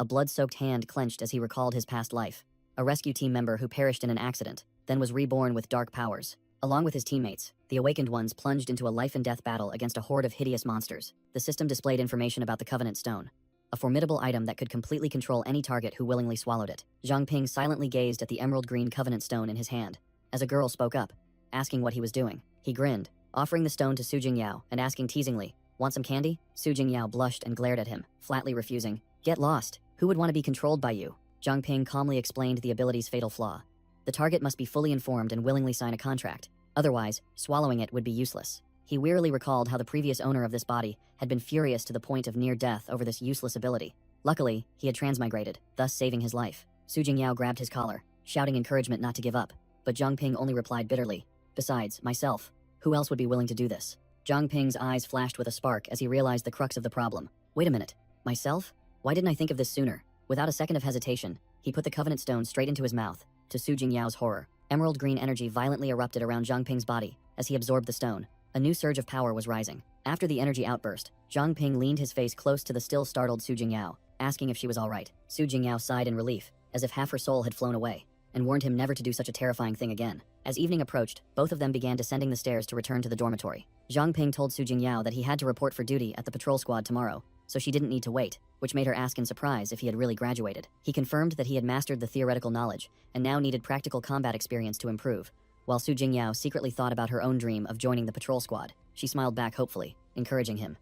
A blood-soaked hand clenched as he recalled his past life. A rescue team member who perished in an accident, then was reborn with dark powers. Along with his teammates, the awakened ones plunged into a life-and-death battle against a horde of hideous monsters. The system displayed information about the Covenant Stone, a formidable item that could completely control any target who willingly swallowed it. Zhang Ping silently gazed at the emerald green Covenant Stone in his hand, as a girl spoke up, asking what he was doing. He grinned, offering the stone to Su Jingyao and asking teasingly, "Want some candy?" Su Jingyao blushed and glared at him, flatly refusing. "Get lost. Who would want to be controlled by you?" Zhang Ping calmly explained the ability's fatal flaw. The target must be fully informed and willingly sign a contract. Otherwise, swallowing it would be useless. He wearily recalled how the previous owner of this body had been furious to the point of near death over this useless ability. Luckily, he had transmigrated, thus saving his life. Su Jingyao grabbed his collar, shouting encouragement not to give up, but Zhang Ping only replied bitterly, "Besides, myself. Who else would be willing to do this?" Zhang Ping's eyes flashed with a spark as he realized the crux of the problem. Wait a minute. Myself? Why didn't I think of this sooner? Without a second of hesitation, he put the Covenant Stone straight into his mouth. To Su Jingyao's horror, emerald green energy violently erupted around Zhang Ping's body as he absorbed the stone. A new surge of power was rising. After the energy outburst, Zhang Ping leaned his face close to the still startled Su Jingyao, asking if she was all right. Su Jingyao sighed in relief, as if half her soul had flown away, and warned him never to do such a terrifying thing again. As evening approached, both of them began descending the stairs to return to the dormitory. Zhang Ping told Su Jingyao that he had to report for duty at the patrol squad tomorrow, so she didn't need to wait, which made her ask in surprise if he had really graduated. He confirmed that he had mastered the theoretical knowledge and now needed practical combat experience to improve. While Su Jingyao secretly thought about her own dream of joining the patrol squad, she smiled back hopefully, encouraging him.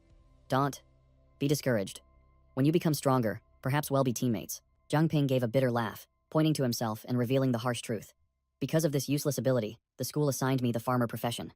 "Don't be discouraged. When you become stronger, perhaps we'll be teammates." Zhang Ping gave a bitter laugh, pointing to himself and revealing the harsh truth. "Because of this useless ability, the school assigned me the farmer profession.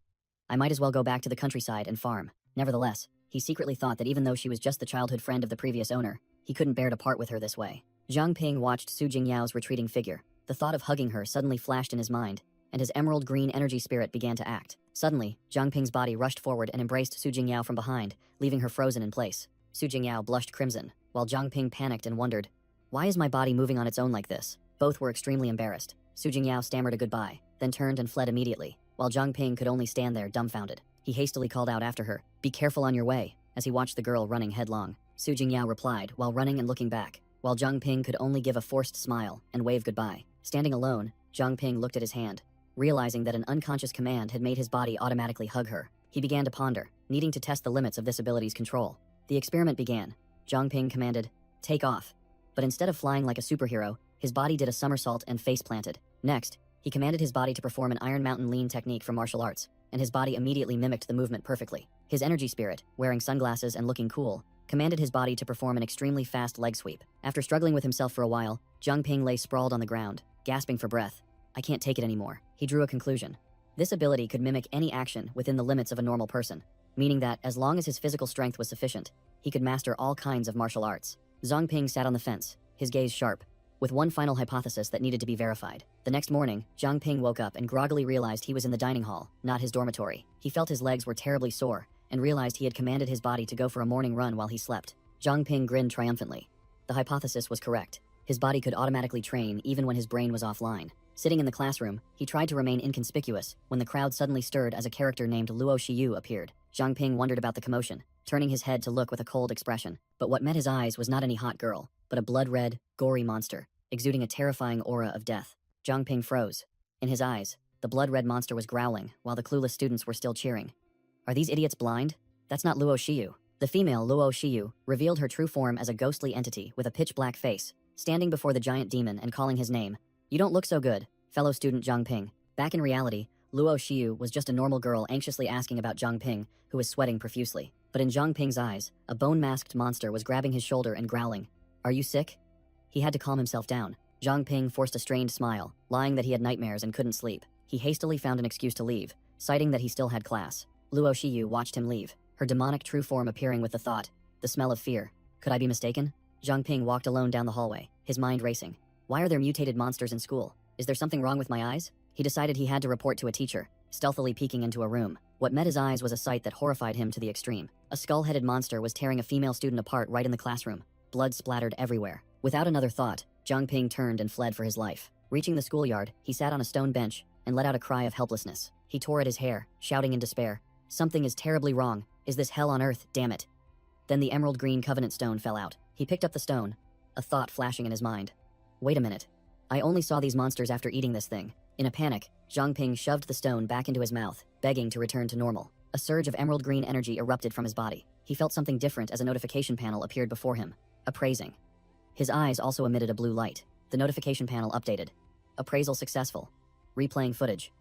I might as well go back to the countryside and farm." Nevertheless, he secretly thought that even though she was just the childhood friend of the previous owner, he couldn't bear to part with her this way. Zhang Ping watched Su Jingyao's retreating figure. The thought of hugging her suddenly flashed in his mind, and his emerald green energy spirit began to act. Suddenly, Zhang Ping's body rushed forward and embraced Su Jingyao from behind, leaving her frozen in place. Su Jingyao blushed crimson, while Zhang Ping panicked and wondered, "Why is my body moving on its own like this?" Both were extremely embarrassed. Su Jingyao stammered a goodbye, then turned and fled immediately, while Zhang Ping could only stand there dumbfounded. He hastily called out after her, "Be careful on your way," as he watched the girl running headlong. Su Jingyao replied while running and looking back, while Zhang Ping could only give a forced smile and wave goodbye. Standing alone, Zhang Ping looked at his hand, realizing that an unconscious command had made his body automatically hug her. He began to ponder, needing to test the limits of this ability's control. The experiment began. Zhang Ping commanded, "Take off." But instead of flying like a superhero, his body did a somersault and face planted. Next, he commanded his body to perform an Iron Mountain lean technique from martial arts, and his body immediately mimicked the movement perfectly. His energy spirit, wearing sunglasses and looking cool, commanded his body to perform an extremely fast leg sweep. After struggling with himself for a while, Zhang Ping lay sprawled on the ground, gasping for breath. "I can't take it anymore." He drew a conclusion. This ability could mimic any action within the limits of a normal person, meaning that as long as his physical strength was sufficient, he could master all kinds of martial arts. Zhang Ping sat on the fence, his gaze sharp, with one final hypothesis that needed to be verified. The next morning, Zhang Ping woke up and groggily realized he was in the dining hall, not his dormitory. He felt his legs were terribly sore, and realized he had commanded his body to go for a morning run while he slept. Zhang Ping grinned triumphantly. The hypothesis was correct. His body could automatically train even when his brain was offline. Sitting in the classroom, he tried to remain inconspicuous when the crowd suddenly stirred as a character named Luo Shiyu appeared. Zhang Ping wondered about the commotion, turning his head to look with a cold expression. But what met his eyes was not any hot girl, but a blood-red, gory monster, exuding a terrifying aura of death. Zhang Ping froze. In his eyes, the blood-red monster was growling, while the clueless students were still cheering. Are these idiots blind? That's not Luo Shiyu. The female Luo Shiyu revealed her true form as a ghostly entity with a pitch-black face, standing before the giant demon and calling his name. "You don't look so good, fellow student Zhang Ping." Back in reality, Luo Shiyu was just a normal girl anxiously asking about Zhang Ping, who was sweating profusely. But in Zhang Ping's eyes, a bone-masked monster was grabbing his shoulder and growling. "Are you sick?" He had to calm himself down. Zhang Ping forced a strained smile, lying that he had nightmares and couldn't sleep. He hastily found an excuse to leave, citing that he still had class. Luo Shiyu watched him leave, her demonic true form appearing with the thought, the smell of fear. Could I be mistaken? Zhang Ping walked alone down the hallway, his mind racing. Why are there mutated monsters in school? Is there something wrong with my eyes? He decided he had to report to a teacher, stealthily peeking into a room. What met his eyes was a sight that horrified him to the extreme. A skull-headed monster was tearing a female student apart right in the classroom. Blood splattered everywhere. Without another thought, Zhang Ping turned and fled for his life. Reaching the schoolyard, he sat on a stone bench and let out a cry of helplessness. He tore at his hair, shouting in despair, "Something is terribly wrong. Is this hell on earth, damn it?" Then the emerald green covenant stone fell out. He picked up the stone, a thought flashing in his mind. Wait a minute. I only saw these monsters after eating this thing. In a panic, Zhang Ping shoved the stone back into his mouth, begging to return to normal. A surge of emerald green energy erupted from his body. He felt something different as a notification panel appeared before him. Appraising. His eyes also emitted a blue light. The notification panel updated. Appraisal successful. Replaying footage.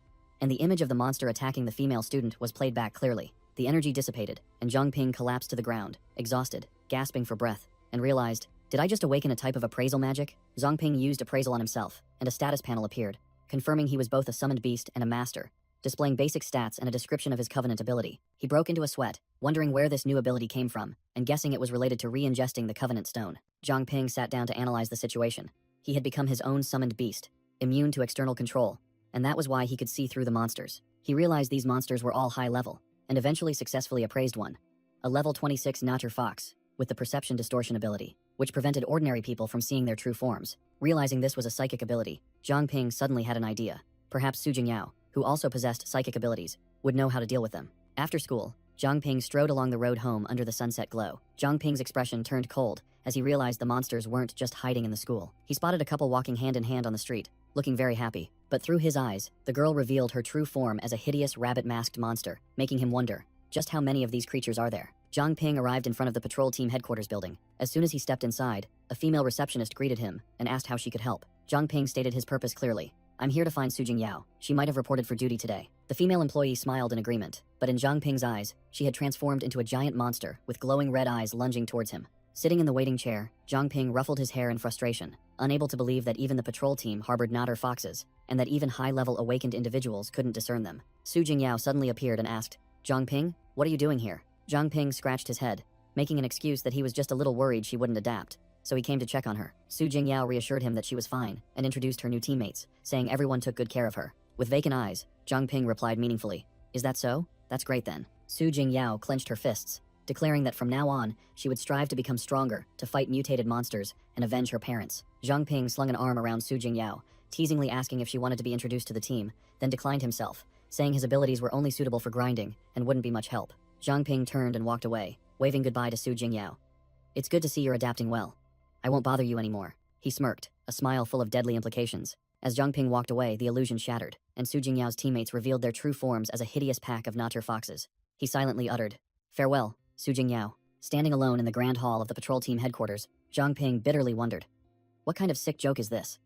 And the image of the monster attacking the female student was played back clearly. The energy dissipated, and Zhang Ping collapsed to the ground, exhausted, gasping for breath, and realized, did I just awaken a type of appraisal magic? Zhang Ping used appraisal on himself, and a status panel appeared, confirming he was both a summoned beast and a master, displaying basic stats and a description of his covenant ability. He broke into a sweat, wondering where this new ability came from, and guessing it was related to re-ingesting the covenant stone. Zhang Ping sat down to analyze the situation. He had become his own summoned beast, immune to external control, and that was why he could see through the monsters. He realized these monsters were all high level, and eventually successfully appraised one. A level 26 Nature Fox, with the perception distortion ability, which prevented ordinary people from seeing their true forms. Realizing this was a psychic ability, Zhang Ping suddenly had an idea. Perhaps Su Jingyao, who also possessed psychic abilities, would know how to deal with them. After school, Zhang Ping strode along the road home under the sunset glow. Zhang Ping's expression turned cold as he realized the monsters weren't just hiding in the school. He spotted a couple walking hand in hand on the street, looking very happy. But through his eyes, the girl revealed her true form as a hideous rabbit-masked monster, making him wonder, just how many of these creatures are there? Zhang Ping arrived in front of the patrol team headquarters building. As soon as he stepped inside, a female receptionist greeted him and asked how she could help. Zhang Ping stated his purpose clearly. I'm here to find Su Jingyao. She might have reported for duty today. The female employee smiled in agreement, but in Zhang Ping's eyes, she had transformed into a giant monster with glowing red eyes lunging towards him. Sitting in the waiting chair, Zhang Ping ruffled his hair in frustration, unable to believe that even the patrol team harbored Natter foxes, and that even high-level awakened individuals couldn't discern them. Su Jingyao suddenly appeared and asked, Zhang Ping, what are you doing here? Zhang Ping scratched his head, making an excuse that he was just a little worried she wouldn't adapt, so he came to check on her. Su Jingyao reassured him that she was fine and introduced her new teammates, saying everyone took good care of her. With vacant eyes, Zhang Ping replied meaningfully, Is that so? That's great then. Su Jingyao clenched her fists, declaring that from now on, she would strive to become stronger, to fight mutated monsters, and avenge her parents. Zhang Ping slung an arm around Su Jingyao, teasingly asking if she wanted to be introduced to the team, then declined himself, saying his abilities were only suitable for grinding and wouldn't be much help. Zhang Ping turned and walked away, waving goodbye to Su Jingyao. It's good to see you're adapting well. I won't bother you anymore. He smirked, a smile full of deadly implications. As Zhang Ping walked away, the illusion shattered, and Su Jingyao's teammates revealed their true forms as a hideous pack of Natter foxes. He silently uttered, Farewell, Su Jingyao. Standing alone in the grand hall of the patrol team headquarters, Zhang Ping bitterly wondered, what kind of sick joke is this?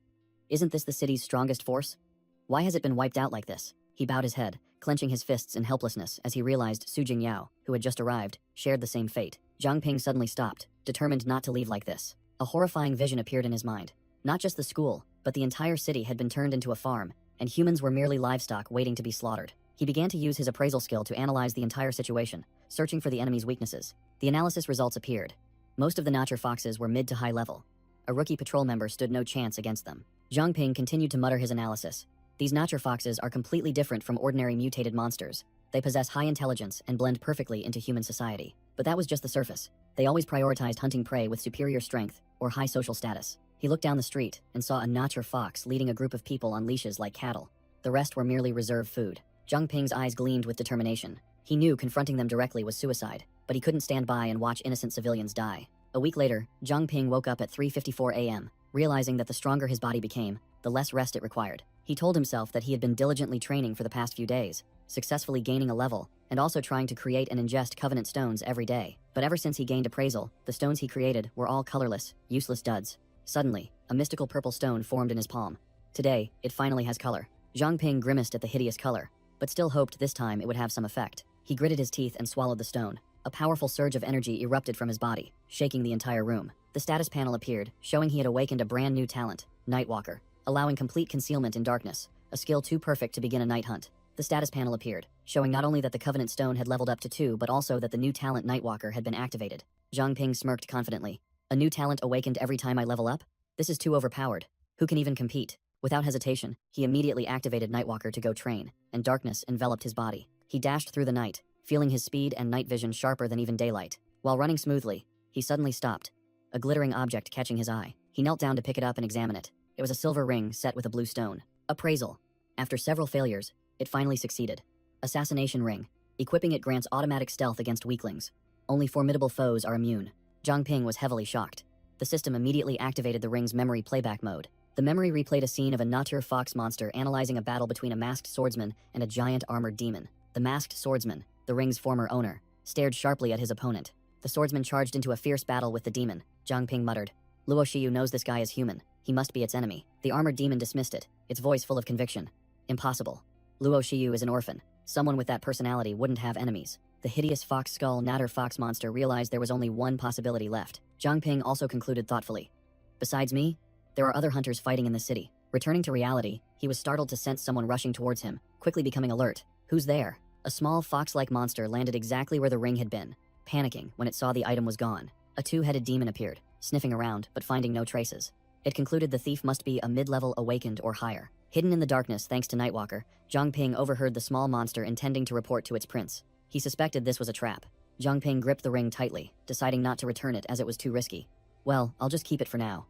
Isn't this the city's strongest force? Why has it been wiped out like this? He bowed his head, clenching his fists in helplessness as he realized Su Jingyao, who had just arrived, shared the same fate. Zhang Ping suddenly stopped, determined not to leave like this. A horrifying vision appeared in his mind. Not just the school, but the entire city had been turned into a farm, and humans were merely livestock waiting to be slaughtered. He began to use his appraisal skill to analyze the entire situation, searching for the enemy's weaknesses. The analysis results appeared. Most of the Natter foxes were mid to high level. A rookie patrol member stood no chance against them. Zhang Ping continued to mutter his analysis. These Natter foxes are completely different from ordinary mutated monsters. They possess high intelligence and blend perfectly into human society. But that was just the surface. They always prioritized hunting prey with superior strength or high social status. He looked down the street and saw a Natter fox leading a group of people on leashes like cattle. The rest were merely reserved food. Zhang Ping's eyes gleamed with determination. He knew confronting them directly was suicide, but he couldn't stand by and watch innocent civilians die. A week later, Zhang Ping woke up at 3:54 a.m., realizing that the stronger his body became, the less rest it required. He told himself that he had been diligently training for the past few days, successfully gaining a level, and also trying to create and ingest covenant stones every day. But ever since he gained appraisal, the stones he created were all colorless, useless duds. Suddenly, a mystical purple stone formed in his palm. Today, it finally has color. Zhang Ping grimaced at the hideous color, but still hoped this time it would have some effect. He gritted his teeth and swallowed the stone. A powerful surge of energy erupted from his body, shaking the entire room. The status panel appeared, showing he had awakened a brand new talent, Nightwalker, allowing complete concealment in darkness, a skill too perfect to begin a night hunt. The status panel appeared, showing not only that the Covenant Stone had leveled up to 2, but also that the new talent Nightwalker had been activated. Zhang Ping smirked confidently. A new talent awakened every time I level up? This is too overpowered. Who can even compete? Without hesitation, he immediately activated Nightwalker to go train, and darkness enveloped his body. He dashed through the night, feeling his speed and night vision sharper than even daylight. While running smoothly, he suddenly stopped, a glittering object catching his eye. He knelt down to pick it up and examine it. It was a silver ring set with a blue stone. Appraisal. After several failures, it finally succeeded. Assassination ring. Equipping it grants automatic stealth against weaklings. Only formidable foes are immune. Zhang Ping was heavily shocked. The system immediately activated the ring's memory playback mode. The memory replayed a scene of a natur fox monster analyzing a battle between a masked swordsman and a giant armored demon. The masked swordsman, the ring's former owner, stared sharply at his opponent. The swordsman charged into a fierce battle with the demon. Zhang Ping muttered. Luo Shiyu knows this guy is human. He must be its enemy. The armored demon dismissed it, its voice full of conviction. Impossible. Luo Shiyu is an orphan. Someone with that personality wouldn't have enemies. The hideous fox skull natter fox monster realized there was only one possibility left. Zhang Ping also concluded thoughtfully. Besides me, there are other hunters fighting in the city. Returning to reality, he was startled to sense someone rushing towards him, quickly becoming alert. Who's there? A small fox-like monster landed exactly where the ring had been, panicking when it saw the item was gone. A two-headed demon appeared, sniffing around but finding no traces. It concluded the thief must be a mid-level awakened or higher. Hidden in the darkness thanks to Nightwalker, Zhang Ping overheard the small monster intending to report to its prince. He suspected this was a trap. Zhang Ping gripped the ring tightly, deciding not to return it as it was too risky. Well, I'll just keep it for now.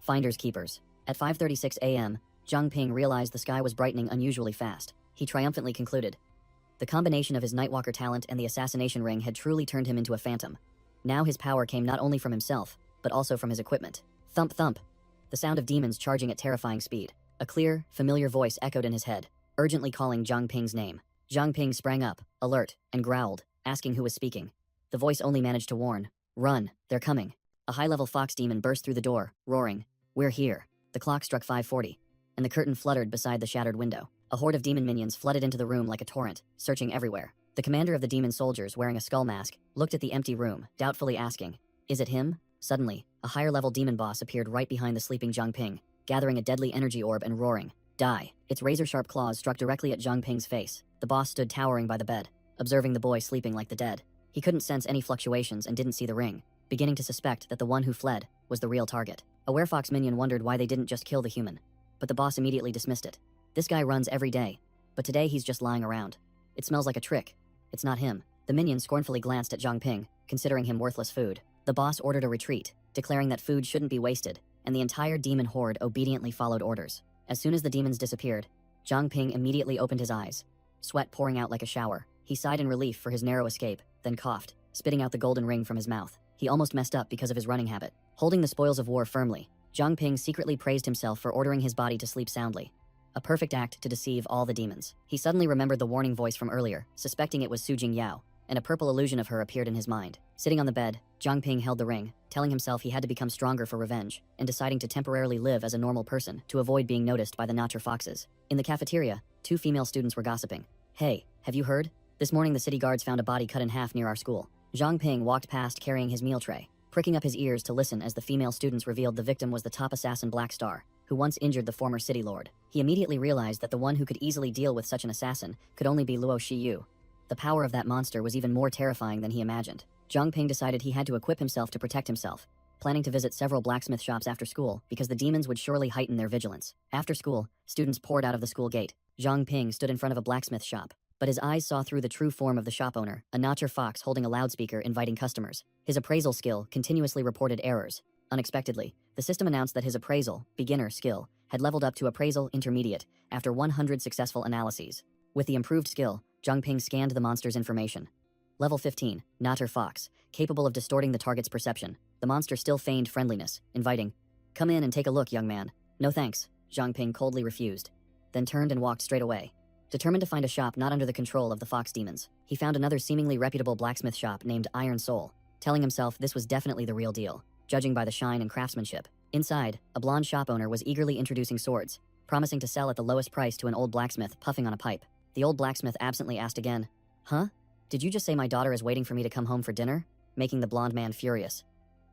Finders keepers. At 5:36 a.m., Zhang Ping realized the sky was brightening unusually fast. He triumphantly concluded. The combination of his Nightwalker talent and the assassination ring had truly turned him into a phantom. Now his power came not only from himself, but also from his equipment. Thump thump. The sound of demons charging at terrifying speed. A clear, familiar voice echoed in his head, urgently calling Zhang Ping's name. Zhang Ping sprang up, alert, and growled, asking who was speaking. The voice only managed to warn. Run, they're coming. A high-level fox demon burst through the door, roaring, We're here. The clock struck 5:40, and the curtain fluttered beside the shattered window. A horde of demon minions flooded into the room like a torrent, searching everywhere. The commander of the demon soldiers, wearing a skull mask, looked at the empty room, doubtfully asking, Is it him? Suddenly, a higher-level demon boss appeared right behind the sleeping Zhang Ping, gathering a deadly energy orb and roaring, Die! Its razor-sharp claws struck directly at Zhang Ping's face. The boss stood towering by the bed, observing the boy sleeping like the dead. He couldn't sense any fluctuations and didn't see the ring, beginning to suspect that the one who fled was the real target. A werefox minion wondered why they didn't just kill the human, but the boss immediately dismissed it. This guy runs every day, but today he's just lying around. It smells like a trick. It's not him. The minion scornfully glanced at Zhang Ping, considering him worthless food. The boss ordered a retreat, declaring that food shouldn't be wasted, and the entire demon horde obediently followed orders. As soon as the demons disappeared, Zhang Ping immediately opened his eyes, sweat pouring out like a shower. He sighed in relief for his narrow escape, then coughed, spitting out the golden ring from his mouth. He almost messed up because of his running habit. Holding the spoils of war firmly, Zhang Ping secretly praised himself for ordering his body to sleep soundly. A perfect act to deceive all the demons. He suddenly remembered the warning voice from earlier, suspecting it was Su Jingyao, and a purple illusion of her appeared in his mind. Sitting on the bed, Zhang Ping held the ring, telling himself he had to become stronger for revenge, and deciding to temporarily live as a normal person to avoid being noticed by the Nature Foxes. In the cafeteria, two female students were gossiping. Hey, have you heard? This morning the city guards found a body cut in half near our school. Zhang Ping walked past carrying his meal tray, pricking up his ears to listen as the female students revealed the victim was the top assassin Black Star, who once injured the former city lord. He immediately realized that the one who could easily deal with such an assassin could only be Luo Shiyu. The power of that monster was even more terrifying than he imagined. Zhang Ping decided he had to equip himself to protect himself, planning to visit several blacksmith shops after school because the demons would surely heighten their vigilance. After school, students poured out of the school gate. Zhang Ping stood in front of a blacksmith shop, but his eyes saw through the true form of the shop owner, a nature fox holding a loudspeaker inviting customers. His appraisal skill continuously reported errors. Unexpectedly, the system announced that his appraisal, beginner skill, had leveled up to appraisal intermediate after 100 successful analyses. With the improved skill, Zhang Ping scanned the monster's information. Level 15, Natter Fox, capable of distorting the target's perception. The monster still feigned friendliness, inviting, Come in and take a look, young man. No thanks, Zhang Ping coldly refused, then turned and walked straight away. Determined to find a shop not under the control of the fox demons, he found another seemingly reputable blacksmith shop named Iron Soul, telling himself this was definitely the real deal, judging by the shine and craftsmanship. Inside, a blonde shop owner was eagerly introducing swords, promising to sell at the lowest price to an old blacksmith puffing on a pipe. The old blacksmith absently asked again, Huh? Did you just say my daughter is waiting for me to come home for dinner? Making the blonde man furious.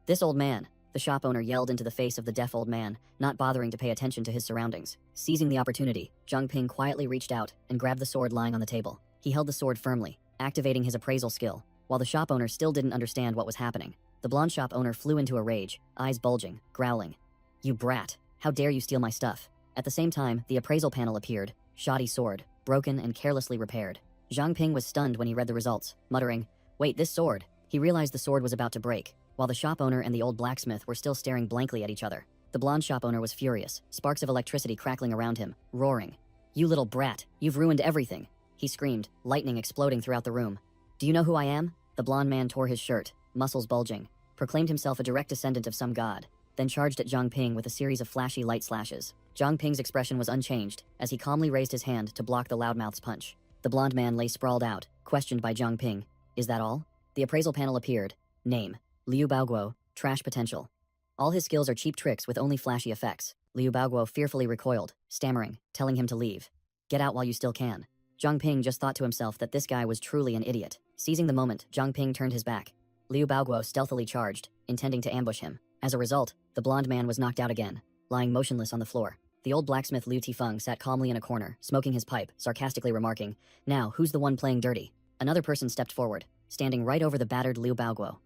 This old man, the shop owner yelled into the face of the deaf old man, not bothering to pay attention to his surroundings. Seizing the opportunity, Zhang Ping quietly reached out and grabbed the sword lying on the table. He held the sword firmly, activating his appraisal skill, while the shop owner still didn't understand what was happening. The blonde shop owner flew into a rage, eyes bulging, growling, You brat, how dare you steal my stuff? At the same time, the appraisal panel appeared, shoddy sword, broken and carelessly repaired. Zhang Ping was stunned when he read the results, muttering, Wait, this sword. He realized the sword was about to break, while the shop owner and the old blacksmith were still staring blankly at each other. The blonde shop owner was furious, sparks of electricity crackling around him, roaring, You little brat, you've ruined everything. He screamed, lightning exploding throughout the room. Do you know who I am? The blonde man tore his shirt, muscles bulging, proclaimed himself a direct descendant of some god. then charged at Zhang Ping with a series of flashy light slashes. Zhang Ping's expression was unchanged, as he calmly raised his hand to block the loudmouth's punch. The blonde man lay sprawled out, questioned by Zhang Ping. Is that all? The appraisal panel appeared. Name: Liu Baoguo, trash potential. All his skills are cheap tricks with only flashy effects. Liu Baoguo fearfully recoiled, stammering, telling him to leave. Get out while you still can. Zhang Ping just thought to himself that this guy was truly an idiot. Seizing the moment, Zhang Ping turned his back. Liu Baoguo stealthily charged, intending to ambush him. As a result, the blonde man was knocked out again, lying motionless on the floor. The old blacksmith Liu Tifeng sat calmly in a corner, smoking his pipe, sarcastically remarking, "Now, who's the one playing dirty?" Another person stepped forward, standing right over the battered Liu Baoguo.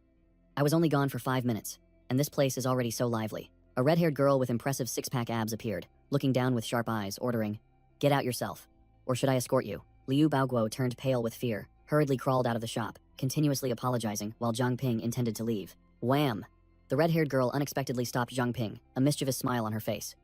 I was only gone for 5 minutes, and this place is already so lively. A red-haired girl with impressive six-pack abs appeared, looking down with sharp eyes, ordering, "Get out yourself. Or should I escort you?" Liu Baoguo turned pale with fear, hurriedly crawled out of the shop, continuously apologizing while Zhang Ping intended to leave. Wham! The red-haired girl unexpectedly stopped Zhang Ping, a mischievous smile on her face.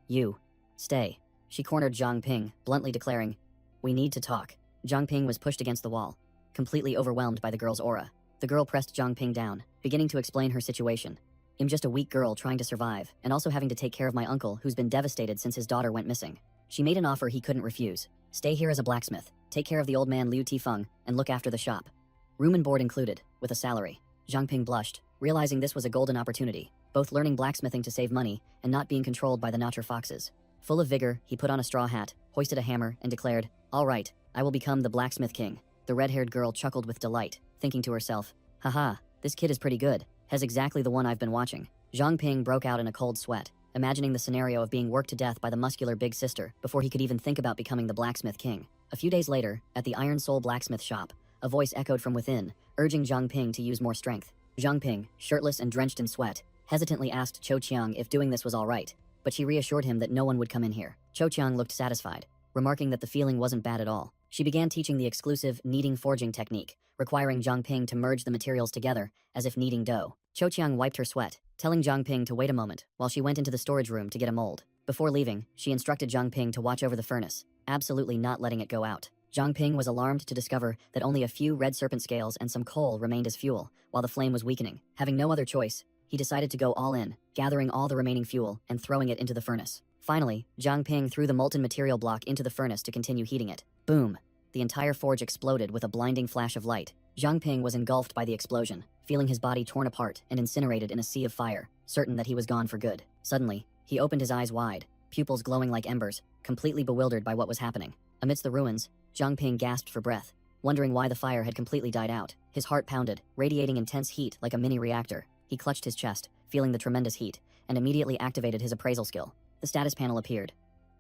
"You. Stay." She cornered Zhang Ping, bluntly declaring, "We need to talk." Zhang Ping was pushed against the wall, completely overwhelmed by the girl's aura. The girl pressed Zhang Ping down, beginning to explain her situation. "I'm just a weak girl trying to survive, and also having to take care of my uncle who's been devastated since his daughter went missing." She made an offer he couldn't refuse. "Stay here as a blacksmith, take care of the old man Liu Tifeng, and look after the shop. Room and board included, with a salary." Zhang Ping blushed, realizing this was a golden opportunity, both learning blacksmithing to save money and not being controlled by the Nacher foxes. Full of vigor, he put on a straw hat, hoisted a hammer, and declared, "All right, I will become the blacksmith king." The red-haired girl chuckled with delight, thinking to herself, "Haha, this kid is pretty good. Has exactly the one I've been watching." Zhang Ping broke out in a cold sweat, imagining the scenario of being worked to death by the muscular big sister before he could even think about becoming the blacksmith king. A few days later, at the Iron Soul blacksmith shop, a voice echoed from within, urging Zhang Ping to use more strength. Zhang Ping, shirtless and drenched in sweat, hesitantly asked Cho Chiang if doing this was all right, but she reassured him that no one would come in here. Cho Chiang looked satisfied, remarking that the feeling wasn't bad at all. She began teaching the exclusive kneading forging technique, requiring Zhang Ping to merge the materials together as if kneading dough. Cho Chiang wiped her sweat, telling Zhang Ping to wait a moment while she went into the storage room to get a mold. Before leaving, she instructed Zhang Ping to watch over the furnace, absolutely not letting it go out. Zhang Ping was alarmed to discover that only a few red serpent scales and some coal remained as fuel, while the flame was weakening. Having no other choice, he decided to go all in, gathering all the remaining fuel and throwing it into the furnace. Finally, Zhang Ping threw the molten material block into the furnace to continue heating it. Boom! The entire forge exploded with a blinding flash of light. Zhang Ping was engulfed by the explosion, feeling his body torn apart and incinerated in a sea of fire, certain that he was gone for good. Suddenly, he opened his eyes wide, pupils glowing like embers, completely bewildered by what was happening. Amidst the ruins, Zhang Ping gasped for breath, wondering why the fire had completely died out. His heart pounded, radiating intense heat like a mini reactor. He clutched his chest, feeling the tremendous heat, and immediately activated his appraisal skill. The status panel appeared.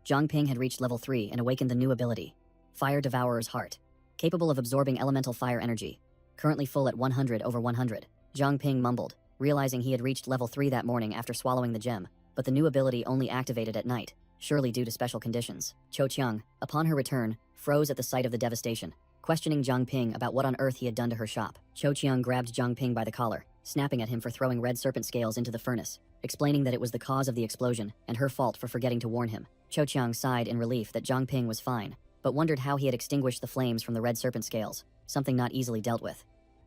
Zhang Ping had reached level 3 and awakened the new ability, Fire Devourer's Heart, capable of absorbing elemental fire energy, currently full at 100/100. Zhang Ping mumbled, realizing he had reached level 3 that morning after swallowing the gem, but the new ability only activated at night, surely due to special conditions. Cho Chiang, upon her return, froze at the sight of the devastation, questioning Zhang Ping about what on earth he had done to her shop. Cho Chiang grabbed Zhang Ping by the collar, snapping at him for throwing red serpent scales into the furnace, explaining that it was the cause of the explosion and her fault for forgetting to warn him. Cho Chiang sighed in relief that Zhang Ping was fine, but wondered how he had extinguished the flames from the red serpent scales, something not easily dealt with.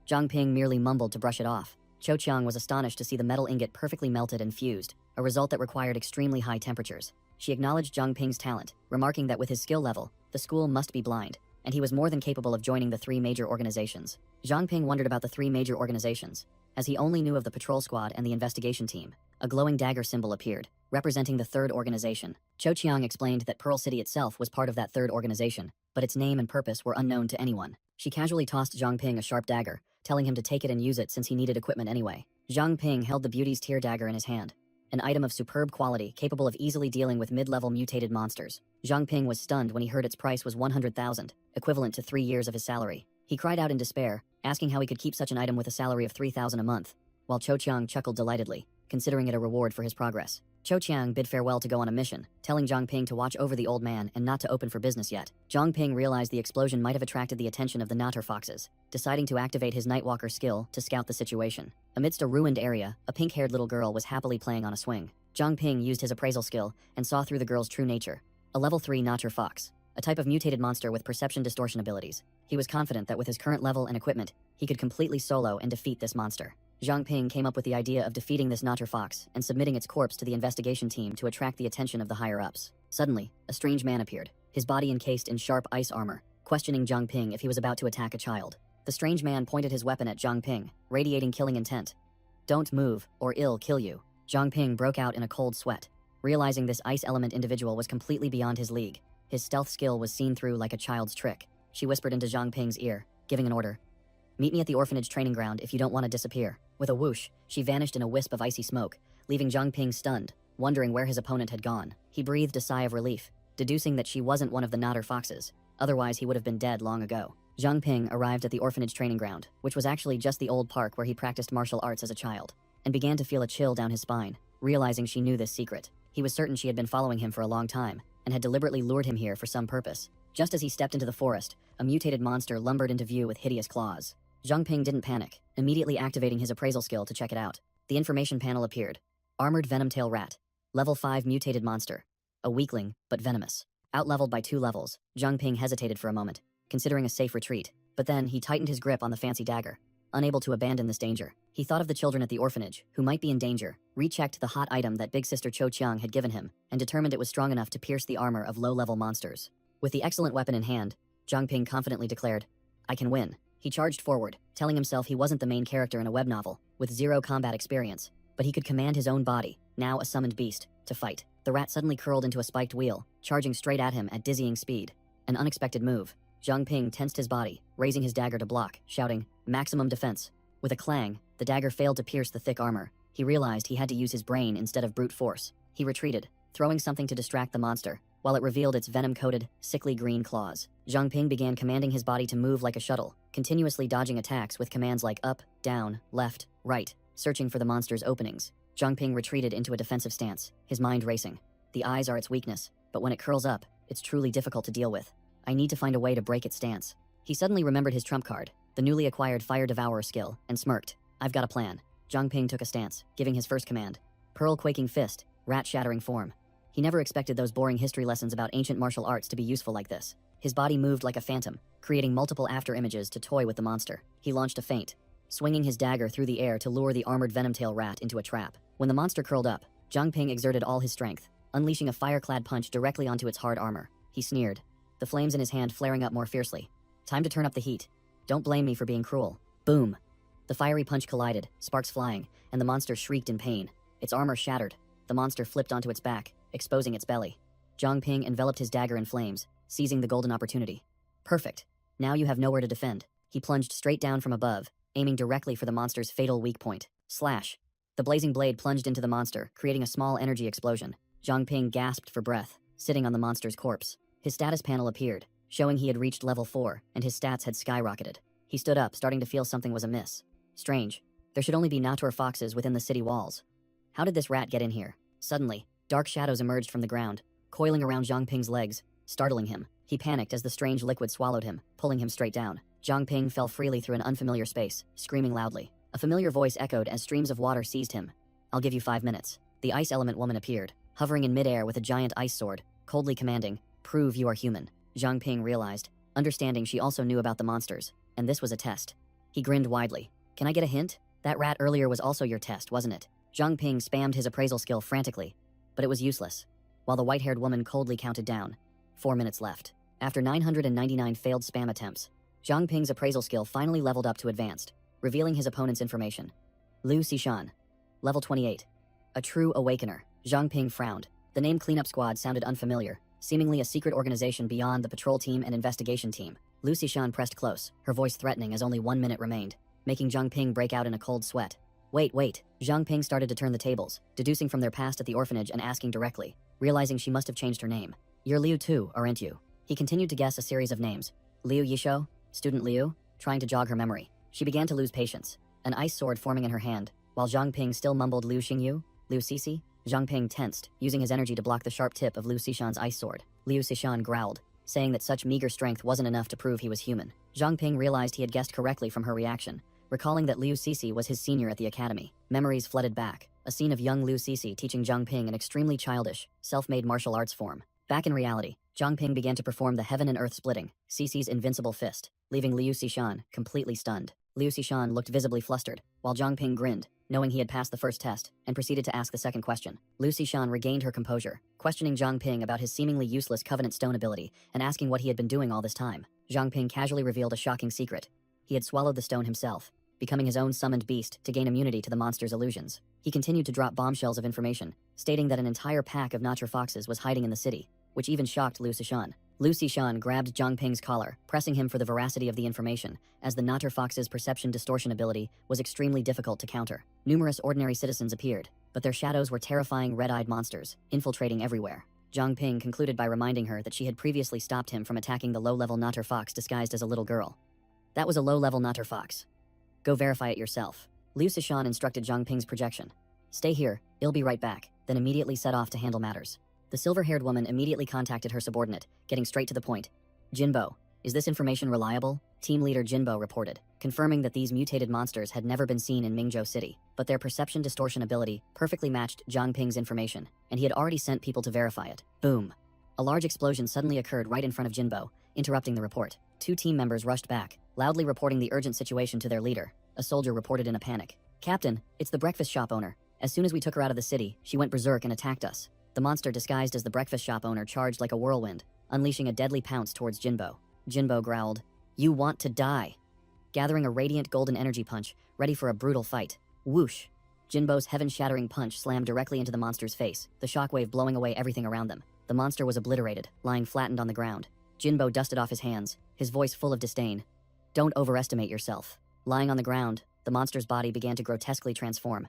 Zhang Ping merely mumbled to brush it off. Cho Chiang was astonished to see the metal ingot perfectly melted and fused, a result that required extremely high temperatures. She acknowledged Zhang Ping's talent, remarking that with his skill level, the school must be blind, and he was more than capable of joining the 3 major organizations. Zhang Ping wondered about the 3 major organizations, as he only knew of the patrol squad and the investigation team. A glowing dagger symbol appeared, representing the 3rd organization. Cho Chiang explained that Pearl City itself was part of that 3rd organization, but its name and purpose were unknown to anyone. She casually tossed Zhang Ping a sharp dagger, telling him to take it and use it since he needed equipment anyway. Zhang Ping held the Beauty's Tear dagger in his hand, an item of superb quality capable of easily dealing with mid-level mutated monsters. Zhang Ping was stunned when he heard its price was 100,000, equivalent to 3 years of his salary. He cried out in despair, asking how he could keep such an item with a salary of 3,000 a month, while Cho Chiang chuckled delightedly, considering it a reward for his progress. Cho Chiang bid farewell to go on a mission, telling Zhang Ping to watch over the old man and not to open for business yet. Zhang Ping realized the explosion might have attracted the attention of the Natter foxes, deciding to activate his Nightwalker skill to scout the situation. Amidst a ruined area, a pink-haired little girl was happily playing on a swing. Zhang Ping used his appraisal skill and saw through the girl's true nature. A level 3 Natter fox, a type of mutated monster with perception distortion abilities. He was confident that with his current level and equipment, he could completely solo and defeat this monster. Zhang Ping came up with the idea of defeating this Natter fox and submitting its corpse to the investigation team to attract the attention of the higher-ups. Suddenly, a strange man appeared, his body encased in sharp ice armor, questioning Zhang Ping if he was about to attack a child. The strange man pointed his weapon at Zhang Ping, radiating killing intent. "Don't move, or it'll kill you." Zhang Ping broke out in a cold sweat, realizing this ice element individual was completely beyond his league. His stealth skill was seen through like a child's trick. She whispered into Zhang Ping's ear, giving an order. "Meet me at the orphanage training ground if you don't want to disappear." With a whoosh, she vanished in a wisp of icy smoke, leaving Zhang Ping stunned, wondering where his opponent had gone. He breathed a sigh of relief, deducing that she wasn't one of the Natter foxes. Otherwise, he would have been dead long ago. Zhang Ping arrived at the orphanage training ground, which was actually just the old park where he practiced martial arts as a child, and began to feel a chill down his spine, realizing she knew this secret. He was certain she had been following him for a long time, and had deliberately lured him here for some purpose. Just as he stepped into the forest, a mutated monster lumbered into view with hideous claws. Zhang Ping didn't panic, immediately activating his appraisal skill to check it out. The information panel appeared. Armored Venomtail Rat. Level 5 mutated monster. A weakling, but venomous. Outleveled by 2 levels, Zhang Ping hesitated for a moment, considering a safe retreat. But then, he tightened his grip on the fancy dagger. Unable to abandon this danger, he thought of the children at the orphanage, who might be in danger, rechecked the hot item that Big Sister Cho Chiang had given him, and determined it was strong enough to pierce the armor of low-level monsters. With the excellent weapon in hand, Zhang Ping confidently declared, "I can win." He charged forward, telling himself he wasn't the main character in a web novel, with 0 combat experience, but he could command his own body, now a summoned beast, to fight. The rat suddenly curled into a spiked wheel, charging straight at him at dizzying speed. An unexpected move. Zhang Ping tensed his body, raising his dagger to block, shouting, "Maximum defense." With a clang, the dagger failed to pierce the thick armor. He realized he had to use his brain instead of brute force. He retreated, throwing something to distract the monster, while it revealed its venom-coated, sickly green claws. Zhang Ping began commanding his body to move like a shuttle, continuously dodging attacks with commands like up, down, left, right, searching for the monster's openings. Zhang Ping retreated into a defensive stance, his mind racing. The eyes are its weakness, but when it curls up, it's truly difficult to deal with. I need to find a way to break its stance. He suddenly remembered his trump card, the newly acquired Fire Devourer skill, and smirked. "I've got a plan." Zhang Ping took a stance, giving his first command. Pearl-quaking fist, rat-shattering form. He never expected those boring history lessons about ancient martial arts to be useful like this. His body moved like a phantom, creating multiple after-images to toy with the monster. He launched a feint, swinging his dagger through the air to lure the armored Venomtail rat into a trap. When the monster curled up, Zhang Ping exerted all his strength, unleashing a fire-clad punch directly onto its hard armor. He sneered, the flames in his hand flaring up more fiercely. "Time to turn up the heat. Don't blame me for being cruel." Boom! The fiery punch collided, sparks flying, and the monster shrieked in pain. Its armor shattered. The monster flipped onto its back, exposing its belly. Zhang Ping enveloped his dagger in flames, seizing the golden opportunity. "Perfect. Now you have nowhere to defend." He plunged straight down from above, aiming directly for the monster's fatal weak point. Slash! The blazing blade plunged into the monster, creating a small energy explosion. Zhang Ping gasped for breath, sitting on the monster's corpse. His status panel appeared, showing he had reached level 4, and his stats had skyrocketed. He stood up, starting to feel something was amiss. Strange. There should only be Natur foxes within the city walls. How did this rat get in here? Suddenly, dark shadows emerged from the ground, coiling around Zhang Ping's legs, startling him. He panicked as the strange liquid swallowed him, pulling him straight down. Zhang Ping fell freely through an unfamiliar space, screaming loudly. A familiar voice echoed as streams of water seized him. "I'll give you 5 minutes." The ice element woman appeared, hovering in midair with a giant ice sword, coldly commanding, "Prove you are human." Zhang Ping realized, understanding she also knew about the monsters, and this was a test. He grinned widely. "Can I get a hint? That rat earlier was also your test, wasn't it?" Zhang Ping spammed his appraisal skill frantically, but it was useless. While the white-haired woman coldly counted down. 4 minutes left. After 999 failed spam attempts, Zhang Ping's appraisal skill finally leveled up to advanced, revealing his opponent's information. Liu Xishan. Level 28. A true awakener. Zhang Ping frowned. The name Cleanup Squad sounded unfamiliar, seemingly a secret organization beyond the patrol team and investigation team. Liu Xishan pressed close, her voice threatening as only 1 minute remained, making Zhang Ping break out in a cold sweat. Wait. Zhang Ping started to turn the tables, deducing from their past at the orphanage and asking directly, realizing she must have changed her name. "You're Liu too, aren't you?" He continued to guess a series of names. Liu Yisho? Student Liu? Trying to jog her memory. She began to lose patience, an ice sword forming in her hand, while Zhang Ping still mumbled Liu Xingyu? Liu Sisi? Zhang Ping tensed, using his energy to block the sharp tip of Liu Xishan's ice sword. Liu Xishan growled, saying that such meager strength wasn't enough to prove he was human. Zhang Ping realized he had guessed correctly from her reaction, recalling that Liu Sisi was his senior at the academy. Memories flooded back, a scene of young Liu Sisi teaching Zhang Ping an extremely childish, self-made martial arts form. Back in reality, Zhang Ping began to perform the heaven and earth splitting, Sisi's invincible fist, leaving Liu Xishan completely stunned. Liu Xishan looked visibly flustered, while Zhang Ping grinned, knowing he had passed the first test, and proceeded to ask the second question. Liu Xishan regained her composure, questioning Zhang Ping about his seemingly useless Covenant Stone ability and asking what he had been doing all this time. Zhang Ping casually revealed a shocking secret. He had swallowed the stone himself, becoming his own summoned beast to gain immunity to the monster's illusions. He continued to drop bombshells of information, stating that an entire pack of Nacher foxes was hiding in the city, which even shocked Liu Xishan. Liu Xishan grabbed Zhang Ping's collar, pressing him for the veracity of the information, as the Nacher fox's perception distortion ability was extremely difficult to counter. Numerous ordinary citizens appeared, but their shadows were terrifying red-eyed monsters, infiltrating everywhere. Zhang Ping concluded by reminding her that she had previously stopped him from attacking the low-level Nacher fox disguised as a little girl. That was a low-level Nacher fox. Go verify it yourself. Liu Xishan instructed Zhang Ping's projection. Stay here, I'll be right back, then immediately set off to handle matters. The silver-haired woman immediately contacted her subordinate, getting straight to the point. Jinbo, is this information reliable? Team leader Jinbo reported, confirming that these mutated monsters had never been seen in Mingzhou City, but their perception distortion ability perfectly matched Zhang Ping's information, and he had already sent people to verify it. Boom. A large explosion suddenly occurred right in front of Jinbo, interrupting the report. Two team members rushed back, loudly reporting the urgent situation to their leader. A soldier reported in a panic. Captain, it's the breakfast shop owner. As soon as we took her out of the city, she went berserk and attacked us. The monster disguised as the breakfast shop owner charged like a whirlwind, unleashing a deadly pounce towards Jinbo. Jinbo growled, "You want to die." Gathering a radiant golden energy punch, ready for a brutal fight. Whoosh! Jinbo's heaven-shattering punch slammed directly into the monster's face, the shockwave blowing away everything around them. The monster was obliterated, lying flattened on the ground. Jinbo dusted off his hands, his voice full of disdain. Don't overestimate yourself. Lying on the ground, the monster's body began to grotesquely transform.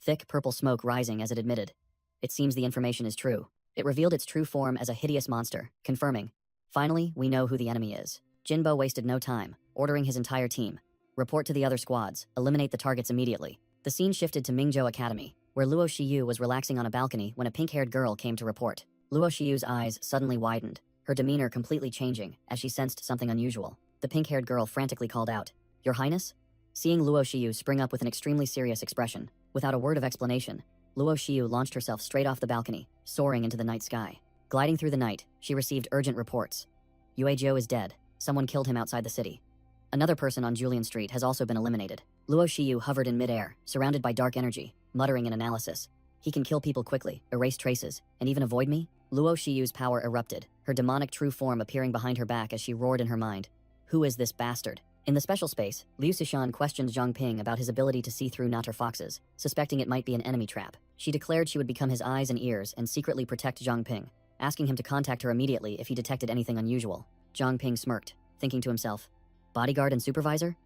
Thick purple smoke rising as it admitted. It seems the information is true. It revealed its true form as a hideous monster, confirming, finally, we know who the enemy is. Jinbo wasted no time, ordering his entire team. Report to the other squads, eliminate the targets immediately. The scene shifted to Mingzhou Academy, where Luo Shiyu was relaxing on a balcony when a pink-haired girl came to report. Luo Shiyu's eyes suddenly widened, her demeanor completely changing as she sensed something unusual. The pink-haired girl frantically called out, "Your Highness?" Seeing Luo Shiyu spring up with an extremely serious expression, without a word of explanation, Luo Shiyu launched herself straight off the balcony, soaring into the night sky. Gliding through the night, she received urgent reports. Yue Jiu is dead. Someone killed him outside the city. Another person on Julian Street has also been eliminated. Luo Shiyu hovered in midair, surrounded by dark energy, muttering in analysis. He can kill people quickly, erase traces, and even avoid me? Luo Shiyu's power erupted, her demonic true form appearing behind her back as she roared in her mind. Who is this bastard? In the special space, Liu Xishan questioned Zhang Ping about his ability to see through Nacher foxes, suspecting it might be an enemy trap. She declared she would become his eyes and ears and secretly protect Zhang Ping, asking him to contact her immediately if he detected anything unusual. Zhang Ping smirked, thinking to himself, bodyguard and supervisor?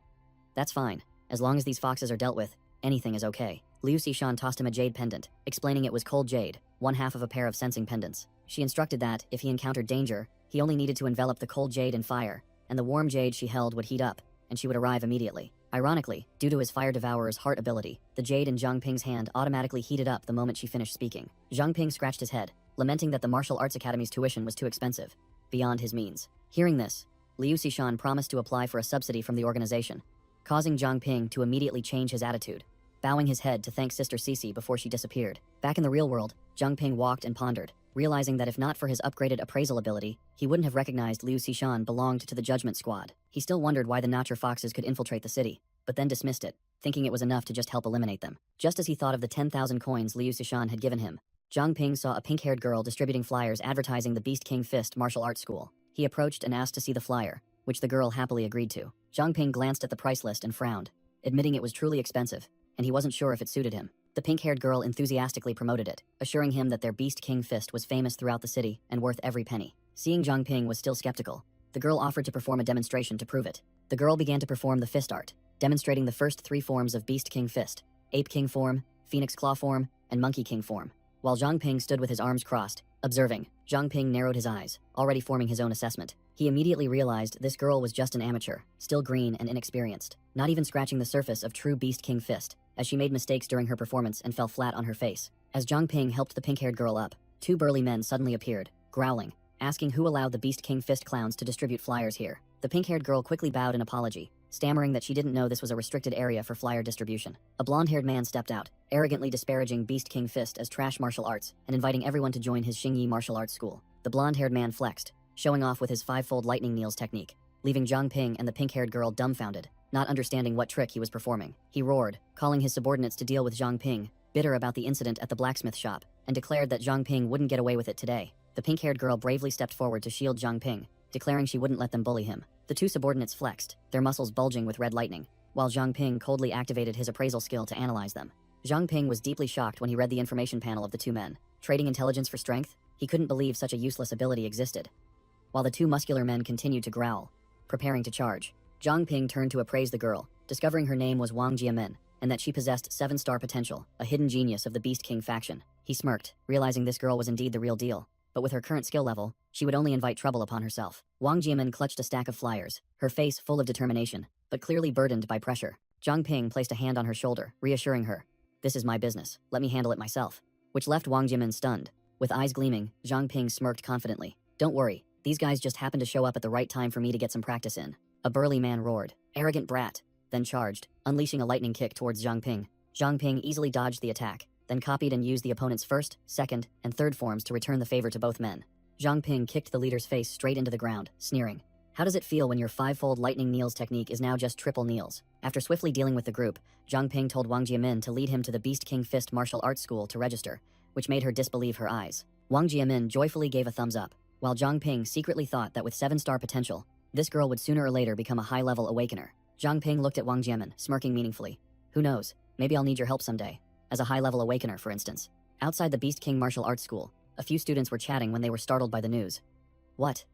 That's fine. As long as these foxes are dealt with, anything is okay. Liu Xishan tossed him a jade pendant, explaining it was cold jade, one half of a pair of sensing pendants. She instructed that, if he encountered danger, he only needed to envelop the cold jade in fire, and the warm jade she held would heat up, and she would arrive immediately. Ironically, due to his Fire Devourer's heart ability, the jade in Zhang Ping's hand automatically heated up the moment she finished speaking. Zhang Ping scratched his head, lamenting that the Martial Arts Academy's tuition was too expensive, beyond his means. Hearing this, Liu Xishan promised to apply for a subsidy from the organization, causing Zhang Ping to immediately change his attitude, bowing his head to thank Sister Cece before she disappeared. Back in the real world, Zhang Ping walked and pondered, realizing that if not for his upgraded appraisal ability, he wouldn't have recognized Liu Xishan belonged to the Judgment Squad. He still wondered why the Nacher foxes could infiltrate the city, but then dismissed it, thinking it was enough to just help eliminate them. Just as he thought of the 10,000 coins Liu Xishan had given him, Zhang Ping saw a pink-haired girl distributing flyers advertising the Beast King Fist martial arts school. He approached and asked to see the flyer, which the girl happily agreed to. Zhang Ping glanced at the price list and frowned, admitting it was truly expensive, and he wasn't sure if it suited him. The pink-haired girl enthusiastically promoted it, assuring him that their Beast King Fist was famous throughout the city and worth every penny. Seeing Zhang Ping was still skeptical, the girl offered to perform a demonstration to prove it. The girl began to perform the fist art, demonstrating the first 3 forms of Beast King Fist: Ape King form, Phoenix Claw form, and Monkey King form. While Zhang Ping stood with his arms crossed, observing, Zhang Ping narrowed his eyes, already forming his own assessment. He immediately realized this girl was just an amateur, still green and inexperienced, not even scratching the surface of true Beast King Fist, as she made mistakes during her performance and fell flat on her face. As Zhang Ping helped the pink-haired girl up, 2 burly men suddenly appeared, growling, asking who allowed the Beast King Fist clowns to distribute flyers here. The pink-haired girl quickly bowed in apology, stammering that she didn't know this was a restricted area for flyer distribution. A blonde-haired man stepped out, arrogantly disparaging Beast King Fist as trash martial arts and inviting everyone to join his Xingyi martial arts school. The blonde-haired man flexed, showing off with his 5-fold lightning kneels technique, leaving Zhang Ping and the pink-haired girl dumbfounded. not understanding what trick he was performing. He roared, calling his subordinates to deal with Zhang Ping, bitter about the incident at the blacksmith shop, and declared that Zhang Ping wouldn't get away with it today. The pink-haired girl bravely stepped forward to shield Zhang Ping, declaring she wouldn't let them bully him. The two subordinates flexed, their muscles bulging with red lightning, while Zhang Ping coldly activated his appraisal skill to analyze them. Zhang Ping was deeply shocked when he read the information panel of the two men. Trading intelligence for strength? He couldn't believe such a useless ability existed. While the two muscular men continued to growl, preparing to charge, Zhang Ping turned to appraise the girl, discovering her name was Wang Jiamen, and that she possessed 7-star potential, a hidden genius of the Beast King faction. He smirked, realizing this girl was indeed the real deal, but with her current skill level, she would only invite trouble upon herself. Wang Jiamen clutched a stack of flyers, her face full of determination, but clearly burdened by pressure. Zhang Ping placed a hand on her shoulder, reassuring her, "This is my business, let me handle it myself," which left Wang Jiamen stunned. With eyes gleaming, Zhang Ping smirked confidently. "Don't worry, these guys just happened to show up at the right time for me to get some practice in." A burly man roared, "Arrogant brat," then charged, unleashing a lightning kick towards Zhang Ping. Zhang Ping easily dodged the attack, then copied and used the opponent's first, second, and third forms to return the favor to both men. Zhang Ping kicked the leader's face straight into the ground, sneering, "How does it feel when your 5-fold lightning kneels technique is now just triple kneels?" After swiftly dealing with the group, Zhang Ping told Wang Jiamin to lead him to the Beast King Fist martial arts school to register, which made her disbelieve her eyes. Wang Jiamin joyfully gave a thumbs up, while Zhang Ping secretly thought that with 7-star potential, this girl would sooner or later become a high-level awakener. Zhang Ping looked at Wang Jiamin, smirking meaningfully. "Who knows, maybe I'll need your help someday. As a high-level awakener, for instance." Outside the Beast King martial arts school, a few students were chatting when they were startled by the news. "What?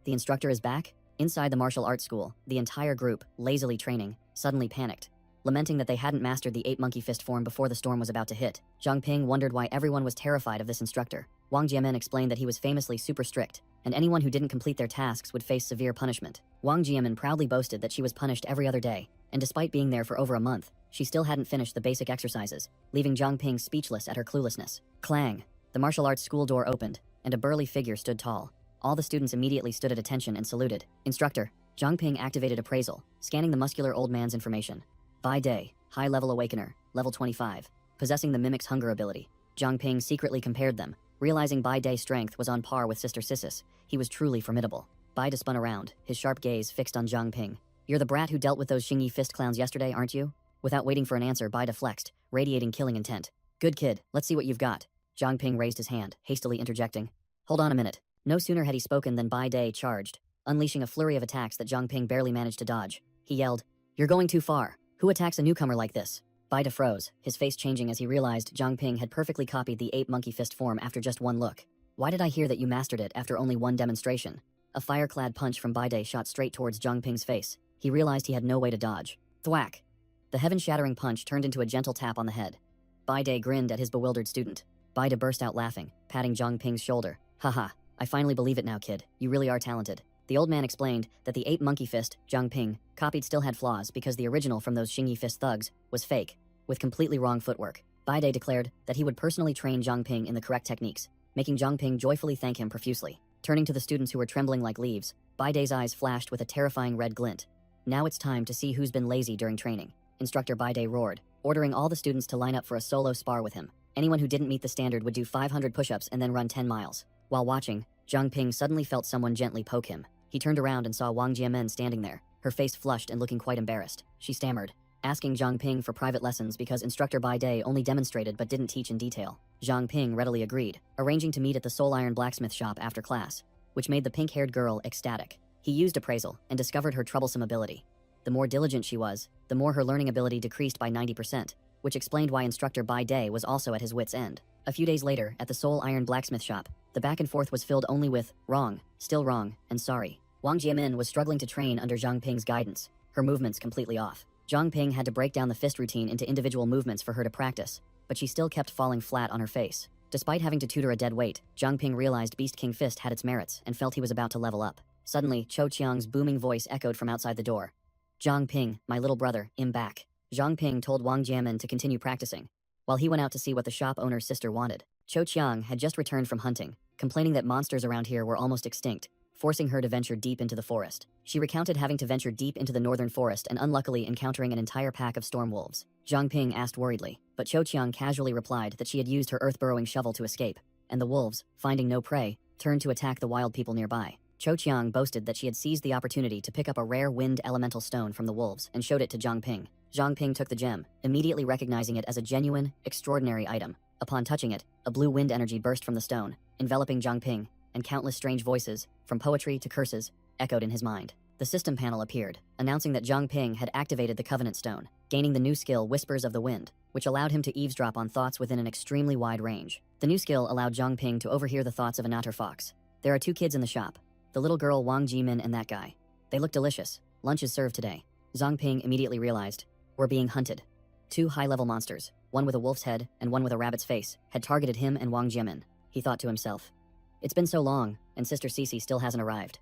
The instructor is back?" Inside the martial arts school, the entire group, lazily training, suddenly panicked, lamenting that they hadn't mastered the 8-monkey fist form before the storm was about to hit. Zhang Ping wondered why everyone was terrified of this instructor. Wang Jiamen explained that he was famously super strict, and anyone who didn't complete their tasks would face severe punishment. Wang Jiamen proudly boasted that she was punished every other day, and despite being there for over a month, she still hadn't finished the basic exercises, leaving Zhang Ping speechless at her cluelessness. Clang! The martial arts school door opened, and a burly figure stood tall. All the students immediately stood at attention and saluted. "Instructor." Zhang Ping activated appraisal, scanning the muscular old man's information. By day, high-level awakener, level 25, possessing the Mimic's hunger ability. Zhang Ping secretly compared them, realizing Bai Day's strength was on par with Sister Sissis. He was truly formidable. Bai Da spun around, his sharp gaze fixed on Zhang Ping. "You're the brat who dealt with those Xingyi fist clowns yesterday, aren't you?" Without waiting for an answer, Bai Da flexed, radiating killing intent. "Good kid, let's see what you've got." Zhang Ping raised his hand, hastily interjecting. "Hold on a minute." No sooner had he spoken than Bai Day charged, unleashing a flurry of attacks that Zhang Ping barely managed to dodge. He yelled, "You're going too far. Who attacks a newcomer like this?" Bai Da froze, his face changing as he realized Zhang Ping had perfectly copied the 8-monkey fist form after just one look. "Why did I hear that you mastered it after only one demonstration?" A fire-clad punch from Bai Da shot straight towards Zhang Ping's face. He realized he had no way to dodge. Thwack! The heaven-shattering punch turned into a gentle tap on the head. Bai Da grinned at his bewildered student. Bai Da burst out laughing, patting Zhang Ping's shoulder. "Haha, I finally believe it now, kid. You really are talented." The old man explained that the 8-monkey fist, Zhang Ping, copied still had flaws because the original from those Xingyi fist thugs was fake, with completely wrong footwork. Bai Da declared that he would personally train Zhang Ping in the correct techniques, making Zhang Ping joyfully thank him profusely. Turning to the students who were trembling like leaves, Bai Day's eyes flashed with a terrifying red glint. "Now it's time to see who's been lazy during training," Instructor Bai Da roared, ordering all the students to line up for a solo spar with him. Anyone who didn't meet the standard would do 500 push-ups and then run 10 miles. While watching, Zhang Ping suddenly felt someone gently poke him. He turned around and saw Wang Jiamen standing there, her face flushed and looking quite embarrassed. She stammered, asking Zhang Ping for private lessons because Instructor Bai Da only demonstrated but didn't teach in detail. Zhang Ping readily agreed, arranging to meet at the Soul Iron blacksmith shop after class, which made the pink-haired girl ecstatic. He used appraisal and discovered her troublesome ability. The more diligent she was, the more her learning ability decreased by 90%, which explained why Instructor Bai Da was also at his wit's end. A few days later, at the Soul Iron blacksmith shop, the back and forth was filled only with wrong, still wrong, and sorry. Wang Jiamin was struggling to train under Zhang Ping's guidance, her movements completely off. Zhang Ping had to break down the fist routine into individual movements for her to practice, but she still kept falling flat on her face. Despite having to tutor a dead weight, Zhang Ping realized Beast King Fist had its merits and felt he was about to level up. Suddenly, Cho Chiang's booming voice echoed from outside the door. "Zhang Ping, my little brother, I'm back." Zhang Ping told Wang Jiamin to continue practicing, while he went out to see what the shop owner's sister wanted. Cho Chiang had just returned from hunting, complaining that monsters around here were almost extinct, forcing her to venture deep into the forest. She recounted having to venture deep into the northern forest and unluckily encountering an entire pack of storm wolves. Zhang Ping asked worriedly, but Cho Chiang casually replied that she had used her earth-burrowing shovel to escape, and the wolves, finding no prey, turned to attack the wild people nearby. Cho Chiang boasted that she had seized the opportunity to pick up a rare wind elemental stone from the wolves and showed it to Zhang Ping. Zhang Ping took the gem, immediately recognizing it as a genuine, extraordinary item. Upon touching it, a blue wind energy burst from the stone, enveloping Zhang Ping, and countless strange voices, from poetry to curses, echoed in his mind. The system panel appeared, announcing that Zhang Ping had activated the Covenant Stone, gaining the new skill Whispers of the Wind, which allowed him to eavesdrop on thoughts within an extremely wide range. The new skill allowed Zhang Ping to overhear the thoughts of a natter fox. There are 2 kids in the shop, the little girl Wang Jimin and that guy. They look delicious. Lunch is served today. Zhang Ping immediately realized, we're being hunted. 2 high-level monsters, one with a wolf's head and one with a rabbit's face, had targeted him and Wang Jimin. He thought to himself, it's been so long, and Sister Cece still hasn't arrived.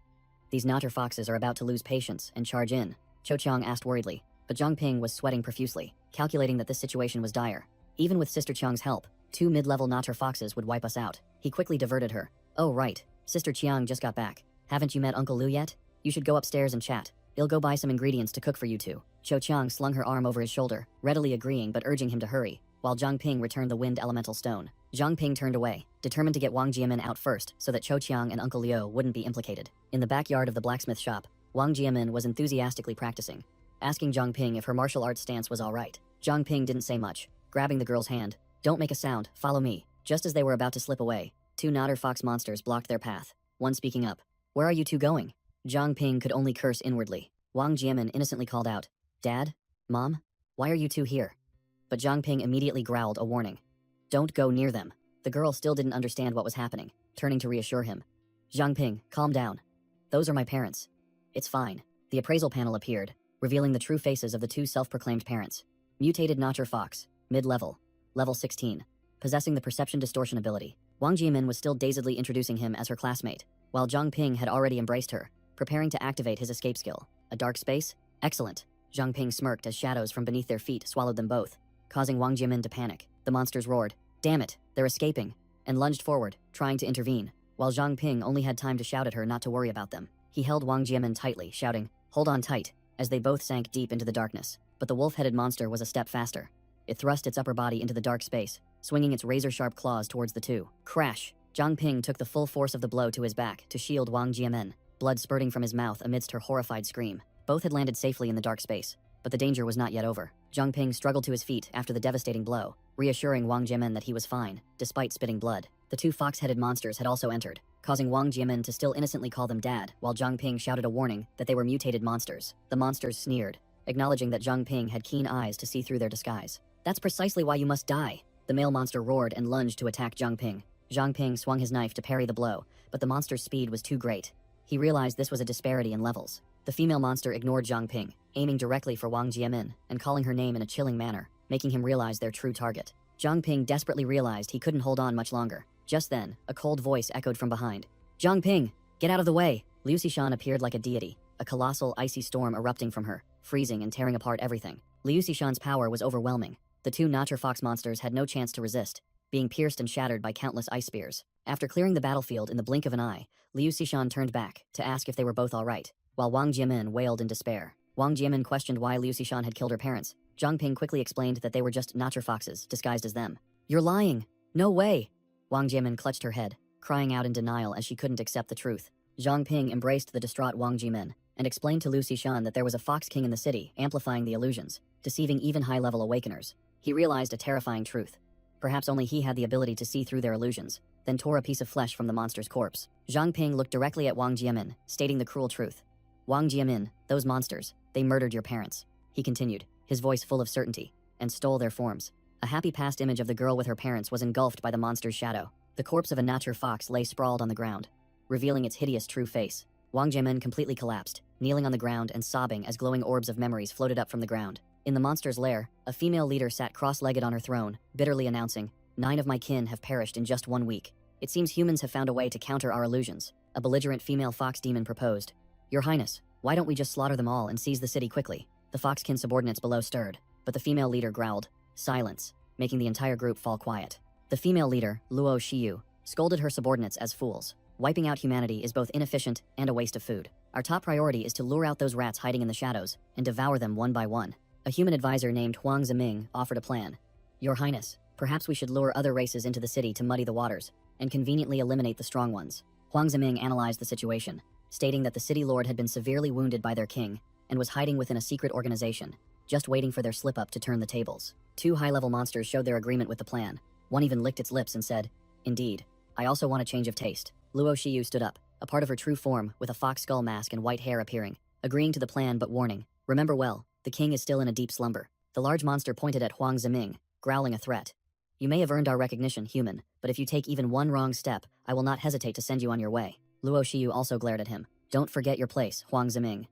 These natter foxes are about to lose patience and charge in. Cho Chiang asked worriedly, but Zhang Ping was sweating profusely, calculating that this situation was dire. Even with Sister Chiang's help, 2 mid-level natter foxes would wipe us out. He quickly diverted her. Oh right, Sister Chiang just got back. Haven't you met Uncle Liu yet? You should go upstairs and chat. He'll go buy some ingredients to cook for you 2. Cho Chiang slung her arm over his shoulder, readily agreeing but urging him to hurry, while Zhang Ping returned the wind elemental stone. Zhang Ping turned away, determined to get Wang Jiamin out first so that Cho Chiang and Uncle Liu wouldn't be implicated. In the backyard of the blacksmith shop, Wang Jiamin was enthusiastically practicing, asking Zhang Ping if her martial arts stance was alright. Zhang Ping didn't say much, grabbing the girl's hand. Don't make a sound, follow me. Just as they were about to slip away, 2 natter fox monsters blocked their path, one speaking up. Where are you 2 going? Zhang Ping could only curse inwardly. Wang Jiamin innocently called out, Dad? Mom? Why are you 2 here? But Zhang Ping immediately growled a warning. Don't go near them. The girl still didn't understand what was happening, turning to reassure him. Zhang Ping, calm down. Those are my parents. It's fine. The appraisal panel appeared, revealing the true faces of the 2 self-proclaimed parents. Mutated natter fox, mid-level, level 16, possessing the perception distortion ability. Wang Jimin was still dazedly introducing him as her classmate, while Zhang Ping had already embraced her, preparing to activate his escape skill. A dark space? Excellent. Zhang Ping smirked as shadows from beneath their feet swallowed them both, causing Wang Jimin to panic. The monsters roared, damn it, they're escaping, and lunged forward, trying to intervene, while Zhang Ping only had time to shout at her not to worry about them. He held Wang Jiamin tightly, shouting, hold on tight, as they both sank deep into the darkness. But the wolf-headed monster was a step faster. It thrust its upper body into the dark space, swinging its razor-sharp claws towards the 2. Crash! Zhang Ping took the full force of the blow to his back to shield Wang Jiamin, blood spurting from his mouth amidst her horrified scream. Both had landed safely in the dark space, but the danger was not yet over. Zhang Ping struggled to his feet after the devastating blow, reassuring Wang Jiamin that he was fine, despite spitting blood. The 2 fox-headed monsters had also entered, causing Wang Jiamin to still innocently call them dad, while Zhang Ping shouted a warning that they were mutated monsters. The monsters sneered, acknowledging that Zhang Ping had keen eyes to see through their disguise. That's precisely why you must die. The male monster roared and lunged to attack Zhang Ping. Zhang Ping swung his knife to parry the blow, but the monster's speed was too great. He realized this was a disparity in levels. The female monster ignored Zhang Ping, aiming directly for Wang Jiamin and calling her name in a chilling manner, making him realize their true target. Zhang Ping desperately realized he couldn't hold on much longer. Just then, a cold voice echoed from behind. Zhang Ping, get out of the way! Liu Xishan appeared like a deity, a colossal icy storm erupting from her, freezing and tearing apart everything. Liu Xishan's power was overwhelming. The 2 natter fox monsters had no chance to resist, being pierced and shattered by countless ice spears. After clearing the battlefield in the blink of an eye, Liu Xishan turned back to ask if they were both alright, while Wang Jiamin wailed in despair. Wang Jiamin questioned why Liu Xishan had killed her parents. Zhang Ping quickly explained that they were just natter foxes disguised as them. You're lying! No way! Wang Jiamin clutched her head, crying out in denial as she couldn't accept the truth. Zhang Ping embraced the distraught Wang Jimin and explained to Liu Xishan that there was a fox king in the city amplifying the illusions, deceiving even high-level awakeners. He realized a terrifying truth. Perhaps only he had the ability to see through their illusions, then tore a piece of flesh from the monster's corpse. Zhang Ping looked directly at Wang Jiamin, stating the cruel truth. Wang Jiamin, those monsters, they murdered your parents. He continued, his voice full of certainty, and stole their forms. A happy past image of the girl with her parents was engulfed by the monster's shadow. The corpse of a natter fox lay sprawled on the ground, revealing its hideous true face. Wang Jiamin completely collapsed, kneeling on the ground and sobbing as glowing orbs of memories floated up from the ground. In the monster's lair, a female leader sat cross-legged on her throne, bitterly announcing, 9 of my kin have perished in just 1 week. It seems humans have found a way to counter our illusions. A belligerent female fox demon proposed. Your Highness, why don't we just slaughter them all and seize the city quickly? The foxkin subordinates below stirred, but the female leader growled, silence, making the entire group fall quiet. The female leader, Luo Shiyu, scolded her subordinates as fools. Wiping out humanity is both inefficient and a waste of food. Our top priority is to lure out those rats hiding in the shadows and devour them one by one. A human advisor named Huang Ziming offered a plan. Your Highness, perhaps we should lure other races into the city to muddy the waters and conveniently eliminate the strong ones. Huang Ziming analyzed the situation. stating that the city lord had been severely wounded by their king and was hiding within a secret organization, just waiting for their slip-up to turn the tables. Two high-level monsters showed their agreement with the plan. One even licked its lips and said, "Indeed. I also want a change of taste." Luo Shiyu stood up, a part of her true form with a fox skull mask and white hair appearing, agreeing to the plan but warning, "Remember well, the king is still in a deep slumber." The large monster pointed at Huang Ziming, growling a threat. "You may have earned our recognition, human, but if you take even one wrong step, I will not hesitate to send you on your way." Luo Shiyu also glared at him. "Don't forget your place, Huang Ziming."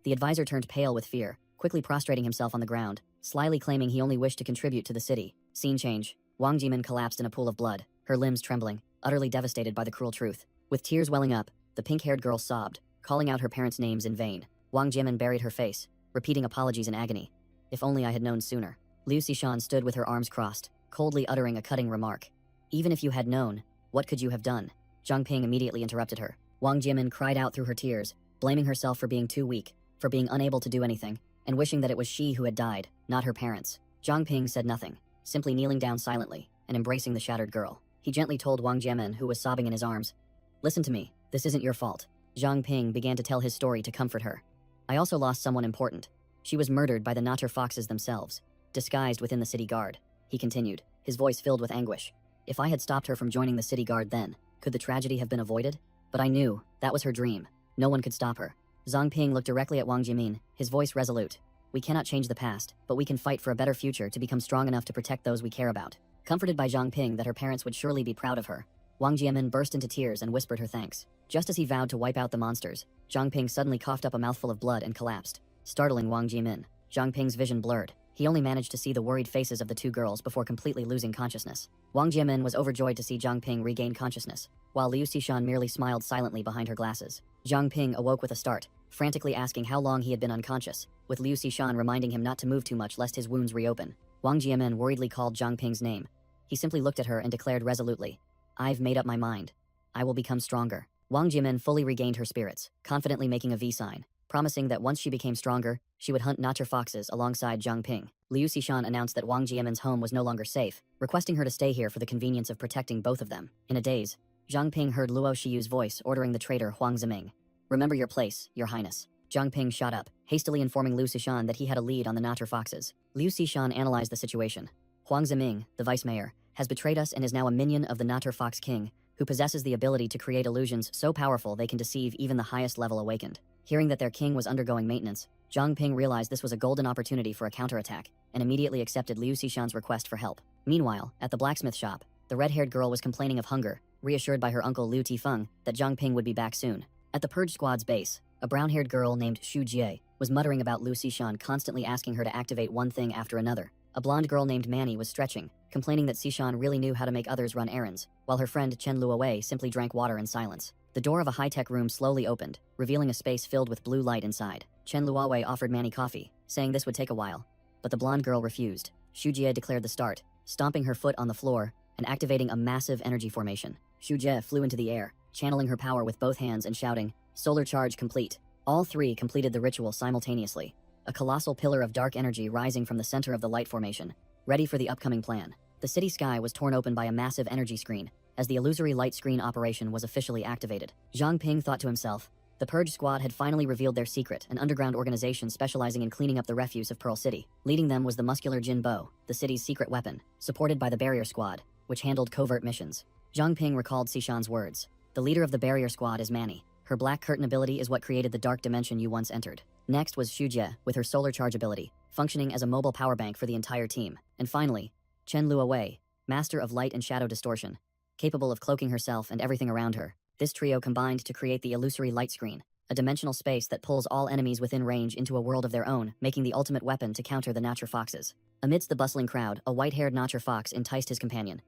The advisor turned pale with fear, quickly prostrating himself on the ground, slyly claiming he only wished to contribute to the city. Scene change. Wang Jimin collapsed in a pool of blood, her limbs trembling, utterly devastated by the cruel truth. With tears welling up, the pink-haired girl sobbed, calling out her parents' names in vain. Wang Jimin buried her face, repeating apologies in agony. "If only I had known sooner." Liu Xishan stood with her arms crossed, coldly uttering a cutting remark. "Even if you had known, what could you have done?" Zhang Ping immediately interrupted her. Wang Jimin cried out through her tears, blaming herself for being too weak, for being unable to do anything, and wishing that it was she who had died, not her parents. Zhang Ping said nothing, simply kneeling down silently and embracing the shattered girl. He gently told Wang Jimin, who was sobbing in his arms, "Listen to me, this isn't your fault." Zhang Ping began to tell his story to comfort her. "I also lost someone important. She was murdered by the Natter foxes themselves, disguised within the city guard," he continued, his voice filled with anguish. "If I had stopped her from joining the city guard then, could the tragedy have been avoided? But I knew, that was her dream. No one could stop her." Zhang Ping looked directly at Wang Jimin, his voice resolute. "We cannot change the past, but we can fight for a better future to become strong enough to protect those we care about." Comforted by Zhang Ping that her parents would surely be proud of her, Wang Jimin burst into tears and whispered her thanks. Just as he vowed to wipe out the monsters, Zhang Ping suddenly coughed up a mouthful of blood and collapsed, startling Wang Jimin. Zhang Ping's vision blurred. He only managed to see the worried faces of the two girls before completely losing consciousness. Wang Jimin was overjoyed to see Zhang Ping regain consciousness, while Liu Xishan merely smiled silently behind her glasses. Zhang Ping awoke with a start, frantically asking how long he had been unconscious, with Liu Xishan reminding him not to move too much lest his wounds reopen. Wang Jimin worriedly called Zhang Ping's name. He simply looked at her and declared resolutely, "I've made up my mind. I will become stronger." Wang Jimin fully regained her spirits, confidently making a V sign, promising that once she became stronger, she would hunt Natter foxes alongside Zhang Ping. Liu Xishan announced that Wang Jimin's home was no longer safe, requesting her to stay here for the convenience of protecting both of them. In a daze, Zhang Ping heard Luo Shiyu's voice ordering the traitor Huang Ziming. "Remember your place, your highness." Zhang Ping shot up, hastily informing Liu Xishan that he had a lead on the Natter foxes. Liu Xishan analyzed the situation. Huang Ziming, the vice mayor, has betrayed us and is now a minion of the Natter Fox King, who possesses the ability to create illusions so powerful they can deceive even the highest level awakened. Hearing that their king was undergoing maintenance, Zhang Ping realized this was a golden opportunity for a counterattack, and immediately accepted Liu Xishan's request for help. Meanwhile, at the blacksmith shop, the red-haired girl was complaining of hunger, reassured by her uncle Liu Tifeng that Zhang Ping would be back soon. At the Purge Squad's base, a brown-haired girl named Xu Jie was muttering about Liu Xishan constantly asking her to activate one thing after another. A blonde girl named Manny was stretching, complaining that Xishan really knew how to make others run errands, while her friend Chen Luowei simply drank water in silence. The door of a high-tech room slowly opened, revealing a space filled with blue light inside. Chen Luowei offered Manny coffee, saying this would take a while, but the blonde girl refused. Xu Jie declared the start, stomping her foot on the floor and activating a massive energy formation. Xu Jie flew into the air, channeling her power with both hands and shouting, "Solar charge complete." All three completed the ritual simultaneously, a colossal pillar of dark energy rising from the center of the light formation, ready for the upcoming plan. The city sky was torn open by a massive energy screen, as the illusory light screen operation was officially activated. Zhang Ping thought to himself, the Purge Squad had finally revealed their secret, an underground organization specializing in cleaning up the refuse of Pearl City. Leading them was the muscular Jin Bo, the city's secret weapon, supported by the Barrier Squad, which handled covert missions. Zhang Ping recalled Xishan's words. The leader of the Barrier Squad is Manny. Her black curtain ability is what created the dark dimension you once entered. Next was Xu Jie, with her solar charge ability, functioning as a mobile power bank for the entire team. And finally, Chen Luowei, master of light and shadow distortion, capable of cloaking herself and everything around her. This trio combined to create the illusory light screen, a dimensional space that pulls all enemies within range into a world of their own, making the ultimate weapon to counter the Nature Foxes. Amidst the bustling crowd, a white-haired Nature Fox enticed his companion.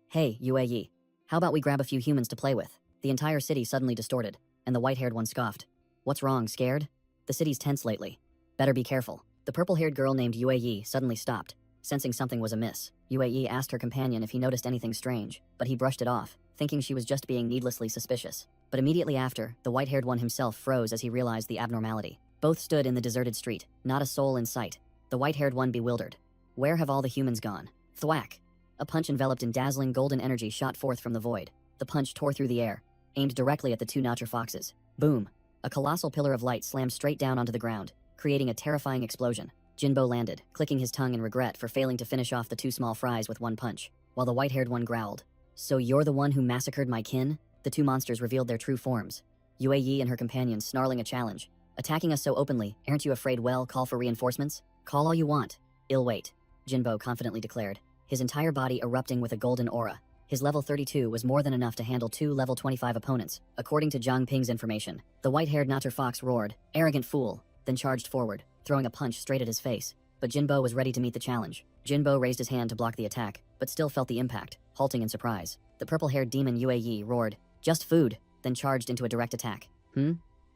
"Hey, Yue Yi, how about we grab a few humans to play with?" The entire city suddenly distorted, and the white-haired one scoffed. "What's wrong, scared? The city's tense lately. Better be careful." The purple-haired girl named Yue Yi suddenly stopped, sensing something was amiss. Yue Yi asked her companion if he noticed anything strange, but he brushed it off, thinking she was just being needlessly suspicious. But immediately after, the white-haired one himself froze as he realized the abnormality. Both stood in the deserted street, not a soul in sight. The white-haired one bewildered. Where have all the humans gone? Thwack! A punch enveloped in dazzling golden energy shot forth from the void. The punch tore through the air, aimed directly at the two Nature Foxes. Boom! A colossal pillar of light slammed straight down onto the ground, creating a terrifying explosion. Jinbo landed, clicking his tongue in regret for failing to finish off the two small fries with one punch, while the white-haired one growled. So you're the one who massacred my kin? The two monsters revealed their true forms. Yue and her companions snarling a challenge. Attacking us so openly, aren't you afraid? Well, call for reinforcements? Call all you want. Ill wait, Jinbo confidently declared, his entire body erupting with a golden aura. His level 32 was more than enough to handle two level 25 opponents, according to Zhang Ping's information. The white-haired Natter Fox roared, "Arrogant fool," then charged forward, throwing a punch straight at his face. But Jinbo was ready to meet the challenge. Jinbo raised his hand to block the attack, but still felt the impact, halting in surprise. The purple-haired demon Yue roared, "Just food," then charged into a direct attack.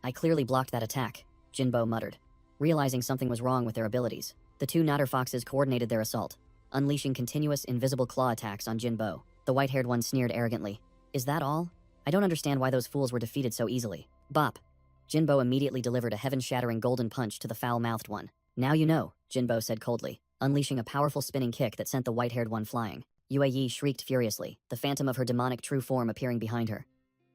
I clearly blocked that attack, Jinbo muttered, realizing something was wrong with their abilities. The two Natter Foxes coordinated their assault, unleashing continuous invisible claw attacks on Jinbo. The white-haired one sneered arrogantly. Is that all? I don't understand why those fools were defeated so easily. Bop. Jinbo immediately delivered a heaven-shattering golden punch to the foul-mouthed one. Now you know, Jinbo said coldly, unleashing a powerful spinning kick that sent the white-haired one flying. Yue shrieked furiously, the phantom of her demonic true form appearing behind her.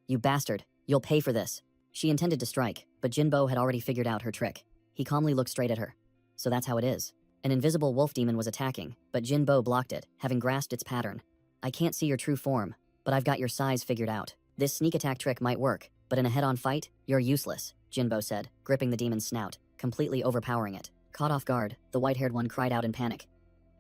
You bastard, you'll pay for this. She intended to strike, but Jinbo had already figured out her trick. He calmly looked straight at her. So that's how it is. An invisible wolf demon was attacking, but Jinbo blocked it, having grasped its pattern. I can't see your true form, but I've got your size figured out. This sneak attack trick might work, but in a head-on fight, you're useless, Jinbo said, gripping the demon's snout, completely overpowering it. Caught off guard, the white-haired one cried out in panic.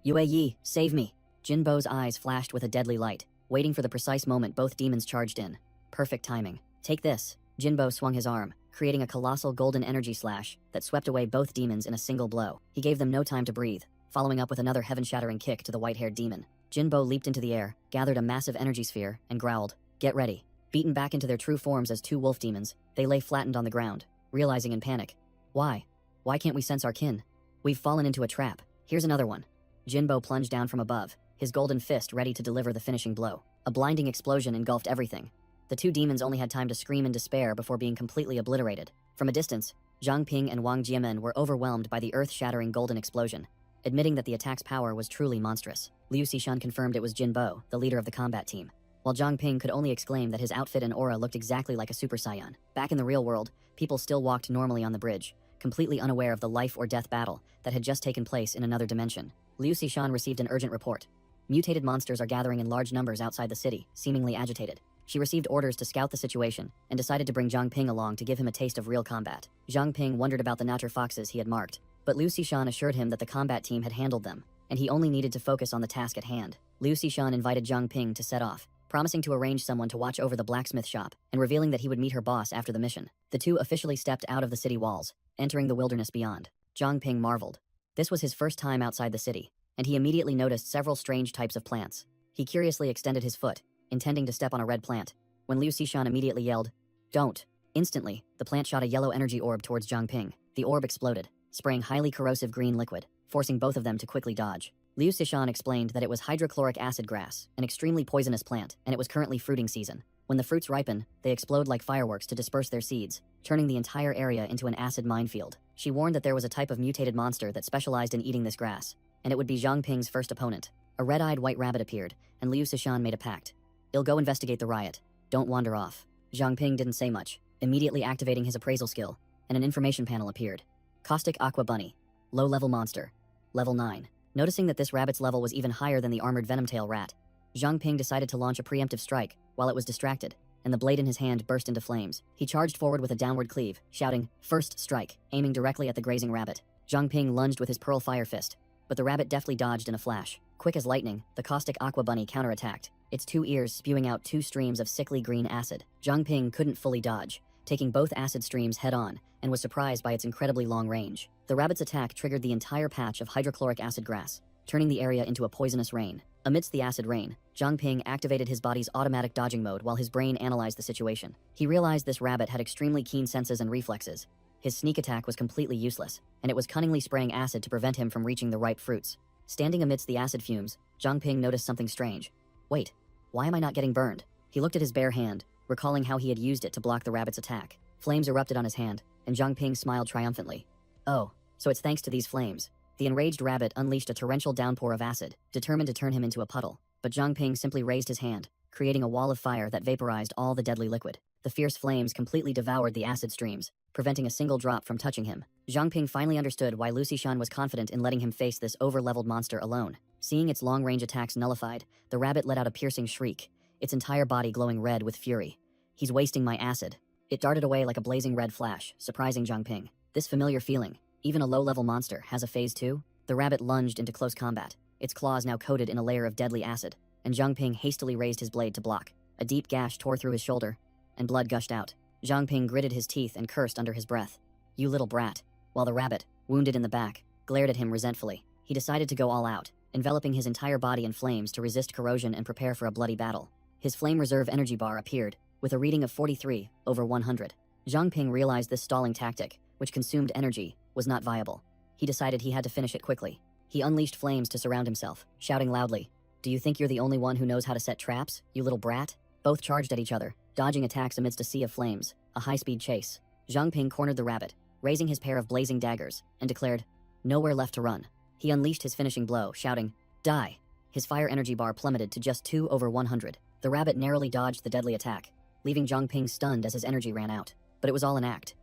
Yue, save me! Jinbo's eyes flashed with a deadly light, waiting for the precise moment both demons charged in. Perfect timing. Take this. Jinbo swung his arm, creating a colossal golden energy slash that swept away both demons in a single blow. He gave them no time to breathe, following up with another heaven-shattering kick to the white-haired demon. Jinbo leaped into the air, gathered a massive energy sphere, and growled, "Get ready." Beaten back into their true forms as two wolf demons, they lay flattened on the ground, realizing in panic. Why? Why can't we sense our kin? We've fallen into a trap. Here's another one. Jinbo plunged down from above, his golden fist ready to deliver the finishing blow. A blinding explosion engulfed everything. The two demons only had time to scream in despair before being completely obliterated. From a distance, Zhang Ping and Wang Jiamen were overwhelmed by the earth-shattering golden explosion, admitting that the attack's power was truly monstrous. Liu Xishan confirmed it was Jinbo, the leader of the combat team, while Zhang Ping could only exclaim that his outfit and aura looked exactly like a Super Saiyan. Back in the real world, people still walked normally on the bridge, completely unaware of the life-or-death battle that had just taken place in another dimension. Liu Xishan received an urgent report. Mutated monsters are gathering in large numbers outside the city, seemingly agitated. She received orders to scout the situation, and decided to bring Zhang Ping along to give him a taste of real combat. Zhang Ping wondered about the Natter Foxes he had marked, but Liu Xishan assured him that the combat team had handled them, and he only needed to focus on the task at hand. Liu Xishan invited Zhang Ping to set off, promising to arrange someone to watch over the blacksmith shop, and revealing that he would meet her boss after the mission. The two officially stepped out of the city walls, entering the wilderness beyond. Zhang Ping marveled. This was his first time outside the city, and he immediately noticed several strange types of plants. He curiously extended his foot, intending to step on a red plant, when Liu Xishan immediately yelled, "Don't." Instantly, the plant shot a yellow energy orb towards Zhang Ping. The orb exploded, spraying highly corrosive green liquid, forcing both of them to quickly dodge. Liu Xishan explained that it was hydrochloric acid grass, an extremely poisonous plant, and it was currently fruiting season. When the fruits ripen, they explode like fireworks to disperse their seeds, turning the entire area into an acid minefield. She warned that there was a type of mutated monster that specialized in eating this grass, and it would be Zhang Ping's first opponent. A red-eyed white rabbit appeared, and Liu Xishan made a pact. "He'll go investigate the riot. Don't wander off." Zhang Ping didn't say much, immediately activating his appraisal skill, and an information panel appeared. Caustic Aqua Bunny. Low-level monster. Level 9. Noticing that this rabbit's level was even higher than the armored venomtail rat, Zhang Ping decided to launch a preemptive strike while it was distracted, and the blade in his hand burst into flames. He charged forward with a downward cleave, shouting, "First strike," aiming directly at the grazing rabbit. Zhang Ping lunged with his pearl fire fist, but the rabbit deftly dodged in a flash. Quick as lightning, the Caustic Aqua Bunny counterattacked, its two ears spewing out two streams of sickly green acid. Zhang Ping couldn't fully dodge, taking both acid streams head-on, and was surprised by its incredibly long range. The rabbit's attack triggered the entire patch of hydrochloric acid grass, turning the area into a poisonous rain. Amidst the acid rain, Zhang Ping activated his body's automatic dodging mode while his brain analyzed the situation. He realized this rabbit had extremely keen senses and reflexes. His sneak attack was completely useless, and it was cunningly spraying acid to prevent him from reaching the ripe fruits. Standing amidst the acid fumes, Zhang Ping noticed something strange. Wait, why am I not getting burned? He looked at his bare hand, recalling how he had used it to block the rabbit's attack. Flames erupted on his hand, and Zhang Ping smiled triumphantly. Oh, so it's thanks to these flames. The enraged rabbit unleashed a torrential downpour of acid, determined to turn him into a puddle. But Zhang Ping simply raised his hand, creating a wall of fire that vaporized all the deadly liquid. The fierce flames completely devoured the acid streams, preventing a single drop from touching him. Zhang Ping finally understood why Lu Xishan was confident in letting him face this over-leveled monster alone. Seeing its long-range attacks nullified, the rabbit let out a piercing shriek, its entire body glowing red with fury. "He's wasting my acid." It darted away like a blazing red flash, surprising Zhang Ping. This familiar feeling, even a low-level monster has a phase 2? The rabbit lunged into close combat, its claws now coated in a layer of deadly acid, and Zhang Ping hastily raised his blade to block. A deep gash tore through his shoulder, and blood gushed out. Zhang Ping gritted his teeth and cursed under his breath. "You little brat," while the rabbit, wounded in the back, glared at him resentfully. He decided to go all out, enveloping his entire body in flames to resist corrosion and prepare for a bloody battle. His flame reserve energy bar appeared, with a reading of 43/100. Zhang Ping realized this stalling tactic, which consumed energy, was not viable. He decided he had to finish it quickly. He unleashed flames to surround himself, shouting loudly, "Do you think you're the only one who knows how to set traps, you little brat?" Both charged at each other, dodging attacks amidst a sea of flames, a high-speed chase. Zhang Ping cornered the rabbit, raising his pair of blazing daggers, and declared, "Nowhere left to run." He unleashed his finishing blow, shouting, "Die!" His fire energy bar plummeted to just 2/100. The rabbit narrowly dodged the deadly attack, leaving Zhang Ping stunned as his energy ran out. But it was all an act.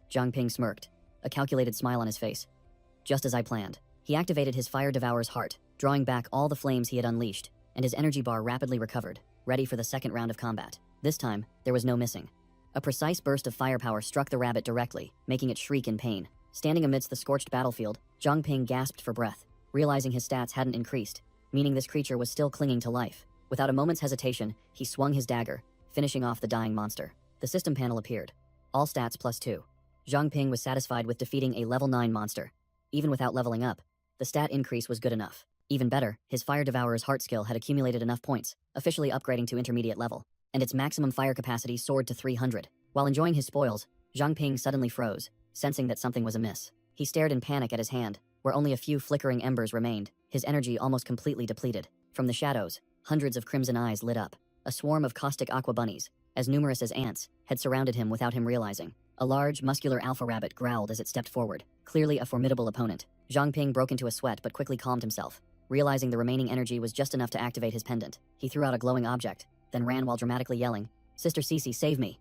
Zhang Ping smirked, a calculated smile on his face. Just as I planned. He activated his fire devourer's heart, drawing back all the flames he had unleashed, and his energy bar rapidly recovered, ready for the second round of combat. This time, there was no missing. A precise burst of firepower struck the rabbit directly, making it shriek in pain. Standing amidst the scorched battlefield, Zhang Ping gasped for breath, realizing his stats hadn't increased, meaning this creature was still clinging to life. Without a moment's hesitation, he swung his dagger, finishing off the dying monster. The system panel appeared. All stats +2. Zhang Ping was satisfied with defeating a level 9 monster. Even without leveling up, the stat increase was good enough. Even better, his Fire Devourer's heart skill had accumulated enough points, officially upgrading to intermediate level, and its maximum fire capacity soared to 300. While enjoying his spoils, Zhang Ping suddenly froze, sensing that something was amiss. He stared in panic at his hand, where only a few flickering embers remained, his energy almost completely depleted. From the shadows, hundreds of crimson eyes lit up. A swarm of caustic aqua bunnies, as numerous as ants, had surrounded him without him realizing. A large, muscular alpha rabbit growled as it stepped forward, clearly a formidable opponent. Zhang Ping broke into a sweat but quickly calmed himself. Realizing the remaining energy was just enough to activate his pendant, he threw out a glowing object, then ran while dramatically yelling, "Sister Cece, save me!"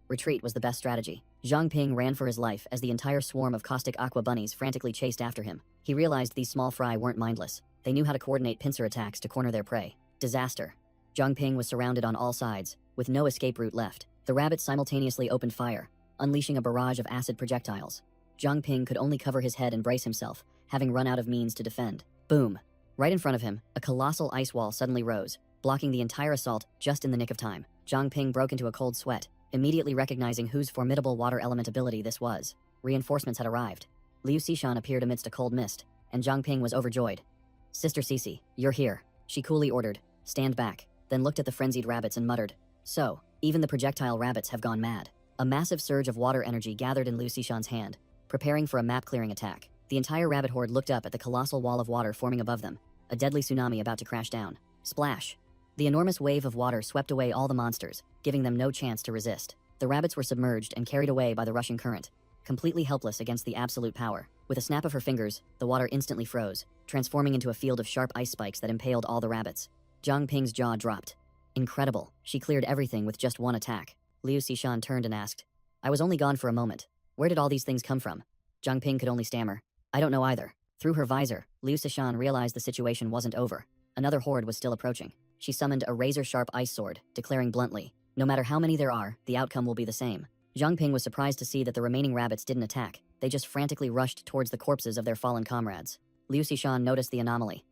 Retreat was the best strategy. Zhang Ping ran for his life as the entire swarm of caustic aqua bunnies frantically chased after him. He realized these small fry weren't mindless. They knew how to coordinate pincer attacks to corner their prey. Disaster. Zhang Ping was surrounded on all sides, with no escape route left. The rabbits simultaneously opened fire, unleashing a barrage of acid projectiles. Zhang Ping could only cover his head and brace himself, having run out of means to defend. Boom! Right in front of him, a colossal ice wall suddenly rose, blocking the entire assault just in the nick of time. Zhang Ping broke into a cold sweat, immediately recognizing whose formidable water element ability this was. Reinforcements had arrived. Liu Xishan appeared amidst a cold mist, and Zhang Ping was overjoyed. "Sister Cece, you're here," she coolly ordered. "Stand back," then looked at the frenzied rabbits and muttered, "So, even the projectile rabbits have gone mad." A massive surge of water energy gathered in Liu Xishan's hand, preparing for a map-clearing attack. The entire rabbit horde looked up at the colossal wall of water forming above them, a deadly tsunami about to crash down. Splash! The enormous wave of water swept away all the monsters, giving them no chance to resist. The rabbits were submerged and carried away by the rushing current, completely helpless against the absolute power. With a snap of her fingers, the water instantly froze, transforming into a field of sharp ice spikes that impaled all the rabbits. Zhang Ping's jaw dropped. Incredible, she cleared everything with just one attack. Liu Xishan turned and asked, "I was only gone for a moment. Where did all these things come from?" Zhang Ping could only stammer, "I don't know either." Through her visor, Liu Xishan realized the situation wasn't over. Another horde was still approaching. She summoned a razor-sharp ice sword, declaring bluntly, "No matter how many there are, the outcome will be the same." Zhang Ping was surprised to see that the remaining rabbits didn't attack. They just frantically rushed towards the corpses of their fallen comrades. Liu Xishan noticed the anomaly.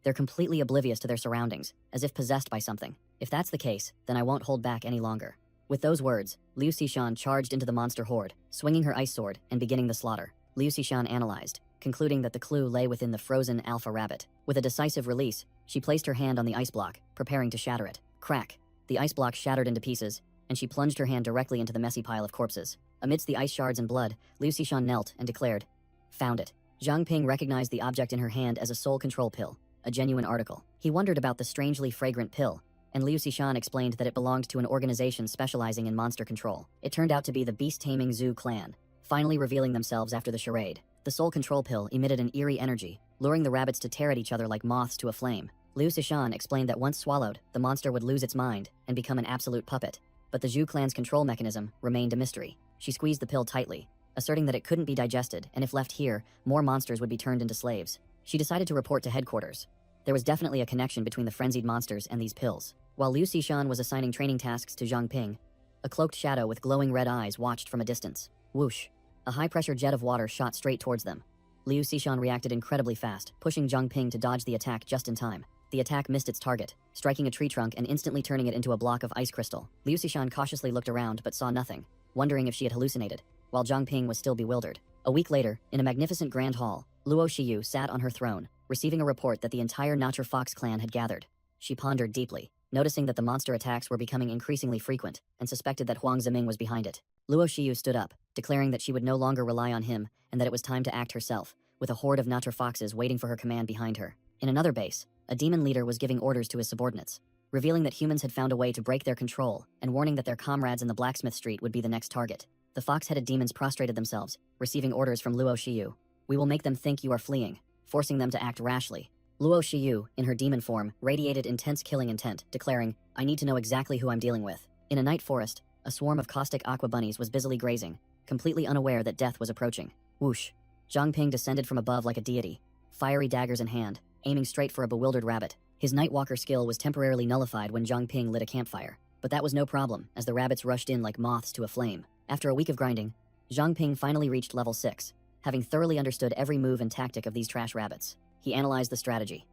They're completely oblivious to their surroundings, as if possessed by something. If that's the case, then I won't hold back any longer. With those words, Liu Xishan charged into the monster horde, swinging her ice sword and beginning the slaughter. Liu Xishan analyzed, concluding that the clue lay within the frozen alpha rabbit. With a decisive release, she placed her hand on the ice block, preparing to shatter it. Crack! The ice block shattered into pieces, and she plunged her hand directly into the messy pile of corpses. Amidst the ice shards and blood, Liu Xishan knelt and declared, "Found it." Zhang Ping recognized the object in her hand as a soul control pill, a genuine article. He wondered about the strangely fragrant pill, and Liu Xishan explained that it belonged to an organization specializing in monster control. It turned out to be the beast-taming Zhu clan, finally revealing themselves after the charade. The soul control pill emitted an eerie energy, luring the rabbits to tear at each other like moths to a flame. Liu Xishan explained that once swallowed, the monster would lose its mind and become an absolute puppet. But the Zhu clan's control mechanism remained a mystery. She squeezed the pill tightly, asserting that it couldn't be digested, and if left here, more monsters would be turned into slaves. She decided to report to headquarters. There was definitely a connection between the frenzied monsters and these pills. While Liu Xishan was assigning training tasks to Zhang Ping, a cloaked shadow with glowing red eyes watched from a distance. Whoosh! A high-pressure jet of water shot straight towards them. Liu Xishan reacted incredibly fast, pushing Zhang Ping to dodge the attack just in time. The attack missed its target, striking a tree trunk and instantly turning it into a block of ice crystal. Liu Xishan cautiously looked around but saw nothing, wondering if she had hallucinated, while Zhang Ping was still bewildered. A week later, in a magnificent grand hall, Luo Shiyu sat on her throne, receiving a report that the entire Notcher Fox clan had gathered. She pondered deeply, noticing that the monster attacks were becoming increasingly frequent, and suspected that Huang Ziming was behind it. Luo Shiyu stood up, declaring that she would no longer rely on him, and that it was time to act herself, with a horde of Notcher Foxes waiting for her command behind her. In another base, a demon leader was giving orders to his subordinates, revealing that humans had found a way to break their control, and warning that their comrades in the blacksmith street would be the next target. The fox-headed demons prostrated themselves, receiving orders from Luo Shiyu. We will make them think you are fleeing, forcing them to act rashly. Luo Shiyu, in her demon form, radiated intense killing intent, declaring, I need to know exactly who I'm dealing with. In a night forest, a swarm of caustic aqua bunnies was busily grazing, completely unaware that death was approaching. Whoosh! Zhang Ping descended from above like a deity, fiery daggers in hand, aiming straight for a bewildered rabbit. His Nightwalker skill was temporarily nullified when Zhang Ping lit a campfire, but that was no problem, as the rabbits rushed in like moths to a flame. After a week of grinding, Zhang Ping finally reached level 6, having thoroughly understood every move and tactic of these trash rabbits. He analyzed the strategy.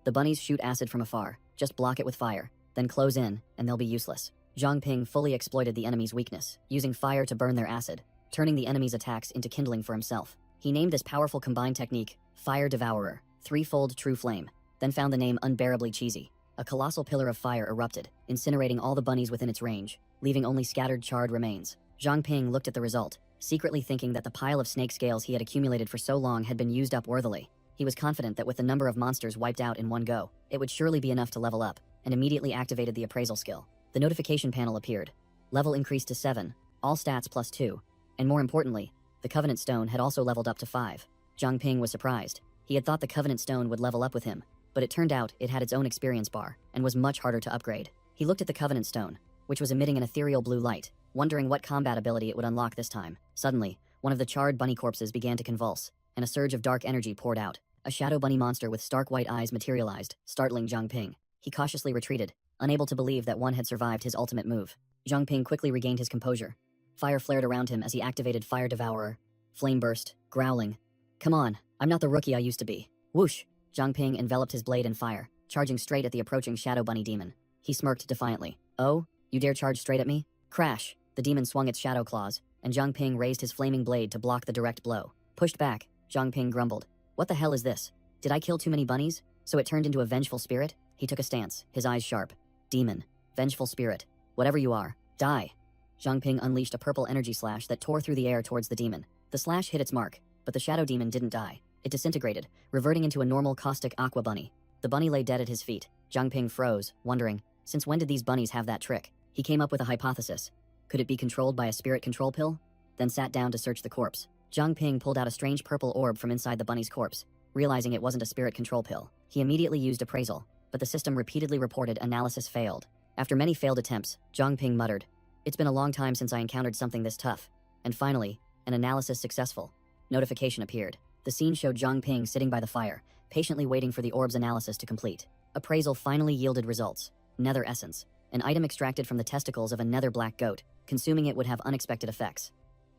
The bunnies shoot acid from afar, just block it with fire, then close in, and they'll be useless. Zhang Ping fully exploited the enemy's weakness, using fire to burn their acid, turning the enemy's attacks into kindling for himself. He named this powerful combined technique, Fire Devourer, threefold true flame, then found the name unbearably cheesy. A colossal pillar of fire erupted, incinerating all the bunnies within its range, leaving only scattered charred remains. Zhang Ping looked at the result, secretly thinking that the pile of snake scales he had accumulated for so long had been used up worthily. He was confident that with the number of monsters wiped out in one go, it would surely be enough to level up, and immediately activated the appraisal skill. The notification panel appeared. Level increased to 7, all stats +2, and more importantly, the Covenant Stone had also leveled up to 5. Zhang Ping was surprised. He had thought the Covenant Stone would level up with him, but it turned out it had its own experience bar, and was much harder to upgrade. He looked at the Covenant Stone, which was emitting an ethereal blue light, wondering what combat ability it would unlock this time. Suddenly, one of the charred bunny corpses began to convulse, and a surge of dark energy poured out. A shadow bunny monster with stark white eyes materialized, startling Zhang Ping. He cautiously retreated, unable to believe that one had survived his ultimate move. Zhang Ping quickly regained his composure. Fire flared around him as he activated Fire Devourer. Flame burst, growling. Come on, I'm not the rookie I used to be. Whoosh! Zhang Ping enveloped his blade in fire, charging straight at the approaching shadow bunny demon. He smirked defiantly. Oh, you dare charge straight at me? Crash! The demon swung its shadow claws, and Zhang Ping raised his flaming blade to block the direct blow. Pushed back, Zhang Ping grumbled. What the hell is this? Did I kill too many bunnies? So it turned into a vengeful spirit? He took a stance, his eyes sharp. Demon. Vengeful spirit. Whatever you are, die. Zhang Ping unleashed a purple energy slash that tore through the air towards the demon. The slash hit its mark, but the shadow demon didn't die. It disintegrated, reverting into a normal caustic aqua bunny. The bunny lay dead at his feet. Zhang Ping froze, wondering, since when did these bunnies have that trick? He came up with a hypothesis. Could it be controlled by a spirit control pill? Then sat down to search the corpse. Zhang Ping pulled out a strange purple orb from inside the bunny's corpse, realizing it wasn't a spirit control pill. He immediately used appraisal, but the system repeatedly reported analysis failed. After many failed attempts, Zhang Ping muttered, It's been a long time since I encountered something this tough. And finally, an analysis successful. Notification appeared. The scene showed Zhang Ping sitting by the fire, patiently waiting for the orb's analysis to complete. Appraisal finally yielded results. Nether essence. An item extracted from the testicles of a nether black goat. Consuming it would have unexpected effects.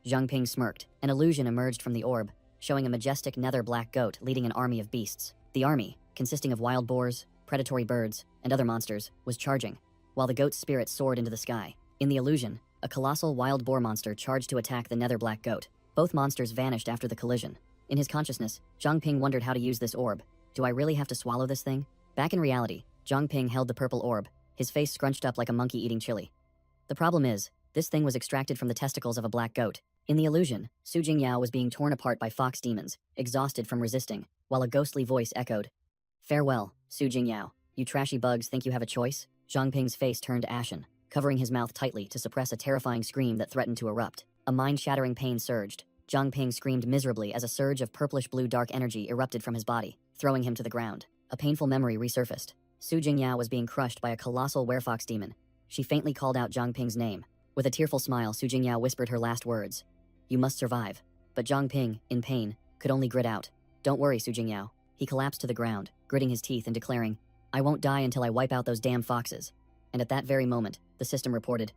Zhang Ping smirked. An illusion emerged from the orb, showing a majestic nether black goat leading an army of beasts. The army, consisting of wild boars, predatory birds, and other monsters, was charging, while the goat's spirit soared into the sky. In the illusion, a colossal wild boar monster charged to attack the nether black goat. Both monsters vanished after the collision. In his consciousness, Zhang Ping wondered how to use this orb. Do I really have to swallow this thing? Back in reality, Zhang Ping held the purple orb, his face scrunched up like a monkey eating chili. The problem is, this thing was extracted from the testicles of a black goat. In the illusion, Su Jingyao was being torn apart by fox demons, exhausted from resisting, while a ghostly voice echoed, Farewell, Su Jingyao. You trashy bugs think you have a choice? Zhang Ping's face turned ashen, covering his mouth tightly to suppress a terrifying scream that threatened to erupt. A mind-shattering pain surged. Zhang Ping screamed miserably as a surge of purplish-blue dark energy erupted from his body, throwing him to the ground. A painful memory resurfaced. Su Jingyao was being crushed by a colossal werefox demon, She faintly called out Zhang Ping's name. With a tearful smile, Su Jingyao whispered her last words. You must survive. But Zhang Ping, in pain, could only grit out. Don't worry, Su Jingyao. He collapsed to the ground, gritting his teeth and declaring, I won't die until I wipe out those damn foxes. And at that very moment, the system reported,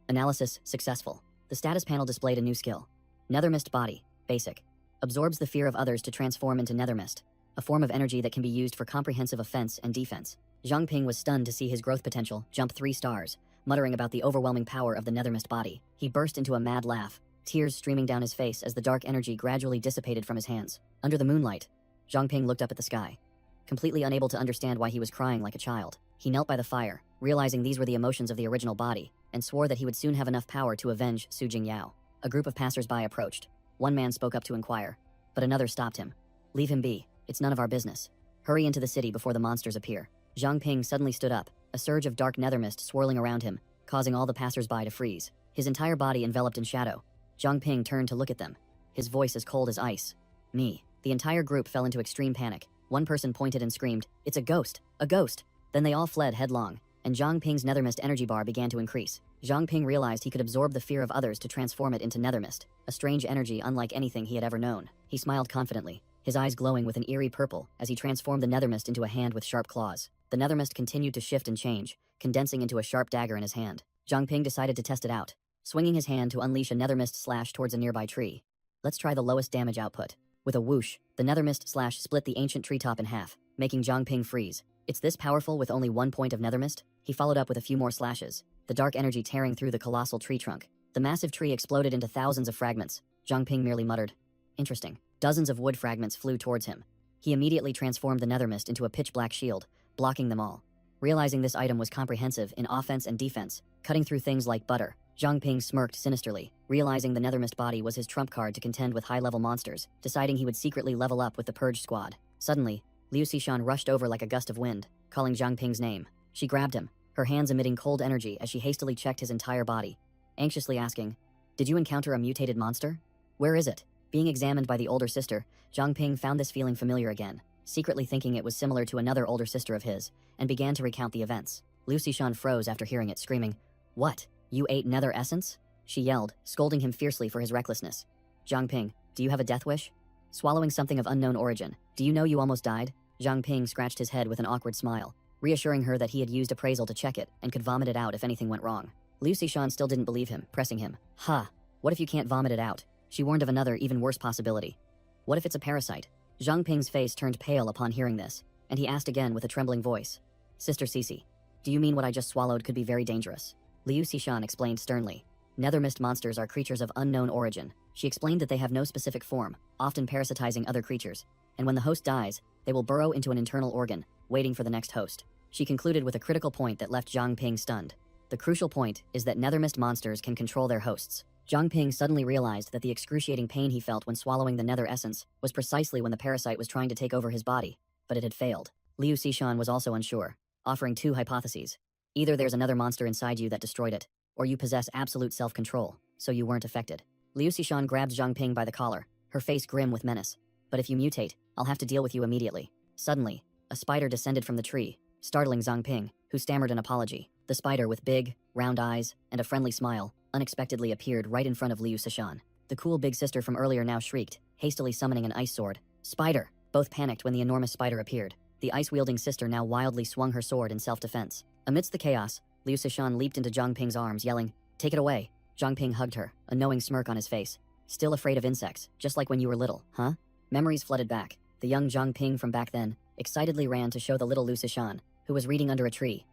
analysis successful. The status panel displayed a new skill. Nethermist body, basic. Absorbs the fear of others to transform into nethermist, a form of energy that can be used for comprehensive offense and defense. Zhang Ping was stunned to see his growth potential jump 3 stars, muttering about the overwhelming power of the nethermist body. He burst into a mad laugh, tears streaming down his face as the dark energy gradually dissipated from his hands. Under the moonlight, Zhang Ping looked up at the sky, completely unable to understand why he was crying like a child. He knelt by the fire, realizing these were the emotions of the original body, and swore that he would soon have enough power to avenge Su Jingyao. A group of passers-by approached. One man spoke up to inquire, but another stopped him. Leave him be. It's none of our business. Hurry into the city before the monsters appear. Zhang Ping suddenly stood up, a surge of dark nethermist swirling around him, causing all the passers-by to freeze. His entire body enveloped in shadow. Zhang Ping turned to look at them, his voice as cold as ice. Me. The entire group fell into extreme panic. One person pointed and screamed, It's a ghost! A ghost! Then they all fled headlong, and Zhang Ping's nethermist energy bar began to increase. Zhang Ping realized he could absorb the fear of others to transform it into nethermist, a strange energy unlike anything he had ever known. He smiled confidently, his eyes glowing with an eerie purple as he transformed the nethermist into a hand with sharp claws. The nethermist continued to shift and change, condensing into a sharp dagger in his hand. Zhang Ping decided to test it out, swinging his hand to unleash a nethermist slash towards a nearby tree. Let's try the lowest damage output. With a whoosh, the nethermist slash split the ancient treetop in half, making Zhang Ping freeze. It's this powerful with only 1 point of nethermist? He followed up with a few more slashes, the dark energy tearing through the colossal tree trunk. The massive tree exploded into thousands of fragments. Zhang Ping merely muttered, Interesting. Dozens of wood fragments flew towards him. He immediately transformed the nethermist into a pitch-black shield, blocking them all. Realizing this item was comprehensive in offense and defense, cutting through things like butter, Zhang Ping smirked sinisterly, realizing the nethermist body was his trump card to contend with high-level monsters, deciding he would secretly level up with the Purge Squad. Suddenly, Liu Xishan rushed over like a gust of wind, calling Zhang Ping's name. She grabbed him, her hands emitting cold energy as she hastily checked his entire body, anxiously asking, Did you encounter a mutated monster? Where is it? Being examined by the older sister, Zhang Ping found this feeling familiar again, secretly thinking it was similar to another older sister of his, and began to recount the events. Liu Xishan froze after hearing it, screaming, What? You ate nether essence? She yelled, scolding him fiercely for his recklessness. Zhang Ping, do you have a death wish? Swallowing something of unknown origin. Do you know you almost died? Zhang Ping scratched his head with an awkward smile, reassuring her that he had used appraisal to check it and could vomit it out if anything went wrong. Liu Xishan still didn't believe him, pressing him. Ha! What if you can't vomit it out? She warned of another, even worse possibility. What if it's a parasite? Zhang Ping's face turned pale upon hearing this, and he asked again with a trembling voice. Sister Cece, do you mean what I just swallowed could be very dangerous? Liu Xishan explained sternly. Nethermist monsters are creatures of unknown origin. She explained that they have no specific form, often parasitizing other creatures, and when the host dies, they will burrow into an internal organ, waiting for the next host. She concluded with a critical point that left Zhang Ping stunned. The crucial point is that nethermist monsters can control their hosts. Zhang Ping suddenly realized that the excruciating pain he felt when swallowing the nether essence was precisely when the parasite was trying to take over his body, but it had failed. Liu Xishan was also unsure, offering 2 hypotheses. Either there's another monster inside you that destroyed it, or you possess absolute self-control, so you weren't affected. Liu Xishan grabbed Zhang Ping by the collar, her face grim with menace. But if you mutate, I'll have to deal with you immediately. Suddenly, a spider descended from the tree, startling Zhang Ping, who stammered an apology. The spider, with big, round eyes and a friendly smile, unexpectedly appeared right in front of Liu Xishan. The cool big sister from earlier now shrieked, hastily summoning an ice sword. Spider! Both panicked when the enormous spider appeared. The ice-wielding sister now wildly swung her sword in self-defense. Amidst the chaos, Liu Xishan leaped into Zhang Ping's arms, yelling, Take it away. Zhang Ping hugged her, a knowing smirk on his face. Still afraid of insects, just like when you were little, huh? Memories flooded back. The young Zhang Ping from back then excitedly ran to show the little Liu Xishan, who was reading under a tree.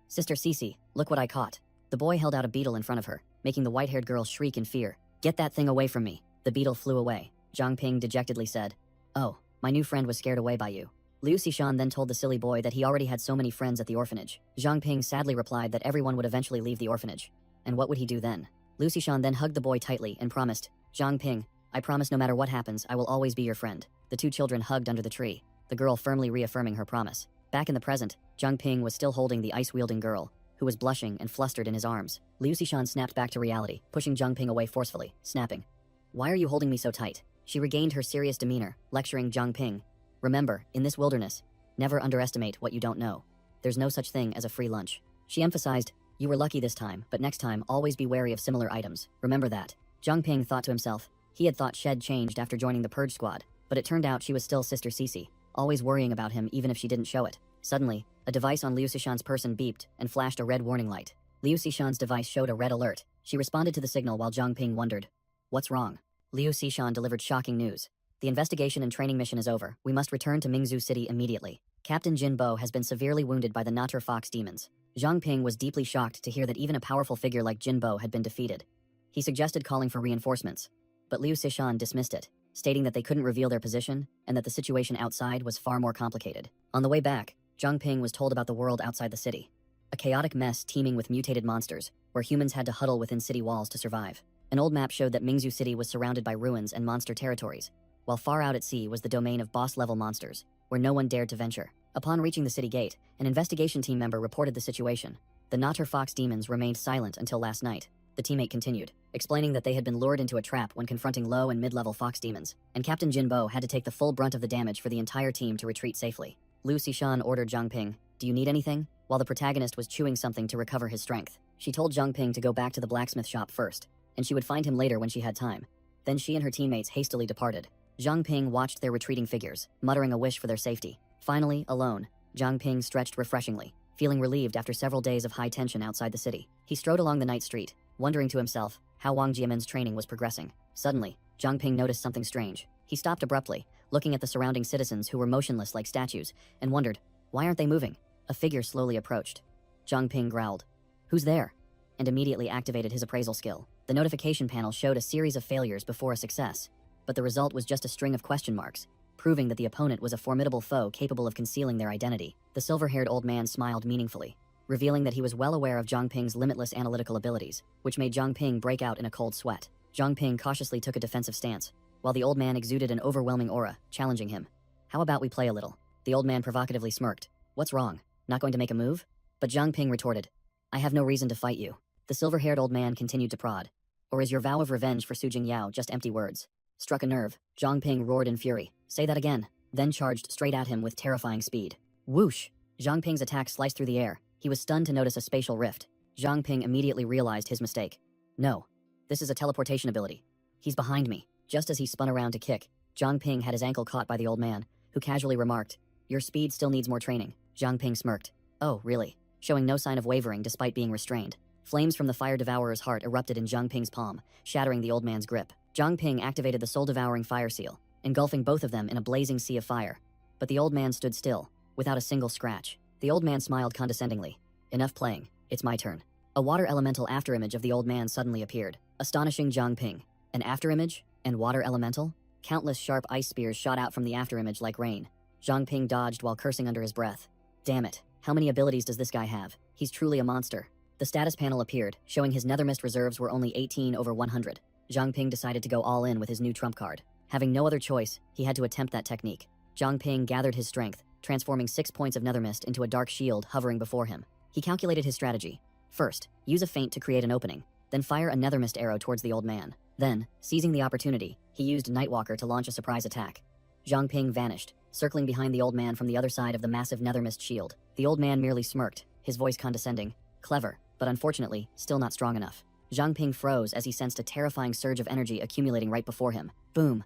Sister Cece, look what I caught. The boy held out a beetle in front of her, making the white-haired girl shriek in fear. Get that thing away from me. The beetle flew away. Zhang Ping dejectedly said, Oh, my new friend was scared away by you. Liu Xishan then told the silly boy that he already had so many friends at the orphanage. Zhang Ping sadly replied that everyone would eventually leave the orphanage. And what would he do then? Liu Xishan then hugged the boy tightly and promised, Zhang Ping, I promise no matter what happens, I will always be your friend. The 2 children hugged under the tree, the girl firmly reaffirming her promise. Back in the present, Zhang Ping was still holding the ice-wielding girl, who was blushing and flustered in his arms. Liu Xishan snapped back to reality, pushing Zhang Ping away forcefully, snapping, Why are you holding me so tight? She regained her serious demeanor, lecturing Zhang Ping. Remember, in this wilderness, never underestimate what you don't know. There's no such thing as a free lunch. She emphasized, You were lucky this time, but next time always be wary of similar items. Remember that. Zhang Ping thought to himself. He had thought Shed changed after joining the Purge Squad, but it turned out she was still Sister Cece, always worrying about him even if she didn't show it. Suddenly, a device on Liu Xishan's person beeped and flashed a red warning light. Liu Xishan's device showed a red alert. She responded to the signal while Zhang Ping wondered. What's wrong? Liu Xishan delivered shocking news. The investigation and training mission is over. We must return to Mingzhu City immediately. Captain Jin Bo has been severely wounded by the Natur Fox demons. Zhang Ping was deeply shocked to hear that even a powerful figure like Jin Bo had been defeated. He suggested calling for reinforcements, but Liu Xishan dismissed it, stating that they couldn't reveal their position and that the situation outside was far more complicated. On the way back, Zhang Ping was told about the world outside the city. A chaotic mess teeming with mutated monsters, where humans had to huddle within city walls to survive. An old map showed that Mingzhu City was surrounded by ruins and monster territories, while far out at sea was the domain of boss-level monsters, where no one dared to venture. Upon reaching the city gate, an investigation team member reported the situation. The Natur Fox demons remained silent until last night. The teammate continued, explaining that they had been lured into a trap when confronting low and mid-level fox demons, and Captain Jin Bo had to take the full brunt of the damage for the entire team to retreat safely. Liu Xishan ordered Zhang Ping, "Do you need anything?" While the protagonist was chewing something to recover his strength. She told Zhang Ping to go back to the blacksmith shop first, and she would find him later when she had time. Then she and her teammates hastily departed. Zhang Ping watched their retreating figures, muttering a wish for their safety. Finally, alone, Zhang Ping stretched refreshingly, feeling relieved after several days of high tension outside the city. He strode along the night street, wondering to himself how Wang Jiamin's training was progressing. Suddenly, Zhang Ping noticed something strange. He stopped abruptly, looking at the surrounding citizens who were motionless like statues, and wondered, why aren't they moving? A figure slowly approached. Zhang Ping growled, "Who's there?" and immediately activated his appraisal skill. The notification panel showed a series of failures before a success, but the result was just a string of question marks, proving that the opponent was a formidable foe capable of concealing their identity. The silver-haired old man smiled meaningfully, revealing that he was well aware of Zhang Ping's limitless analytical abilities, which made Zhang Ping break out in a cold sweat. Zhang Ping cautiously took a defensive stance, while the old man exuded an overwhelming aura, challenging him. "How about we play a little?" The old man provocatively smirked. "What's wrong? Not going to make a move?" But Zhang Ping retorted, "I have no reason to fight you." The silver-haired old man continued to prod. "Or is your vow of revenge for Su Jingyao just empty words?" Struck a nerve, Zhang Ping roared in fury. "Say that again," then charged straight at him with terrifying speed. Whoosh! Zhang Ping's attack sliced through the air. He was stunned to notice a spatial rift. Zhang Ping immediately realized his mistake. "No. This is a teleportation ability. He's behind me." Just as he spun around to kick, Zhang Ping had his ankle caught by the old man, who casually remarked, "Your speed still needs more training." Zhang Ping smirked. "Oh, really?" Showing no sign of wavering despite being restrained. Flames from the fire devourer's heart erupted in Zhang Ping's palm, shattering the old man's grip. Zhang Ping activated the soul-devouring fire seal, engulfing both of them in a blazing sea of fire. But the old man stood still, without a single scratch. The old man smiled condescendingly. "Enough playing. It's my turn." A water elemental afterimage of the old man suddenly appeared, astonishing Zhang Ping. An afterimage? And water elemental? Countless sharp ice spears shot out from the afterimage like rain. Zhang Ping dodged while cursing under his breath. Damn it, how many abilities does this guy have? He's truly a monster. The status panel appeared, showing his Nethermist reserves were only 18 over 100. Zhang Ping decided to go all in with his new trump card. Having no other choice, he had to attempt that technique. Zhang Ping gathered his strength, transforming 6 points of Nethermist into a dark shield hovering before him. He calculated his strategy. First, use a feint to create an opening, then fire a Nethermist arrow towards the old man. Then, seizing the opportunity, he used Nightwalker to launch a surprise attack. Zhang Ping vanished, circling behind the old man from the other side of the massive Nethermist shield. The old man merely smirked, his voice condescending. Clever, but unfortunately, still not strong enough. Zhang Ping froze as he sensed a terrifying surge of energy accumulating right before him. Boom!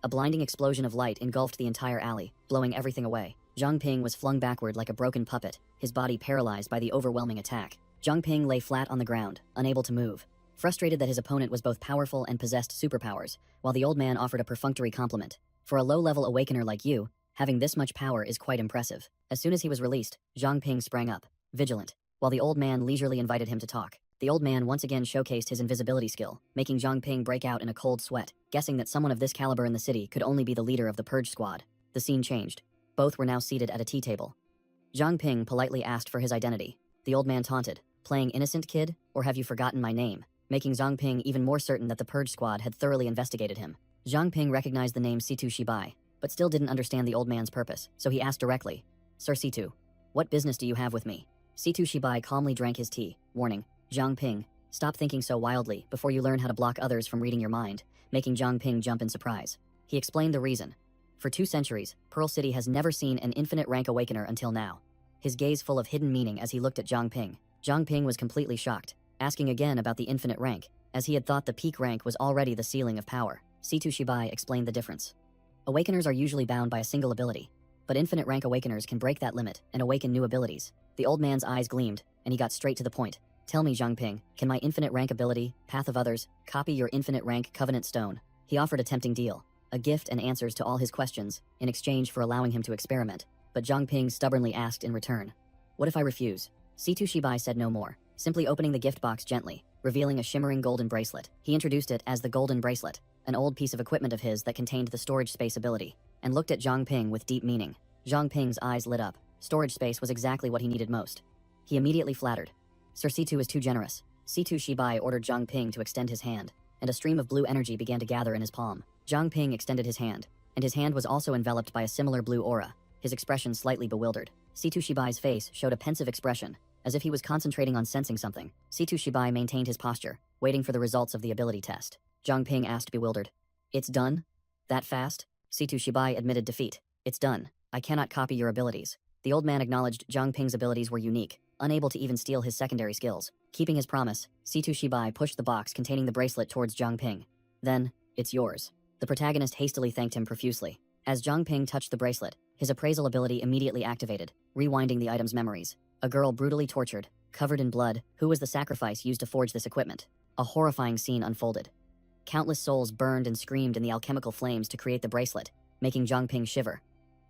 A blinding explosion of light engulfed the entire alley, blowing everything away. Zhang Ping was flung backward like a broken puppet, his body paralyzed by the overwhelming attack. Zhang Ping lay flat on the ground, unable to move, frustrated that his opponent was both powerful and possessed superpowers, while the old man offered a perfunctory compliment. "For a low-level awakener like you, having this much power is quite impressive." As soon as he was released, Zhang Ping sprang up, vigilant, while the old man leisurely invited him to talk. The old man once again showcased his invisibility skill, making Zhang Ping break out in a cold sweat, guessing that someone of this caliber in the city could only be the leader of the Purge Squad. The scene changed. Both were now seated at a tea table. Zhang Ping politely asked for his identity. The old man taunted, "Playing innocent, kid? Or have you forgotten my name?" Making Zhang Ping even more certain that the Purge Squad had thoroughly investigated him. Zhang Ping recognized the name Situ Shibai, but still didn't understand the old man's purpose, so he asked directly, "Sir Situ, what business do you have with me?" Situ Shibai calmly drank his tea, warning, "Zhang Ping, stop thinking so wildly before you learn how to block others from reading your mind," making Zhang Ping jump in surprise. He explained the reason. For 2 centuries, Pearl City has never seen an infinite rank awakener until now. His gaze full of hidden meaning as he looked at Zhang Ping. Zhang Ping was completely shocked, asking again about the infinite rank, as he had thought the peak rank was already the ceiling of power. Situ Shibai explained the difference. Awakeners are usually bound by a single ability, but infinite rank awakeners can break that limit and awaken new abilities. The old man's eyes gleamed, and he got straight to the point. Tell me, Zhang Ping, can my infinite rank ability, Path of Others, copy your infinite rank Covenant Stone? He offered a tempting deal, a gift and answers to all his questions, in exchange for allowing him to experiment. But Zhang Ping stubbornly asked in return, what if I refuse? Situ Shibai said no more, simply opening the gift box gently, revealing a shimmering golden bracelet. He introduced it as the Golden Bracelet, an old piece of equipment of his that contained the storage space ability, and looked at Zhang Ping with deep meaning. Zhang Ping's eyes lit up. Storage space was exactly what he needed most. He immediately flattered. Sir Situ is too generous. Situ Shibai ordered Zhang Ping to extend his hand, and a stream of blue energy began to gather in his palm. Zhang Ping extended his hand, and his hand was also enveloped by a similar blue aura, his expression slightly bewildered. Situ Shibai's face showed a pensive expression, as if he was concentrating on sensing something. Situ Shibai maintained his posture, waiting for the results of the ability test. Zhang Ping asked bewildered, it's done? That fast? Situ Shibai admitted defeat. It's done. I cannot copy your abilities. The old man acknowledged Zhang Ping's abilities were unique, unable to even steal his secondary skills. Keeping his promise, Situ Shibai pushed the box containing the bracelet towards Zhang Ping. Then, it's yours. The protagonist hastily thanked him profusely. As Zhang Ping touched the bracelet, his appraisal ability immediately activated, rewinding the item's memories. A girl brutally tortured, covered in blood, who was the sacrifice used to forge this equipment. A horrifying scene unfolded. Countless souls burned and screamed in the alchemical flames to create the bracelet, making Zhang Ping shiver.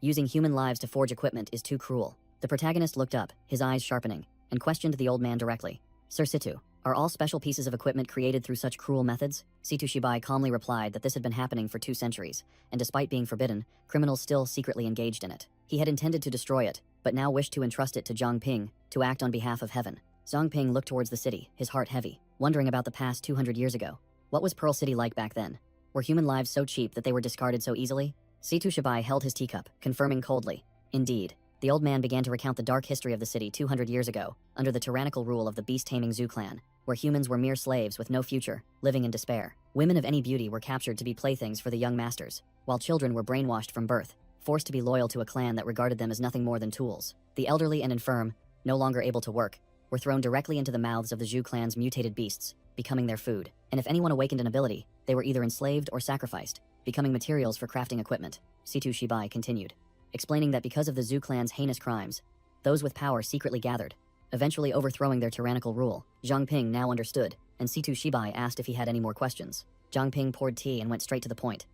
Using human lives to forge equipment is too cruel. The protagonist looked up, his eyes sharpening, and questioned the old man directly. Sir Situ, are all special pieces of equipment created through such cruel methods? Situ Shibai calmly replied that this had been happening for 2 centuries, and despite being forbidden, criminals still secretly engaged in it. He had intended to destroy it, but now wished to entrust it to Zhang Ping, to act on behalf of heaven. Zhang Ping looked towards the city, his heart heavy, wondering about the past 200 years ago. What was Pearl City like back then? Were human lives so cheap that they were discarded so easily? Situ Shibai held his teacup, confirming coldly. Indeed. The old man began to recount the dark history of the city 200 years ago, under the tyrannical rule of the beast-taming Zhu clan, where humans were mere slaves with no future, living in despair. Women of any beauty were captured to be playthings for the young masters, while children were brainwashed from birth, forced to be loyal to a clan that regarded them as nothing more than tools. The elderly and infirm, no longer able to work, were thrown directly into the mouths of the Zhu clan's mutated beasts, becoming their food. And if anyone awakened an ability, they were either enslaved or sacrificed, becoming materials for crafting equipment. Situ Shibai continued, explaining that because of the Zhu clan's heinous crimes, those with power secretly gathered, eventually overthrowing their tyrannical rule. Zhang Ping now understood, and Situ Shibai asked if he had any more questions. Zhang Ping poured tea and went straight to the point.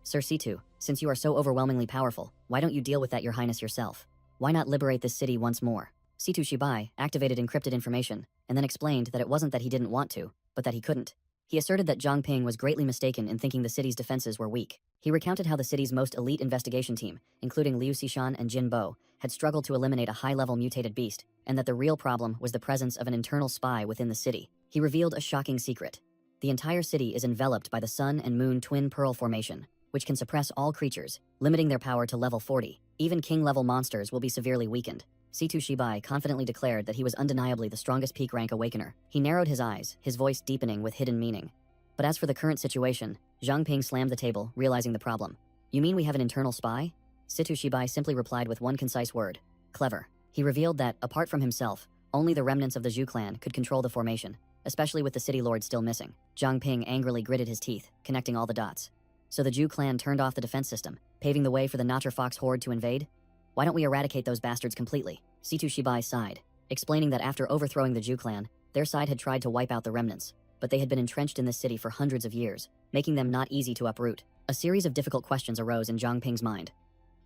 Sir Situ, since you are so overwhelmingly powerful, why don't you deal with that, your highness, yourself? Why not liberate this city once more? Situ Shibai activated encrypted information, and then explained that it wasn't that he didn't want to, but that he couldn't. He asserted that Zhang Ping was greatly mistaken in thinking the city's defenses were weak. He recounted how the city's most elite investigation team, including Liu Xishan and Jin Bo, had struggled to eliminate a high-level mutated beast, and that the real problem was the presence of an internal spy within the city. He revealed a shocking secret. The entire city is enveloped by the Sun and Moon Twin Pearl Formation, which can suppress all creatures, limiting their power to level 40. Even king-level monsters will be severely weakened. Situ Shibai confidently declared that he was undeniably the strongest peak rank awakener. He narrowed his eyes, his voice deepening with hidden meaning. But as for the current situation, Zhang Ping slammed the table, realizing the problem. You mean we have an internal spy? Situ Shibai simply replied with one concise word. Clever. He revealed that, apart from himself, only the remnants of the Zhu clan could control the formation, especially with the city lord still missing. Zhang Ping angrily gritted his teeth, connecting all the dots. So the Zhu clan turned off the defense system, paving the way for the Nacher Fox horde to invade? Why don't we eradicate those bastards completely? Situ Shibai sighed, explaining that after overthrowing the Zhu clan, their side had tried to wipe out the remnants, but they had been entrenched in this city for hundreds of years, making them not easy to uproot. A series of difficult questions arose in Zhang Ping's mind.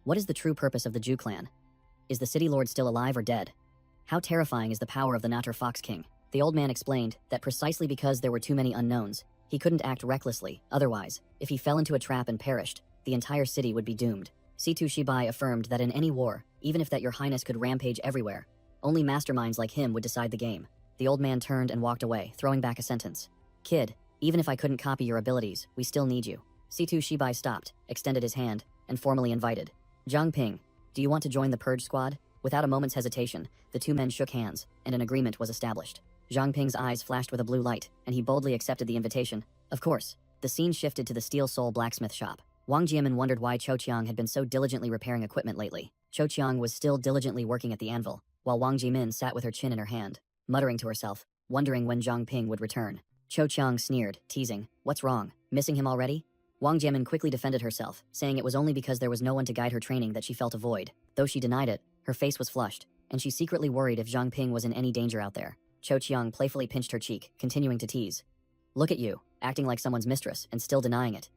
What is the true purpose of the Zhu clan? Is the city lord still alive or dead? How terrifying is the power of the Nacher Fox king? The old man explained that precisely because there were too many unknowns, he couldn't act recklessly. Otherwise, if he fell into a trap and perished, the entire city would be doomed. Situ Shibai affirmed that in any war, even if that your highness could rampage everywhere, only masterminds like him would decide the game. The old man turned and walked away, throwing back a sentence. Kid, even if I couldn't copy your abilities, we still need you. Situ Shibai stopped, extended his hand, and formally invited. Zhang Ping, do you want to join the Purge Squad? Without a moment's hesitation, the two men shook hands, and an agreement was established. Zhang Ping's eyes flashed with a blue light, and he boldly accepted the invitation. Of course. The scene shifted to the Steel Soul blacksmith shop. Wang Jiamin wondered why Cho Chiang had been so diligently repairing equipment lately. Cho Chiang was still diligently working at the anvil, while Wang Jimin sat with her chin in her hand. muttering to herself, wondering when Zhang Ping would return. Cho Chiang sneered, teasing, "What's wrong? Missing him already?" Wang Jiamin quickly defended herself, saying it was only because there was no one to guide her training that she felt a void. Though she denied it, her face was flushed, and she secretly worried if Zhang Ping was in any danger out there. Cho Chiang playfully pinched her cheek, continuing to tease. "Look at you, acting like someone's mistress and still denying it."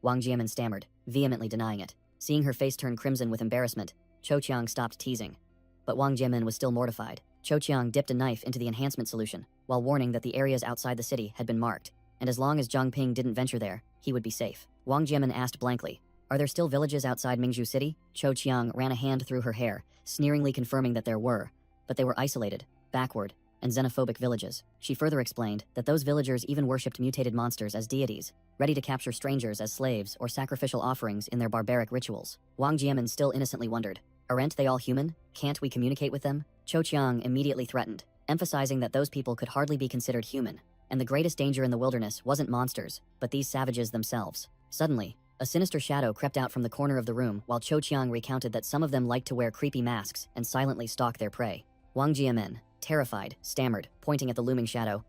Wang Jiamin stammered, vehemently denying it. Seeing her face turn crimson with embarrassment, Cho Chiang stopped teasing. But Wang Jiamin was still mortified. Cho Chiang dipped a knife into the enhancement solution, while warning that the areas outside the city had been marked, and as long as Zhang Ping didn't venture there, he would be safe. Wang Jiamin asked blankly, "Are there still villages outside Mingzhu City?" Cho Chiang ran a hand through her hair, sneeringly confirming that there were, but they were isolated, backward, and xenophobic villages. She further explained that those villagers even worshipped mutated monsters as deities, ready to capture strangers as slaves or sacrificial offerings in their barbaric rituals. Wang Jiamin still innocently wondered, "Aren't they all human? Can't we communicate with them?" Cho Chiang immediately threatened, emphasizing that those people could hardly be considered human, and the greatest danger in the wilderness wasn't monsters, but these savages themselves. Suddenly, a sinister shadow crept out from the corner of the room while Cho Chiang recounted that some of them liked to wear creepy masks and silently stalk their prey. Wang Jiamin, terrified, stammered, pointing at the looming shadow.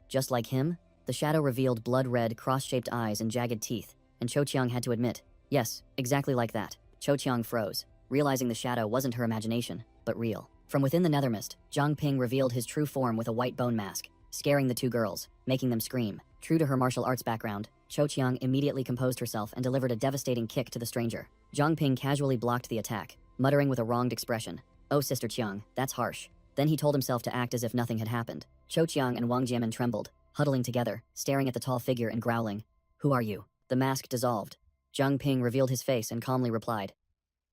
Just like him? The shadow revealed blood-red, cross-shaped eyes and jagged teeth, and Cho Chiang had to admit, yes, exactly like that. Cho Chiang froze, realizing the shadow wasn't her imagination, but real. From within the nethermist, Zhang Ping revealed his true form with a white bone mask, scaring the two girls, making them scream. True to her martial arts background, Cho Chiang immediately composed herself and delivered a devastating kick to the stranger. Zhang Ping casually blocked the attack, muttering with a wronged expression, "Oh, Sister Chiang, that's harsh." Then he told himself to act as if nothing had happened. Cho Chiang and Wang Jiamin trembled, huddling together, staring at the tall figure and growling, "Who are you?" The mask dissolved. Zhang Ping revealed his face and calmly replied,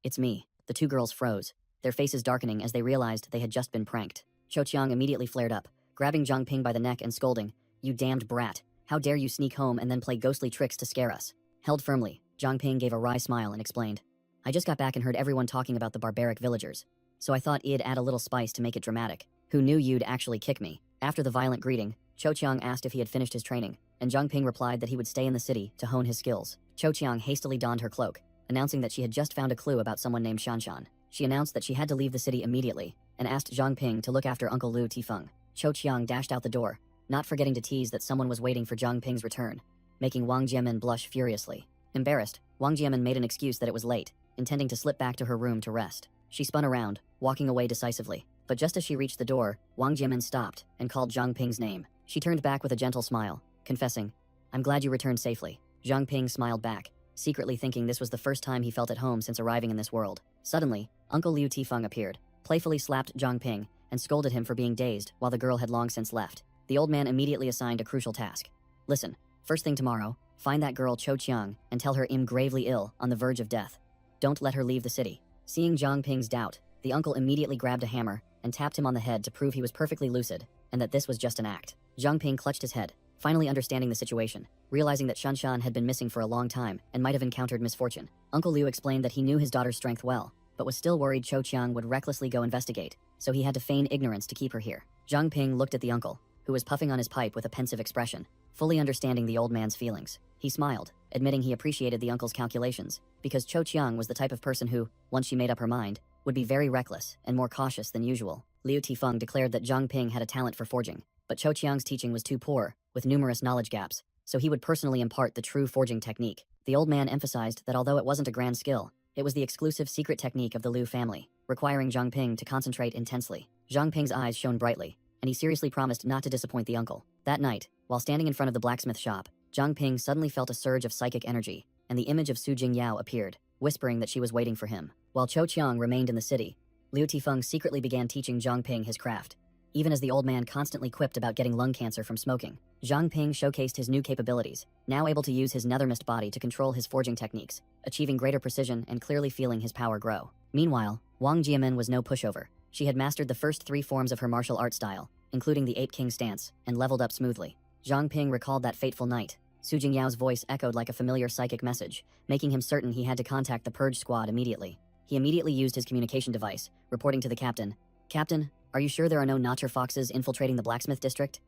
"It's me." The two girls froze, their faces darkening as they realized they had just been pranked. Cho Chiang immediately flared up, grabbing Zhang Ping by the neck and scolding, "You damned brat. How dare you sneak home and then play ghostly tricks to scare us?" Held firmly, Zhang Ping gave a wry smile and explained, "I just got back and heard everyone talking about the barbaric villagers. So I thought it'd add a little spice to make it dramatic. Who knew you'd actually kick me?" After the violent greeting, Cho Chiang asked if he had finished his training, and Zhang Ping replied that he would stay in the city to hone his skills. Cho Chiang hastily donned her cloak, announcing that she had just found a clue about someone named Shanshan. She announced that she had to leave the city immediately, and asked Zhang Ping to look after Uncle Liu Tifeng. Cho Chiang dashed out the door, not forgetting to tease that someone was waiting for Zhang Ping's return, making Wang Jiamin blush furiously. Embarrassed, Wang Jiamin made an excuse that it was late, intending to slip back to her room to rest. She spun around, walking away decisively. But just as she reached the door, Wang Jiamin stopped and called Zhang Ping's name. She turned back with a gentle smile, confessing, "I'm glad you returned safely." Zhang Ping smiled back, secretly thinking this was the first time he felt at home since arriving in this world. Suddenly, Uncle Liu Tifeng appeared, playfully slapped Zhang Ping, and scolded him for being dazed while the girl had long since left. The old man immediately assigned a crucial task. "Listen, first thing tomorrow, find that girl Cho Chiang and tell her I'm gravely ill, on the verge of death. Don't let her leave the city." Seeing Zhang Ping's doubt, the uncle immediately grabbed a hammer and tapped him on the head to prove he was perfectly lucid, and that this was just an act. Zhang Ping clutched his head, finally understanding the situation, realizing that Shanshan had been missing for a long time and might have encountered misfortune. Uncle Liu explained that he knew his daughter's strength well, but was still worried Cho Chiang would recklessly go investigate, so he had to feign ignorance to keep her here. Zhang Ping looked at the uncle, who was puffing on his pipe with a pensive expression, fully understanding the old man's feelings. He smiled, admitting he appreciated the uncle's calculations, because Cho Chiang was the type of person who, once she made up her mind, would be very reckless and more cautious than usual. Liu Tifeng declared that Zhang Ping had a talent for forging, but Cho Chiang's teaching was too poor, with numerous knowledge gaps, so he would personally impart the true forging technique. The old man emphasized that although it wasn't a grand skill, it was the exclusive secret technique of the Liu family, requiring Zhang Ping to concentrate intensely. Zhang Ping's eyes shone brightly, and he seriously promised not to disappoint the uncle. That night, while standing in front of the blacksmith shop, Zhang Ping suddenly felt a surge of psychic energy, and the image of Su Jingyao appeared, whispering that she was waiting for him. While Cho Chiang remained in the city, Liu Tifeng secretly began teaching Zhang Ping his craft. Even as the old man constantly quipped about getting lung cancer from smoking, Zhang Ping showcased his new capabilities, now able to use his nethermist body to control his forging techniques, achieving greater precision and clearly feeling his power grow. Meanwhile, Wang Jiamin was no pushover. She had mastered the first 3 forms of her martial art style, including the Ape King stance, and leveled up smoothly. Zhang Ping recalled that fateful night. Su Jingyao's voice echoed like a familiar psychic message, making him certain he had to contact the Purge Squad immediately. He immediately used his communication device, reporting to the captain, "Captain, are you sure there are no Notcher foxes infiltrating the blacksmith district?"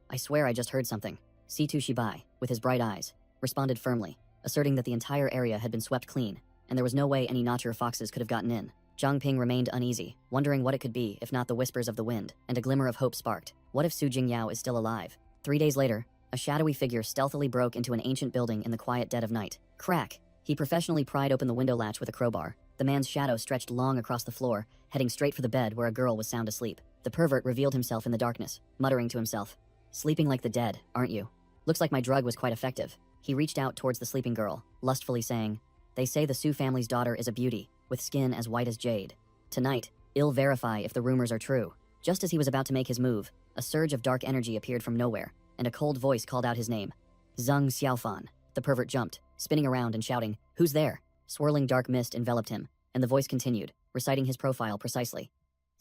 "I swear I just heard something." Situ Shibai, with his bright eyes, responded firmly, asserting that the entire area had been swept clean, and there was no way any Notcher foxes could have gotten in. Zhang Ping remained uneasy, wondering what it could be if not the whispers of the wind, and a glimmer of hope sparked. What if Su Jingyao is still alive? 3 days later, a shadowy figure stealthily broke into an ancient building in the quiet dead of night. Crack! He professionally pried open the window latch with a crowbar. The man's shadow stretched long across the floor, heading straight for the bed where a girl was sound asleep. The pervert revealed himself in the darkness, muttering to himself, "Sleeping like the dead, aren't you? Looks like my drug was quite effective." He reached out towards the sleeping girl, lustfully saying, "They say the Su family's daughter is a beauty, with skin as white as jade. Tonight, I'll verify if the rumors are true." Just as he was about to make his move, a surge of dark energy appeared from nowhere, and a cold voice called out his name. Zhang Xiaofan. The pervert jumped, spinning around and shouting, "Who's there?" Swirling dark mist enveloped him, and the voice continued, reciting his profile precisely.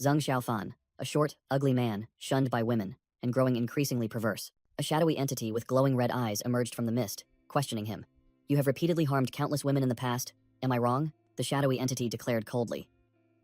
Zhang Xiaofan, a short, ugly man, shunned by women, and growing increasingly perverse. A shadowy entity with glowing red eyes emerged from the mist, questioning him. "You have repeatedly harmed countless women in the past, am I wrong?" The shadowy entity declared coldly.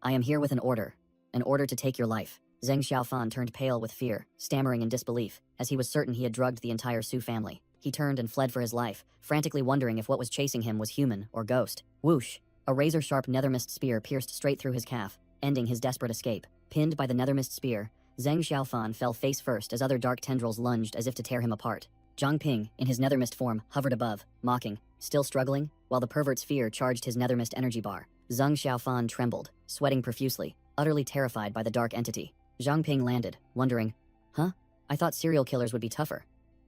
"I am here with an order to take your life." Zhang Xiaofan turned pale with fear, stammering in disbelief, as he was certain he had drugged the entire Su family. He turned and fled for his life, frantically wondering if what was chasing him was human or ghost. Whoosh! A razor-sharp nethermist spear pierced straight through his calf, ending his desperate escape. Pinned by the nethermist spear, Zhang Xiaofan fell face first as other dark tendrils lunged as if to tear him apart. Zhang Ping, in his nethermist form, hovered above, mocking, still struggling, while the pervert's fear charged his nethermist energy bar. Zhang Xiaofan trembled, sweating profusely, utterly terrified by the dark entity. Zhang Ping landed, wondering, I thought serial killers would be tougher.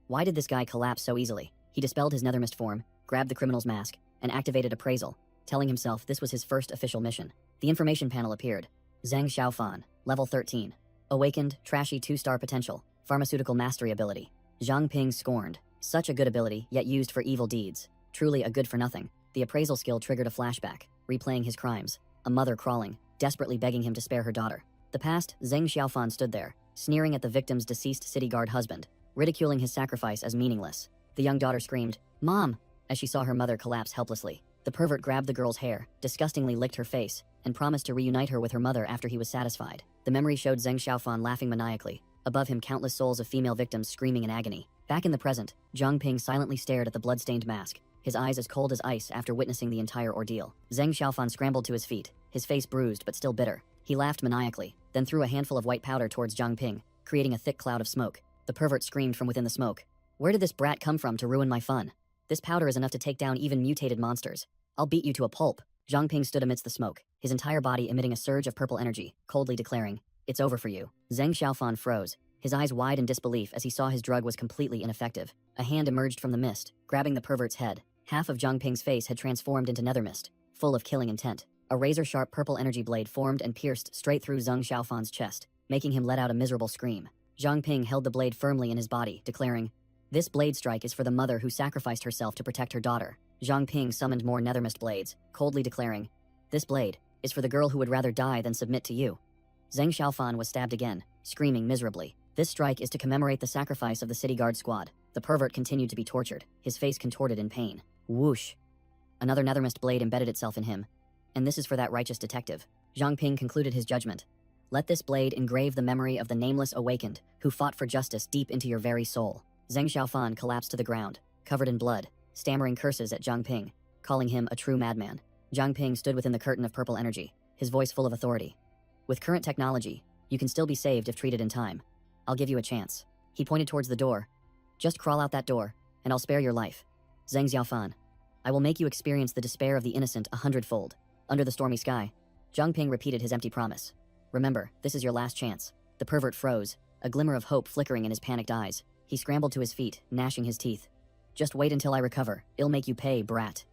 Why did this guy collapse so easily? He dispelled his nethermist form, grabbed the criminal's mask, and activated appraisal, telling himself this was his first official mission. The information panel appeared. Zhang Xiaofan, level 13. Awakened, trashy 2-star potential, pharmaceutical mastery ability. Zhang Ping scorned. Such a good ability, yet used for evil deeds. Truly a good for nothing. The appraisal skill triggered a flashback, replaying his crimes. A mother crawling, desperately begging him to spare her daughter. The past, Zhang Xiaofan stood there, sneering at the victim's deceased city guard husband, ridiculing his sacrifice as meaningless. The young daughter screamed, "Mom!" as she saw her mother collapse helplessly. The pervert grabbed the girl's hair, disgustingly licked her face, and promised to reunite her with her mother after he was satisfied. The memory showed Zhang Xiaofan laughing maniacally. Above him, countless souls of female victims screaming in agony. Back in the present, Zhang Ping silently stared at the blood-stained mask, his eyes as cold as ice after witnessing the entire ordeal. Zhang Xiaofan scrambled to his feet, his face bruised but still bitter. He laughed maniacally, then threw a handful of white powder towards Zhang Ping, creating a thick cloud of smoke. The pervert screamed from within the smoke. "Where did this brat come from to ruin my fun? This powder is enough to take down even mutated monsters. I'll beat you to a pulp." Zhang Ping stood amidst the smoke, his entire body emitting a surge of purple energy, coldly declaring, "It's over for you." Zhang Xiaofan froze, his eyes wide in disbelief as he saw his drug was completely ineffective. A hand emerged from the mist, grabbing the pervert's head. Half of Zhang Ping's face had transformed into nether mist, full of killing intent. A razor-sharp purple energy blade formed and pierced straight through Zhang Xiaofan's chest, making him let out a miserable scream. Zhang Ping held the blade firmly in his body, declaring, "This blade strike is for the mother who sacrificed herself to protect her daughter." Zhang Ping summoned more nethermist blades, coldly declaring, "This blade is for the girl who would rather die than submit to you." Zhang Xiaofan was stabbed again, screaming miserably. "This strike is to commemorate the sacrifice of the city guard squad." The pervert continued to be tortured, his face contorted in pain. Whoosh! Another nethermist blade embedded itself in him. "And this is for that righteous detective." Zhang Ping concluded his judgment. "Let this blade engrave the memory of the nameless awakened who fought for justice deep into your very soul." Zhang Xiaofan collapsed to the ground, covered in blood, stammering curses at Zhang Ping, calling him a true madman. Zhang Ping stood within the curtain of purple energy, his voice full of authority. "With current technology, you can still be saved if treated in time. I'll give you a chance." He pointed towards the door. "Just crawl out that door, and I'll spare your life." Zhang Xiaofan, "I will make you experience the despair of the innocent 100-fold. Under the stormy sky." Zhang Ping repeated his empty promise. "Remember, this is your last chance." The pervert froze, a glimmer of hope flickering in his panicked eyes. He scrambled to his feet, gnashing his teeth. "Just wait until I recover. I'll make you pay, brat.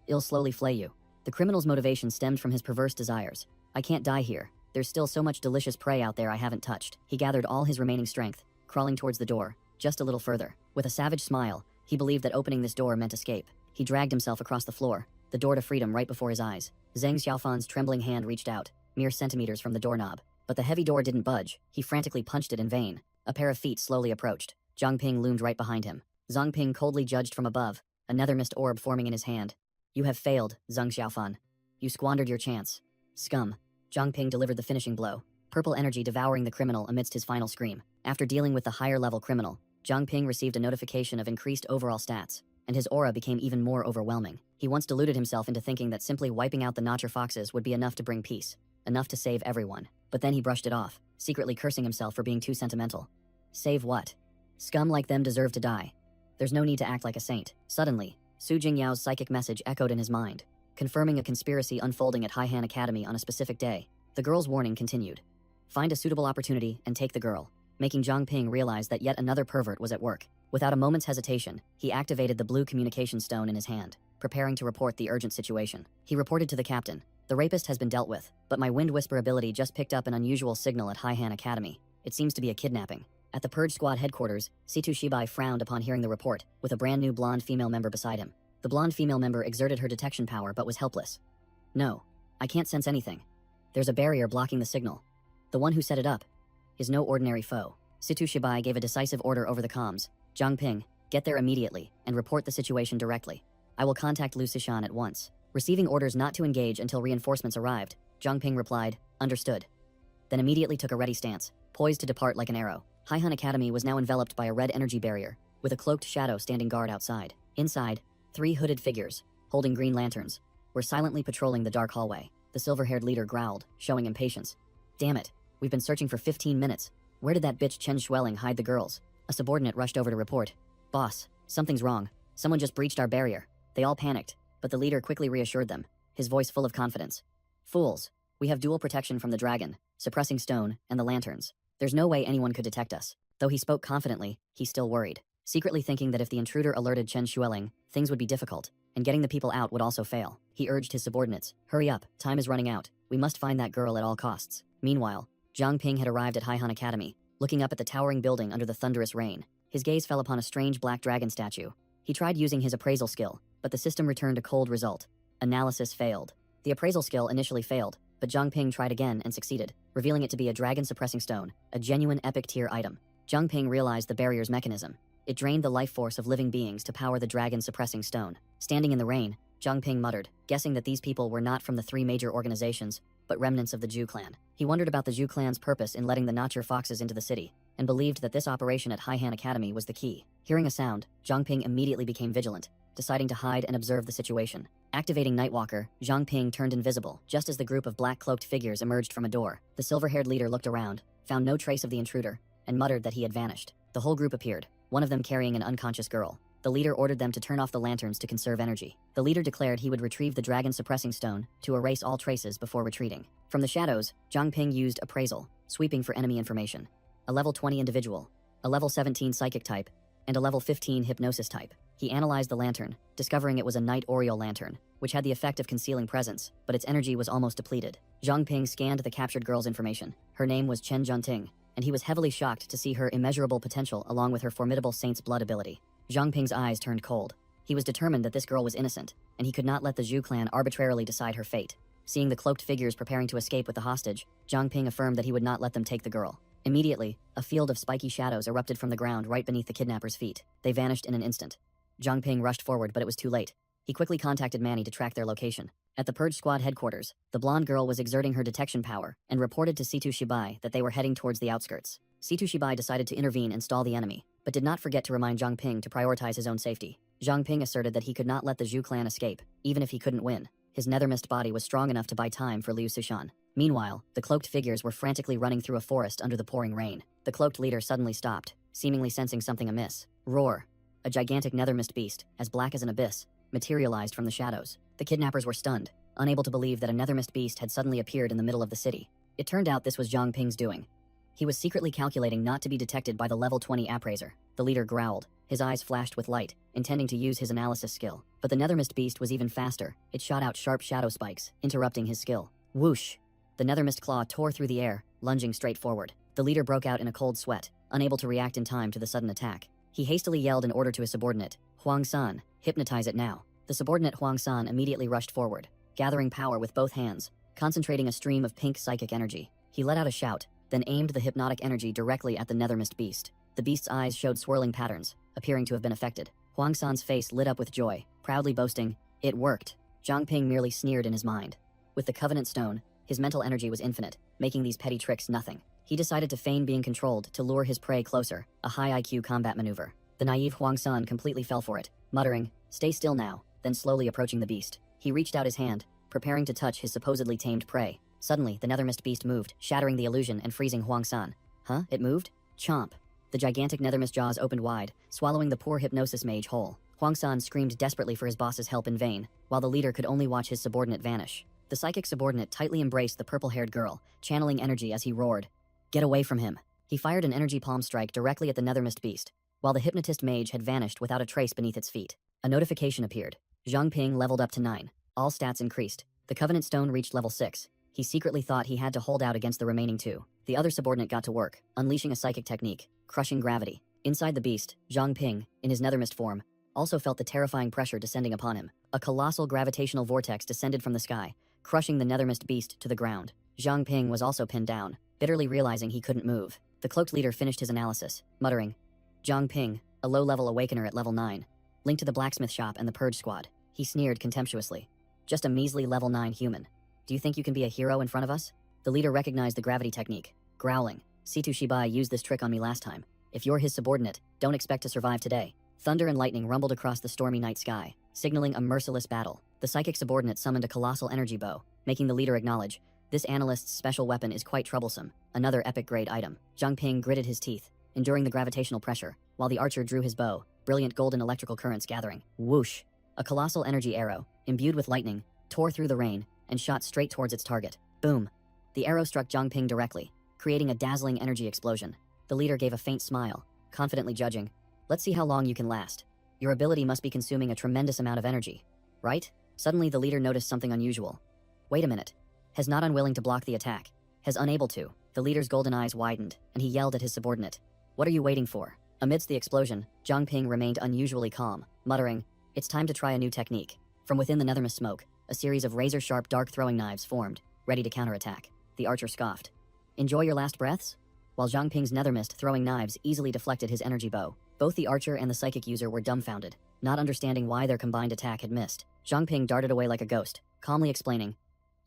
I'll slowly flay you." The criminal's motivation stemmed from his perverse desires. "I can't die here. There's still so much delicious prey out there I haven't touched." He gathered all his remaining strength, crawling towards the door, just a little further. With a savage smile, he believed that opening this door meant escape. He dragged himself across the floor, the door to freedom right before his eyes. Zhang Xiaofan's trembling hand reached out, mere centimeters from the doorknob. But the heavy door didn't budge. He frantically punched it in vain. A pair of feet slowly approached. Zhang Ping loomed right behind him. Zhang Ping coldly judged from above, a nether mist orb forming in his hand. "You have failed, Zhang Xiaofan. You squandered your chance. Scum." Zhang Ping delivered the finishing blow, purple energy devouring the criminal amidst his final scream. After dealing with the higher-level criminal, Zhang Ping received a notification of increased overall stats, and his aura became even more overwhelming. He once deluded himself into thinking that simply wiping out the Notcher Foxes would be enough to bring peace, enough to save everyone. But then he brushed it off, secretly cursing himself for being too sentimental. Save what? Scum like them deserve to die. There's no need to act like a saint. Suddenly, Su Jingyao's psychic message echoed in his mind, confirming a conspiracy unfolding at Haihan Academy on a specific day. The girl's warning continued. Find a suitable opportunity and take the girl, making Zhang Ping realize that yet another pervert was at work. Without a moment's hesitation, he activated the blue communication stone in his hand, preparing to report the urgent situation. He reported to the captain, "The rapist has been dealt with, but my wind whisper ability just picked up an unusual signal at Haihan Academy. It seems to be a kidnapping." At the Purge Squad headquarters, Situ Shibai frowned upon hearing the report, with a brand new blonde female member beside him. The blonde female member exerted her detection power but was helpless. "No, I can't sense anything. There's a barrier blocking the signal. The one who set it up is no ordinary foe." Situ Shibai gave a decisive order over the comms. "Zhang Ping, get there immediately and report the situation directly. I will contact Lu Sishan at once." Receiving orders not to engage until reinforcements arrived, Zhang Ping replied, "Understood." Then immediately took a ready stance, poised to depart like an arrow. Haihan Academy was now enveloped by a red energy barrier, with a cloaked shadow standing guard outside. Inside, 3 hooded figures, holding green lanterns, were silently patrolling the dark hallway. The silver-haired leader growled, showing impatience. "Damn it, we've been searching for 15 minutes. Where did that bitch Chen Xueling hide the girls?" A subordinate rushed over to report. "Boss, something's wrong. Someone just breached our barrier." They all panicked, but the leader quickly reassured them, his voice full of confidence. "Fools, we have dual protection from the dragon, suppressing stone, and the lanterns. There's no way anyone could detect us." Though he spoke confidently, he still worried, secretly thinking that if the intruder alerted Chen Xueling, things would be difficult, and getting the people out would also fail. He urged his subordinates, "Hurry up, time is running out. We must find that girl at all costs." Meanwhile, Zhang Ping had arrived at Haihan Academy, looking up at the towering building under the thunderous rain. His gaze fell upon a strange black dragon statue. He tried using his appraisal skill, but the system returned a cold result. Analysis failed. The appraisal skill initially failed, but Zhang Ping tried again and succeeded, revealing it to be a dragon-suppressing stone, a genuine epic-tier item. Zhang Ping realized the barrier's mechanism. It drained the life force of living beings to power the dragon-suppressing stone. Standing in the rain, Zhang Ping muttered, guessing that these people were not from the 3 major organizations, but remnants of the Zhu clan. He wondered about the Zhu clan's purpose in letting the Notcher foxes into the city, and believed that this operation at Haihan Academy was the key. Hearing a sound, Zhang Ping immediately became vigilant, deciding to hide and observe the situation. Activating Nightwalker, Zhang Ping turned invisible, just as the group of black-cloaked figures emerged from a door. The silver-haired leader looked around, found no trace of the intruder, and muttered that he had vanished. The whole group appeared, one of them carrying an unconscious girl. The leader ordered them to turn off the lanterns to conserve energy. The leader declared he would retrieve the dragon-suppressing stone to erase all traces before retreating. From the shadows, Zhang Ping used appraisal, sweeping for enemy information. A level 20 individual, a level 17 psychic type, and a level 15 hypnosis type. He analyzed the lantern, discovering it was a night Oriole lantern, which had the effect of concealing presence, but its energy was almost depleted. Zhang Ping scanned the captured girl's information. Her name was Chen Junting, and he was heavily shocked to see her immeasurable potential along with her formidable Saint's Blood ability. Zhang Ping's eyes turned cold. He was determined that this girl was innocent, and he could not let the Zhu clan arbitrarily decide her fate. Seeing the cloaked figures preparing to escape with the hostage, Zhang Ping affirmed that he would not let them take the girl. Immediately, a field of spiky shadows erupted from the ground right beneath the kidnappers' feet. They vanished in an instant. Zhang Ping rushed forward, but it was too late. He quickly contacted Manny to track their location. At the Purge Squad headquarters, the blonde girl was exerting her detection power and reported to Situ Shibai that they were heading towards the outskirts. Situ Shibai decided to intervene and stall the enemy, but did not forget to remind Zhang Ping to prioritize his own safety. Zhang Ping asserted that he could not let the Zhu clan escape, even if he couldn't win. His nether-mist body was strong enough to buy time for Liu Sushan. Meanwhile, the cloaked figures were frantically running through a forest under the pouring rain. The cloaked leader suddenly stopped, seemingly sensing something amiss. Roar! A gigantic nether-mist beast, as black as an abyss, materialized from the shadows. The kidnappers were stunned, unable to believe that a nether-mist beast had suddenly appeared in the middle of the city. It turned out this was Zhang Ping's doing. He was secretly calculating not to be detected by the level 20 appraiser. The leader growled. His eyes flashed with light, intending to use his analysis skill. But the nethermist beast was even faster. It shot out sharp shadow spikes, interrupting his skill. Whoosh! The nethermist claw tore through the air, lunging straight forward. The leader broke out in a cold sweat, unable to react in time to the sudden attack. He hastily yelled an order to his subordinate, Huang San, hypnotize it now. The subordinate Huang San immediately rushed forward, gathering power with both hands, concentrating a stream of pink psychic energy. He let out a shout, then aimed the hypnotic energy directly at the nethermist beast. The beast's eyes showed swirling patterns, appearing to have been affected. Huang San's face lit up with joy, proudly boasting, it worked. Zhang Ping merely sneered in his mind. With the Covenant Stone, his mental energy was infinite, making these petty tricks nothing. He decided to feign being controlled to lure his prey closer, a high IQ combat maneuver. The naive Huang San completely fell for it, muttering, stay still now, then slowly approaching the beast. He reached out his hand, preparing to touch his supposedly tamed prey. Suddenly, the nethermist beast moved, shattering the illusion and freezing Huang San. Huh? It moved? Chomp! The gigantic nethermist jaws opened wide, swallowing the poor hypnosis mage whole. Huang-san screamed desperately for his boss's help in vain, while the leader could only watch his subordinate vanish. The psychic subordinate tightly embraced the purple-haired girl, channeling energy as he roared. Get away from him. He fired an energy palm strike directly at the nethermist beast, while the hypnotist mage had vanished without a trace beneath its feet. A notification appeared. Zhang Ping leveled up to 9. All stats increased. The Covenant Stone reached level 6. He secretly thought he had to hold out against the remaining 2. The other subordinate got to work, unleashing a psychic technique, crushing gravity. Inside the beast, Zhang Ping, in his nethermist form, also felt the terrifying pressure descending upon him. A colossal gravitational vortex descended from the sky, crushing the nethermist beast to the ground. Zhang Ping was also pinned down, bitterly realizing he couldn't move. The cloaked leader finished his analysis, muttering, Zhang Ping, a low-level awakener at level 9, linked to the blacksmith shop and the purge squad. He sneered contemptuously. Just a measly level 9 human. Do you think you can be a hero in front of us? The leader recognized the gravity technique, growling. Situ Shibai used this trick on me last time. If you're his subordinate, don't expect to survive today. Thunder and lightning rumbled across the stormy night sky, signaling a merciless battle. The psychic subordinate summoned a colossal energy bow, making the leader acknowledge, this analyst's special weapon is quite troublesome. Another epic-grade item. Zhang Ping gritted his teeth, enduring the gravitational pressure, while the archer drew his bow, brilliant golden electrical currents gathering. Whoosh! A colossal energy arrow, imbued with lightning, tore through the rain, and shot straight towards its target. Boom! The arrow struck Zhang Ping directly, creating a dazzling energy explosion. The leader gave a faint smile, confidently judging, let's see how long you can last. Your ability must be consuming a tremendous amount of energy, right? Suddenly the leader noticed something unusual. Wait a minute. Has not unwilling to block the attack. Has unable to. The leader's golden eyes widened, and he yelled at his subordinate. What are you waiting for? Amidst the explosion, Zhang Ping remained unusually calm, muttering, it's time to try a new technique. From within the nethermist smoke, a series of razor-sharp dark throwing knives formed, ready to counterattack. The archer scoffed. Enjoy your last breaths? While Zhang Ping's nethermist throwing knives easily deflected his energy bow, both the archer and the psychic user were dumbfounded, not understanding why their combined attack had missed. Zhang Ping darted away like a ghost, calmly explaining,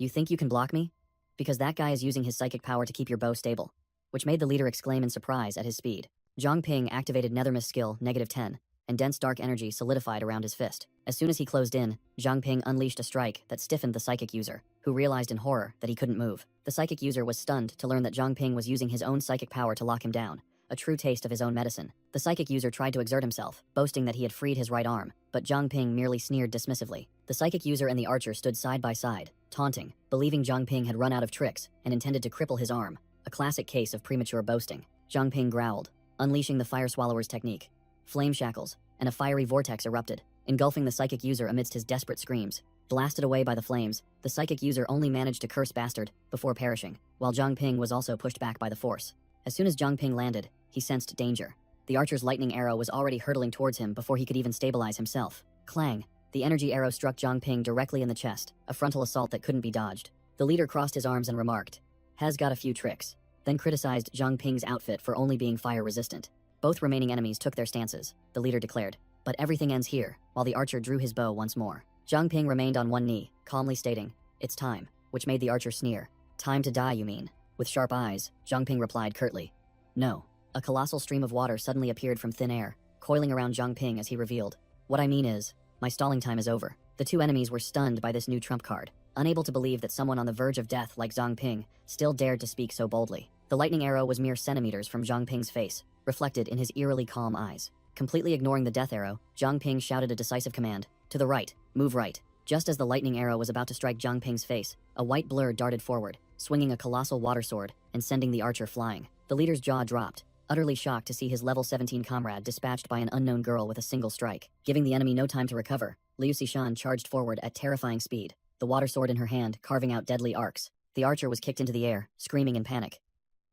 you think you can block me? Because that guy is using his psychic power to keep your bow stable, which made the leader exclaim in surprise at his speed. Zhang Ping activated nethermist skill -10, and dense dark energy solidified around his fist. As soon as he closed in, Zhang Ping unleashed a strike that stiffened the psychic user, who realized in horror that he couldn't move. The psychic user was stunned to learn that Zhang Ping was using his own psychic power to lock him down, a true taste of his own medicine. The psychic user tried to exert himself, boasting that he had freed his right arm, but Zhang Ping merely sneered dismissively. The psychic user and the archer stood side by side, taunting, believing Zhang Ping had run out of tricks and intended to cripple his arm, a classic case of premature boasting. Zhang Ping growled, unleashing the fire swallower's technique. Flame shackles, and a fiery vortex erupted, engulfing the psychic user amidst his desperate screams. Blasted away by the flames, the psychic user only managed to curse bastard before perishing, while Zhang Ping was also pushed back by the force. As soon as Zhang Ping landed, he sensed danger. The archer's lightning arrow was already hurtling towards him before he could even stabilize himself. Clang! The energy arrow struck Zhang Ping directly in the chest, a frontal assault that couldn't be dodged. The leader crossed his arms and remarked, has got a few tricks, then criticized Zhang Ping's outfit for only being fire resistant. Both remaining enemies took their stances, the leader declared. But everything ends here, while the archer drew his bow once more. Zhang Ping remained on one knee, calmly stating, it's time, which made the archer sneer. Time to die, you mean? With sharp eyes, Zhang Ping replied curtly. No. A colossal stream of water suddenly appeared from thin air, coiling around Zhang Ping as he revealed. What I mean is, my stalling time is over. The two enemies were stunned by this new trump card, unable to believe that someone on the verge of death like Zhang Ping still dared to speak so boldly. The lightning arrow was mere centimeters from Zhang Ping's face, reflected in his eerily calm eyes. Completely ignoring the death arrow, Zhang Ping shouted a decisive command. To the right, move right. Just as the lightning arrow was about to strike Zhang Ping's face, a white blur darted forward, swinging a colossal water sword and sending the archer flying. The leader's jaw dropped, utterly shocked to see his level 17 comrade dispatched by an unknown girl with a single strike. Giving the enemy no time to recover, Liu Xishan charged forward at terrifying speed, the water sword in her hand carving out deadly arcs. The archer was kicked into the air, screaming in panic.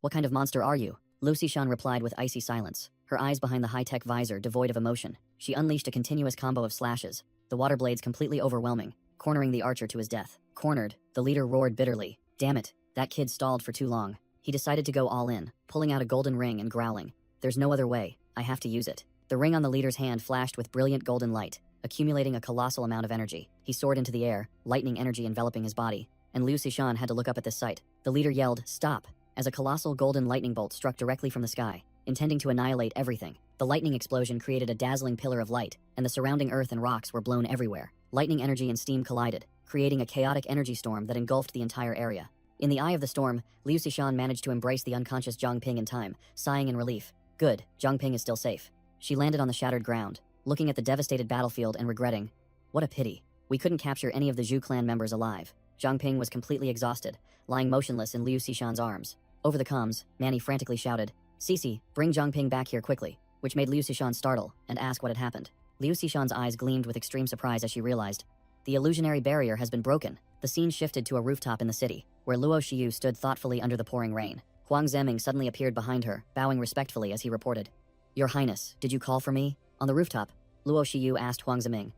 What kind of monster are you? Liu Xishan replied with icy silence, her eyes behind the high-tech visor devoid of emotion. She unleashed a continuous combo of slashes, the water blades completely overwhelming, cornering the archer to his death. Cornered, the leader roared bitterly. Damn it, that kid stalled for too long. He decided to go all in, pulling out a golden ring and growling. There's no other way, I have to use it. The ring on the leader's hand flashed with brilliant golden light, accumulating a colossal amount of energy. He soared into the air, lightning energy enveloping his body, and Liu Xishan had to look up at this sight. The leader yelled, stop, as a colossal golden lightning bolt struck directly from the sky, intending to annihilate everything. The lightning explosion created a dazzling pillar of light, and the surrounding earth and rocks were blown everywhere. Lightning energy and steam collided, creating a chaotic energy storm that engulfed the entire area. In the eye of the storm, Liu Xishan managed to embrace the unconscious Zhang Ping in time, sighing in relief. Good, Zhang Ping is still safe. She landed on the shattered ground, looking at the devastated battlefield and regretting. What a pity. We couldn't capture any of the Zhu clan members alive. Zhang Ping was completely exhausted, lying motionless in Liu Xishan's arms. Over the comms, Manny frantically shouted, Cici, bring Zhang Ping back here quickly, which made Liu Xishan startle and ask what had happened. Liu Xishan's eyes gleamed with extreme surprise as she realized. The illusionary barrier has been broken. The scene shifted to a rooftop in the city, where Luo Xiyu stood thoughtfully under the pouring rain. Huang Zeming suddenly appeared behind her, bowing respectfully as he reported. Your Highness, did you call for me? On the rooftop, Luo Xiyu asked Huang Zeming.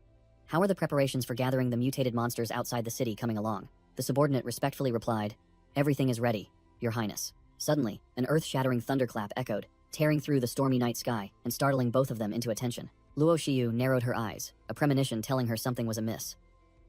How are the preparations for gathering the mutated monsters outside the city coming along? The subordinate respectfully replied, Everything is ready, Your Highness. Suddenly, an earth-shattering thunderclap echoed, tearing through the stormy night sky and startling both of them into attention. Luo Xiyu narrowed her eyes, a premonition telling her something was amiss.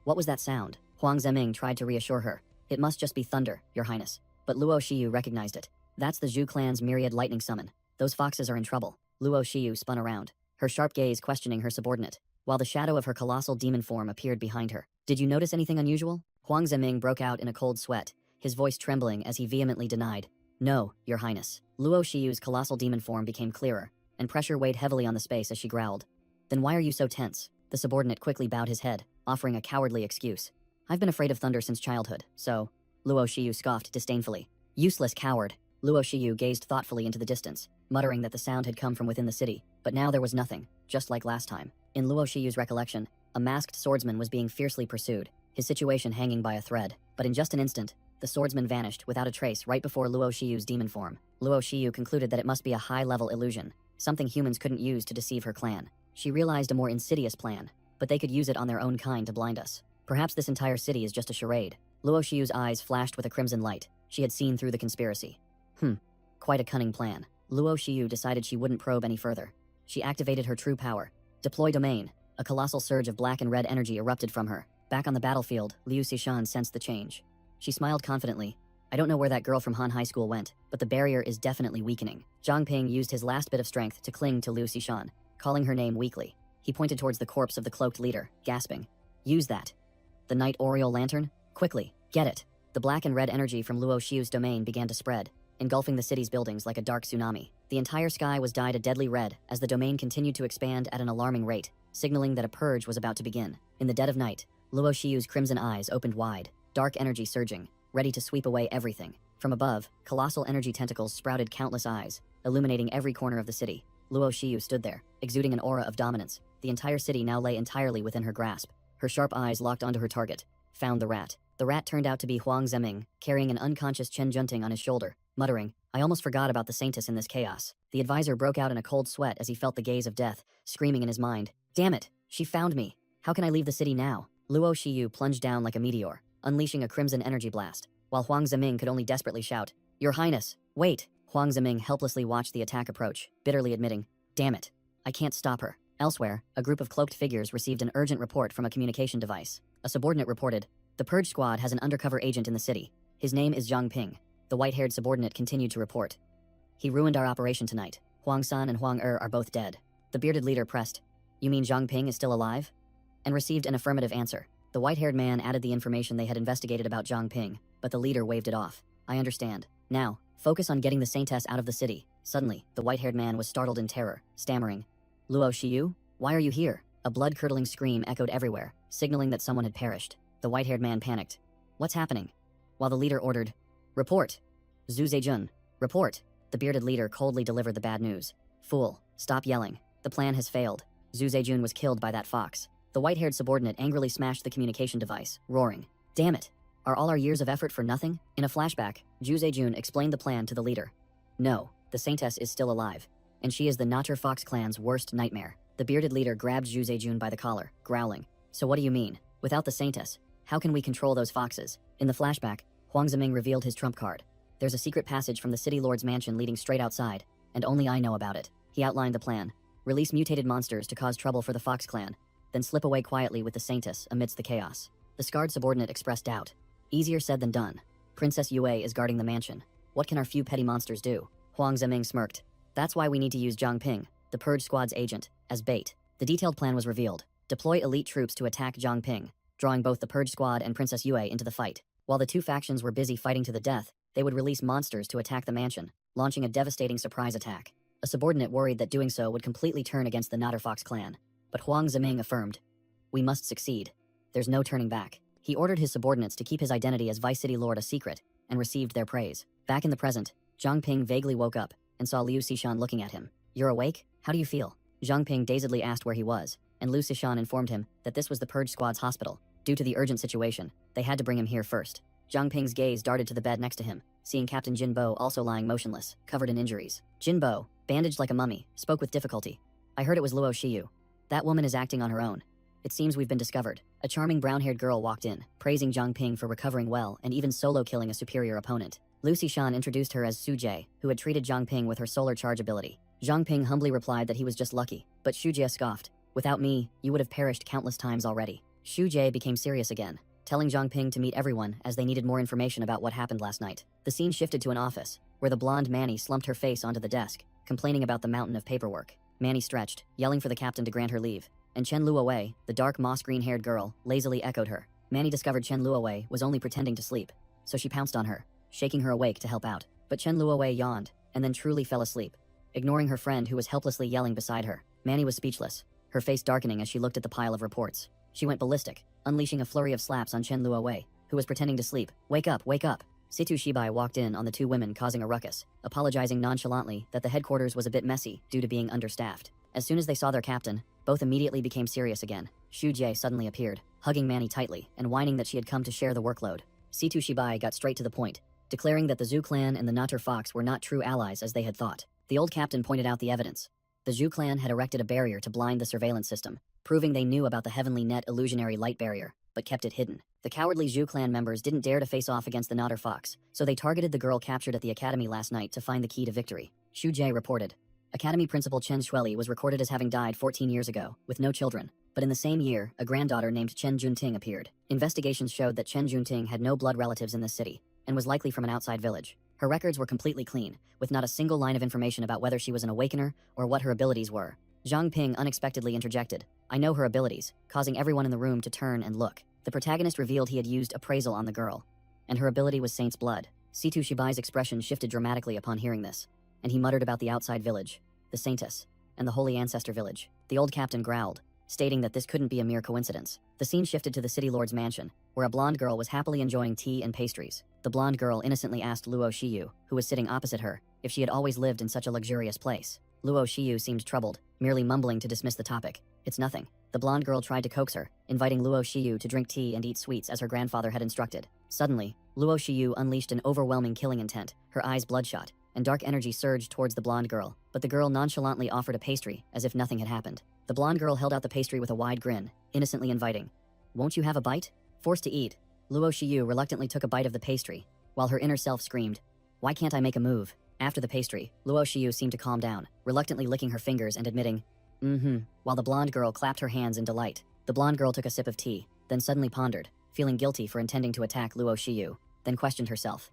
What was that sound? Huang Zeming tried to reassure her. It must just be thunder, Your Highness. But Luo Xiyu recognized it. That's the Zhu clan's myriad lightning summon. Those foxes are in trouble. Luo Xiyu spun around, her sharp gaze questioning her subordinate, while the shadow of her colossal demon form appeared behind her. Did you notice anything unusual? Huang Zeming broke out in a cold sweat, his voice trembling as he vehemently denied. No, Your Highness. Luo Xiyu's colossal demon form became clearer, and pressure weighed heavily on the space as she growled. Then why are you so tense? The subordinate quickly bowed his head, offering a cowardly excuse. I've been afraid of thunder since childhood, so... Luo Xiyu scoffed disdainfully. Useless coward. Luo Xiyu gazed thoughtfully into the distance, muttering that the sound had come from within the city, but now there was nothing, just like last time. In Luo Xiyu's recollection, a masked swordsman was being fiercely pursued, his situation hanging by a thread. But in just an instant, the swordsman vanished without a trace right before Luo Xiyu's demon form. Luo Xiyu concluded that it must be a high-level illusion, something humans couldn't use to deceive her clan. She realized a more insidious plan, but they could use it on their own kind to blind us. Perhaps this entire city is just a charade. Luo Xiyu's eyes flashed with a crimson light. She had seen through the conspiracy. Quite a cunning plan. Luo Xiyu decided she wouldn't probe any further. She activated her true power. Deploy domain. A colossal surge of black and red energy erupted from her. Back on the battlefield, Liu Xishan sensed the change. She smiled confidently. I don't know where that girl from Han High School went, but the barrier is definitely weakening. Zhang Ping used his last bit of strength to cling to Liu Xishan, calling her name weakly. He pointed towards the corpse of the cloaked leader, gasping. Use that. The Night Oriole Lantern? Quickly, get it. The black and red energy from Luo Xiyu's domain began to spread, engulfing the city's buildings like a dark tsunami. The entire sky was dyed a deadly red as the domain continued to expand at an alarming rate, signaling that a purge was about to begin. In the dead of night, Luo Xiyu's crimson eyes opened wide, dark energy surging, ready to sweep away everything. From above, colossal energy tentacles sprouted countless eyes, illuminating every corner of the city. Luo Xiyu stood there, exuding an aura of dominance. The entire city now lay entirely within her grasp. Her sharp eyes locked onto her target. Found the rat. The rat turned out to be Huang Zeming, carrying an unconscious Chen Junting on his shoulder, muttering, I almost forgot about the Saintess in this chaos. The advisor broke out in a cold sweat as he felt the gaze of death, screaming in his mind, Damn it, she found me. How can I leave the city now? Luo Xiyu plunged down like a meteor, unleashing a crimson energy blast, while Huang Zeming could only desperately shout, Your Highness, wait! Huang Zeming helplessly watched the attack approach, bitterly admitting, Damn it, I can't stop her. Elsewhere, a group of cloaked figures received an urgent report from a communication device. A subordinate reported, The Purge Squad has an undercover agent in the city. His name is Zhang Ping. The white-haired subordinate continued to report. He ruined our operation tonight. Huang San and Huang Er are both dead. The bearded leader pressed, You mean Zhang Ping is still alive? And received an affirmative answer. The white-haired man added the information they had investigated about Zhang Ping, but the leader waved it off. I understand. Now, focus on getting the Saintess out of the city. Suddenly, the white-haired man was startled in terror, stammering, Luo Xiyu? Why are you here? A blood-curdling scream echoed everywhere, signaling that someone had perished. The white-haired man panicked. What's happening? While the leader ordered, Report! Zhu Zejun, report! The bearded leader coldly delivered the bad news. Fool, stop yelling. The plan has failed. Zhu Zejun was killed by that fox. The white-haired subordinate angrily smashed the communication device, roaring, Damn it! Are all our years of effort for nothing? In a flashback, Zhu Zejun explained the plan to the leader. No, the Saintess is still alive, and she is the Natur Fox clan's worst nightmare. The bearded leader grabbed Zhu Zejun by the collar, growling, So what do you mean? Without the Saintess, how can we control those foxes? In the flashback, Huang Zeming revealed his trump card. There's a secret passage from the city lord's mansion leading straight outside, and only I know about it. He outlined the plan. Release mutated monsters to cause trouble for the Fox clan, then slip away quietly with the Saintess amidst the chaos. The scarred subordinate expressed doubt. Easier said than done. Princess Yue is guarding the mansion. What can our few petty monsters do? Huang Zeming smirked. That's why we need to use Zhang Ping, the Purge Squad's agent, as bait. The detailed plan was revealed. Deploy elite troops to attack Zhang Ping, drawing both the Purge Squad and Princess Yue into the fight. While the two factions were busy fighting to the death, they would release monsters to attack the mansion, launching a devastating surprise attack. A subordinate worried that doing so would completely turn against the Natterfox clan. But Huang Ziming affirmed, "We must succeed. There's no turning back." He ordered his subordinates to keep his identity as Vice City Lord a secret, and received their praise. Back in the present, Zhang Ping vaguely woke up and saw Liu Xishan looking at him. "You're awake? How do you feel?" Zhang Ping dazedly asked where he was, and Liu Xishan informed him that this was the Purge Squad's hospital. Due to the urgent situation, they had to bring him here first. Zhang Ping's gaze darted to the bed next to him, seeing Captain Jin Bo also lying motionless, covered in injuries. Jin Bo, bandaged like a mummy, spoke with difficulty. "I heard it was Luo Shiyu. That woman is acting on her own. It seems we've been discovered." A charming brown-haired girl walked in, praising Zhang Ping for recovering well and even solo killing a superior opponent. Liu Xishan introduced her as Su Jie, who had treated Zhang Ping with her solar charge ability. Zhang Ping humbly replied that he was just lucky, but Su Jie scoffed. "Without me, you would have perished countless times already." Su Jie became serious again, telling Zhang Ping to meet everyone as they needed more information about what happened last night. The scene shifted to an office, where the blonde Manny slumped her face onto the desk, complaining about the mountain of paperwork. Manny stretched, yelling for the captain to grant her leave, and Chen Luowei, the dark moss-green-haired girl, lazily echoed her. Manny discovered Chen Luowei was only pretending to sleep, so she pounced on her, shaking her awake to help out. But Chen Luowei yawned, and then truly fell asleep, ignoring her friend who was helplessly yelling beside her. Manny was speechless, her face darkening as she looked at the pile of reports. She went ballistic, unleashing a flurry of slaps on Chen Luowei, who was pretending to sleep. "Wake up, wake up!" Situ Shibai walked in on the two women causing a ruckus, apologizing nonchalantly that the headquarters was a bit messy due to being understaffed. As soon as they saw their captain, both immediately became serious again. Shu Jie suddenly appeared, hugging Manny tightly and whining that she had come to share the workload. Situ Shibai got straight to the point, declaring that the Zhu clan and the Natter Fox were not true allies as they had thought. The old captain pointed out the evidence. The Zhu clan had erected a barrier to blind the surveillance system, proving they knew about the Heavenly Net illusionary light barrier, but kept it hidden. The cowardly Zhu clan members didn't dare to face off against the Natter Fox, so they targeted the girl captured at the academy last night to find the key to victory. Shu Jie reported. Academy Principal Chen Shueli was recorded as having died 14 years ago, with no children. But in the same year, a granddaughter named Chen Junting appeared. Investigations showed that Chen Junting had no blood relatives in this city, and was likely from an outside village. Her records were completely clean, with not a single line of information about whether she was an awakener or what her abilities were. Zhang Ping unexpectedly interjected. "I know her abilities," causing everyone in the room to turn and look. The protagonist revealed he had used appraisal on the girl, and her ability was Saint's Blood. Situ Shibai's expression shifted dramatically upon hearing this, and he muttered about the outside village, the Saintess, and the Holy Ancestor village. The old captain growled, stating that this couldn't be a mere coincidence. The scene shifted to the city lord's mansion, where a blonde girl was happily enjoying tea and pastries. The blonde girl innocently asked Luo Shiyu, who was sitting opposite her, if she had always lived in such a luxurious place. Luo Shiyu seemed troubled, merely mumbling to dismiss the topic. "It's nothing." The blonde girl tried to coax her, inviting Luo Shiyu to drink tea and eat sweets as her grandfather had instructed. Suddenly, Luo Shiyu unleashed an overwhelming killing intent, her eyes bloodshot, and dark energy surged towards the blonde girl, but the girl nonchalantly offered a pastry, as if nothing had happened. The blonde girl held out the pastry with a wide grin, innocently inviting. "Won't you have a bite?" Forced to eat, Luo Shiyu reluctantly took a bite of the pastry, while her inner self screamed, "Why can't I make a move?" After the pastry, Luo Shiyu seemed to calm down, reluctantly licking her fingers and admitting, while the blonde girl clapped her hands in delight. The blonde girl took a sip of tea, then suddenly pondered, feeling guilty for intending to attack Luo Shiyu, then questioned herself.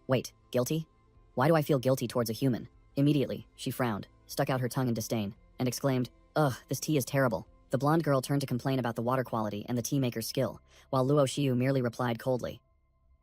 "Wait, guilty? Why do I feel guilty towards a human?" Immediately, she frowned, stuck out her tongue in disdain, and exclaimed, "Ugh, this tea is terrible." The blonde girl turned to complain about the water quality and the tea maker's skill, while Luo Shiyu merely replied coldly,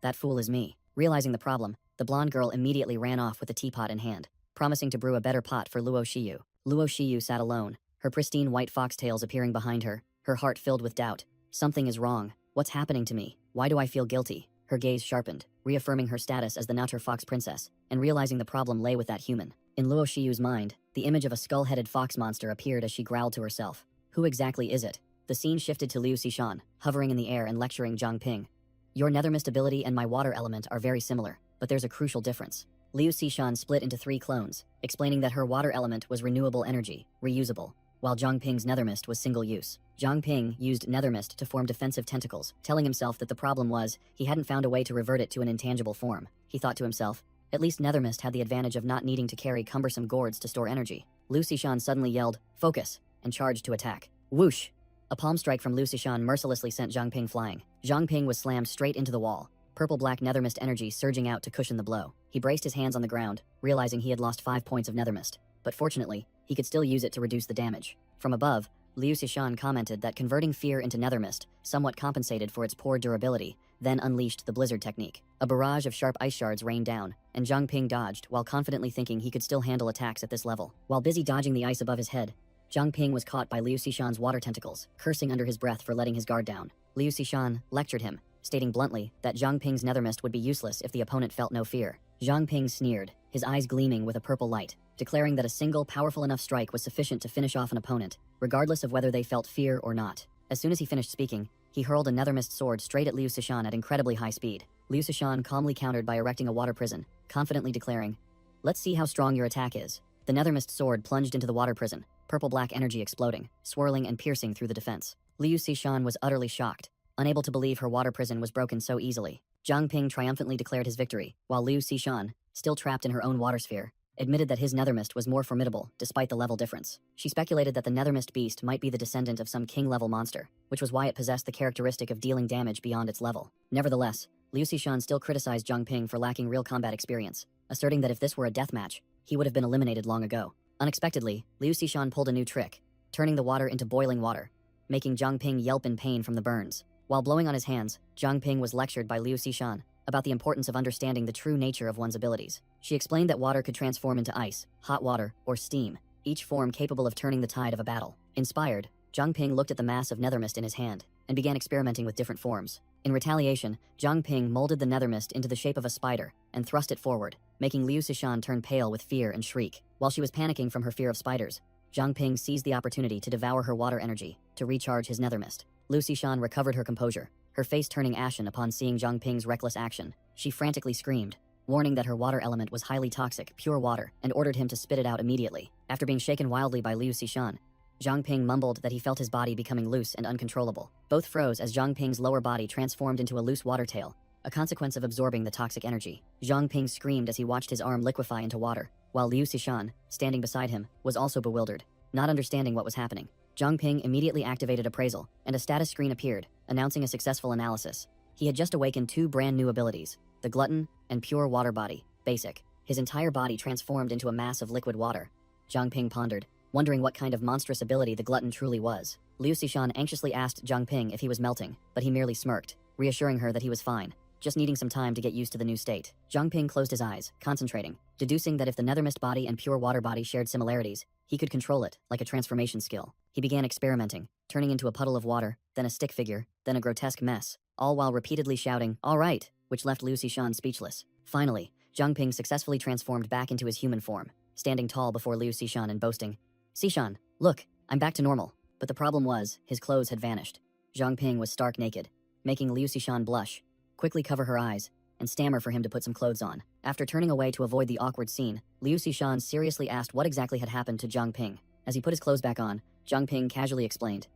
"That fool is me." Realizing the problem, the blonde girl immediately ran off with the teapot in hand, promising to brew a better pot for Luo Shiyu. Luo Shiyu sat alone, her pristine white foxtails appearing behind her, her heart filled with doubt. Something is wrong. What's happening to me? Why do I feel guilty? Her gaze sharpened, reaffirming her status as the Natter Fox princess, and realizing the problem lay with that human. In Luo Shiyu's mind, the image of a skull-headed fox monster appeared as she growled to herself. Who exactly is it? The scene shifted to Liu Xishan, hovering in the air and lecturing Zhang Ping. "Your nether mist ability and my water element are very similar, but there's a crucial difference." Liu Xishan split into 3 clones, explaining that her water element was renewable energy, reusable, while Zhang Ping's nether mist was single use. Zhang Ping used nether mist to form defensive tentacles, telling himself that the problem was he hadn't found a way to revert it to an intangible form. He thought to himself, at least nether mist had the advantage of not needing to carry cumbersome gourds to store energy. Liu Xishan suddenly yelled, "Focus," and charged to attack. Whoosh! A palm strike from Liu Xishan mercilessly sent Zhang Ping flying. Zhang Ping was slammed straight into the wall, purple-black nether mist energy surging out to cushion the blow. He braced his hands on the ground, realizing he had lost 5 points of nether mist, but fortunately, he could still use it to reduce the damage. From above, Liu Xishan commented that converting fear into nether mist somewhat compensated for its poor durability, then unleashed the blizzard technique. A barrage of sharp ice shards rained down, and Zhang Ping dodged while confidently thinking he could still handle attacks at this level. While busy dodging the ice above his head, Zhang Ping was caught by Liu Xishan's water tentacles, cursing under his breath for letting his guard down. Liu Xishan lectured him, stating bluntly that Zhang Ping's nether mist would be useless if the opponent felt no fear. Zhang Ping sneered, his eyes gleaming with a purple light, declaring that a single powerful enough strike was sufficient to finish off an opponent, regardless of whether they felt fear or not. As soon as he finished speaking, he hurled a nether mist sword straight at Liu Xishan at incredibly high speed. Liu Xishan calmly countered by erecting a water prison, confidently declaring, "Let's see how strong your attack is." The nether mist sword plunged into the water prison, purple-black energy exploding, swirling and piercing through the defense. Liu Xishan was utterly shocked, unable to believe her water prison was broken so easily. Zhang Ping triumphantly declared his victory, while Liu Xishan, still trapped in her own water sphere, admitted that his nether mist was more formidable despite the level difference. She speculated that the nether mist beast might be the descendant of some king-level monster, which was why it possessed the characteristic of dealing damage beyond its level. Nevertheless, Liu Xishan still criticized Zhang Ping for lacking real combat experience, asserting that if this were a deathmatch, he would have been eliminated long ago. Unexpectedly, Liu Xishan pulled a new trick, turning the water into boiling water, making Zhang Ping yelp in pain from the burns. While blowing on his hands, Zhang Ping was lectured by Liu Xishan about the importance of understanding the true nature of one's abilities. She explained that water could transform into ice, hot water, or steam, each form capable of turning the tide of a battle. Inspired, Zhang Ping looked at the mass of nether mist in his hand and began experimenting with different forms. In retaliation, Zhang Ping molded the nether mist into the shape of a spider and thrust it forward, making Liu Xishan turn pale with fear and shriek. While she was panicking from her fear of spiders, Zhang Ping seized the opportunity to devour her water energy to recharge his nether mist. Liu Xishan recovered her composure, her face turning ashen upon seeing Zhang Ping's reckless action. She frantically screamed, warning that her water element was highly toxic, pure water, and ordered him to spit it out immediately. After being shaken wildly by Liu Xishan, Zhang Ping mumbled that he felt his body becoming loose and uncontrollable. Both froze as Zhang Ping's lower body transformed into a loose water tail, a consequence of absorbing the toxic energy. Zhang Ping screamed as he watched his arm liquefy into water, while Liu Xishan, standing beside him, was also bewildered, not understanding what was happening. Zhang Ping immediately activated appraisal, and a status screen appeared, announcing a successful analysis. He had just awakened two brand new abilities, the Glutton and Pure Water Body, basic. His entire body transformed into a mass of liquid water. Zhang Ping pondered, wondering what kind of monstrous ability the Glutton truly was. Liu Xishan anxiously asked Zhang Ping if he was melting, but he merely smirked, reassuring her that he was fine, just needing some time to get used to the new state. Zhang Ping closed his eyes, concentrating, deducing that if the Nether Mist body and Pure Water body shared similarities, he could control it, like a transformation skill. He began experimenting, turning into a puddle of water, then a stick figure, then a grotesque mess, all while repeatedly shouting, "All right," which left Liu Xishan speechless. Finally, Zhang Ping successfully transformed back into his human form, standing tall before Liu Xishan and boasting, "Xishan, look, I'm back to normal." But the problem was, his clothes had vanished. Zhang Ping was stark naked, making Liu Xishan blush, quickly cover her eyes, and stammer for him to put some clothes on. After turning away to avoid the awkward scene, Liu Xishan seriously asked what exactly had happened to Zhang Ping. As he put his clothes back on, Zhang Ping casually explained,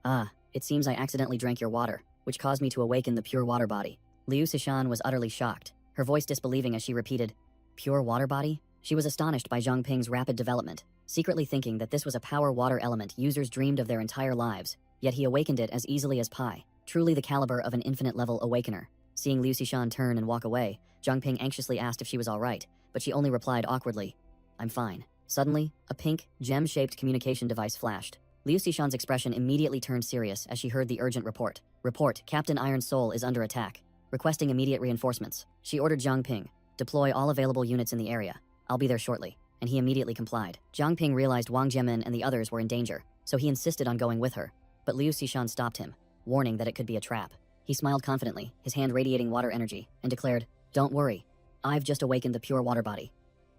"Ah, it seems I accidentally drank your water, which caused me to awaken the Pure Water body." Liu Xishan was utterly shocked, her voice disbelieving as she repeated, "Pure Water body?" She was astonished by Zhang Ping's rapid development, secretly thinking that this was a power water element users dreamed of their entire lives, yet he awakened it as easily as pie, truly the caliber of an infinite-level awakener. Seeing Liu Xishan turn and walk away, Zhang Ping anxiously asked if she was all right, but she only replied awkwardly, "I'm fine." Suddenly, a pink, gem-shaped communication device flashed. Liu Xishan's expression immediately turned serious as she heard the urgent report. "Report, Captain Iron Soul is under attack, requesting immediate reinforcements." She ordered Zhang Ping, "Deploy all available units in the area. I'll be there shortly," and he immediately complied. Zhang Ping realized Wang Jiamin and the others were in danger, so he insisted on going with her, but Liu Xishan stopped him, warning that it could be a trap. He smiled confidently, his hand radiating water energy, and declared, "Don't worry, I've just awakened the Pure Water body.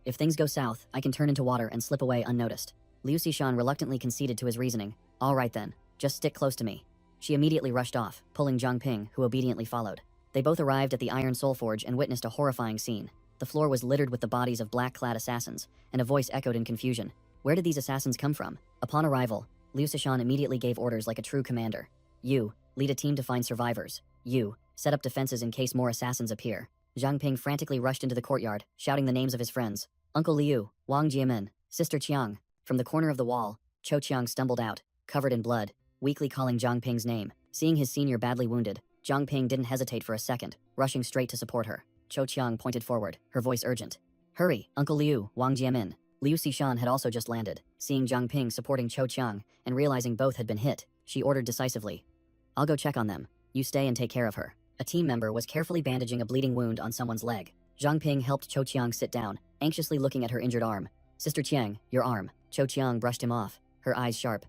If things go south, I can turn into water and slip away unnoticed." Liu Xishan reluctantly conceded to his reasoning. "All right then, just stick close to me." She immediately rushed off, pulling Zhang Ping, who obediently followed. They both arrived at the Iron Soul Forge and witnessed a horrifying scene. The floor was littered with the bodies of black-clad assassins, and a voice echoed in confusion. Where did these assassins come from? Upon arrival, Liu Xishan immediately gave orders like a true commander. "You, lead a team to find survivors. You, set up defenses in case more assassins appear." Zhang Ping frantically rushed into the courtyard, shouting the names of his friends. "Uncle Liu, Wang Jiamin, Sister Qiang." From the corner of the wall, Cho Qiang stumbled out, covered in blood, weakly calling Zhang Ping's name. Seeing his senior badly wounded, Zhang Ping didn't hesitate for a second, rushing straight to support her. Cho Qiang pointed forward, her voice urgent. "Hurry, Uncle Liu, Wang Jiamin." Liu Xishan had also just landed. Seeing Zhang Ping supporting Cho Qiang, and realizing both had been hit, she ordered decisively, "I'll go check on them. You stay and take care of her." A team member was carefully bandaging a bleeding wound on someone's leg. Zhang Ping helped Cho Chiang sit down, anxiously looking at her injured arm. Sister Chiang, your arm. Cho Chiang brushed him off, her eyes sharp.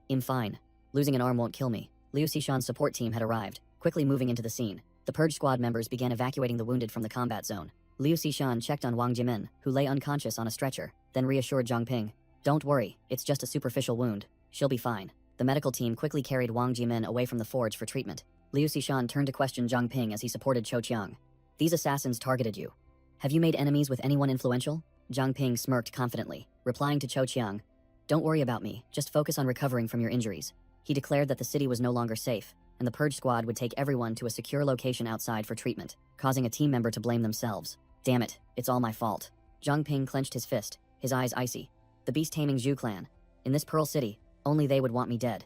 I'm fine. Losing an arm won't kill me. Liu Xishan's support team had arrived, quickly moving into the scene. The Purge Squad members began evacuating the wounded from the combat zone. Liu Xishan checked on Wang Jimin, who lay unconscious on a stretcher, then reassured Zhang Ping. Don't worry, it's just a superficial wound. She'll be fine. The medical team quickly carried Wang Jimin away from the forge for treatment. Liu Xishan turned to question Zhang Ping as he supported Cho Chiang. These assassins targeted you. Have you made enemies with anyone influential? Zhang Ping smirked confidently, replying to Cho Chiang. Don't worry about me, just focus on recovering from your injuries. He declared that the city was no longer safe, and the Purge Squad would take everyone to a secure location outside for treatment, causing a team member to blame themselves. Damn it, it's all my fault. Zhang Ping clenched his fist, his eyes icy. The beast-taming Zhu clan. In this Pearl City, only they would want me dead.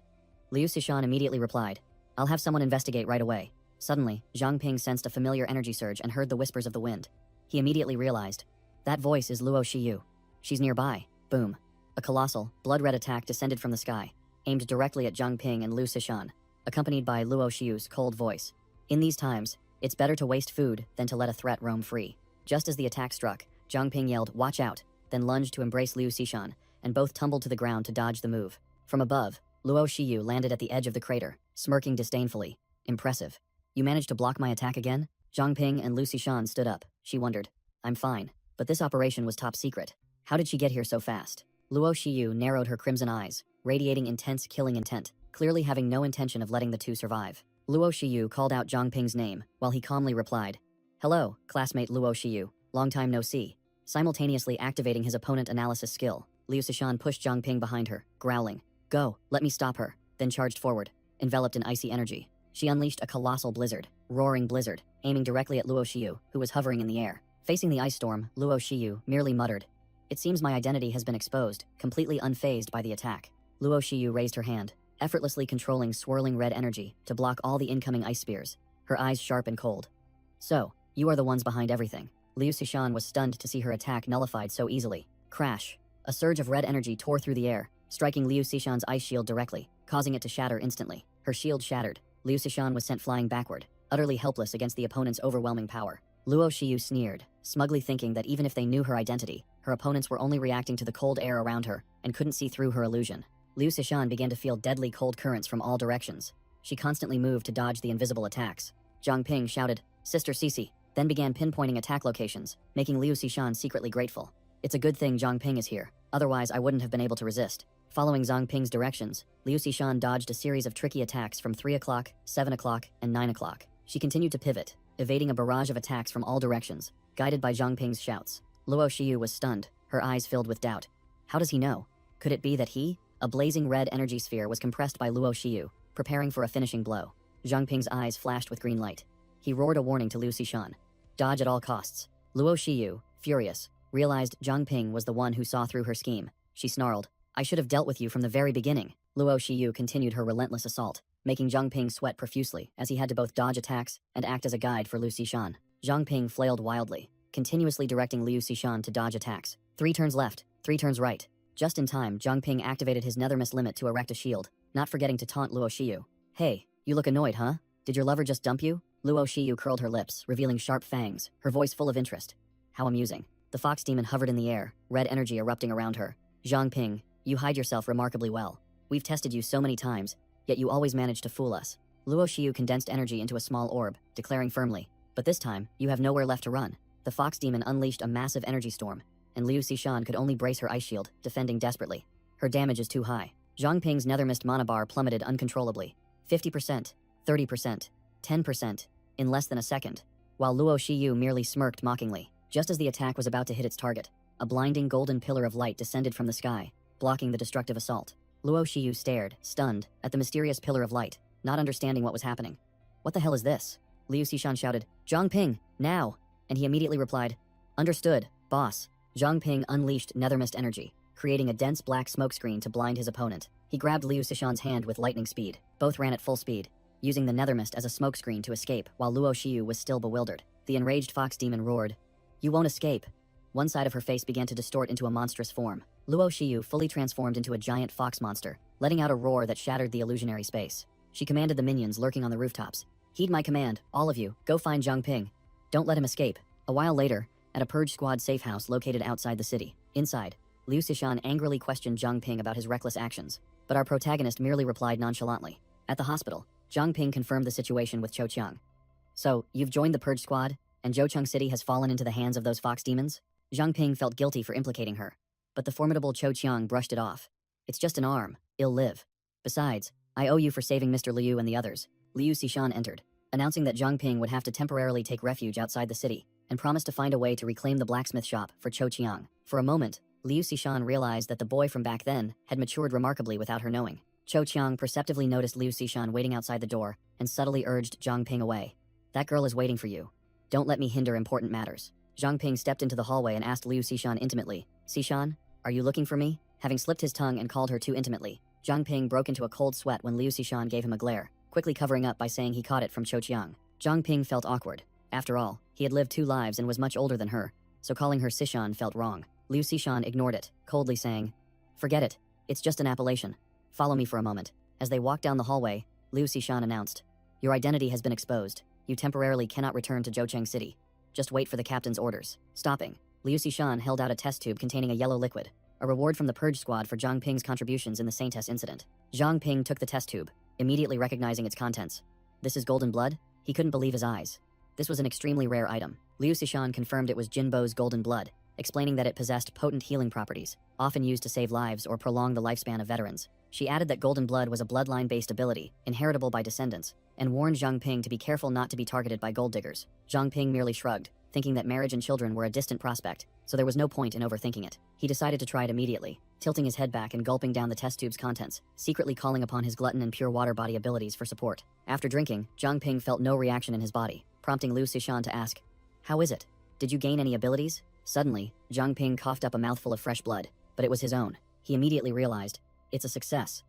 Liu Xishan immediately replied, I'll have someone investigate right away. Suddenly, Zhang Ping sensed a familiar energy surge and heard the whispers of the wind. He immediately realized, that voice is Luo Shiyu. She's nearby. Boom. A colossal, blood-red attack descended from the sky, aimed directly at Zhang Ping and Liu Xishan, accompanied by Luo Shiyu's cold voice. In these times, it's better to waste food than to let a threat roam free. Just as the attack struck, Zhang Ping yelled, watch out, then lunged to embrace Liu Xishan, and both tumbled to the ground to dodge the move. From above, Luo Shiyu landed at the edge of the crater, smirking disdainfully. Impressive. You managed to block my attack again? Zhang Ping and Liu Xishan stood up. She wondered. I'm fine, but this operation was top secret. How did she get here so fast? Luo Shiyu narrowed her crimson eyes, radiating intense killing intent, clearly having no intention of letting the two survive. Luo Shiyu called out Zhang Ping's name, while he calmly replied, Hello, classmate Luo Shiyu, long time no see. Simultaneously activating his opponent analysis skill, Liu Xishan pushed Zhang Ping behind her, growling, Go, let me stop her, then charged forward, enveloped in icy energy. She unleashed a colossal blizzard, roaring blizzard, aiming directly at Luo Shiyu, who was hovering in the air. Facing the ice storm, Luo Shiyu merely muttered, It seems my identity has been exposed, completely unfazed by the attack. Luo Shiyu raised her hand, effortlessly controlling swirling red energy to block all the incoming ice spears, her eyes sharp and cold. So, you are the ones behind everything. Liu Xishan was stunned to see her attack nullified so easily. Crash. A surge of red energy tore through the air, striking Liu Xishan's ice shield directly, causing it to shatter instantly. Her shield shattered. Liu Xishan was sent flying backward, utterly helpless against the opponent's overwhelming power. Luo Shiyu sneered, smugly thinking that even if they knew her identity, her opponents were only reacting to the cold air around her and couldn't see through her illusion. Liu Xishan began to feel deadly cold currents from all directions. She constantly moved to dodge the invisible attacks. Zhang Ping shouted, Sister Cece, then began pinpointing attack locations, making Liu Xishan secretly grateful. It's a good thing Zhang Ping is here, otherwise I wouldn't have been able to resist. Following Zhang Ping's directions, Liu Xishan dodged a series of tricky attacks from 3 o'clock, 7 o'clock, and 9 o'clock. She continued to pivot, evading a barrage of attacks from all directions, guided by Zhang Ping's shouts. Luo Shiyu was stunned, her eyes filled with doubt. How does he know? Could it be that he, a blazing red energy sphere, was compressed by Luo Shiyu, preparing for a finishing blow? Zhang Ping's eyes flashed with green light. He roared a warning to Liu Xishan. Dodge at all costs. Luo Shiyu, furious, realized Zhang Ping was the one who saw through her scheme. She snarled, I should have dealt with you from the very beginning. Luo Shiyu continued her relentless assault, making Zhang Ping sweat profusely as he had to both dodge attacks and act as a guide for Liu Xishan. Zhang Ping flailed wildly, continuously directing Liu Xishan to dodge attacks. 3 turns left, 3 turns right. Just in time, Zhang Ping activated his nethermiss limit to erect a shield, not forgetting to taunt Luo Shiyu. Hey, you look annoyed, huh? Did your lover just dump you? Luo Shiyu curled her lips, revealing sharp fangs, her voice full of interest. How amusing. The fox demon hovered in the air, red energy erupting around her. Zhang Ping, you hide yourself remarkably well. We've tested you so many times, yet you always manage to fool us. Luo Shiyu condensed energy into a small orb, declaring firmly, but this time, you have nowhere left to run. The fox demon unleashed a massive energy storm, and Liu Xishan could only brace her ice shield, defending desperately. Her damage is too high. Zhang Ping's nethermist mana bar plummeted uncontrollably. 50%, 30%, 10%, in less than a second, while Luo Shiyu merely smirked mockingly. Just as the attack was about to hit its target, a blinding golden pillar of light descended from the sky, blocking the destructive assault. Luo Shiyu stared, stunned, at the mysterious pillar of light, not understanding what was happening. What the hell is this? Liu Xishan shouted, Zhang Ping, now! And he immediately replied, Understood, boss. Zhang Ping unleashed nethermist energy, creating a dense black smokescreen to blind his opponent. He grabbed Liu Xishan's hand with lightning speed. Both ran at full speed, using the nethermist as a smokescreen to escape while Luo Shiyu was still bewildered. The enraged fox demon roared, You won't escape. One side of her face began to distort into a monstrous form. Luo Shiyu fully transformed into a giant fox monster, letting out a roar that shattered the illusionary space. She commanded the minions lurking on the rooftops, Heed my command, all of you, go find Zhang Ping. Don't let him escape. A while later, at a purge squad safe house located outside the city. Inside, Liu Xishan angrily questioned Zhang Ping about his reckless actions, but our protagonist merely replied nonchalantly. At the hospital, Zhang Ping confirmed the situation with Cho Qiang. So, you've joined the purge squad, and Zhoucheng City has fallen into the hands of those fox demons? Zhang Ping felt guilty for implicating her, but the formidable Cho Qiang brushed it off. It's just an arm, it'll live. Besides, I owe you for saving Mr. Liu and the others. Liu Xishan entered, announcing that Zhang Ping would have to temporarily take refuge outside the city, and promised to find a way to reclaim the blacksmith shop for Cho Qiang. For a moment, Liu Xishan realized that the boy from back then had matured remarkably without her knowing. Cho Qiang perceptively noticed Liu Xishan waiting outside the door and subtly urged Zhang Ping away. That girl is waiting for you. Don't let me hinder important matters. Zhang Ping stepped into the hallway and asked Liu Xishan intimately, Xishan, are you looking for me? Having slipped his tongue and called her too intimately, Zhang Ping broke into a cold sweat when Liu Xishan gave him a glare, quickly covering up by saying he caught it from Cho Qiang. Zhang Ping felt awkward. After all, he had lived 2 lives and was much older than her, so calling her Xishan felt wrong. Liu Xishan ignored it, coldly saying, forget it, it's just an appellation. Follow me for a moment. As they walked down the hallway, Liu Xishan announced, your identity has been exposed. You temporarily cannot return to Zhoucheng City. Just wait for the captain's orders. Stopping, Liu Xishan held out a test tube containing a yellow liquid, a reward from the purge squad for Zhang Ping's contributions in the Saintess incident. Zhang Ping took the test tube, immediately recognizing its contents. This is golden blood? He couldn't believe his eyes. This was an extremely rare item. Liu Xishan confirmed it was Jinbo's golden blood, explaining that it possessed potent healing properties, often used to save lives or prolong the lifespan of veterans. She added that golden blood was a bloodline-based ability, inheritable by descendants, and warned Zhang Ping to be careful not to be targeted by gold diggers. Zhang Ping merely shrugged, thinking that marriage and children were a distant prospect, so there was no point in overthinking it. He decided to try it immediately, tilting his head back and gulping down the test tube's contents, secretly calling upon his glutton and pure water body abilities for support. After drinking, Zhang Ping felt no reaction in his body, prompting Liu Xishan to ask, how is it? Did you gain any abilities? Suddenly, Zhang Ping coughed up a mouthful of fresh blood, but it was his own. He immediately realized, it's a success.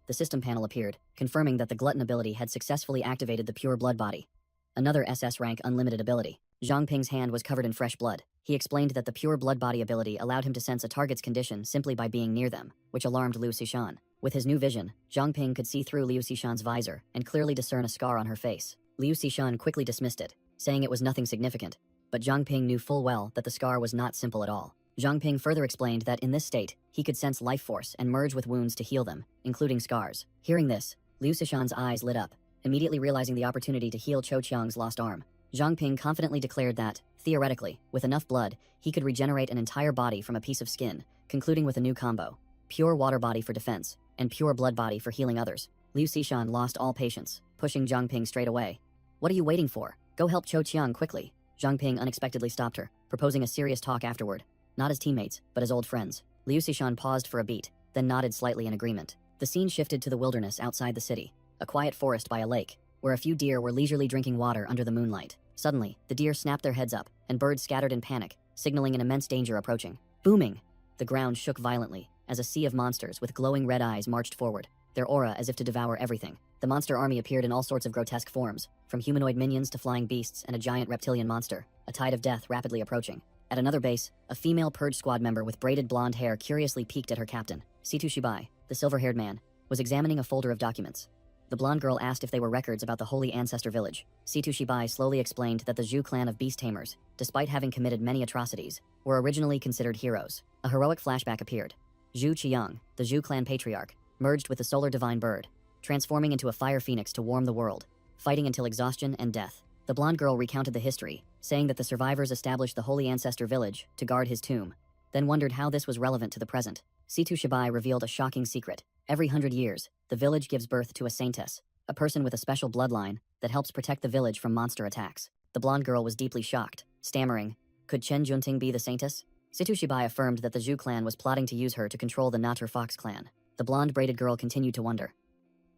The system panel appeared, confirming that the glutton ability had successfully activated the pure blood body. Another SS rank unlimited ability. Zhang Ping's hand was covered in fresh blood. He explained that the pure blood body ability allowed him to sense a target's condition simply by being near them, which alarmed Liu Xishan. With his new vision, Zhang Ping could see through Liu Xishan's visor and clearly discern a scar on her face. Liu Xishan quickly dismissed it, saying it was nothing significant, but Zhang Ping knew full well that the scar was not simple at all. Zhang Ping further explained that in this state, he could sense life force and merge with wounds to heal them, including scars. Hearing this, Liu Xishan's eyes lit up, immediately realizing the opportunity to heal Cho Qiang's lost arm. Zhang Ping confidently declared that, theoretically, with enough blood, he could regenerate an entire body from a piece of skin, concluding with a new combo: pure water body for defense, and pure blood body for healing others. Liu Xishan lost all patience, pushing Zhang Ping straight away. What are you waiting for? Go help Cho Qiang quickly. Zhang Ping unexpectedly stopped her, proposing a serious talk afterward. Not as teammates, but as old friends. Liu Xishan paused for a beat, then nodded slightly in agreement. The scene shifted to the wilderness outside the city, a quiet forest by a lake, where a few deer were leisurely drinking water under the moonlight. Suddenly, the deer snapped their heads up, and birds scattered in panic, signaling an immense danger approaching. Booming! The ground shook violently, as a sea of monsters with glowing red eyes marched forward, their aura as if to devour everything. The monster army appeared in all sorts of grotesque forms, from humanoid minions to flying beasts and a giant reptilian monster, a tide of death rapidly approaching. At another base, a female purge squad member with braided blonde hair curiously peeked at her captain. Situ Shibai, the silver-haired man, was examining a folder of documents. The blonde girl asked if they were records about the Holy Ancestor Village. Situ Shibai slowly explained that the Zhu clan of beast tamers, despite having committed many atrocities, were originally considered heroes. A heroic flashback appeared. Zhu Qiang, the Zhu clan patriarch, merged with the solar divine bird, transforming into a fire phoenix to warm the world, fighting until exhaustion and death. The blonde girl recounted the history, saying that the survivors established the Holy Ancestor Village to guard his tomb, then wondered how this was relevant to the present. Situ Shibai revealed a shocking secret. Every 100 years, the village gives birth to a saintess, a person with a special bloodline that helps protect the village from monster attacks. The blonde girl was deeply shocked, stammering, could Chen Junting be the saintess? Situ Shibai affirmed that the Zhu clan was plotting to use her to control the Natr Fox clan. The blonde braided girl continued to wonder.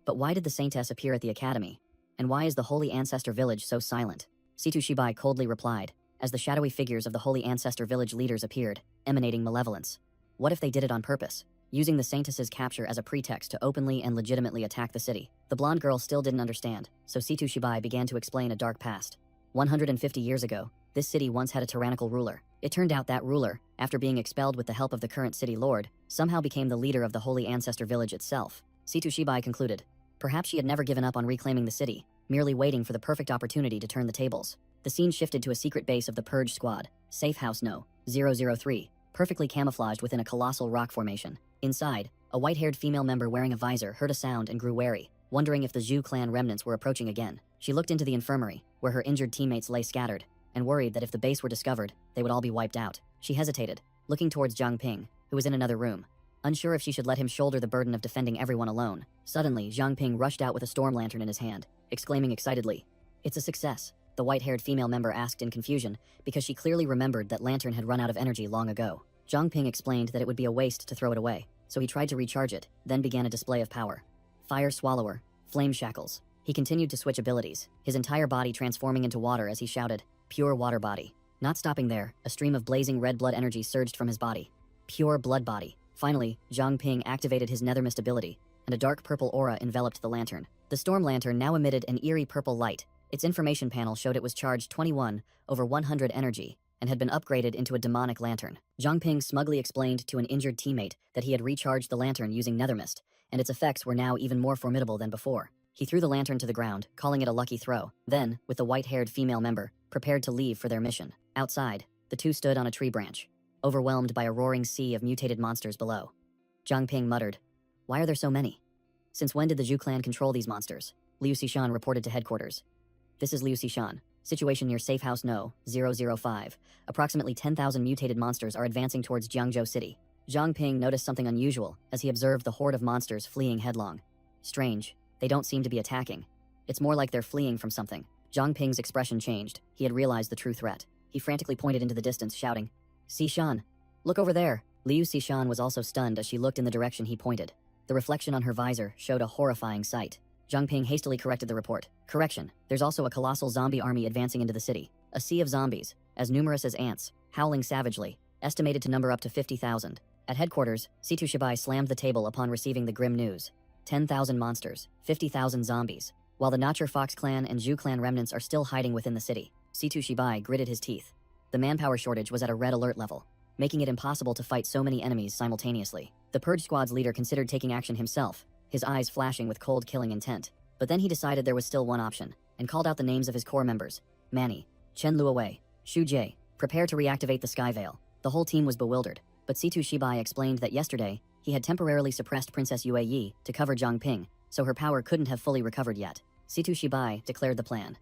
But why did the saintess appear at the academy? And why is the Holy Ancestor Village so silent? Situ Shibai coldly replied, as the shadowy figures of the Holy Ancestor Village leaders appeared, emanating malevolence. What if they did it on purpose, using the saintess's capture as a pretext to openly and legitimately attack the city? The blonde girl still didn't understand, so Situ Shibai began to explain a dark past. 150 years ago, this city once had a tyrannical ruler. It turned out that ruler, after being expelled with the help of the current city lord, somehow became the leader of the Holy Ancestor Village itself. Situ Shibai concluded, perhaps she had never given up on reclaiming the city, merely waiting for the perfect opportunity to turn the tables. The scene shifted to a secret base of the Purge Squad, Safe House No. 003, perfectly camouflaged within a colossal rock formation. Inside, a white-haired female member wearing a visor heard a sound and grew wary, wondering if the Zhu clan remnants were approaching again. She looked into the infirmary, where her injured teammates lay scattered, and worried that if the base were discovered, they would all be wiped out. She hesitated, looking towards Zhang Ping, who was in another room, unsure if she should let him shoulder the burden of defending everyone alone. Suddenly, Zhang Ping rushed out with a storm lantern in his hand, exclaiming excitedly, "It's a success," the white-haired female member asked in confusion, because she clearly remembered that lantern had run out of energy long ago. Zhang Ping explained that it would be a waste to throw it away, so he tried to recharge it, then began a display of power. Fire Swallower, Flame Shackles. He continued to switch abilities, his entire body transforming into water as he shouted, "Pure Water Body." Not stopping there, a stream of blazing red blood energy surged from his body. Pure Blood Body. Finally, Zhang Ping activated his Nether Mist ability, and a dark purple aura enveloped the lantern. The storm lantern now emitted an eerie purple light. Its information panel showed it was charged 21/100 energy, and had been upgraded into a demonic lantern. Zhang Ping smugly explained to an injured teammate that he had recharged the lantern using Nether Mist, and its effects were now even more formidable than before. He threw the lantern to the ground, calling it a lucky throw. Then, with the white-haired female member, prepared to leave for their mission. Outside, the two stood on a tree branch, overwhelmed by a roaring sea of mutated monsters below. Zhang Ping muttered, "Why are there so many? Since when did the Zhu clan control these monsters?" Liu Xishan reported to headquarters. "This is Liu Xishan. Situation near Safe House No. 005. Approximately 10,000 mutated monsters are advancing towards Jiangzhou City." Zhang Ping noticed something unusual as he observed the horde of monsters fleeing headlong. Strange, they don't seem to be attacking. It's more like they're fleeing from something. Zhang Ping's expression changed. He had realized the true threat. He frantically pointed into the distance, shouting, "Xishan, look over there." Liu Xishan was also stunned as she looked in the direction he pointed. The reflection on her visor showed a horrifying sight. Zhang Ping hastily corrected the report. "Correction, there's also a colossal zombie army advancing into the city. A sea of zombies, as numerous as ants, howling savagely, estimated to number up to 50,000. At headquarters, Situ Shibai slammed the table upon receiving the grim news. 10,000 monsters, 50,000 zombies. While the Notcher Fox clan and Zhu clan remnants are still hiding within the city. Situ Shibai gritted his teeth. The manpower shortage was at a red alert level, making it impossible to fight so many enemies simultaneously. The Purge Squad's leader considered taking action himself, his eyes flashing with cold killing intent. But then he decided there was still one option, and called out the names of his core members. Manny, Chen Luowei, Xu Jie, prepare to reactivate the Sky Veil. The whole team was bewildered, but Situ Shibai explained that yesterday, he had temporarily suppressed Princess Yue Yi to cover Zhang Ping, so her power couldn't have fully recovered yet. Situ Shibai declared the plan.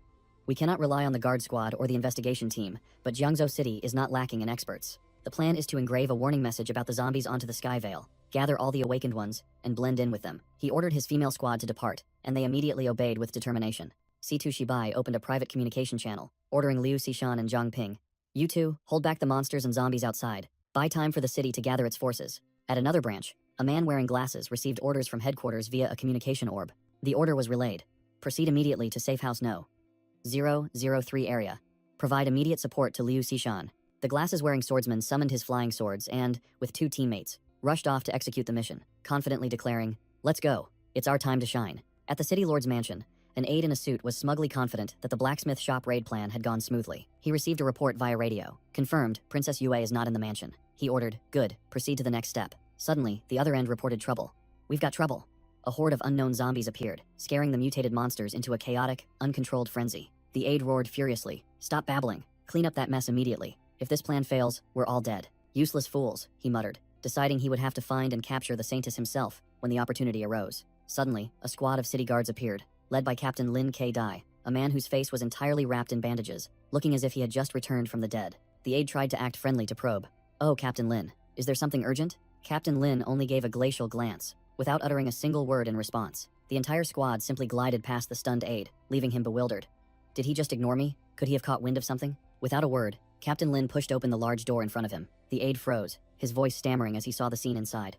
"We cannot rely on the guard squad or the investigation team, but Jiangzhou City is not lacking in experts. The plan is to engrave a warning message about the zombies onto the Sky Veil, gather all the awakened ones, and blend in with them." He ordered his female squad to depart, and they immediately obeyed with determination. Situ Shibai opened a private communication channel, ordering Liu Xishan and Zhang Ping, "You two, hold back the monsters and zombies outside. Buy time for the city to gather its forces." At another branch, a man wearing glasses received orders from headquarters via a communication orb. The order was relayed. "Proceed immediately to Safe House No. 003 area. Provide immediate support to Liu Xishan." The glasses-wearing swordsman summoned his flying swords and, with two teammates, rushed off to execute the mission, confidently declaring, "Let's go. It's our time to shine." At the city lord's mansion, an aide in a suit was smugly confident that the blacksmith shop raid plan had gone smoothly. He received a report via radio. Confirmed, Princess Yue is not in the mansion. He ordered, "Good, proceed to the next step." Suddenly, the other end reported trouble. "We've got trouble." A horde of unknown zombies appeared, scaring the mutated monsters into a chaotic, uncontrolled frenzy. The aide roared furiously, "Stop babbling. Clean up that mess immediately. If this plan fails, we're all dead." "Useless fools," he muttered, deciding he would have to find and capture the Saintess himself when the opportunity arose. Suddenly, a squad of city guards appeared, led by Captain Lin K. Dai, a man whose face was entirely wrapped in bandages, looking as if he had just returned from the dead. The aide tried to act friendly to probe. "Oh, Captain Lin, is there something urgent?" Captain Lin only gave a glacial glance, without uttering a single word in response. The entire squad simply glided past the stunned aide, leaving him bewildered. Did he just ignore me? Could he have caught wind of something? Without a word, Captain Lin pushed open the large door in front of him. The aide froze, his voice stammering as he saw the scene inside.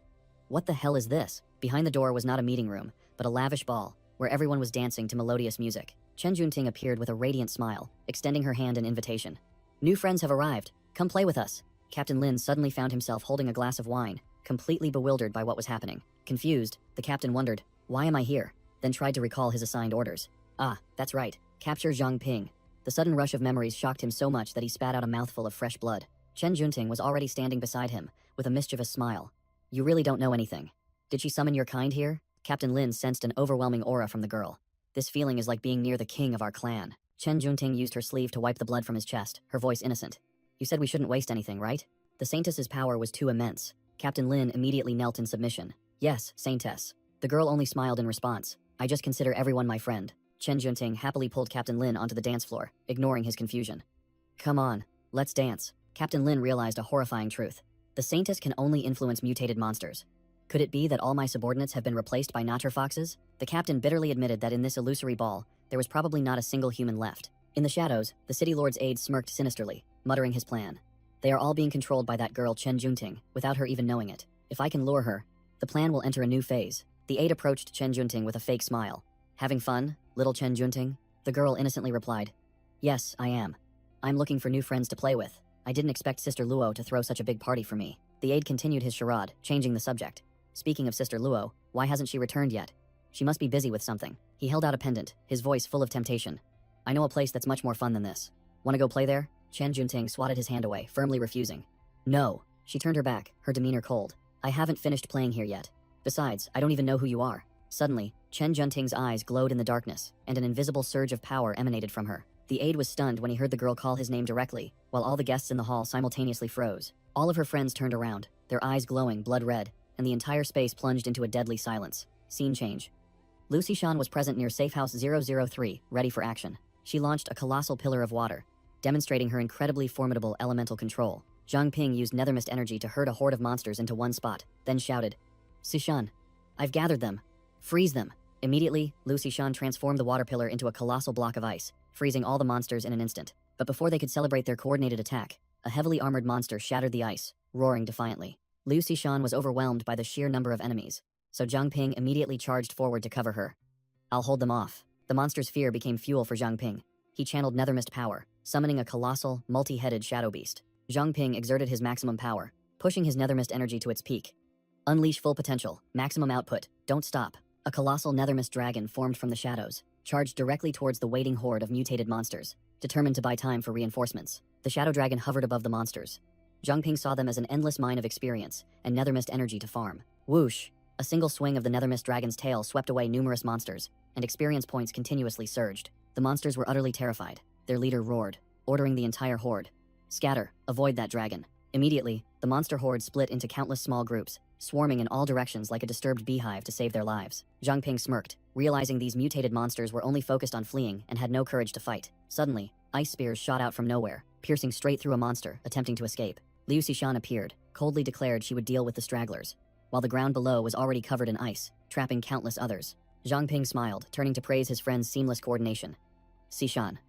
What the hell is this? Behind the door was not a meeting room, but a lavish ball, where everyone was dancing to melodious music. Chen Junting appeared with a radiant smile, extending her hand in invitation. "New friends have arrived. Come play with us." Captain Lin suddenly found himself holding a glass of wine, completely bewildered by what was happening. Confused, the captain wondered, "Why am I here?" Then tried to recall his assigned orders. Ah, that's right. Capture Zhang Ping. The sudden rush of memories shocked him so much that he spat out a mouthful of fresh blood. Chen Junting was already standing beside him, with a mischievous smile. "You really don't know anything. Did she summon your kind here?" Captain Lin sensed an overwhelming aura from the girl. This feeling is like being near the king of our clan. Chen Junting used her sleeve to wipe the blood from his chest, her voice innocent. You said we shouldn't waste anything, right? The Saintess's power was too immense. Captain Lin immediately knelt in submission. Yes, Saintess. The girl only smiled in response. I just consider everyone my friend. Chen Junting happily pulled Captain Lin onto the dance floor, ignoring his confusion. Come on, let's dance. Captain Lin realized a horrifying truth. The Saintess can only influence mutated monsters. Could it be that all my subordinates have been replaced by natterfoxes? The captain bitterly admitted that in this illusory ball, there was probably not a single human left. In the shadows, the city lord's aide smirked sinisterly, muttering his plan. They are all being controlled by that girl Chen Junting, without her even knowing it. If I can lure her, the plan will enter a new phase. The aide approached Chen Junting with a fake smile. Having fun, little Chen Junting? The girl innocently replied. Yes, I am. I'm looking for new friends to play with. I didn't expect Sister Luo to throw such a big party for me. The aide continued his charade, changing the subject. Speaking of Sister Luo, why hasn't she returned yet? She must be busy with something. He held out a pendant, his voice full of temptation. I know a place that's much more fun than this. Wanna go play there? Chen Junting swatted his hand away, firmly refusing. No. She turned her back, her demeanor cold. I haven't finished playing here yet. Besides, I don't even know who you are. Suddenly, Chen Junting's eyes glowed in the darkness, and an invisible surge of power emanated from her. The aide was stunned when he heard the girl call his name directly, while all the guests in the hall simultaneously froze. All of her friends turned around, their eyes glowing blood red, and the entire space plunged into a deadly silence. Scene change. Lu Xishan was present near Safe House 003, ready for action. She launched a colossal pillar of water, demonstrating her incredibly formidable elemental control. Zhang Ping used nethermist energy to herd a horde of monsters into one spot, then shouted, Xishan, I've gathered them. Freeze them. Immediately, Lu Xishan transformed the water pillar into a colossal block of ice, freezing all the monsters in an instant. But before they could celebrate their coordinated attack, a heavily armored monster shattered the ice, roaring defiantly. Lu Xishan was overwhelmed by the sheer number of enemies, so Zhang Ping immediately charged forward to cover her. I'll hold them off. The monster's fear became fuel for Zhang Ping. He channeled nethermist power, summoning a colossal, multi-headed shadow beast. Zhang Ping exerted his maximum power, pushing his nethermist energy to its peak. Unleash full potential, maximum output, don't stop. A colossal nethermist dragon formed from the shadows, charged directly towards the waiting horde of mutated monsters, determined to buy time for reinforcements. The shadow dragon hovered above the monsters. Zhang Ping saw them as an endless mine of experience and nethermist energy to farm. Whoosh! A single swing of the nethermist dragon's tail swept away numerous monsters, and experience points continuously surged. The monsters were utterly terrified. Their leader roared, ordering the entire horde. Scatter, avoid that dragon. Immediately, the monster horde split into countless small groups, swarming in all directions like a disturbed beehive to save their lives. Zhang Ping smirked, realizing these mutated monsters were only focused on fleeing and had no courage to fight. Suddenly, ice spears shot out from nowhere, piercing straight through a monster, attempting to escape. Liu Xishan appeared, coldly declared she would deal with the stragglers, while the ground below was already covered in ice, trapping countless others. Zhang Ping smiled, turning to praise his friend's seamless coordination. Xishan.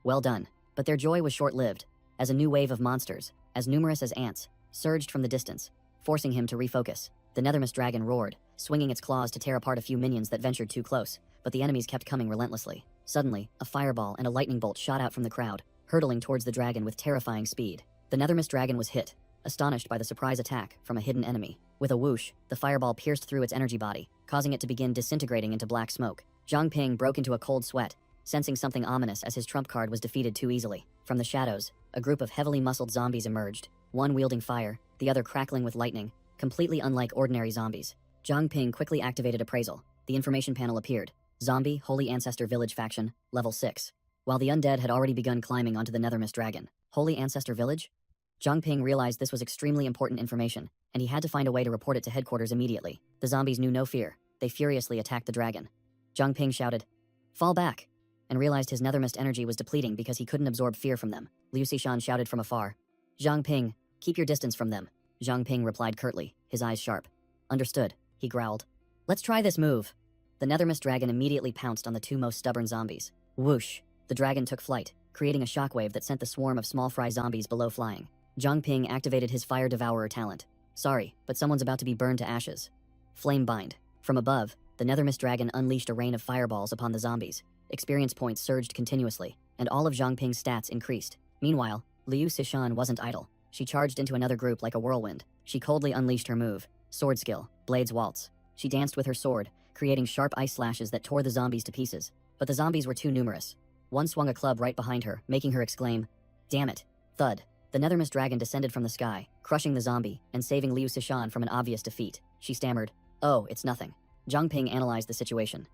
Well done. But their joy was short-lived, as a new wave of monsters, as numerous as ants, surged from the distance, forcing him to refocus. The nethermist dragon roared, swinging its claws to tear apart a few minions that ventured too close, but the enemies kept coming relentlessly. Suddenly, a fireball and a lightning bolt shot out from the crowd, hurtling towards the dragon with terrifying speed. The nethermist dragon was hit, astonished by the surprise attack from a hidden enemy. With a whoosh, the fireball pierced through its energy body, causing it to begin disintegrating into black smoke. Zhang Ping broke into a cold sweat, sensing something ominous as his trump card was defeated too easily. From the shadows, a group of heavily muscled zombies emerged, one wielding fire, the other crackling with lightning, completely unlike ordinary zombies. Zhang Ping quickly activated appraisal. The information panel appeared. Zombie Holy Ancestor Village Faction, Level 6. While the undead had already begun climbing onto the nethermist dragon. Holy Ancestor Village? Zhang Ping realized this was extremely important information, and he had to find a way to report it to headquarters immediately. The zombies knew no fear. They furiously attacked the dragon. Zhang Ping shouted, "Fall back!" and realized his nethermist energy was depleting because he couldn't absorb fear from them. Liu Xishan shouted from afar, "Zhang Ping, keep your distance from them." Zhang Ping replied curtly, his eyes sharp. "Understood," he growled. "Let's try this move." The nethermist dragon immediately pounced on the two most stubborn zombies. Whoosh! The dragon took flight, creating a shockwave that sent the swarm of small fry zombies below flying. Zhang Ping activated his Fire Devourer talent. "Sorry, but someone's about to be burned to ashes." Flame Bind. From above, the nethermist dragon unleashed a rain of fireballs upon the zombies. Experience points surged continuously, and all of Zhang Ping's stats increased. Meanwhile, Liu Xishan wasn't idle. She charged into another group like a whirlwind. She coldly unleashed her move, Sword Skill, Blades Waltz. She danced with her sword, creating sharp ice slashes that tore the zombies to pieces. But the zombies were too numerous. One swung a club right behind her, making her exclaim, "Damn it." Thud. The nethermist dragon descended from the sky, crushing the zombie and saving Liu Xishan from an obvious defeat. She stammered, "Oh, it's nothing." Zhang Ping analyzed the situation.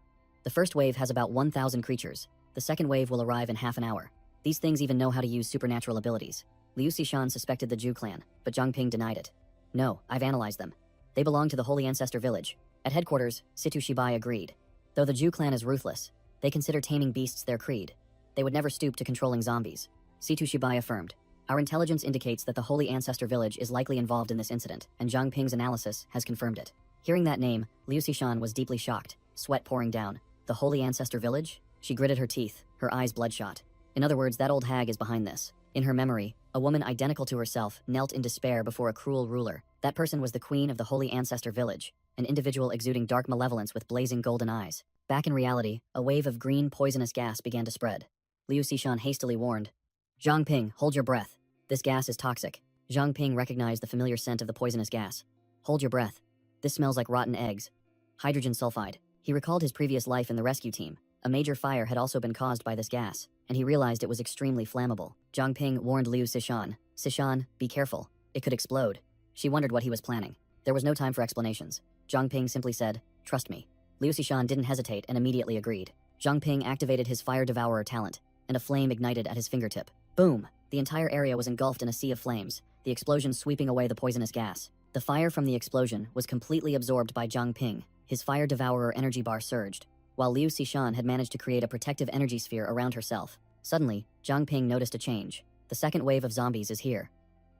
The first wave has about 1,000 creatures. The second wave will arrive in half an hour. These things even know how to use supernatural abilities. Liu Xishan suspected the Zhu clan, but Zhang Ping denied it. No, I've analyzed them. They belong to the Holy Ancestor Village. At headquarters, Situ Shibai agreed. Though the Zhu clan is ruthless, they consider taming beasts their creed. They would never stoop to controlling zombies. Situ Shibai affirmed. Our intelligence indicates that the Holy Ancestor Village is likely involved in this incident, and Zhang Ping's analysis has confirmed it. Hearing that name, Liu Xishan was deeply shocked, sweat pouring down. The Holy Ancestor Village? She gritted her teeth, her eyes bloodshot. In other words, that old hag is behind this. In her memory, a woman identical to herself knelt in despair before a cruel ruler. That person was the queen of the Holy Ancestor Village, an individual exuding dark malevolence with blazing golden eyes. Back in reality, a wave of green poisonous gas began to spread. Liu Xishan hastily warned. Zhang Ping, hold your breath. This gas is toxic. Zhang Ping recognized the familiar scent of the poisonous gas. Hold your breath. This smells like rotten eggs. Hydrogen sulfide. He recalled his previous life in the rescue team. A major fire had also been caused by this gas, and he realized it was extremely flammable. Zhang Ping warned Liu Xishan. Xishan, be careful. It could explode. She wondered what he was planning. There was no time for explanations. Zhang Ping simply said, trust me. Liu Xishan didn't hesitate and immediately agreed. Zhang Ping activated his Fire Devourer talent, and a flame ignited at his fingertip. Boom! The entire area was engulfed in a sea of flames, the explosion sweeping away the poisonous gas. The fire from the explosion was completely absorbed by Zhang Ping. His Fire Devourer energy bar surged, while Liu Xishan had managed to create a protective energy sphere around herself. Suddenly, Zhang Ping noticed a change. The second wave of zombies is here.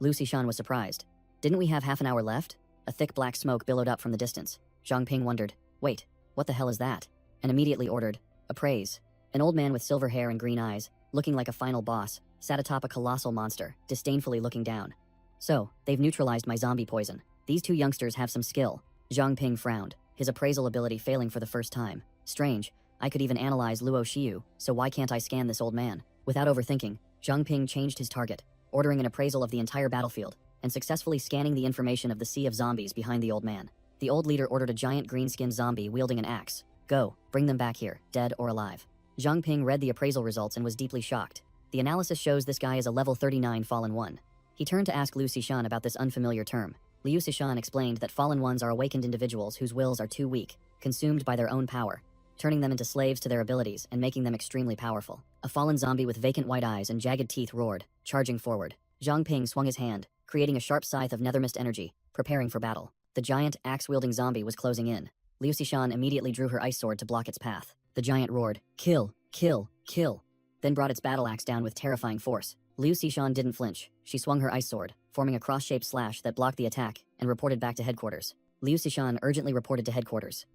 Liu Xishan was surprised. Didn't we have half an hour left? A thick black smoke billowed up from the distance. Zhang Ping wondered, wait, what the hell is that? And immediately ordered, appraise. An old man with silver hair and green eyes, looking like a final boss, sat atop a colossal monster, disdainfully looking down. So, they've neutralized my zombie poison. These two youngsters have some skill. Zhang Ping frowned, his appraisal ability failing for the first time. Strange, I could even analyze Luo Xiu, so why can't I scan this old man? Without overthinking, Zhang Ping changed his target, ordering an appraisal of the entire battlefield, and successfully scanning the information of the sea of zombies behind the old man. The old leader ordered a giant green-skinned zombie wielding an axe. Go, bring them back here, dead or alive. Zhang Ping read the appraisal results and was deeply shocked. The analysis shows this guy is a level 39 Fallen One. He turned to ask Liu Xishan about this unfamiliar term. Liu Xishan explained that Fallen Ones are awakened individuals whose wills are too weak, consumed by their own power, turning them into slaves to their abilities and making them extremely powerful. A fallen zombie with vacant white eyes and jagged teeth roared, charging forward. Zhang Ping swung his hand, creating a sharp scythe of nethermist energy, preparing for battle. The giant, axe-wielding zombie was closing in. Liu Xishan immediately drew her ice sword to block its path. The giant roared, kill, kill, kill, then brought its battle axe down with terrifying force. Liu Xishan didn't flinch. She swung her ice sword, forming a cross-shaped slash that blocked the attack, and reported back to headquarters. Liu Xishan urgently reported to headquarters.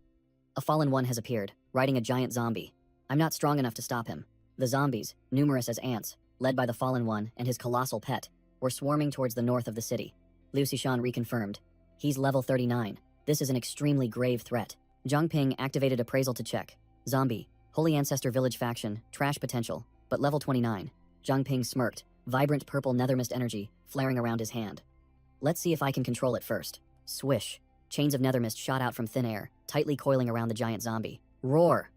A fallen one has appeared, riding a giant zombie. I'm not strong enough to stop him. The zombies, numerous as ants, led by the fallen one and his colossal pet, were swarming towards the north of the city. Liu Xishan reconfirmed. He's level 39. This is an extremely grave threat. Zhang Ping activated appraisal to check. Zombie, Holy Ancestor Village faction, trash potential, but level 29. Zhang Ping smirked, vibrant purple nethermist energy flaring around his hand. Let's see if I can control it first. Swish. Chains of nethermist shot out from thin air, tightly coiling around the giant zombie. Roar!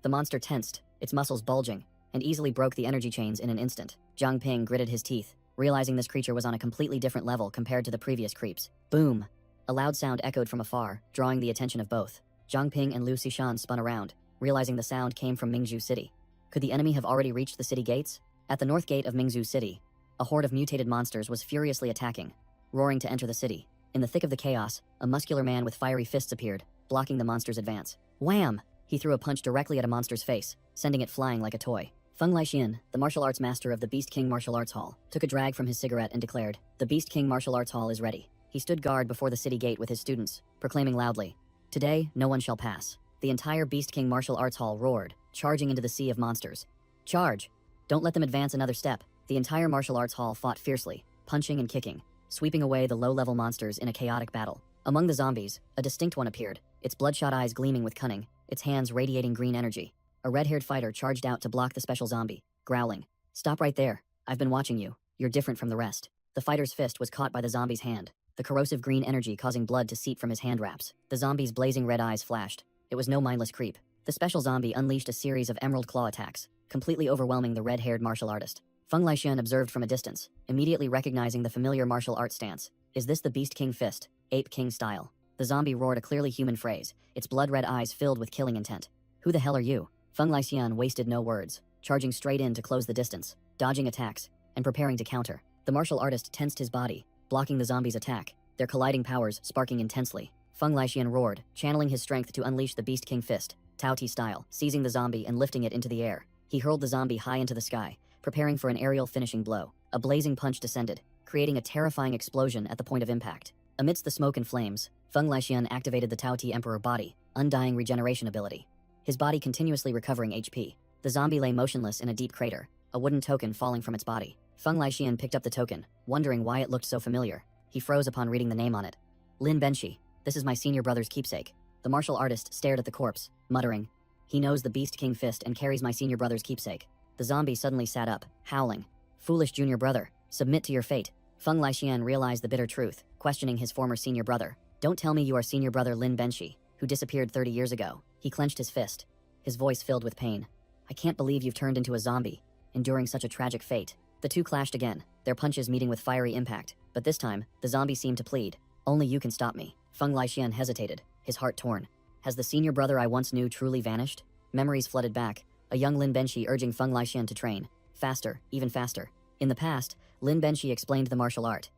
The monster tensed, its muscles bulging, and easily broke the energy chains in an instant. Zhang Ping gritted his teeth, realizing this creature was on a completely different level compared to the previous creeps. Boom! A loud sound echoed from afar, drawing the attention of both. Zhang Ping and Liu Xishan spun around, realizing the sound came from Mingzhu City. Could the enemy have already reached the city gates? At the north gate of Mingzhu City, a horde of mutated monsters was furiously attacking, roaring to enter the city. In the thick of the chaos, a muscular man with fiery fists appeared, blocking the monster's advance. Wham! He threw a punch directly at a monster's face, sending it flying like a toy. Feng Laixian, the martial arts master of the Beast King Martial Arts Hall, took a drag from his cigarette and declared, "The Beast King Martial Arts Hall is ready." He stood guard before the city gate with his students, proclaiming loudly, "Today, no one shall pass." The entire Beast King Martial Arts Hall roared, charging into the sea of monsters. Charge! Don't let them advance another step. The entire martial arts hall fought fiercely, punching and kicking, sweeping away the low-level monsters in a chaotic battle. Among the zombies, a distinct one appeared, its bloodshot eyes gleaming with cunning, its hands radiating green energy. A red-haired fighter charged out to block the special zombie, growling, "Stop right there. I've been watching you. You're different from the rest." The fighter's fist was caught by the zombie's hand, the corrosive green energy causing blood to seep from his hand wraps. The zombie's blazing red eyes flashed. It was no mindless creep. The special zombie unleashed a series of emerald claw attacks, completely overwhelming the red-haired martial artist. Feng Laixian observed from a distance, immediately recognizing the familiar martial arts stance. Is this the Beast King fist, Ape King style? The zombie roared a clearly human phrase, its blood-red eyes filled with killing intent. Who the hell are you? Feng Lixian wasted no words, charging straight in to close the distance, dodging attacks, and preparing to counter. The martial artist tensed his body, blocking the zombie's attack, their colliding powers sparking intensely. Feng Lixian roared, channeling his strength to unleash the Beast King Fist, Tao Ti style, seizing the zombie and lifting it into the air. He hurled the zombie high into the sky, preparing for an aerial finishing blow. A blazing punch descended, creating a terrifying explosion at the point of impact. Amidst the smoke and flames, Feng Lixian activated the Tao Ti Emperor body, undying regeneration ability. His body continuously recovering HP. The zombie lay motionless in a deep crater, a wooden token falling from its body. Feng Lixian picked up the token, wondering why it looked so familiar. He froze upon reading the name on it. Lin Benshi, this is my senior brother's keepsake. The martial artist stared at the corpse, muttering, he knows the Beast King Fist and carries my senior brother's keepsake. The zombie suddenly sat up, howling. Foolish junior brother, submit to your fate. Feng Lixian realized the bitter truth, questioning his former senior brother. Don't tell me you are senior brother Lin Benshi, who disappeared 30 years ago. He clenched his fist, his voice filled with pain. I can't believe you've turned into a zombie, enduring such a tragic fate. The two clashed again, their punches meeting with fiery impact, but this time, the zombie seemed to plead. Only you can stop me. Feng Lixian hesitated, his heart torn. Has the senior brother I once knew truly vanished? Memories flooded back, a young Lin Benshi urging Feng Lixian to train. Faster, even faster. In the past, Lin Benshi explained the martial art.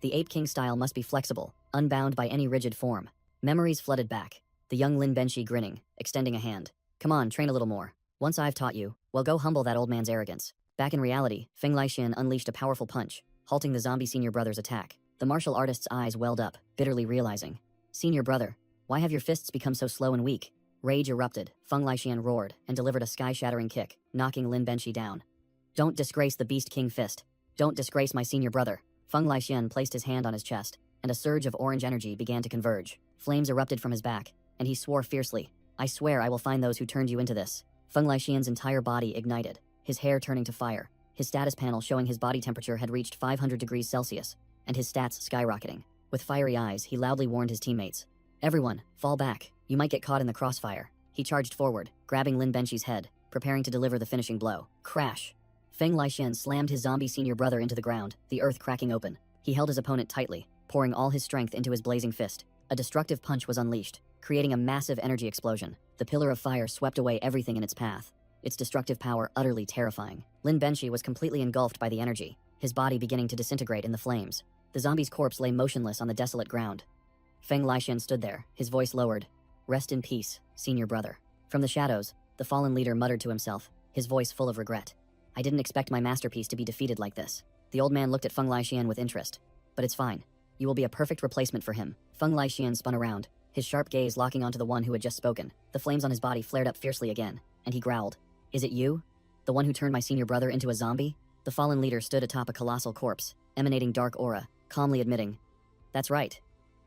The Ape King style must be flexible, unbound by any rigid form. Memories flooded back, the young Lin Benshi grinning, extending a hand. Come on, train a little more. Once I've taught you, well, go humble that old man's arrogance. Back in reality, Feng Lixian unleashed a powerful punch, halting the zombie senior brother's attack. The martial artist's eyes welled up, bitterly realizing. Senior brother, why have your fists become so slow and weak? Rage erupted, Feng Lixian roared, and delivered a sky-shattering kick, knocking Lin Benshi down. Don't disgrace the Beast King Fist. Don't disgrace my senior brother. Feng Lixian placed his hand on his chest, and a surge of orange energy began to converge. Flames erupted from his back, and he swore fiercely. I swear I will find those who turned you into this. Feng Lixian's entire body ignited, his hair turning to fire, his status panel showing his body temperature had reached 500 degrees Celsius, and his stats skyrocketing. With fiery eyes, he loudly warned his teammates. Everyone, fall back. You might get caught in the crossfire. He charged forward, grabbing Lin Benshi's head, preparing to deliver the finishing blow. Crash! Feng Lixian slammed his zombie senior brother into the ground, the earth cracking open. He held his opponent tightly, pouring all his strength into his blazing fist. A destructive punch was unleashed, creating a massive energy explosion. The pillar of fire swept away everything in its path, its destructive power utterly terrifying. Lin Benshi was completely engulfed by the energy, his body beginning to disintegrate in the flames. The zombie's corpse lay motionless on the desolate ground. Feng Lixian stood there, his voice lowered. Rest in peace, senior brother. From the shadows, the fallen leader muttered to himself, his voice full of regret. I didn't expect my masterpiece to be defeated like this. The old man looked at Feng Lixian with interest. But it's fine. You will be a perfect replacement for him. Feng Lixian spun around, his sharp gaze locking onto the one who had just spoken. The flames on his body flared up fiercely again, and he growled. Is it you? The one who turned my senior brother into a zombie? The fallen leader stood atop a colossal corpse, emanating dark aura, calmly admitting. That's right.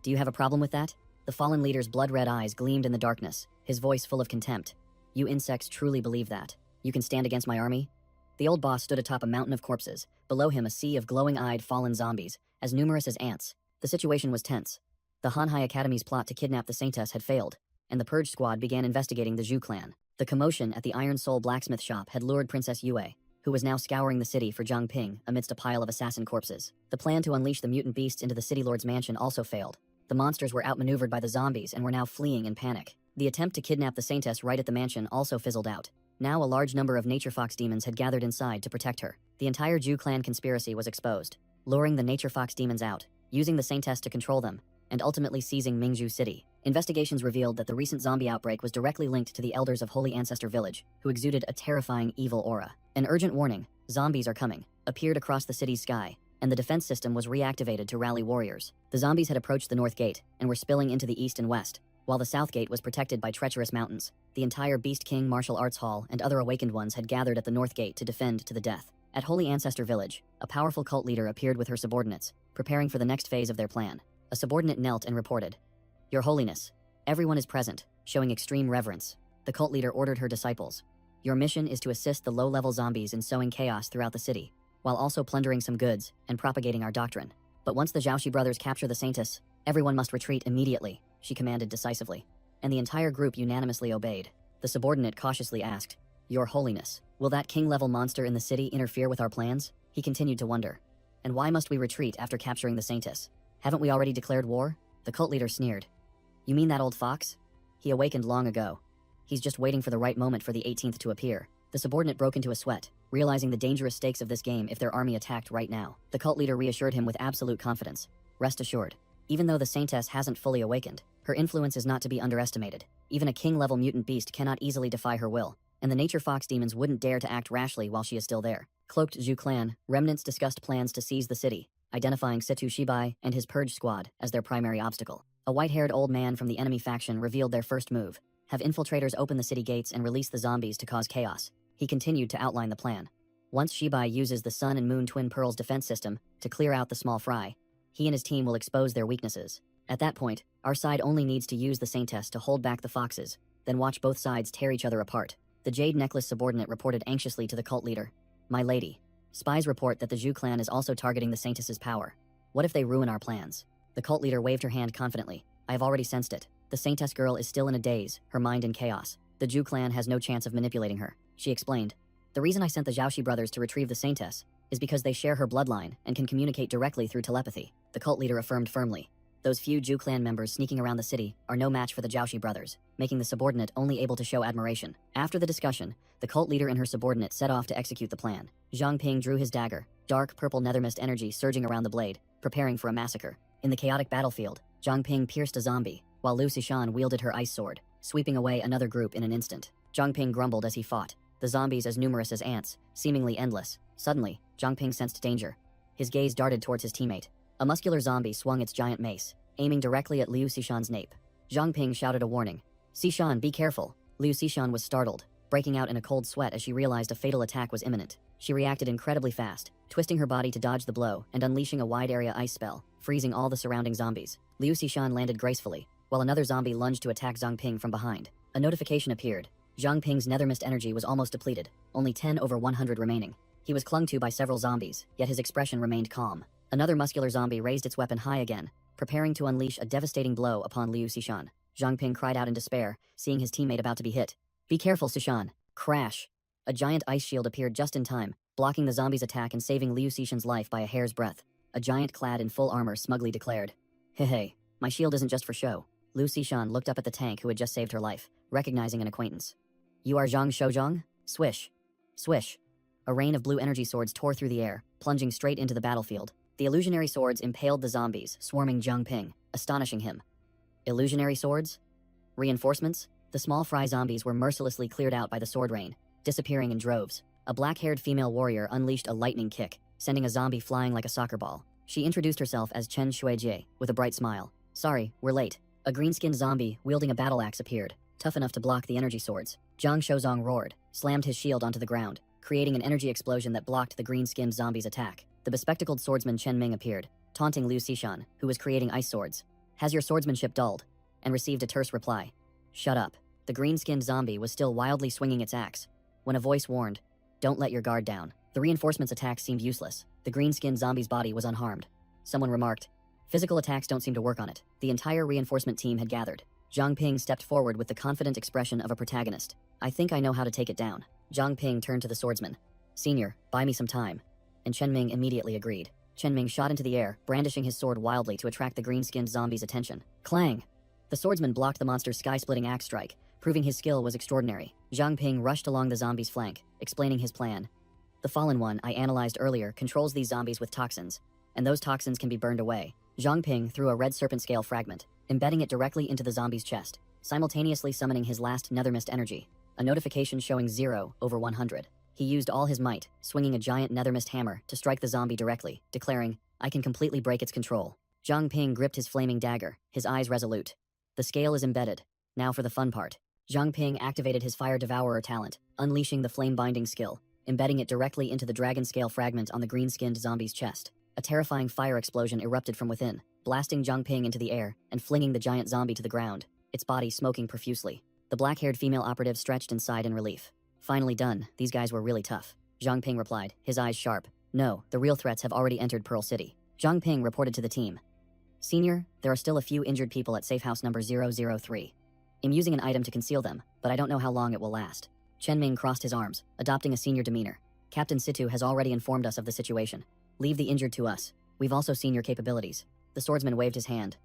Do you have a problem with that? The fallen leader's blood-red eyes gleamed in the darkness, his voice full of contempt. You insects truly believe that? You can stand against my army? The old boss stood atop a mountain of corpses, below him a sea of glowing-eyed fallen zombies, as numerous as ants. The situation was tense. The Hanhai Academy's plot to kidnap the Saintess had failed, and the Purge Squad began investigating the Zhu clan. The commotion at the Iron Soul blacksmith shop had lured Princess Yue, who was now scouring the city for Zhang Ping amidst a pile of assassin corpses. The plan to unleash the mutant beasts into the city lord's mansion also failed. The monsters were outmaneuvered by the zombies and were now fleeing in panic. The attempt to kidnap the Saintess right at the mansion also fizzled out. Now a large number of Nature Fox demons had gathered inside to protect her. The entire Zhu clan conspiracy was exposed, luring the Nature Fox demons out, using the Saintess to control them, and ultimately seizing Mingzhu City. Investigations revealed that the recent zombie outbreak was directly linked to the elders of Holy Ancestor Village, who exuded a terrifying evil aura. An urgent warning, zombies are coming, appeared across the city's sky, and the defense system was reactivated to rally warriors. The zombies had approached the north gate and were spilling into the east and west, while the south gate was protected by treacherous mountains. The entire Beast King Martial Arts Hall and other awakened ones had gathered at the north gate to defend to the death. At Holy Ancestor Village, a powerful cult leader appeared with her subordinates, preparing for the next phase of their plan. A subordinate knelt and reported, Your Holiness, everyone is present, showing extreme reverence. The cult leader ordered her disciples. Your mission is to assist the low-level zombies in sowing chaos throughout the city, while also plundering some goods and propagating our doctrine. But once the Zhaoxi brothers capture the Saintess, everyone must retreat immediately, she commanded decisively. And the entire group unanimously obeyed. The subordinate cautiously asked, Your Holiness, will that king-level monster in the city interfere with our plans? He continued to wonder. And why must we retreat after capturing the Saintess? Haven't we already declared war? The cult leader sneered. You mean that old fox? He awakened long ago. He's just waiting for the right moment for the 18th to appear. The subordinate broke into a sweat, realizing the dangerous stakes of this game if their army attacked right now. The cult leader reassured him with absolute confidence. Rest assured. Even though the saintess hasn't fully awakened, her influence is not to be underestimated. Even a king-level mutant beast cannot easily defy her will, and the nature fox demons wouldn't dare to act rashly while she is still there. Cloaked Zhu clan, remnants discussed plans to seize the city, identifying Situ Shibai and his purge squad as their primary obstacle. A white-haired old man from the enemy faction revealed their first move: have infiltrators open the city gates and release the zombies to cause chaos. He continued to outline the plan. Once Shibai uses the Sun and Moon Twin Pearls defense system to clear out the small fry, he and his team will expose their weaknesses. At that point, our side only needs to use the saintess to hold back the foxes, then watch both sides tear each other apart. The Jade Necklace subordinate reported anxiously to the cult leader. My lady, spies report that the Zhu clan is also targeting the saintess's power. What if they ruin our plans? The cult leader waved her hand confidently. I have already sensed it. The saintess girl is still in a daze, her mind in chaos. The Zhu clan has no chance of manipulating her. She explained. The reason I sent the Zhaoxi brothers to retrieve the saintess is because they share her bloodline and can communicate directly through telepathy. The cult leader affirmed firmly. Those few Zhu clan members sneaking around the city are no match for the Zhaoxi brothers, making the subordinate only able to show admiration. After the discussion, the cult leader and her subordinate set off to execute the plan. Zhang Ping drew his dagger, dark purple nethermist energy surging around the blade, preparing for a massacre. In the chaotic battlefield, Zhang Ping pierced a zombie, while Lu Xishan wielded her ice sword, sweeping away another group in an instant. Zhang Ping grumbled as he fought, the zombies as numerous as ants, seemingly endless. Suddenly, Zhang Ping sensed danger. His gaze darted towards his teammate. A muscular zombie swung its giant mace, aiming directly at Liu Xishan's nape. Zhang Ping shouted a warning. Xishan, be careful. Liu Xishan was startled, breaking out in a cold sweat as she realized a fatal attack was imminent. She reacted incredibly fast, twisting her body to dodge the blow and unleashing a wide-area ice spell, freezing all the surrounding zombies. Liu Xishan landed gracefully, while another zombie lunged to attack Zhang Ping from behind. A notification appeared. Zhang Ping's nethermist energy was almost depleted, only 10 over 100 remaining. He was clung to by several zombies, yet his expression remained calm. Another muscular zombie raised its weapon high again, preparing to unleash a devastating blow upon Liu Xishan. Zhang Ping cried out in despair, seeing his teammate about to be hit. Be careful, Xishan. Crash. A giant ice shield appeared just in time, blocking the zombie's attack and saving Liu Xishan's life by a hair's breadth. A giant clad in full armor smugly declared. Hey, my shield isn't just for show. Liu Xishan looked up at the tank who had just saved her life, recognizing an acquaintance. You are Zhang Shouzhang? Swish. Swish. A rain of blue energy swords tore through the air, plunging straight into the battlefield. The illusionary swords impaled the zombies, swarming Zhang Ping, astonishing him. Illusionary swords? Reinforcements? The small fry zombies were mercilessly cleared out by the sword rain, disappearing in droves. A black-haired female warrior unleashed a lightning kick, sending a zombie flying like a soccer ball. She introduced herself as Chen Shuijie, with a bright smile. Sorry, we're late. A green-skinned zombie wielding a battle axe appeared, tough enough to block the energy swords. Zhang Shouzhang roared, slammed his shield onto the ground, creating an energy explosion that blocked the green-skinned zombie's attack. The bespectacled swordsman Chen Ming appeared, taunting Liu Xishan, who was creating ice swords. Has your swordsmanship dulled? And received a terse reply. Shut up. The green-skinned zombie was still wildly swinging its axe, when a voice warned, don't let your guard down. The reinforcements' attack seemed useless. The green-skinned zombie's body was unharmed. Someone remarked, physical attacks don't seem to work on it. The entire reinforcement team had gathered. Zhang Ping stepped forward with the confident expression of a protagonist. I think I know how to take it down. Zhang Ping turned to the swordsman. Senior, buy me some time. And Chen Ming immediately agreed. Chen Ming shot into the air, brandishing his sword wildly to attract the green-skinned zombie's attention. Clang! The swordsman blocked the monster's sky-splitting axe strike, proving his skill was extraordinary. Zhang Ping rushed along the zombie's flank, explaining his plan. The fallen one I analyzed earlier controls these zombies with toxins, and those toxins can be burned away. Zhang Ping threw a red serpent scale fragment, embedding it directly into the zombie's chest, simultaneously summoning his last nethermist energy, a notification showing 0 over 100. He used all his might, swinging a giant nethermist hammer to strike the zombie directly, declaring, I can completely break its control. Zhang Ping gripped his flaming dagger, his eyes resolute. The scale is embedded. Now for the fun part. Zhang Ping activated his Fire Devourer talent, unleashing the flame binding skill, embedding it directly into the dragon scale fragment on the green-skinned zombie's chest. A terrifying fire explosion erupted from within, blasting Zhang Ping into the air and flinging the giant zombie to the ground, its body smoking profusely. The black-haired female operative stretched and sighed in relief. Finally done, these guys were really tough. Zhang Ping replied, his eyes sharp. No, the real threats have already entered Pearl City. Zhang Ping reported to the team. Senior, there are still a few injured people at safe house number 003. I'm using an item to conceal them, but I don't know how long it will last. Chen Ming crossed his arms, adopting a senior demeanor. Captain Situ has already informed us of the situation. Leave the injured to us. We've also seen your capabilities. The swordsman waved his hand.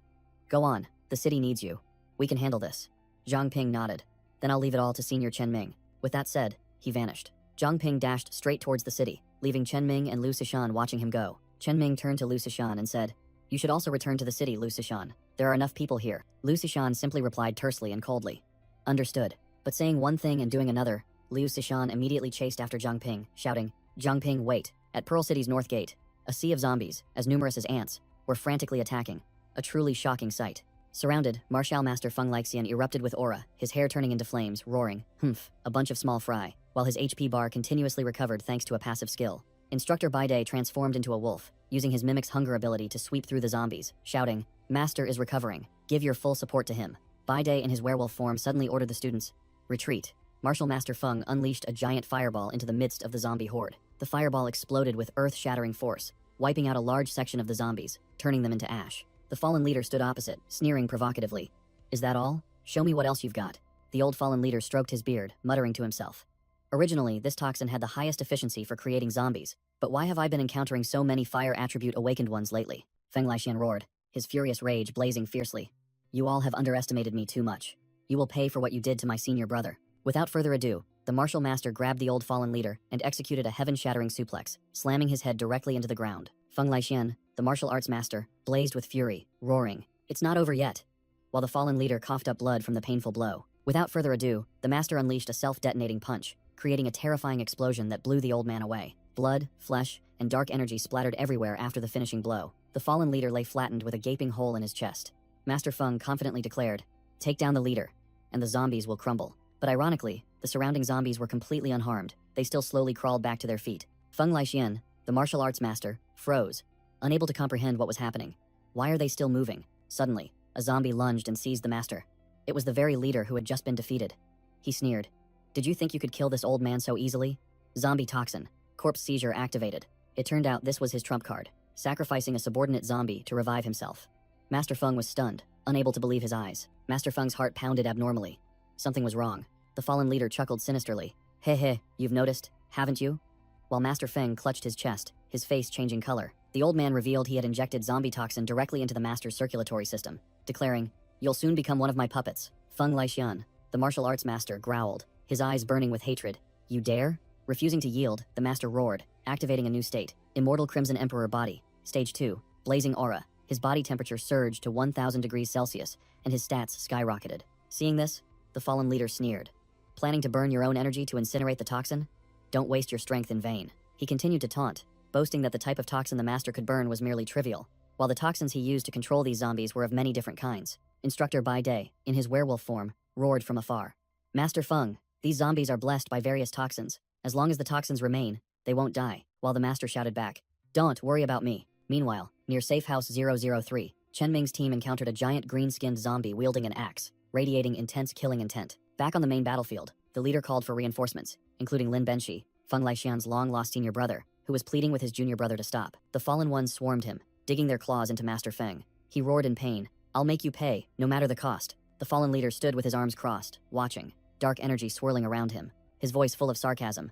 Go on, the city needs you. We can handle this. Zhang Ping nodded. Then I'll leave it all to Senior Chen Ming. With that said, he vanished. Zhang Ping dashed straight towards the city, leaving Chen Ming and Lu Sishan watching him go. Chen Ming turned to Lu Sishan and said, "You should also return to the city, Lu Sishan. There are enough people here." Lu Sishan simply replied tersely and coldly, "Understood." But saying one thing and doing another, Liu Sishan immediately chased after Zhang Ping, shouting, "Zhang Ping, wait." At Pearl City's north gate, a sea of zombies, as numerous as ants, were frantically attacking. A truly shocking sight. Surrounded, Martial Master Feng Lixian erupted with aura, his hair turning into flames, roaring, "Humph, a bunch of small fry," while his HP bar continuously recovered thanks to a passive skill. Instructor Baide transformed into a wolf, using his Mimic's hunger ability to sweep through the zombies, shouting, "Master is recovering. Give your full support to him." Baide in his werewolf form suddenly ordered the students, "Retreat." Martial Master Feng unleashed a giant fireball into the midst of the zombie horde. The fireball exploded with earth-shattering force, wiping out a large section of the zombies, turning them into ash. The fallen leader stood opposite, sneering provocatively. "Is that all? Show me what else you've got." The old fallen leader stroked his beard, muttering to himself. Originally, this toxin had the highest efficiency for creating zombies, but why have I been encountering so many fire attribute awakened ones lately? Feng Lixian roared, his furious rage blazing fiercely. "You all have underestimated me too much. You will pay for what you did to my senior brother." Without further ado, the martial master grabbed the old fallen leader and executed a heaven-shattering suplex, slamming his head directly into the ground. Feng Lixian, the martial arts master, blazed with fury, roaring, "It's not over yet," while the fallen leader coughed up blood from the painful blow. Without further ado, the master unleashed a self-detonating punch, creating a terrifying explosion that blew the old man away. Blood, flesh, and dark energy splattered everywhere after the finishing blow. The fallen leader lay flattened with a gaping hole in his chest. Master Feng confidently declared, "Take down the leader, and the zombies will crumble." But ironically, the surrounding zombies were completely unharmed. They still slowly crawled back to their feet. Feng Lixian, the martial arts master, froze, unable to comprehend what was happening. Why are they still moving? Suddenly, a zombie lunged and seized the master. It was the very leader who had just been defeated. He sneered, "Did you think you could kill this old man so easily?" Zombie toxin. Corpse seizure activated. It turned out this was his trump card, sacrificing a subordinate zombie to revive himself. Master Feng was stunned, unable to believe his eyes. Master Feng's heart pounded abnormally. Something was wrong. The fallen leader chuckled sinisterly. "Heh, you've noticed, haven't you?" While Master Feng clutched his chest, his face changing color, the old man revealed he had injected zombie toxin directly into the master's circulatory system, declaring, "You'll soon become one of my puppets." Feng Lixian, the martial arts master, growled, his eyes burning with hatred. "You dare?" Refusing to yield, the master roared, activating a new state, Immortal Crimson Emperor Body, Stage 2, Blazing Aura. His body temperature surged to 1000 degrees Celsius, and his stats skyrocketed. Seeing this, the fallen leader sneered. "Planning to burn your own energy to incinerate the toxin? Don't waste your strength in vain." He continued to taunt, boasting that the type of toxin the master could burn was merely trivial, while the toxins he used to control these zombies were of many different kinds. Instructor Baide, in his werewolf form, roared from afar. "Master Feng, these zombies are blessed by various toxins. As long as the toxins remain, they won't die," while the master shouted back, "Don't worry about me." Meanwhile, near Safe House 003, Chen Ming's team encountered a giant green-skinned zombie wielding an axe, radiating intense killing intent. Back on the main battlefield, the leader called for reinforcements, including Lin Benshi, Feng Lixian's long-lost senior brother, who was pleading with his junior brother to stop. The fallen ones swarmed him, digging their claws into Master Feng. He roared in pain, "I'll make you pay, no matter the cost." The fallen leader stood with his arms crossed, watching, dark energy swirling around him, his voice full of sarcasm.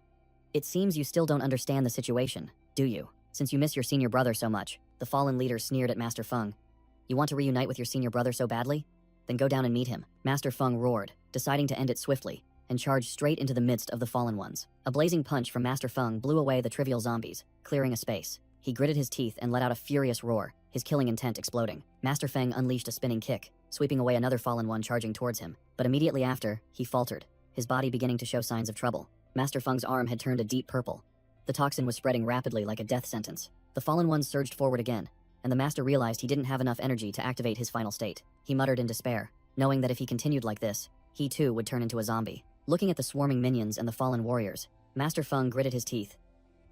"It seems you still don't understand the situation, do you? Since you miss your senior brother so much." The fallen leader sneered at Master Feng. "You want to reunite with your senior brother so badly? Then go down and meet him." Master Feng roared, deciding to end it swiftly, and charged straight into the midst of the fallen ones. A blazing punch from Master Feng blew away the trivial zombies, clearing a space. He gritted his teeth and let out a furious roar, his killing intent exploding. Master Feng unleashed a spinning kick, sweeping away another fallen one charging towards him. But immediately after, he faltered, his body beginning to show signs of trouble. Master Feng's arm had turned a deep purple. The toxin was spreading rapidly like a death sentence. The fallen ones surged forward again, and the master realized he didn't have enough energy to activate his final state. He muttered in despair, knowing that if he continued like this, he too would turn into a zombie. Looking at the swarming minions and the fallen warriors, Master Feng gritted his teeth.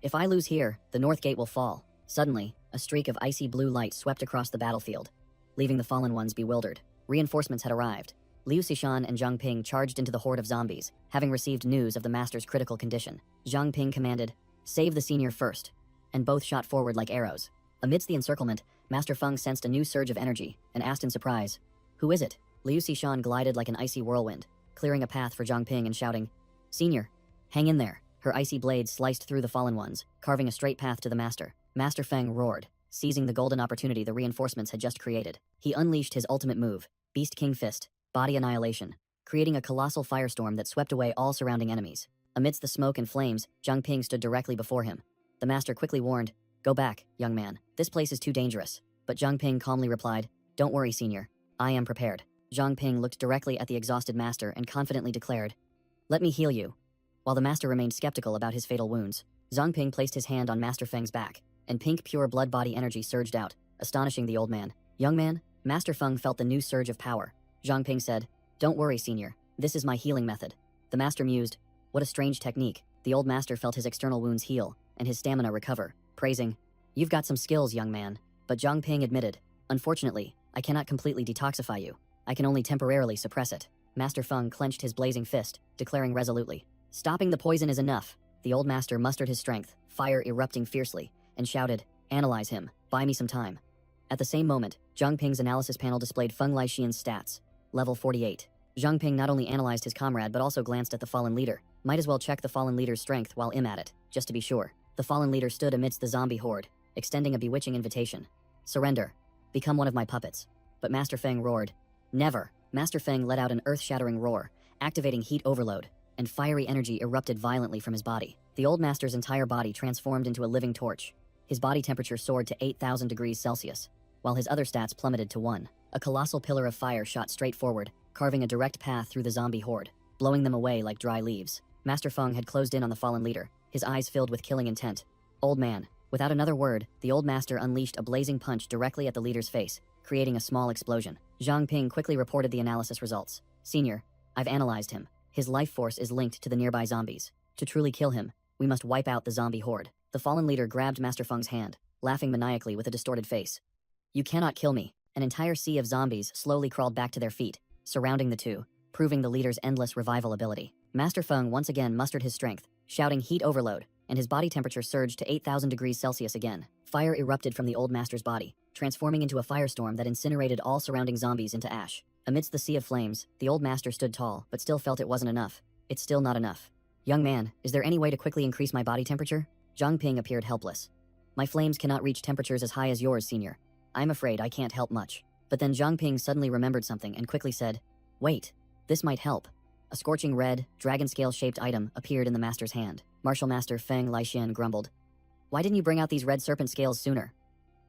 "If I lose here, the north gate will fall." Suddenly, a streak of icy blue light swept across the battlefield, leaving the fallen ones bewildered. Reinforcements had arrived. Liu Sishan and Zhang Ping charged into the horde of zombies, having received news of the master's critical condition. Zhang Ping commanded, "Save the senior first," and both shot forward like arrows. Amidst the encirclement, Master Feng sensed a new surge of energy and asked in surprise, "Who is it?" Liu Sishan glided like an icy whirlwind, clearing a path for Zhang Ping and shouting, "Senior, hang in there." Her icy blade sliced through the fallen ones, carving a straight path to the master. Master Feng roared, seizing the golden opportunity the reinforcements had just created. He unleashed his ultimate move, Beast King Fist, Body Annihilation, creating a colossal firestorm that swept away all surrounding enemies. Amidst the smoke and flames, Zhang Ping stood directly before him. The master quickly warned, "Go back, young man. This place is too dangerous." But Zhang Ping calmly replied, "Don't worry, senior. I am prepared." Zhang Ping looked directly at the exhausted master and confidently declared, "Let me heal you." While the master remained skeptical about his fatal wounds, Zhang Ping placed his hand on Master Feng's back, and pink pure blood body energy surged out, astonishing the old man. "Young man," Master Feng felt the new surge of power. Zhang Ping said, "Don't worry, senior. This is my healing method." The master mused, "What a strange technique." The old master felt his external wounds heal, and his stamina recover, praising, "You've got some skills, young man." But Zhang Ping admitted, "Unfortunately, I cannot completely detoxify you. I can only temporarily suppress it." Master Feng clenched his blazing fist, declaring resolutely, "Stopping the poison is enough." The old master mustered his strength, fire erupting fiercely, and shouted, "Analyze him. Buy me some time." At the same moment, Zhang Ping's analysis panel displayed Feng Laixian's stats. Level 48. Zhang Ping not only analyzed his comrade but also glanced at the fallen leader. Might as well check the fallen leader's strength while at it, just to be sure. The fallen leader stood amidst the zombie horde, extending a bewitching invitation. "Surrender. Become one of my puppets." But Master Feng roared, "Never." Master Feng let out an earth-shattering roar, activating heat overload, and fiery energy erupted violently from his body. The old master's entire body transformed into a living torch. His body temperature soared to 8,000 degrees Celsius, while his other stats plummeted to 1. A colossal pillar of fire shot straight forward, carving a direct path through the zombie horde, blowing them away like dry leaves. Master Feng had closed in on the fallen leader, his eyes filled with killing intent. "Old man." Without another word, the old master unleashed a blazing punch directly at the leader's face, creating a small explosion. Zhang Ping quickly reported the analysis results. "Senior, I've analyzed him. His life force is linked to the nearby zombies. To truly kill him, we must wipe out the zombie horde." The fallen leader grabbed Master Feng's hand, laughing maniacally with a distorted face. "You cannot kill me." An entire sea of zombies slowly crawled back to their feet, surrounding the two, proving the leader's endless revival ability. Master Feng once again mustered his strength, shouting heat overload, and his body temperature surged to 8,000 degrees Celsius again. Fire erupted from the old master's body, transforming into a firestorm that incinerated all surrounding zombies into ash. Amidst the sea of flames, the old master stood tall, but still felt it wasn't enough. "It's still not enough. Young man, is there any way to quickly increase my body temperature?" Zhang Ping appeared helpless. "My flames cannot reach temperatures as high as yours, senior. I'm afraid I can't help much." But then Zhang Ping suddenly remembered something and quickly said, "Wait, this might help." A scorching red, dragon scale-shaped item appeared in the master's hand. Martial Master Feng Laixian grumbled, "Why didn't you bring out these red serpent scales sooner?"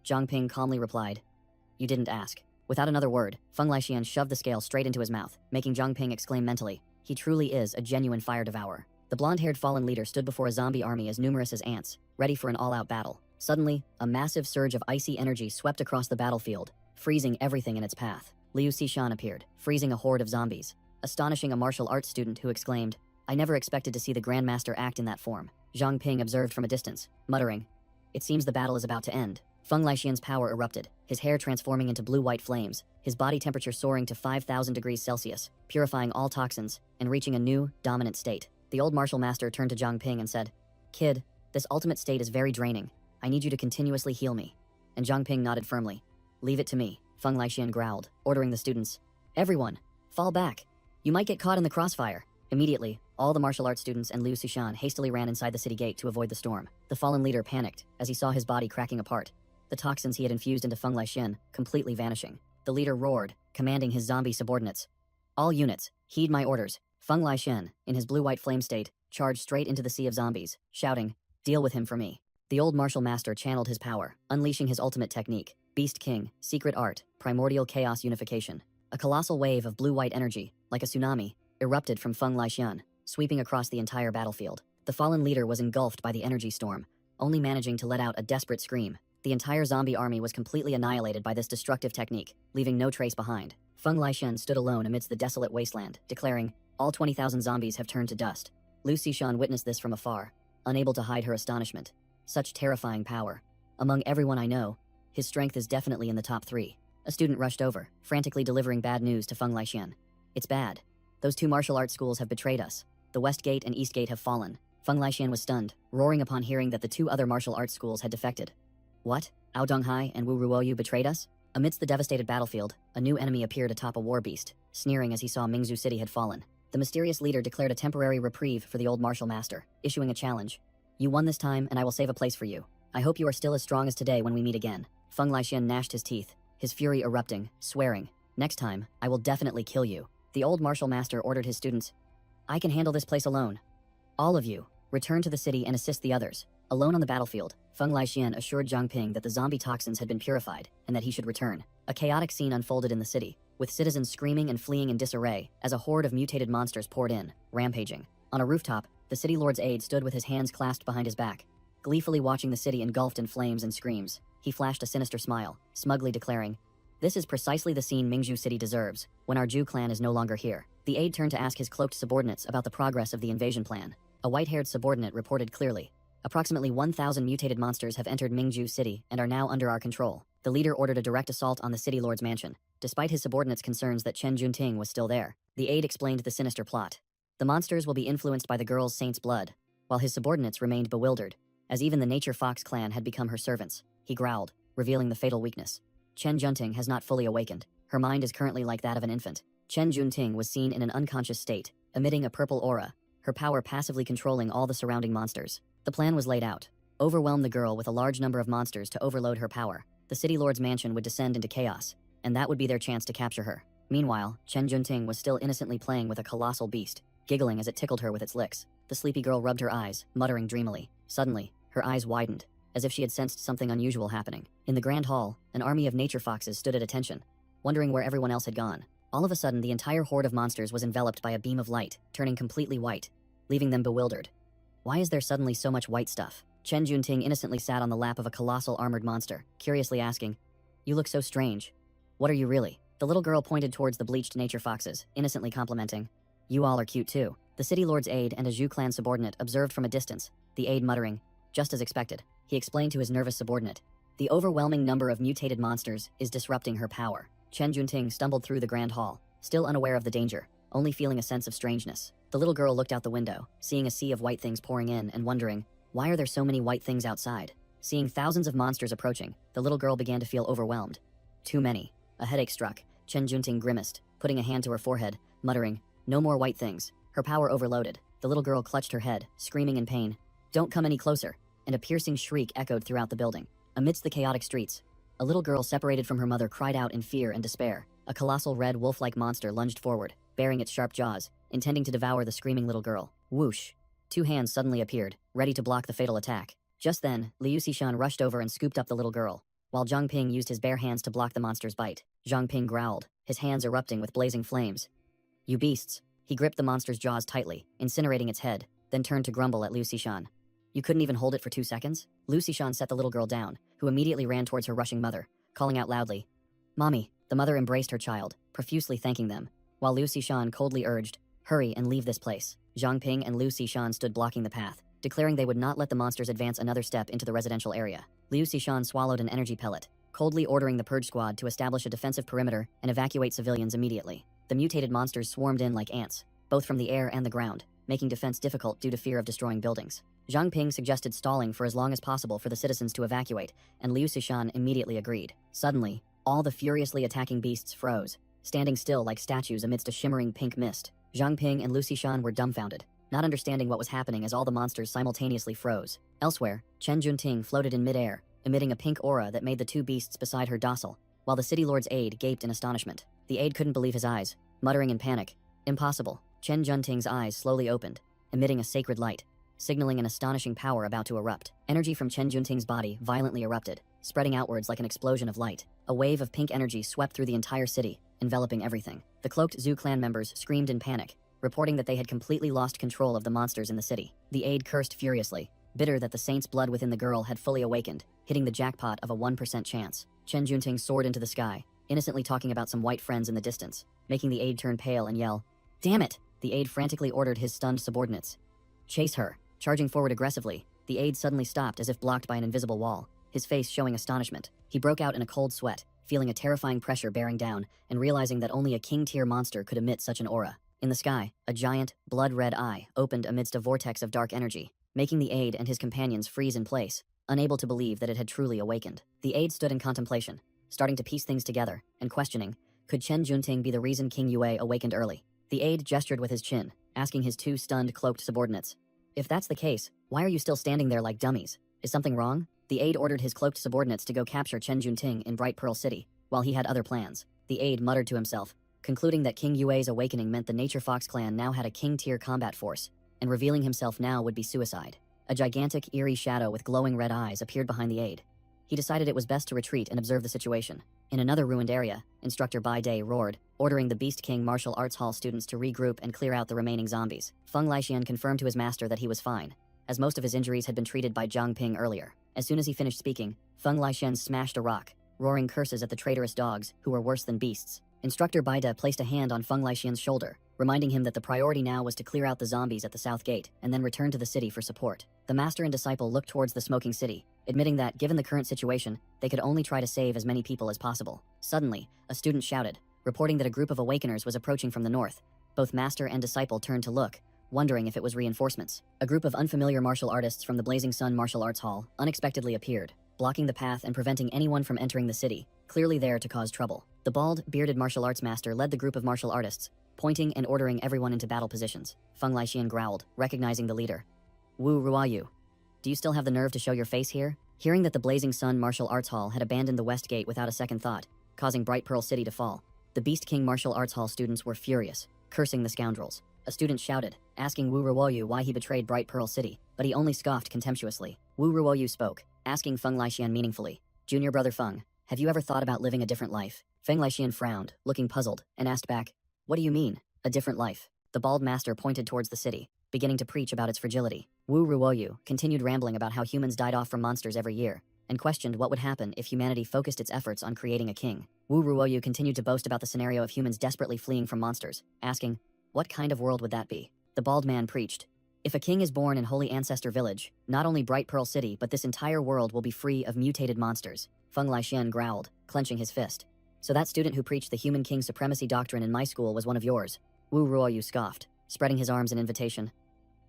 Zhang Ping calmly replied, "You didn't ask." Without another word, Feng Laixian shoved the scale straight into his mouth, making Zhang Ping exclaim mentally, "He truly is a genuine fire devourer." The blonde-haired fallen leader stood before a zombie army as numerous as ants, ready for an all-out battle. Suddenly, a massive surge of icy energy swept across the battlefield, freezing everything in its path. Liu Xishan appeared, freezing a horde of zombies, astonishing a martial arts student who exclaimed, "I never expected to see the Grandmaster act in that form." Zhang Ping observed from a distance, muttering, "It seems the battle is about to end." Feng Laixian's power erupted, his hair transforming into blue-white flames, his body temperature soaring to 5,000 degrees Celsius, purifying all toxins, and reaching a new, dominant state. The old martial master turned to Zhang Ping and said, "Kid, this ultimate state is very draining. I need you to continuously heal me." And Zhang Ping nodded firmly. "Leave it to me," Feng Laixian growled, ordering the students, "Everyone, fall back. You might get caught in the crossfire." Immediately, all the martial arts students and Liu Xishan hastily ran inside the city gate to avoid the storm. The fallen leader panicked as he saw his body cracking apart, the toxins he had infused into Feng Laixian completely vanishing. The leader roared, commanding his zombie subordinates, "All units, heed my orders." Feng Laixian, in his blue-white flame state, charged straight into the sea of zombies, shouting, "Deal with him for me." The old martial master channeled his power, unleashing his ultimate technique, Beast King, Secret Art, Primordial Chaos Unification. A colossal wave of blue-white energy, like a tsunami, erupted from Feng Laixian, sweeping across the entire battlefield. The fallen leader was engulfed by the energy storm, only managing to let out a desperate scream. The entire zombie army was completely annihilated by this destructive technique, leaving no trace behind. Feng Laixian stood alone amidst the desolate wasteland, declaring, "All 20,000 zombies have turned to dust." Liu Xishan witnessed this from afar, unable to hide her astonishment. Such terrifying power. Among everyone I know, his strength is definitely in the top 3. A student rushed over, frantically delivering bad news to Feng Laixian. "It's bad. Those 2 martial arts schools have betrayed us. The West Gate and East Gate have fallen." Feng Laixian was stunned, roaring upon hearing that the 2 other martial arts schools had defected. "What? Ao Donghai and Wu Ruoyu betrayed us?" Amidst the devastated battlefield, a new enemy appeared atop a war beast, sneering as he saw Mingzhu City had fallen. The mysterious leader declared a temporary reprieve for the old martial master, issuing a challenge. "You won this time, and I will save a place for you. I hope you are still as strong as today when we meet again." Feng Laixian gnashed his teeth, his fury erupting, swearing, "Next time, I will definitely kill you." The old martial master ordered his students, "I can handle this place alone. All of you, return to the city and assist the others." Alone on the battlefield, Feng Laixian assured Zhang Ping that the zombie toxins had been purified and that he should return. A chaotic scene unfolded in the city, with citizens screaming and fleeing in disarray as a horde of mutated monsters poured in, rampaging. On a rooftop, the city lord's aide stood with his hands clasped behind his back, gleefully watching the city engulfed in flames and screams. He flashed a sinister smile, smugly declaring, "This is precisely the scene Mingzhu City deserves, when our Zhu clan is no longer here." The aide turned to ask his cloaked subordinates about the progress of the invasion plan. A white-haired subordinate reported clearly, "Approximately 1,000 mutated monsters have entered Mingzhu City and are now under our control." The leader ordered a direct assault on the city lord's mansion, despite his subordinates' concerns that Chen Junting was still there. The aide explained the sinister plot. The monsters will be influenced by the girl's saint's blood, while his subordinates remained bewildered, as even the Nature Fox clan had become her servants. He growled, revealing the fatal weakness. Chen Junting has not fully awakened. Her mind is currently like that of an infant. Chen Junting was seen in an unconscious state, emitting a purple aura, her power passively controlling all the surrounding monsters. The plan was laid out. Overwhelm the girl with a large number of monsters to overload her power. The city lord's mansion would descend into chaos, and that would be their chance to capture her. Meanwhile, Chen Junting was still innocently playing with a colossal beast, giggling as it tickled her with its licks. The sleepy girl rubbed her eyes, muttering dreamily. Suddenly, her eyes widened, as if she had sensed something unusual happening. In the grand hall, an army of nature foxes stood at attention, wondering where everyone else had gone. All of a sudden, the entire horde of monsters was enveloped by a beam of light, turning completely white, leaving them bewildered. Why is there suddenly so much white stuff? Chen Junting innocently sat on the lap of a colossal armored monster, curiously asking, "You look so strange. What are you really?" The little girl pointed towards the bleached nature foxes, innocently complimenting, "You all are cute too." The city lord's aide and a Zhu clan subordinate observed from a distance, the aide muttering, "Just as expected." He explained to his nervous subordinate, "The overwhelming number of mutated monsters is disrupting her power." Chen Junting stumbled through the grand hall, still unaware of the danger, only feeling a sense of strangeness. The little girl looked out the window, seeing a sea of white things pouring in and wondering, why are there so many white things outside? Seeing thousands of monsters approaching, the little girl began to feel overwhelmed. Too many. A headache struck. Chen Junting grimaced, putting a hand to her forehead, muttering, "No more white things." Her power overloaded. The little girl clutched her head, screaming in pain, "Don't come any closer," and a piercing shriek echoed throughout the building. Amidst the chaotic streets, a little girl separated from her mother cried out in fear and despair. A colossal red wolf-like monster lunged forward, baring its sharp jaws, intending to devour the screaming little girl. Whoosh! Two hands suddenly appeared, ready to block the fatal attack. Just then, Liu Xishan rushed over and scooped up the little girl, while Zhang Ping used his bare hands to block the monster's bite. Zhang Ping growled, his hands erupting with blazing flames. "You beasts!" He gripped the monster's jaws tightly, incinerating its head, then turned to grumble at Liu Xishan. "You couldn't even hold it for 2 seconds?" Liu Xishan set the little girl down, who immediately ran towards her rushing mother, calling out loudly, "Mommy!" The mother embraced her child, profusely thanking them, while Liu Xishan coldly urged, "Hurry and leave this place." Zhang Ping and Liu Xishan stood blocking the path, declaring they would not let the monsters advance another step into the residential area. Liu Xishan swallowed an energy pellet, coldly ordering the purge squad to establish a defensive perimeter and evacuate civilians immediately. The mutated monsters swarmed in like ants, both from the air and the ground, making defense difficult due to fear of destroying buildings. Zhang Ping suggested stalling for as long as possible for the citizens to evacuate, and Liu Xishan immediately agreed. Suddenly, all the furiously attacking beasts froze, standing still like statues amidst a shimmering pink mist. Zhang Ping and Liu Xishan were dumbfounded, not understanding what was happening as all the monsters simultaneously froze. Elsewhere, Chen Junting floated in midair, emitting a pink aura that made the two beasts beside her docile, while the city lord's aide gaped in astonishment. The aide couldn't believe his eyes, muttering in panic, "Impossible." Chen Junting's eyes slowly opened, emitting a sacred light, signaling an astonishing power about to erupt. Energy from Chen Junting's body violently erupted, spreading outwards like an explosion of light. A wave of pink energy swept through the entire city, enveloping everything. The cloaked Zhu clan members screamed in panic, reporting that they had completely lost control of the monsters in the city. The aide cursed furiously, bitter that the saint's blood within the girl had fully awakened, hitting the jackpot of a 1% chance. Chen Junting soared into the sky, innocently talking about some white friends in the distance, making the aide turn pale and yell, "Damn it!" The aide frantically ordered his stunned subordinates, "Chase her!" Charging forward aggressively, the aide suddenly stopped as if blocked by an invisible wall, his face showing astonishment. He broke out in a cold sweat, feeling a terrifying pressure bearing down and realizing that only a king-tier monster could emit such an aura. In the sky, a giant, blood-red eye opened amidst a vortex of dark energy, making the aide and his companions freeze in place, unable to believe that it had truly awakened. The aide stood in contemplation, starting to piece things together, and questioning, could Chen Junting be the reason King Yue awakened early? The aide gestured with his chin, asking his two stunned cloaked subordinates, "If that's the case, why are you still standing there like dummies? Is something wrong?" The aide ordered his cloaked subordinates to go capture Chen Junting in Bright Pearl City, while he had other plans. The aide muttered to himself, concluding that King Yue's awakening meant the Nature Fox clan now had a king-tier combat force, and revealing himself now would be suicide. A gigantic, eerie shadow with glowing red eyes appeared behind the aide. He decided it was best to retreat and observe the situation. In another ruined area, Instructor Bai Day roared, ordering the Beast King Martial Arts Hall students to regroup and clear out the remaining zombies. Feng Laixian confirmed to his master that he was fine, as most of his injuries had been treated by Zhang Ping earlier. As soon as he finished speaking, Feng Laixian smashed a rock, roaring curses at the traitorous dogs, who were worse than beasts. Instructor Bai Day placed a hand on Feng Laixian's shoulder, reminding him that the priority now was to clear out the zombies at the south gate and then return to the city for support. The master and disciple looked towards the smoking city, admitting that, given the current situation, they could only try to save as many people as possible. Suddenly, a student shouted, reporting that a group of awakeners was approaching from the north. Both master and disciple turned to look, wondering if it was reinforcements. A group of unfamiliar martial artists from the Blazing Sun Martial Arts Hall unexpectedly appeared, blocking the path and preventing anyone from entering the city, clearly there to cause trouble. The bald, bearded martial arts master led the group of martial artists, pointing and ordering everyone into battle positions. Feng Laixian growled, recognizing the leader. Wu Ruayu, do you still have the nerve to show your face here? Hearing that the Blazing Sun Martial Arts Hall had abandoned the West Gate without a second thought, causing Bright Pearl City to fall, the Beast King Martial Arts Hall students were furious, cursing the scoundrels. A student shouted, asking Wu Ruoyu why he betrayed Bright Pearl City, but he only scoffed contemptuously. Wu Ruoyu spoke, asking Feng Laixian meaningfully, Junior brother Feng, have you ever thought about living a different life? Feng Laixian frowned, looking puzzled, and asked back, what do you mean, a different life? The bald master pointed towards the city, beginning to preach about its fragility. Wu Ruoyu continued rambling about how humans died off from monsters every year, and questioned what would happen if humanity focused its efforts on creating a king. Wu Ruoyu continued to boast about the scenario of humans desperately fleeing from monsters, asking, what kind of world would that be? The bald man preached, if a king is born in Holy Ancestor Village, not only Bright Pearl City but this entire world will be free of mutated monsters. Feng Laixian growled, clenching his fist. So that student who preached the human king supremacy doctrine in my school was one of yours? Wu Ruoyu scoffed, spreading his arms in invitation.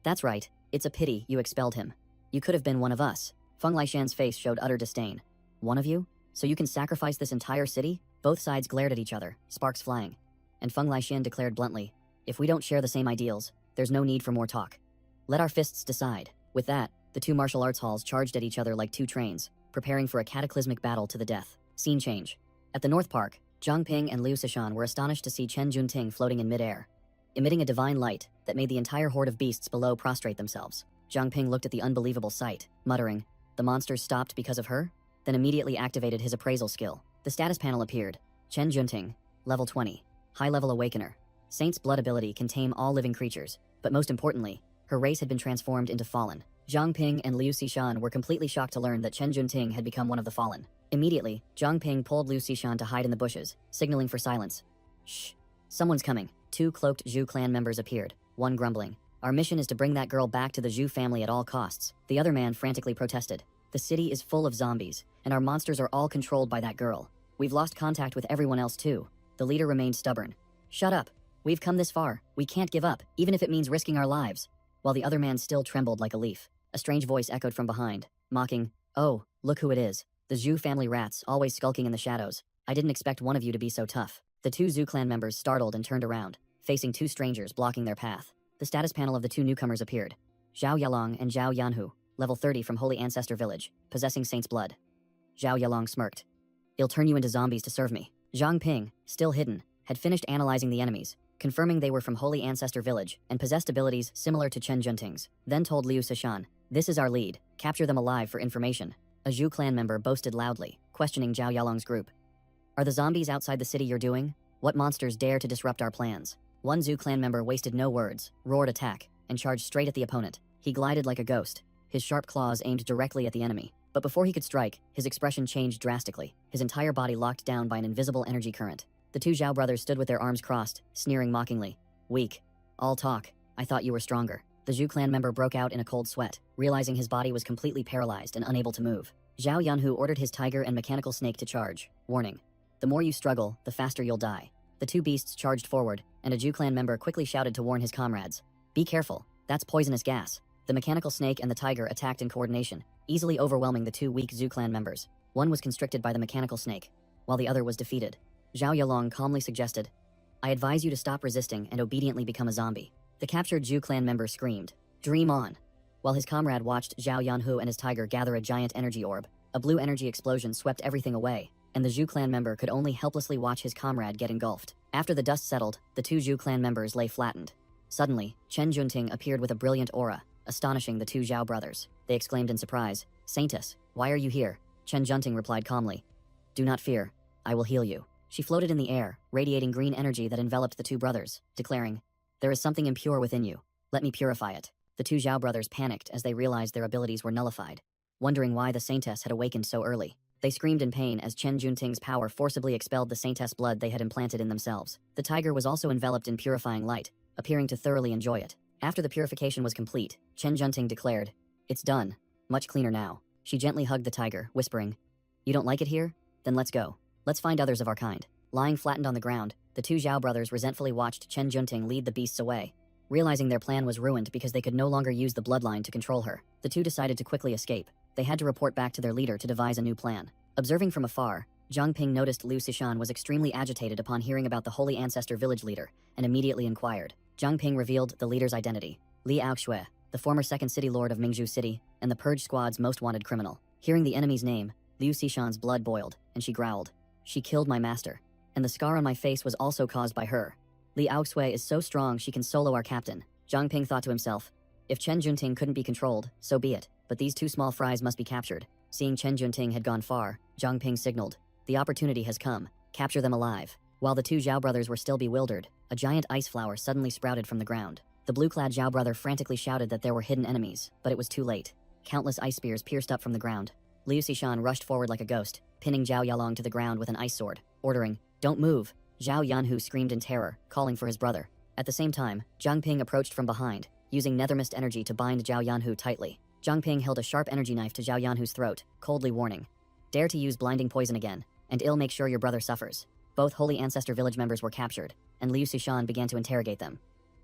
That's right, it's a pity you expelled him. You could have been one of us. Feng Laixian's face showed utter disdain. One of you? So you can sacrifice this entire city? Both sides glared at each other, sparks flying. And Feng Laixian declared bluntly, if we don't share the same ideals, there's no need for more talk. Let our fists decide. With that, the two martial arts halls charged at each other like two trains, preparing for a cataclysmic battle to the death. Scene change. At the North Park, Zhang Ping and Liu Sishan were astonished to see Chen Junting floating in midair, emitting a divine light that made the entire horde of beasts below prostrate themselves. Zhang Ping looked at the unbelievable sight, muttering, the monsters stopped because of her? Then immediately activated his appraisal skill. The status panel appeared. Chen Junting, level 20, high-level awakener. Saint's blood ability can tame all living creatures, but most importantly, her race had been transformed into fallen. Zhang Ping and Liu Sishan were completely shocked to learn that Chen Junting had become one of the fallen. Immediately, Zhang Ping pulled Liu Sishan to hide in the bushes, signaling for silence. Shh. Someone's coming. Two cloaked Zhu clan members appeared, one grumbling. Our mission is to bring that girl back to the Zhu family at all costs. The other man frantically protested. The city is full of zombies, and our monsters are all controlled by that girl. We've lost contact with everyone else too. The leader remained stubborn. Shut up. We've come this far. We can't give up, even if it means risking our lives. While the other man still trembled like a leaf, a strange voice echoed from behind, mocking, oh, look who it is. The Zhu family rats, always skulking in the shadows. I didn't expect one of you to be so tough. The two Zhu clan members startled and turned around, facing two strangers blocking their path. The status panel of the two newcomers appeared. Zhao Yalong and Zhao Yanhu, level 30 from Holy Ancestor Village, possessing Saint's blood. Zhao Yalong smirked. It'll turn you into zombies to serve me. Zhang Ping, still hidden, had finished analyzing the enemies, confirming they were from Holy Ancestor Village and possessed abilities similar to Chen Junting's, then told Liu Sishan, this is our lead, capture them alive for information. A Zhu clan member boasted loudly, questioning Zhao Yalong's group. Are the zombies outside the city you're doing? What monsters dare to disrupt our plans? One Zhu clan member wasted no words, roared attack, and charged straight at the opponent. He glided like a ghost, his sharp claws aimed directly at the enemy. But before he could strike, his expression changed drastically, his entire body locked down by an invisible energy current. The two Zhao brothers stood with their arms crossed, sneering mockingly. Weak. All talk. I thought you were stronger. The Zhu clan member broke out in a cold sweat, realizing his body was completely paralyzed and unable to move. Zhao Yanhu ordered his tiger and mechanical snake to charge, warning, the more you struggle, the faster you'll die. The two beasts charged forward, and a Zhu clan member quickly shouted to warn his comrades. Be careful, that's poisonous gas. The mechanical snake and the tiger attacked in coordination, easily overwhelming the two weak Zhu clan members. One was constricted by the mechanical snake, while the other was defeated. Zhao Yalong calmly suggested, I advise you to stop resisting and obediently become a zombie. The captured Zhu clan member screamed, dream on. While his comrade watched Zhao Yanhu and his tiger gather a giant energy orb, a blue energy explosion swept everything away, and the Zhu clan member could only helplessly watch his comrade get engulfed. After the dust settled, the two Zhu clan members lay flattened. Suddenly, Chen Junting appeared with a brilliant aura, astonishing the two Zhao brothers. They exclaimed in surprise, "Saintess, why are you here?" Chen Junting replied calmly, "Do not fear, I will heal you." She floated in the air, radiating green energy that enveloped the two brothers, declaring, "There is something impure within you. Let me purify it." The two Zhao brothers panicked as they realized their abilities were nullified, wondering why the Saintess had awakened so early. They screamed in pain as Chen Junting's power forcibly expelled the Saintess blood they had implanted in themselves. The tiger was also enveloped in purifying light, appearing to thoroughly enjoy it. After the purification was complete, Chen Junting declared, "It's done. Much cleaner now." She gently hugged the tiger, whispering, "You don't like it here? Then let's go. Let's find others of our kind." Lying flattened on the ground, the two Zhao brothers resentfully watched Chen Junting lead the beasts away. Realizing their plan was ruined because they could no longer use the bloodline to control her, the two decided to quickly escape. They had to report back to their leader to devise a new plan. Observing from afar, Zhang Ping noticed Liu Sishan was extremely agitated upon hearing about the Holy Ancestor village leader, and immediately inquired. Zhang Ping revealed the leader's identity: Li Aoxue, the former second city lord of Mingzhu City, and the Purge Squad's most wanted criminal. Hearing the enemy's name, Liu Sishan's blood boiled, and she growled, "She killed my master. And the scar on my face was also caused by her. Li Aoxue is so strong she can solo our captain." Zhang Ping thought to himself, if Chen Junting couldn't be controlled, so be it, but these two small fries must be captured. Seeing Chen Junting had gone far, Zhang Ping signaled, "The opportunity has come. Capture them alive." While the two Zhao brothers were still bewildered, a giant ice flower suddenly sprouted from the ground. The blue-clad Zhao brother frantically shouted that there were hidden enemies, but it was too late. Countless ice spears pierced up from the ground. Liu Sishan rushed forward like a ghost, pinning Zhao Yalong to the ground with an ice sword, ordering, "Don't move." Zhao Yanhu screamed in terror, calling for his brother. At the same time, Zhang Ping approached from behind, using nethermist energy to bind Zhao Yanhu tightly. Zhang Ping held a sharp energy knife to Zhao Yanhu's throat, coldly warning, "Dare to use blinding poison again, and it'll make sure your brother suffers." Both Holy Ancestor village members were captured, and Liu Sishan began to interrogate them.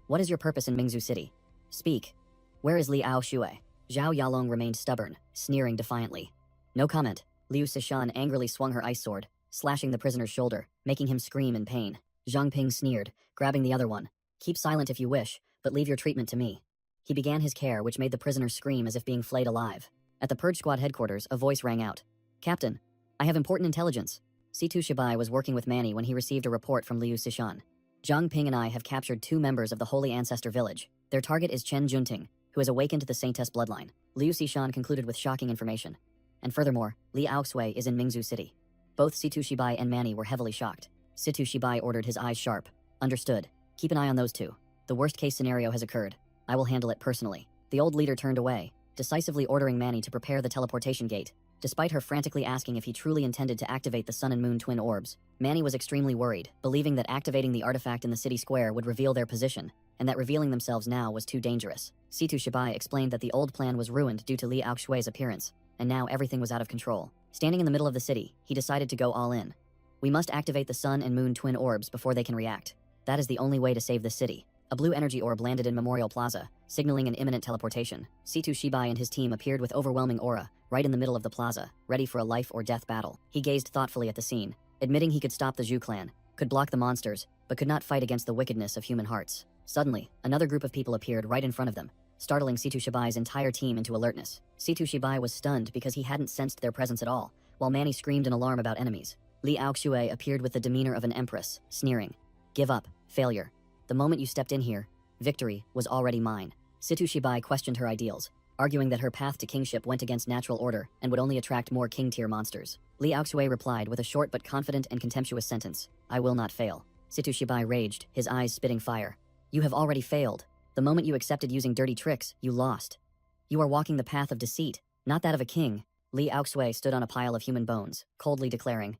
"What is your purpose in Mingzhu City? Speak. Where is Li Aoxue?" Zhao Yalong remained stubborn, sneering defiantly. "No comment." Liu Sishan angrily swung her ice sword, slashing the prisoner's shoulder, making him scream in pain. Zhang Ping sneered, grabbing the other one. "Keep silent if you wish, but leave your treatment to me." He began his care, which made the prisoner scream as if being flayed alive. At the Purge Squad headquarters, a voice rang out. "Captain, I have important intelligence." Situ Shibai was working with Manny when he received a report from Liu Sishan. "Zhang Ping and I have captured two members of the Holy Ancestor village. Their target is Chen Junting, who has awakened to the Saintess bloodline." Liu Sishan concluded with shocking information. "And furthermore, Li Aoxue is in Mingzhu City." Both Situ Shibai and Manny were heavily shocked. Situ Shibai ordered, his eyes sharp. "Understood. Keep an eye on those two. The worst-case scenario has occurred. I will handle it personally." The old leader turned away, decisively ordering Manny to prepare the teleportation gate. Despite her frantically asking if he truly intended to activate the Sun and Moon twin orbs, Manny was extremely worried, believing that activating the artifact in the city square would reveal their position, and that revealing themselves now was too dangerous. Situ Shibai explained that the old plan was ruined due to Li Aoxue's appearance, and now everything was out of control. Standing in the middle of the city, he decided to go all in. "We must activate the Sun and Moon twin orbs before they can react. That is the only way to save the city." A blue energy orb landed in Memorial Plaza, signaling an imminent teleportation. Situ Shibai and his team appeared with overwhelming aura, right in the middle of the plaza, ready for a life or death battle. He gazed thoughtfully at the scene, admitting he could stop the Zhu clan, could block the monsters, but could not fight against the wickedness of human hearts. Suddenly, another group of people appeared right in front of them, startling Situ Shibai's entire team into alertness. Situ Shibai was stunned because he hadn't sensed their presence at all, while Manny screamed in alarm about enemies. Li Aoxue appeared with the demeanor of an empress, sneering. "Give up, failure. The moment you stepped in here, victory was already mine." Situ Shibai questioned her ideals, arguing that her path to kingship went against natural order and would only attract more king-tier monsters. Li Aoxue replied with a short but confident and contemptuous sentence, "I will not fail." Situ Shibai raged, his eyes spitting fire. "You have already failed. The moment you accepted using dirty tricks, you lost. You are walking the path of deceit, not that of a king." Li Aoxue stood on a pile of human bones, coldly declaring,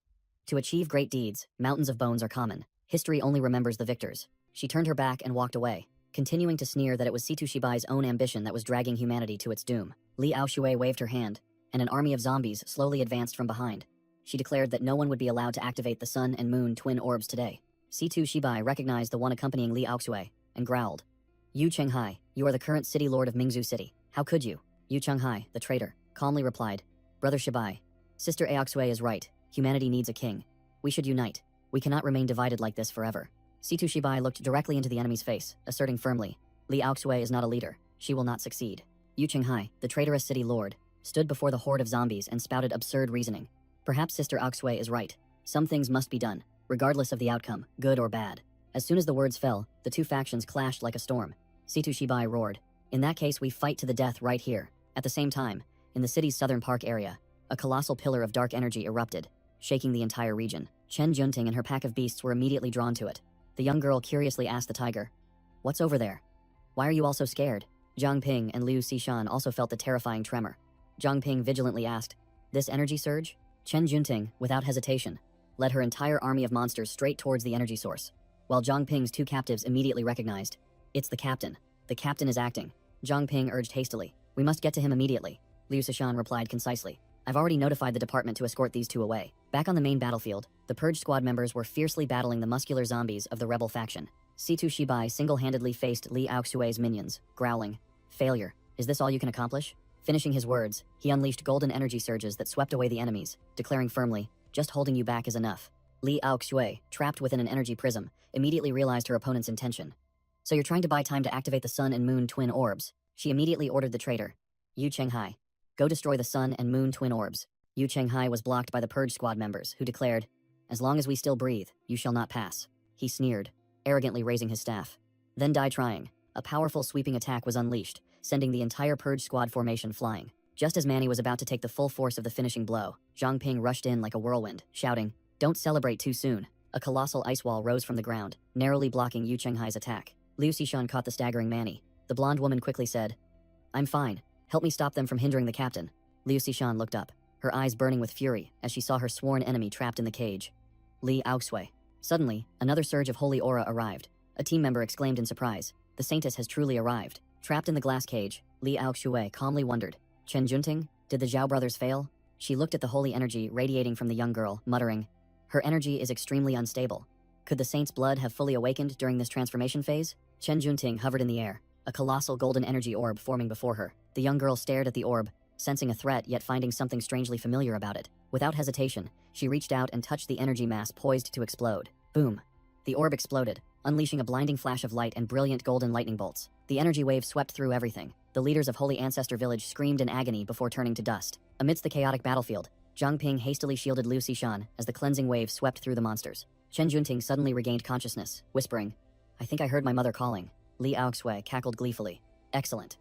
"To achieve great deeds, mountains of bones are common. History only remembers the victors." She turned her back and walked away, continuing to sneer that it was Situ Shibai's own ambition that was dragging humanity to its doom. Li Aoxue waved her hand, and an army of zombies slowly advanced from behind. She declared that no one would be allowed to activate the Sun and Moon twin orbs today. Situ Shibai recognized the one accompanying Li Aoxue, and growled. "Yu Chenghai, you are the current city lord of Mingzhu City. How could you?" Yu Chenghai, the traitor, calmly replied, "Brother Shibai, Sister Aoxue is right. Humanity needs a king. We should unite. We cannot remain divided like this forever." Situ Shibai looked directly into the enemy's face, asserting firmly, "Li Aoxue is not a leader. She will not succeed." Yu Chenghai, the traitorous city lord, stood before the horde of zombies and spouted absurd reasoning. Perhaps Sister Auxue is right. Some things must be done, regardless of the outcome, good or bad. As soon as the words fell, the two factions clashed like a storm. Situ Shibai roared. In that case, we fight to the death right here. At the same time, in the city's southern park area, a colossal pillar of dark energy erupted, shaking the entire region. Chen Junting and her pack of beasts were immediately drawn to it. The young girl curiously asked the tiger, "What's over there? Why are you all so scared?" Zhang Ping and Liu Xishan also felt the terrifying tremor. Zhang Ping vigilantly asked, "This energy surge?" Chen Junting, without hesitation, led her entire army of monsters straight towards the energy source, while Zhang Ping's two captives immediately recognized, "It's the captain. The captain is acting." Zhang Ping urged hastily, "We must get to him immediately." Liu Xishan replied concisely, "I've already notified the department to escort these two away." Back on the main battlefield, the Purge Squad members were fiercely battling the muscular zombies of the rebel faction. Situ Shibai single-handedly faced Li Aoxue's minions, growling, "Failure. Is this all you can accomplish?" Finishing his words, he unleashed golden energy surges that swept away the enemies, declaring firmly, "Just holding you back is enough." Li Aoxue, trapped within an energy prism, immediately realized her opponent's intention. "So you're trying to buy time to activate the sun and moon twin orbs?" She immediately ordered the traitor, Yu Chenghai, "Go destroy the sun and moon twin orbs." Yu Chenghai was blocked by the Purge Squad members, who declared, "As long as we still breathe, you shall not pass." He sneered, arrogantly raising his staff. Then die trying. A powerful sweeping attack was unleashed, sending the entire Purge Squad formation flying. Just as Manny was about to take the full force of the finishing blow, Zhang Ping rushed in like a whirlwind, shouting, "Don't celebrate too soon." A colossal ice wall rose from the ground, narrowly blocking Yu Chenghai's attack. Liu Xishan caught the staggering Manny. The blonde woman quickly said, "I'm fine. Help me stop them from hindering the captain." Liu Xishan looked up, her eyes burning with fury as she saw her sworn enemy trapped in the cage. Li Aoxue. Suddenly, another surge of holy aura arrived. A team member exclaimed in surprise, "The Saintess has truly arrived." Trapped in the glass cage, Li Aoxue calmly wondered, "Chen Junting, did the Zhao brothers fail?" She looked at the holy energy radiating from the young girl, muttering, "Her energy is extremely unstable. Could the saint's blood have fully awakened during this transformation phase?" Chen Junting hovered in the air, a colossal golden energy orb forming before her. The young girl stared at the orb, sensing a threat yet finding something strangely familiar about it. Without hesitation, she reached out and touched the energy mass poised to explode. Boom! The orb exploded, unleashing a blinding flash of light and brilliant golden lightning bolts. The energy wave swept through everything. The leaders of Holy Ancestor Village screamed in agony before turning to dust. Amidst the chaotic battlefield, Zhang Ping hastily shielded Liu Xishan as the cleansing wave swept through the monsters. Chen Junting suddenly regained consciousness, whispering, "I think I heard my mother calling." Li Aoxue cackled gleefully. "Excellent.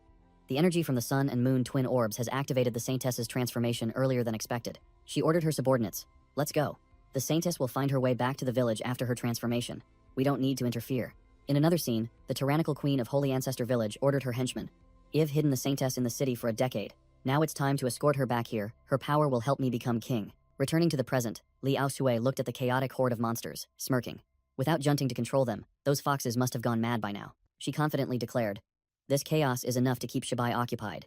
The energy from the sun and moon twin orbs has activated the Saintess's transformation earlier than expected." She ordered her subordinates, "Let's go. The Saintess will find her way back to the village after her transformation. We don't need to interfere." In another scene, the tyrannical queen of Holy Ancestor Village ordered her henchmen, "I've hidden the Saintess in the city for a decade. Now it's time to escort her back here. Her power will help me become king." Returning to the present, Li Aoxue looked at the chaotic horde of monsters, smirking. Without Junting to control them, those foxes must have gone mad by now. She confidently declared, "This chaos is enough to keep Shibai occupied.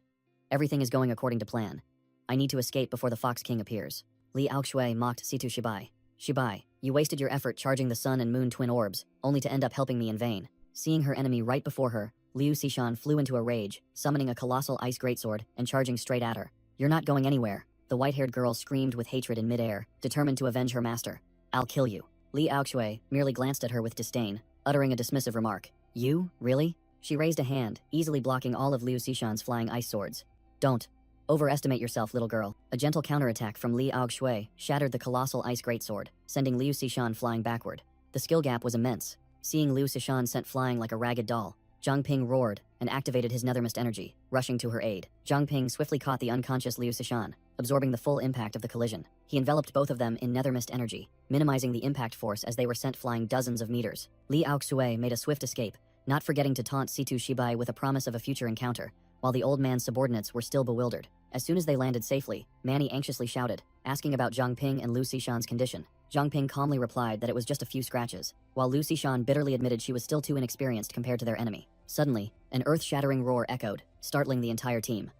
Everything is going according to plan. I need to escape before the Fox King appears." Li Aoxue mocked Situ Shibai. "Shibai, you wasted your effort charging the sun and moon twin orbs, only to end up helping me in vain." Seeing her enemy right before her, Liu Xishan flew into a rage, summoning a colossal ice greatsword and charging straight at her. "You're not going anywhere." The white-haired girl screamed with hatred in midair, determined to avenge her master. "I'll kill you." Li Aoxue merely glanced at her with disdain, uttering a dismissive remark. "You? Really?" She raised a hand, easily blocking all of Liu Xishan's flying ice swords. "Don't overestimate yourself, little girl." A gentle counterattack from Li Aoxue shattered the colossal ice greatsword, sending Liu Xishan flying backward. The skill gap was immense. Seeing Liu Xishan sent flying like a ragged doll, Zhang Ping roared and activated his nethermist energy, rushing to her aid. Zhang Ping swiftly caught the unconscious Liu Xishan, absorbing the full impact of the collision. He enveloped both of them in nethermist energy, minimizing the impact force as they were sent flying dozens of meters. Li Aoxue made a swift escape, not forgetting to taunt Situ Shibai with a promise of a future encounter, while the old man's subordinates were still bewildered. As soon as they landed safely, Manny anxiously shouted, asking about Zhang Ping and Liu Xishan's condition. Zhang Ping calmly replied that it was just a few scratches, while Liu Xishan bitterly admitted she was still too inexperienced compared to their enemy. Suddenly, an earth-shattering roar echoed, startling the entire team.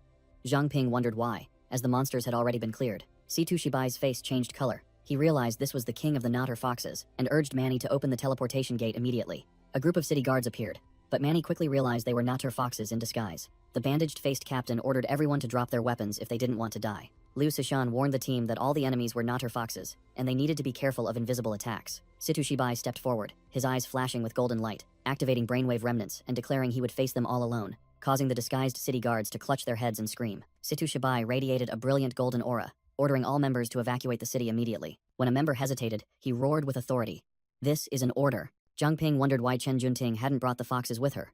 Zhang Ping wondered why, as the monsters had already been cleared. Situ Shibai's face changed color. He realized this was the king of the Notter Foxes, and urged Manny to open the teleportation gate immediately. A group of city guards appeared, but Manny quickly realized they were Notter Foxes in disguise. The bandaged-faced captain ordered everyone to drop their weapons if they didn't want to die. Liu Xishan warned the team that all the enemies were Notter Foxes, and they needed to be careful of invisible attacks. Situ Shibai stepped forward, his eyes flashing with golden light, activating brainwave remnants and declaring he would face them all alone, causing the disguised city guards to clutch their heads and scream. Situ Shibai radiated a brilliant golden aura, ordering all members to evacuate the city immediately. When a member hesitated, he roared with authority. This is an order. Zhang Ping wondered why Chen Junting hadn't brought the foxes with her.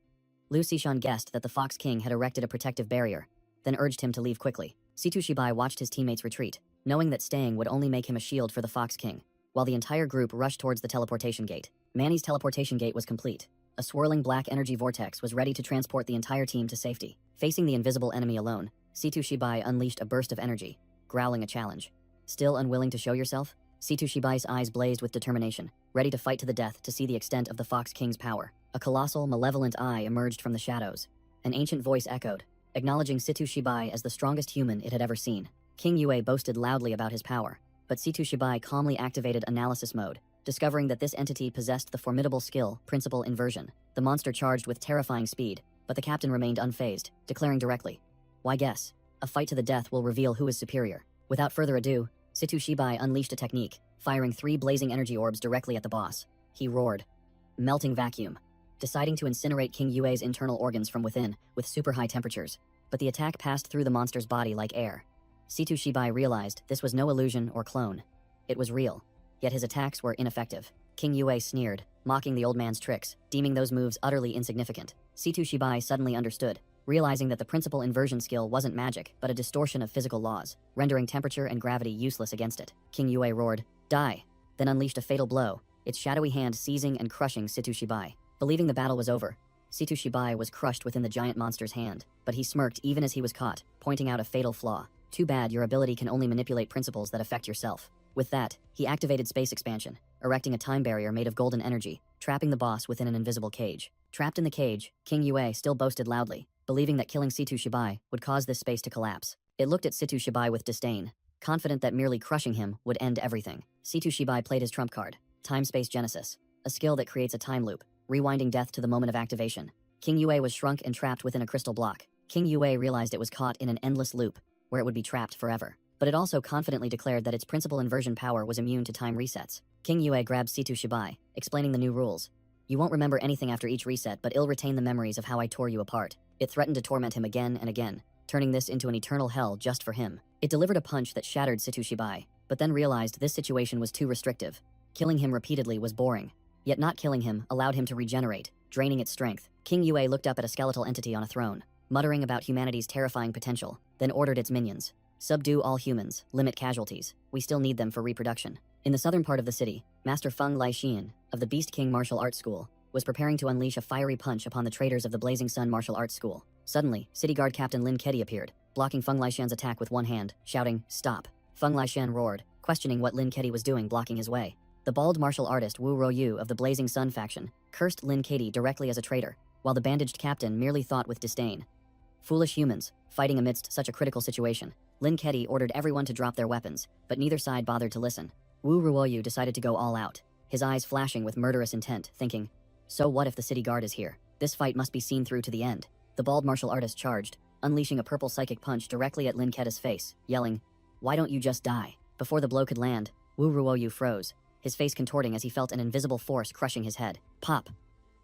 Liu Xishan guessed that the Fox King had erected a protective barrier, then urged him to leave quickly. Situ Shibai watched his teammates retreat, knowing that staying would only make him a shield for the Fox King, while the entire group rushed towards the teleportation gate. Manny's teleportation gate was complete. A swirling black energy vortex was ready to transport the entire team to safety. Facing the invisible enemy alone, Situ Shibai unleashed a burst of energy, growling a challenge. Still unwilling to show yourself? Situ Shibai's eyes blazed with determination, ready to fight to the death to see the extent of the Fox King's power. A colossal, malevolent eye emerged from the shadows. An ancient voice echoed, acknowledging Situ Shibai as the strongest human it had ever seen. King Yue boasted loudly about his power, but Situ Shibai calmly activated analysis mode, discovering that this entity possessed the formidable skill, Principal Inversion. The monster charged with terrifying speed, but the captain remained unfazed, declaring directly, "Why guess? A fight to the death will reveal who is superior." Without further ado, Situ Shibai unleashed a technique, firing 3 blazing energy orbs directly at the boss. He roared, "Melting vacuum," deciding to incinerate King Yue's internal organs from within with super high temperatures. But the attack passed through the monster's body like air. Situ Shibai realized this was no illusion or clone. It was real, yet his attacks were ineffective. King Yue sneered, mocking the old man's tricks, deeming those moves utterly insignificant. Situ Shibai suddenly understood, realizing that the principal inversion skill wasn't magic, but a distortion of physical laws, rendering temperature and gravity useless against it. King Yue roared, "Die!" then unleashed a fatal blow, its shadowy hand seizing and crushing Situ Shibai. Believing the battle was over, Situ Shibai was crushed within the giant monster's hand, but he smirked even as he was caught, pointing out a fatal flaw. "Too bad your ability can only manipulate principles that affect yourself." With that, he activated space expansion, erecting a time barrier made of golden energy, trapping the boss within an invisible cage. Trapped in the cage, King Yue still boasted loudly, believing that killing Situ Shibai would cause this space to collapse. It looked at Situ Shibai with disdain, confident that merely crushing him would end everything. Situ Shibai played his trump card, Time-Space Genesis, a skill that creates a time loop, rewinding death to the moment of activation. King Yue was shrunk and trapped within a crystal block. King Yue realized it was caught in an endless loop, where it would be trapped forever. But it also confidently declared that its principal inversion power was immune to time resets. King Yue grabbed Situ Shibai, explaining the new rules. "You won't remember anything after each reset, but it'll retain the memories of how I tore you apart." It threatened to torment him again and again, turning this into an eternal hell just for him. It delivered a punch that shattered Situ Shibai, but then realized this situation was too restrictive. Killing him repeatedly was boring. Yet not killing him allowed him to regenerate, draining its strength. King Yue looked up at a skeletal entity on a throne, muttering about humanity's terrifying potential, then ordered its minions. "Subdue all humans, limit casualties. We still need them for reproduction." In the southern part of the city, Master Feng Laixian, of the Beast King Martial Arts School, was preparing to unleash a fiery punch upon the traitors of the Blazing Sun Martial Arts School. Suddenly, City Guard Captain Lin Kedi appeared, blocking Feng Laixian's attack with one hand, shouting, "Stop." Feng Laixian roared, questioning what Lin Kedi was doing blocking his way. The bald martial artist Wu Ruoyu of the Blazing Sun faction cursed Lin Kedi directly as a traitor, while the bandaged captain merely thought with disdain. Foolish humans, fighting amidst such a critical situation. Lin Kedi ordered everyone to drop their weapons, but neither side bothered to listen. Wu Ruoyu decided to go all out, his eyes flashing with murderous intent, thinking, "So what if the city guard is here? This fight must be seen through to the end." The bald martial artist charged, unleashing a purple psychic punch directly at Lin Kedi's face, yelling, "Why don't you just die?" Before the blow could land, Wu Ruoyu froze, his face contorting as he felt an invisible force crushing his head. Pop!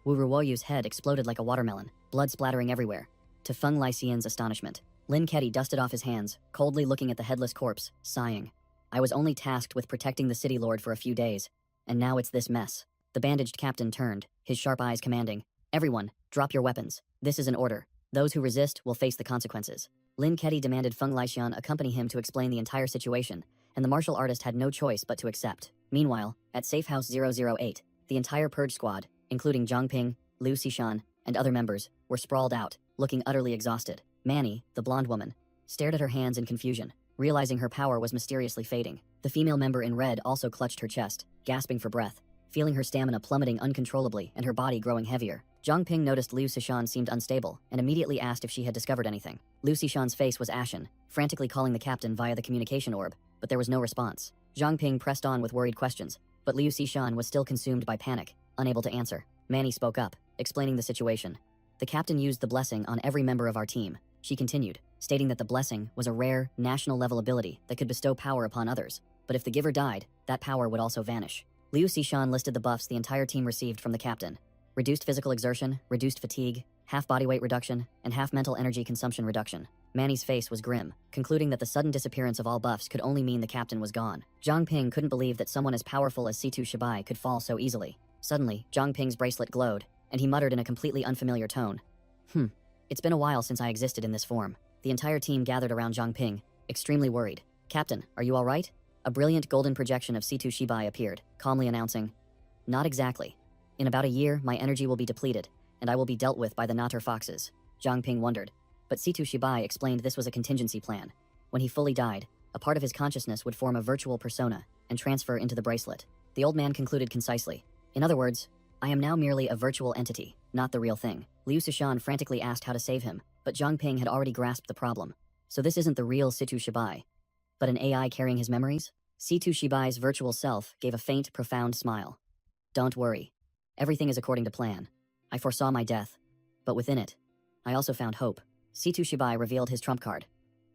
Wu Ruoyu's head exploded like a watermelon, blood splattering everywhere. To Feng Laixian's astonishment, Lin Kedi dusted off his hands, coldly looking at the headless corpse, sighing. "I was only tasked with protecting the city lord for a few days, and now it's this mess." The bandaged captain turned, his sharp eyes commanding, "Everyone, drop your weapons. This is an order. Those who resist will face the consequences." Lin Kedi demanded Feng Laixian accompany him to explain the entire situation, and the martial artist had no choice but to accept. Meanwhile, at Safe House 008, the entire purge squad, including Zhang Ping, Liu Xishan, and other members, were sprawled out, looking utterly exhausted. Manny, the blonde woman, stared at her hands in confusion, realizing her power was mysteriously fading. The female member in red also clutched her chest, gasping for breath, feeling her stamina plummeting uncontrollably and her body growing heavier. Zhang Ping noticed Liu Xishan seemed unstable and immediately asked if she had discovered anything. Liu Xishan's face was ashen, frantically calling the captain via the communication orb, but there was no response. Zhang Ping pressed on with worried questions, but Liu Xishan was still consumed by panic, unable to answer. Manny spoke up, explaining the situation. "The captain used the blessing on every member of our team," she continued, stating that the blessing was a rare, national-level ability that could bestow power upon others, but if the giver died, that power would also vanish. Liu Xishan listed the buffs the entire team received from the captain. Reduced physical exertion, reduced fatigue, half body weight reduction, and half mental energy consumption reduction. Manny's face was grim, concluding that the sudden disappearance of all buffs could only mean the captain was gone. Zhang Ping couldn't believe that someone as powerful as C2 Shibai could fall so easily. Suddenly, Zhang Ping's bracelet glowed, and he muttered in a completely unfamiliar tone. It's been a while since I existed in this form. The entire team gathered around Zhang Ping, extremely worried. Captain, are you all right? A brilliant golden projection of C2 Shibai appeared, calmly announcing, Not exactly. In about a year, my energy will be depleted, and I will be dealt with by the Natter Foxes. Zhang Ping wondered, but C2 Shibai explained this was a contingency plan. When he fully died, a part of his consciousness would form a virtual persona and transfer into the bracelet. The old man concluded concisely. In other words, I am now merely a virtual entity, not the real thing. Liu Sishan frantically asked how to save him, but Zhang Ping had already grasped the problem. So this isn't the real C2 Shibai, but an AI carrying his memories? C2 Shibai's virtual self gave a faint, profound smile. Don't worry. Everything is according to plan. I foresaw my death, but within it, I also found hope. C2 Shibai revealed his trump card.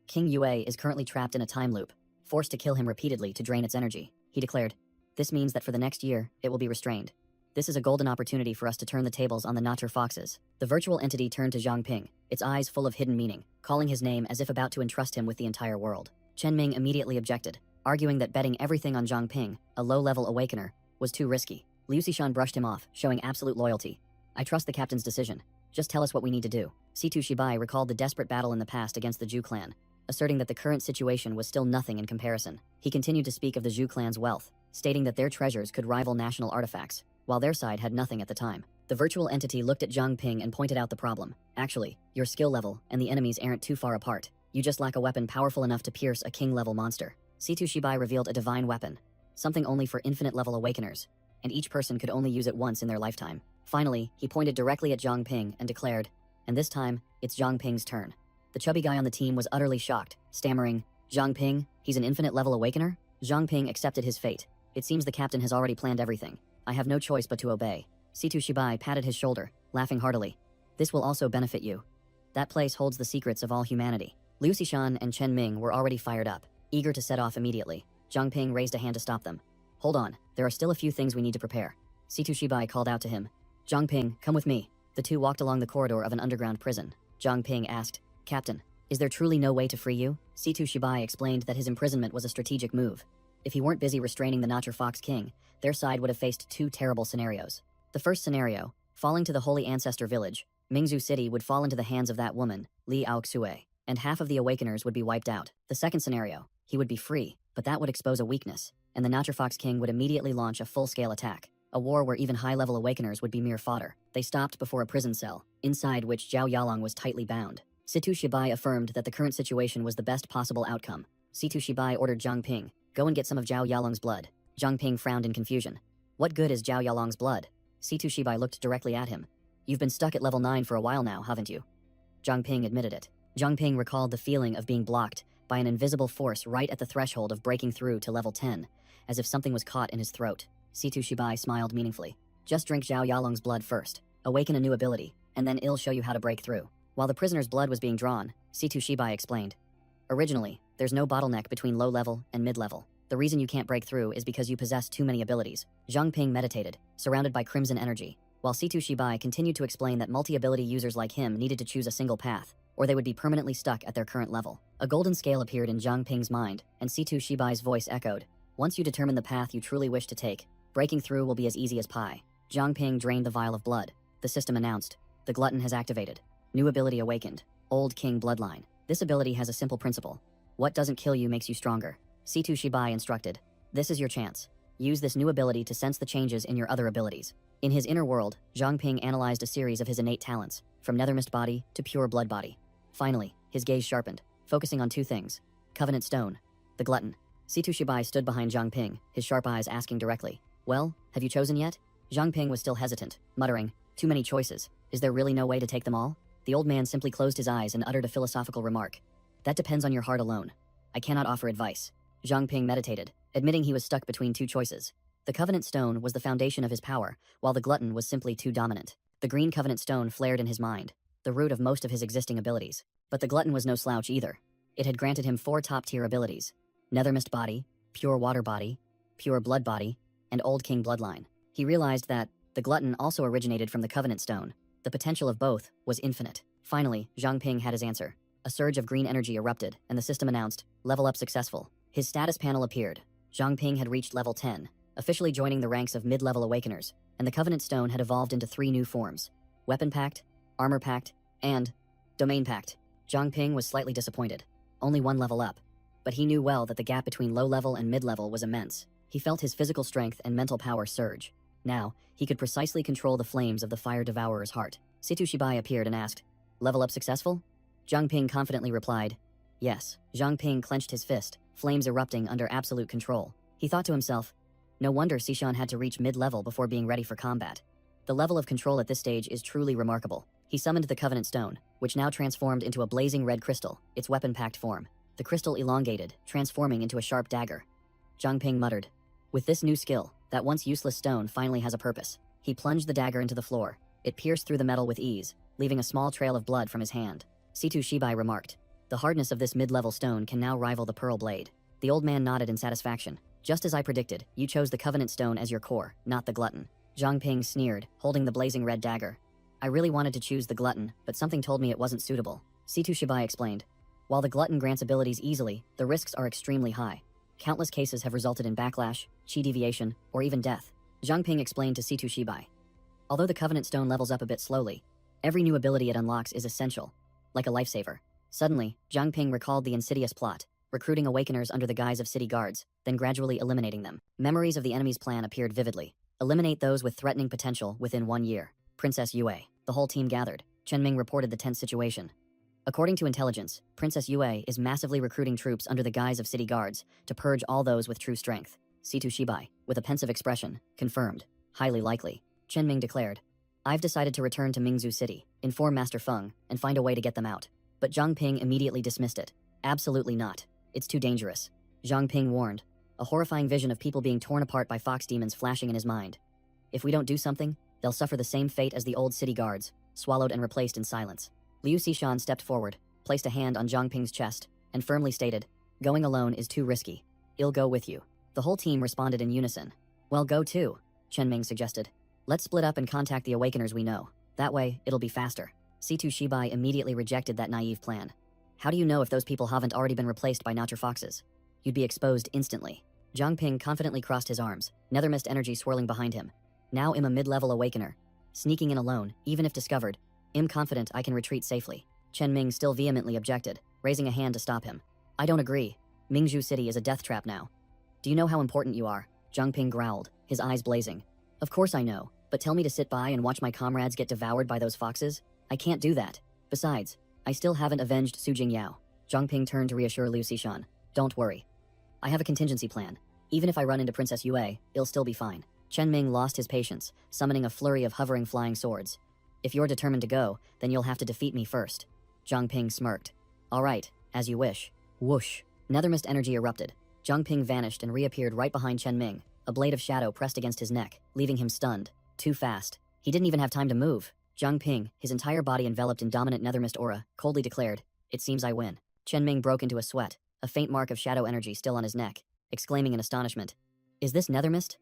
King Yue is currently trapped in a time loop, forced to kill him repeatedly to drain its energy. He declared, this means that for the next year, it will be restrained. This is a golden opportunity for us to turn the tables on the Natter Foxes. The virtual entity turned to Zhang Ping, its eyes full of hidden meaning, calling his name as if about to entrust him with the entire world. Chen Ming immediately objected, arguing that betting everything on Zhang Ping, a low-level awakener, was too risky. Liu Sishan brushed him off, showing absolute loyalty. I trust the captain's decision. Just tell us what we need to do. C2 Shibai recalled the desperate battle in the past against the Zhu clan, asserting that the current situation was still nothing in comparison. He continued to speak of the Zhu clan's wealth, stating that their treasures could rival national artifacts, while their side had nothing at the time. The virtual entity looked at Zhang Ping and pointed out the problem. Actually, your skill level and the enemies aren't too far apart. You just lack a weapon powerful enough to pierce a king-level monster. C2 Shibai revealed a divine weapon, something only for infinite-level awakeners, and each person could only use it once in their lifetime. Finally, he pointed directly at Zhang Ping and declared, and this time, it's Zhang Ping's turn. The chubby guy on the team was utterly shocked, stammering, Zhang Ping, he's an infinite-level awakener? Zhang Ping accepted his fate. It seems the captain has already planned everything. I have no choice but to obey. C2 Shibai patted his shoulder, laughing heartily. This will also benefit you. That place holds the secrets of all humanity. Liu Sishan and Chen Ming were already fired up, eager to set off immediately. Zhang Ping raised a hand to stop them. Hold on, there are still a few things we need to prepare. C2 Shibai called out to him. Zhang Ping, come with me. The two walked along the corridor of an underground prison. Zhang Ping asked, Captain, is there truly no way to free you? C2 Shibai explained that his imprisonment was a strategic move. If he weren't busy restraining the Natter Fox King, their side would have faced two terrible scenarios. The first scenario, falling to the Holy Ancestor Village, Mingzhu City would fall into the hands of that woman, Li Aoxue, and half of the Awakeners would be wiped out. The second scenario, he would be free, but that would expose a weakness, and the Natter Fox King would immediately launch a full-scale attack. A war where even high-level Awakeners would be mere fodder. They stopped before a prison cell, inside which Zhao Yalong was tightly bound. C2 Shibai affirmed that the current situation was the best possible outcome. C2 Shibai ordered Zhang Ping, go and get some of Zhao Yalong's blood. Zhang Ping frowned in confusion. What good is Zhao Yalong's blood? C2 Shibai looked directly at him. You've been stuck at level 9 for a while now, haven't you? Zhang Ping admitted it. Zhang Ping recalled the feeling of being blocked by an invisible force right at the threshold of breaking through to level 10, as if something was caught in his throat. C2 Shibai smiled meaningfully. Just drink Zhao Yalong's blood first, awaken a new ability, and then it'll show you how to break through. While the prisoner's blood was being drawn, C2 Shibai explained. Originally, there's no bottleneck between low level and mid level. The reason you can't break through is because you possess too many abilities. Zhang Ping meditated, surrounded by crimson energy, while C2 Shibai continued to explain that multi-ability users like him needed to choose a single path, or they would be permanently stuck at their current level. A golden scale appeared in Zhang Ping's mind, and C2 Shibai's voice echoed. Once you determine the path you truly wish to take, breaking through will be as easy as pie. Zhang Ping drained the vial of blood. The system announced, the glutton has activated. New ability awakened. Old King Bloodline. This ability has a simple principle. What doesn't kill you makes you stronger. C2 Shibai instructed. This is your chance. Use this new ability to sense the changes in your other abilities. In his inner world, Zhang Ping analyzed a series of his innate talents, from nethermist body to pure blood body. Finally, his gaze sharpened, focusing on two things. Covenant Stone. The glutton. C2 Shibai stood behind Zhang Ping, his sharp eyes asking directly, well, have you chosen yet? Zhang Ping was still hesitant, muttering, too many choices. Is there really no way to take them all? The old man simply closed his eyes and uttered a philosophical remark. That depends on your heart alone. I cannot offer advice. Zhang Ping meditated, admitting he was stuck between two choices. The Covenant Stone was the foundation of his power, while the glutton was simply too dominant. The green Covenant Stone flared in his mind, the root of most of his existing abilities. But the glutton was no slouch either. It had granted him 4 top-tier abilities. Nethermist body, pure water body, pure blood body, and Old King bloodline. He realized that the glutton also originated from the Covenant Stone. The potential of both was infinite. Finally, Zhang Ping had his answer. A surge of green energy erupted, and the system announced, level up successful. His status panel appeared. Zhang Ping had reached level 10, officially joining the ranks of mid-level awakeners, and the Covenant Stone had evolved into 3 new forms: Weapon Pact, Armor Pact, and Domain Pact. Zhang Ping was slightly disappointed. Only 1 level up. But he knew well that the gap between low-level and mid-level was immense. He felt his physical strength and mental power surge. Now, he could precisely control the flames of the Fire Devourer's heart. Situ Shibai appeared and asked, level up successful? Zhang Ping confidently replied, yes. Zhang Ping clenched his fist, flames erupting under absolute control. He thought to himself, no wonder Sishan had to reach mid-level before being ready for combat. The level of control at this stage is truly remarkable. He summoned the Covenant Stone, which now transformed into a blazing red crystal, its weapon pact form. The crystal elongated, transforming into a sharp dagger. Zhang Ping muttered, with this new skill, that once useless stone finally has a purpose. He plunged the dagger into the floor. It pierced through the metal with ease, leaving a small trail of blood from his hand. Situ Shibai remarked, the hardness of this mid-level stone can now rival the pearl blade. The old man nodded in satisfaction. Just as I predicted, you chose the Covenant Stone as your core, not the glutton. Zhang Ping sneered, holding the blazing red dagger. I really wanted to choose the glutton, but something told me it wasn't suitable. Situ Shibai explained. While the glutton grants abilities easily, the risks are extremely high. Countless cases have resulted in backlash, chi deviation, or even death. Zhang Ping explained to Situ Shibai. Although the Covenant Stone levels up a bit slowly, every new ability it unlocks is essential, like a lifesaver. Suddenly, Zhang Ping recalled the insidious plot, recruiting awakeners under the guise of city guards, then gradually eliminating them. Memories of the enemy's plan appeared vividly. Eliminate those with threatening potential within 1 year. Princess Yue. The whole team gathered. Chen Ming reported the tense situation. According to intelligence, Princess Yue is massively recruiting troops under the guise of city guards to purge all those with true strength. Situ Shibai, with a pensive expression, confirmed. Highly likely. Chen Ming declared. I've decided to return to Mingzhu City, inform Master Feng, and find a way to get them out. But Zhang Ping immediately dismissed it. Absolutely not. It's too dangerous. Zhang Ping warned. A horrifying vision of people being torn apart by fox demons flashing in his mind. If we don't do something, they'll suffer the same fate as the old city guards, swallowed and replaced in silence. Liu Xishan stepped forward, placed a hand on Zhang Ping's chest, and firmly stated, going alone is too risky. I'll go with you. The whole team responded in unison. Well, go too, Chen Ming suggested. Let's split up and contact the awakeners we know. That way, it'll be faster. Situ Shibai immediately rejected that naive plan. How do you know if those people haven't already been replaced by nature foxes? You'd be exposed instantly. Zhang Ping confidently crossed his arms, nether mist energy swirling behind him. Now I'm a mid-level awakener. Sneaking in alone, even if discovered, I'm confident I can retreat safely. Chen Ming still vehemently objected, raising a hand to stop him. I don't agree. Mingzhu City is a death trap now. Do you know how important you are? Zhang Ping growled, his eyes blazing. Of course I know, but tell me to sit by and watch my comrades get devoured by those foxes? I can't do that. Besides, I still haven't avenged Su Jingyao. Zhang Ping turned to reassure Liu Xishan. Don't worry. I have a contingency plan. Even if I run into Princess Yue, it'll still be fine. Chen Ming lost his patience, summoning a flurry of hovering flying swords. If you're determined to go, then you'll have to defeat me first. Zhang Ping smirked. All right, as you wish. Whoosh. Nethermist energy erupted. Zhang Ping vanished and reappeared right behind Chen Ming. A blade of shadow pressed against his neck, leaving him stunned. Too fast. He didn't even have time to move. Zhang Ping, his entire body enveloped in dominant nethermist aura, coldly declared, it seems I win. Chen Ming broke into a sweat, a faint mark of shadow energy still on his neck, exclaiming in astonishment. Is this nethermist?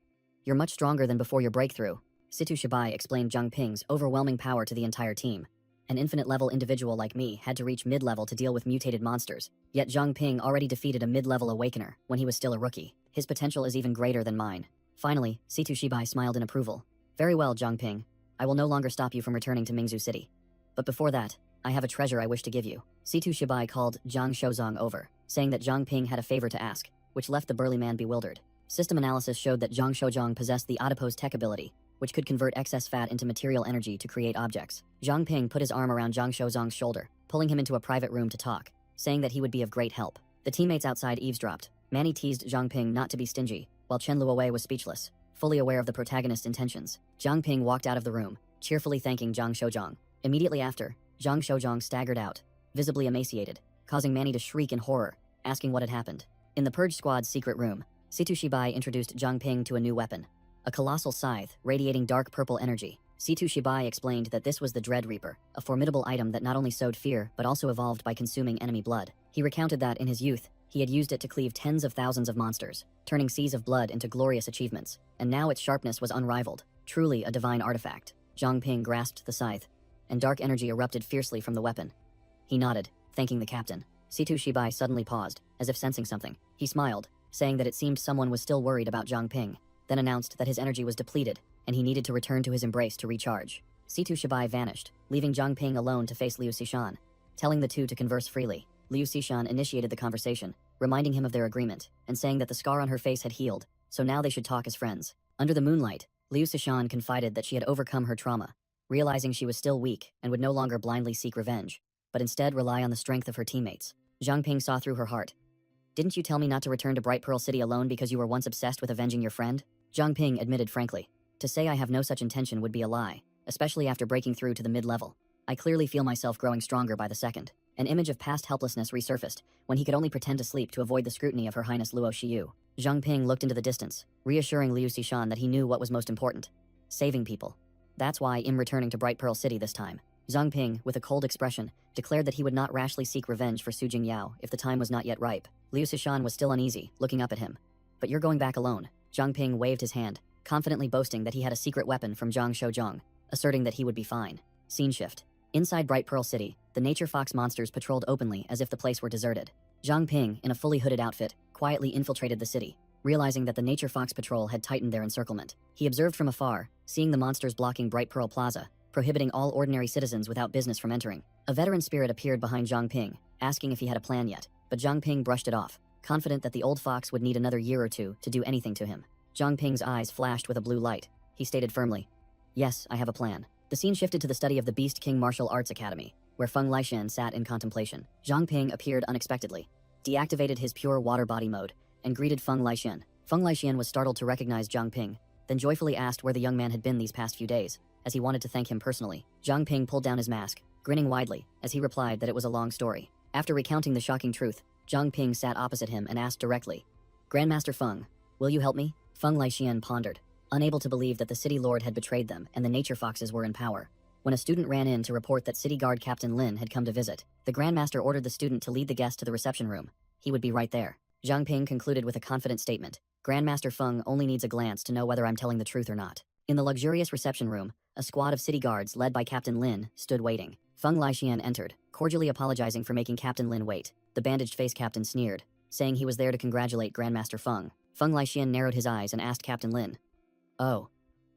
You're much stronger than before your breakthrough. Situ Shibai explained Zhang Ping's overwhelming power to the entire team. An infinite-level individual like me had to reach mid-level to deal with mutated monsters, yet Zhang Ping already defeated a mid-level awakener when he was still a rookie. His potential is even greater than mine. Finally, Situ Shibai smiled in approval. Very well, Zhang Ping. I will no longer stop you from returning to Mingzhu City. But before that, I have a treasure I wish to give you. Situ Shibai called Zhang Shouzong over, saying that Zhang Ping had a favor to ask, which left the burly man bewildered. System analysis showed that Zhang Shouzong possessed the adipose tech ability, which could convert excess fat into material energy to create objects. Zhang Ping put his arm around Zhang Shouzong's shoulder, pulling him into a private room to talk, saying that he would be of great help. The teammates outside eavesdropped. Manny teased Zhang Ping not to be stingy, while Chen Luowei was speechless, fully aware of the protagonist's intentions. Zhang Ping walked out of the room, cheerfully thanking Zhang Shouzong. Immediately after, Zhang Shouzong staggered out, visibly emaciated, causing Manny to shriek in horror, asking what had happened. In the Purge Squad's secret room, Situ Shibai introduced Zhang Ping to a new weapon. A colossal scythe, radiating dark purple energy. Situ Shibai explained that this was the Dread Reaper, a formidable item that not only sowed fear, but also evolved by consuming enemy blood. He recounted that, in his youth, he had used it to cleave tens of thousands of monsters, turning seas of blood into glorious achievements, and now its sharpness was unrivaled, truly a divine artifact. Zhang Ping grasped the scythe, and dark energy erupted fiercely from the weapon. He nodded. thanking the captain. Situ Shibai suddenly paused, as if sensing something. He smiled, saying that it seemed someone was still worried about Zhang Ping, then announced that his energy was depleted, and he needed to return to his embrace to recharge. Situ Shibai vanished, leaving Zhang Ping alone to face Liu Xishan. Telling the two to converse freely, Liu Xishan initiated the conversation, reminding him of their agreement, and saying that the scar on her face had healed, so now they should talk as friends. Under the moonlight, Liu Xishan confided that she had overcome her trauma, realizing she was still weak and would no longer blindly seek revenge, but instead rely on the strength of her teammates. Zhang Ping saw through her heart. Didn't you tell me not to return to Bright Pearl City alone because you were once obsessed with avenging your friend? Zhang Ping admitted frankly. To say I have no such intention would be a lie, especially after breaking through to the mid-level. I clearly feel myself growing stronger by the second. An image of past helplessness resurfaced, when he could only pretend to sleep to avoid the scrutiny of Her Highness Luo Shiyu. Zhang Ping looked into the distance, reassuring Liu Xishan that he knew what was most important. Saving people. That's why I'm returning to Bright Pearl City this time. Zhang Ping, with a cold expression, declared that he would not rashly seek revenge for Su Jingyao if the time was not yet ripe. Liu Xishan was still uneasy, looking up at him. But you're going back alone. Zhang Ping waved his hand, confidently boasting that he had a secret weapon from Zhang Shouzhong, asserting that he would be fine. Scene shift. Inside Bright Pearl City, the nature fox monsters patrolled openly as if the place were deserted. Zhang Ping, in a fully hooded outfit, quietly infiltrated the city, realizing that the nature fox patrol had tightened their encirclement. He observed from afar, seeing the monsters blocking Bright Pearl Plaza, prohibiting all ordinary citizens without business from entering. A veteran spirit appeared behind Zhang Ping, asking if he had a plan yet, but Zhang Ping brushed it off, confident that the old fox would need another year or two to do anything to him. Zhang Ping's eyes flashed with a blue light. He stated firmly, "Yes, I have a plan." The scene shifted to the study of the Beast King Martial Arts Academy, where Feng Laixian sat in contemplation. Zhang Ping appeared unexpectedly, deactivated his pure water body mode, and greeted Feng Laixian. Feng Laixian was startled to recognize Zhang Ping, then joyfully asked where the young man had been these past few days, as he wanted to thank him personally. Zhang Ping pulled down his mask, grinning widely, as he replied that it was a long story. After recounting the shocking truth, Zhang Ping sat opposite him and asked directly, "Grandmaster Feng, will you help me?" Feng Laixian pondered, unable to believe that the city lord had betrayed them and the nature foxes were in power. When a student ran in to report that city guard Captain Lin had come to visit, the Grandmaster ordered the student to lead the guest to the reception room. He would be right there. Zhang Ping concluded with a confident statement. Grandmaster Feng only needs a glance to know whether I'm telling the truth or not. In the luxurious reception room, a squad of city guards led by Captain Lin stood waiting. Feng Laixian entered, cordially apologizing for making Captain Lin wait. The bandaged face captain sneered, saying he was there to congratulate Grandmaster Feng. Feng Laixian narrowed his eyes and asked Captain Lin, "Oh,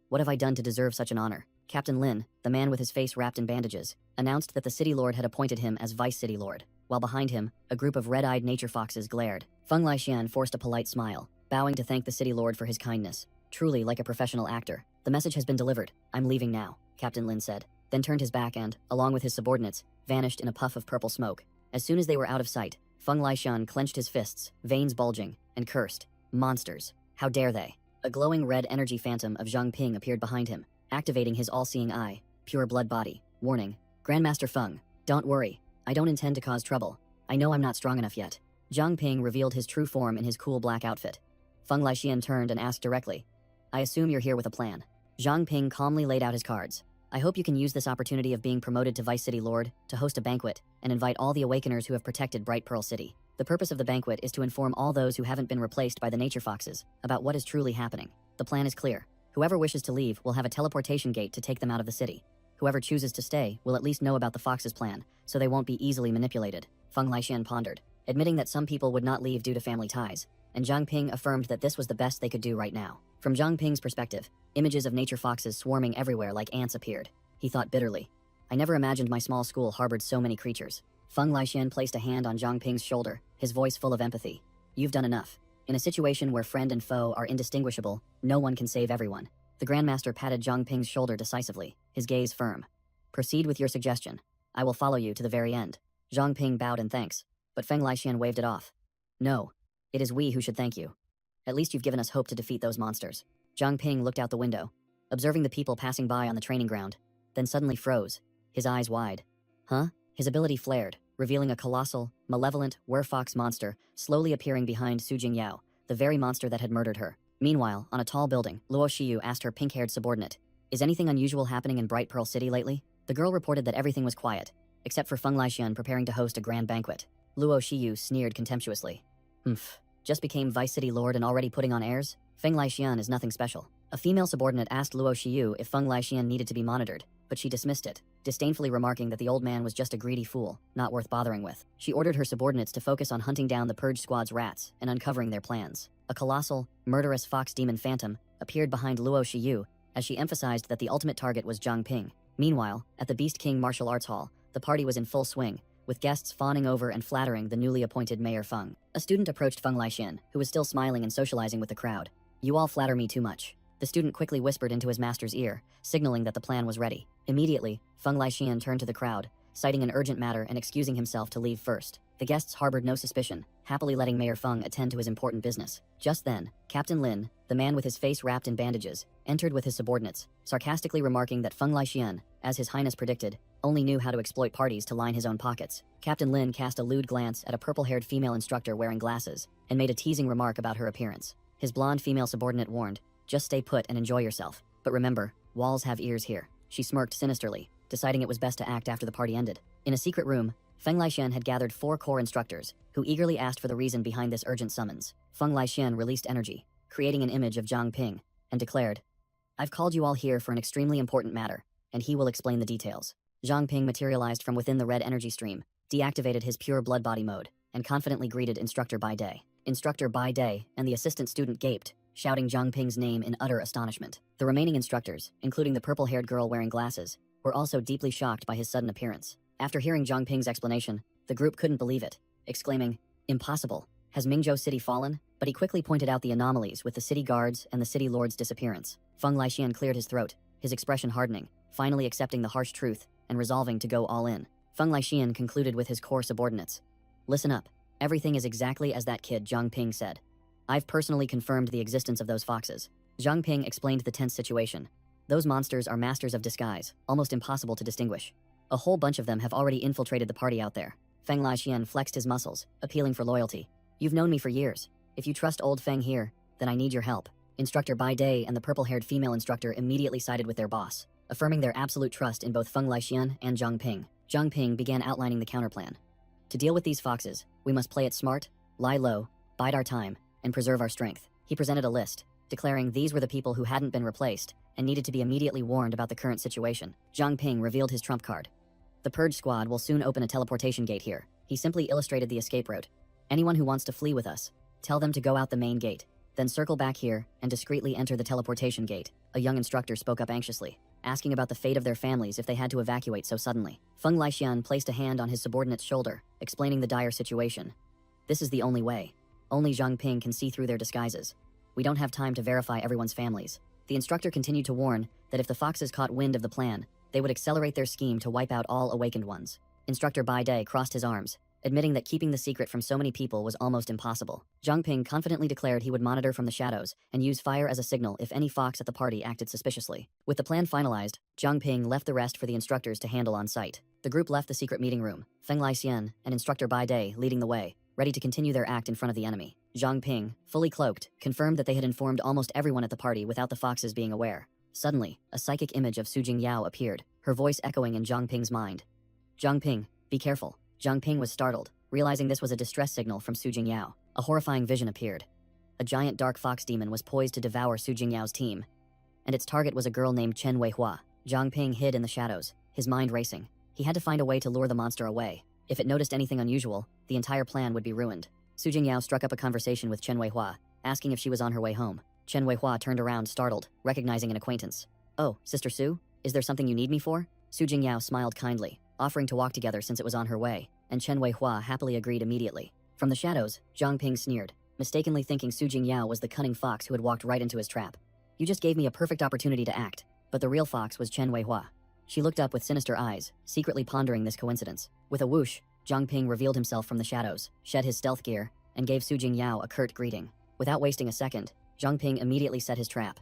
what have I done to deserve such an honor?" Captain Lin, the man with his face wrapped in bandages, announced that the city lord had appointed him as vice city lord, while behind him, a group of red-eyed nature foxes glared. Feng Laixian forced a polite smile, bowing to thank the city lord for his kindness. Truly like a professional actor. "The message has been delivered. I'm leaving now," Captain Lin said, then turned his back and, along with his subordinates, vanished in a puff of purple smoke. As soon as they were out of sight, Feng Laixian clenched his fists, veins bulging, and cursed, "Monsters! How dare they?" A glowing red energy phantom of Zhang Ping appeared behind him, activating his all-seeing eye, pure blood body. Warning, Grandmaster Feng, don't worry. I don't intend to cause trouble. I know I'm not strong enough yet. Zhang Ping revealed his true form in his cool black outfit. Feng Laixian turned and asked directly, "I assume you're here with a plan." Zhang Ping calmly laid out his cards. "I hope you can use this opportunity of being promoted to Vice City Lord to host a banquet and invite all the Awakeners who have protected Bright Pearl City. The purpose of the banquet is to inform all those who haven't been replaced by the nature foxes about what is truly happening. The plan is clear. Whoever wishes to leave will have a teleportation gate to take them out of the city. Whoever chooses to stay will at least know about the fox's plan, so they won't be easily manipulated." Feng Laixian pondered, admitting that some people would not leave due to family ties, and Zhang Ping affirmed that this was the best they could do right now. From Zhang Ping's perspective, images of nature foxes swarming everywhere like ants appeared. He thought bitterly, "I never imagined my small school harbored so many creatures." Feng Laixian placed a hand on Zhang Ping's shoulder, his voice full of empathy. "You've done enough. In a situation where friend and foe are indistinguishable, no one can save everyone." The Grandmaster patted Zhang Ping's shoulder decisively, his gaze firm. "Proceed with your suggestion. I will follow you to the very end." Zhang Ping bowed in thanks, but Feng Laixian waved it off. "No, it is we who should thank you. At least you've given us hope to defeat those monsters." Zhang Ping looked out the window, observing the people passing by on the training ground, then suddenly froze, his eyes wide. "Huh?" His ability flared, revealing a colossal, malevolent, werewolf monster slowly appearing behind Su Jingyao, the very monster that had murdered her. Meanwhile, on a tall building, Luo Shiyu asked her pink-haired subordinate, "Is anything unusual happening in Bright Pearl City lately?" The girl reported that everything was quiet, except for Feng Laixian preparing to host a grand banquet. Luo Shiyu sneered contemptuously. Just became Vice City Lord and already putting on airs? Feng Laixian is nothing special." A female subordinate asked Luo Shiyu if Feng Laixian needed to be monitored, but she dismissed it. disdainfully remarking that the old man was just a greedy fool, not worth bothering with. She ordered her subordinates to focus on hunting down the Purge Squad's rats and uncovering their plans. A colossal, murderous fox demon phantom appeared behind Luo Shiyu as she emphasized that the ultimate target was Zhang Ping. Meanwhile, at the Beast King Martial Arts Hall, the party was in full swing, with guests fawning over and flattering the newly appointed Mayor Feng. A student approached Feng Laixian, who was still smiling and socializing with the crowd. "You all flatter me too much." The student quickly whispered into his master's ear, signaling that the plan was ready. Immediately, Feng Laixian turned to the crowd, citing an urgent matter and excusing himself to leave first. The guests harbored no suspicion, happily letting Mayor Feng attend to his important business. Just then, Captain Lin, the man with his face wrapped in bandages, entered with his subordinates, sarcastically remarking that Feng Laixian, as His Highness predicted, only knew how to exploit parties to line his own pockets. Captain Lin cast a lewd glance at a purple-haired female instructor wearing glasses, and made a teasing remark about her appearance. His blonde female subordinate warned, "Just stay put and enjoy yourself. But remember, walls have ears here." She smirked sinisterly, deciding it was best to act after the party ended. In a secret room, Feng Laixian had gathered 4 core instructors, who eagerly asked for the reason behind this urgent summons. Feng Laixian released energy, creating an image of Zhang Ping, and declared, "I've called you all here for an extremely important matter, and he will explain the details." Zhang Ping materialized from within the red energy stream, deactivated his pure blood body mode, and confidently greeted Instructor Bai Day. Instructor Bai Day and the assistant student gaped, shouting Zhang Ping's name in utter astonishment. The remaining instructors, including the purple-haired girl wearing glasses, were also deeply shocked by his sudden appearance. After hearing Zhang Ping's explanation, the group couldn't believe it, exclaiming, "Impossible. Has Mingzhou City fallen?" But he quickly pointed out the anomalies with the city guards and the city lord's disappearance. Feng Laixian cleared his throat, his expression hardening, finally accepting the harsh truth and resolving to go all in. Feng Laixian concluded with his core subordinates. "Listen up. Everything is exactly as that kid Zhang Ping said. I've personally confirmed the existence of those foxes." Zhang Ping explained the tense situation. "Those monsters are masters of disguise, almost impossible to distinguish. A whole bunch of them have already infiltrated the party out there." Feng Laixian flexed his muscles, appealing for loyalty. "You've known me for years. If you trust old Feng here, then I need your help." Instructor Bai Day and the purple-haired female instructor immediately sided with their boss, affirming their absolute trust in both Feng Laixian and Zhang Ping. Zhang Ping began outlining the counterplan. "To deal with these foxes, we must play it smart, lie low, bide our time, and preserve our strength." He presented a list, declaring these were the people who hadn't been replaced and needed to be immediately warned about the current situation. Zhang Ping revealed his trump card. "The Purge Squad will soon open a teleportation gate here." He simply illustrated the escape route. "Anyone who wants to flee with us, tell them to go out the main gate, then circle back here and discreetly enter the teleportation gate." A young instructor spoke up anxiously, asking about the fate of their families if they had to evacuate so suddenly. Feng Laixian placed a hand on his subordinate's shoulder, explaining the dire situation. "This is the only way. Only Zhang Ping can see through their disguises. We don't have time to verify everyone's families." The instructor continued to warn that if the foxes caught wind of the plan, they would accelerate their scheme to wipe out all awakened ones. Instructor Bai Day crossed his arms, admitting that keeping the secret from so many people was almost impossible. Zhang Ping confidently declared he would monitor from the shadows and use fire as a signal if any fox at the party acted suspiciously. With the plan finalized, Zhang Ping left the rest for the instructors to handle on site. The group left the secret meeting room, Feng Laixian and Instructor Bai Day leading the way, ready to continue their act in front of the enemy. Zhang Ping, fully cloaked, confirmed that they had informed almost everyone at the party without the foxes being aware. Suddenly, a psychic image of Su Jingyao appeared, her voice echoing in Zhang Ping's mind. "Zhang Ping, be careful." Zhang Ping was startled, realizing this was a distress signal from Su Jingyao. A horrifying vision appeared. A giant dark fox demon was poised to devour Su Jingyao's team, and its target was a girl named Chen Weihua. Zhang Ping hid in the shadows, his mind racing. He had to find a way to lure the monster away. If it noticed anything unusual, the entire plan would be ruined. Su Jingyao struck up a conversation with Chen Weihua, asking if she was on her way home. Chen Weihua turned around, startled, recognizing an acquaintance. "Oh, Sister Su? Is there something you need me for?" Su Jingyao smiled kindly, offering to walk together since it was on her way, and Chen Weihua happily agreed immediately. From the shadows, Zhang Ping sneered, mistakenly thinking Su Jingyao was the cunning fox who had walked right into his trap. "You just gave me a perfect opportunity to act." But the real fox was Chen Weihua. She looked up with sinister eyes, secretly pondering this coincidence. With a whoosh, Zhang Ping revealed himself from the shadows, shed his stealth gear, and gave Su Jingyao a curt greeting. Without wasting a second, Zhang Ping immediately set his trap.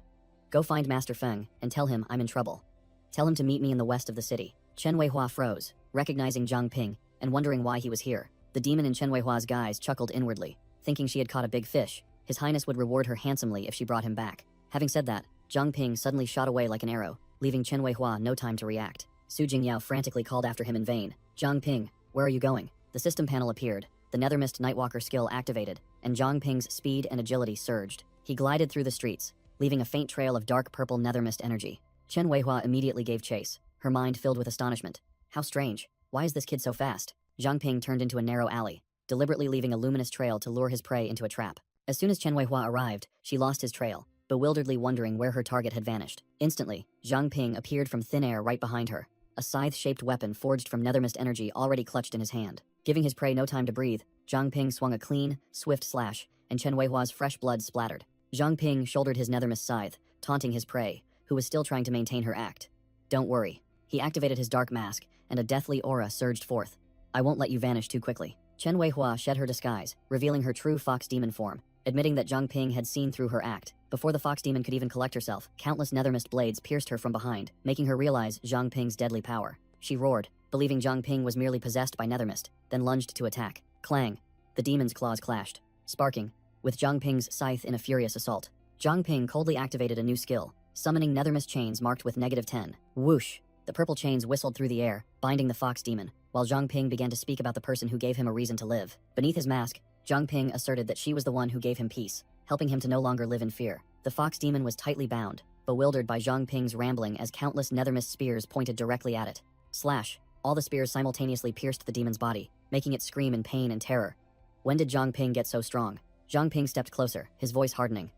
"Go find Master Feng and tell him I'm in trouble. Tell him to meet me in the west of the city." Chen Weihua froze, recognizing Zhang Ping and wondering why he was here. The demon in Chen Weihua's guise chuckled inwardly, thinking she had caught a big fish. His Highness would reward her handsomely if she brought him back. Having said that, Zhang Ping suddenly shot away like an arrow, leaving Chen Weihua no time to react. Su Jingyao frantically called after him in vain. "Zhang Ping, where are you going?" The system panel appeared, the Nethermist Nightwalker skill activated, and Zhang Ping's speed and agility surged. He glided through the streets, leaving a faint trail of dark purple Nethermist energy. Chen Weihua immediately gave chase, her mind filled with astonishment. How strange. Why is this kid so fast? Zhang Ping turned into a narrow alley, deliberately leaving a luminous trail to lure his prey into a trap. As soon as Chen Weihua arrived, she lost his trail, bewilderedly wondering where her target had vanished. Instantly, Zhang Ping appeared from thin air right behind her, a scythe-shaped weapon forged from nethermist energy already clutched in his hand. Giving his prey no time to breathe, Zhang Ping swung a clean, swift slash, and Chen Weihua's fresh blood splattered. Zhang Ping shouldered his nethermist scythe, taunting his prey, who was still trying to maintain her act. Don't worry. He activated his dark mask, and a deathly aura surged forth. I won't let you vanish too quickly. Chen Weihua shed her disguise, revealing her true fox demon form, admitting that Zhang Ping had seen through her act. Before the fox demon could even collect herself, countless nethermist blades pierced her from behind, making her realize Zhang Ping's deadly power. She roared, believing Zhang Ping was merely possessed by nethermist, then lunged to attack. Clang! The demon's claws clashed, sparking, with Zhang Ping's scythe in a furious assault. Zhang Ping coldly activated a new skill, summoning nethermist chains marked with -10. Whoosh! The purple chains whistled through the air, binding the fox demon, while Zhang Ping began to speak about the person who gave him a reason to live. Beneath his mask, Zhang Ping asserted that she was the one who gave him peace, helping him to no longer live in fear. The fox demon was tightly bound, bewildered by Zhang Ping's rambling as countless nethermist spears pointed directly at it. Slash! All the spears simultaneously pierced the demon's body, making it scream in pain and terror. When did Zhang Ping get so strong? Zhang Ping stepped closer, his voice hardening.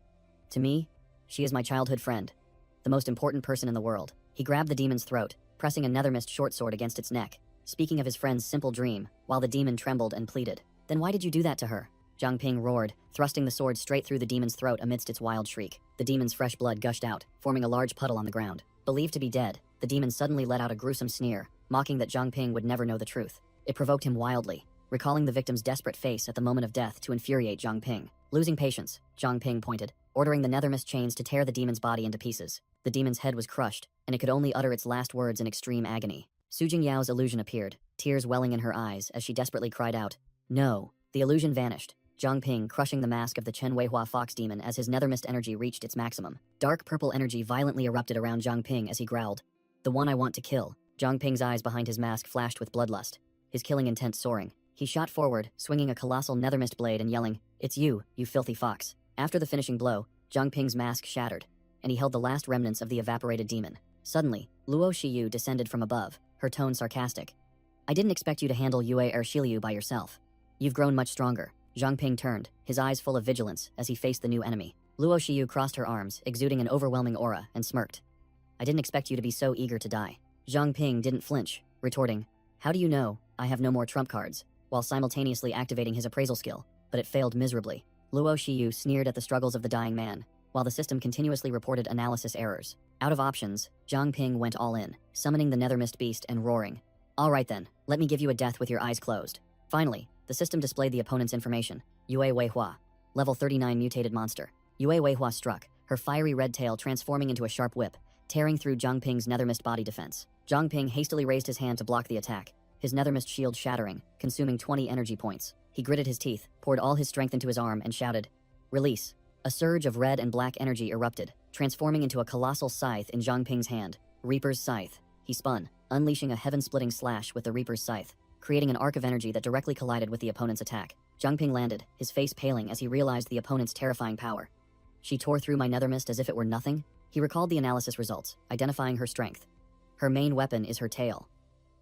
To me, she is my childhood friend, the most important person in the world. He grabbed the demon's throat, pressing a nethermist short sword against its neck, speaking of his friend's simple dream, while the demon trembled and pleaded. Then why did you do that to her? Zhang Ping roared, thrusting the sword straight through the demon's throat amidst its wild shriek. The demon's fresh blood gushed out, forming a large puddle on the ground. Believed to be dead, the demon suddenly let out a gruesome sneer, mocking that Zhang Ping would never know the truth. It provoked him wildly, recalling the victim's desperate face at the moment of death to infuriate Zhang Ping. Losing patience, Zhang Ping pointed, ordering the nethermist chains to tear the demon's body into pieces. The demon's head was crushed, and it could only utter its last words in extreme agony. Su Jingyao's illusion appeared, tears welling in her eyes as she desperately cried out. No. The illusion vanished, Zhang Ping crushing the mask of the Chen Weihua fox demon as his nethermist energy reached its maximum. Dark purple energy violently erupted around Zhang Ping as he growled. The one I want to kill. Zhang Ping's eyes behind his mask flashed with bloodlust, his killing intent soaring. He shot forward, swinging a colossal nethermist blade and yelling, It's you filthy fox. After the finishing blow, Zhang Ping's mask shattered, and he held the last remnants of the evaporated demon. Suddenly, Luo Shiyu descended from above, her tone sarcastic. I didn't expect you to handle Yue Shiliu by yourself. You've grown much stronger. Zhang Ping turned, his eyes full of vigilance, as he faced the new enemy. Luo Shiyu crossed her arms, exuding an overwhelming aura, and smirked. I didn't expect you to be so eager to die. Zhang Ping didn't flinch, retorting, How do you know I have no more trump cards, while simultaneously activating his appraisal skill, but it failed miserably. Luo Shiyu sneered at the struggles of the dying man, while the system continuously reported analysis errors. Out of options, Zhang Ping went all in, summoning the nethermist beast and roaring. All right then, let me give you a death with your eyes closed. Finally, the system displayed the opponent's information. Yue Weihua, level 39 mutated monster. Yue Weihua struck, her fiery red tail transforming into a sharp whip, tearing through Zhang Ping's nethermist body defense. Zhang Ping hastily raised his hand to block the attack, his nethermist shield shattering, consuming 20 energy points. He gritted his teeth, poured all his strength into his arm, and shouted, Release. A surge of red and black energy erupted, transforming into a colossal scythe in Zhang Ping's hand. Reaper's Scythe. He spun, unleashing a heaven-splitting slash with the Reaper's Scythe, creating an arc of energy that directly collided with the opponent's attack. Zhang Ping landed, his face paling as he realized the opponent's terrifying power. She tore through my nethermist as if it were nothing? He recalled the analysis results, identifying her strength. Her main weapon is her tail.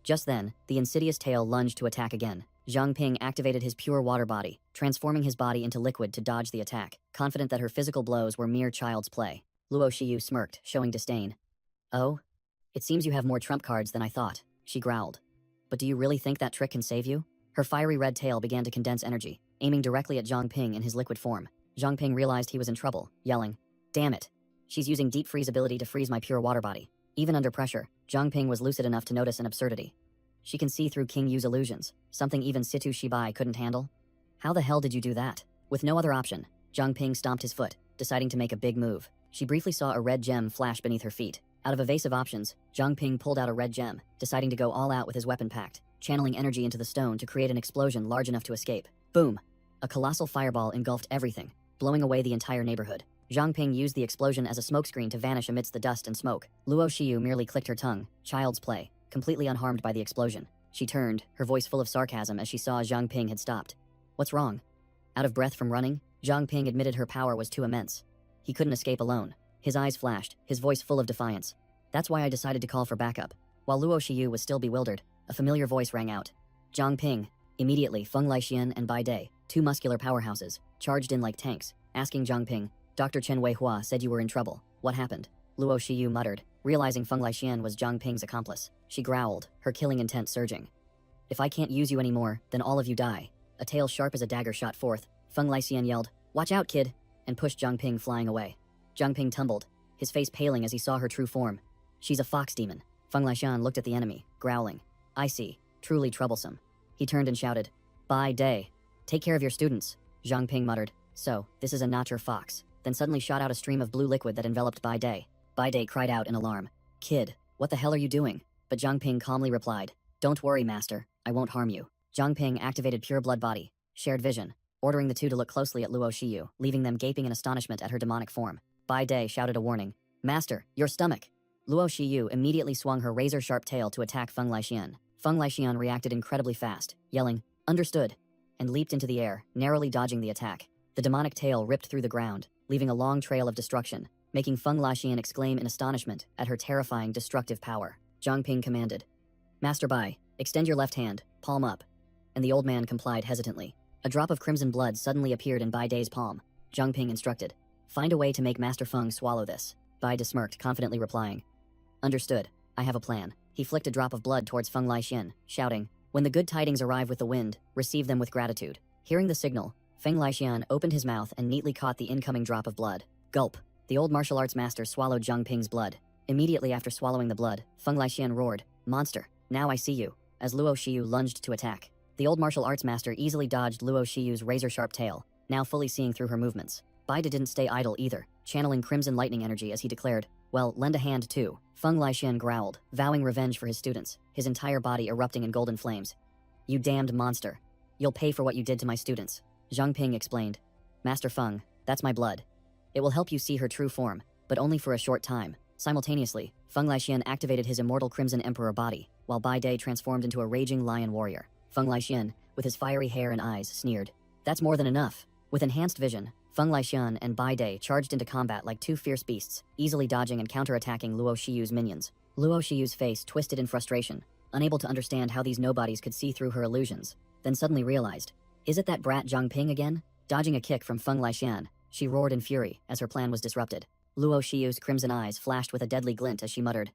Just then, the insidious tail lunged to attack again. Zhang Ping activated his pure water body, transforming his body into liquid to dodge the attack, confident that her physical blows were mere child's play. Luo Shiyu smirked, showing disdain. Oh? It seems you have more trump cards than I thought, she growled. But do you really think that trick can save you? Her fiery red tail began to condense energy, aiming directly at Zhang Ping in his liquid form. Zhang Ping realized he was in trouble, yelling, Damn it! She's using Deep Freeze ability to freeze my pure water body. Even under pressure, Zhang Ping was lucid enough to notice an absurdity. She can see through King Yu's illusions, something even Situ Shibai couldn't handle. How the hell did you do that? With no other option, Zhang Ping stomped his foot, deciding to make a big move. She briefly saw a red gem flash beneath her feet. Out of evasive options, Zhang Ping pulled out a red gem, deciding to go all out with his weapon pact, channeling energy into the stone to create an explosion large enough to escape. Boom! A colossal fireball engulfed everything, blowing away the entire neighborhood. Zhang Ping used the explosion as a smokescreen to vanish amidst the dust and smoke. Luo Shiyu merely clicked her tongue, child's play, completely unharmed by the explosion. She turned, her voice full of sarcasm as she saw Zhang Ping had stopped. What's wrong? Out of breath from running, Zhang Ping admitted her power was too immense. He couldn't escape alone. His eyes flashed, his voice full of defiance. That's why I decided to call for backup. While Luo Shiyu was still bewildered, a familiar voice rang out. Zhang Ping. Immediately, Feng Laixian and Bai Dai, two muscular powerhouses, charged in like tanks, asking Zhang Ping, Dr. Chen Weihua said you were in trouble. What happened? Luo Shiyu muttered, realizing Feng Laixian was Zhang Ping's accomplice. She growled, her killing intent surging. If I can't use you anymore, then all of you die. A tail sharp as a dagger shot forth. Feng Laixian yelled, watch out, kid, and pushed Zhang Ping flying away. Zhang Ping tumbled, his face paling as he saw her true form. She's a fox demon. Feng Laixian looked at the enemy, growling. I see. Truly troublesome. He turned and shouted, Bai Dai. Take care of your students. Zhang Ping muttered, so, this is a nature fox, then suddenly shot out a stream of blue liquid that enveloped Bai Dai. Bai Dai cried out in alarm. Kid, what the hell are you doing? But Zhang Ping calmly replied, don't worry, master, I won't harm you. Zhang Ping activated pure blood body, shared vision, ordering the two to look closely at Luo Shiyu, leaving them gaping in astonishment at her demonic form. Bai Dai shouted a warning. Master, your stomach! Luo Shiyu immediately swung her razor-sharp tail to attack Feng Laixian. Feng Laixian reacted incredibly fast, yelling, understood, and leaped into the air, narrowly dodging the attack. The demonic tail ripped through the ground, leaving a long trail of destruction, making Feng Laixian exclaim in astonishment at her terrifying destructive power. Zhang Ping commanded, Master Bai, extend your left hand, palm up. And the old man complied hesitantly. A drop of crimson blood suddenly appeared in Bai Dai's palm. Zhang Ping instructed, find a way to make Master Feng swallow this. Bai smirked, confidently replying, understood, I have a plan. He flicked a drop of blood towards Feng Laixian, shouting, when the good tidings arrive with the wind, receive them with gratitude. Hearing the signal, Feng Laixian opened his mouth and neatly caught the incoming drop of blood. Gulp. The old martial arts master swallowed Zhang Ping's blood. Immediately after swallowing the blood, Feng Laixian roared, monster, now I see you, as Luo Shiyu lunged to attack. The old martial arts master easily dodged Luo Shiyu's razor-sharp tail, now fully seeing through her movements. Bai Dai didn't stay idle either, channeling crimson lightning energy as he declared, well, lend a hand too. Feng Laixian growled, vowing revenge for his students, his entire body erupting in golden flames. You damned monster. You'll pay for what you did to my students. Zhang Ping explained. Master Feng, that's my blood. It will help you see her true form, but only for a short time. Simultaneously, Feng Laixian activated his immortal Crimson Emperor body, while Bai Dai transformed into a raging lion warrior. Feng Laixian, with his fiery hair and eyes, sneered. That's more than enough. With enhanced vision, Feng Laixian and Bai Dai charged into combat like two fierce beasts, easily dodging and counterattacking Luo Shiyu's minions. Luo Shiyu's face twisted in frustration, unable to understand how these nobodies could see through her illusions, then suddenly realized, is it that brat Zhang Ping again? Dodging a kick from Feng Laixian, she roared in fury as her plan was disrupted. Luo Shiyu's crimson eyes flashed with a deadly glint as she muttered,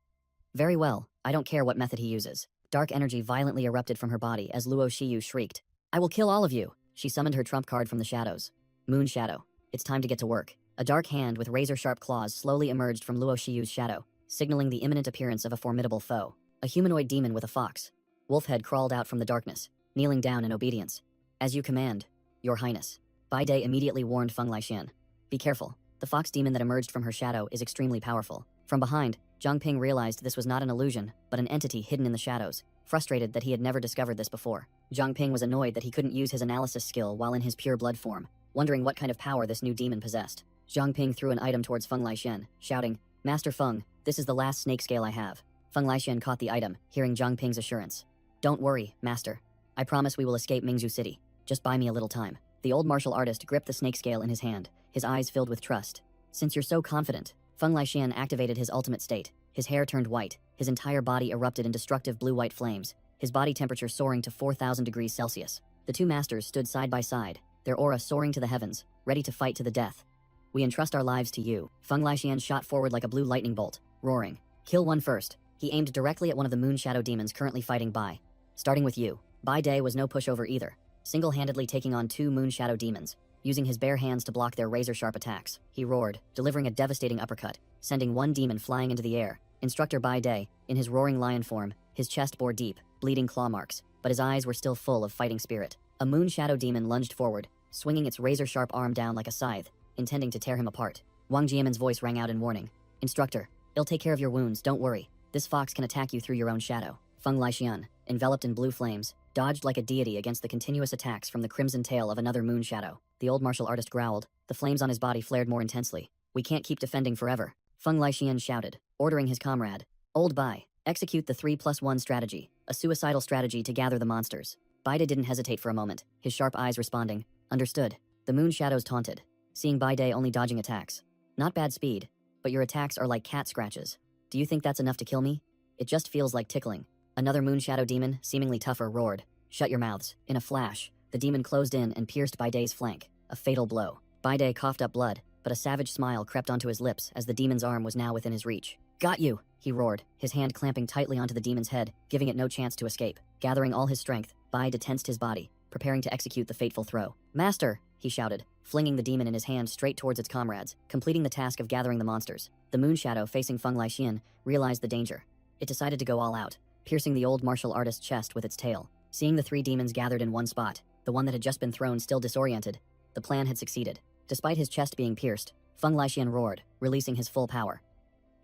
very well, I don't care what method he uses. Dark energy violently erupted from her body as Luo Shiyu shrieked, I will kill all of you! She summoned her trump card from the shadows. Moon Shadow. It's time to get to work. A dark hand with razor-sharp claws slowly emerged from Luo Shiyu's shadow, signaling the imminent appearance of a formidable foe. A humanoid demon with a fox. Wolfhead crawled out from the darkness, kneeling down in obedience. As you command, Your Highness. Bai Dai immediately warned Feng Laixian. Be careful. The fox demon that emerged from her shadow is extremely powerful. From behind, Zhang Ping realized this was not an illusion, but an entity hidden in the shadows, frustrated that he had never discovered this before. Zhang Ping was annoyed that he couldn't use his analysis skill while in his pure blood form, wondering what kind of power this new demon possessed. Zhang Ping threw an item towards Feng Laixian, shouting, Master Feng, this is the last snake scale I have. Feng Laixian caught the item, hearing Zhang Ping's assurance. Don't worry, Master. I promise we will escape Mingzhu City. Just buy me a little time. The old martial artist gripped the snake scale in his hand, his eyes filled with trust. Since you're so confident, Feng Laixian activated his ultimate state. His hair turned white, his entire body erupted in destructive blue-white flames, his body temperature soaring to 4,000 degrees Celsius. The two masters stood side by side, their aura soaring to the heavens, ready to fight to the death. We entrust our lives to you. Feng Laixian shot forward like a blue lightning bolt, roaring. Kill one first. He aimed directly at one of the moon shadow demons currently fighting Bai. Starting with you. Bai Dai was no pushover either, single-handedly taking on two moon shadow demons, using his bare hands to block their razor-sharp attacks. He roared, delivering a devastating uppercut, sending one demon flying into the air. Instructor Bai Dai, in his roaring lion form, his chest bore deep, bleeding claw marks, but his eyes were still full of fighting spirit. A moon shadow demon lunged forward, swinging its razor-sharp arm down like a scythe, intending to tear him apart. Wang Jiamin's voice rang out in warning. Instructor, it'll take care of your wounds, don't worry. This fox can attack you through your own shadow. Feng Laixian, enveloped in blue flames, dodged like a deity against the continuous attacks from the crimson tail of another moon shadow. The old martial artist growled. The flames on his body flared more intensely. We can't keep defending forever. Feng Laixian shouted, ordering his comrade. Old Bai, execute the 3+1 strategy, a suicidal strategy to gather the monsters. Bai Dai didn't hesitate for a moment, his sharp eyes responding. Understood. The moon shadows taunted, seeing Bai Dai only dodging attacks. Not bad speed, but your attacks are like cat scratches. Do you think that's enough to kill me? It just feels like tickling. Another moonshadow demon, seemingly tougher, roared. Shut your mouths. In a flash, the demon closed in and pierced Baiday's flank. A fatal blow. Baiday coughed up blood, but a savage smile crept onto his lips as the demon's arm was now within his reach. Got you, he roared, his hand clamping tightly onto the demon's head, giving it no chance to escape. Gathering all his strength, Baide tensed his body, preparing to execute the fateful throw. Master, he shouted, flinging the demon in his hand straight towards its comrades, completing the task of gathering the monsters. The moonshadow facing Feng Laixian realized the danger. It decided to go all out, piercing the old martial artist's chest with its tail. Seeing the three demons gathered in one spot, the one that had just been thrown still disoriented, the plan had succeeded. Despite his chest being pierced, Feng Laixian roared, releasing his full power.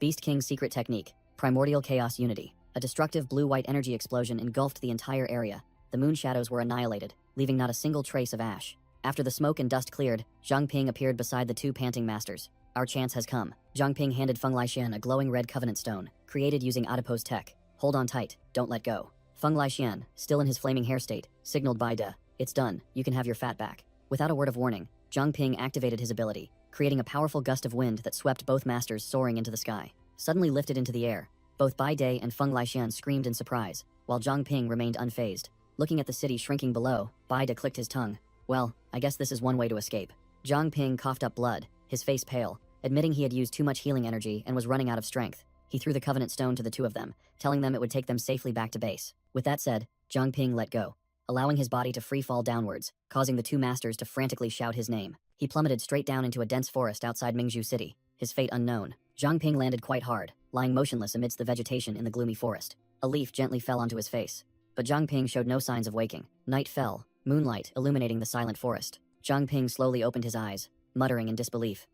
Beast King's secret technique, Primordial Chaos Unity. A destructive blue-white energy explosion engulfed the entire area. The moon shadows were annihilated, leaving not a single trace of ash. After the smoke and dust cleared, Zhang Ping appeared beside the two panting masters. Our chance has come. Zhang Ping handed Feng Laixian a glowing red covenant stone, created using adipose tech. Hold on tight, don't let go. Feng Laixian, still in his flaming hair state, signaled Baide. It's done, you can have your fat back. Without a word of warning, Zhang Ping activated his ability, creating a powerful gust of wind that swept both masters soaring into the sky. Suddenly lifted into the air, both Baide and Feng Laixian screamed in surprise, while Zhang Ping remained unfazed. Looking at the city shrinking below, Baide clicked his tongue. Well, I guess this is one way to escape. Zhang Ping coughed up blood, his face pale, admitting he had used too much healing energy and was running out of strength. He threw the covenant stone to the two of them, telling them it would take them safely back to base. With that said, Zhang Ping let go, allowing his body to free fall downwards, causing the two masters to frantically shout his name. He plummeted straight down into a dense forest outside Mingzhu City, his fate unknown. Zhang Ping landed quite hard, lying motionless amidst the vegetation in the gloomy forest. A leaf gently fell onto his face, but Zhang Ping showed no signs of waking. Night fell, moonlight illuminating the silent forest. Zhang Ping slowly opened his eyes, muttering in disbelief.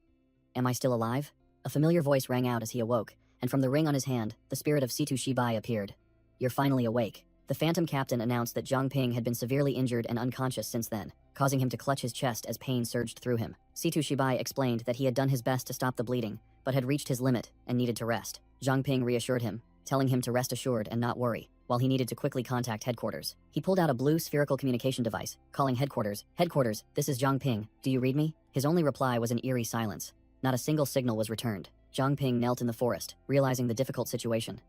Am I still alive? A familiar voice rang out as he awoke, and from the ring on his hand, the spirit of Situ Shibai appeared. You're finally awake. The Phantom Captain announced that Zhang Ping had been severely injured and unconscious since then, causing him to clutch his chest as pain surged through him. Situ Shibai explained that he had done his best to stop the bleeding, but had reached his limit and needed to rest. Zhang Ping reassured him, telling him to rest assured and not worry, while he needed to quickly contact headquarters. He pulled out a blue spherical communication device, calling headquarters. Headquarters, this is Zhang Ping. Do you read me? His only reply was an eerie silence. Not a single signal was returned. Zhang Ping knelt in the forest, realizing the difficult situation.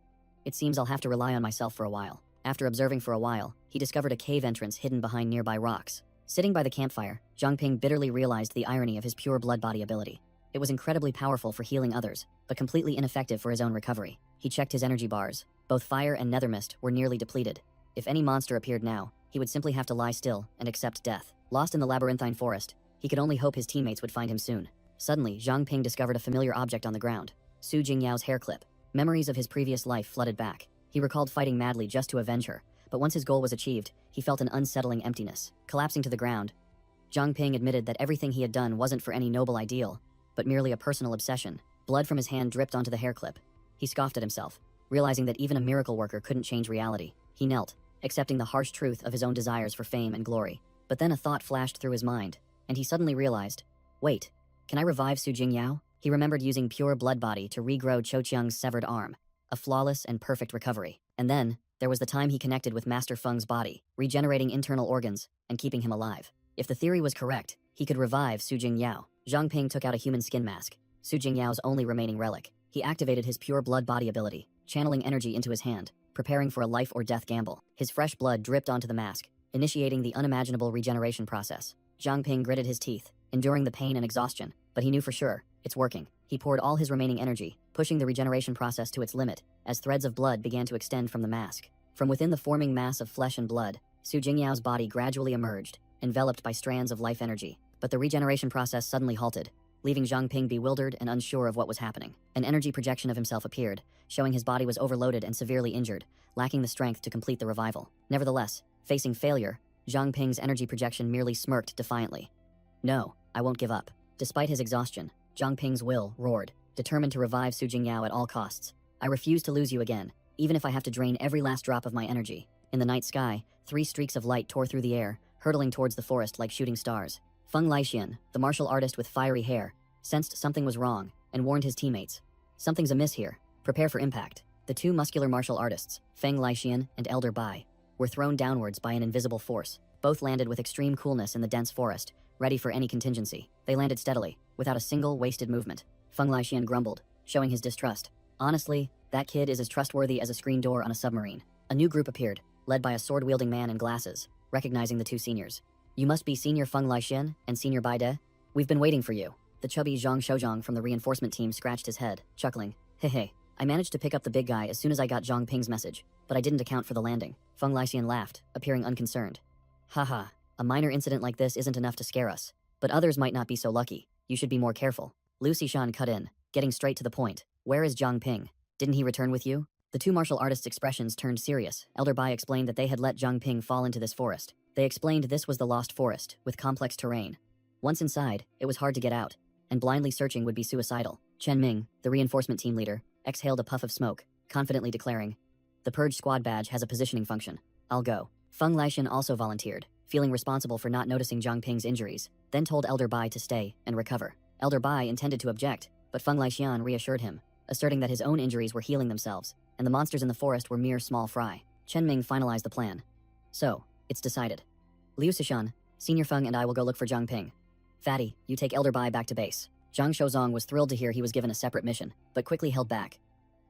It seems I'll have to rely on myself for a while. After observing for a while, he discovered a cave entrance hidden behind nearby rocks. Sitting by the campfire, Zhang Ping bitterly realized the irony of his pure blood body ability. It was incredibly powerful for healing others, but completely ineffective for his own recovery. He checked his energy bars. Both fire and nether mist were nearly depleted. If any monster appeared now, he would simply have to lie still and accept death. Lost in the labyrinthine forest, he could only hope his teammates would find him soon. Suddenly, Zhang Ping discovered a familiar object on the ground. Su Jingyao's hair clip. Memories of his previous life flooded back. He recalled fighting madly just to avenge her, but once his goal was achieved, he felt an unsettling emptiness. Collapsing to the ground, Zhang Ping admitted that everything he had done wasn't for any noble ideal, but merely a personal obsession. Blood from his hand dripped onto the hair clip. He scoffed at himself, realizing that even a miracle worker couldn't change reality. He knelt, accepting the harsh truth of his own desires for fame and glory. But then a thought flashed through his mind, and he suddenly realized, wait, can I revive Su Jingyao? He remembered using pure blood body to regrow Cho Chiang's severed arm, a flawless and perfect recovery. And then, there was the time he connected with Master Feng's body, regenerating internal organs and keeping him alive. If the theory was correct, he could revive Su Jingyao. Zhang Ping took out a human skin mask, Su Jingyao's only remaining relic. He activated his pure blood body ability, channeling energy into his hand, preparing for a life or death gamble. His fresh blood dripped onto the mask, initiating the unimaginable regeneration process. Zhang Ping gritted his teeth, enduring the pain and exhaustion, but he knew for sure, it's working. He poured all his remaining energy, pushing the regeneration process to its limit, as threads of blood began to extend from the mask. From within the forming mass of flesh and blood, Su Jingyao's body gradually emerged, enveloped by strands of life energy. But the regeneration process suddenly halted, leaving Zhang Ping bewildered and unsure of what was happening. An energy projection of himself appeared, showing his body was overloaded and severely injured, lacking the strength to complete the revival. Nevertheless, facing failure, Zhang Ping's energy projection merely smirked defiantly. No, I won't give up. Despite his exhaustion, Zhang Ping's will roared, determined to revive Su Jingyao at all costs. I refuse to lose you again, even if I have to drain every last drop of my energy. In the night sky, 3 streaks of light tore through the air, hurtling towards the forest like shooting stars. Feng Laixian, the martial artist with fiery hair, sensed something was wrong and warned his teammates. Something's amiss here. Prepare for impact. The 2 muscular martial artists, Feng Laixian and Elder Bai, were thrown downwards by an invisible force. Both landed with extreme coolness in the dense forest, ready for any contingency. They landed steadily, without a single wasted movement. Feng Laixian grumbled, showing his distrust. Honestly, That kid is as trustworthy as a screen door on a submarine. A new group appeared, led by a sword-wielding man in glasses, recognizing the two seniors. You must be Senior Feng Laixian and Senior Bai De? We've been waiting for you. The chubby Zhang Shouzhang from the reinforcement team scratched his head, chuckling. Hey, I managed to pick up the big guy as soon as I got Zhang Ping's message, but I didn't account for the landing. Feng Laixian laughed, appearing unconcerned. Haha, a minor incident like this isn't enough to scare us, but others might not be so lucky. You should be more careful. Lu Xishan cut in, getting straight to the point. Where is Zhang Ping? Didn't he return with you? The two martial artists' expressions turned serious. Elder Bai explained that they had let Zhang Ping fall into this forest. They explained this was the Lost Forest, with complex terrain. Once inside, it was hard to get out, and blindly searching would be suicidal. Chen Ming, the reinforcement team leader, exhaled a puff of smoke, confidently declaring, "The Purge Squad badge has a positioning function. I'll go." Feng Laixian also volunteered, feeling responsible for not noticing Zhang Ping's injuries, then told Elder Bai to stay and recover. Elder Bai intended to object, but Feng Laixian reassured him, asserting that his own injuries were healing themselves, and the monsters in the forest were mere small fry. Chen Ming finalized the plan. So, it's decided. Liu Xishan, Senior Feng and I will go look for Zhang Ping. Fatty, you take Elder Bai back to base. Zhang Shouzhang was thrilled to hear he was given a separate mission, but quickly held back.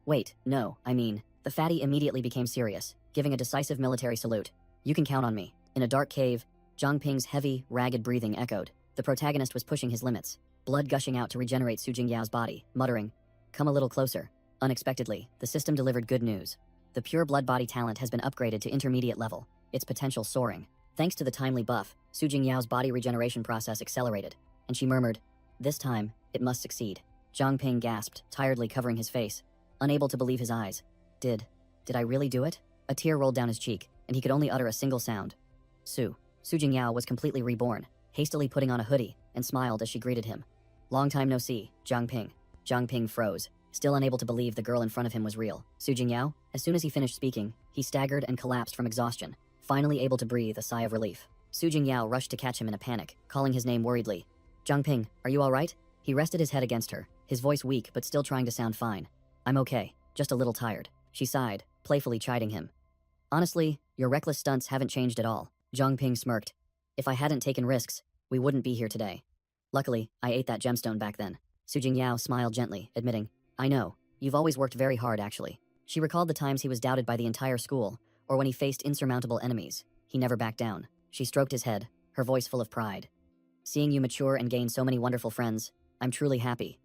Wait, no, the fatty immediately became serious, giving a decisive military salute. You can count on me. In a dark cave, Zhang Ping's heavy, ragged breathing echoed. The protagonist was pushing his limits, blood gushing out to regenerate Su Jingyao's body, muttering, "Come a little closer." Unexpectedly, the system delivered good news. The pure blood body talent has been upgraded to intermediate level, its potential soaring. Thanks to the timely buff, Su Jingyao's body regeneration process accelerated, and she murmured, "This time, it must succeed." Zhang Ping gasped, tiredly covering his face, unable to believe his eyes. Did I really do it? A tear rolled down his cheek, and he could only utter a single sound. Su Jingyao was completely reborn, hastily putting on a hoodie, and smiled as she greeted him. "Long time no see, Zhang Ping." Zhang Ping froze, still unable to believe the girl in front of him was real. Su Jingyao, as soon as he finished speaking, he staggered and collapsed from exhaustion, finally able to breathe a sigh of relief. Su Jingyao rushed to catch him in a panic, calling his name worriedly. "Zhang Ping, are you all right?" He rested his head against her, his voice weak but still trying to sound fine. "I'm okay, just a little tired." She sighed, playfully chiding him. "Honestly, your reckless stunts haven't changed at all." Zhang Ping smirked. "If I hadn't taken risks, we wouldn't be here today. Luckily, I ate that gemstone back then." Su Jingyao smiled gently, admitting, "I know, you've always worked very hard actually." She recalled the times he was doubted by the entire school, or when he faced insurmountable enemies. He never backed down. She stroked his head, her voice full of pride. "Seeing you mature and gain so many wonderful friends, I'm truly happy.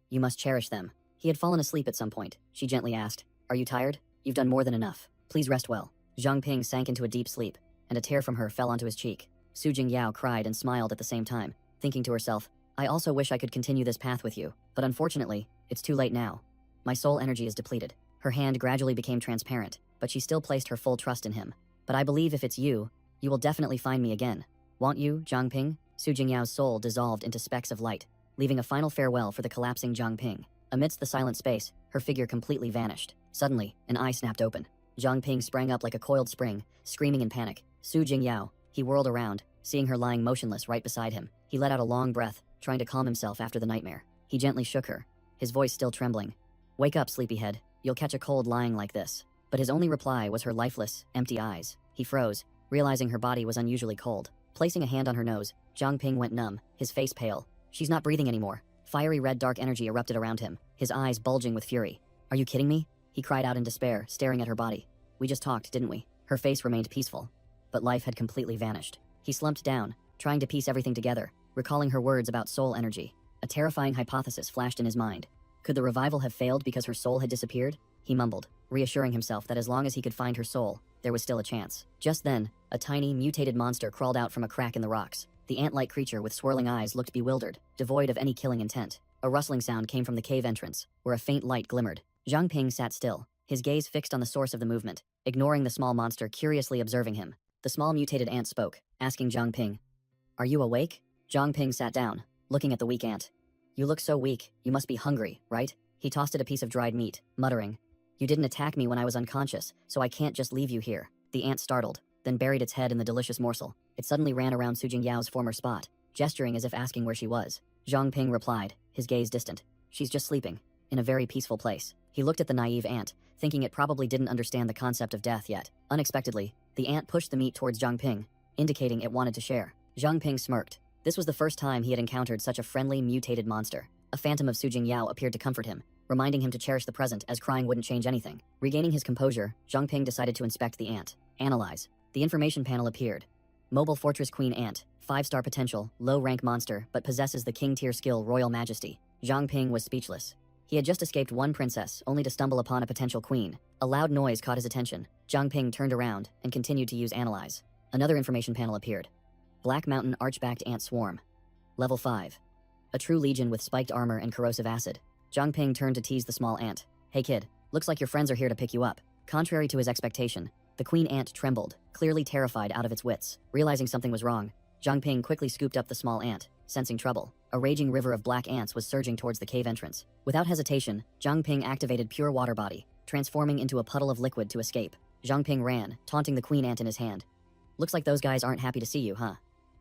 You must cherish them." He had fallen asleep at some point. She gently asked, "Are you tired? You've done more than enough. Please rest well." Zhang Ping sank into a deep sleep, and a tear from her fell onto his cheek. Su Jingyao cried and smiled at the same time, thinking to herself, "I also wish I could continue this path with you, but unfortunately, it's too late now. My soul energy is depleted." Her hand gradually became transparent, but she still placed her full trust in him. "But I believe if it's you will definitely find me again. Won't you, Zhang Ping?" Su Jingyao's soul dissolved into specks of light, leaving a final farewell for the collapsing Zhang Ping. Amidst the silent space, her figure completely vanished. Suddenly, an eye snapped open. Zhang Ping sprang up like a coiled spring, screaming in panic. Su Jingyao. He whirled around, seeing her lying motionless right beside him. He let out a long breath, trying to calm himself after the nightmare. He gently shook her, his voice still trembling. "Wake up, sleepyhead. You'll catch a cold lying like this." But his only reply was her lifeless, empty eyes. He froze, realizing her body was unusually cold. Placing a hand on her nose, Zhang Ping went numb, his face pale. "She's not breathing anymore." Fiery red dark energy erupted around him, his eyes bulging with fury. "Are you kidding me?" He cried out in despair, staring at her body. "We just talked, didn't we?" Her face remained peaceful, but life had completely vanished. He slumped down, trying to piece everything together, recalling her words about soul energy. A terrifying hypothesis flashed in his mind. Could the revival have failed because her soul had disappeared? He mumbled, reassuring himself that as long as he could find her soul, there was still a chance. Just then, a tiny, mutated monster crawled out from a crack in the rocks. The ant-like creature with swirling eyes looked bewildered, devoid of any killing intent. A rustling sound came from the cave entrance, where a faint light glimmered. Zhang Ping sat still, his gaze fixed on the source of the movement, ignoring the small monster curiously observing him. The small mutated ant spoke, asking Zhang Ping, "Are you awake?" Zhang Ping sat down, looking at the weak ant. "You look so weak, you must be hungry, right?" He tossed it a piece of dried meat, muttering, "You didn't attack me when I was unconscious, so I can't just leave you here." The ant startled, then buried its head in the delicious morsel. It suddenly ran around Su Jingyao's former spot, gesturing as if asking where she was. Zhang Ping replied, his gaze distant. "She's just sleeping, in a very peaceful place." He looked at the naive ant, thinking it probably didn't understand the concept of death yet. Unexpectedly, the ant pushed the meat towards Zhang Ping, indicating it wanted to share. Zhang Ping smirked. This was the first time he had encountered such a friendly, mutated monster. A phantom of Su Jingyao appeared to comfort him, reminding him to cherish the present as crying wouldn't change anything. Regaining his composure, Zhang Ping decided to inspect the ant. Analyze. The information panel appeared. Mobile Fortress Queen Ant, 5-star potential, low-rank monster, but possesses the king-tier skill Royal Majesty. Zhang Ping was speechless. He had just escaped one princess, only to stumble upon a potential queen. A loud noise caught his attention. Zhang Ping turned around and continued to use Analyze. Another information panel appeared. Black Mountain Archbacked Ant Swarm. Level 5. A true legion with spiked armor and corrosive acid. Zhang Ping turned to tease the small ant. Hey kid, looks like your friends are here to pick you up. Contrary to his expectation, the queen ant trembled, clearly terrified out of its wits. Realizing something was wrong, Zhang Ping quickly scooped up the small ant, sensing trouble. A raging river of black ants was surging towards the cave entrance. Without hesitation, Zhang Ping activated Pure Water Body, transforming into a puddle of liquid to escape. Zhang Ping ran, taunting the queen ant in his hand. Looks like those guys aren't happy to see you, huh?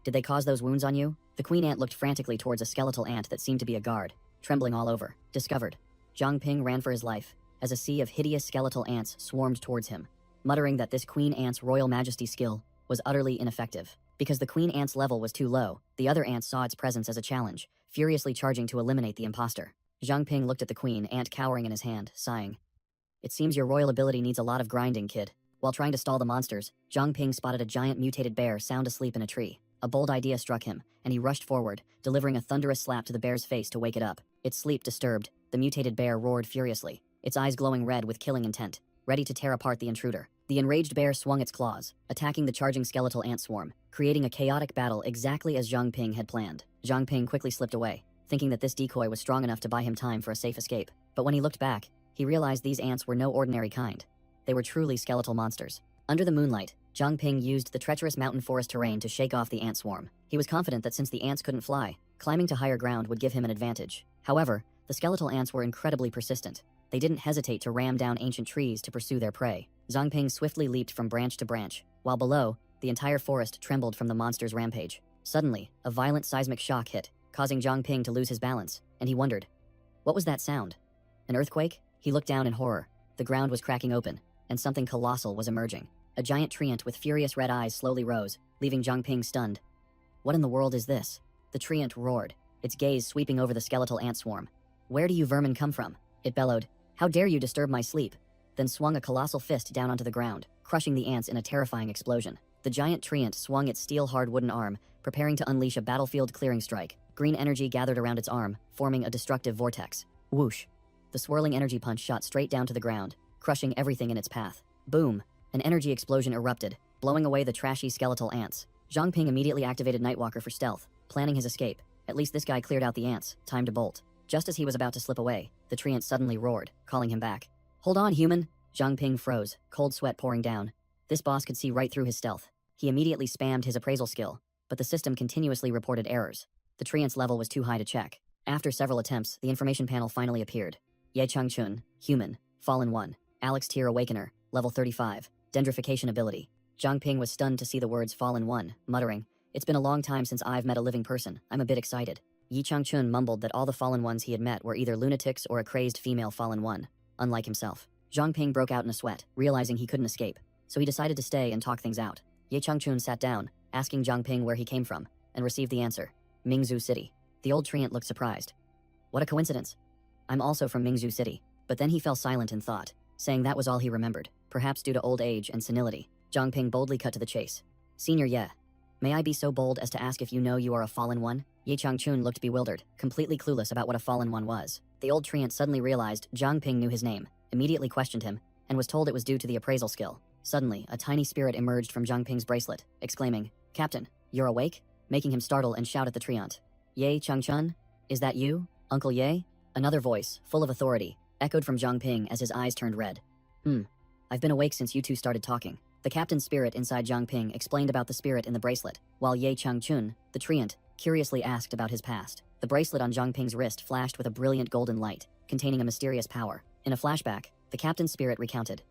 Did they cause those wounds on you? The queen ant looked frantically towards a skeletal ant that seemed to be a guard, trembling all over. Discovered. Zhang Ping ran for his life, as a sea of hideous skeletal ants swarmed towards him, muttering that this queen ant's Royal Majesty skill was utterly ineffective. Because the queen ant's level was too low, the other ants saw its presence as a challenge, furiously charging to eliminate the imposter. Zhang Ping looked at the queen ant cowering in his hand, sighing. It seems your royal ability needs a lot of grinding, kid. While trying to stall the monsters, Zhang Ping spotted a giant mutated bear sound asleep in a tree. A bold idea struck him, and he rushed forward, delivering a thunderous slap to the bear's face to wake it up. Its sleep disturbed, the mutated bear roared furiously, its eyes glowing red with killing intent, ready to tear apart the intruder. The enraged bear swung its claws, attacking the charging skeletal ant swarm, creating a chaotic battle exactly as Zhang Ping had planned. Zhang Ping quickly slipped away, thinking that this decoy was strong enough to buy him time for a safe escape. But when he looked back, he realized these ants were no ordinary kind. They were truly skeletal monsters. Under the moonlight, Zhang Ping used the treacherous mountain forest terrain to shake off the ant swarm. He was confident that since the ants couldn't fly, climbing to higher ground would give him an advantage. However, the skeletal ants were incredibly persistent. They didn't hesitate to ram down ancient trees to pursue their prey. Zhang Ping swiftly leaped from branch to branch, while below, the entire forest trembled from the monster's rampage. Suddenly, a violent seismic shock hit, causing Zhang Ping to lose his balance, and he wondered, what was that sound? An earthquake? He looked down in horror. The ground was cracking open, and something colossal was emerging. A giant treant with furious red eyes slowly rose, leaving Zhang Ping stunned. What in the world is this? The treant roared, its gaze sweeping over the skeletal ant swarm. Where do you vermin come from? It bellowed. How dare you disturb my sleep? Then swung a colossal fist down onto the ground, crushing the ants in a terrifying explosion. The giant treant swung its steel-hard wooden arm, preparing to unleash a battlefield clearing strike. Green energy gathered around its arm, forming a destructive vortex. Whoosh! The swirling energy punch shot straight down to the ground, crushing everything in its path. Boom! An energy explosion erupted, blowing away the trashy skeletal ants. Zhang Ping immediately activated Nightwalker for stealth, planning his escape. At least this guy cleared out the ants. Time to bolt. Just as he was about to slip away, the treant suddenly roared, calling him back. Hold on, human! Zhang Ping froze, cold sweat pouring down. This boss could see right through his stealth. He immediately spammed his appraisal skill, but the system continuously reported errors. The treant's level was too high to check. After several attempts, the information panel finally appeared. Ye Changchun, human, Fallen 1, Alex Tier Awakener, level 35, Dendrification ability. Zhang Ping was stunned to see the words Fallen 1, muttering, It's been a long time since I've met a living person. I'm a bit excited. Yi Changchun mumbled that all the Fallen Ones he had met were either lunatics or a crazed female Fallen 1, unlike himself. Zhang Ping broke out in a sweat, realizing he couldn't escape, so he decided to stay and talk things out. Ye Changchun sat down, asking Zhang Ping where he came from, and received the answer, Mingzhu City. The old treant looked surprised. What a coincidence. I'm also from Mingzhu City. But then he fell silent in thought, saying that was all he remembered, perhaps due to old age and senility. Zhang Ping boldly cut to the chase. Senior Ye, may I be so bold as to ask if you know you are a Fallen 1? Ye Changchun looked bewildered, completely clueless about what a Fallen 1 was. The old treant suddenly realized Zhang Ping knew his name, immediately questioned him, and was told it was due to the appraisal skill. Suddenly, a tiny spirit emerged from Zhang Ping's bracelet, exclaiming, Captain, you're awake? Making him startle and shout at the treant. Ye Changchun? Is that you, Uncle Ye? Another voice, full of authority, echoed from Zhang Ping as his eyes turned red. I've been awake since you two started talking. The captain's spirit inside Zhang Ping explained about the spirit in the bracelet, while Ye Changchun, the treant, curiously asked about his past. The bracelet on Zhang Ping's wrist flashed with a brilliant golden light, containing a mysterious power. In a flashback, the captain's spirit recounted.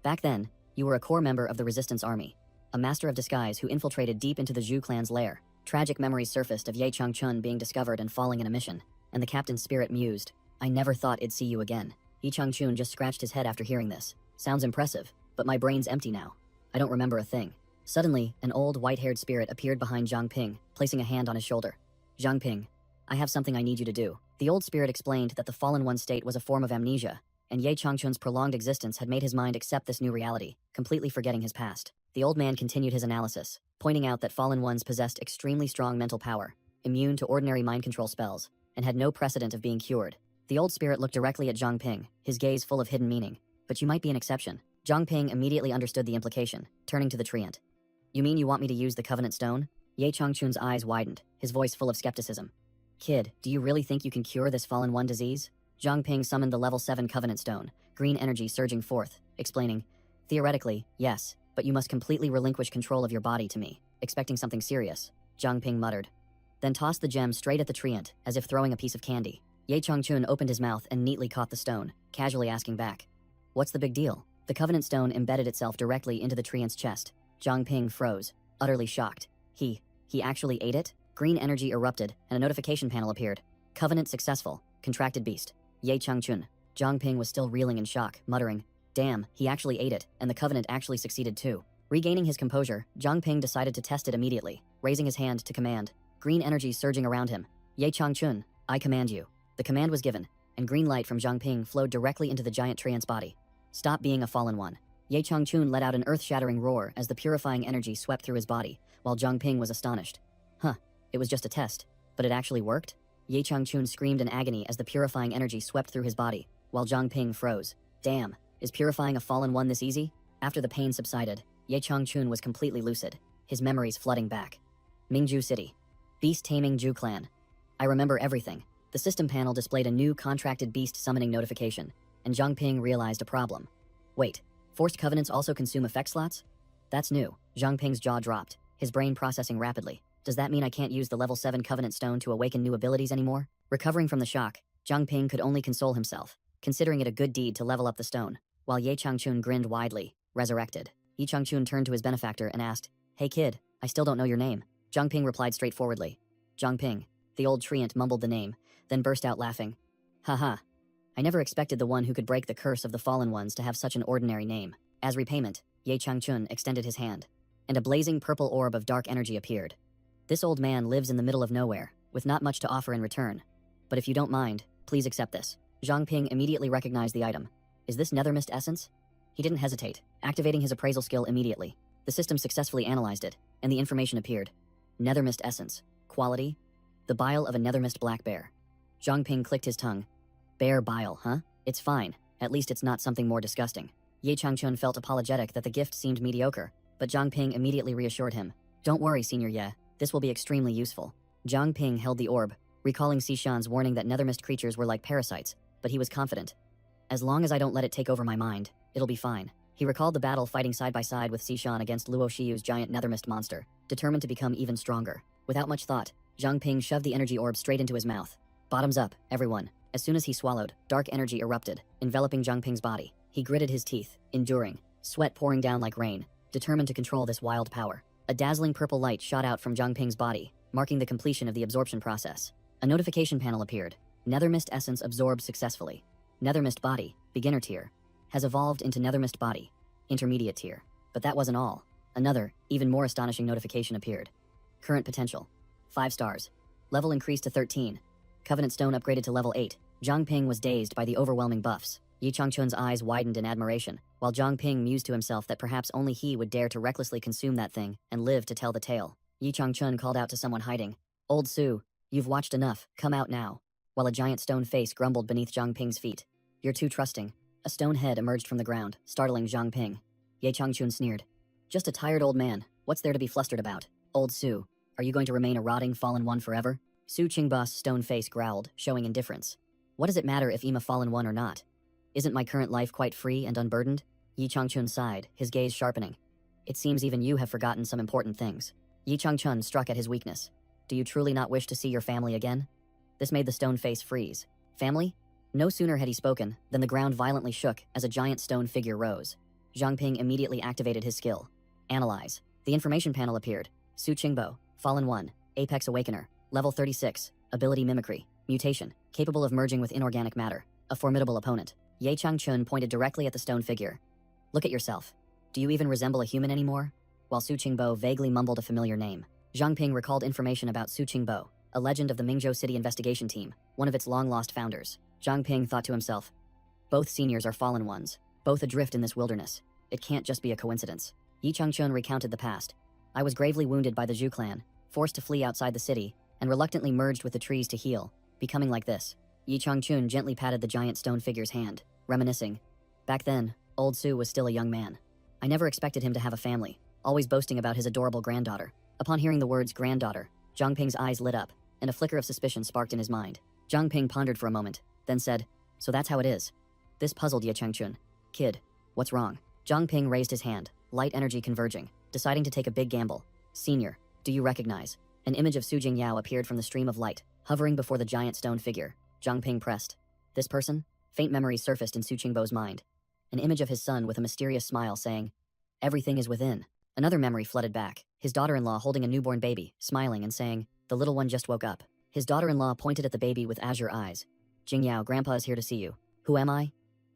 Back then, you were a core member of the resistance army, a master of disguise who infiltrated deep into the Zhu clan's lair. Tragic memories surfaced of Ye Changchun being discovered and falling in a mission, and the captain's spirit mused, I never thought I'd see you again. Ye Changchun just scratched his head after hearing this. Sounds impressive, but my brain's empty now. I don't remember a thing. Suddenly, an old white-haired spirit appeared behind Zhang Ping, placing a hand on his shoulder. Zhang Ping, I have something I need you to do. The old spirit explained that the Fallen One state was a form of amnesia, and Ye Changchun's prolonged existence had made his mind accept this new reality, completely forgetting his past. The old man continued his analysis, pointing out that Fallen Ones possessed extremely strong mental power, immune to ordinary mind control spells, and had no precedent of being cured. The old spirit looked directly at Zhang Ping, his gaze full of hidden meaning. But you might be an exception. Zhang Ping immediately understood the implication, turning to the treant. You mean you want me to use the Covenant Stone? Ye Changchun's eyes widened, his voice full of skepticism. Kid, do you really think you can cure this Fallen One disease? Zhang Ping summoned the level 7 Covenant Stone, green energy surging forth, explaining, theoretically, yes, but you must completely relinquish control of your body to me. Expecting something serious, Zhang Ping muttered. Then tossed the gem straight at the treant, as if throwing a piece of candy. Ye Changchun opened his mouth and neatly caught the stone, casually asking back, what's the big deal? The Covenant Stone embedded itself directly into the treant's chest. Zhang Ping froze, utterly shocked. He actually ate it? Green energy erupted, and a notification panel appeared. Covenant successful. Contracted beast. Ye Changchun. Zhang Ping was still reeling in shock, muttering, damn, he actually ate it, and the Covenant actually succeeded too. Regaining his composure, Zhang Ping decided to test it immediately, raising his hand to command. Green energy surging around him. Ye Changchun, I command you. The command was given, and green light from Zhang Ping flowed directly into the giant treant's body. Stop being a fallen one. Ye Changchun let out an earth-shattering roar as the purifying energy swept through his body, while Zhang Ping was astonished. It was just a test, but it actually worked? Ye Changchun screamed in agony as the purifying energy swept through his body, while Zhang Ping froze. Damn, is purifying a fallen one this easy? After the pain subsided, Ye Changchun was completely lucid, his memories flooding back. Mingju City. Beast Taming Ju Clan. I remember everything. The system panel displayed a new contracted beast summoning notification, and Zhang Ping realized a problem. Wait, forced covenants also consume effect slots? That's new. Zhang Ping's jaw dropped, his brain processing rapidly. Does that mean I can't use the level 7 Covenant Stone to awaken new abilities anymore? Recovering from the shock, Zhang Ping could only console himself, considering it a good deed to level up the stone, while Ye Changchun grinned widely, resurrected. Ye Changchun turned to his benefactor and asked, Hey kid, I still don't know your name. Zhang Ping replied straightforwardly. Zhang Ping. The old treant mumbled the name, then burst out laughing. Haha. I never expected the one who could break the curse of the fallen ones to have such an ordinary name. As repayment, Ye Changchun extended his hand, and a blazing purple orb of dark energy appeared. This old man lives in the middle of nowhere, with not much to offer in return. But if you don't mind, please accept this. Zhang Ping immediately recognized the item. Is this Nethermist essence? He didn't hesitate, activating his appraisal skill immediately. The system successfully analyzed it, and the information appeared. Nethermist essence. Quality? The bile of a Nethermist black bear. Zhang Ping clicked his tongue. Bear bile, huh? It's fine. At least it's not something more disgusting. Ye Changchun felt apologetic that the gift seemed mediocre, but Zhang Ping immediately reassured him. Don't worry, Senior Ye. This will be extremely useful. Zhang Ping held the orb, recalling Xishan's warning that Nethermist creatures were like parasites, but he was confident. As long as I don't let it take over my mind, it'll be fine. He recalled the battle fighting side by side with Xishan against Luo Shiyu's giant Nethermist monster, determined to become even stronger. Without much thought, Zhang Ping shoved the energy orb straight into his mouth. Bottoms up, everyone. As soon as he swallowed, dark energy erupted, enveloping Zhang Ping's body. He gritted his teeth, enduring, sweat pouring down like rain, determined to control this wild power. A dazzling purple light shot out from Zhang Ping's body, marking the completion of the absorption process. A notification panel appeared. Nethermist essence absorbed successfully. Nethermist body, beginner tier, has evolved into Nethermist body, intermediate tier. But that wasn't all. Another, even more astonishing notification appeared. Current potential, 5 stars. Level increased to 13. Covenant Stone upgraded to level 8. Zhang Ping was dazed by the overwhelming buffs. Ye Changchun's eyes widened in admiration, while Zhang Ping mused to himself that perhaps only he would dare to recklessly consume that thing and live to tell the tale. Ye Changchun called out to someone hiding. Old Su, you've watched enough, come out now. While a giant stone face grumbled beneath Zhang Ping's feet. You're too trusting. A stone head emerged from the ground, startling Zhang Ping. Ye Changchun sneered. Just a tired old man, what's there to be flustered about? Old Su, are you going to remain a rotting fallen one forever? Su Qingba's stone face growled, showing indifference. What does it matter if I'm a fallen one or not? Isn't my current life quite free and unburdened? Ye Changchun sighed, his gaze sharpening. It seems even you have forgotten some important things. Ye Changchun struck at his weakness. Do you truly not wish to see your family again? This made the stone face freeze. Family? No sooner had he spoken than the ground violently shook as a giant stone figure rose. Zhang Ping immediately activated his skill. Analyze. The information panel appeared. Su Qingbo, Fallen 1, Apex Awakener, Level 36, Ability Mimicry, Mutation, capable of merging with inorganic matter, a formidable opponent. Ye Changchun pointed directly at the stone figure. Look at yourself. Do you even resemble a human anymore? While Su Qingbo vaguely mumbled a familiar name. Zhang Ping recalled information about Su Qingbo, a legend of the Mingzhou City investigation team, one of its long-lost founders. Zhang Ping thought to himself, both seniors are fallen ones, both adrift in this wilderness. It can't just be a coincidence. Yi Changchun recounted the past. I was gravely wounded by the Zhu clan, forced to flee outside the city, and reluctantly merged with the trees to heal, becoming like this. Yi Changchun gently patted the giant stone figure's hand, reminiscing. Back then, old Su was still a young man. I never expected him to have a family, always boasting about his adorable granddaughter. Upon hearing the words granddaughter, Zhang Ping's eyes lit up, and a flicker of suspicion sparked in his mind. Zhang Ping pondered for a moment, then said, so that's how it is. This puzzled Yi Changchun. Kid, what's wrong? Zhang Ping raised his hand, light energy converging, deciding to take a big gamble. Senior, do you recognize? An image of Su Jingyao appeared from the stream of light, hovering before the giant stone figure. Zhang Ping pressed. This person? Faint memories surfaced in Su Qingbo's mind. An image of his son with a mysterious smile saying, everything is within. Another memory flooded back, his daughter-in-law holding a newborn baby, smiling and saying, the little one just woke up. His daughter-in-law pointed at the baby with azure eyes. Jingyao, Grandpa is here to see you. Who am I?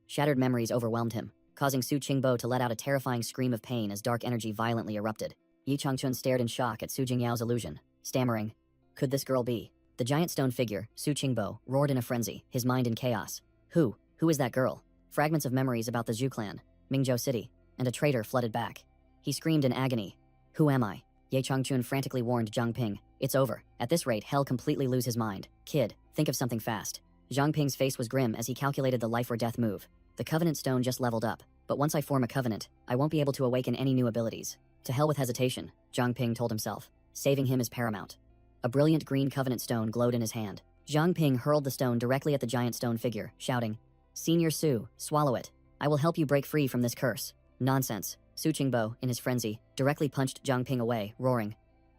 Shattered memories overwhelmed him, causing Su Qingbo to let out a terrifying scream of pain as dark energy violently erupted. Yi Changchun stared in shock at Su Jingyao's illusion, stammering, could this girl be? The giant stone figure, Su Qingbo, roared in a frenzy, his mind in chaos. Who is that girl? Fragments of memories about the Zhu clan, Mingzhou City, and a traitor flooded back. He screamed in agony. Who am I? Ye Changchun frantically warned Zhang Ping. It's over. At this rate, he'll completely lose his mind. Kid, think of something fast. Zhang Ping's face was grim as he calculated the life or death move. The covenant stone just leveled up, but once I form a covenant, I won't be able to awaken any new abilities. To hell with hesitation, Zhang Ping told himself. Saving him is paramount. A brilliant green covenant stone glowed in his hand. Zhang Ping hurled the stone directly at the giant stone figure, shouting, Senior Su, swallow it. I will help you break free from this curse. Nonsense. Su Qingbo, in his frenzy, directly punched Zhang Ping away, roaring.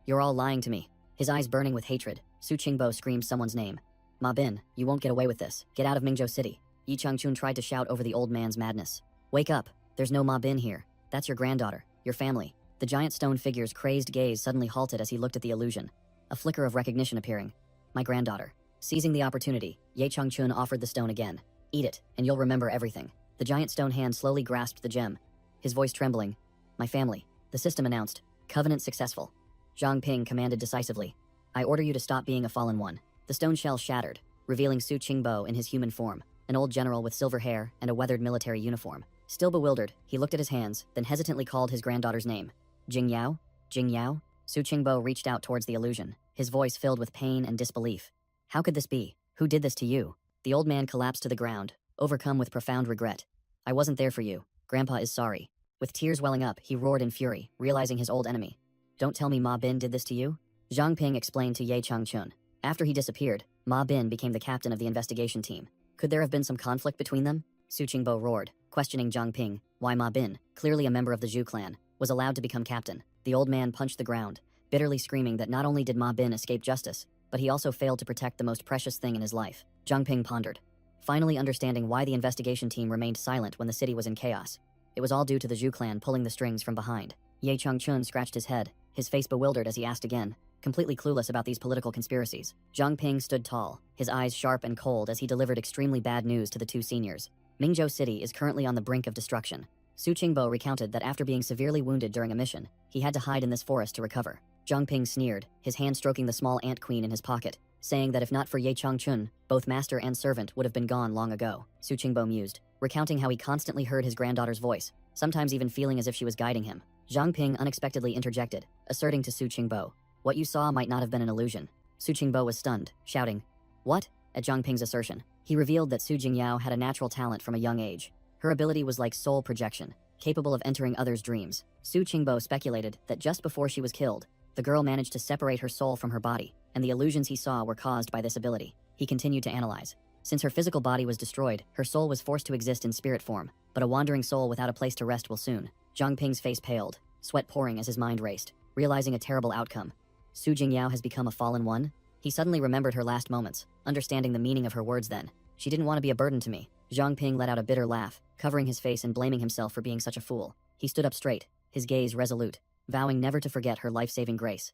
You're all lying to me. His eyes burning with hatred, Su Qingbo screamed someone's name. Ma Bin, you won't get away with this. Get out of Mingzhou City. Yi Changchun tried to shout over the old man's madness. Wake up. There's no Ma Bin here. That's your granddaughter, your family. The giant stone figure's crazed gaze suddenly halted as he looked at the illusion. A flicker of recognition appearing. My granddaughter. Seizing the opportunity, Ye Changchun offered the stone again. Eat it, and you'll remember everything. The giant stone hand slowly grasped the gem, his voice trembling. My family. The system announced. Covenant successful. Zhang Ping commanded decisively. I order you to stop being a fallen one. The stone shell shattered, revealing Su Qingbo in his human form, an old general with silver hair and a weathered military uniform. Still bewildered, he looked at his hands, then hesitantly called his granddaughter's name. Jingyao? Jingyao? Su Qingbo reached out towards the illusion, his voice filled with pain and disbelief. How could this be? Who did this to you? The old man collapsed to the ground, overcome with profound regret. I wasn't there for you. Grandpa is sorry. With tears welling up, he roared in fury, realizing his old enemy. Don't tell me Ma Bin did this to you? Zhang Ping explained to Ye Changchun. After he disappeared, Ma Bin became the captain of the investigation team. Could there have been some conflict between them? Su Qingbo roared, questioning Zhang Ping, why Ma Bin, clearly a member of the Zhu clan, was allowed to become captain. The old man punched the ground, bitterly screaming that not only did Ma Bin escape justice, but he also failed to protect the most precious thing in his life. Zhang Ping pondered, finally understanding why the investigation team remained silent when the city was in chaos. It was all due to the Zhu clan pulling the strings from behind. Ye Changchun scratched his head, his face bewildered as he asked again, completely clueless about these political conspiracies. Zhang Ping stood tall, his eyes sharp and cold as he delivered extremely bad news to the two seniors. Mingzhou City is currently on the brink of destruction. Su Qingbo recounted that after being severely wounded during a mission, he had to hide in this forest to recover. Zhang Ping sneered, his hand stroking the small ant queen in his pocket, saying that if not for Ye Changchun, both master and servant would have been gone long ago. Su Qingbo mused, recounting how he constantly heard his granddaughter's voice, sometimes even feeling as if she was guiding him. Zhang Ping unexpectedly interjected, asserting to Su Qingbo, what you saw might not have been an illusion. Su Qingbo was stunned, shouting, what? At Zhang Ping's assertion, he revealed that Su Jingyao had a natural talent from a young age. Her ability was like soul projection, capable of entering others' dreams. Su Qingbo speculated that just before she was killed, the girl managed to separate her soul from her body, and the illusions he saw were caused by this ability. He continued to analyze. Since her physical body was destroyed, her soul was forced to exist in spirit form, but a wandering soul without a place to rest will soon. Zhang Ping's face paled, sweat pouring as his mind raced, realizing a terrible outcome. Su Jingyao has become a fallen one? He suddenly remembered her last moments, understanding the meaning of her words then. She didn't want to be a burden to me. Zhang Ping let out a bitter laugh, covering his face and blaming himself for being such a fool. He stood up straight, his gaze resolute, vowing never to forget her life-saving grace.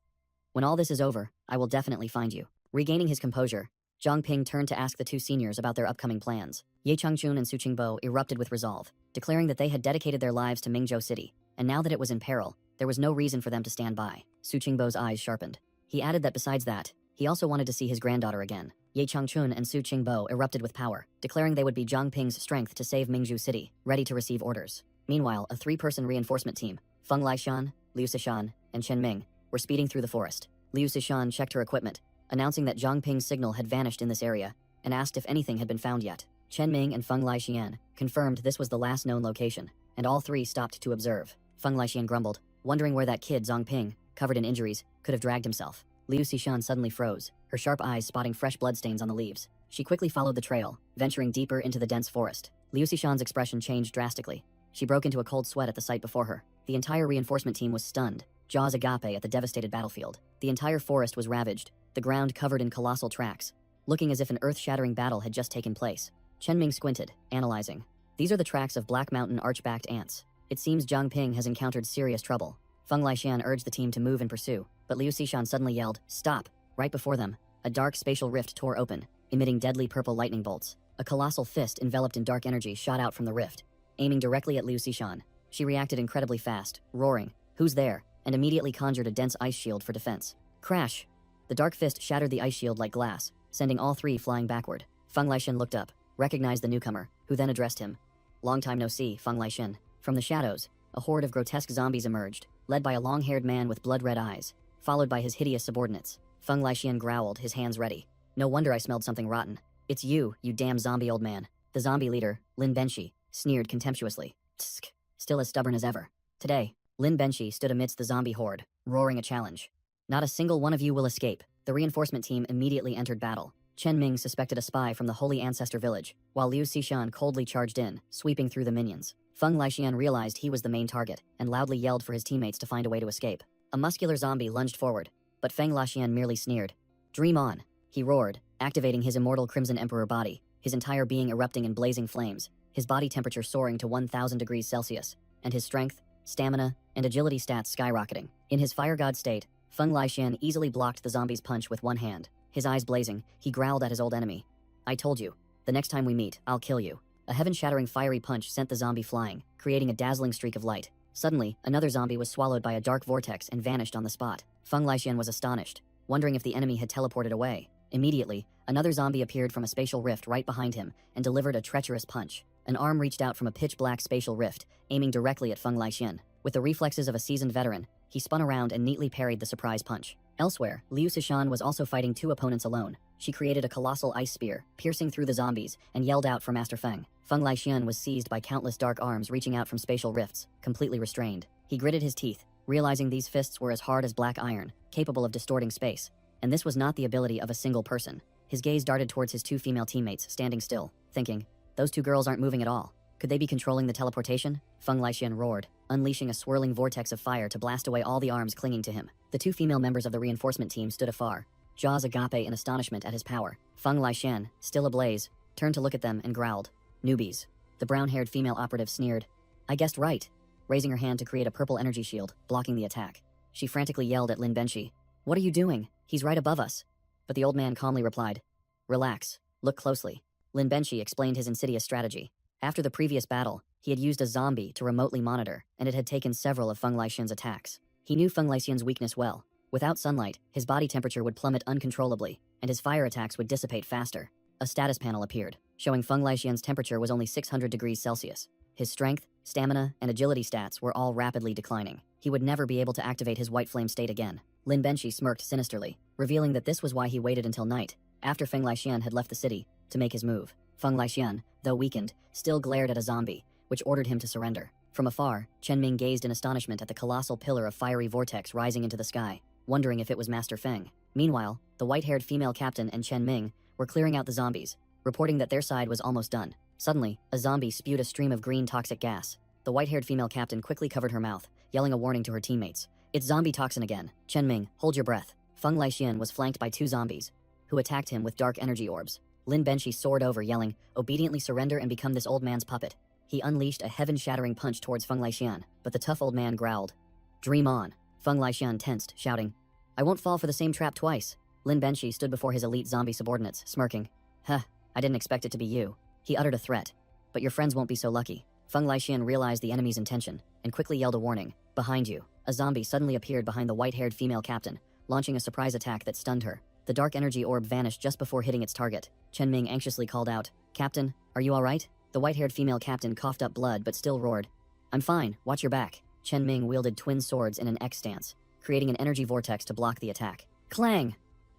When all this is over, I will definitely find you. Regaining his composure, Zhang Ping turned to ask the two seniors about their upcoming plans. Ye Changchun and Su Qingbo erupted with resolve, declaring that they had dedicated their lives to Mingzhou City, and now that it was in peril, there was no reason for them to stand by. Su Qingbo's eyes sharpened. He added that besides that, He also wanted to see his granddaughter again. Ye Changchun and Su Qingbo erupted with power, declaring they would be Zhang Ping's strength to save Mingzhu City, ready to receive orders. Meanwhile, a three-person reinforcement team, Feng Laishan, Liu Sishan, and Chen Ming, were speeding through the forest. Liu Sishan checked her equipment, announcing that Zhang Ping's signal had vanished in this area, and asked if anything had been found yet. Chen Ming and Feng Laixian confirmed this was the last known location, and all three stopped to observe. Feng Laixian grumbled, wondering where that kid Zhang Ping, covered in injuries, could have dragged himself. Liu Sishan suddenly froze, her sharp eyes spotting fresh bloodstains on the leaves. She quickly followed the trail, venturing deeper into the dense forest. Liu Sishan's expression changed drastically. She broke into a cold sweat at the sight before her. The entire reinforcement team was stunned, jaws agape at the devastated battlefield. The entire forest was ravaged, the ground covered in colossal tracks, looking as if an earth-shattering battle had just taken place. Chen Ming squinted, analyzing. These are the tracks of Black Mountain arch-backed ants. It seems Zhang Ping has encountered serious trouble. Feng Laixian urged the team to move and pursue, but Liu Sishan suddenly yelled, "Stop!" Right before them, a dark spatial rift tore open, emitting deadly purple lightning bolts. A colossal fist enveloped in dark energy shot out from the rift, aiming directly at Liu Sishan. She reacted incredibly fast, roaring, "Who's there?" and immediately conjured a dense ice shield for defense. Crash! The dark fist shattered the ice shield like glass, sending all three flying backward. Feng Laixian looked up, recognized the newcomer, who then addressed him. "Long time no see, Feng Laixian." From the shadows, a horde of grotesque zombies emerged, led by a long-haired man with blood-red eyes, followed by his hideous subordinates. Feng Laixian growled, his hands ready. "No wonder I smelled something rotten. It's you damn zombie old man." The zombie leader, Lin Benshi, sneered contemptuously. Tsk, still as stubborn as ever. Today, Lin Benshi stood amidst the zombie horde, roaring a challenge. "Not a single one of you will escape." The reinforcement team immediately entered battle. Chen Ming suspected a spy from the Holy Ancestor village, while Liu Sishan coldly charged in, sweeping through the minions. Feng Laixian realized he was the main target, and loudly yelled for his teammates to find a way to escape. A muscular zombie lunged forward, but Feng Laixian merely sneered. "Dream on," he roared, activating his immortal Crimson Emperor body, his entire being erupting in blazing flames, his body temperature soaring to 1000 degrees Celsius, and his strength, stamina, and agility stats skyrocketing. In his fire god state, Feng Laixian easily blocked the zombie's punch with one hand. His eyes blazing, he growled at his old enemy. "I told you, the next time we meet, I'll kill you." A heaven-shattering fiery punch sent the zombie flying, creating a dazzling streak of light. Suddenly, another zombie was swallowed by a dark vortex and vanished on the spot. Feng Laixian was astonished, wondering if the enemy had teleported away. Immediately, another zombie appeared from a spatial rift right behind him and delivered a treacherous punch. An arm reached out from a pitch-black spatial rift, aiming directly at Feng Laixian. With the reflexes of a seasoned veteran, he spun around and neatly parried the surprise punch. Elsewhere, Liu Sishan was also fighting two opponents alone. She created a colossal ice spear, piercing through the zombies, and yelled out for Master Feng. Feng Laixian was seized by countless dark arms reaching out from spatial rifts, completely restrained. He gritted his teeth, realizing these fists were as hard as black iron, capable of distorting space. And this was not the ability of a single person. His gaze darted towards his two female teammates, standing still, thinking, those two girls aren't moving at all. Could they be controlling the teleportation? Feng Laixian roared, unleashing a swirling vortex of fire to blast away all the arms clinging to him. The two female members of the reinforcement team stood afar, jaws agape in astonishment at his power. Feng Laixian, still ablaze, turned to look at them and growled, "Newbies." The brown-haired female operative sneered, "I guessed right," raising her hand to create a purple energy shield, blocking the attack. She frantically yelled at Lin Benshi, "What are you doing? He's right above us." But the old man calmly replied, "Relax, look closely." Lin Benshi explained his insidious strategy. After the previous battle, he had used a zombie to remotely monitor, and it had taken several of Feng Laixian's attacks. He knew Feng Laixian's weakness well. Without sunlight, his body temperature would plummet uncontrollably, and his fire attacks would dissipate faster. A status panel appeared, showing Feng Laixian's temperature was only 600 degrees Celsius. His strength, stamina, and agility stats were all rapidly declining. He would never be able to activate his white flame state again. Lin Benshi smirked sinisterly, revealing that this was why he waited until night, after Feng Laixian had left the city, to make his move. Feng Laixian, though weakened, still glared at a zombie, which ordered him to surrender. From afar, Chen Ming gazed in astonishment at the colossal pillar of fiery vortex rising into the sky, wondering if it was Master Feng. Meanwhile, the white-haired female captain and Chen Ming were clearing out the zombies, reporting that their side was almost done. Suddenly, a zombie spewed a stream of green toxic gas. The white-haired female captain quickly covered her mouth, yelling a warning to her teammates. "It's zombie toxin again. Chen Ming, hold your breath." Feng Laixian was flanked by two zombies, who attacked him with dark energy orbs. Lin Benshi soared over, yelling, "Obediently surrender and become this old man's puppet." He unleashed a heaven-shattering punch towards Feng Laixian, but the tough old man growled, "Dream on." Feng Laixian tensed, shouting, "I won't fall for the same trap twice." Lin Benshi stood before his elite zombie subordinates, smirking. "Huh, I didn't expect it to be you." He uttered a threat. "But your friends won't be so lucky." Feng Laixian realized the enemy's intention, and quickly yelled a warning, "Behind you." A zombie suddenly appeared behind the white-haired female captain, launching a surprise attack that stunned her. The dark energy orb vanished just before hitting its target. Chen Ming anxiously called out, "Captain, are you alright?" The white-haired female captain coughed up blood but still roared, "I'm fine, watch your back." Chen Ming wielded twin swords in an X stance, creating an energy vortex to block the attack. Clang!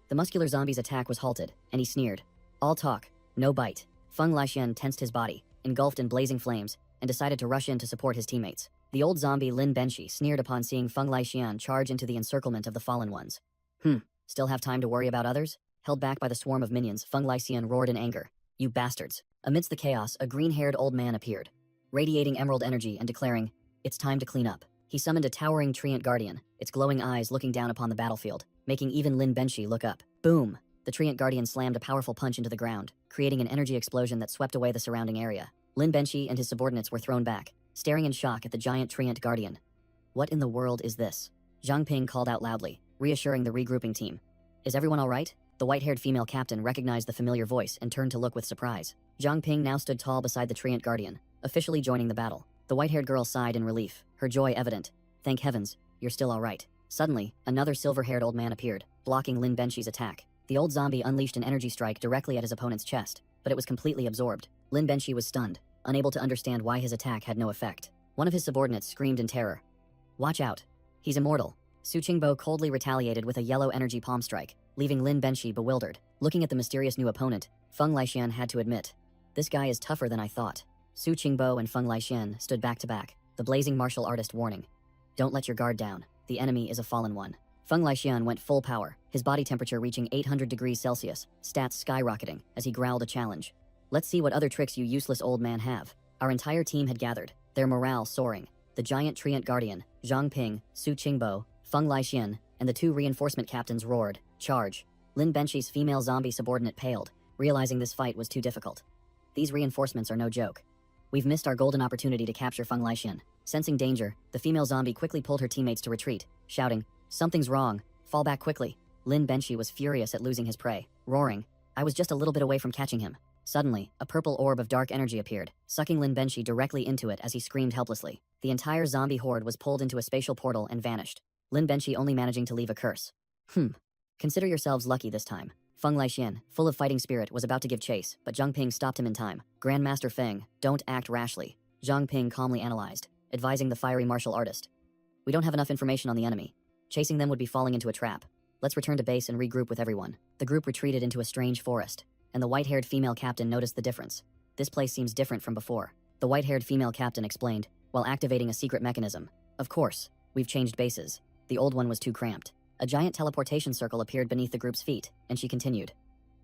The muscular zombie's attack was halted, and he sneered. "All talk, no bite." Feng Laixian tensed his body, engulfed in blazing flames, and decided to rush in to support his teammates. The old zombie Lin Benshi sneered upon seeing Feng Laixian charge into the encirclement of the fallen ones. Still have time to worry about others? Held back by the swarm of minions, Feng Laixian roared in anger. "You bastards." Amidst the chaos, a green-haired old man appeared, radiating emerald energy and declaring, "It's time to clean up." He summoned a towering treant guardian, its glowing eyes looking down upon the battlefield, making even Lin Benshi look up. Boom! The treant guardian slammed a powerful punch into the ground, creating an energy explosion that swept away the surrounding area. Lin Benshi and his subordinates were thrown back, staring in shock at the giant treant guardian. "What in the world is this?" Zhang Ping called out loudly, reassuring the regrouping team. "Is everyone all right?" The white-haired female captain recognized the familiar voice and turned to look with surprise. Zhang Ping now stood tall beside the treant guardian, officially joining the battle. The white-haired girl sighed in relief, her joy evident. "Thank heavens, you're still all right." Suddenly, another silver-haired old man appeared, blocking Lin Benshi's attack. The old zombie unleashed an energy strike directly at his opponent's chest, but it was completely absorbed. Lin Benshi was stunned, unable to understand why his attack had no effect. One of his subordinates screamed in terror. "Watch out. He's immortal." Su Qingbo coldly retaliated with a yellow energy palm strike, leaving Lin Benshi bewildered. Looking at the mysterious new opponent, Feng Laixian had to admit, "This guy is tougher than I thought." Su Qingbo and Feng Laixian stood back to back, the blazing martial artist warning, "Don't let your guard down. The enemy is a fallen one." Feng Laixian went full power, his body temperature reaching 800 degrees Celsius, stats skyrocketing as he growled a challenge. "Let's see what other tricks you useless old man have." Our entire team had gathered, their morale soaring. The giant treant guardian, Zhang Ping, Su Qingbo, Feng Laixian, and the two reinforcement captains roared, "Charge!" Lin Benshi's female zombie subordinate paled, realizing this fight was too difficult. "These reinforcements are no joke. We've missed our golden opportunity to capture Feng Laixian." Sensing danger, the female zombie quickly pulled her teammates to retreat, shouting, "Something's wrong. Fall back quickly." Lin Benshi was furious at losing his prey, roaring, "I was just a little bit away from catching him." Suddenly, a purple orb of dark energy appeared, sucking Lin Benshi directly into it as he screamed helplessly. The entire zombie horde was pulled into a spatial portal and vanished, Lin Benshi only managing to leave a curse. Consider yourselves lucky this time." Feng Laixian, full of fighting spirit, was about to give chase, but Zhang Ping stopped him in time. "Grandmaster Feng, don't act rashly." Zhang Ping calmly analyzed, advising the fiery martial artist. "We don't have enough information on the enemy. Chasing them would be falling into a trap. Let's return to base and regroup with everyone." The group retreated into a strange forest, and the white-haired female captain noticed the difference. "This place seems different from before." The white-haired female captain explained, while activating a secret mechanism. "Of course, we've changed bases. The old one was too cramped." A giant teleportation circle appeared beneath the group's feet, and she continued,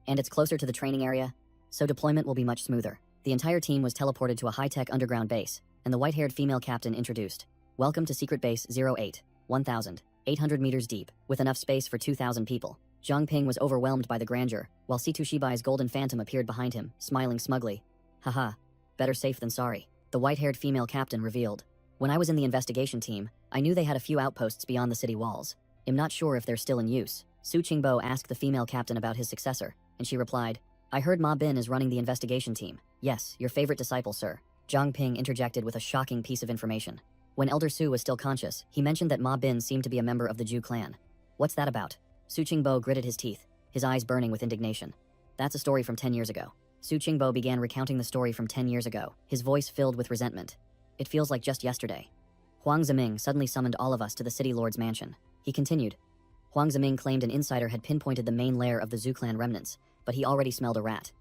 "And it's closer to the training area, so deployment will be much smoother." The entire team was teleported to a high-tech underground base, and the white-haired female captain introduced, "Welcome to Secret Base 08, 1,800 meters deep, with enough space for 2,000 people." Zhang Ping was overwhelmed by the grandeur, while Situ Shibai's golden phantom appeared behind him, smiling smugly. "Haha, better safe than sorry," the white-haired female captain revealed. "When I was in the investigation team, I knew they had a few outposts beyond the city walls. I'm not sure if they're still in use." Su Qingbo asked the female captain about his successor, and she replied, "I heard Ma Bin is running the investigation team." "Yes, your favorite disciple, sir." Zhang Ping interjected with a shocking piece of information. When Elder Su was still conscious, he mentioned that Ma Bin seemed to be a member of the Zhu clan. "What's that about?" Su Qingbo gritted his teeth, his eyes burning with indignation. "That's a story from 10 years ago." Su Qingbo began recounting the story from 10 years ago, his voice filled with resentment. "It feels like just yesterday. Huang Ziming suddenly summoned all of us to the city lord's mansion." He continued, "Huang Ziming claimed an insider had pinpointed the main lair of the Zhu clan remnants, but he already smelled a rat.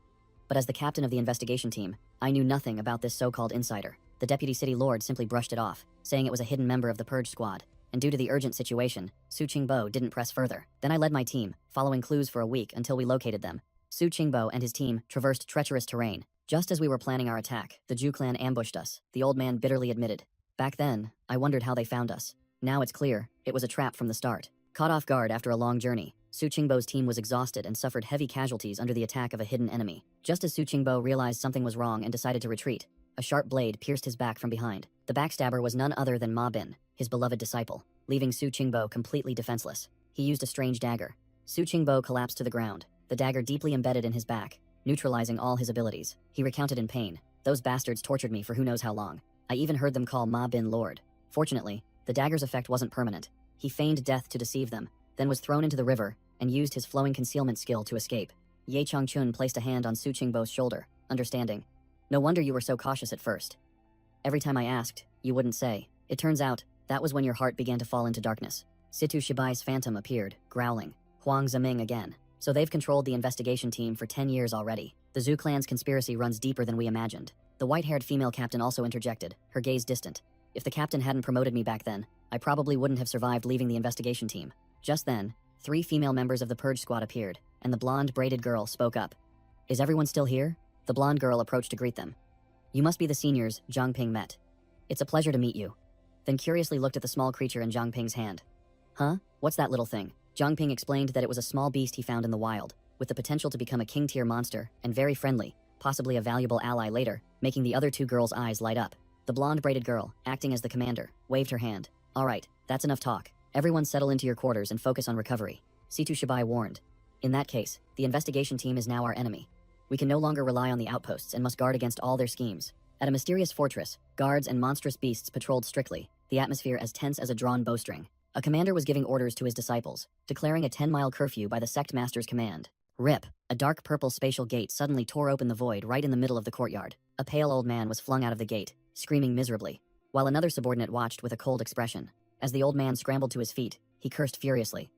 But as the captain of the investigation team, I knew nothing about this so-called insider. The deputy city lord simply brushed it off, saying it was a hidden member of the purge squad, and due to the urgent situation, Su Qingbo didn't press further. Then I led my team, following clues for a week until we located them." Su Qingbo and his team traversed treacherous terrain. "Just as we were planning our attack, the Zhu clan ambushed us," the old man bitterly admitted. "Back then, I wondered how they found us. Now it's clear, it was a trap from the start." Caught off guard after a long journey, Su Qingbo's team was exhausted and suffered heavy casualties under the attack of a hidden enemy. Just as Su Qingbo realized something was wrong and decided to retreat, a sharp blade pierced his back from behind. The backstabber was none other than Ma Bin, his beloved disciple, leaving Su Qingbo completely defenseless. He used a strange dagger. Su Qingbo collapsed to the ground, the dagger deeply embedded in his back, neutralizing all his abilities. He recounted in pain, "Those bastards tortured me for who knows how long. I even heard them call Ma Bin Lord. Fortunately, the dagger's effect wasn't permanent. He feigned death to deceive them, then was thrown into the river, and used his flowing concealment skill to escape. Ye Changchun placed a hand on Su Qingbo's shoulder, understanding. No wonder you were so cautious at first. Every time I asked, you wouldn't say. It turns out, that was when your heart began to fall into darkness. Situ Shibai's phantom appeared, growling. Huang Ziming again. So they've controlled the investigation team for 10 years already. The Zhu clan's conspiracy runs deeper than we imagined. The white-haired female captain also interjected, her gaze distant. If the captain hadn't promoted me back then, I probably wouldn't have survived leaving the investigation team. Just then, 3 female members of the Purge Squad appeared, and the blonde braided girl spoke up. Is everyone still here? The blonde girl approached to greet them. You must be the seniors Zhang Ping met. It's a pleasure to meet you. Then curiously looked at the small creature in Zhang Ping's hand. Huh? What's that little thing? Zhang Ping explained that it was a small beast he found in the wild, with the potential to become a king-tier monster, and very friendly, possibly a valuable ally later, making the other 2 girls' eyes light up. The blonde braided girl, acting as the commander, waved her hand. All right, that's enough talk. Everyone settle into your quarters and focus on recovery. Situ Shibai warned. In that case, the investigation team is now our enemy. We can no longer rely on the outposts and must guard against all their schemes. At a mysterious fortress, guards and monstrous beasts patrolled strictly, the atmosphere as tense as a drawn bowstring. A commander was giving orders to his disciples, declaring a 10-mile curfew by the sect master's command. Rip! A dark purple spatial gate suddenly tore open the void right in the middle of the courtyard. A pale old man was flung out of the gate, screaming miserably, while another subordinate watched with a cold expression. As the old man scrambled to his feet, he cursed furiously.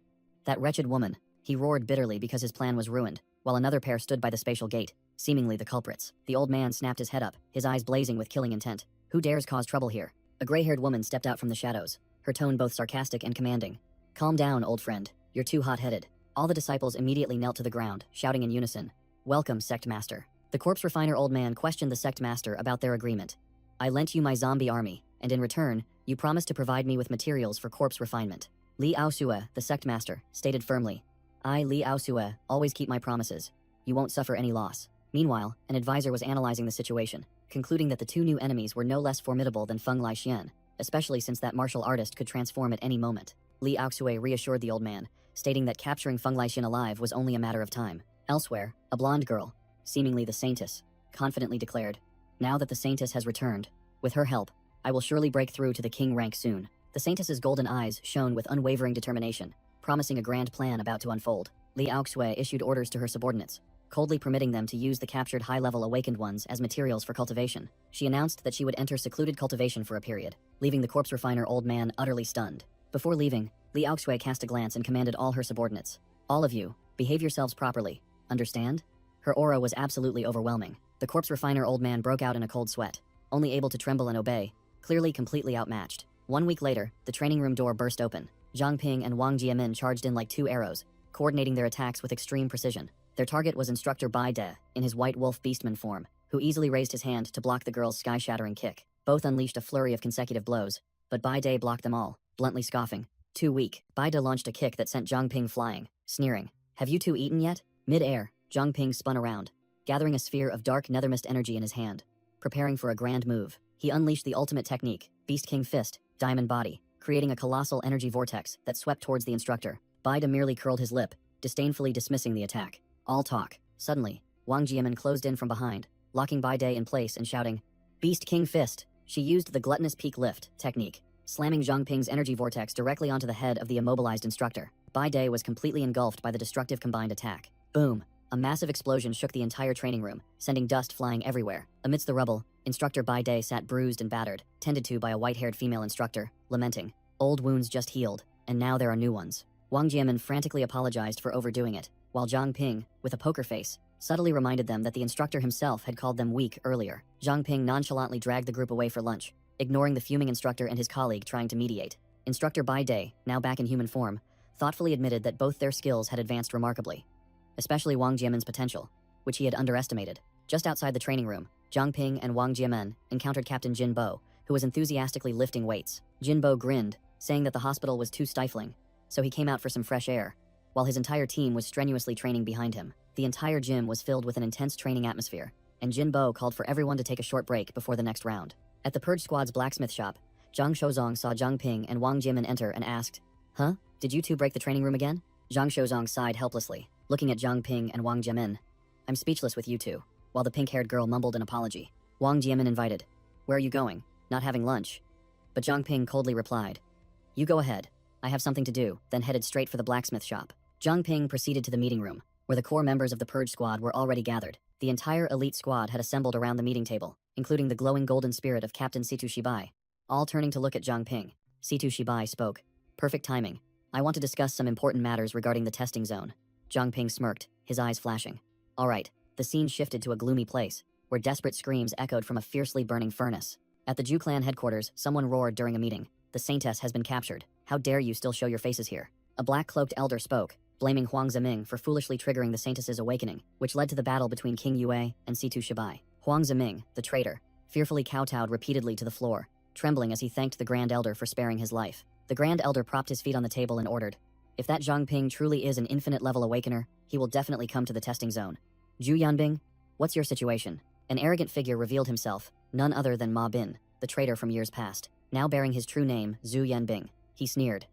That wretched woman! He roared bitterly because his plan was ruined, while another pair stood by the spatial gate, seemingly the culprits. The old man snapped his head up, his eyes blazing with killing intent. Who dares cause trouble here? A gray-haired woman stepped out from the shadows, her tone both sarcastic and commanding. Calm down, old friend. You're too hot-headed. All the disciples immediately knelt to the ground, shouting in unison. Welcome, sect master. The corpse refiner old man questioned the sect master about their agreement. I lent you my zombie army, and in return, you promised to provide me with materials for corpse refinement. Li Aosue, the sect master, stated firmly. I, Li Aosue, always keep my promises. You won't suffer any loss. Meanwhile, an advisor was analyzing the situation, concluding that the 2 new enemies were no less formidable than Feng Laixian, especially since that martial artist could transform at any moment. Li Aosue reassured the old man, stating that capturing Feng Laixian alive was only a matter of time. Elsewhere, a blonde girl, seemingly the Saintess, confidently declared, now that the Saintess has returned, with her help, I will surely break through to the king rank soon. The Saintess's golden eyes shone with unwavering determination, promising a grand plan about to unfold. Li Aosue issued orders to her subordinates, coldly permitting them to use the captured high-level awakened ones as materials for cultivation. She announced that she would enter secluded cultivation for a period, leaving the corpse refiner old man utterly stunned. Before leaving, Li Aosue cast a glance and commanded all her subordinates. All of you, behave yourselves properly. Understand? Her aura was absolutely overwhelming. The corpse refiner old man broke out in a cold sweat, only able to tremble and obey, clearly completely outmatched. 1 week later, the training room door burst open. Zhang Ping and Wang Jiamin charged in like 2 arrows, coordinating their attacks with extreme precision. Their target was Instructor Bai De, in his white wolf beastman form, who easily raised his hand to block the girl's sky-shattering kick. Both unleashed a flurry of consecutive blows, but Bai De blocked them all, bluntly scoffing. Too weak. Bai De launched a kick that sent Zhang Ping flying, sneering. Have you 2 eaten yet? Mid-air, Zhang Ping spun around, gathering a sphere of dark nethermist energy in his hand, preparing for a grand move. He unleashed the ultimate technique, Beast King Fist, Diamond Body, creating a colossal energy vortex that swept towards the instructor. Bai De merely curled his lip, disdainfully dismissing the attack. All talk. Suddenly, Wang Jiamin closed in from behind, locking Bai De in place and shouting, Beast King Fist! She used the gluttonous peak lift technique, slamming Zhang Ping's energy vortex directly onto the head of the immobilized instructor. Bai De was completely engulfed by the destructive combined attack. Boom! A massive explosion shook the entire training room, sending dust flying everywhere. Amidst the rubble, Instructor Bai De sat bruised and battered, tended to by a white-haired female instructor, lamenting. Old wounds just healed, and now there are new ones. Wang Jiamin frantically apologized for overdoing it, while Zhang Ping, with a poker face, subtly reminded them that the instructor himself had called them weak earlier. Zhang Ping nonchalantly dragged the group away for lunch, ignoring the fuming instructor and his colleague trying to mediate. Instructor Bai De, now back in human form, thoughtfully admitted that both their skills had advanced remarkably, especially Wang Jiamin's potential, which he had underestimated. Just outside the training room, Zhang Ping and Wang Jiamin encountered Captain Jin Bo, who was enthusiastically lifting weights. Jin Bo grinned, saying that the hospital was too stifling, so he came out for some fresh air, while his entire team was strenuously training behind him. The entire gym was filled with an intense training atmosphere, and Jin Bo called for everyone to take a short break before the next round. At the Purge Squad's blacksmith shop, Zhang Shozong saw Zhang Ping and Wang Jiamin enter and asked, Huh? Did you 2 break the training room again? Zhang Shozong sighed helplessly, looking at Zhang Ping and Wang Jiamin. I'm speechless with you 2, while the pink-haired girl mumbled an apology. Wang Jiamin invited, Where are you going? Not having lunch? But Zhang Ping coldly replied, You go ahead. I have something to do, then headed straight for the blacksmith shop. Zhang Ping proceeded to the meeting room, where the core members of the Purge Squad were already gathered. The entire elite squad had assembled around the meeting table, including the glowing golden spirit of Captain Situ Shibai. All turning to look at Zhang Ping, Situ Shibai spoke. Perfect timing. I want to discuss some important matters regarding the testing zone. Zhang Ping smirked, his eyes flashing. All right, the scene shifted to a gloomy place, where desperate screams echoed from a fiercely burning furnace. At the Zhu clan headquarters, someone roared during a meeting. The Saintess has been captured. How dare you still show your faces here? A black-cloaked elder spoke, blaming Huang Ziming for foolishly triggering the Saintess's awakening, which led to the battle between King Yue and Situ Shibai. Huang Ziming, the traitor, fearfully kowtowed repeatedly to the floor, trembling as he thanked the Grand Elder for sparing his life. The Grand Elder propped his feet on the table and ordered, if that Zhang Ping truly is an infinite-level awakener, he will definitely come to the testing zone. Zhu Yanbing, what's your situation? An arrogant figure revealed himself, none other than Ma Bin, the traitor from years past, now bearing his true name, Zhu Yanbing. He sneered.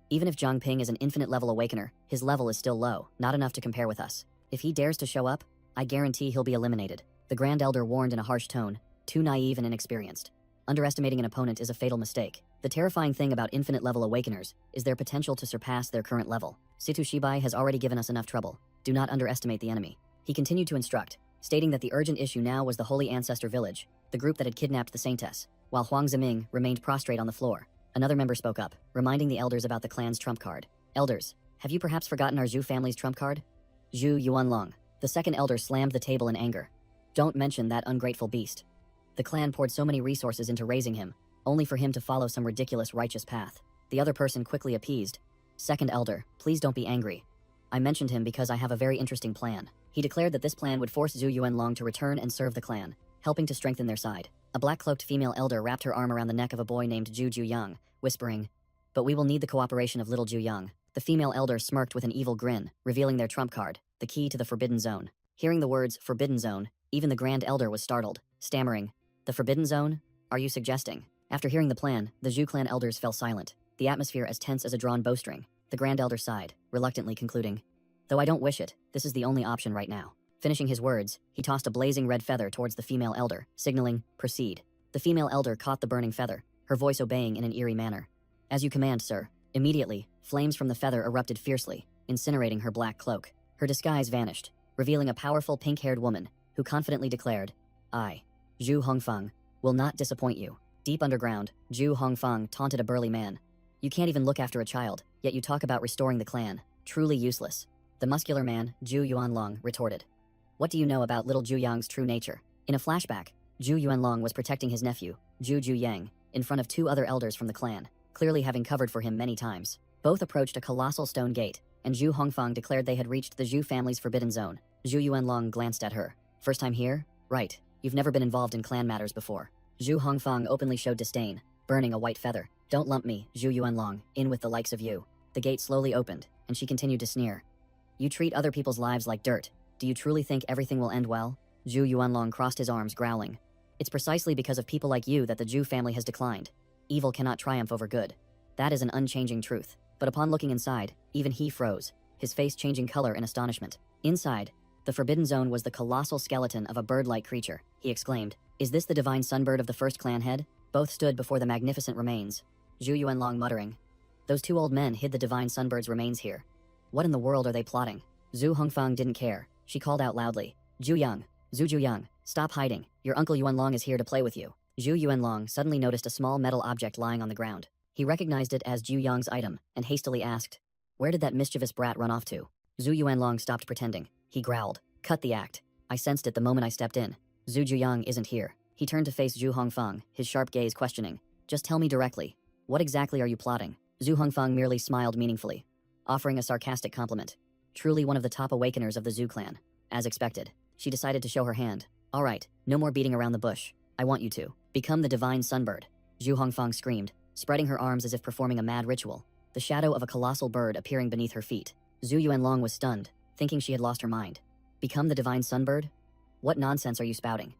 Even if Zhang Ping is an infinite-level awakener, his level is still low, not enough to compare with us. If he dares to show up, I guarantee he'll be eliminated. The Grand Elder warned in a harsh tone, too naive and inexperienced. Underestimating an opponent is a fatal mistake. The terrifying thing about infinite-level awakeners is their potential to surpass their current level. Situ Shibai has already given us enough trouble. Do not underestimate the enemy. He continued to instruct, stating that the urgent issue now was the Holy Ancestor Village, the group that had kidnapped the Saintess, while Huang Ziming remained prostrate on the floor. Another member spoke up, reminding the elders about the clan's trump card. Elders, have you perhaps forgotten our Zhu family's trump card? Zhu Yuanlong. The second elder slammed the table in anger. Don't mention that ungrateful beast. The clan poured so many resources into raising him, only for him to follow some ridiculous righteous path. The other person quickly appeased. Second elder, please don't be angry. I mentioned him because I have a very interesting plan. He declared that this plan would force Zhu Yuanlong to return and serve the clan, helping to strengthen their side. A black-cloaked female elder wrapped her arm around the neck of a boy named Zhu Juyang, whispering, but we will need the cooperation of little Juyang. The female elder smirked with an evil grin, revealing their trump card, the key to the Forbidden Zone. Hearing the words, Forbidden Zone, even the Grand Elder was startled, stammering, the Forbidden Zone? Are you suggesting? After hearing the plan, the Zhu clan elders fell silent, the atmosphere as tense as a drawn bowstring. The Grand Elder sighed, reluctantly concluding, though I don't wish it, this is the only option right now. Finishing his words, he tossed a blazing red feather towards the female elder, signaling, proceed. The female elder caught the burning feather, her voice obeying in an eerie manner. As you command, sir. Immediately, flames from the feather erupted fiercely, incinerating her black cloak. Her disguise vanished, revealing a powerful pink-haired woman, who confidently declared, I, Zhu Hongfeng, will not disappoint you. Deep underground, Zhu Hongfeng taunted a burly man. You can't even look after a child, yet you talk about restoring the clan. Truly useless. The muscular man, Zhu Yuanlong, retorted. What do you know about little Zhu Yang's true nature? In a flashback, Zhu Yuanlong was protecting his nephew, Zhu Juyang, in front of two other elders from the clan, clearly having covered for him many times. Both approached a colossal stone gate, and Zhu Hongfeng declared they had reached the Zhu family's forbidden zone. Zhu Yuanlong glanced at her. First time here? Right. You've never been involved in clan matters before. Zhu Hongfeng openly showed disdain, burning a white feather. Don't lump me, Zhu Yuanlong, in with the likes of you. The gate slowly opened, and she continued to sneer. You treat other people's lives like dirt. Do you truly think everything will end well? Zhu Yuanlong crossed his arms, growling. It's precisely because of people like you that the Zhu family has declined. Evil cannot triumph over good. That is an unchanging truth. But upon looking inside, even he froze, his face changing color in astonishment. Inside, the Forbidden Zone was the colossal skeleton of a bird-like creature. He exclaimed, Is this the divine sunbird of the first clan head? Both stood before the magnificent remains. Zhu Yuanlong muttering, Those two old men hid the divine sunbird's remains here. What in the world are they plotting? Zhu Hongfeng didn't care. She called out loudly, Zhu Juyang, stop hiding. Your uncle Yuanlong is here to play with you. Zhu Yuanlong suddenly noticed a small metal object lying on the ground. He recognized it as Zhu Yang's item and hastily asked, Where did that mischievous brat run off to? Zhu Yuanlong stopped pretending. He growled, Cut the act. I sensed it the moment I stepped in. Zhu Juyang isn't here. He turned to face Zhu Hongfeng, his sharp gaze questioning. Just tell me directly. What exactly are you plotting? Zhu Hongfeng merely smiled meaningfully, offering a sarcastic compliment. Truly one of the top awakeners of the Zhu clan. As expected, she decided to show her hand. All right, no more beating around the bush. I want you to become the divine sunbird. Zhu Hongfeng screamed, spreading her arms as if performing a mad ritual, the shadow of a colossal bird appearing beneath her feet. Zhu Yuanlong was stunned, thinking she had lost her mind. Become the divine sunbird? What nonsense are you spouting?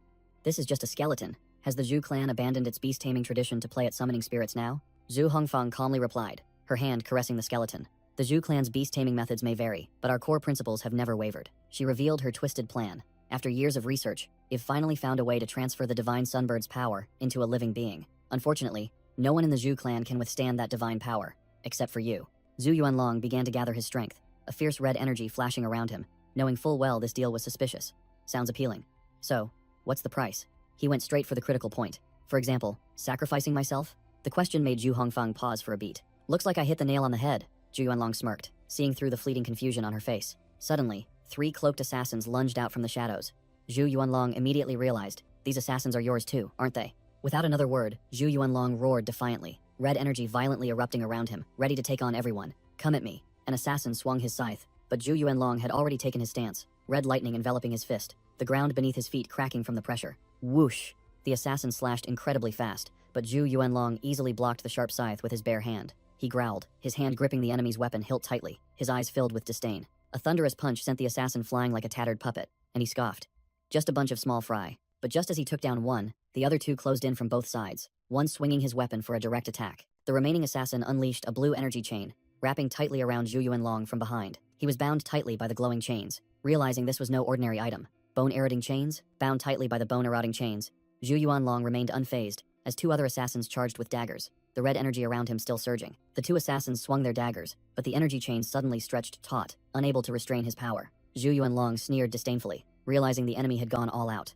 This is just a skeleton. Has the Zhu clan abandoned its beast-taming tradition to play at summoning spirits now? Zhu Hongfeng calmly replied, her hand caressing the skeleton. The Zhu clan's beast-taming methods may vary, but our core principles have never wavered. She revealed her twisted plan. After years of research, I've finally found a way to transfer the divine sunbird's power into a living being. Unfortunately, no one in the Zhu clan can withstand that divine power, except for you. Zhu Yuanlong began to gather his strength, a fierce red energy flashing around him, knowing full well this deal was suspicious. Sounds appealing. So, what's the price? He went straight for the critical point. For example, sacrificing myself? The question made Zhu Hongfang pause for a beat. Looks like I hit the nail on the head, Zhu Yuanlong smirked, seeing through the fleeting confusion on her face. Suddenly, 3 cloaked assassins lunged out from the shadows. Zhu Yuanlong immediately realized, these assassins are yours too, aren't they? Without another word, Zhu Yuanlong roared defiantly, red energy violently erupting around him, ready to take on everyone. Come at me. An assassin swung his scythe, but Zhu Yuanlong had already taken his stance, red lightning enveloping his fist, the ground beneath his feet cracking from the pressure. Whoosh! The assassin slashed incredibly fast, but Zhu Yuanlong easily blocked the sharp scythe with his bare hand. He growled, his hand gripping the enemy's weapon hilt tightly, his eyes filled with disdain. A thunderous punch sent the assassin flying like a tattered puppet, and he scoffed. Just a bunch of small fry. But just as he took down one, the other 2 closed in from both sides, one swinging his weapon for a direct attack. The remaining assassin unleashed a blue energy chain, wrapping tightly around Zhu Yuanlong from behind. He was bound tightly by the glowing chains, realizing this was no ordinary item. Bone-eroding chains? Bound tightly by the bone-eroding chains, Zhu Yuanlong remained unfazed, as 2 other assassins charged with daggers, the red energy around him still surging. The 2 assassins swung their daggers, but the energy chains suddenly stretched taut, unable to restrain his power. Zhu Yuanlong sneered disdainfully, realizing the enemy had gone all out.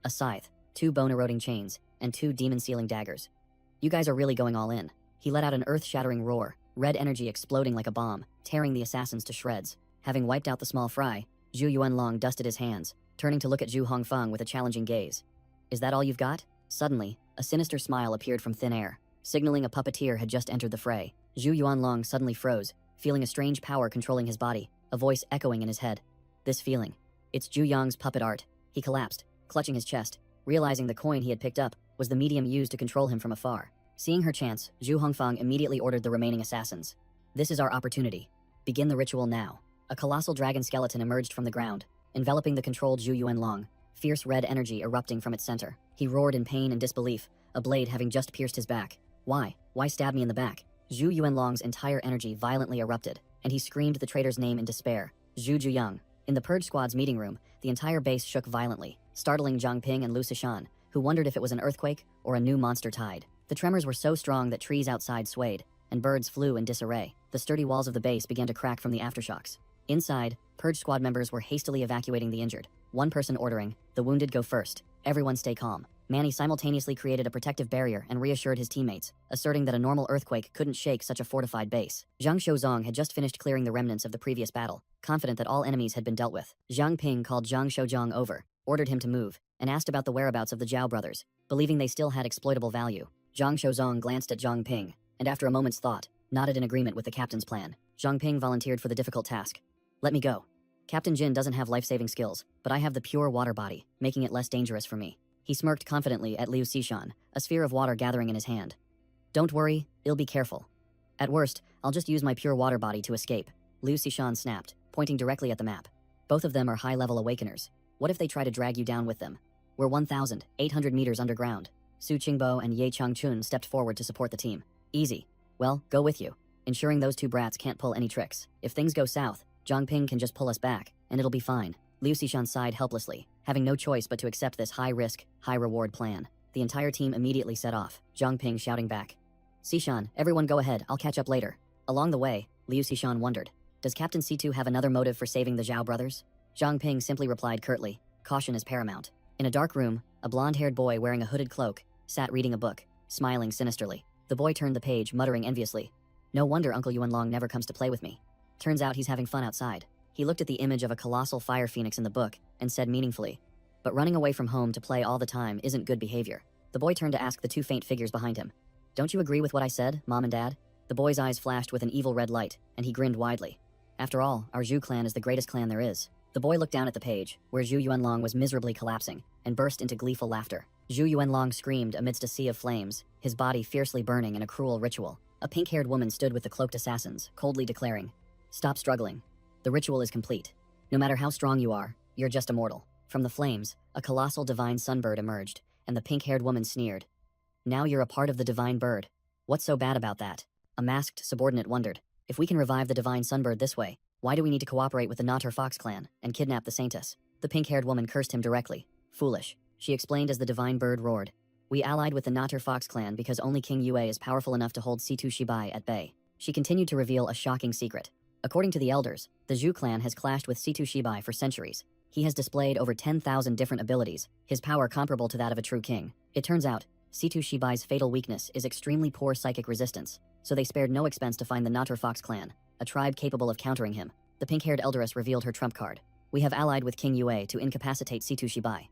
A scythe, 2 bone-eroding chains, and 2 demon-sealing daggers. You guys are really going all in. He let out an earth-shattering roar, red energy exploding like a bomb, tearing the assassins to shreds. Having wiped out the small fry, Zhu Yuanlong dusted his hands, turning to look at Zhu Hongfang with a challenging gaze. Is that all you've got? Suddenly, a sinister smile appeared from thin air, signaling a puppeteer had just entered the fray. Zhu Yuanlong suddenly froze, feeling a strange power controlling his body, a voice echoing in his head. This feeling. It's Zhu Yang's puppet art. He collapsed, clutching his chest, realizing the coin he had picked up was the medium used to control him from afar. Seeing her chance, Zhu Hongfang immediately ordered the remaining assassins. This is our opportunity. Begin the ritual now. A colossal dragon skeleton emerged from the ground, enveloping the controlled Zhu Yuanlong, fierce red energy erupting from its center. He roared in pain and disbelief, a blade having just pierced his back. Why? Why stab me in the back? Zhu Yuanlong's entire energy violently erupted, and he screamed the traitor's name in despair. Zhu Zhuyang. In the Purge Squad's meeting room, the entire base shook violently, startling Zhang Ping and Lu Sishan, who wondered if it was an earthquake or a new monster tide. The tremors were so strong that trees outside swayed, and birds flew in disarray. The sturdy walls of the base began to crack from the aftershocks. Inside, Purge Squad members were hastily evacuating the injured, one person ordering, the wounded go first. Everyone stay calm. Manny simultaneously created a protective barrier and reassured his teammates, asserting that a normal earthquake couldn't shake such a fortified base. Zhang Shozong had just finished clearing the remnants of the previous battle, confident that all enemies had been dealt with. Zhang Ping called Zhang Shozong over, ordered him to move, and asked about the whereabouts of the Zhao brothers, believing they still had exploitable value. Zhang Shozong glanced at Zhang Ping, and after a moment's thought, nodded in agreement with the captain's plan. Zhang Ping volunteered for the difficult task. Let me go. Captain Jin doesn't have life-saving skills, but I have the pure water body, making it less dangerous for me. He smirked confidently at Liu Xishan, a sphere of water gathering in his hand. Don't worry, I'll be careful. At worst, I'll just use my pure water body to escape. Liu Xishan snapped, pointing directly at the map. Both of them are high-level awakeners. What if they try to drag you down with them? We're 1,800 meters underground. Su Qingbo and Ye Changchun stepped forward to support the team. Easy. Well, go with you. Ensuring those 2 brats can't pull any tricks. If things go south, Zhang Ping can just pull us back, and it'll be fine. Liu Xishan sighed helplessly, having no choice but to accept this high-risk, high-reward plan. The entire team immediately set off, Zhang Ping shouting back. Xishan, everyone go ahead, I'll catch up later. Along the way, Liu Xishan wondered, does Captain C2 have another motive for saving the Zhao brothers? Zhang Ping simply replied curtly, caution is paramount. In a dark room, a blonde-haired boy wearing a hooded cloak sat reading a book, smiling sinisterly. The boy turned the page, muttering enviously, no wonder Uncle Yuanlong never comes to play with me. Turns out he's having fun outside. He looked at the image of a colossal fire phoenix in the book and said meaningfully, but running away from home to play all the time isn't good behavior. The boy turned to ask the 2 faint figures behind him. Don't you agree with what I said, Mom and Dad? The boy's eyes flashed with an evil red light, and he grinned widely. After all, our Zhu clan is the greatest clan there is. The boy looked down at the page, where Zhu Yuanlong was miserably collapsing, and burst into gleeful laughter. Zhu Yuanlong screamed amidst a sea of flames, his body fiercely burning in a cruel ritual. A pink-haired woman stood with the cloaked assassins, coldly declaring, stop struggling. The ritual is complete. No matter how strong you are, you're just a mortal. From the flames, a colossal divine sunbird emerged, and the pink-haired woman sneered. Now you're a part of the divine bird. What's so bad about that? A masked subordinate wondered. If we can revive the divine sunbird this way, why do we need to cooperate with the Notter Fox clan and kidnap the Saintess? The pink-haired woman cursed him directly. Foolish, she explained as the divine bird roared. We allied with the Notter Fox clan because only King Yue is powerful enough to hold C2 Shibai at bay. She continued to reveal a shocking secret. According to the elders, the Zhu clan has clashed with Situ Shibai for centuries. He has displayed over 10,000 different abilities, his power comparable to that of a true king. It turns out, Situ Shibai's fatal weakness is extremely poor psychic resistance, so they spared no expense to find the Natur Fox clan, a tribe capable of countering him. The pink-haired elderess revealed her trump card. We have allied with King Yue to incapacitate Situ Shibai.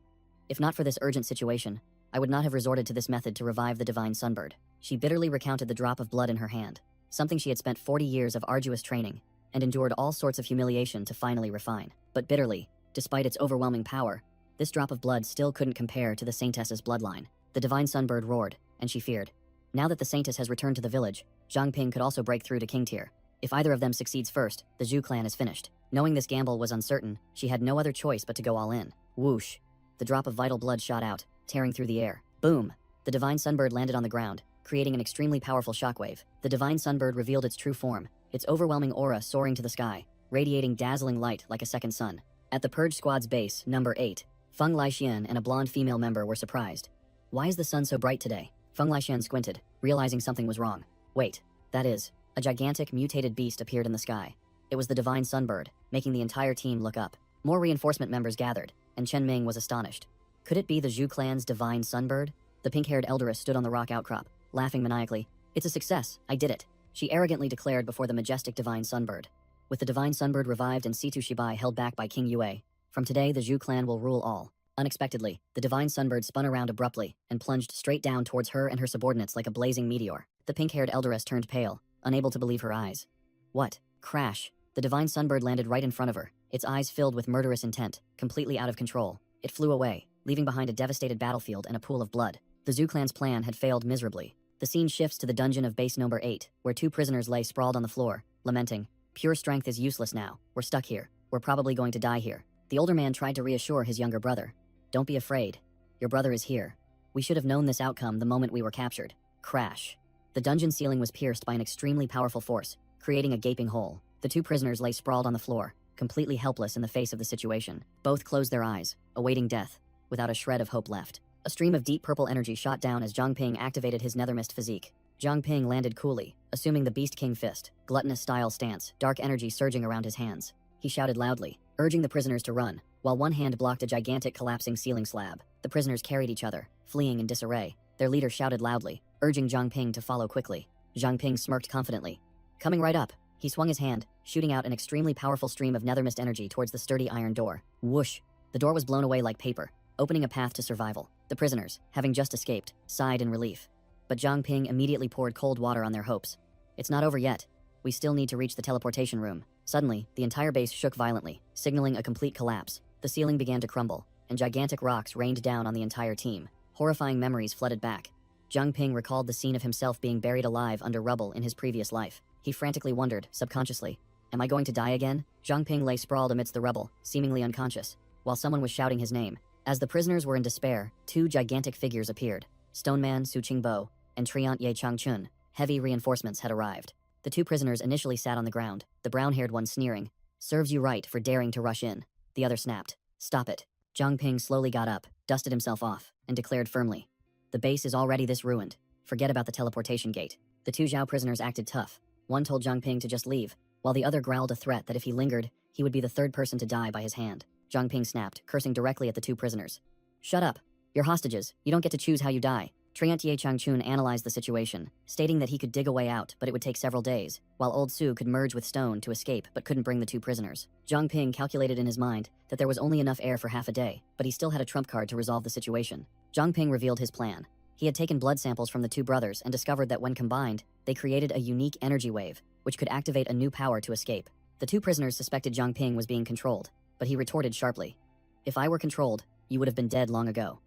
If not for this urgent situation, I would not have resorted to this method to revive the divine sunbird. She bitterly recounted the drop of blood in her hand, something she had spent 40 years of arduous training and endured all sorts of humiliation to finally refine. But bitterly, despite its overwhelming power, this drop of blood still couldn't compare to the Saintess's bloodline. The divine sunbird roared, and she feared. Now that the Saintess has returned to the village, Zhang Ping could also break through to king tier. If either of them succeeds first, the Zhu clan is finished. Knowing this gamble was uncertain, she had no other choice but to go all in. Whoosh! The drop of vital blood shot out, tearing through the air. Boom! The divine sunbird landed on the ground, creating an extremely powerful shockwave. The divine sunbird revealed its true form, its overwhelming aura soaring to the sky, radiating dazzling light like a second sun. At the Purge Squad's base, number 8, Feng Laixian and a blonde female member were surprised. Why is the sun so bright today? Feng Laixian squinted, realizing something was wrong. Wait, that is, a gigantic mutated beast appeared in the sky. It was the divine sunbird, making the entire team look up. More reinforcement members gathered, and Chen Ming was astonished. Could it be the Zhu clan's divine sunbird? The pink-haired elderess stood on the rock outcrop, laughing maniacally. It's a success, I did it, she arrogantly declared before the majestic divine sunbird. With the divine sunbird revived and Situ Shibai held back by King Yue, from today the Zhu clan will rule all. Unexpectedly, the divine sunbird spun around abruptly and plunged straight down towards her and her subordinates like a blazing meteor. The pink-haired elderess turned pale, unable to believe her eyes. What? Crash! The divine sunbird landed right in front of her, its eyes filled with murderous intent, completely out of control. It flew away, leaving behind a devastated battlefield and a pool of blood. The Zhu clan's plan had failed miserably. The scene shifts to the dungeon of base number 8, where 2 prisoners lay sprawled on the floor, lamenting. Pure strength is useless now. We're stuck here. We're probably going to die here. The older man tried to reassure his younger brother. Don't be afraid. Your brother is here. We should have known this outcome the moment we were captured. Crash. The dungeon ceiling was pierced by an extremely powerful force, creating a gaping hole. The 2 prisoners lay sprawled on the floor, completely helpless in the face of the situation. Both closed their eyes, awaiting death, without a shred of hope left. A stream of deep purple energy shot down as Zhang Ping activated his nethermist physique. Zhang Ping landed coolly, assuming the Beast King fist, gluttonous-style stance, dark energy surging around his hands. He shouted loudly, urging the prisoners to run, while one hand blocked a gigantic collapsing ceiling slab. The prisoners carried each other, fleeing in disarray. Their leader shouted loudly, urging Zhang Ping to follow quickly. Zhang Ping smirked confidently. Coming right up, he swung his hand, shooting out an extremely powerful stream of nethermist energy towards the sturdy iron door. Whoosh! The door was blown away like paper, opening a path to survival. The prisoners, having just escaped, sighed in relief. But Zhang Ping immediately poured cold water on their hopes. It's not over yet. We still need to reach the teleportation room. Suddenly, the entire base shook violently, signaling a complete collapse. The ceiling began to crumble, and gigantic rocks rained down on the entire team. Horrifying memories flooded back. Zhang Ping recalled the scene of himself being buried alive under rubble in his previous life. He frantically wondered, subconsciously, am I going to die again? Zhang Ping lay sprawled amidst the rubble, seemingly unconscious, while someone was shouting his name. As the prisoners were in despair, 2 gigantic figures appeared. Stoneman Su Qingbo and Triant Ye Changchun. Heavy reinforcements had arrived. The 2 prisoners initially sat on the ground, the brown-haired one sneering. Serves you right for daring to rush in. The other snapped. Stop it. Zhang Ping slowly got up, dusted himself off, and declared firmly. The base is already this ruined. Forget about the teleportation gate. The 2 Zhao prisoners acted tough. One told Zhang Ping to just leave, while the other growled a threat that if he lingered, he would be the 3rd person to die by his hand. Zhang Ping snapped, cursing directly at the 2 prisoners. Shut up. You're hostages. You don't get to choose how you die. Triant Ye Changchun analyzed the situation, stating that he could dig a way out, but it would take several days, while Old Su could merge with Stone to escape but couldn't bring the 2 prisoners. Zhang Ping calculated in his mind that there was only enough air for half a day, but he still had a trump card to resolve the situation. Zhang Ping revealed his plan. He had taken blood samples from the 2 brothers and discovered that when combined, they created a unique energy wave, which could activate a new power to escape. The 2 prisoners suspected Zhang Ping was being controlled, but he retorted sharply. If I were controlled, you would have been dead long ago.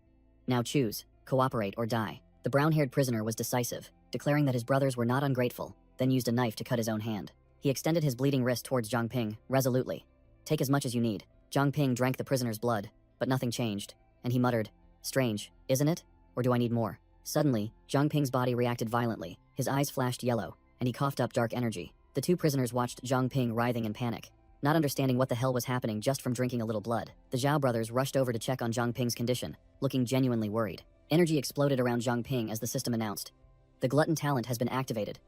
Now choose, cooperate or die. The brown-haired prisoner was decisive, declaring that his brothers were not ungrateful, then used a knife to cut his own hand. He extended his bleeding wrist towards Zhang Ping, resolutely. Take as much as you need. Zhang Ping drank the prisoner's blood, but nothing changed, and he muttered, strange, isn't it? Or do I need more? Suddenly, Zhang Ping's body reacted violently, his eyes flashed yellow, and he coughed up dark energy. The 2 prisoners watched Zhang Ping writhing in panic, not understanding what the hell was happening just from drinking a little blood. The Zhao brothers rushed over to check on Zhang Ping's condition, looking genuinely worried. Energy exploded around Zhang Ping as the system announced. The glutton talent has been activated,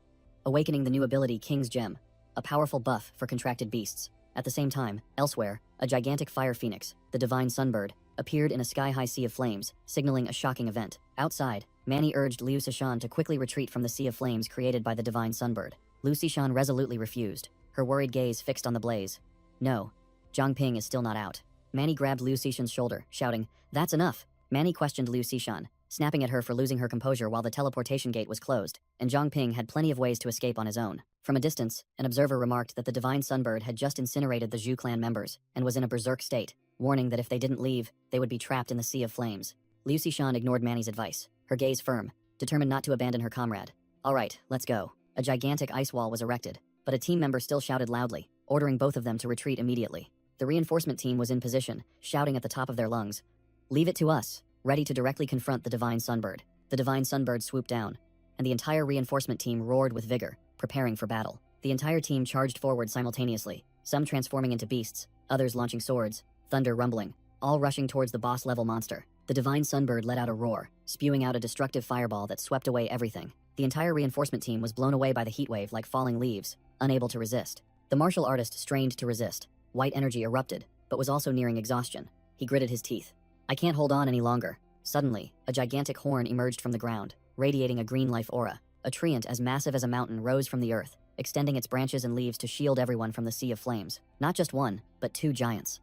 awakening the new ability King's Gem. a powerful buff for contracted beasts. At the same time, elsewhere, a gigantic fire phoenix, the divine sunbird, appeared in a sky-high sea of flames, signaling a shocking event. Outside, Manny urged Liu Sishan to quickly retreat from the sea of flames created by the divine sunbird. Liu Sishan resolutely refused, her worried gaze fixed on the blaze. No, Zhang Ping is still not out. Manny grabbed Liu Sishan's shoulder, shouting, "That's enough!" Manny questioned Liu Sishan, snapping at her for losing her composure while the teleportation gate was closed, and Zhang Ping had plenty of ways to escape on his own. From a distance, an observer remarked that the divine sunbird had just incinerated the Zhu clan members and was in a berserk state, warning that if they didn't leave, they would be trapped in the sea of flames. Liu Sishan ignored Manny's advice, her gaze firm, determined not to abandon her comrade. "All right, let's go." A gigantic ice wall was erected, but a team member still shouted loudly, ordering both of them to retreat immediately. The reinforcement team was in position, shouting at the top of their lungs, "Leave it to us," ready to directly confront the divine sunbird. The divine sunbird swooped down, and the entire reinforcement team roared with vigor, preparing for battle. The entire team charged forward simultaneously, some transforming into beasts, others launching swords, thunder rumbling, all rushing towards the boss-level monster. The divine sunbird let out a roar, spewing out a destructive fireball that swept away everything. The entire reinforcement team was blown away by the heatwave like falling leaves, unable to resist. The martial artist strained to resist. White energy erupted, but was also nearing exhaustion. He gritted his teeth. "I can't hold on any longer." Suddenly, a gigantic horn emerged from the ground, radiating a green life aura. A treant as massive as a mountain rose from the earth, extending its branches and leaves to shield everyone from the sea of flames. Not just one, but two giants.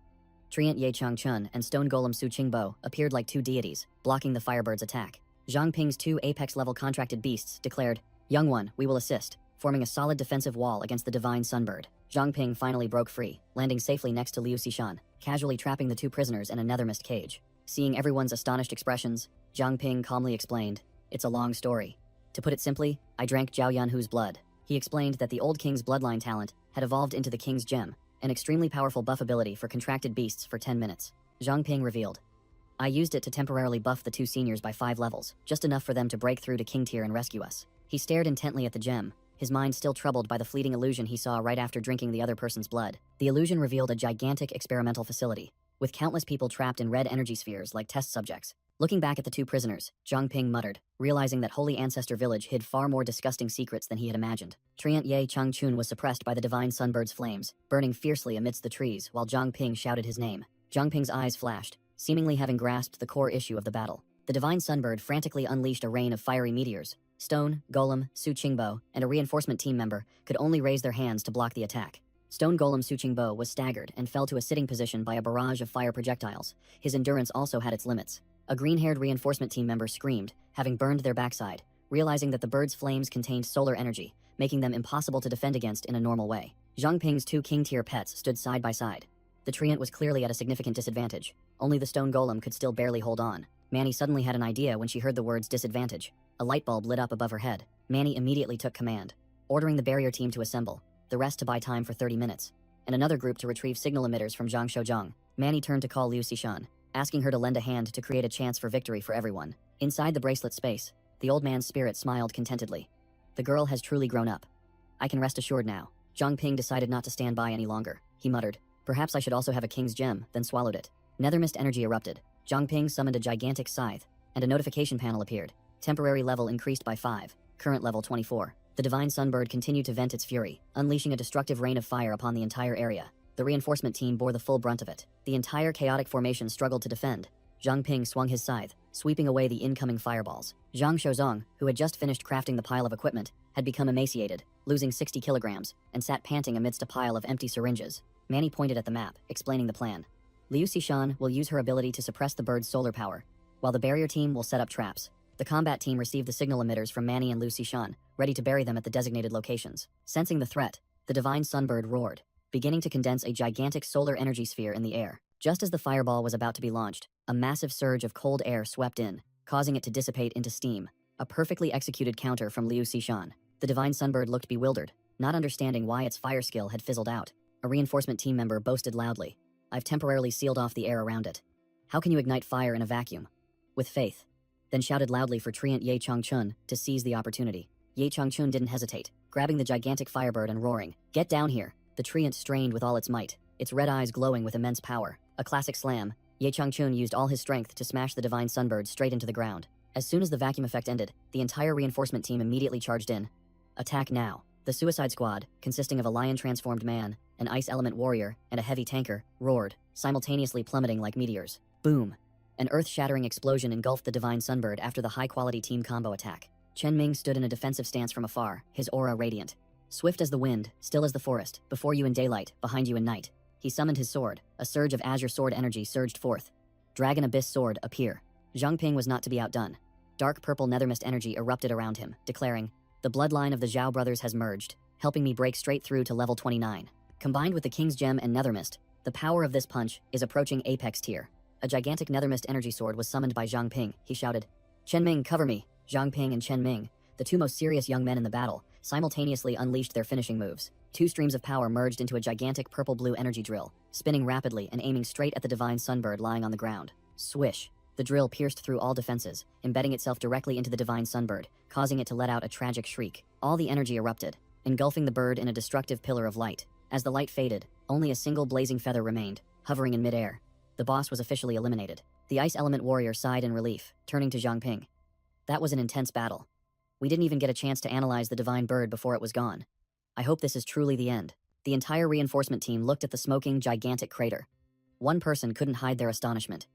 Treant Ye Changchun and stone golem Su Qingbo appeared like two deities, blocking the firebird's attack. Zhang Ping's two apex-level contracted beasts declared, "Young one, we will assist," forming a solid defensive wall against the divine sunbird. Zhang Ping finally broke free, landing safely next to Liu Sishan, casually trapping the two prisoners in a nether mist cage. Seeing everyone's astonished expressions, Zhang Ping calmly explained, "It's a long story. To put it simply, I drank Zhao Yanhu's blood." He explained that the old king's bloodline talent had evolved into the king's gem, an extremely powerful buff ability for contracted beasts for 10 minutes. Zhang Ping revealed, "I used it to temporarily buff the two seniors by 5 levels, just enough for them to break through to king tier and rescue us." He stared intently at the gem, his mind still troubled by the fleeting illusion he saw right after drinking the other person's blood. The illusion revealed a gigantic experimental facility, with countless people trapped in red energy spheres like test subjects. Looking back at the two prisoners, Zhang Ping muttered, realizing that Holy Ancestor Village hid far more disgusting secrets than he had imagined. Treant Ye Changchun was suppressed by the divine sunbird's flames, burning fiercely amidst the trees while Zhang Ping shouted his name. Zhang Ping's eyes flashed, seemingly having grasped the core issue of the battle. The divine sunbird frantically unleashed a rain of fiery meteors. Stone, Golem, Su Qingbo, and a reinforcement team member could only raise their hands to block the attack. Stone Golem Su Qingbo was staggered and fell to a sitting position by a barrage of fire projectiles. His endurance also had its limits. A green-haired reinforcement team member screamed, having burned their backside, realizing that the bird's flames contained solar energy, making them impossible to defend against in a normal way. Zhang Ping's two king-tier pets stood side by side. The treant was clearly at a significant disadvantage. Only the stone golem could still barely hold on. Manny suddenly had an idea when she heard the words disadvantage. A light bulb lit up above her head. Manny immediately took command, ordering the barrier team to assemble, the rest to buy time for 30 minutes, and another group to retrieve signal emitters from Zhang Shouzhang. Manny turned to call Liu Sishan, asking her to lend a hand to create a chance for victory for everyone. Inside the bracelet space, the old man's spirit smiled contentedly. The girl has truly grown up. I can rest assured now. Zhang Ping decided not to stand by any longer. He muttered, "Perhaps I should also have a king's gem," then swallowed it. Nether mist energy erupted. Zhang Ping summoned a gigantic scythe, and a notification panel appeared. Temporary level increased by 5, current level 24. The divine sunbird continued to vent its fury, unleashing a destructive rain of fire upon the entire area. The reinforcement team bore the full brunt of it. The entire chaotic formation struggled to defend. Zhang Ping swung his scythe, sweeping away the incoming fireballs. Zhang Shouzhang, who had just finished crafting the pile of equipment, had become emaciated, losing 60 kilograms, and sat panting amidst a pile of empty syringes. Manny pointed at the map, explaining the plan. Liu Sishan will use her ability to suppress the bird's solar power, while the barrier team will set up traps. The combat team received the signal emitters from Manny and Liu Sishan, ready to bury them at the designated locations. Sensing the threat, the divine sunbird roared, beginning to condense a gigantic solar energy sphere in the air. Just as the fireball was about to be launched, a massive surge of cold air swept in, causing it to dissipate into steam, a perfectly executed counter from Liu Sishan. The divine sunbird looked bewildered, not understanding why its fire skill had fizzled out. A reinforcement team member boasted loudly, "I've temporarily sealed off the air around it. How can you ignite fire in a vacuum?" "With faith." Then shouted loudly for treant Ye Changchun to seize the opportunity. Ye Changchun didn't hesitate, grabbing the gigantic firebird and roaring, "Get down here!" The treant strained with all its might, its red eyes glowing with immense power. A classic slam, Ye Changchun used all his strength to smash the divine sunbird straight into the ground. As soon as the vacuum effect ended, the entire reinforcement team immediately charged in. "Attack now." The Suicide Squad, consisting of a lion-transformed man, an ice element warrior, and a heavy tanker, roared, simultaneously plummeting like meteors. Boom! An earth-shattering explosion engulfed the Divine Sunbird after the high-quality team combo attack. Chen Ming stood in a defensive stance from afar, his aura radiant. Swift as the wind, still as the forest, before you in daylight, behind you in night. He summoned his sword. A surge of azure sword energy surged forth. Dragon Abyss Sword, appear. Zhang Ping was not to be outdone. Dark purple nethermist energy erupted around him, declaring, "The bloodline of the Zhao brothers has merged, helping me break straight through to level 29. Combined with the King's Gem and Nethermist, the power of this punch is approaching apex tier." A gigantic nethermist energy sword was summoned by Zhang Ping. He shouted, "Chen Ming, cover me." Zhang Ping and Chen Ming, the two most serious young men in the battle, simultaneously unleashed their finishing moves. Two streams of power merged into a gigantic purple-blue energy drill, spinning rapidly and aiming straight at the Divine Sunbird lying on the ground. Swish! The drill pierced through all defenses, embedding itself directly into the Divine Sunbird, causing it to let out a tragic shriek. All the energy erupted, engulfing the bird in a destructive pillar of light. As the light faded, only a single blazing feather remained, hovering in midair. The boss was officially eliminated. The Ice Element warrior sighed in relief, turning to Zhang Ping. "That was an intense battle. We didn't even get a chance to analyze the Divine Bird before it was gone. I hope this is truly the end." The entire reinforcement team looked at the smoking, gigantic crater. One person couldn't hide their astonishment.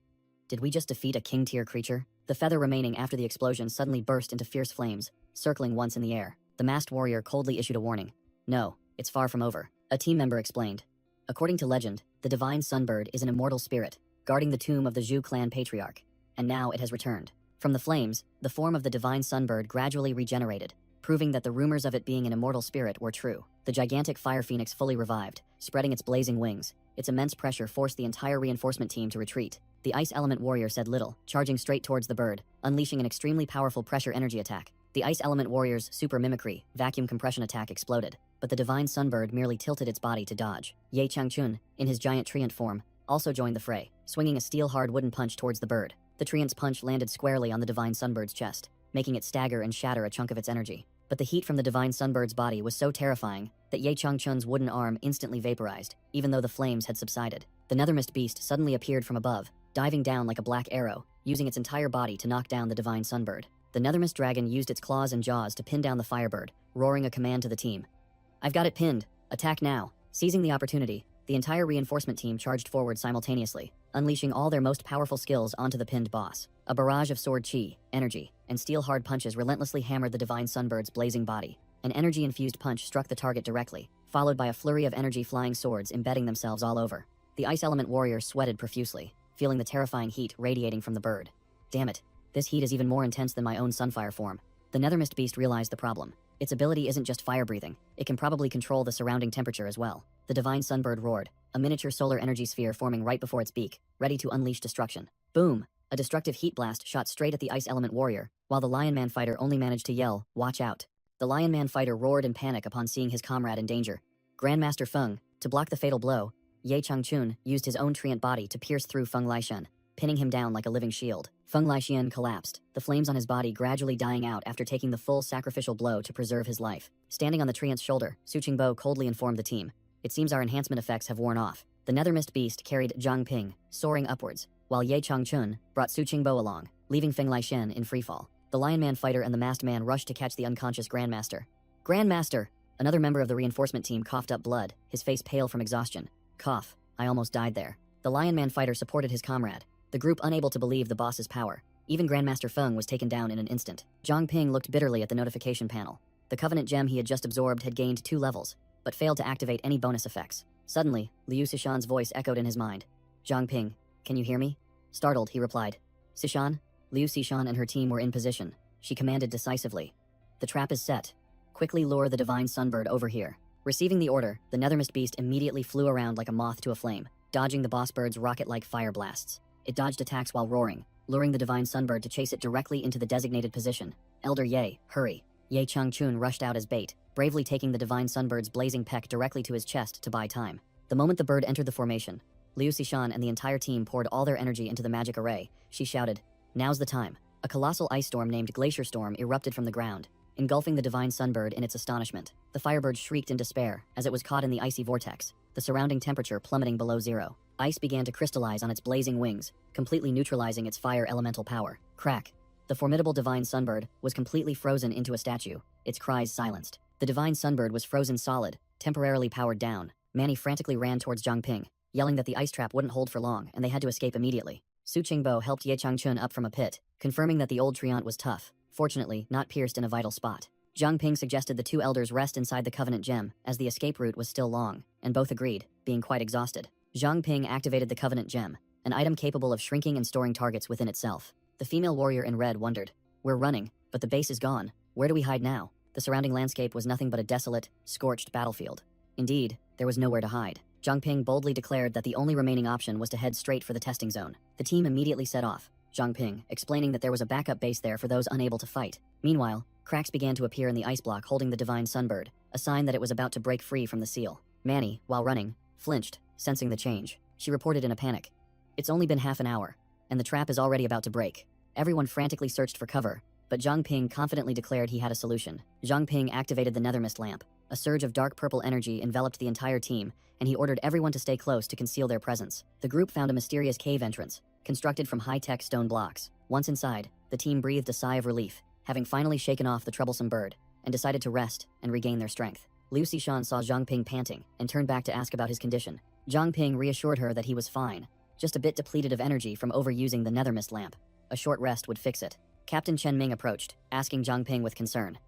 Did we just defeat a king-tier creature? The feather remaining after the explosion suddenly burst into fierce flames, circling once in the air. The masked warrior coldly issued a warning. "No, it's far from over." A team member explained. According to legend, the Divine Sunbird is an immortal spirit, guarding the tomb of the Zhu clan patriarch. And now it has returned. From the flames, the form of the Divine Sunbird gradually regenerated, proving that the rumors of it being an immortal spirit were true. The gigantic fire phoenix fully revived, spreading its blazing wings. Its immense pressure forced the entire reinforcement team to retreat. The Ice Element warrior said little, charging straight towards the bird, unleashing an extremely powerful pressure energy attack. The Ice Element warrior's super mimicry, vacuum compression attack exploded, but the Divine Sunbird merely tilted its body to dodge. Ye Changchun, in his giant treant form, also joined the fray, swinging a steel-hard wooden punch towards the bird. The treant's punch landed squarely on the Divine Sunbird's chest, making it stagger and shatter a chunk of its energy. But the heat from the Divine Sunbird's body was so terrifying that Ye Changchun's wooden arm instantly vaporized, even though the flames had subsided. The Nethermist beast suddenly appeared from above, diving down like a black arrow, using its entire body to knock down the Divine Sunbird. The Nethermist dragon used its claws and jaws to pin down the Firebird, roaring a command to the team. "I've got it pinned. Attack now." Seizing the opportunity, the entire reinforcement team charged forward simultaneously, unleashing all their most powerful skills onto the pinned boss. A barrage of sword chi, energy, and steel-hard punches relentlessly hammered the Divine Sunbird's blazing body. An energy-infused punch struck the target directly, followed by a flurry of energy-flying swords embedding themselves all over. The Ice Element warrior sweated profusely, feeling the terrifying heat radiating from the bird. "Damn it, this heat is even more intense than my own Sunfire form." The Nethermist beast realized the problem. Its ability isn't just fire-breathing, it can probably control the surrounding temperature as well. The Divine Sunbird roared, a miniature solar energy sphere forming right before its beak, ready to unleash destruction. Boom! A destructive heat blast shot straight at the Ice Element warrior, while the Lion Man fighter only managed to yell, "Watch out." The Lion Man fighter roared in panic upon seeing his comrade in danger. Grandmaster Feng, to block the fatal blow, Ye Changchun used his own treant body to pierce through Feng Laishan, pinning him down like a living shield. Feng Laishan collapsed, the flames on his body gradually dying out after taking the full sacrificial blow to preserve his life. Standing on the treant's shoulder, Su Qingbo coldly informed the team, "It seems our enhancement effects have worn off." The Nethermist beast carried Zhang Ping, soaring upwards, while Ye Changchun brought Su Qingbo along, leaving Feng Laishan in freefall. The Lion Man fighter and the masked man rushed to catch the unconscious Grandmaster. "Grandmaster!" Another member of the reinforcement team coughed up blood, his face pale from exhaustion. "Cough, I almost died there." The Lion Man fighter supported his comrade, the group unable to believe the boss's power. Even Grandmaster Feng was taken down in an instant. Zhang Ping looked bitterly at the notification panel. The Covenant gem he had just absorbed had gained 2 levels, but failed to activate any bonus effects. Suddenly, Liu Sishan's voice echoed in his mind. "Zhang Ping, can you hear me?" Startled, he replied. "Sishan?" Liu Sishan and her team were in position. She commanded decisively. "The trap is set. Quickly lure the Divine Sunbird over here." Receiving the order, the Nethermist beast immediately flew around like a moth to a flame, dodging the boss bird's rocket-like fire blasts. It dodged attacks while roaring, luring the Divine Sunbird to chase it directly into the designated position. "Elder Ye, hurry." Ye Changchun rushed out as bait, bravely taking the Divine Sunbird's blazing peck directly to his chest to buy time. The moment the bird entered the formation, Liu Sishan and the entire team poured all their energy into the magic array. She shouted, "Now's the time." A colossal ice storm named Glacier Storm erupted from the ground, engulfing the Divine Sunbird in its astonishment. The Firebird shrieked in despair as it was caught in the icy vortex, the surrounding temperature plummeting below zero. Ice began to crystallize on its blazing wings, completely neutralizing its fire elemental power. Crack! The formidable Divine Sunbird was completely frozen into a statue, its cries silenced. The divine sunbird was frozen solid, temporarily powered down. Manny frantically ran towards Zhang Ping, yelling that the ice trap wouldn't hold for long and they had to escape immediately. Su Qingbo helped Ye Changchun up from a pit, confirming that the old treant was tough, fortunately not pierced in a vital spot. Zhang Ping suggested the two elders rest inside the Covenant Gem, as the escape route was still long, and both agreed, being quite exhausted. Zhang Ping activated the Covenant Gem, an item capable of shrinking and storing targets within itself. The female warrior in red wondered, "We're running, but the base is gone. Where do we hide now?" The surrounding landscape was nothing but a desolate, scorched battlefield. Indeed, there was nowhere to hide. Zhang Ping boldly declared that the only remaining option was to head straight for the testing zone. The team immediately set off, Zhang Ping explaining that there was a backup base there for those unable to fight. Meanwhile, cracks began to appear in the ice block holding the divine sunbird, a sign that it was about to break free from the seal. Manny, while running, flinched, sensing the change. She reported in a panic, "It's only been half an hour, and the trap is already about to break." Everyone frantically searched for cover, but Zhang Ping confidently declared he had a solution. Zhang Ping activated the nethermist lamp. A surge of dark purple energy enveloped the entire team, and he ordered everyone to stay close to conceal their presence. The group found a mysterious cave entrance, constructed from high-tech stone blocks. Once inside, the team breathed a sigh of relief, having finally shaken off the troublesome bird, and decided to rest and regain their strength. Liu Xishan saw Zhang Ping panting, and turned back to ask about his condition. Zhang Ping reassured her that he was fine, just a bit depleted of energy from overusing the nethermist lamp. A short rest would fix it. Captain Chen Ming approached, asking Zhang Ping with concern,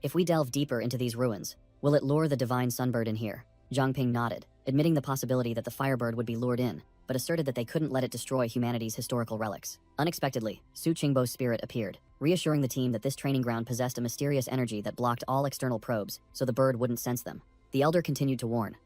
"If we delve deeper into these ruins, will it lure the divine sunbird in here?" Zhang Ping nodded, admitting the possibility that the firebird would be lured in, but asserted that they couldn't let it destroy humanity's historical relics. Unexpectedly, Su Qingbo's spirit appeared, reassuring the team that this training ground possessed a mysterious energy that blocked all external probes, so the bird wouldn't sense them. The elder continued to warn,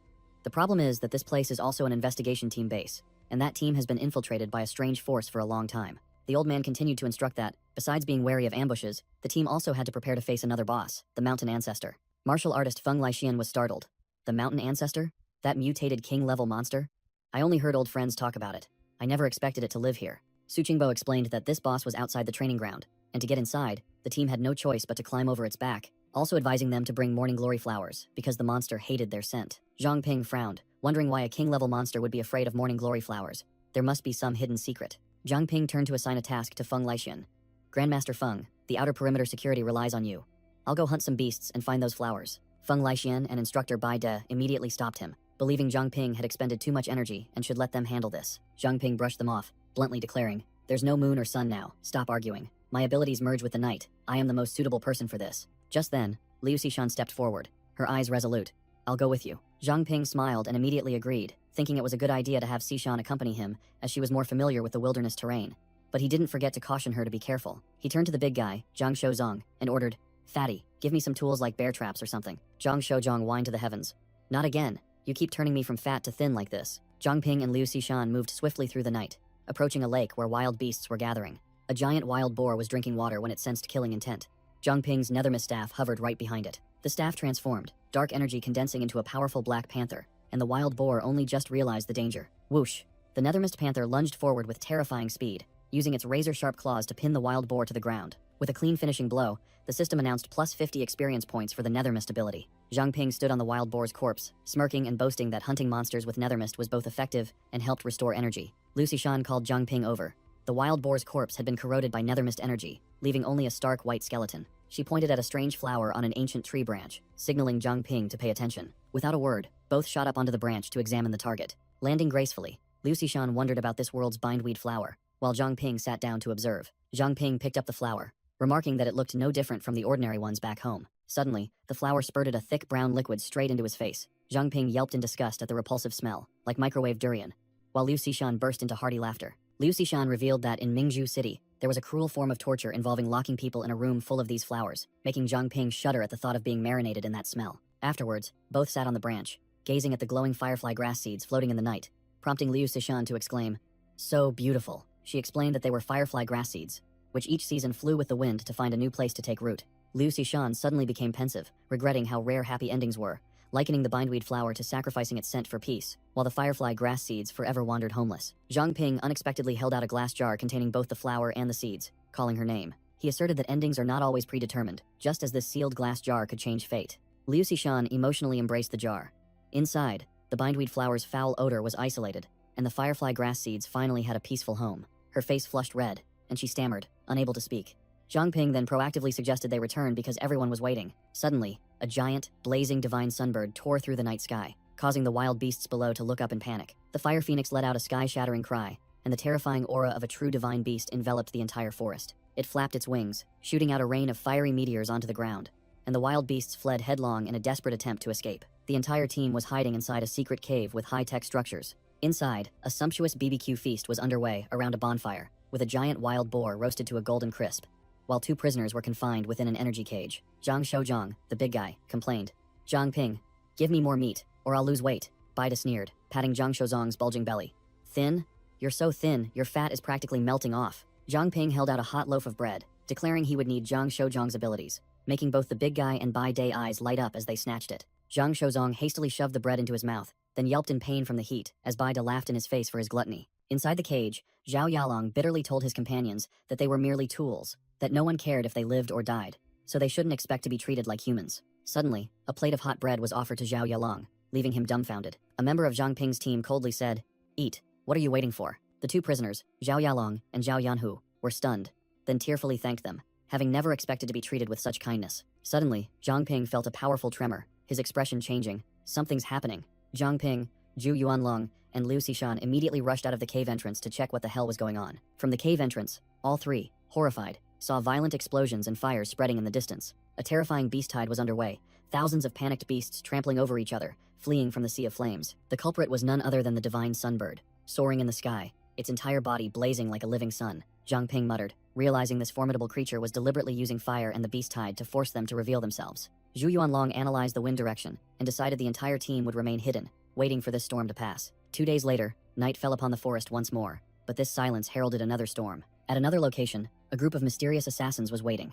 "The problem is that this place is also an investigation team base, and that team has been infiltrated by a strange force for a long time." The old man continued to instruct that, besides being wary of ambushes, the team also had to prepare to face another boss, the Mountain Ancestor. Martial artist Feng Laixian was startled. "The Mountain Ancestor? That mutated king-level monster? I only heard old friends talk about it. I never expected it to live here." Su Qingbo explained that this boss was outside the training ground, and to get inside, the team had no choice but to climb over its back, also advising them to bring morning glory flowers, because the monster hated their scent. Zhang Ping frowned, wondering why a king-level monster would be afraid of morning glory flowers. There must be some hidden secret. Zhang Ping turned to assign a task to Feng Laixian. "Grandmaster Feng, the outer perimeter security relies on you. I'll go hunt some beasts and find those flowers." Feng Laixian and instructor Bai De immediately stopped him, believing Zhang Ping had expended too much energy and should let them handle this. Zhang Ping brushed them off, bluntly declaring, "There's no moon or sun now, stop arguing. My abilities merge with the night, I am the most suitable person for this." Just then, Liu Xishan stepped forward, her eyes resolute. "I'll go with you." Zhang Ping smiled and immediately agreed, thinking it was a good idea to have Xishan accompany him, as she was more familiar with the wilderness terrain. But he didn't forget to caution her to be careful. He turned to the big guy, Zhang Shozong, and ordered, "Fatty, give me some tools like bear traps or something." Zhang Shozong whined to the heavens, "Not again. You keep turning me from fat to thin like this." Zhang Ping and Liu Xishan moved swiftly through the night, approaching a lake where wild beasts were gathering. A giant wild boar was drinking water when it sensed killing intent. Zhang Ping's nethermist staff hovered right behind it. The staff transformed, dark energy condensing into a powerful black panther, and the wild boar only just realized the danger. Whoosh! The nethermist panther lunged forward with terrifying speed, using its razor-sharp claws to pin the wild boar to the ground. With a clean finishing blow, the system announced plus 50 experience points for the nethermist ability. Zhang Ping stood on the wild boar's corpse, smirking and boasting that hunting monsters with nethermist was both effective and helped restore energy. Liu Xishan called Zhang Ping over. The wild boar's corpse had been corroded by nethermist energy, leaving only a stark white skeleton. She pointed at a strange flower on an ancient tree branch, signaling Zhang Ping to pay attention. Without a word, both shot up onto the branch to examine the target. Landing gracefully, Liu Xishan wondered about this world's bindweed flower, while Zhang Ping sat down to observe. Zhang Ping picked up the flower, remarking that it looked no different from the ordinary ones back home. Suddenly, the flower spurted a thick brown liquid straight into his face. Zhang Ping yelped in disgust at the repulsive smell, like microwave durian, while Liu Xishan burst into hearty laughter. Liu Xishan revealed that in Mingzhu City, there was a cruel form of torture involving locking people in a room full of these flowers, making Zhang Ping shudder at the thought of being marinated in that smell. Afterwards, both sat on the branch, gazing at the glowing firefly grass seeds floating in the night, prompting Liu Xishan to exclaim, "So beautiful." She explained that they were firefly grass seeds, which each season flew with the wind to find a new place to take root. Liu Xishan suddenly became pensive, regretting how rare happy endings were, likening the bindweed flower to sacrificing its scent for peace, while the firefly grass seeds forever wandered homeless. Zhang Ping unexpectedly held out a glass jar containing both the flower and the seeds, calling her name. He asserted that endings are not always predetermined, just as this sealed glass jar could change fate. Liu Xishan emotionally embraced the jar. Inside, the bindweed flower's foul odor was isolated, and the firefly grass seeds finally had a peaceful home. Her face flushed red, and she stammered, unable to speak. Zhang Ping then proactively suggested they return because everyone was waiting. Suddenly, a giant, blazing divine sunbird tore through the night sky, causing the wild beasts below to look up in panic. The fire phoenix let out a sky-shattering cry, and the terrifying aura of a true divine beast enveloped the entire forest. It flapped its wings, shooting out a rain of fiery meteors onto the ground, and the wild beasts fled headlong in a desperate attempt to escape. The entire team was hiding inside a secret cave with high-tech structures. Inside, a sumptuous BBQ feast was underway around a bonfire, with a giant wild boar roasted to a golden crisp, while 2 prisoners were confined within an energy cage. Zhang Shouzhong, the big guy, complained. "Zhang Ping, give me more meat, or I'll lose weight," Baida sneered, patting Zhang Shouzhong's bulging belly. "Thin? You're so thin, your fat is practically melting off." Zhang Ping held out a hot loaf of bread, declaring he would need Zhang Shouzhong's abilities, making both the big guy and Bai Dai eyes light up as they snatched it. Zhang Shouzhong hastily shoved the bread into his mouth, then yelped in pain from the heat as Bai Dai laughed in his face for his gluttony. Inside the cage, Zhao Yalong bitterly told his companions that they were merely tools, that no one cared if they lived or died, so they shouldn't expect to be treated like humans. Suddenly, a plate of hot bread was offered to Zhao Yalong, leaving him dumbfounded. A member of Zhang Ping's team coldly said, "Eat, what are you waiting for?" The 2 prisoners, Zhao Yalong and Zhao Yanhu, were stunned, then tearfully thanked them, having never expected to be treated with such kindness. Suddenly, Zhang Ping felt a powerful tremor, his expression changing. Something's happening. Zhang Ping, Zhu Yuanlong, and Liu Xishan immediately rushed out of the cave entrance to check what the hell was going on. From the cave entrance, all 3, horrified, saw violent explosions and fires spreading in the distance. A terrifying beast tide was underway, thousands of panicked beasts trampling over each other, fleeing from the sea of flames. The culprit was none other than the divine sunbird, soaring in the sky, its entire body blazing like a living sun. Zhang Ping muttered, realizing this formidable creature was deliberately using fire and the beast tide to force them to reveal themselves. Zhu Yuanlong analyzed the wind direction and decided the entire team would remain hidden, waiting for this storm to pass. 2 days later, night fell upon the forest once more, but this silence heralded another storm. At another location, a group of mysterious assassins was waiting.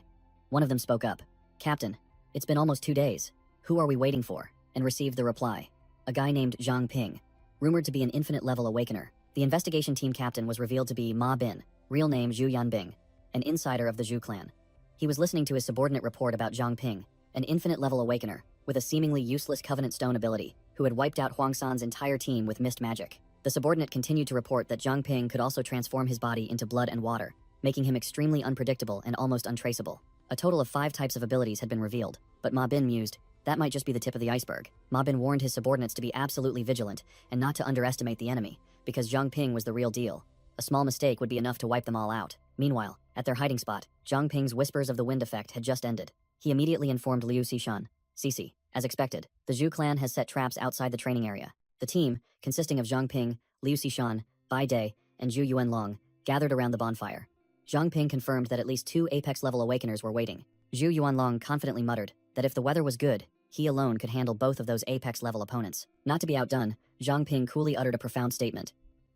One of them spoke up. "Captain, it's been almost 2 days. Who are we waiting for?" And received the reply. A guy named Zhang Ping, rumored to be an infinite-level awakener. The investigation team captain was revealed to be Ma Bin, real name Zhu Yanbing, an insider of the Zhu clan. He was listening to his subordinate report about Zhang Ping, an infinite-level awakener, with a seemingly useless Covenant Stone ability, who had wiped out Huang San's entire team with mist magic. The subordinate continued to report that Zhang Ping could also transform his body into blood and water, making him extremely unpredictable and almost untraceable. A total of 5 types of abilities had been revealed, but Ma Bin mused, that might just be the tip of the iceberg. Ma Bin warned his subordinates to be absolutely vigilant and not to underestimate the enemy, because Zhang Ping was the real deal. A small mistake would be enough to wipe them all out. Meanwhile, at their hiding spot, Zhang Ping's whispers of the wind effect had just ended. He immediately informed Liu Xishan, "Cici, as expected, the Zhu clan has set traps outside the training area." The team, consisting of Zhang Ping, Liu Xishan, Bai Dai, and Zhu Yuanlong, gathered around the bonfire. Zhang Ping confirmed that at least 2 apex-level awakeners were waiting. Zhu Yuanlong confidently muttered that if the weather was good, he alone could handle both of those apex-level opponents. Not to be outdone, Zhang Ping coolly uttered a profound statement.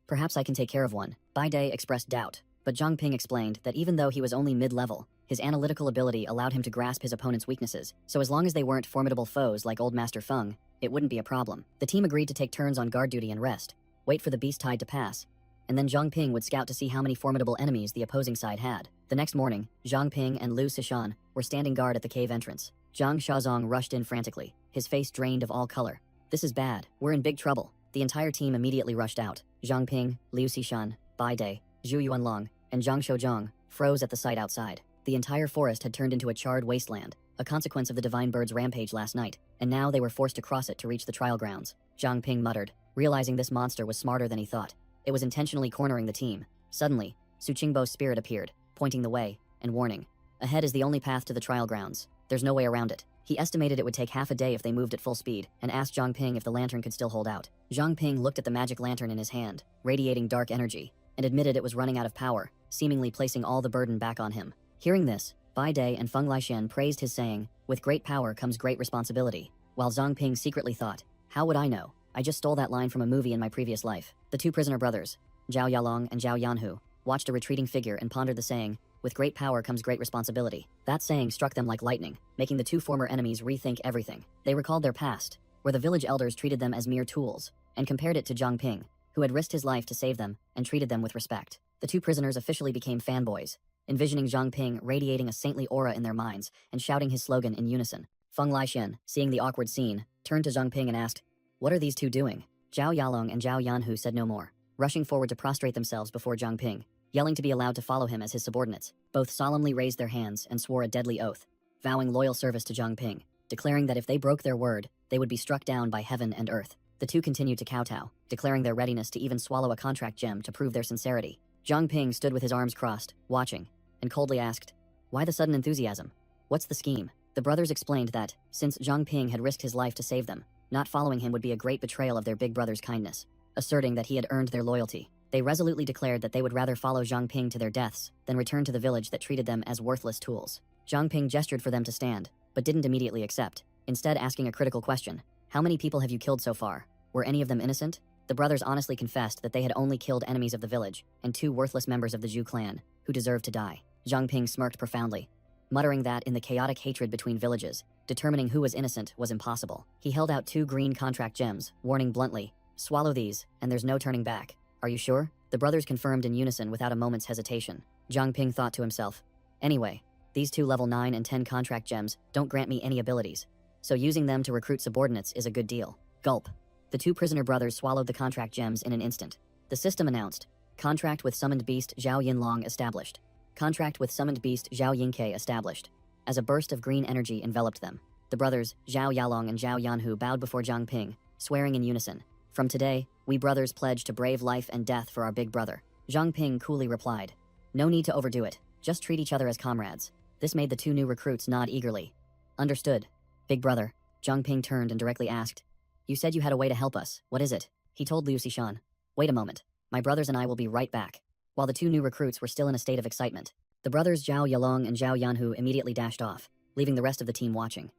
"Perhaps I can take care of one." Bai Dai expressed doubt, but Zhang Ping explained that even though he was only mid-level, his analytical ability allowed him to grasp his opponent's weaknesses, so as long as they weren't formidable foes like Old Master Feng, it wouldn't be a problem. The team agreed to take turns on guard duty and rest, wait for the beast tide to pass, and then Zhang Ping would scout to see how many formidable enemies the opposing side had. The next morning, Zhang Ping and Liu Xishan were standing guard at the cave entrance. Zhang Shazong rushed in frantically, his face drained of all color. "This is bad, we're in big trouble." The entire team immediately rushed out. Zhang Ping, Liu Xishan, Bai Dai, Zhu Yuanlong, and Zhang Shouzhong froze at the sight outside. The entire forest had turned into a charred wasteland, a consequence of the divine bird's rampage last night, and now they were forced to cross it to reach the trial grounds. Zhang Ping muttered, realizing this monster was smarter than he thought. It was intentionally cornering the team. Suddenly, Su Qingbo's spirit appeared, pointing the way, and warning. "Ahead is the only path to the trial grounds. There's no way around it." He estimated it would take half a day if they moved at full speed, and asked Zhang Ping if the lantern could still hold out. Zhang Ping looked at the magic lantern in his hand, radiating dark energy, and admitted it was running out of power, seemingly placing all the burden back on him. Hearing this, Bai Dai and Feng Laixian praised his saying, "With great power comes great responsibility," while Zhang Ping secretly thought, "How would I know? I just stole that line from a movie in my previous life." The 2 prisoner brothers, Zhao Yalong and Zhao Yanhu, watched a retreating figure and pondered the saying, "With great power comes great responsibility." That saying struck them like lightning, making the 2 former enemies rethink everything. They recalled their past, where the village elders treated them as mere tools, and compared it to Zhang Ping, who had risked his life to save them and treated them with respect. The 2 prisoners officially became fanboys, envisioning Zhang Ping radiating a saintly aura in their minds and shouting his slogan in unison. Feng Laixian, seeing the awkward scene, turned to Zhang Ping and asked, "What are these 2 doing?" Zhao Yalong and Zhao Yanhu said no more, rushing forward to prostrate themselves before Zhang Ping, yelling to be allowed to follow him as his subordinates. Both solemnly raised their hands and swore a deadly oath, vowing loyal service to Zhang Ping. declaring that if they broke their word, they would be struck down by heaven and earth. The two continued to kowtow, declaring their readiness to even swallow a contract gem to prove their sincerity. Zhang Ping stood with his arms crossed, watching, and coldly asked, "Why the sudden enthusiasm? What's the scheme?" The brothers explained that, since Zhang Ping had risked his life to save them, not following him would be a great betrayal of their big brother's kindness. Asserting that he had earned their loyalty, they resolutely declared that they would rather follow Zhang Ping to their deaths than return to the village that treated them as worthless tools. Zhang Ping gestured for them to stand, but didn't immediately accept, instead asking a critical question. "How many people have you killed so far? Were any of them innocent?" The brothers honestly confessed that they had only killed enemies of the village and 2 worthless members of the Zhu clan, who deserved to die. Zhang Ping smirked profoundly, muttering that in the chaotic hatred between villages, determining who was innocent was impossible. He held out 2 green contract gems, warning bluntly, "Swallow these, and there's no turning back." "Are you sure?" The brothers confirmed in unison without a moment's hesitation. Zhang Ping thought to himself, "Anyway, these 2 level 9 and 10 contract gems don't grant me any abilities, so using them to recruit subordinates is a good deal." Gulp. The 2 prisoner brothers swallowed the contract gems in an instant. The system announced, "Contract with summoned beast Zhao Yinlong established. Contract with summoned beast Zhao Yingke established." As a burst of green energy enveloped them, the brothers Zhao Yalong and Zhao Yanhu bowed before Zhang Ping, swearing in unison, "From today, we brothers pledge to brave life and death for our big brother." Zhang Ping coolly replied, "No need to overdo it, just treat each other as comrades." This made the 2 new recruits nod eagerly. "Understood." "Big brother." Zhang Ping turned and directly asked, "You said you had a way to help us. What is it?" He told Liu Xishan, "Wait a moment. My brothers and I will be right back." While the 2 new recruits were still in a state of excitement, the brothers Zhao Yalong and Zhao Yanhu immediately dashed off, leaving the rest of the team watching.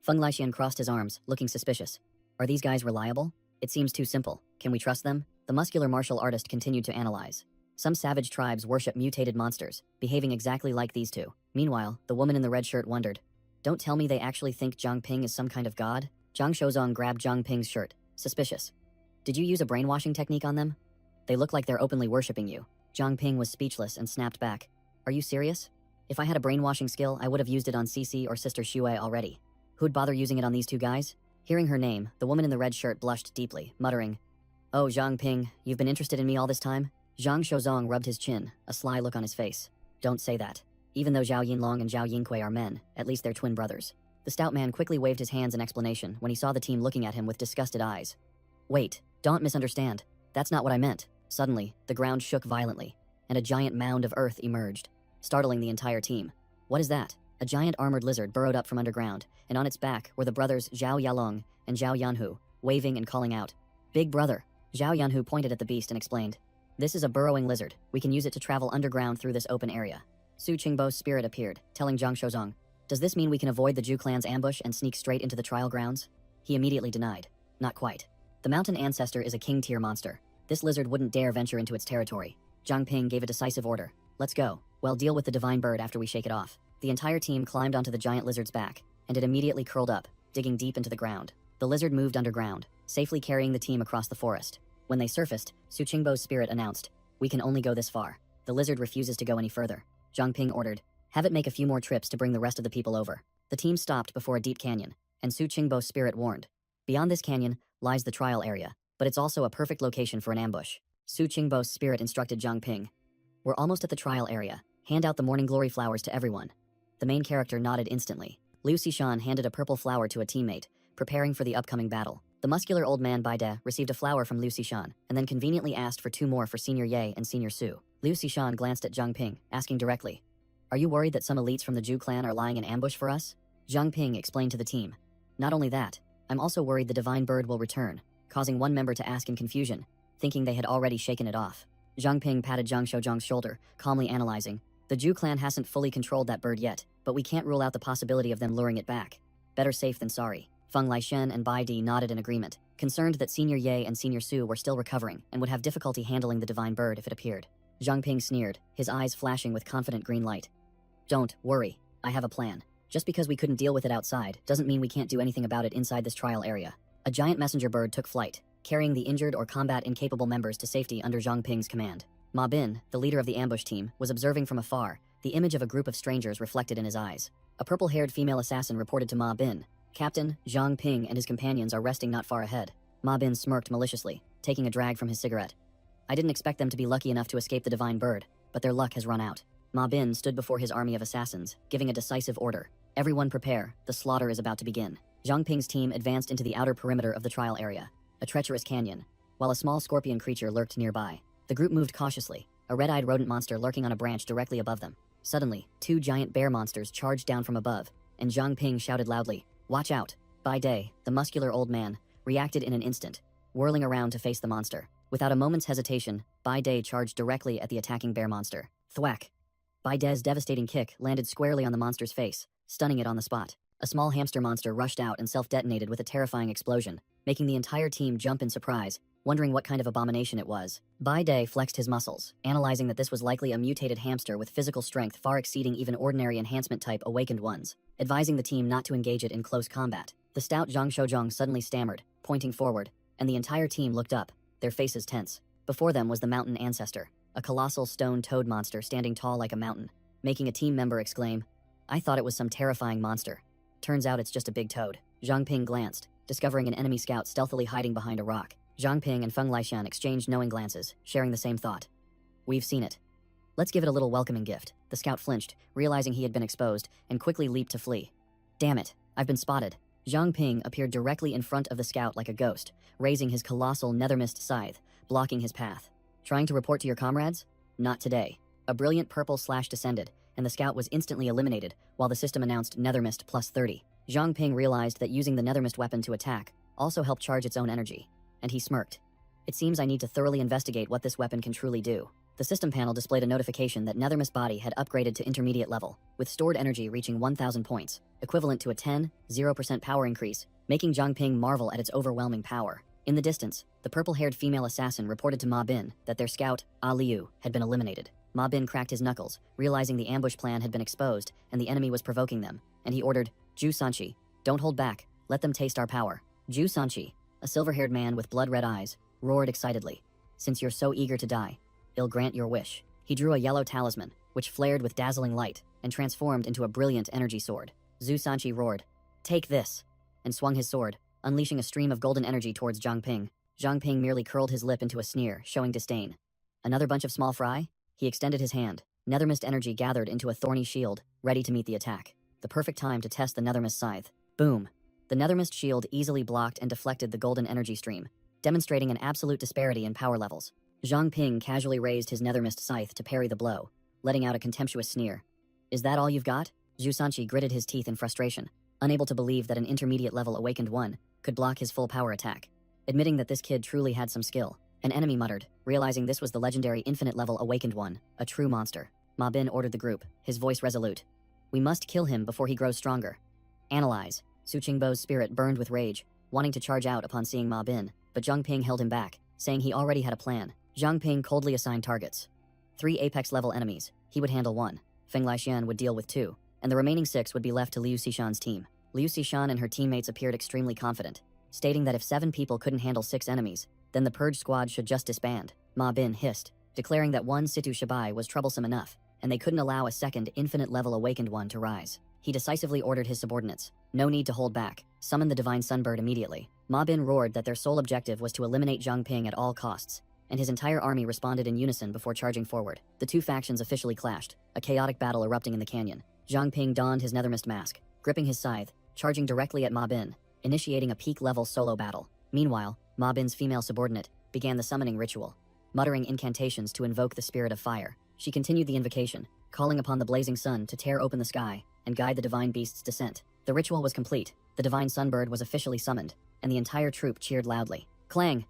Feng Laixian crossed his arms, looking suspicious. "Are these guys reliable? It seems too simple. Can we trust them?" The muscular martial artist continued to analyze. Some savage tribes worship mutated monsters, behaving exactly like these 2. Meanwhile, the woman in the red shirt wondered, "Don't tell me they actually think Zhang Ping is some kind of god?" Zhang Shozong grabbed Zhang Ping's shirt, suspicious. "Did you use a brainwashing technique on them? They look like they're openly worshipping you." Zhang Ping was speechless and snapped back, "Are you serious? If I had a brainwashing skill, I would have used it on Cici or Sister Xue already. Who'd bother using it on these 2 guys?" Hearing her name, the woman in the red shirt blushed deeply, muttering, "Oh, Zhang Ping, you've been interested in me all this time?" Zhang Shozong rubbed his chin, a sly look on his face. "Don't say that. Even though Zhao Yinlong and Zhao Yingque are men, at least they're twin brothers." The stout man quickly waved his hands in explanation when he saw the team looking at him with disgusted eyes. "Wait, don't misunderstand. That's not what I meant." Suddenly, the ground shook violently, and a giant mound of earth emerged, startling the entire team. "What is that?" A giant armored lizard burrowed up from underground, and on its back were the brothers Zhao Yalong and Zhao Yanhu, waving and calling out, "Big brother!" Zhao Yanhu pointed at the beast and explained, "This is a burrowing lizard. We can use it to travel underground through this open area." Su Qingbo's spirit appeared, telling Zhang Shozong, "Does this mean we can avoid the Zhu clan's ambush and sneak straight into the trial grounds?" He immediately denied, "Not quite. The mountain ancestor is a king-tier monster. This lizard wouldn't dare venture into its territory." Zhang Ping gave a decisive order, "Let's go. Well, deal with the divine bird after we shake it off." The entire team climbed onto the giant lizard's back, and it immediately curled up, digging deep into the ground. The lizard moved underground, safely carrying the team across the forest. When they surfaced, Su Qingbo's spirit announced, "We can only go this far. The lizard refuses to go any further." Zhang Ping ordered, "Have it make a few more trips to bring the rest of the people over." The team stopped before a deep canyon, and Su Qingbo's spirit warned, "Beyond this canyon lies the trial area, but it's also a perfect location for an ambush." Su Qingbo's spirit instructed Zhang Ping, "We're almost at the trial area. Hand out the morning glory flowers to everyone." The main character nodded instantly. Liu Xishan handed a purple flower to a teammate, preparing for the upcoming battle. The muscular old man Baide received a flower from Liu Xishan, and then conveniently asked for 2 more for Senior Ye and Senior Su. Liu Xishan glanced at Zhang Ping, asking directly, "Are you worried that some elites from the Zhu clan are lying in ambush for us?" Zhang Ping explained to the team, "Not only that, I'm also worried the divine bird will return," causing one member to ask in confusion, thinking they had already shaken it off. Zhang Ping patted Zhang Shouzhong's shoulder, calmly analyzing, "The Zhu clan hasn't fully controlled that bird yet, but we can't rule out the possibility of them luring it back. Better safe than sorry." Feng Laishen and Bai Di nodded in agreement, concerned that Senior Ye and Senior Su were still recovering and would have difficulty handling the divine bird if it appeared. Zhang Ping sneered, his eyes flashing with confident green light. "Don't worry, I have a plan. Just because we couldn't deal with it outside doesn't mean we can't do anything about it inside this trial area." A giant messenger bird took flight, carrying the injured or combat-incapable members to safety under Zhang Ping's command. Ma Bin, the leader of the ambush team, was observing from afar, the image of a group of strangers reflected in his eyes. A purple-haired female assassin reported to Ma Bin, "Captain, Zhang Ping and his companions are resting not far ahead." Ma Bin smirked maliciously, taking a drag from his cigarette. "I didn't expect them to be lucky enough to escape the divine bird, but their luck has run out." Ma Bin stood before his army of assassins, giving a decisive order. Everyone prepare, the slaughter is about to begin. Zhang Ping's team advanced into the outer perimeter of the trial area, a treacherous canyon, while a small scorpion creature lurked nearby. The group moved cautiously, a red-eyed rodent monster lurking on a branch directly above them. Suddenly, two giant bear monsters charged down from above, and Zhang Ping shouted loudly, "Watch out!" Bai Dai, the muscular old man, reacted in an instant, whirling around to face the monster. Without a moment's hesitation, Bai Dai charged directly at the attacking bear monster. Thwack! Bai Dai's devastating kick landed squarely on the monster's face, stunning it on the spot. A small hamster monster rushed out and self-detonated with a terrifying explosion, making the entire team jump in surprise, wondering what kind of abomination it was. Bai Dai flexed his muscles, analyzing that this was likely a mutated hamster with physical strength far exceeding even ordinary enhancement-type awakened ones, advising the team not to engage it in close combat. The stout Zhang Shouzhong suddenly stammered, pointing forward, and the entire team looked up, their faces tense. Before them was the mountain ancestor, a colossal stone toad monster standing tall like a mountain, making a team member exclaim, "I thought it was some terrifying monster. Turns out it's just a big toad." Zhang Ping glanced, discovering an enemy scout stealthily hiding behind a rock. Zhang Ping and Feng Laixian exchanged knowing glances, sharing the same thought. "We've seen it. Let's give it a little welcoming gift." The scout flinched, realizing he had been exposed, and quickly leaped to flee. "Damn it, I've been spotted." Zhang Ping appeared directly in front of the scout like a ghost, raising his colossal nethermist scythe, blocking his path. "Trying to report to your comrades? Not today." A brilliant purple slash descended, and the scout was instantly eliminated, while the system announced Nethermist plus 30. Zhang Ping realized that using the Nethermist weapon to attack also helped charge its own energy, and he smirked. "It seems I need to thoroughly investigate what this weapon can truly do." The system panel displayed a notification that Nethermist body had upgraded to intermediate level, with stored energy reaching 1,000 points, equivalent to a 0% power increase, making Zhang Ping marvel at its overwhelming power. In the distance, the purple-haired female assassin reported to Ma Bin that their scout, Ah Liu, had been eliminated. Ma Bin cracked his knuckles, realizing the ambush plan had been exposed and the enemy was provoking them, and he ordered, "Ju Sanchi, don't hold back, let them taste our power." Ju Sanchi, a silver-haired man with blood-red eyes, roared excitedly, "Since you're so eager to die, I'll grant your wish." He drew a yellow talisman, which flared with dazzling light and transformed into a brilliant energy sword. Zhu Sanchi roared, "Take this," and swung his sword, unleashing a stream of golden energy towards Zhang Ping. Zhang Ping merely curled his lip into a sneer, showing disdain. "Another bunch of small fry?" He extended his hand. Nethermist energy gathered into a thorny shield, ready to meet the attack. The perfect time to test the Nethermist scythe. Boom! The Nethermist shield easily blocked and deflected the golden energy stream, demonstrating an absolute disparity in power levels. Zhang Ping casually raised his Nethermist scythe to parry the blow, letting out a contemptuous sneer. "Is that all you've got?" Zhu Sanchi gritted his teeth in frustration, unable to believe that an intermediate-level awakened one could block his full power attack. Admitting that this kid truly had some skill, an enemy muttered, realizing this was the legendary infinite-level awakened one, a true monster. Ma Bin ordered the group, his voice resolute. "We must kill him before he grows stronger." "Analyze." Su Qingbo's spirit burned with rage, wanting to charge out upon seeing Ma Bin, but Zhang Ping held him back, saying he already had a plan. Zhang Ping coldly assigned targets. 3 apex-level enemies, he would handle 1, Feng Laixian would deal with 2, and the remaining 6 would be left to Liu Xishan's team. Liu Xishan and her teammates appeared extremely confident, stating that if 7 people couldn't handle 6 enemies, then the Purge squad should just disband. Ma Bin hissed, declaring that one Situ Shabai was troublesome enough, and they couldn't allow a second infinite-level awakened one to rise. He decisively ordered his subordinates, "No need to hold back, summon the Divine Sunbird immediately." Ma Bin roared that their sole objective was to eliminate Zhang Ping at all costs, and his entire army responded in unison before charging forward. The two factions officially clashed, a chaotic battle erupting in the canyon. Zhang Ping donned his Nethermist mask, gripping his scythe, charging directly at Ma Bin, initiating a peak-level solo battle. Meanwhile, Ma Bin's female subordinate began the summoning ritual. Muttering incantations to invoke the spirit of fire, she continued the invocation, calling upon the blazing sun to tear open the sky and guide the divine beast's descent. The ritual was complete, the Divine Sunbird was officially summoned, and the entire troop cheered loudly. Clang!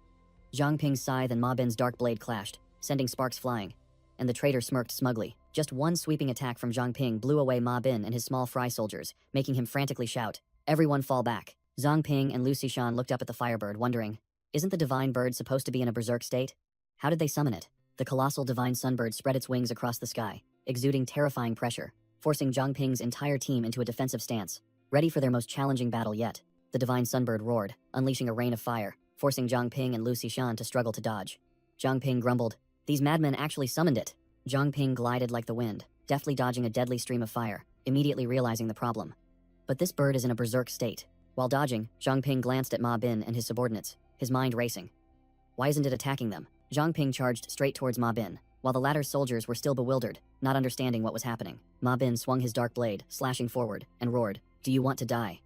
Zhang Ping's scythe and Ma Bin's dark blade clashed, sending sparks flying, and the traitor smirked smugly. Just one sweeping attack from Zhang Ping blew away Ma Bin and his small fry soldiers, making him frantically shout, "Everyone fall back." Zhang Ping and Lu Xishan looked up at the firebird, wondering, isn't the divine bird supposed to be in a berserk state? How did they summon it? The colossal Divine Sunbird spread its wings across the sky, exuding terrifying pressure, forcing Zhang Ping's entire team into a defensive stance, ready for their most challenging battle yet. The Divine Sunbird roared, unleashing a rain of fire, forcing Zhang Ping and Lu Xishan to struggle to dodge. Zhang Ping grumbled, "These madmen actually summoned it." Zhang Ping glided like the wind, deftly dodging a deadly stream of fire, immediately realizing the problem. But this bird is in a berserk state. While dodging, Zhang Ping glanced at Ma Bin and his subordinates, his mind racing. Why isn't it attacking them? Zhang Ping charged straight towards Ma Bin, while the latter's soldiers were still bewildered, not understanding what was happening. Ma Bin swung his dark blade, slashing forward, and roared, "Do you want to die?"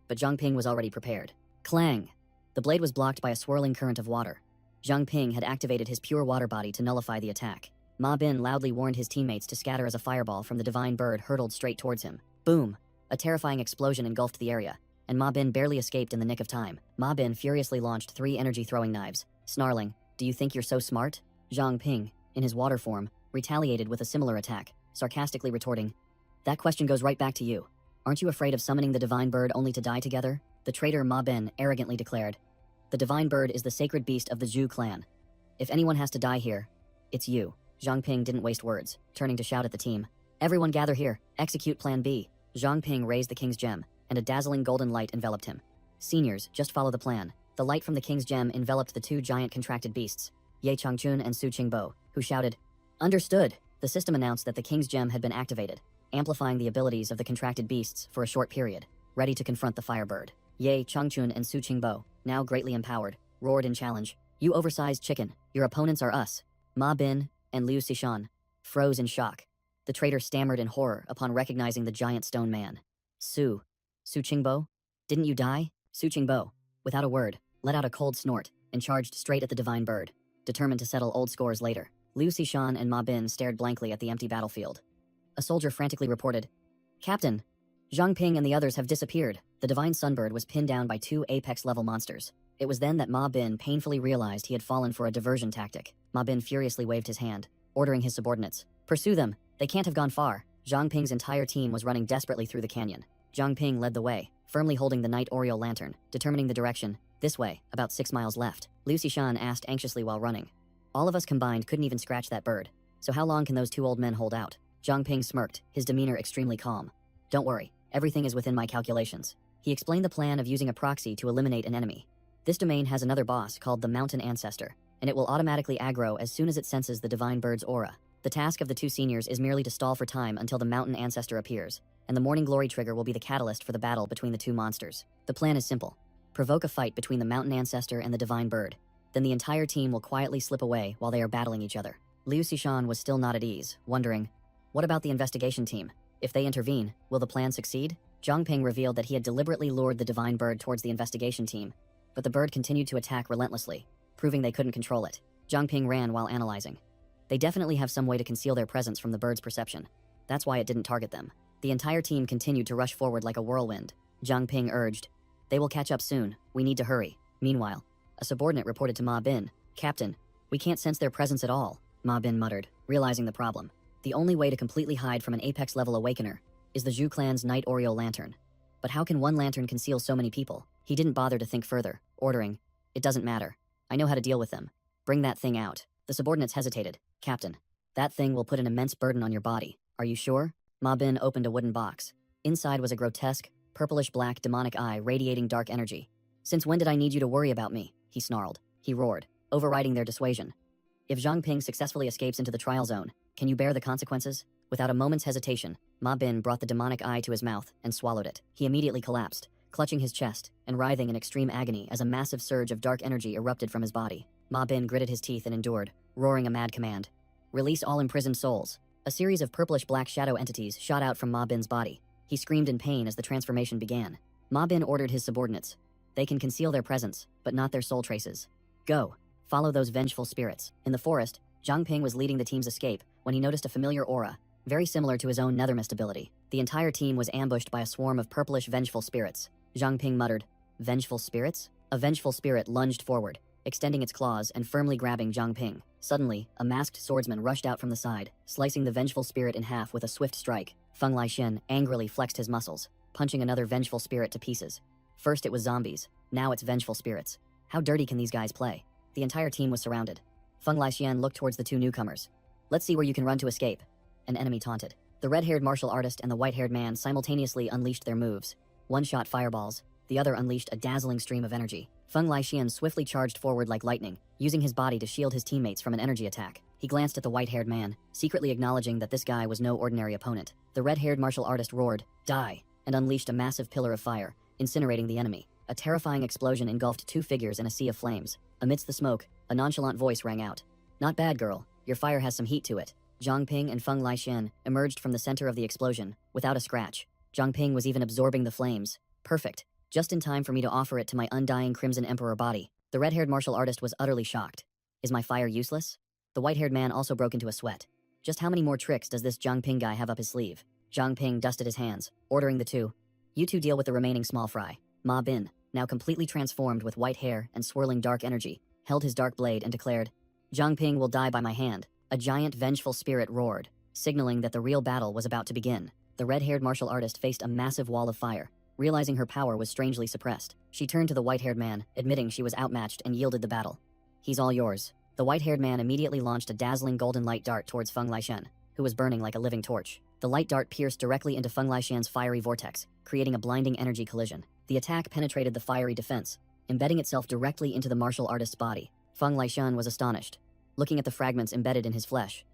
But Zhang Ping was already prepared. Clang! The blade was blocked by a swirling current of water. Zhang Ping had activated his pure water body to nullify the attack. Ma Bin loudly warned his teammates to scatter as a fireball from the divine bird hurtled straight towards him. Boom! A terrifying explosion engulfed the area, and Ma Bin barely escaped in the nick of time. Ma Bin furiously launched 3 energy-throwing knives, snarling, "Do you think you're so smart?" Zhang Ping, in his water form, retaliated with a similar attack, sarcastically retorting, "That question goes right back to you. Aren't you afraid of summoning the divine bird only to die together?" The traitor Ma Bin arrogantly declared, "The divine bird is the sacred beast of the Zhu clan. If anyone has to die here, it's you." Zhang Ping didn't waste words, turning to shout at the team, "Everyone gather here, execute Plan B." Zhang Ping raised the king's gem, and a dazzling golden light enveloped him. "Seniors, just follow the plan." The light from the king's gem enveloped the 2 giant contracted beasts, Ye Changchun and Su Qingbo, who shouted, "Understood!" The system announced that the king's gem had been activated, amplifying the abilities of the contracted beasts for a short period, ready to confront the firebird. Ye Changchun and Su Qingbo, now greatly empowered, roared in challenge, "You oversized chicken, your opponents are us." Ma Bin and Liu Xishan froze in shock. The traitor stammered in horror upon recognizing the giant stone man. Su Qingbo? Didn't you die?" Su Qingbo, without a word, let out a cold snort and charged straight at the divine bird, determined to settle old scores later. Liu Xishan and Ma Bin stared blankly at the empty battlefield. A soldier frantically reported, "Captain, Zhang Ping and the others have disappeared." The divine sunbird was pinned down by 2 apex-level monsters. It was then that Ma Bin painfully realized he had fallen for a diversion tactic. Ma Bin furiously waved his hand, ordering his subordinates, "Pursue them, they can't have gone far." Zhang Ping's entire team was running desperately through the canyon. Zhang Ping led the way, firmly holding the night Oriole lantern, determining the direction. "This way, about 6 miles left." Liu Xishan asked anxiously while running. "All of us combined couldn't even scratch that bird. So how long can those 2 old men hold out?" Zhang Ping smirked, his demeanor extremely calm. "Don't worry, everything is within my calculations." He explained the plan of using a proxy to eliminate an enemy. This domain has another boss called the Mountain Ancestor, and it will automatically aggro as soon as it senses the divine bird's aura. The task of the 2 seniors is merely to stall for time until the Mountain Ancestor appears, and the Morning Glory trigger will be the catalyst for the battle between the 2 monsters. The plan is simple. Provoke a fight between the Mountain Ancestor and the divine bird. Then the entire team will quietly slip away while they are battling each other. Liu Xishan was still not at ease, wondering, what about the investigation team? If they intervene, will the plan succeed? Zhang Ping revealed that he had deliberately lured the divine bird towards the investigation team, but the bird continued to attack relentlessly, proving they couldn't control it. Zhang Ping ran while analyzing. They definitely have some way to conceal their presence from the bird's perception. That's why it didn't target them. The entire team continued to rush forward like a whirlwind. Zhang Ping urged, "They will catch up soon, we need to hurry." Meanwhile, a subordinate reported to Ma Bin, "Captain, we can't sense their presence at all." Ma Bin muttered, realizing the problem. The only way to completely hide from an apex-level awakener is the Zhu clan's Night Oriole lantern. But how can one lantern conceal so many people? He didn't bother to think further, ordering, "It doesn't matter. I know how to deal with them. Bring that thing out." The subordinates hesitated. "Captain, that thing will put an immense burden on your body. Are you sure?" Ma Bin opened a wooden box. Inside was a grotesque, purplish-black demonic eye radiating dark energy. "Since when did I need you to worry about me?" he snarled. He roared, overriding their dissuasion. "If Zhang Ping successfully escapes into the trial zone, can you bear the consequences?" Without a moment's hesitation, Ma Bin brought the demonic eye to his mouth and swallowed it. He immediately collapsed, clutching his chest and writhing in extreme agony as a massive surge of dark energy erupted from his body. Ma Bin gritted his teeth and endured, roaring a mad command. "Release all imprisoned souls." A series of purplish-black shadow entities shot out from Ma Bin's body. He screamed in pain as the transformation began. Ma Bin ordered his subordinates. "They can conceal their presence, but not their soul traces. Go, follow those vengeful spirits." In the forest, Zhang Ping was leading the team's escape when he noticed a familiar aura, very similar to his own nethermist ability. The entire team was ambushed by a swarm of purplish vengeful spirits. Zhang Ping muttered, "Vengeful spirits?" A vengeful spirit lunged forward, extending its claws and firmly grabbing Zhang Ping. Suddenly, a masked swordsman rushed out from the side, slicing the vengeful spirit in half with a swift strike. Feng Laixian angrily flexed his muscles, punching another vengeful spirit to pieces. First it was zombies, now it's vengeful spirits. How dirty can these guys play? The entire team was surrounded. Feng Laixian looked towards the 2 newcomers. "Let's see where you can run to escape." An enemy taunted. The red-haired martial artist and the white-haired man simultaneously unleashed their moves. One shot fireballs, the other unleashed a dazzling stream of energy. Feng Laixian swiftly charged forward like lightning, using his body to shield his teammates from an energy attack. He glanced at the white-haired man, secretly acknowledging that this guy was no ordinary opponent. The red-haired martial artist roared, "Die!" and unleashed a massive pillar of fire, incinerating the enemy. A terrifying explosion engulfed 2 figures in a sea of flames. Amidst the smoke, a nonchalant voice rang out. "Not bad, girl. Your fire has some heat to it. Zhang Ping and Feng Laixian emerged from the center of the explosion, without a scratch. Zhang Ping was even absorbing the flames. Perfect. Just in time for me to offer it to my undying Crimson Emperor body. The red-haired martial artist was utterly shocked. Is my fire useless? The white-haired man also broke into a sweat. Just how many more tricks does this Zhang Ping guy have up his sleeve? Zhang Ping dusted his hands, ordering the two. You two deal with the remaining small fry. Ma Bin, now completely transformed with white hair and swirling dark energy, held his dark blade and declared, Zhang Ping will die by my hand. A giant vengeful spirit roared, signaling that the real battle was about to begin. The red-haired martial artist faced a massive wall of fire. Realizing her power was strangely suppressed, she turned to the white-haired man, admitting she was outmatched and yielded the battle. He's all yours. The white-haired man immediately launched a dazzling golden light dart towards Feng Laixian, who was burning like a living torch. The light dart pierced directly into Feng Laixian's fiery vortex, creating a blinding energy collision. The attack penetrated the fiery defense, embedding itself directly into the martial artist's body. Feng Laixian was astonished, looking at the fragments embedded in his flesh.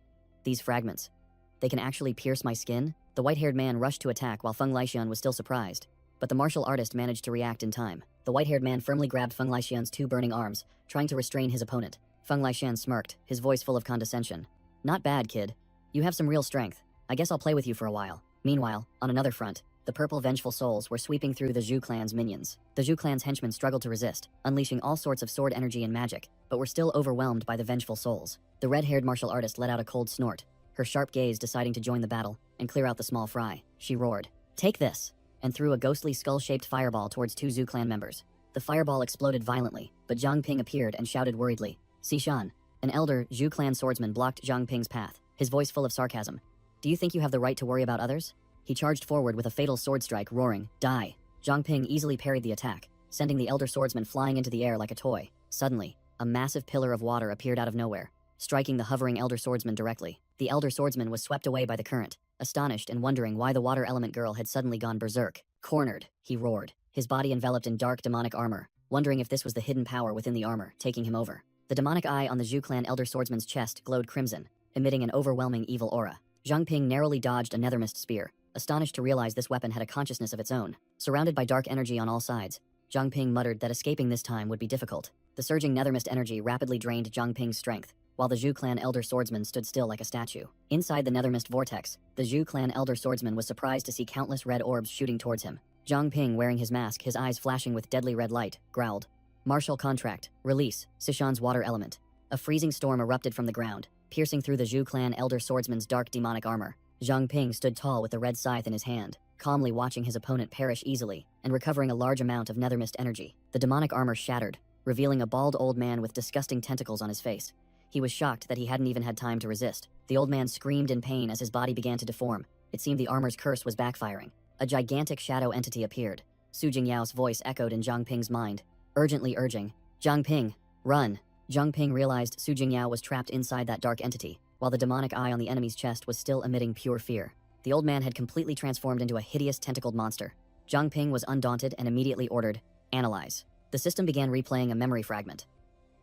These fragments, they can actually pierce my skin? The white-haired man rushed to attack while Feng Laixian was still surprised, but the martial artist managed to react in time. The white-haired man firmly grabbed Feng Laixian's two burning arms, trying to restrain his opponent. Feng Laixian smirked, his voice full of condescension. Not bad, kid. You have some real strength. I guess I'll play with you for a while. Meanwhile, on another front, the purple vengeful souls were sweeping through the Zhu clan's minions. The Zhu clan's henchmen struggled to resist, unleashing all sorts of sword energy and magic, but were still overwhelmed by the vengeful souls. The red-haired martial artist let out a cold snort, her sharp gaze deciding to join the battle and clear out the small fry. She roared, "Take this!" and threw a ghostly skull-shaped fireball towards two Zhu clan members. The fireball exploded violently, but Zhang Ping appeared and shouted worriedly, "Xishan." An elder Zhu clan swordsman blocked Zhang Ping's path, his voice full of sarcasm. "Do you think you have the right to worry about others?" He charged forward with a fatal sword strike, roaring, "Die!" Zhang Ping easily parried the attack, sending the elder swordsman flying into the air like a toy. Suddenly, a massive pillar of water appeared out of nowhere, striking the hovering elder swordsman directly. The elder swordsman was swept away by the current, astonished and wondering why the water element girl had suddenly gone berserk. "Cornered," he roared, his body enveloped in dark demonic armor, wondering if this was the hidden power within the armor, taking him over. The demonic eye on the Zhu clan elder swordsman's chest glowed crimson, emitting an overwhelming evil aura. Zhang Ping narrowly dodged a nethermist spear, astonished to realize this weapon had a consciousness of its own. Surrounded by dark energy on all sides, Zhang Ping muttered that escaping this time would be difficult. The surging nethermist energy rapidly drained Zhang Ping's strength, while the Zhu clan elder swordsman stood still like a statue. Inside the nethermist vortex, the Zhu clan elder swordsman was surprised to see countless red orbs shooting towards him. Zhang Ping, wearing his mask, his eyes flashing with deadly red light, growled, "Martial contract, release, Xishan's water element." A freezing storm erupted from the ground, piercing through the Zhu clan elder swordsman's dark demonic armor. Zhang Ping stood tall with the red scythe in his hand, calmly watching his opponent perish easily and recovering a large amount of nethermist energy. The demonic armor shattered, revealing a bald old man with disgusting tentacles on his face. He was shocked that he hadn't even had time to resist. The old man screamed in pain as his body began to deform. It seemed the armor's curse was backfiring. A gigantic shadow entity appeared. Su Jingyao's voice echoed in Zhang Ping's mind, urgently urging, "Zhang Ping, run!" Zhang Ping realized Su Jingyao was trapped inside that dark entity, while the demonic eye on the enemy's chest was still emitting pure fear. The old man had completely transformed into a hideous tentacled monster. Zhang Ping was undaunted and immediately ordered, "Analyze." The system began replaying a memory fragment.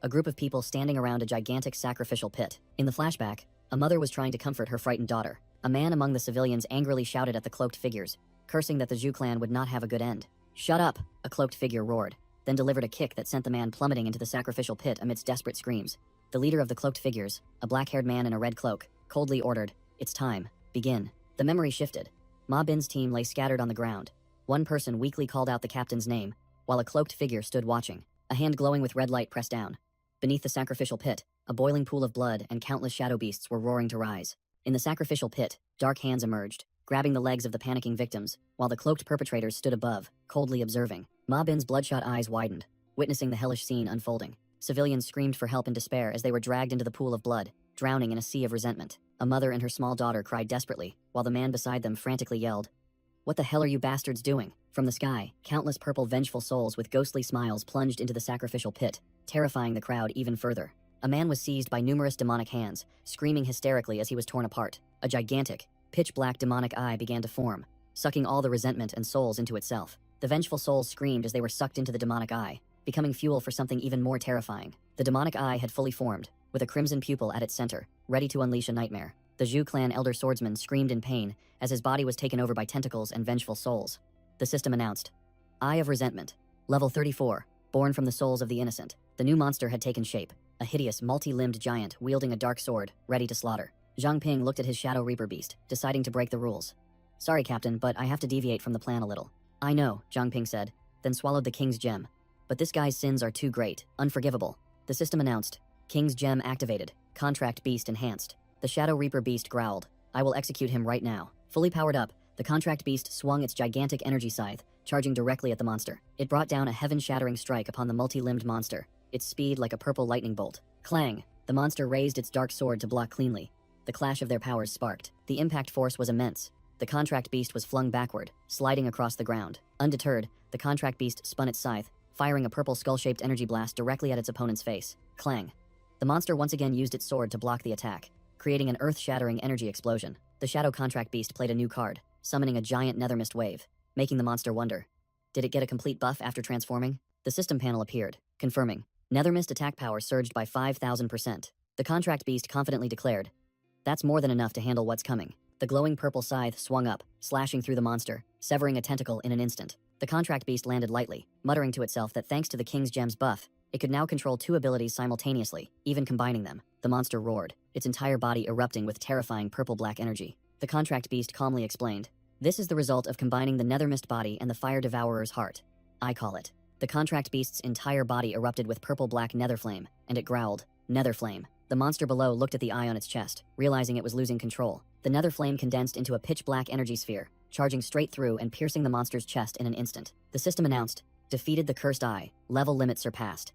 A group of people standing around a gigantic sacrificial pit. In the flashback, a mother was trying to comfort her frightened daughter. A man among the civilians angrily shouted at the cloaked figures, cursing that the Zhu clan would not have a good end. "Shut up," a cloaked figure roared, then delivered a kick that sent the man plummeting into the sacrificial pit amidst desperate screams. The leader of the cloaked figures, a black-haired man in a red cloak, coldly ordered, "It's time. Begin." The memory shifted. Ma Bin's team lay scattered on the ground. One person weakly called out the captain's name, while a cloaked figure stood watching, a hand glowing with red light pressed down. Beneath the sacrificial pit, a boiling pool of blood and countless shadow beasts were roaring to rise. In the sacrificial pit, dark hands emerged, grabbing the legs of the panicking victims, while the cloaked perpetrators stood above, coldly observing. Ma Bin's bloodshot eyes widened, witnessing the hellish scene unfolding. Civilians screamed for help in despair as they were dragged into the pool of blood, drowning in a sea of resentment. A mother and her small daughter cried desperately, while the man beside them frantically yelled, "What the hell are you bastards doing?" From the sky, countless purple vengeful souls with ghostly smiles plunged into the sacrificial pit, terrifying the crowd even further. A man was seized by numerous demonic hands, screaming hysterically as he was torn apart. A gigantic, pitch-black demonic eye began to form, sucking all the resentment and souls into itself. The vengeful souls screamed as they were sucked into the demonic eye, becoming fuel for something even more terrifying. The demonic eye had fully formed, with a crimson pupil at its center, ready to unleash a nightmare. The Zhu clan elder swordsman screamed in pain as his body was taken over by tentacles and vengeful souls. The system announced, "Eye of Resentment, level 34, born from the souls of the innocent." The new monster had taken shape, a hideous, multi-limbed giant wielding a dark sword, ready to slaughter. Zhang Ping looked at his Shadow Reaper beast, deciding to break the rules. Sorry, Captain, but I have to deviate from the plan a little. I know, Zhang Ping said, then swallowed the King's Gem. But this guy's sins are too great, unforgivable. The system announced, King's Gem activated, Contract Beast enhanced. The Shadow Reaper beast growled, I will execute him right now. Fully powered up, the Contract Beast swung its gigantic energy scythe, charging directly at the monster. It brought down a heaven-shattering strike upon the multi-limbed monster, its speed like a purple lightning bolt. Clang! The monster raised its dark sword to block cleanly. The clash of their powers sparked. The impact force was immense. The Contract Beast was flung backward, sliding across the ground. Undeterred, the Contract Beast spun its scythe, firing a purple skull-shaped energy blast directly at its opponent's face. Clang! The monster once again used its sword to block the attack, creating an earth-shattering energy explosion. The Shadow Contract Beast played a new card, summoning a giant nethermist wave, making the monster wonder. Did it get a complete buff after transforming? The system panel appeared, confirming. Nethermist attack power surged by 5,000%. The Contract Beast confidently declared, that's more than enough to handle what's coming. The glowing purple scythe swung up, slashing through the monster, severing a tentacle in an instant. The Contract Beast landed lightly, muttering to itself that thanks to the King's Gem's buff, it could now control two abilities simultaneously, even combining them. The monster roared, its entire body erupting with terrifying purple-black energy. The Contract Beast calmly explained, this is the result of combining the Nethermist body and the Fire Devourer's heart. I call it. The Contract Beast's entire body erupted with purple-black nether flame, and it growled, Nether Flame. The monster below looked at the eye on its chest, realizing it was losing control. The nether flame condensed into a pitch-black energy sphere, charging straight through and piercing the monster's chest in an instant. The system announced, defeated the cursed eye, level limit surpassed.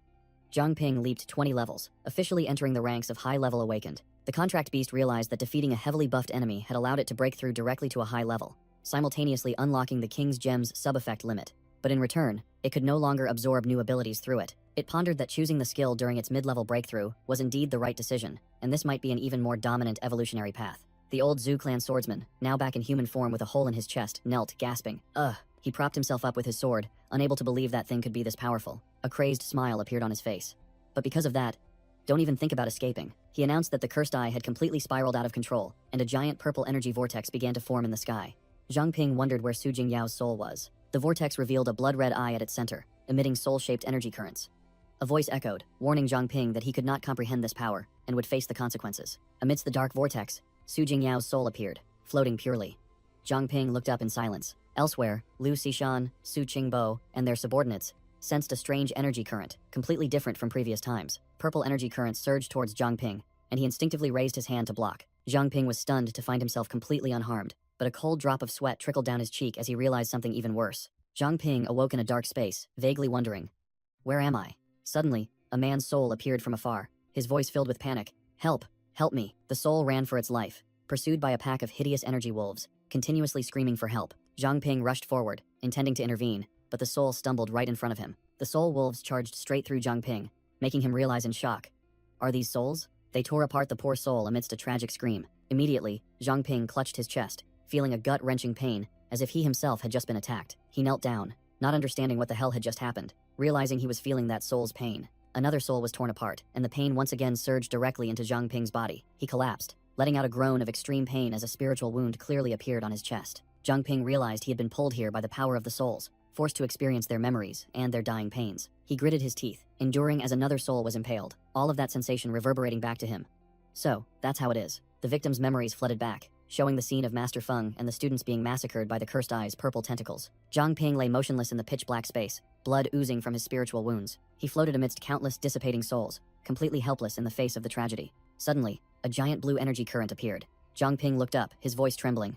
Zhang Ping leaped 20 levels, officially entering the ranks of high-level awakened. The Contract Beast realized that defeating a heavily buffed enemy had allowed it to break through directly to a high level, simultaneously unlocking the King's Gem's sub-effect limit. But in return, it could no longer absorb new abilities through it. It pondered that choosing the skill during its mid-level breakthrough was indeed the right decision, and this might be an even more dominant evolutionary path. The old Zhu clan swordsman, now back in human form with a hole in his chest, knelt, gasping. He propped himself up with his sword, unable to believe that thing could be this powerful. A crazed smile appeared on his face. But because of that, don't even think about escaping. He announced that the cursed eye had completely spiraled out of control, and a giant purple energy vortex began to form in the sky. Zhang Ping wondered where Su Jingyao's soul was. The vortex revealed a blood-red eye at its center, emitting soul-shaped energy currents. A voice echoed, warning Zhang Ping that he could not comprehend this power, and would face the consequences. Amidst the dark vortex, Su Jingyao's soul appeared, floating purely. Zhang Ping looked up in silence. Elsewhere, Liu Xishan, Su Qingbo, and their subordinates sensed a strange energy current, completely different from previous times. Purple energy currents surged towards Zhang Ping, and he instinctively raised his hand to block. Zhang Ping was stunned to find himself completely unharmed, but a cold drop of sweat trickled down his cheek as he realized something even worse. Zhang Ping awoke in a dark space, vaguely wondering, where am I? Suddenly, a man's soul appeared from afar, his voice filled with panic. Help! Help me! The soul ran for its life, pursued by a pack of hideous energy wolves, continuously screaming for help. Zhang Ping rushed forward, intending to intervene, but the soul stumbled right in front of him. The soul wolves charged straight through Zhang Ping, making him realize in shock. Are these souls? They tore apart the poor soul amidst a tragic scream. Immediately, Zhang Ping clutched his chest, feeling a gut-wrenching pain, as if he himself had just been attacked. He knelt down, not understanding what the hell had just happened, realizing he was feeling that soul's pain. Another soul was torn apart, and the pain once again surged directly into Zhang Ping's body. He collapsed, letting out a groan of extreme pain as a spiritual wound clearly appeared on his chest. Zhang Ping realized he had been pulled here by the power of the souls, forced to experience their memories and their dying pains. He gritted his teeth, enduring as another soul was impaled, all of that sensation reverberating back to him. So, that's how it is. The victim's memories flooded back, showing the scene of Master Feng and the students being massacred by the cursed eye's purple tentacles. Zhang Ping lay motionless in the pitch-black space, blood oozing from his spiritual wounds. He floated amidst countless dissipating souls, completely helpless in the face of the tragedy. Suddenly, a giant blue energy current appeared. Zhang Ping looked up, his voice trembling.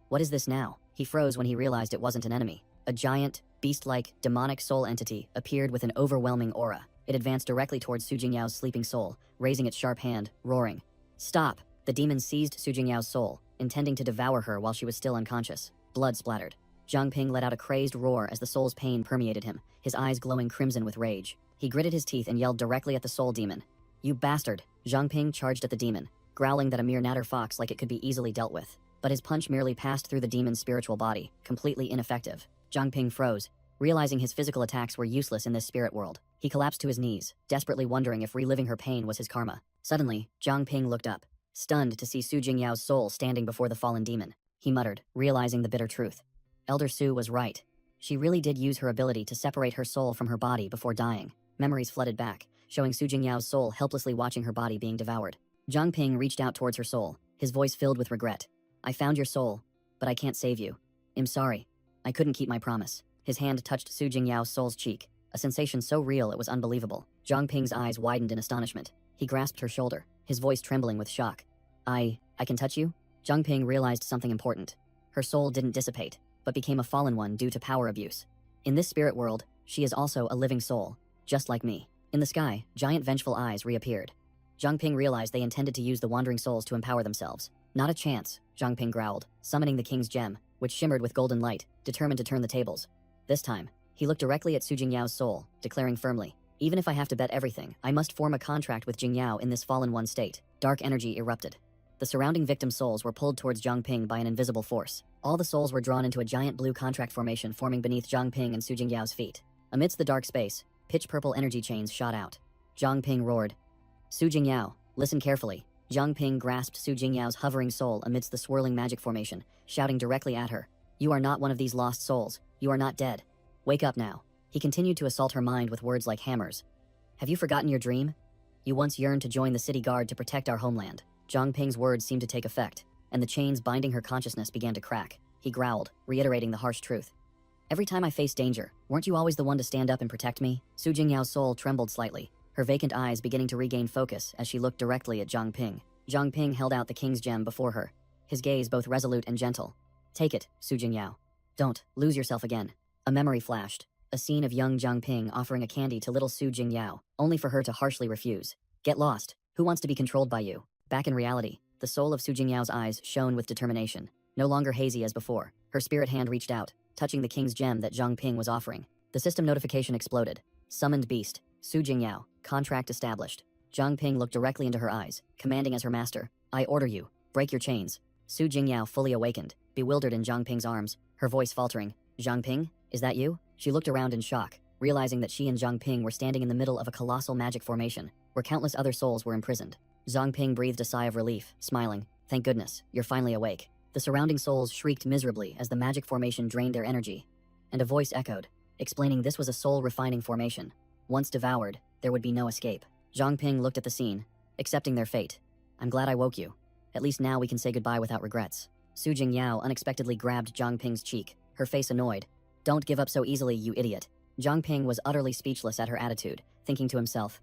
What is this now? He froze when he realized it wasn't an enemy. A giant, beast-like, demonic soul entity appeared with an overwhelming aura. It advanced directly towards Su Jingyao's sleeping soul, raising its sharp hand, roaring. Stop! The demon seized Su Jingyao's soul, intending to devour her while she was still unconscious. Blood splattered. Zhang Ping let out a crazed roar as the soul's pain permeated him, his eyes glowing crimson with rage. He gritted his teeth and yelled directly at the soul demon. You bastard! Zhang Ping charged at the demon, growling that a mere natter fox like it could be easily dealt with. But his punch merely passed through the demon's spiritual body, completely ineffective. Zhang Ping froze, realizing his physical attacks were useless in this spirit world. He collapsed to his knees, desperately wondering if reliving her pain was his karma. Suddenly, Zhang Ping looked up, stunned to see Su Jingyao's soul standing before the fallen demon. He muttered, realizing the bitter truth. Elder Su was right. She really did use her ability to separate her soul from her body before dying. Memories flooded back, showing Su Jingyao's soul helplessly watching her body being devoured. Zhang Ping reached out towards her soul, his voice filled with regret. I found your soul, but I can't save you. I'm sorry. I couldn't keep my promise. His hand touched Su Jingyao's soul's cheek, a sensation so real it was unbelievable. Zhang Ping's eyes widened in astonishment. He grasped her shoulder, his voice trembling with shock. I can touch you? Zhang Ping realized something important. Her soul didn't dissipate, but became a fallen one due to power abuse. In this spirit world, she is also a living soul, just like me. In the sky, giant vengeful eyes reappeared. Zhang Ping realized they intended to use the wandering souls to empower themselves. Not a chance, Zhang Ping growled, summoning the king's gem, which shimmered with golden light, determined to turn the tables. This time, he looked directly at Su Jingyao's soul, declaring firmly, even if I have to bet everything, I must form a contract with Jingyao in this fallen one state. Dark energy erupted. The surrounding victim souls were pulled towards Zhang Ping by an invisible force. All the souls were drawn into a giant blue contract formation forming beneath Zhang Ping and Su Jingyao's feet. Amidst the dark space, pitch purple energy chains shot out. Zhang Ping roared. Su Jingyao, listen carefully. Zhang Ping grasped Su Jingyao's hovering soul amidst the swirling magic formation, shouting directly at her. You are not one of these lost souls. You are not dead. Wake up now. He continued to assault her mind with words like hammers. Have you forgotten your dream? You once yearned to join the city guard to protect our homeland. Zhang Ping's words seemed to take effect, and the chains binding her consciousness began to crack. He growled, reiterating the harsh truth. Every time I faced danger, weren't you always the one to stand up and protect me? Su Jingyao's soul trembled slightly, her vacant eyes beginning to regain focus as she looked directly at Zhang Ping. Zhang Ping held out the king's gem before her, his gaze both resolute and gentle. Take it, Su Jingyao. Don't lose yourself again. A memory flashed, a scene of young Zhang Ping offering a candy to little Su Jingyao, only for her to harshly refuse. Get lost. Who wants to be controlled by you? Back in reality, the soul of Su Jingyao's eyes shone with determination, no longer hazy as before. Her spirit hand reached out, touching the king's gem that Zhang Ping was offering. The system notification exploded. Summoned beast, Su Jingyao, contract established. Zhang Ping looked directly into her eyes, commanding as her master, I order you, break your chains. Su Jingyao fully awakened, bewildered in Zhang Ping's arms, her voice faltering. Zhang Ping, is that you? She looked around in shock, realizing that she and Zhang Ping were standing in the middle of a colossal magic formation, where countless other souls were imprisoned. Zhang Ping breathed a sigh of relief, smiling. Thank goodness, you're finally awake. The surrounding souls shrieked miserably as the magic formation drained their energy. And a voice echoed, explaining this was a soul-refining formation. Once devoured, there would be no escape. Zhang Ping looked at the scene, accepting their fate. I'm glad I woke you. At least now we can say goodbye without regrets. Su Jingyao unexpectedly grabbed Zhang Ping's cheek, her face annoyed. Don't give up so easily, you idiot. Zhang Ping was utterly speechless at her attitude, thinking to himself,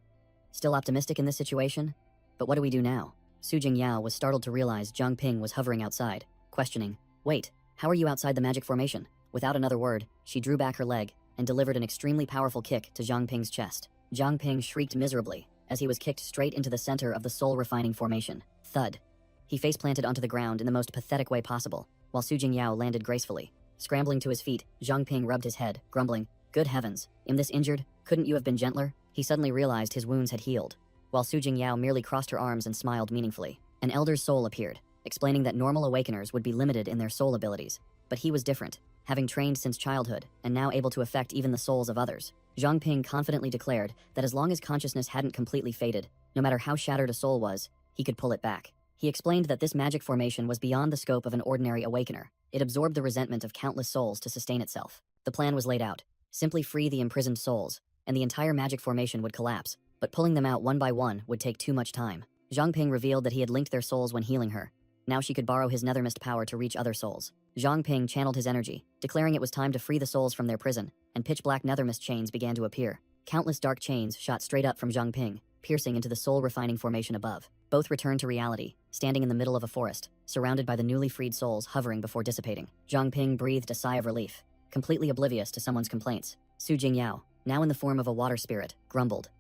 still optimistic in this situation? But what do we do now? Su Jingyao was startled to realize Zhang Ping was hovering outside, questioning, wait, how are you outside the magic formation? Without another word, she drew back her leg and delivered an extremely powerful kick to Zhang Ping's chest. Zhang Ping shrieked miserably as he was kicked straight into the center of the soul-refining formation. Thud. He face-planted onto the ground in the most pathetic way possible, while Su Jingyao landed gracefully. Scrambling to his feet, Zhang Ping rubbed his head, grumbling, good heavens, am this injured? Couldn't you have been gentler? He suddenly realized his wounds had healed, while Su Jingyao merely crossed her arms and smiled meaningfully. An elder's soul appeared, explaining that normal awakeners would be limited in their soul abilities, but he was different, having trained since childhood and now able to affect even the souls of others. Zhang Ping confidently declared that as long as consciousness hadn't completely faded, no matter how shattered a soul was, he could pull it back. He explained that this magic formation was beyond the scope of an ordinary awakener. It absorbed the resentment of countless souls to sustain itself. The plan was laid out. Simply free the imprisoned souls, and the entire magic formation would collapse, but pulling them out one by one would take too much time. Zhang Ping revealed that he had linked their souls when healing her. Now she could borrow his nethermist power to reach other souls. Zhang Ping channeled his energy, declaring it was time to free the souls from their prison, and pitch-black nethermist chains began to appear. Countless dark chains shot straight up from Zhang Ping, piercing into the soul-refining formation above. Both returned to reality, standing in the middle of a forest, surrounded by the newly freed souls hovering before dissipating. Zhang Ping breathed a sigh of relief, completely oblivious to someone's complaints. Su Jingyao, now in the form of a water spirit, grumbled.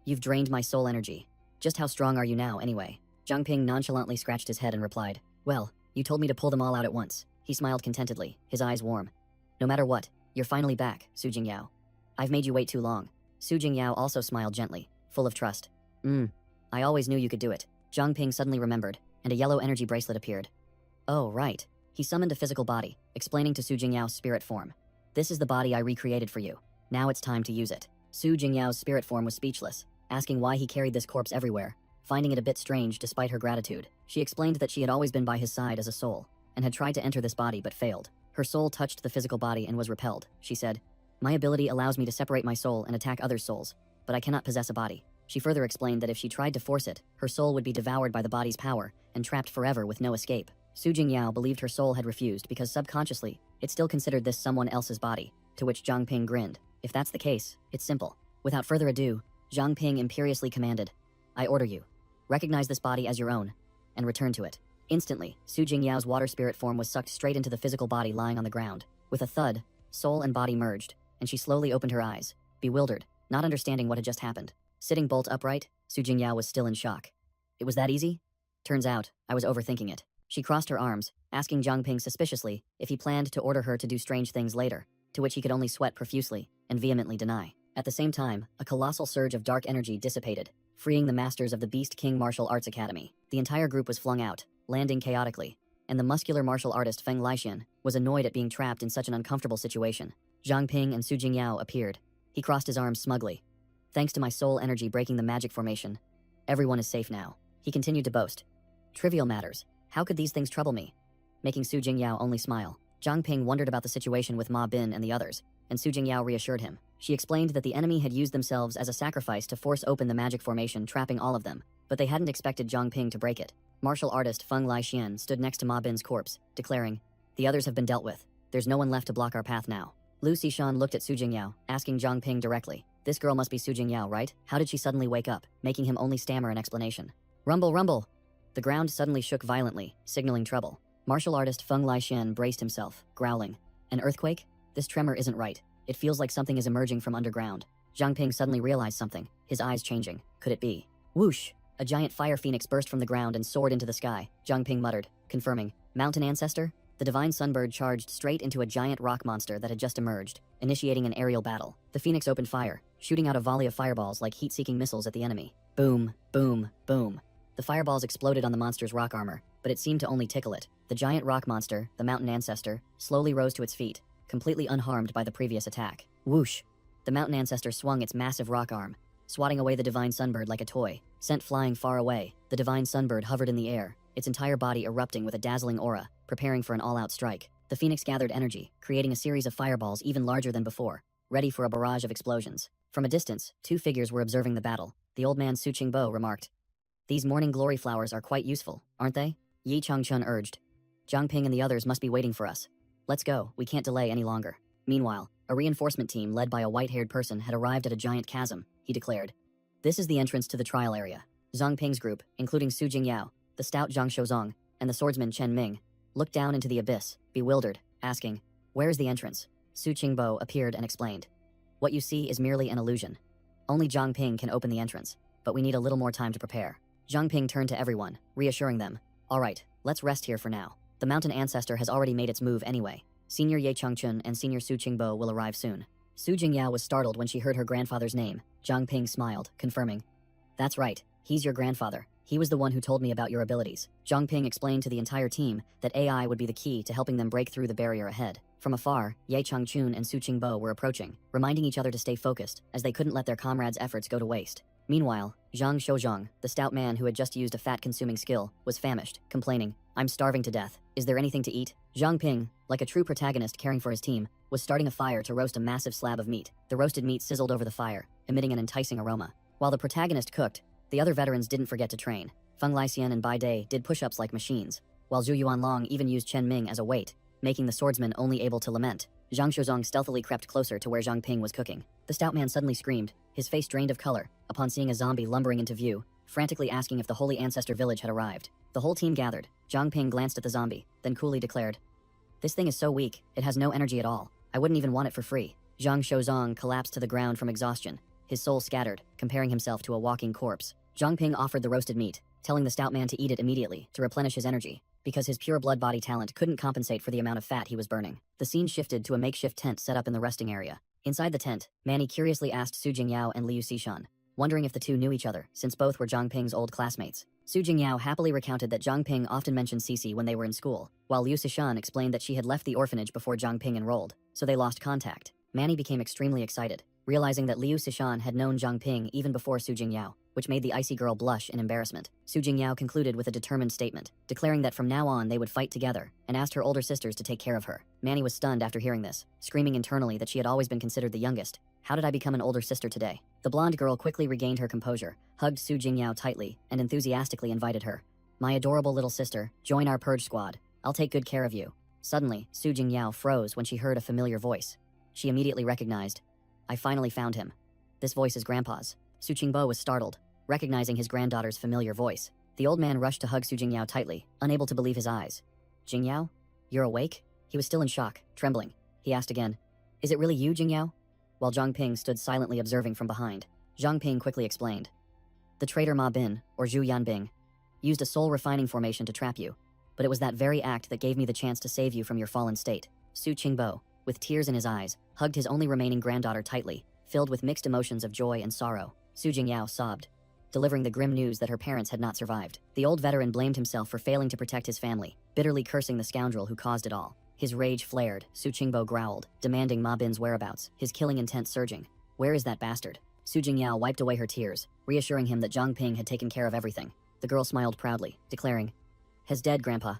You've drained my soul energy. Just how strong are you now, anyway? Zhang Ping nonchalantly scratched his head and replied, well, you told me to pull them all out at once. He smiled contentedly, his eyes warm. No matter what, you're finally back, Su Jingyao. I've made you wait too long. Su Jingyao also smiled gently, full of trust. I always knew you could do it. Zhang Ping suddenly remembered, and a yellow energy bracelet appeared. Oh, right. He summoned a physical body, explaining to Su Jingyao's spirit form. This is the body I recreated for you. Now it's time to use it. Su Jingyao's spirit form was speechless, asking why he carried this corpse everywhere, finding it a bit strange despite her gratitude. She explained that she had always been by his side as a soul, and had tried to enter this body but failed. Her soul touched the physical body and was repelled. She said, my ability allows me to separate my soul and attack other souls, but I cannot possess a body. She further explained that if she tried to force it, her soul would be devoured by the body's power and trapped forever with no escape. Su Jingyao believed her soul had refused because subconsciously, it still considered this someone else's body, to which Zhang Ping grinned. If that's the case, it's simple. Without further ado, Zhang Ping imperiously commanded, I order you. Recognize this body as your own, and return to it. Instantly, Su Jingyao's water spirit form was sucked straight into the physical body lying on the ground. With a thud, soul and body merged, and she slowly opened her eyes, bewildered, not understanding what had just happened. Sitting bolt upright, Su Jingyao was still in shock. It was that easy? Turns out, I was overthinking it. She crossed her arms, asking Zhang Ping suspiciously if he planned to order her to do strange things later, to which he could only sweat profusely and vehemently deny. At the same time, a colossal surge of dark energy dissipated, freeing the masters of the Beast King Martial Arts Academy. The entire group was flung out, landing chaotically, and the muscular martial artist Feng Laixian was annoyed at being trapped in such an uncomfortable situation. Zhang Ping and Su Jingyao appeared. He crossed his arms smugly. Thanks to my soul energy breaking the magic formation, everyone is safe now. He continued to boast. Trivial matters. How could these things trouble me? Making Su Jingyao only smile. Zhang Ping wondered about the situation with Ma Bin and the others, and Su Jingyao reassured him. She explained that the enemy had used themselves as a sacrifice to force open the magic formation, trapping all of them, but they hadn't expected Zhang Ping to break it. Martial artist Feng Laixian stood next to Ma Bin's corpse, declaring, the others have been dealt with. There's no one left to block our path now. Lu Xishan looked at Su Jingyao, asking Zhang Ping directly, this girl must be Su Jingyao, right? How did she suddenly wake up, making him only stammer an explanation? Rumble, rumble! The ground suddenly shook violently, signaling trouble. Martial artist Feng Laixian braced himself, growling. An earthquake? This tremor isn't right. It feels like something is emerging from underground. Zhang Ping suddenly realized something, his eyes changing. Could it be? Whoosh! A giant fire phoenix burst from the ground and soared into the sky. Zhang Ping muttered, confirming, Mountain Ancestor? The divine sunbird charged straight into a giant rock monster that had just emerged, initiating an aerial battle. The phoenix opened fire, shooting out a volley of fireballs like heat-seeking missiles at the enemy. Boom, boom, boom. The fireballs exploded on the monster's rock armor, but it seemed to only tickle it. The giant rock monster, the Mountain Ancestor, slowly rose to its feet, completely unharmed by the previous attack. Whoosh! The Mountain Ancestor swung its massive rock arm, swatting away the divine sunbird like a toy. Sent flying far away, the divine sunbird hovered in the air, its entire body erupting with a dazzling aura, preparing for an all-out strike. The phoenix gathered energy, creating a series of fireballs even larger than before, ready for a barrage of explosions. From a distance, two figures were observing the battle. The old man Su Qingbo remarked, these morning glory flowers are quite useful, aren't they? Yi Changchun urged. Zhang Ping and the others must be waiting for us. Let's go, we can't delay any longer. Meanwhile, a reinforcement team led by a white-haired person had arrived at a giant chasm, he declared. This is the entrance to the trial area. Zhang Ping's group, including Su Jingyao, the stout Zhang Shouzong, and the swordsman Chen Ming, looked down into the abyss, bewildered, asking, where is the entrance? Su Qingbo appeared and explained. What you see is merely an illusion. Only Zhang Ping can open the entrance, but we need a little more time to prepare. Zhang Ping turned to everyone, reassuring them. All right, let's rest here for now. The Mountain Ancestor has already made its move anyway. Senior Ye Changchun and Senior Su Qingbo will arrive soon. Su Jingyao was startled when she heard her grandfather's name. Zhang Ping smiled, confirming. That's right, he's your grandfather. He was the one who told me about your abilities. Zhang Ping explained to the entire team that AI would be the key to helping them break through the barrier ahead. From afar, Ye Changchun and Su Qingbo were approaching, reminding each other to stay focused, as they couldn't let their comrades' efforts go to waste. Meanwhile, Zhang Shouzong, the stout man who had just used a fat-consuming skill, was famished, complaining, I'm starving to death. Is there anything to eat? Zhang Ping, like a true protagonist caring for his team, was starting a fire to roast a massive slab of meat. The roasted meat sizzled over the fire, emitting an enticing aroma. While the protagonist cooked, the other veterans didn't forget to train. Feng Laixian and Bai Dai did push-ups like machines, while Zhu Yuanlong even used Chen Ming as a weight, making the swordsman only able to lament. Zhang Shouzong stealthily crept closer to where Zhang Ping was cooking. The stout man suddenly screamed, his face drained of color, upon seeing a zombie lumbering into view, frantically asking if the Holy Ancestor village had arrived. The whole team gathered. Zhang Ping glanced at the zombie, then coolly declared, this thing is so weak, it has no energy at all. I wouldn't even want it for free. Zhang Shouzong collapsed to the ground from exhaustion, his soul scattered, comparing himself to a walking corpse. Zhang Ping offered the roasted meat, telling the stout man to eat it immediately to replenish his energy, because his pure blood body talent couldn't compensate for the amount of fat he was burning. The scene shifted to a makeshift tent set up in the resting area. Inside the tent, Manny curiously asked Su Jingyao and Liu Xishan, wondering if the two knew each other, since both were Zhang Ping's old classmates. Su Jingyao happily recounted that Zhang Ping often mentioned Cici when they were in school, while Liu Xishan explained that she had left the orphanage before Zhang Ping enrolled, so they lost contact. Manny became extremely excited, realizing that Liu Xishan had known Zhang Ping even before Su Jingyao, which made the icy girl blush in embarrassment. Su Jingyao concluded with a determined statement, declaring that from now on they would fight together, and asked her older sisters to take care of her. Manny was stunned after hearing this, screaming internally that she had always been considered the youngest. How did I become an older sister today? The blonde girl quickly regained her composure, hugged Su Jingyao tightly, and enthusiastically invited her. My adorable little sister, join our purge squad. I'll take good care of you. Suddenly, Su Jingyao froze when she heard a familiar voice. She immediately recognized. I finally found him. This voice is Grandpa's. Su Qingbo was startled, recognizing his granddaughter's familiar voice. The old man rushed to hug Su Jingyao tightly, unable to believe his eyes. Jingyao? You're awake? He was still in shock, trembling. He asked again, Is it really you, Jingyao? While Zhang Ping stood silently observing from behind, Zhang Ping quickly explained. The traitor Ma Bin, or Zhu Yanbing, used a soul refining formation to trap you, but it was that very act that gave me the chance to save you from your fallen state. Su Qingbo, with tears in his eyes, hugged his only remaining granddaughter tightly, filled with mixed emotions of joy and sorrow. Su Jingyao sobbed, delivering the grim news that her parents had not survived. The old veteran blamed himself for failing to protect his family, bitterly cursing the scoundrel who caused it all. His rage flared. Su Qingbo growled, demanding Ma Bin's whereabouts, his killing intent surging. Where is that bastard? Su Jingyao wiped away her tears, reassuring him that Zhang Ping had taken care of everything. The girl smiled proudly, declaring, Has dead, Grandpa.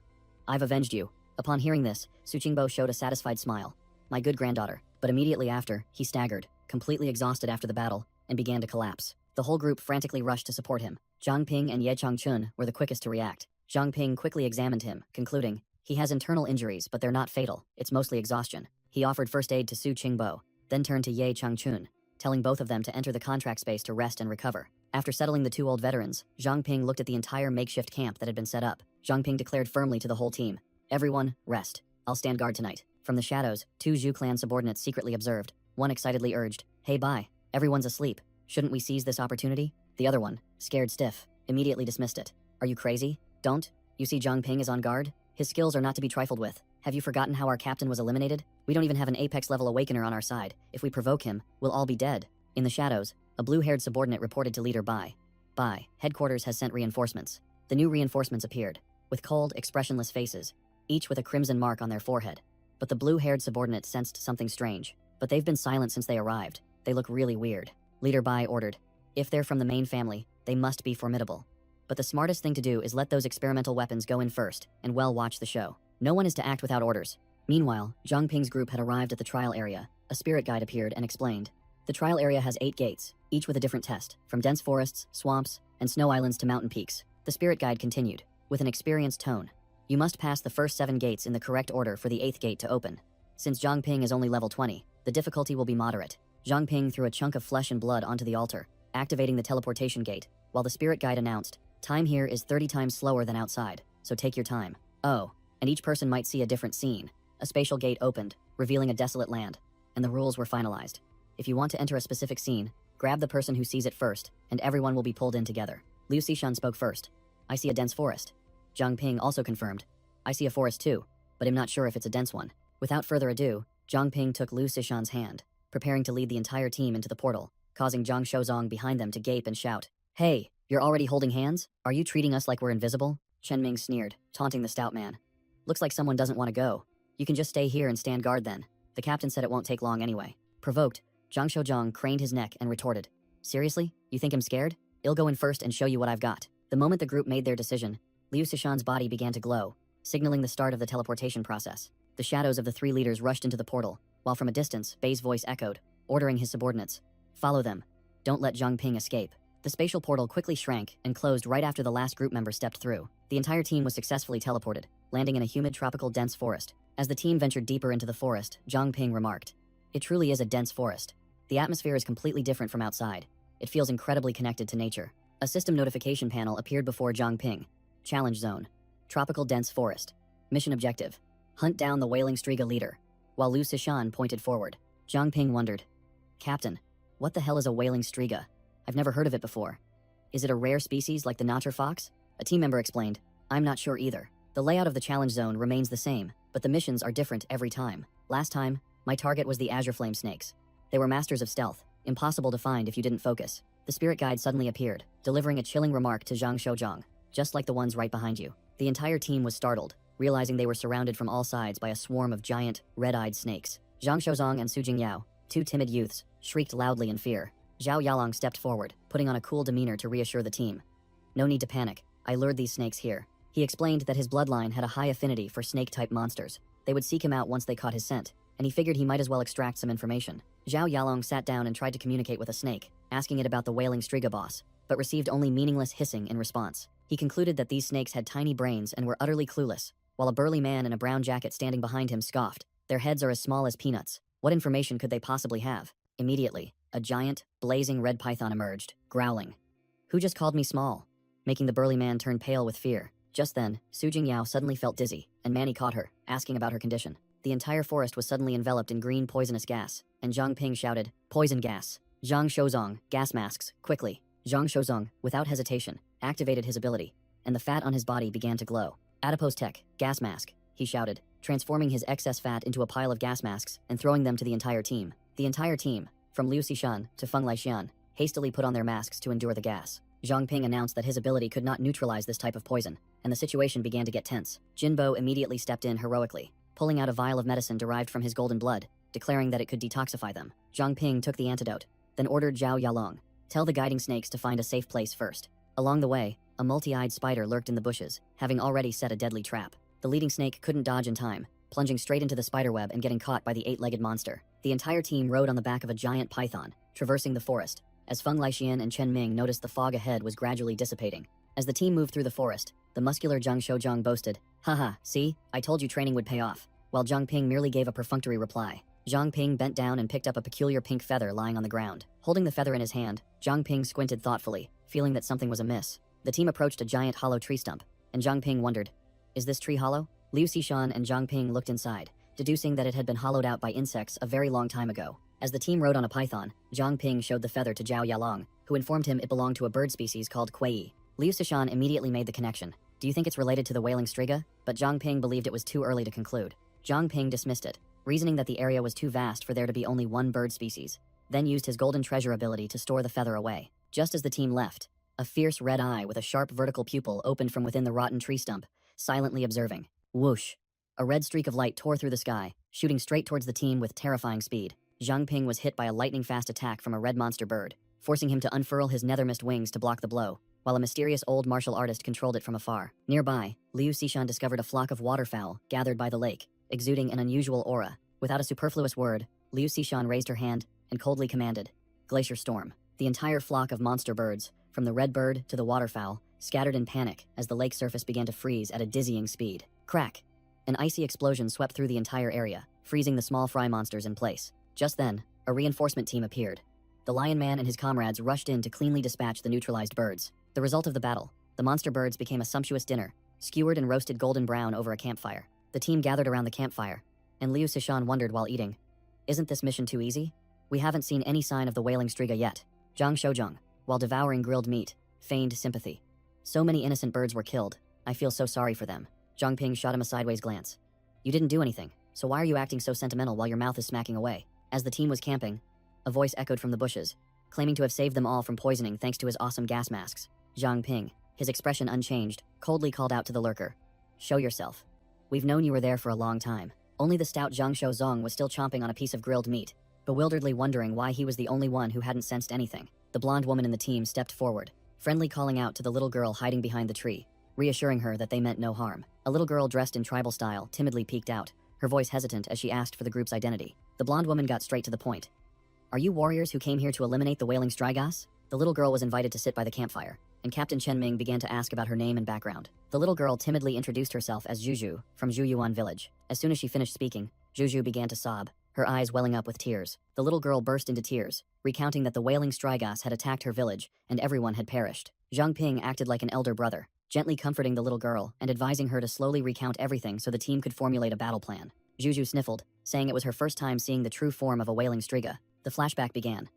I've avenged you. Upon hearing this, Su Qingbo showed a satisfied smile. My good granddaughter. But immediately after, he staggered, completely exhausted after the battle, and began to collapse. The whole group frantically rushed to support him. Zhang Ping and Ye Changchun were the quickest to react. Zhang Ping quickly examined him, concluding, He has internal injuries, but they're not fatal. It's mostly exhaustion. He offered first aid to Su Qingbo, then turned to Ye Changchun, telling both of them to enter the contract space to rest and recover. After settling the two old veterans, Zhang Ping looked at the entire makeshift camp that had been set up. Zhang Ping declared firmly to the whole team, Everyone, rest. I'll stand guard tonight. From the shadows, two Zhu clan subordinates secretly observed. One excitedly urged, Hey bye, everyone's asleep. Shouldn't we seize this opportunity? The other one, scared stiff, immediately dismissed it. Are you crazy? Don't? You see Zhang Ping is on guard? His skills are not to be trifled with. Have you forgotten how our captain was eliminated? We don't even have an apex level awakener on our side. If we provoke him, we'll all be dead. In the shadows, a blue-haired subordinate reported to leader Bai. Bai, headquarters has sent reinforcements. The new reinforcements appeared, with cold, expressionless faces, each with a crimson mark on their forehead. But the blue-haired subordinate sensed something strange. But they've been silent since they arrived. They look really weird. Leader Bai ordered, If they're from the main family, they must be formidable. But the smartest thing to do is let those experimental weapons go in first, and well watch the show. No one is to act without orders. Meanwhile, Zhang Ping's group had arrived at the trial area. A spirit guide appeared and explained. The trial area has 8 gates, each with a different test, from dense forests, swamps, and snow islands to mountain peaks. The spirit guide continued, with an experienced tone. You must pass the first 7 gates in the correct order for the 8th gate to open. Since Zhang Ping is only level 20, the difficulty will be moderate. Zhang Ping threw a chunk of flesh and blood onto the altar, activating the teleportation gate, while the spirit guide announced, Time here is 30 times slower than outside, so take your time. Oh, and each person might see a different scene. A spatial gate opened, revealing a desolate land, and the rules were finalized. If you want to enter a specific scene, grab the person who sees it first, and everyone will be pulled in together. Liu Xishan spoke first. I see a dense forest. Zhang Ping also confirmed. I see a forest too, but I'm not sure if it's a dense one. Without further ado, Zhang Ping took Liu Xishan's hand, preparing to lead the entire team into the portal, causing Zhang Shouzong behind them to gape and shout, Hey, you're already holding hands? Are you treating us like we're invisible? Chen Ming sneered, taunting the stout man. Looks like someone doesn't want to go. You can just stay here and stand guard then. The captain said it won't take long anyway. Provoked, Zhang Shouzong craned his neck and retorted, Seriously? You think I'm scared? I'll go in first and show you what I've got. The moment the group made their decision, Liu Xishan's body began to glow, signaling the start of the teleportation process. The shadows of the 3 leaders rushed into the portal, while from a distance, Bei's voice echoed, ordering his subordinates. Follow them. Don't let Zhang Ping escape. The spatial portal quickly shrank and closed right after the last group member stepped through. The entire team was successfully teleported, landing in a humid tropical dense forest. As the team ventured deeper into the forest, Zhang Ping remarked, It truly is a dense forest. The atmosphere is completely different from outside. It feels incredibly connected to nature. A system notification panel appeared before Zhang Ping. Challenge zone. Tropical dense forest. Mission objective. Hunt down the Wailing Striga leader. While Liu Xishan pointed forward, Zhang Ping wondered, Captain, what the hell is a Wailing Striga? I've never heard of it before. Is it a rare species like the Nacher fox? A team member explained, I'm not sure either. The layout of the challenge zone remains the same, but the missions are different every time. Last time, my target was the Azure Flame Snakes. They were masters of stealth, impossible to find if you didn't focus. The spirit guide suddenly appeared, delivering a chilling remark to Zhang Shouzong, just like the ones right behind you. The entire team was startled, realizing they were surrounded from all sides by a swarm of giant, red-eyed snakes. Zhang Shouzong and Su Jingyao, 2 timid youths, shrieked loudly in fear. Zhao Yalong stepped forward, putting on a cool demeanor to reassure the team. No need to panic. I lured these snakes here. He explained that his bloodline had a high affinity for snake-type monsters. They would seek him out once they caught his scent. and he figured he might as well extract some information. Zhao Yalong sat down and tried to communicate with a snake, asking it about the wailing Striga boss, but received only meaningless hissing in response. He concluded that these snakes had tiny brains and were utterly clueless, while a burly man in a brown jacket standing behind him scoffed. Their heads are as small as peanuts. What information could they possibly have? Immediately, a giant, blazing red python emerged, growling. Who just called me small? Making the burly man turn pale with fear. Just then, Su Jingyao suddenly felt dizzy, and Manny caught her, asking about her condition. The entire forest was suddenly enveloped in green poisonous gas, and Zhang Ping shouted, "Poison gas! Zhang Shouzong, gas masks, quickly!" Zhang Shouzong, without hesitation, activated his ability, and the fat on his body began to glow. "Adipose tech, gas mask," he shouted, transforming his excess fat into a pile of gas masks and throwing them to the entire team. The entire team, from Liu Xishan to Feng Laixian, hastily put on their masks to endure the gas. Zhang Ping announced that his ability could not neutralize this type of poison, and the situation began to get tense. Jinbo immediately stepped in heroically, pulling out a vial of medicine derived from his golden blood, declaring that it could detoxify them. Zhang Ping took the antidote, then ordered Zhao Yalong, "Tell the guiding snakes to find a safe place first." Along the way, a multi-eyed spider lurked in the bushes, having already set a deadly trap. The leading snake couldn't dodge in time, plunging straight into the spiderweb and getting caught by the eight-legged monster. The entire team rode on the back of a giant python, traversing the forest, as Feng Laixian and Chen Ming noticed the fog ahead was gradually dissipating. As the team moved through the forest, the muscular Zhang Shouzong boasted, "Haha, see? I told you training would pay off," while Zhang Ping merely gave a perfunctory reply. Zhang Ping bent down and picked up a peculiar pink feather lying on the ground. Holding the feather in his hand, Zhang Ping squinted thoughtfully, feeling that something was amiss. The team approached a giant hollow tree stump, and Zhang Ping wondered, "Is this tree hollow?" Liu Xishan and Zhang Ping looked inside, deducing that it had been hollowed out by insects a very long time ago. As the team rode on a python, Zhang Ping showed the feather to Zhao Yalong, who informed him it belonged to a bird species called Kuei. Liu Xishan immediately made the connection. "Do you think it's related to the wailing Striga?" But Zhang Ping believed it was too early to conclude. Zhang Ping dismissed it, reasoning that the area was too vast for there to be only one bird species, then used his golden treasure ability to store the feather away. Just as the team left, a fierce red eye with a sharp vertical pupil opened from within the rotten tree stump, silently observing. Whoosh! A red streak of light tore through the sky, shooting straight towards the team with terrifying speed. Zhang Ping was hit by a lightning-fast attack from a red monster bird, forcing him to unfurl his nether-mist wings to block the blow, while a mysterious old martial artist controlled it from afar. Nearby, Liu Xishan discovered a flock of waterfowl gathered by the lake, exuding an unusual aura. Without a superfluous word, Liu Xishan raised her hand and coldly commanded, "Glacier Storm." The entire flock of monster birds, from the red bird to the waterfowl, scattered in panic as the lake surface began to freeze at a dizzying speed. Crack! An icy explosion swept through the entire area, freezing the small fry monsters in place. Just then, a reinforcement team appeared. The Lion Man and his comrades rushed in to cleanly dispatch the neutralized birds. The result of the battle, the monster birds became a sumptuous dinner, skewered and roasted golden brown over a campfire. The team gathered around the campfire, and Liu Xishan wondered while eating, "Isn't this mission too easy? We haven't seen any sign of the wailing Striga yet." Zhang Shouzong, while devouring grilled meat, feigned sympathy. "So many innocent birds were killed. I feel so sorry for them." Zhang Ping shot him a sideways glance. "You didn't do anything, so why are you acting so sentimental while your mouth is smacking away?" As the team was camping, a voice echoed from the bushes, claiming to have saved them all from poisoning thanks to his awesome gas masks. Zhang Ping, his expression unchanged, coldly called out to the lurker, "Show yourself. We've known you were there for a long time." Only the stout Zhang Shouzong was still chomping on a piece of grilled meat, bewilderedly wondering why he was the only one who hadn't sensed anything. The blonde woman in the team stepped forward, friendly calling out to the little girl hiding behind the tree, reassuring her that they meant no harm. A little girl dressed in tribal style timidly peeked out, her voice hesitant as she asked for the group's identity. The blonde woman got straight to the point. "Are you warriors who came here to eliminate the wailing Strigas?" The little girl was invited to sit by the campfire, and Captain Chen Ming began to ask about her name and background. The little girl timidly introduced herself as Juju, from Zhuyuan village. As soon as she finished speaking, Juju began to sob, her eyes welling up with tears. The little girl burst into tears, recounting that the wailing Strigas had attacked her village, and everyone had perished. Zhang Ping acted like an elder brother, gently comforting the little girl and advising her to slowly recount everything so the team could formulate a battle plan. Juju sniffled, saying it was her first time seeing the true form of a wailing Striga. The flashback began.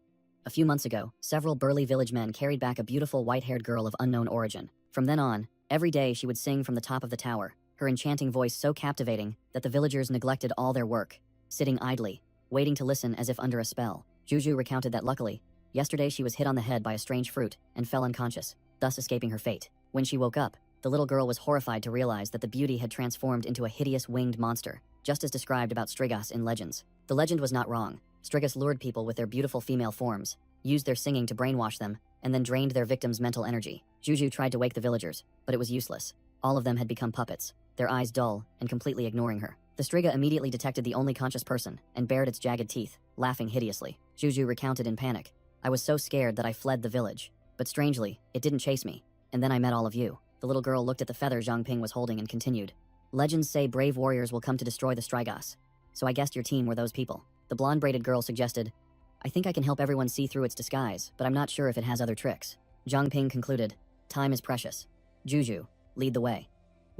A few months ago, several burly village men carried back a beautiful white-haired girl of unknown origin. From then on, every day she would sing from the top of the tower, her enchanting voice so captivating that the villagers neglected all their work, sitting idly, waiting to listen as if under a spell. Juju recounted that luckily, yesterday she was hit on the head by a strange fruit and fell unconscious, thus escaping her fate. When she woke up, the little girl was horrified to realize that the beauty had transformed into a hideous winged monster, just as described about Strigas in legends. The legend was not wrong. Strigas lured people with their beautiful female forms, used their singing to brainwash them, and then drained their victims' mental energy. Juju tried to wake the villagers, but it was useless. All of them had become puppets, their eyes dull and completely ignoring her. The Striga immediately detected the only conscious person and bared its jagged teeth, laughing hideously. Juju recounted in panic. I was so scared that I fled the village. But strangely, it didn't chase me. And then I met all of you. The little girl looked at the feather Zhang Ping was holding and continued. Legends say brave warriors will come to destroy the Strigas. So I guessed your team were those people. The blonde braided girl suggested, I think I can help everyone see through its disguise, but I'm not sure if it has other tricks. Zhang Ping concluded, time is precious. Juju, lead the way.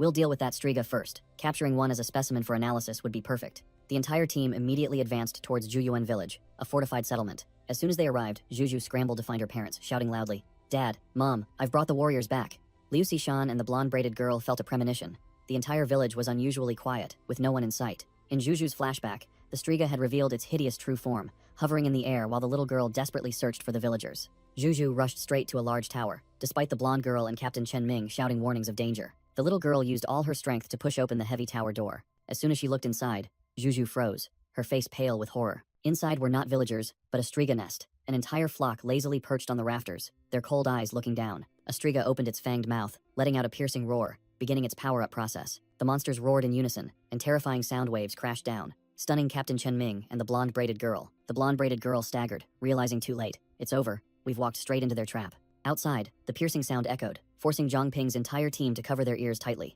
We'll deal with that Striga first. Capturing one as a specimen for analysis would be perfect. The entire team immediately advanced towards Juyuan village, a fortified settlement. As soon as they arrived, Juju scrambled to find her parents, shouting loudly, Dad, Mom, I've brought the warriors back. Liu Xishan and the blonde braided girl felt a premonition. The entire village was unusually quiet, with no one in sight. In Juju's flashback, the Striga had revealed its hideous true form, hovering in the air while the little girl desperately searched for the villagers. Juju rushed straight to a large tower, despite the blonde girl and Captain Chen Ming shouting warnings of danger. The little girl used all her strength to push open the heavy tower door. As soon as she looked inside, Juju froze, her face pale with horror. Inside were not villagers, but a Striga nest. An entire flock lazily perched on the rafters, their cold eyes looking down. A Striga opened its fanged mouth, letting out a piercing roar, beginning its power-up process. The monsters roared in unison, and terrifying sound waves crashed down, stunning Captain Chen Ming and the blonde braided girl. The blonde braided girl staggered, realizing too late. It's over. We've walked straight into their trap. Outside, the piercing sound echoed, forcing Zhang Ping's entire team to cover their ears tightly.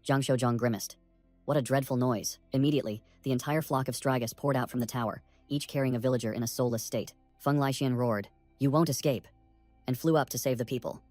Zhang Shouzhong grimaced. What a dreadful noise. Immediately, the entire flock of Strigas poured out from the tower, each carrying a villager in a soulless state. Feng Laixian roared, You won't escape, and flew up to save the people.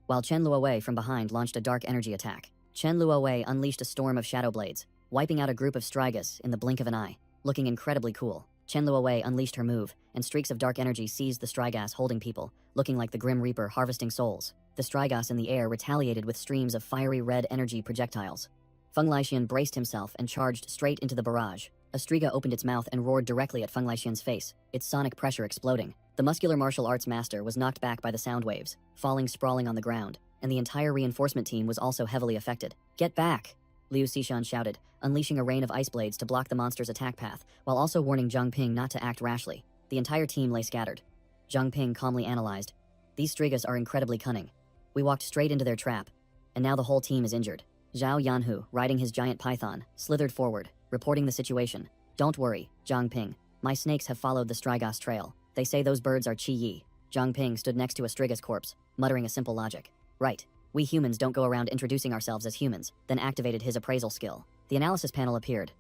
While Chen Luowei from behind launched a dark energy attack. Chen Luowei unleashed a storm of shadow blades, wiping out a group of Strigas in the blink of an eye. Looking incredibly cool, Chen Luowei unleashed her move, and streaks of dark energy seized the Strigas holding people, looking like the Grim Reaper harvesting souls. The Strigas in the air retaliated with streams of fiery red energy projectiles. Feng Laixian braced himself and charged straight into the barrage. A Striga opened its mouth and roared directly at Feng Laixian's face, its sonic pressure exploding. The muscular martial arts master was knocked back by the sound waves, falling sprawling on the ground, and the entire reinforcement team was also heavily affected. Get back! Liu Xishan shouted, unleashing a rain of ice blades to block the monster's attack path, while also warning Zhang Ping not to act rashly. The entire team lay scattered. Zhang Ping calmly analyzed. These Strigas are incredibly cunning. We walked straight into their trap, and now the whole team is injured. Zhao Yanhu, riding his giant python, slithered forward, reporting the situation. Don't worry, Zhang Ping. My snakes have followed the Strigas trail. They say those birds are Qi Yi. Zhang Ping stood next to a Striga's corpse, muttering a simple logic. Right. We humans don't go around introducing ourselves as humans, then activated his appraisal skill. The analysis panel appeared.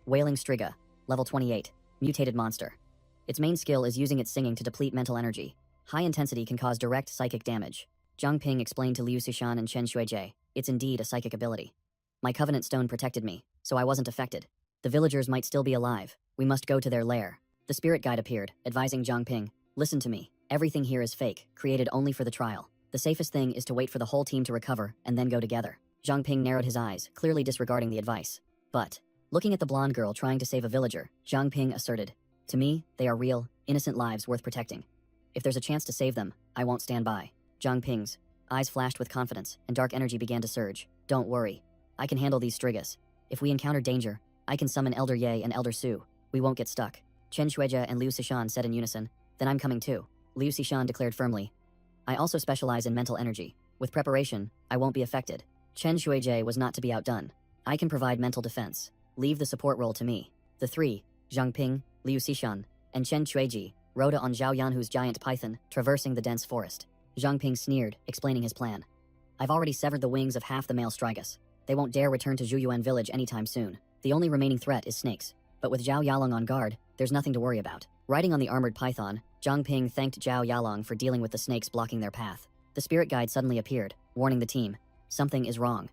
Wailing Striga, level 28, mutated monster. Its main skill is using its singing to deplete mental energy. High intensity can cause direct psychic damage. Zhang Ping explained to Liu Xishan and Chen Xuejie, it's indeed a psychic ability. My covenant stone protected me, so I wasn't affected. The villagers might still be alive. We must go to their lair. The spirit guide appeared, advising Zhang Ping, listen to me. Everything here is fake, created only for the trial. The safest thing is to wait for the whole team to recover and then go together. Zhang Ping narrowed his eyes, clearly disregarding the advice. But, looking at the blonde girl trying to save a villager, Zhang Ping asserted, to me, they are real, innocent lives worth protecting. If there's a chance to save them, I won't stand by. Zhang Ping's eyes flashed with confidence, and dark energy began to surge. Don't worry. I can handle these Strigas. If we encounter danger, I can summon Elder Ye and Elder Su. We won't get stuck. Chen Xuejie and Liu Xishan said in unison, then I'm coming too. Liu Xishan declared firmly, I also specialize in mental energy. With preparation, I won't be affected. Chen Xuejie was not to be outdone. I can provide mental defense. Leave the support role to me. The three, Zhang Ping, Liu Xishan, and Chen Xuejie, rode on Zhao Yanhu's giant python, traversing the dense forest. Zhang Ping sneered, explaining his plan. I've already severed the wings of half the male Strigas. They won't dare return to Zhuyuan village anytime soon. The only remaining threat is snakes. But with Zhao Yalong on guard, there's nothing to worry about. Riding on the armored python, Zhang Ping thanked Zhao Yalong for dealing with the snakes blocking their path. The spirit guide suddenly appeared, warning the team. Something is wrong.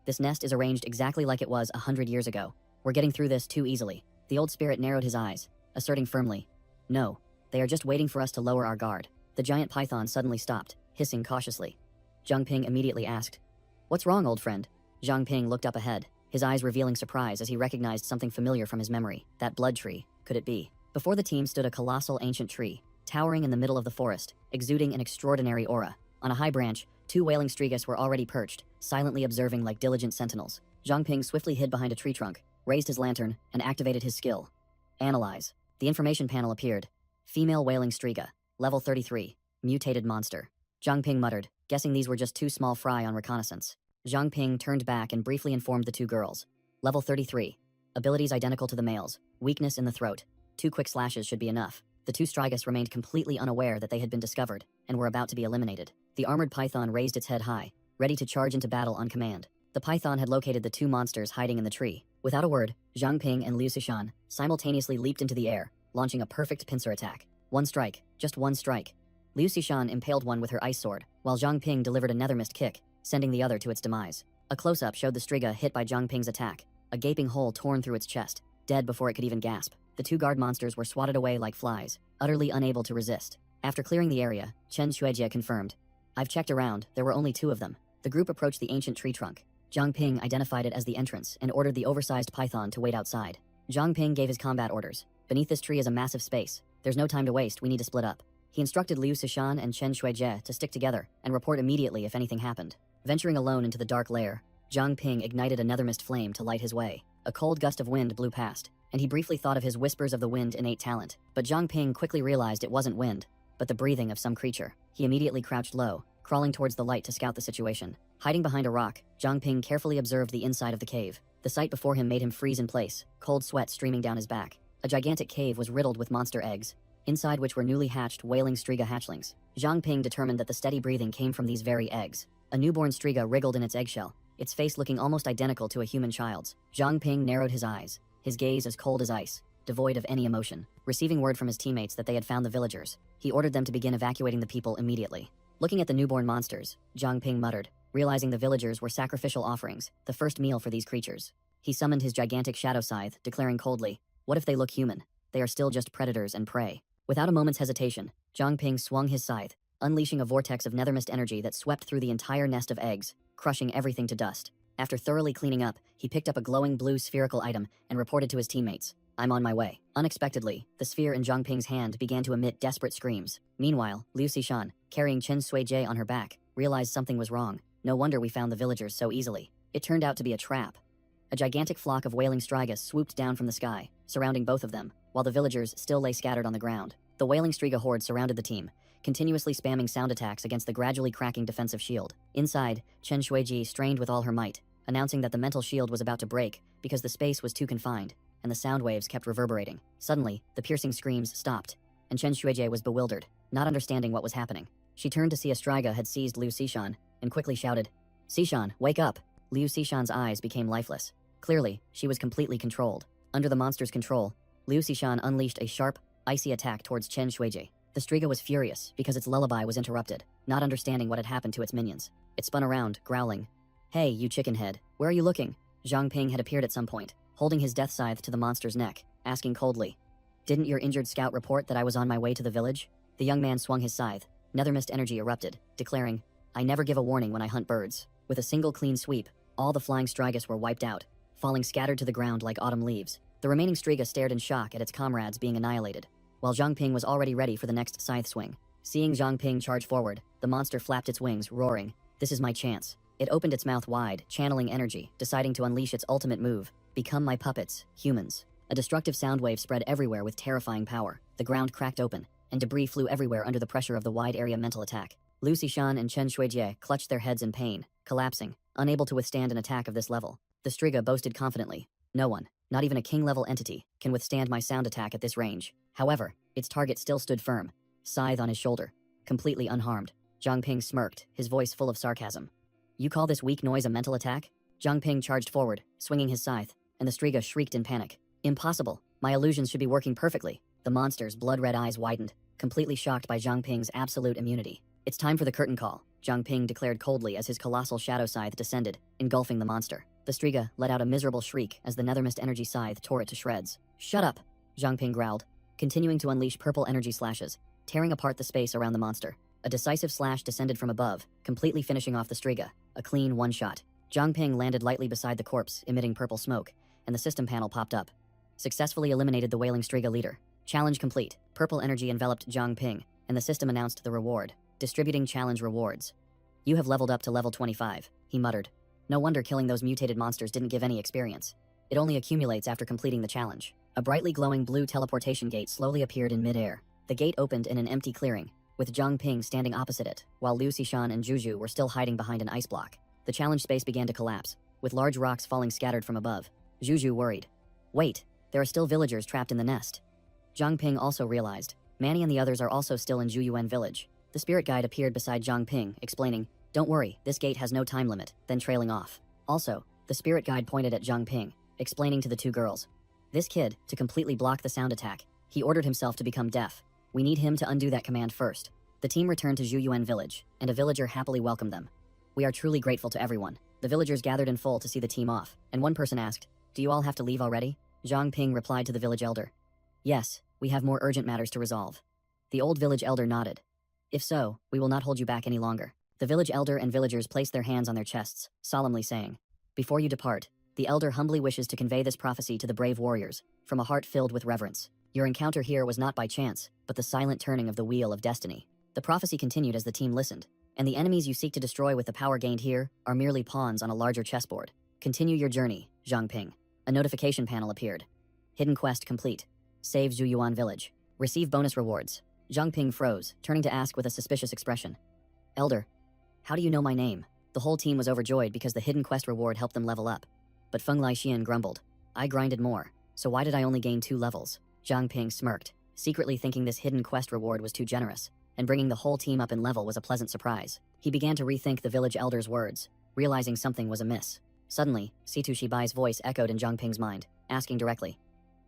This nest is arranged exactly like it was 100 years ago. We're getting through this too easily. The old spirit narrowed his eyes, asserting firmly, no, they are just waiting for us to lower our guard. The giant python suddenly stopped, hissing cautiously. Zhang Ping immediately asked, what's wrong, old friend? Zhang Ping looked up ahead, his eyes revealing surprise as he recognized something familiar from his memory. That blood tree, could it be? Before the team stood a colossal ancient tree, towering in the middle of the forest, exuding an extraordinary aura. On a high branch, two wailing Strigas were already perched, silently observing like diligent sentinels. Zhang Ping swiftly hid behind a tree trunk, raised his lantern, and activated his skill. Analyze. The information panel appeared. Female wailing Striga, level 33, mutated monster. Zhang Ping muttered, guessing these were just two small fry on reconnaissance. Zhang Ping turned back and briefly informed the two girls. Level 33. Abilities identical to the males. Weakness in the throat. 2 quick slashes should be enough. The 2 Strigas remained completely unaware that they had been discovered and were about to be eliminated. The armored python raised its head high, ready to charge into battle on command. The python had located the 2 monsters hiding in the tree. Without a word, Zhang Ping and Liu Sishan simultaneously leaped into the air, launching a perfect pincer attack. 1 strike, just 1 strike. Liu Sishan impaled one with her ice sword, while Zhang Ping delivered a nethermist kick, sending the other to its demise. A close-up showed the Striga hit by Zhang Ping's attack, a gaping hole torn through its chest, dead before it could even gasp. The 2 guard monsters were swatted away like flies, utterly unable to resist. After clearing the area, Chen Shuijie confirmed, "I've checked around, there were only 2 of them." The group approached the ancient tree trunk. Zhang Ping identified it as the entrance and ordered the oversized python to wait outside. Zhang Ping gave his combat orders. "Beneath this tree is a massive space. There's no time to waste, we need to split up." He instructed Liu Sishan and Chen Shuijie to stick together and report immediately if anything happened. Venturing alone into the dark lair, Zhang Ping ignited a nethermist flame to light his way. A cold gust of wind blew past, and he briefly thought of his Whispers of the Wind innate talent. But Zhang Ping quickly realized it wasn't wind, but the breathing of some creature. He immediately crouched low, crawling towards the light to scout the situation. Hiding behind a rock, Zhang Ping carefully observed the inside of the cave. The sight before him made him freeze in place, cold sweat streaming down his back. A gigantic cave was riddled with monster eggs, inside which were newly hatched wailing Striga hatchlings. Zhang Ping determined that the steady breathing came from these very eggs. A newborn Striga wriggled in its eggshell, its face looking almost identical to a human child's. Zhang Ping narrowed his eyes, his gaze as cold as ice, devoid of any emotion. Receiving word from his teammates that they had found the villagers, he ordered them to begin evacuating the people immediately. Looking at the newborn monsters, Zhang Ping muttered, realizing the villagers were sacrificial offerings, the first meal for these creatures. He summoned his gigantic shadow scythe, declaring coldly, "What if they look human? They are still just predators and prey." Without a moment's hesitation, Zhang Ping swung his scythe, unleashing a vortex of nethermist energy that swept through the entire nest of eggs, crushing everything to dust. After thoroughly cleaning up, he picked up a glowing blue spherical item and reported to his teammates, "I'm on my way." Unexpectedly, the sphere in Zhang Ping's hand began to emit desperate screams. Meanwhile, Liu Sishan, carrying Chen Shuijie on her back, realized something was wrong. No wonder we found the villagers so easily. It turned out to be a trap. A gigantic flock of wailing Strigas swooped down from the sky, surrounding both of them, while the villagers still lay scattered on the ground. The wailing Striga horde surrounded the team, continuously spamming sound attacks against the gradually cracking defensive shield. Inside, Chen Shuiji strained with all her might, announcing that the mental shield was about to break because the space was too confined, and the sound waves kept reverberating. Suddenly, the piercing screams stopped, and Chen Shuiji was bewildered, not understanding what was happening. She turned to see a Striga had seized Liu Sishan, and quickly shouted, "Sishan, wake up!" Liu Sishan's eyes became lifeless. Clearly, she was completely controlled. Under the monster's control, Liu Sishan unleashed a sharp, icy attack towards Chen Shuiji. The Striga was furious because its lullaby was interrupted, not understanding what had happened to its minions. It spun around, growling, "Hey, you chicken head, where are you looking?" Zhang Ping had appeared at some point, holding his death scythe to the monster's neck, asking coldly, "Didn't your injured scout report that I was on my way to the village?" The young man swung his scythe. Nethermist energy erupted, declaring, "I never give a warning when I hunt birds." With a single clean sweep, all the flying Strigas were wiped out, falling scattered to the ground like autumn leaves. The remaining Striga stared in shock at its comrades being annihilated, while Zhang Ping was already ready for the next scythe swing. Seeing Zhang Ping charge forward, the monster flapped its wings, roaring, "This is my chance." It opened its mouth wide, channeling energy, deciding to unleash its ultimate move, "Become my puppets, humans." A destructive sound wave spread everywhere with terrifying power. The ground cracked open, and debris flew everywhere under the pressure of the wide-area mental attack. Liu Sishan and Chen Shuijie clutched their heads in pain, collapsing, unable to withstand an attack of this level. The Striga boasted confidently, "No one, not even a king-level entity, can withstand my sound attack at this range." However, its target still stood firm, scythe on his shoulder, completely unharmed. Zhang Ping smirked, his voice full of sarcasm. "You call this weak noise a mental attack?" Zhang Ping charged forward, swinging his scythe, and the Striga shrieked in panic. "Impossible! My illusions should be working perfectly." The monster's blood-red eyes widened, completely shocked by Zhang Ping's absolute immunity. "It's time for the curtain call," Zhang Ping declared coldly as his colossal shadow scythe descended, engulfing the monster. The Striga let out a miserable shriek as the nethermist energy scythe tore it to shreds. "Shut up!" Zhang Ping growled, continuing to unleash purple energy slashes, tearing apart the space around the monster. A decisive slash descended from above, completely finishing off the Striga, a clean one-shot. Zhang Ping landed lightly beside the corpse, emitting purple smoke, and the system panel popped up. Successfully eliminated the wailing Striga leader. Challenge complete. Purple energy enveloped Zhang Ping, and the system announced the reward. Distributing challenge rewards. "You have leveled up to level 25, he muttered. No wonder killing those mutated monsters didn't give any experience. It only accumulates after completing the challenge. A brightly glowing blue teleportation gate slowly appeared in midair. The gate opened in an empty clearing, with Zhang Ping standing opposite it, while Liu Sishan and Juju were still hiding behind an ice block. The challenge space began to collapse, with large rocks falling scattered from above. Juju worried. Wait, there are still villagers trapped in the nest. Zhang Ping also realized. Manny and the others are also still in Zhuyuan village. The spirit guide appeared beside Zhang Ping, explaining, "Don't worry, this gate has no time limit," then trailing off. Also, the spirit guide pointed at Zhang Ping, explaining to the two girls. This kid, to completely block the sound attack, he ordered himself to become deaf. We need him to undo that command first. The team returned to Zhuyuan village, and a villager happily welcomed them. We are truly grateful to everyone. The villagers gathered in full to see the team off, and one person asked, "Do you all have to leave already?" Zhang Ping replied to the village elder. "Yes, we have more urgent matters to resolve." The old village elder nodded. "If so, we will not hold you back any longer." The village elder and villagers placed their hands on their chests, solemnly saying, "Before you depart, the elder humbly wishes to convey this prophecy to the brave warriors, from a heart filled with reverence. Your encounter here was not by chance, but the silent turning of the wheel of destiny." The prophecy continued as the team listened, "And the enemies you seek to destroy with the power gained here are merely pawns on a larger chessboard. Continue your journey, Zhang Ping." A notification panel appeared. Hidden quest complete. Save Zhuyuan village. Receive bonus rewards. Zhang Ping froze, turning to ask with a suspicious expression, "Elder, how do you know my name?" The whole team was overjoyed because the hidden quest reward helped them level up. But Feng Laixian grumbled, "I grinded more, so why did I only gain 2 levels? Zhang Ping smirked, secretly thinking this hidden quest reward was too generous, and bringing the whole team up in level was a pleasant surprise. He began to rethink the village elder's words, realizing something was amiss. Suddenly, Situ Shibai's voice echoed in Zhang Ping's mind, asking directly,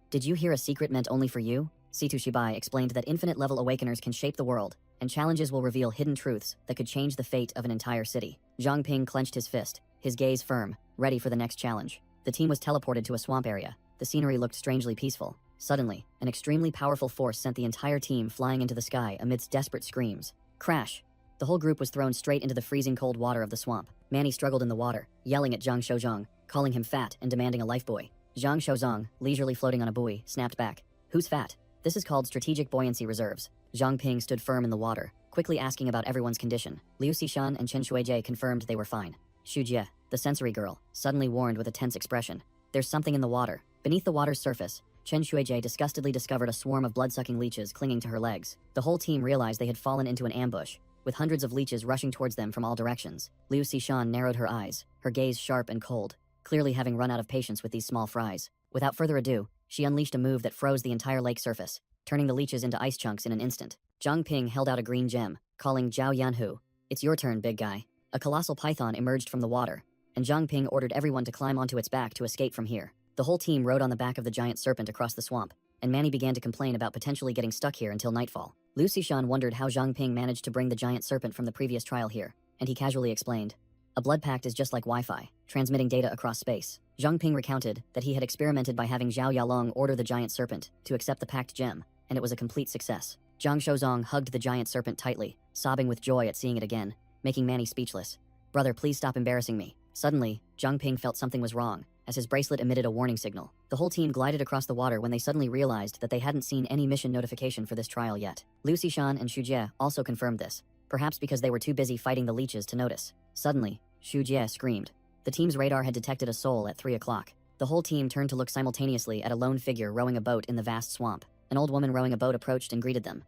"Did you hear a secret meant only for you?" Situ Shibai explained that infinite level awakeners can shape the world, and challenges will reveal hidden truths that could change the fate of an entire city. Zhang Ping clenched his fist, his gaze firm, ready for the next challenge. The team was teleported to a swamp area. The scenery looked strangely peaceful. Suddenly, an extremely powerful force sent the entire team flying into the sky amidst desperate screams. Crash! The whole group was thrown straight into the freezing cold water of the swamp. Manny struggled in the water, yelling at Zhang Shouzhong, calling him fat and demanding a lifebuoy. Zhang Shouzhong, leisurely floating on a buoy, snapped back, "Who's fat?" This is called strategic buoyancy reserves. Zhang Ping stood firm in the water, quickly asking about everyone's condition. Liu Xishan and Chen Shuijie confirmed they were fine. Xu Jie, the sensory girl, suddenly warned with a tense expression, "There's something in the water." Beneath the water's surface, Chen Shuijie disgustedly discovered a swarm of blood-sucking leeches clinging to her legs. The whole team realized they had fallen into an ambush, with hundreds of leeches rushing towards them from all directions. Liu Xishan narrowed her eyes, her gaze sharp and cold, clearly having run out of patience with these small fries. Without further ado, she unleashed a move that froze the entire lake surface, turning the leeches into ice chunks in an instant. Zhang Ping held out a green gem, calling Zhao Yanhu, "It's your turn, big guy." A colossal python emerged from the water, and Zhang Ping ordered everyone to climb onto its back to escape from here. The whole team rode on the back of the giant serpent across the swamp, and Manny began to complain about potentially getting stuck here until nightfall. Liu Xishan wondered how Zhang Ping managed to bring the giant serpent from the previous trial here, and he casually explained, "A blood pact is just like Wi-Fi, transmitting data across space." Zhang Ping recounted that he had experimented by having Zhao Yalong order the giant serpent to accept the pact gem, and it was a complete success. Zhang Shouzhong hugged the giant serpent tightly, sobbing with joy at seeing it again, making Manny speechless. "Brother, please stop embarrassing me." Suddenly, Zhang Ping felt something was wrong, as his bracelet emitted a warning signal. The whole team glided across the water when they suddenly realized that they hadn't seen any mission notification for this trial yet. Liu Xishan and Xu Jie also confirmed this, perhaps because they were too busy fighting the leeches to notice. Suddenly, Xu Jie screamed. The team's radar had detected a soul at 3 o'clock. The whole team turned to look simultaneously at a lone figure rowing a boat in the vast swamp. An old woman rowing a boat approached and greeted them.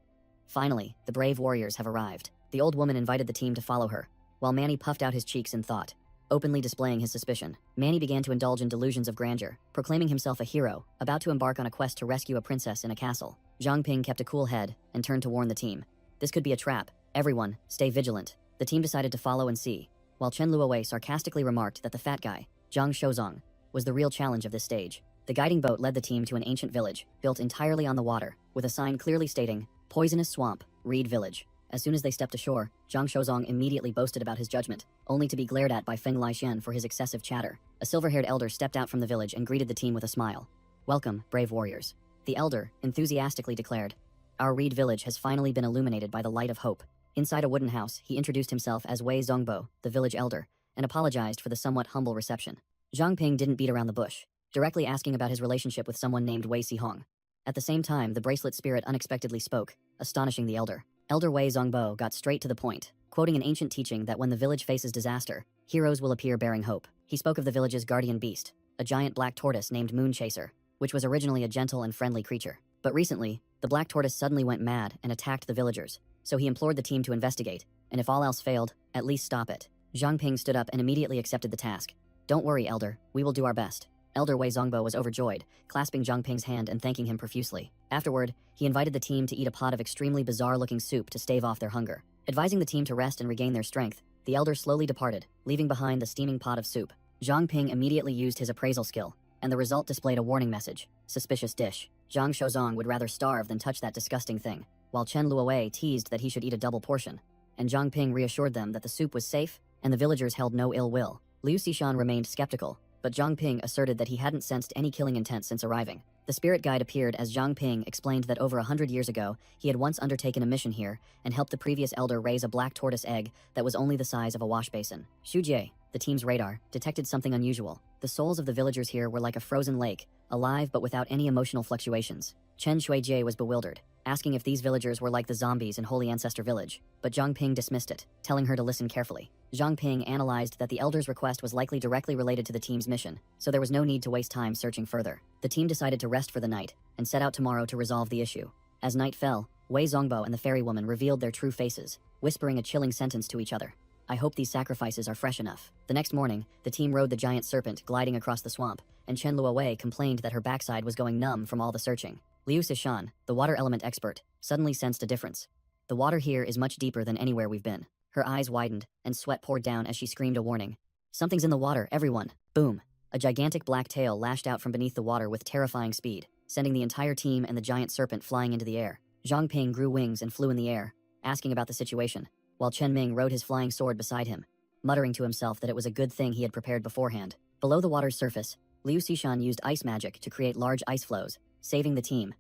"Finally, the brave warriors have arrived." The old woman invited the team to follow her, while Manny puffed out his cheeks in thought, openly displaying his suspicion. Manny began to indulge in delusions of grandeur, proclaiming himself a hero, about to embark on a quest to rescue a princess in a castle. Zhang Ping kept a cool head and turned to warn the team. This could be a trap. Everyone, stay vigilant. The team decided to follow and see, while Chen Luowei sarcastically remarked that the fat guy, Zhang Shouzhong, was the real challenge of this stage. The guiding boat led the team to an ancient village, built entirely on the water, with a sign clearly stating, "Poisonous Swamp, Reed Village." As soon as they stepped ashore, Zhang Shouzhong immediately boasted about his judgment, only to be glared at by Feng Laixian for his excessive chatter. A silver-haired elder stepped out from the village and greeted the team with a smile. "Welcome, brave warriors." The elder enthusiastically declared, "Our Reed Village has finally been illuminated by the light of hope." Inside a wooden house, he introduced himself as Wei Zongbo, the village elder, and apologized for the somewhat humble reception. Zhang Ping didn't beat around the bush, directly asking about his relationship with someone named Wei Sihong. At the same time, the bracelet spirit unexpectedly spoke, astonishing the elder. Elder Wei Zongbo got straight to the point, quoting an ancient teaching that when the village faces disaster, heroes will appear bearing hope. He spoke of the village's guardian beast, a giant black tortoise named Moon Chaser, which was originally a gentle and friendly creature. But recently, the black tortoise suddenly went mad and attacked the villagers, so he implored the team to investigate, and if all else failed, at least stop it. Zhang Ping stood up and immediately accepted the task. "Don't worry, elder, we will do our best." Elder Wei Zongbo was overjoyed, clasping Zhang Ping's hand and thanking him profusely. Afterward, he invited the team to eat a pot of extremely bizarre-looking soup to stave off their hunger. Advising the team to rest and regain their strength, the elder slowly departed, leaving behind the steaming pot of soup. Zhang Ping immediately used his appraisal skill, and the result displayed a warning message. Suspicious dish. Zhang Shozong would rather starve than touch that disgusting thing, while Chen Luowei teased that he should eat a double portion. And Zhang Ping reassured them that the soup was safe, and the villagers held no ill will. Liu Xishan remained skeptical, but Zhang Ping asserted that he hadn't sensed any killing intent since arriving. The spirit guide appeared as Zhang Ping explained that over 100 years ago, he had once undertaken a mission here and helped the previous elder raise a black tortoise egg that was only the size of a wash basin. Xu Jie, the team's radar, detected something unusual. The souls of the villagers here were like a frozen lake, alive but without any emotional fluctuations. Chen Shuijie was bewildered, asking if these villagers were like the zombies in Holy Ancestor Village, but Zhang Ping dismissed it, telling her to listen carefully. Zhang Ping analyzed that the elder's request was likely directly related to the team's mission, so there was no need to waste time searching further. The team decided to rest for the night and set out tomorrow to resolve the issue. As night fell, Wei Zongbo and the fairy woman revealed their true faces, whispering a chilling sentence to each other. I hope these sacrifices are fresh enough. The next morning, the team rode the giant serpent gliding across the swamp, and Chen Luowei complained that her backside was going numb from all the searching. Liu Xishan, the water element expert, suddenly sensed a difference. The water here is much deeper than anywhere we've been. Her eyes widened, and sweat poured down as she screamed a warning. Something's in the water, everyone. Boom. A gigantic black tail lashed out from beneath the water with terrifying speed, sending the entire team and the giant serpent flying into the air. Zhang Ping grew wings and flew in the air, asking about the situation, while Chen Ming rode his flying sword beside him, muttering to himself that it was a good thing he had prepared beforehand. Below the water's surface, Liu Xishan used ice magic to create large ice flows, saving the team.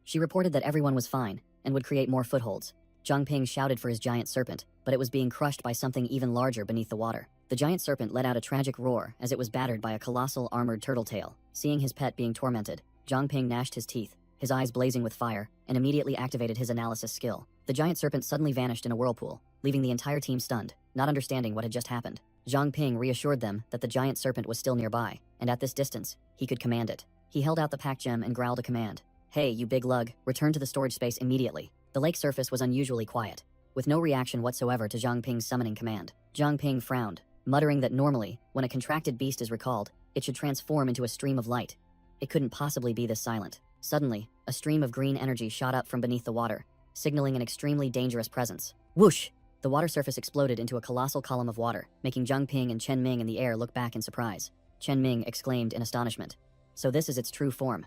She reported that everyone was fine and would create more footholds. Zhang Ping shouted for his giant serpent, but it was being crushed by something even larger beneath the water. The giant serpent let out a tragic roar as it was battered by a colossal armored turtle tail. Seeing his pet being tormented, Zhang Ping gnashed his teeth, his eyes blazing with fire, and immediately activated his analysis skill. The giant serpent suddenly vanished in a whirlpool, leaving the entire team stunned, not understanding what had just happened. Zhang Ping reassured them that the giant serpent was still nearby, and at this distance, he could command it. He held out the pack gem and growled a command. Hey, you big lug, return to the storage space immediately. The lake surface was unusually quiet, with no reaction whatsoever to Zhang Ping's summoning command. Zhang Ping frowned, muttering that normally, when a contracted beast is recalled, it should transform into a stream of light. It couldn't possibly be this silent. Suddenly, a stream of green energy shot up from beneath the water, signaling an extremely dangerous presence. Whoosh! The water surface exploded into a colossal column of water, making Zhang Ping and Chen Ming in the air look back in surprise. Chen Ming exclaimed in astonishment. So this is its true form.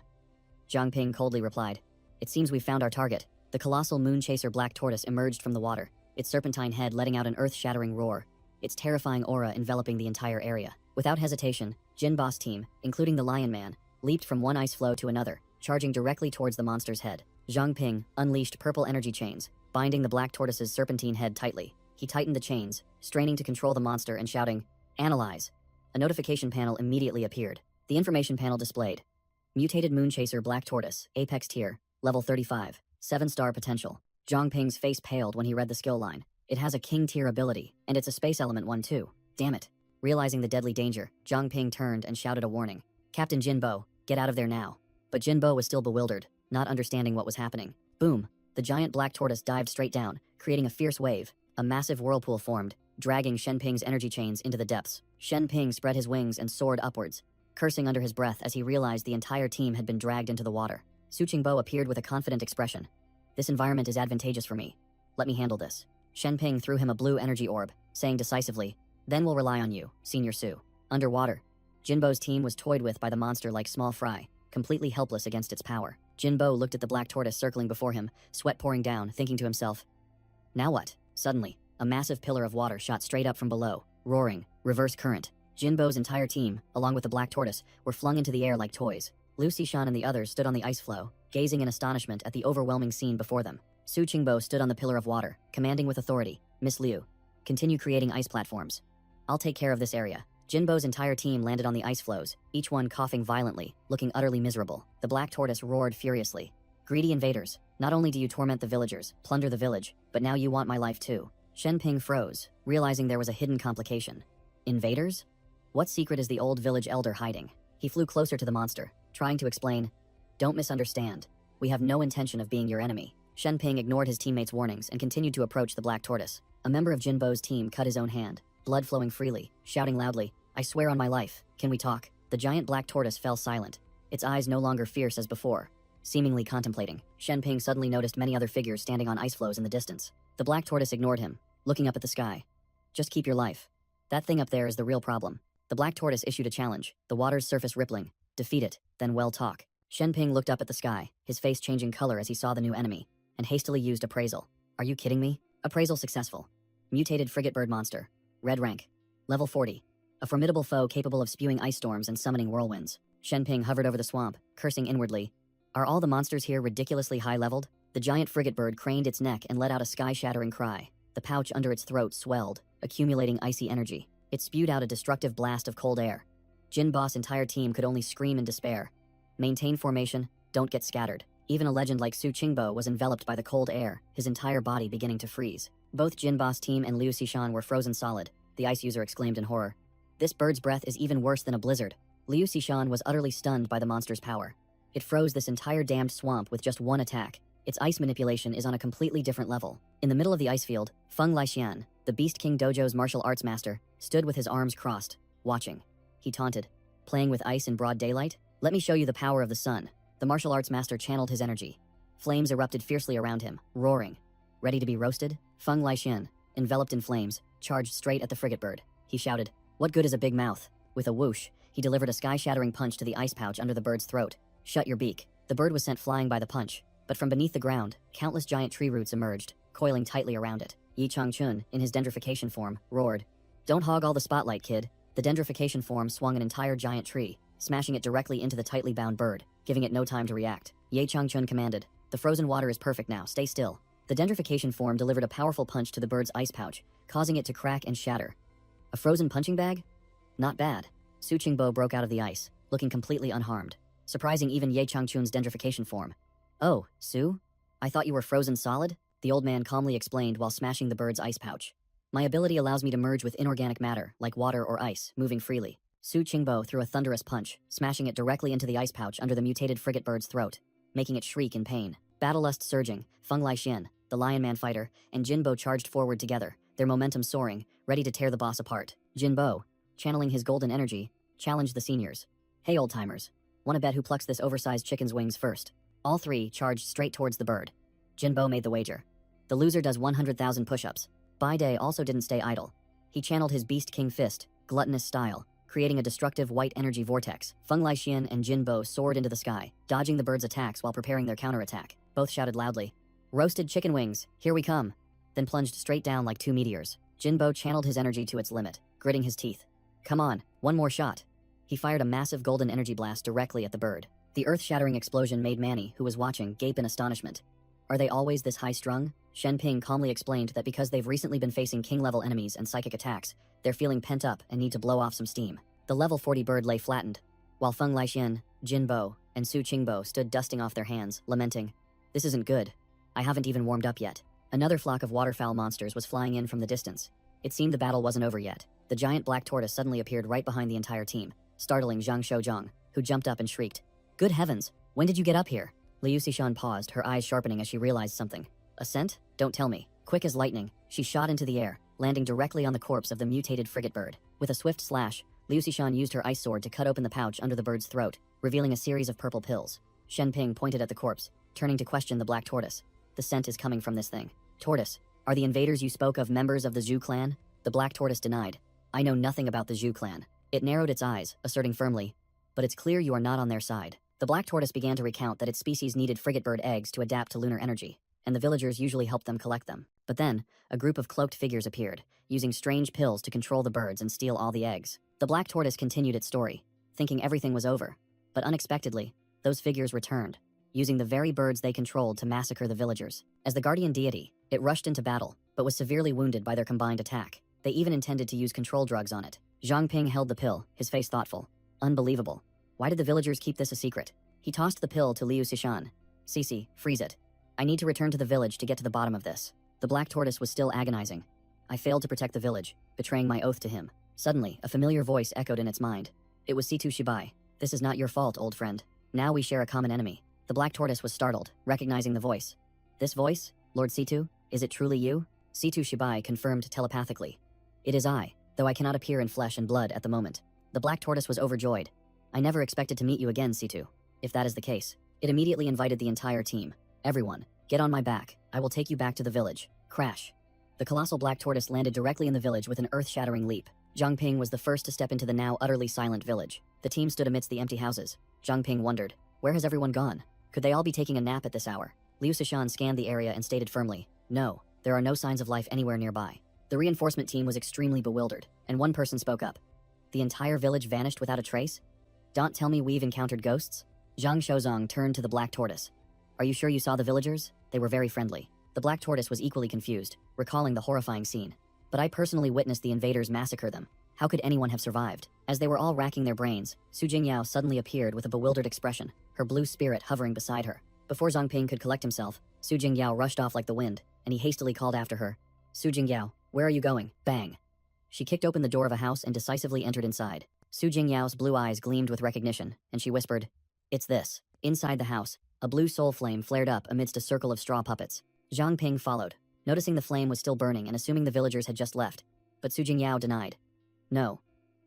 Zhang Ping coldly replied. It seems we've found our target. The colossal moon-chaser black tortoise emerged from the water, its serpentine head letting out an earth-shattering roar, its terrifying aura enveloping the entire area. Without hesitation, Jin Boss team, including the Lion Man, leaped from one ice flow to another, charging directly towards the monster's head. Zhang Ping unleashed purple energy chains, binding the black tortoise's serpentine head tightly. He tightened the chains, straining to control the monster and shouting, Analyze. A notification panel immediately appeared. The information panel displayed. Mutated Moonchaser Black Tortoise, Apex Tier, Level 35, 7-star potential. Zhang Ping's face paled when he read the skill line. It has a King Tier ability, and it's a Space Element one too. Damn it. Realizing the deadly danger, Zhang Ping turned and shouted a warning. Captain Jinbo, get out of there now. But Jinbo was still bewildered, not understanding what was happening. Boom. The giant black tortoise dived straight down, creating a fierce wave. A massive whirlpool formed, dragging Shen Ping's energy chains into the depths. Shen Ping spread his wings and soared upwards, cursing under his breath as he realized the entire team had been dragged into the water. Su Qingbo appeared with a confident expression. This environment is advantageous for me. Let me handle this. Shen Ping threw him a blue energy orb, saying decisively, Then we'll rely on you, Senior Su. Underwater, Jinbo's team was toyed with by the monster like small fry, completely helpless against its power. Jinbo looked at the black tortoise circling before him, sweat pouring down, thinking to himself, Now what? Suddenly, a massive pillar of water shot straight up from below, roaring, reverse current. Jinbo's entire team, along with the black tortoise, were flung into the air like toys. Liu Xishan and the others stood on the ice floe, gazing in astonishment at the overwhelming scene before them. Su Qingbo stood on the pillar of water, commanding with authority, Miss Liu, continue creating ice platforms. I'll take care of this area. Jinbo's entire team landed on the ice floes, each one coughing violently, looking utterly miserable. The black tortoise roared furiously. Greedy invaders, not only do you torment the villagers, plunder the village, but now you want my life too. Shen Ping froze, realizing there was a hidden complication. Invaders? What secret is the old village elder hiding? He flew closer to the monster, trying to explain, Don't misunderstand. We have no intention of being your enemy. Shen Ping ignored his teammates' warnings and continued to approach the black tortoise. A member of Jinbo's team cut his own hand, blood flowing freely, shouting loudly, I swear on my life, can we talk? The giant black tortoise fell silent, its eyes no longer fierce as before, seemingly contemplating. Shenping suddenly noticed many other figures standing on ice floes in the distance. The black tortoise ignored him, looking up at the sky. Just keep your life. That thing up there is the real problem. The black tortoise issued a challenge, the water's surface rippling. Defeat it, then well talk. Shenping looked up at the sky, his face changing color as he saw the new enemy, and hastily used appraisal. Are you kidding me? Appraisal successful. Mutated frigate bird monster. Red rank. Level 40. A formidable foe capable of spewing ice storms and summoning whirlwinds. Shenping hovered over the swamp, cursing inwardly. Are all the monsters here ridiculously high-leveled? The giant frigate bird craned its neck and let out a sky-shattering cry. The pouch under its throat swelled, accumulating icy energy. It spewed out a destructive blast of cold air. Jin Boss' entire team could only scream in despair. Maintain formation, don't get scattered. Even a legend like Su Qingbo was enveloped by the cold air, his entire body beginning to freeze. Both Jin Boss' team and Liu Xishan were frozen solid, the ice user exclaimed in horror. This bird's breath is even worse than a blizzard. Liu Xishan was utterly stunned by the monster's power. It froze this entire damned swamp with just one attack. Its ice manipulation is on a completely different level. In the middle of the ice field, Feng Laixian, the Beast King Dojo's martial arts master, stood with his arms crossed, watching. He taunted. Playing with ice in broad daylight? Let me show you the power of the sun. The martial arts master channeled his energy. Flames erupted fiercely around him, roaring. Ready to be roasted? Feng Laixian, enveloped in flames, charged straight at the frigate bird. He shouted, "What good is a big mouth?" With a whoosh, he delivered a sky-shattering punch to the ice pouch under the bird's throat. Shut your beak. The bird was sent flying by the punch, but from beneath the ground, countless giant tree roots emerged, coiling tightly around it. Yi Changchun, in his dendrification form, roared. Don't hog all the spotlight, kid. The dendrification form swung an entire giant tree, smashing it directly into the tightly bound bird, giving it no time to react. Ye Changchun commanded, "The frozen water is perfect now, stay still." The dendrification form delivered a powerful punch to the bird's ice pouch, causing it to crack and shatter. A frozen punching bag? Not bad. Su Qingbo broke out of the ice, looking completely unharmed, surprising even Ye Changchun's dendrification form. "Oh, Su? I thought you were frozen solid?" The old man calmly explained while smashing the bird's ice pouch. "My ability allows me to merge with inorganic matter, like water or ice, moving freely." Su Qingbo threw a thunderous punch, smashing it directly into the ice pouch under the mutated frigate bird's throat, making it shriek in pain. Battlelust surging, Feng Laixian, the Lion Man fighter, and Jinbo charged forward together, their momentum soaring, ready to tear the boss apart. Jinbo, channeling his golden energy, challenged the seniors. "Hey old-timers, wanna bet who plucks this oversized chicken's wings first?" All three charged straight towards the bird. Jinbo made the wager. The loser does 100,000 push-ups. Bai Dai also didn't stay idle. He channeled his Beast King fist, gluttonous style, creating a destructive white energy vortex. Feng Laixian and Jinbo soared into the sky, dodging the bird's attacks while preparing their counterattack. Both shouted loudly, "Roasted chicken wings, here we come," then plunged straight down like two meteors. Jinbo channeled his energy to its limit, gritting his teeth. "Come on, one more shot." He fired a massive golden energy blast directly at the bird. The earth-shattering explosion made Manny, who was watching, gape in astonishment. Are they always this high-strung? Shenping calmly explained that because they've recently been facing king-level enemies and psychic attacks, they're feeling pent up and need to blow off some steam. The level 40 bird lay flattened, while Feng Laixian, Jinbo, and Su Qingbo stood dusting off their hands, lamenting. "This isn't good. I haven't even warmed up yet." Another flock of waterfowl monsters was flying in from the distance. It seemed the battle wasn't over yet. The giant black tortoise suddenly appeared right behind the entire team, startling Zhang Shouzhang, who jumped up and shrieked, "Good heavens, when did you get up here?" Liu Xishan paused, her eyes sharpening as she realized something. "A scent? Don't tell me." Quick as lightning, she shot into the air, landing directly on the corpse of the mutated frigate bird. With a swift slash, Liu Xishan used her ice sword to cut open the pouch under the bird's throat, revealing a series of purple pills. Shenping pointed at the corpse, turning to question the black tortoise. "The scent is coming from this thing. Tortoise, are the invaders you spoke of members of the Zhu clan?" The black tortoise denied. "I know nothing about the Zhu clan." It narrowed its eyes, asserting firmly, "But it's clear you are not on their side." The black tortoise began to recount that its species needed frigate bird eggs to adapt to lunar energy, and the villagers usually helped them collect them. But then, a group of cloaked figures appeared, using strange pills to control the birds and steal all the eggs. The black tortoise continued its story, thinking everything was over. But unexpectedly, those figures returned, using the very birds they controlled to massacre the villagers. As the guardian deity, it rushed into battle, but was severely wounded by their combined attack. They even intended to use control drugs on it. Zhang Ping held the pill, his face thoughtful. Unbelievable. Why did the villagers keep this a secret? He tossed the pill to Liu Xishan. "Cece, freeze it. I need to return to the village to get to the bottom of this." The black tortoise was still agonizing. "I failed to protect the village, betraying my oath to him." Suddenly, a familiar voice echoed in its mind. It was Situ Shibai. "This is not your fault, old friend. Now we share a common enemy." The black tortoise was startled, recognizing the voice. "This voice? Lord Situ? Is it truly you?" Situ Shibai confirmed telepathically. "It is I, though I cannot appear in flesh and blood at the moment." The black tortoise was overjoyed. I never expected to meet you again, Situ. If that is the case, it immediately invited the entire team. Everyone, get on my back. I will take you back to the village. Crash. The colossal black tortoise landed directly in the village with an earth-shattering leap. Zhang Ping was the first to step into the now utterly silent village. The team stood amidst the empty houses. Zhang Ping wondered, where has everyone gone? Could they all be taking a nap at this hour? Liu Sishan scanned the area and stated firmly, no, there are no signs of life anywhere nearby. The reinforcement team was extremely bewildered, and one person spoke up. The entire village vanished without a trace? Don't tell me we've encountered ghosts? Zhang Shozong turned to the black tortoise. Are you sure you saw the villagers? They were very friendly. The black tortoise was equally confused, recalling the horrifying scene. But I personally witnessed the invaders massacre them. How could anyone have survived? As they were all racking their brains, Su Jingyao suddenly appeared with a bewildered expression, her blue spirit hovering beside her. Before Zhang Ping could collect himself, Su Jingyao rushed off like the wind, and he hastily called after her. Su Jingyao, where are you going? Bang. She kicked open the door of a house and decisively entered inside. Su Jingyao's blue eyes gleamed with recognition, and she whispered, it's this. Inside the house, a blue soul flame flared up amidst a circle of straw puppets. Zhang Ping followed, noticing the flame was still burning and assuming the villagers had just left. But Su Jingyao denied. No,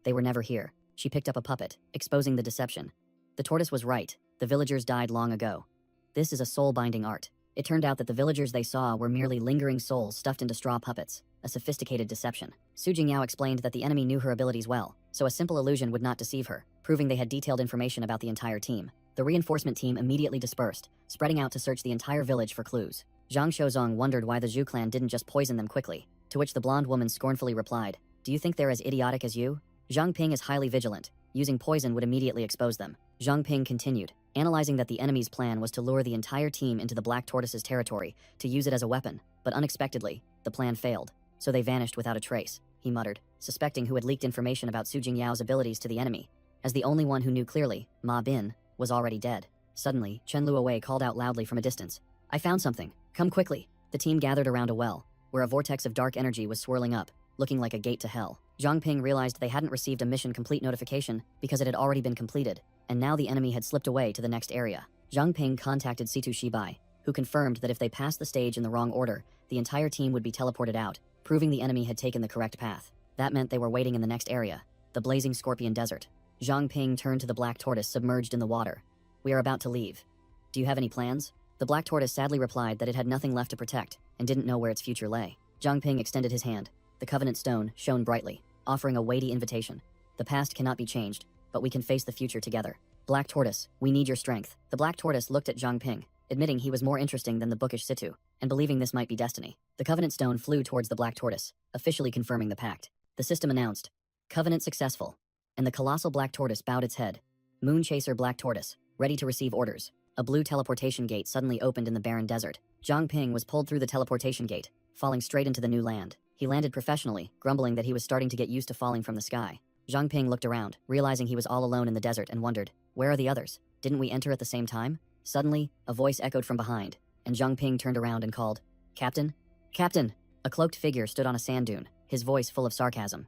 they were never here. She picked up a puppet, exposing the deception. The tortoise was right. The villagers died long ago. This is a soul-binding art. It turned out that the villagers they saw were merely lingering souls stuffed into straw puppets, a sophisticated deception. Su Jingyao explained that the enemy knew her abilities well, so a simple illusion would not deceive her, proving they had detailed information about the entire team. The reinforcement team immediately dispersed, spreading out to search the entire village for clues. Zhang Shozong wondered why the Zhu clan didn't just poison them quickly, to which the blonde woman scornfully replied, do you think they're as idiotic as you? Zhang Ping is highly vigilant. Using poison would immediately expose them. Zhang Ping continued, analyzing that the enemy's plan was to lure the entire team into the Black Tortoise's territory to use it as a weapon, but unexpectedly, the plan failed. So they vanished without a trace, he muttered, suspecting who had leaked information about Su Jingyao's abilities to the enemy. As the only one who knew clearly, Ma Bin, was already dead. Suddenly, Chen Luowei called out loudly from a distance. I found something. Come quickly. The team gathered around a well, where a vortex of dark energy was swirling up, looking like a gate to hell. Zhang Ping realized they hadn't received a mission complete notification because it had already been completed, and now the enemy had slipped away to the next area. Zhang Ping contacted Situ Shibai, who confirmed that if they passed the stage in the wrong order, the entire team would be teleported out, proving the enemy had taken the correct path. That meant they were waiting in the next area, the blazing Scorpion Desert. Zhang Ping turned to the black tortoise submerged in the water. We are about to leave. Do you have any plans? The black tortoise sadly replied that it had nothing left to protect and didn't know where its future lay. Zhang Ping extended his hand. The Covenant Stone shone brightly, offering a weighty invitation. The past cannot be changed, but we can face the future together. Black Tortoise, we need your strength. The Black Tortoise looked at Zhang Ping, admitting he was more interesting than the bookish Situ, and believing this might be destiny. The Covenant Stone flew towards the Black Tortoise, officially confirming the pact. The system announced, Covenant successful, and the colossal Black Tortoise bowed its head. Moon Chaser Black Tortoise, ready to receive orders. A blue teleportation gate suddenly opened in the barren desert. Zhang Ping was pulled through the teleportation gate, falling straight into the new land. He landed professionally, grumbling that he was starting to get used to falling from the sky. Zhang Ping looked around, realizing he was all alone in the desert and wondered, where are the others? Didn't we enter at the same time? Suddenly, a voice echoed from behind, and Zhang Ping turned around and called, Captain? Captain! A cloaked figure stood on a sand dune, his voice full of sarcasm.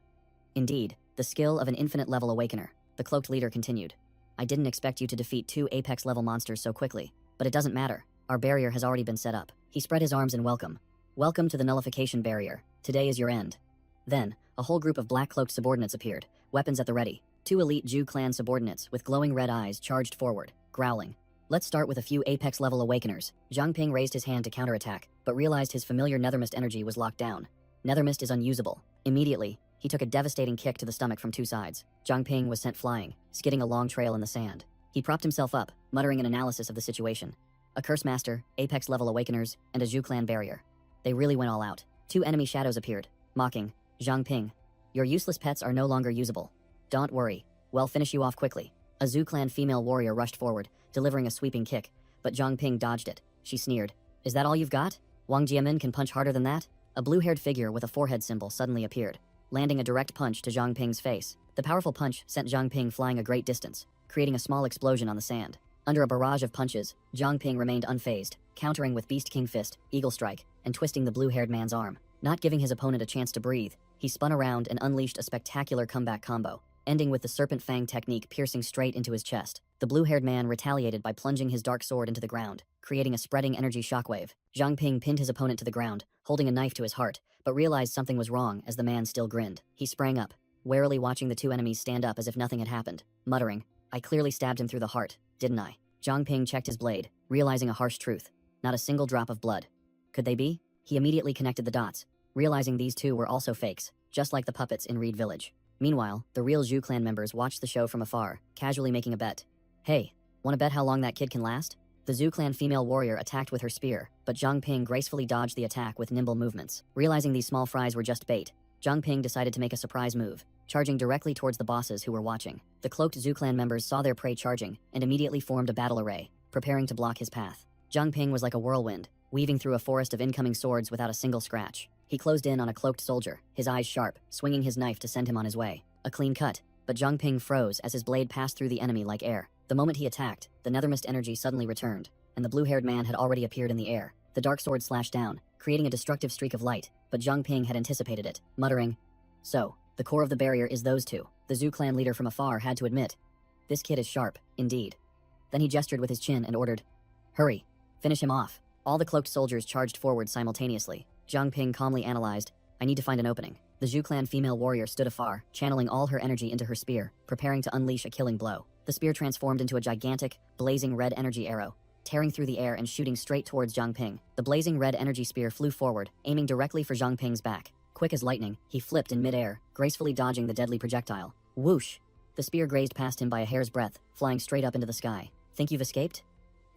Indeed, the skill of an infinite-level awakener, the cloaked leader continued. I didn't expect you to defeat 2 apex-level monsters so quickly, but it doesn't matter. Our barrier has already been set up. He spread his arms in welcome. Welcome to the nullification barrier. Today is your end. Then, a whole group of black-cloaked subordinates appeared, weapons at the ready. 2 elite Zhu clan subordinates with glowing red eyes charged forward, growling. Let's start with a few apex-level awakeners. Zhang Ping raised his hand to counterattack, but realized his familiar Nethermist energy was locked down. Nethermist is unusable. Immediately, he took a devastating kick to the stomach from 2 sides. Zhang Ping was sent flying, skidding a long trail in the sand. He propped himself up, muttering an analysis of the situation. A Curse Master, apex-level awakeners, and a Zhu clan barrier. They really went all out. 2 enemy shadows appeared, mocking, Zhang Ping. Your useless pets are no longer usable. Don't worry, we'll finish you off quickly. A Zhu clan female warrior rushed forward, delivering a sweeping kick, but Zhang Ping dodged it. She sneered. Is that all you've got? Wang Jiamin can punch harder than that? A blue-haired figure with a forehead symbol suddenly appeared, landing a direct punch to Zhang Ping's face. The powerful punch sent Zhang Ping flying a great distance, creating a small explosion on the sand. Under a barrage of punches, Zhang Ping remained unfazed, countering with Beast King Fist, Eagle Strike, and twisting the blue-haired man's arm. Not giving his opponent a chance to breathe, he spun around and unleashed a spectacular comeback combo, ending with the Serpent Fang technique piercing straight into his chest. The blue-haired man retaliated by plunging his dark sword into the ground, creating a spreading energy shockwave. Zhang Ping pinned his opponent to the ground, holding a knife to his heart, but realized something was wrong as the man still grinned. He sprang up, warily watching the 2 enemies stand up as if nothing had happened, muttering, I clearly stabbed him through the heart, didn't I? Zhang Ping checked his blade, realizing a harsh truth. Not a single drop of blood. Could they be? He immediately connected the dots, realizing these two were also fakes, just like the puppets in Reed Village. Meanwhile, the real Zhu clan members watched the show from afar, casually making a bet. Hey, wanna bet how long that kid can last? The Zhu clan female warrior attacked with her spear, but Zhang Ping gracefully dodged the attack with nimble movements. Realizing these small fries were just bait, Zhang Ping decided to make a surprise move, charging directly towards the bosses who were watching. The cloaked Zhu clan members saw their prey charging and immediately formed a battle array, preparing to block his path. Zhang Ping was like a whirlwind, weaving through a forest of incoming swords without a single scratch. He closed in on a cloaked soldier, his eyes sharp, swinging his knife to send him on his way. A clean cut, but Zhang Ping froze as his blade passed through the enemy like air. The moment he attacked, the nethermist energy suddenly returned, and the blue-haired man had already appeared in the air. The dark sword slashed down, creating a destructive streak of light, but Zhang Ping had anticipated it, muttering, "So, the core of the barrier is those two." The Zhu clan leader from afar had to admit, "This kid is sharp, indeed." Then he gestured with his chin and ordered, "Hurry, finish him off." All the cloaked soldiers charged forward simultaneously. Zhang Ping calmly analyzed, "I need to find an opening." The Zhu clan female warrior stood afar, channeling all her energy into her spear, preparing to unleash a killing blow. The spear transformed into a gigantic, blazing red energy arrow, tearing through the air and shooting straight towards Zhang Ping. The blazing red energy spear flew forward, aiming directly for Zhang Ping's back. Quick as lightning, he flipped in midair, gracefully dodging the deadly projectile. Whoosh! The spear grazed past him by a hair's breadth, flying straight up into the sky. "Think you've escaped?"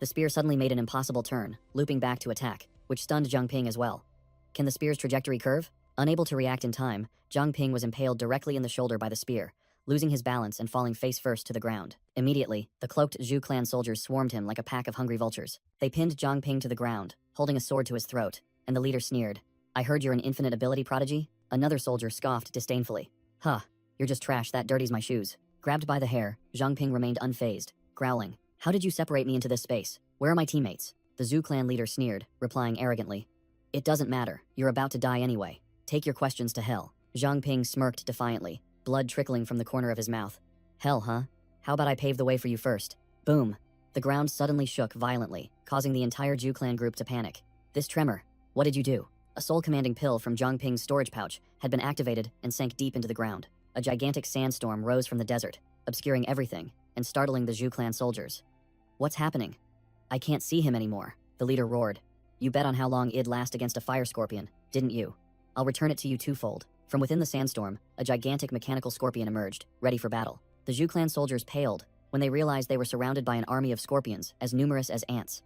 The spear suddenly made an impossible turn, looping back to attack, which stunned Zhang Ping as well. Can the spear's trajectory curve? Unable to react in time, Zhang Ping was impaled directly in the shoulder by the spear, losing his balance and falling face first to the ground. Immediately, the cloaked Zhu clan soldiers swarmed him like a pack of hungry vultures. They pinned Zhang Ping to the ground, holding a sword to his throat, and the leader sneered, "I heard you're an infinite ability prodigy?" Another soldier scoffed disdainfully. "Huh, you're just trash, that dirties my shoes." Grabbed by the hair, Zhang Ping remained unfazed, growling, "How did you separate me into this space? Where are my teammates?" The Zhu clan leader sneered, replying arrogantly, "It doesn't matter, you're about to die anyway. Take your questions to hell." Zhang Ping smirked defiantly, blood trickling from the corner of his mouth. "Hell, huh? How about I pave the way for you first?" Boom! The ground suddenly shook violently, causing the entire Zhu clan group to panic. "This tremor, what did you do?" A soul-commanding pill from Zhang Ping's storage pouch had been activated and sank deep into the ground. A gigantic sandstorm rose from the desert, obscuring everything and startling the Zhu clan soldiers. "What's happening? I can't see him anymore," the leader roared. "You bet on how long it'd last against a fire scorpion, didn't you? I'll return it to you twofold." From within the sandstorm, a gigantic mechanical scorpion emerged, ready for battle. The Zhu clan soldiers paled when they realized they were surrounded by an army of scorpions as numerous as ants.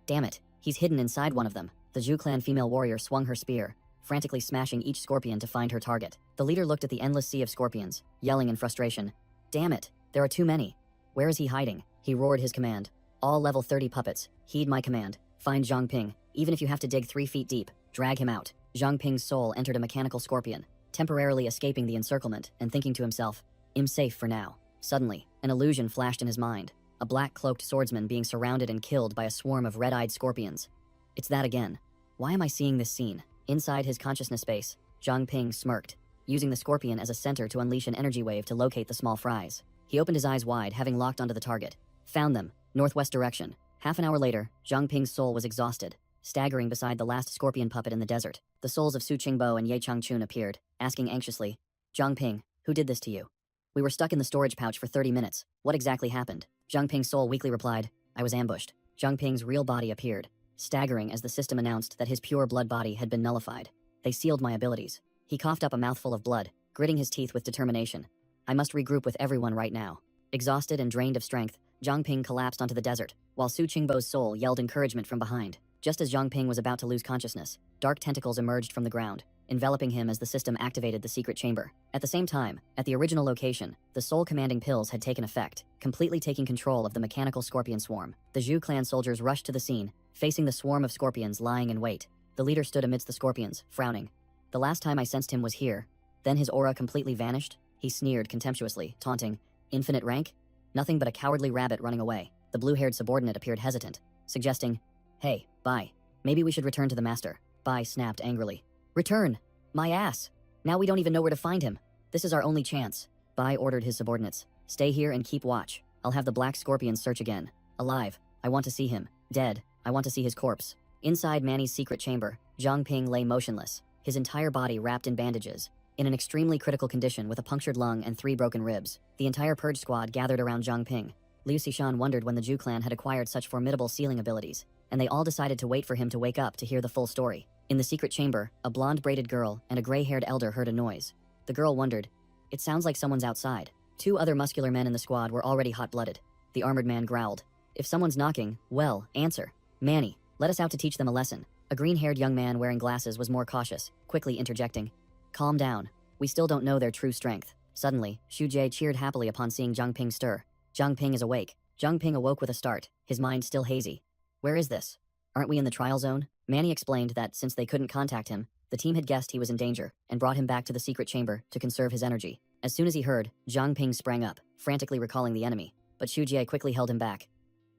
"Damn it, he's hidden inside one of them." The Zhu clan female warrior swung her spear, frantically smashing each scorpion to find her target. The leader looked at the endless sea of scorpions, yelling in frustration, "Damn it, there are too many. Where is he hiding?" He roared his command. "All level 30 puppets, heed my command. Find Zhang Ping, even if you have to dig 3 feet deep. Drag him out." Zhang Ping's soul entered a mechanical scorpion, temporarily escaping the encirclement and thinking to himself, "I'm safe for now." Suddenly, an illusion flashed in his mind, a black-cloaked swordsman being surrounded and killed by a swarm of red-eyed scorpions. It's that again. Why am I seeing this scene? Inside his consciousness space, Zhang Ping smirked, using the scorpion as a center to unleash an energy wave to locate the small fries. He opened his eyes wide, having locked onto the target. Found them, northwest direction. Half an hour later, Zhang Ping's soul was exhausted, staggering beside the last scorpion puppet in the desert. The souls of Su Qingbo and Ye Changchun appeared, asking anxiously, "Zhang Ping, who did this to you?" "We were stuck in the storage pouch for 30 minutes. What exactly happened?" Zhang Ping's soul weakly replied, "I was ambushed." Zhang Ping's real body appeared, staggering as the system announced that his pure blood body had been nullified. "They sealed my abilities." He coughed up a mouthful of blood, gritting his teeth with determination. "I must regroup with everyone right now." Exhausted and drained of strength, Zhang Ping collapsed onto the desert, while Su Qingbo's soul yelled encouragement from behind. Just as Zhang Ping was about to lose consciousness, dark tentacles emerged from the ground, enveloping him as the system activated the secret chamber. At the same time, at the original location, the soul-commanding pills had taken effect, completely taking control of the mechanical scorpion swarm. The Zhu clan soldiers rushed to the scene, facing the swarm of scorpions lying in wait. The leader stood amidst the scorpions, frowning. "The last time I sensed him was here." Then his aura completely vanished. He sneered contemptuously, taunting, "Infinite rank? Nothing but a cowardly rabbit running away." The blue-haired subordinate appeared hesitant, suggesting, "Hey, Bai, maybe we should return to the master." Bai snapped angrily. "Return? My ass! Now we don't even know where to find him. This is our only chance." Bai ordered his subordinates, "Stay here and keep watch. I'll have the black scorpion search again. Alive, I want to see him. Dead, I want to see his corpse." Inside Manny's secret chamber, Zhang Ping lay motionless, his entire body wrapped in bandages, in an extremely critical condition with a punctured lung and 3 broken ribs. The entire purge squad gathered around Zhang Ping. Liu Xishan wondered when the Zhu clan had acquired such formidable sealing abilities, and they all decided to wait for him to wake up to hear the full story. In the secret chamber, a blonde braided girl and a gray-haired elder heard a noise. The girl wondered, "It sounds like someone's outside." 2 other muscular men in the squad were already hot-blooded. The armored man growled, "If someone's knocking, well, answer. Manny, let us out to teach them a lesson." A green-haired young man wearing glasses was more cautious, quickly interjecting, "Calm down. We still don't know their true strength." Suddenly, Xu Jie cheered happily upon seeing Zhang Ping stir. "Zhang Ping is awake." Zhang Ping awoke with a start, his mind still hazy. "Where is this? Aren't we in the trial zone?" Manny explained that since they couldn't contact him, the team had guessed he was in danger and brought him back to the secret chamber to conserve his energy. As soon as he heard, Zhang Ping sprang up, frantically recalling the enemy, but Xu Jie quickly held him back.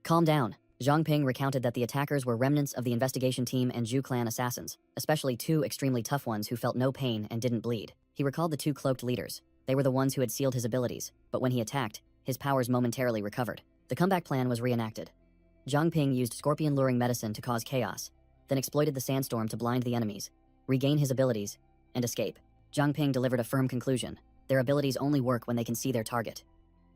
"Calm down." Zhang Ping recounted that the attackers were remnants of the investigation team and Zhu clan assassins, especially 2 extremely tough ones who felt no pain and didn't bleed. He recalled the 2 cloaked leaders. They were the ones who had sealed his abilities, but when he attacked, his powers momentarily recovered. The comeback plan was reenacted. Zhang Ping used scorpion luring medicine to cause chaos, then exploited the sandstorm to blind the enemies, regain his abilities, and escape. Zhang Ping delivered a firm conclusion. Their abilities only work when they can see their target.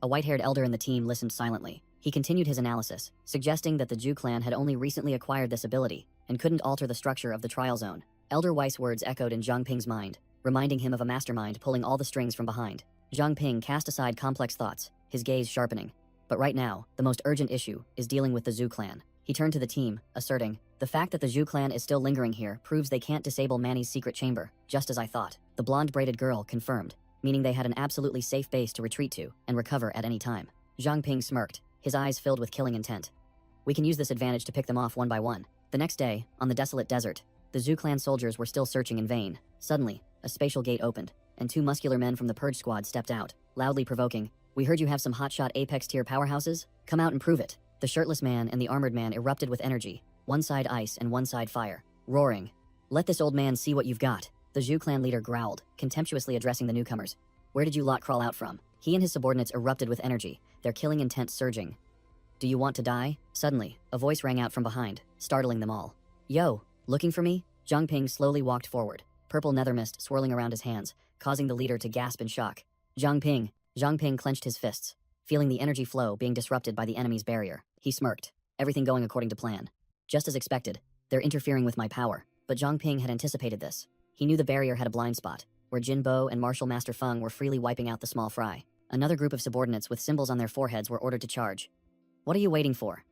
A white-haired elder in the team listened silently. He continued his analysis, suggesting that the Zhu clan had only recently acquired this ability and couldn't alter the structure of the trial zone. Elder Weiss words echoed in Zhang Ping's mind, reminding him of a mastermind pulling all the strings from behind. Zhang Ping cast aside complex thoughts, his gaze sharpening. But right now, the most urgent issue is dealing with the Zhu clan. He turned to the team, asserting, "The fact that the Zhu clan is still lingering here proves they can't disable Manny's secret chamber, just as I thought." The blonde braided girl confirmed, meaning they had an absolutely safe base to retreat to and recover at any time. Zhang Ping smirked, his eyes filled with killing intent. "We can use this advantage to pick them off one by one." The next day, on the desolate desert, the Zhu clan soldiers were still searching in vain. Suddenly, a spatial gate opened, and 2 muscular men from the purge squad stepped out, loudly provoking, "We heard you have some hotshot Apex-tier powerhouses? Come out and prove it." The shirtless man and the armored man erupted with energy, one side ice and one side fire, roaring, "Let this old man see what you've got." The Zhu clan leader growled, contemptuously addressing the newcomers. "Where did you lot crawl out from?" He and his subordinates erupted with energy, their killing intent surging. "Do you want to die?" Suddenly, a voice rang out from behind, startling them all. "Yo, looking for me?" Zhang Ping slowly walked forward, purple nether mist swirling around his hands, causing the leader to gasp in shock. "Zhang Ping." Zhang Ping clenched his fists, feeling the energy flow being disrupted by the enemy's barrier. He smirked, everything going according to plan. Just as expected, they're interfering with my power. But Zhang Ping had anticipated this. He knew the barrier had a blind spot, where Jin Bo and Martial Master Feng were freely wiping out the small fry. Another group of subordinates with symbols on their foreheads were ordered to charge. "What are you waiting for?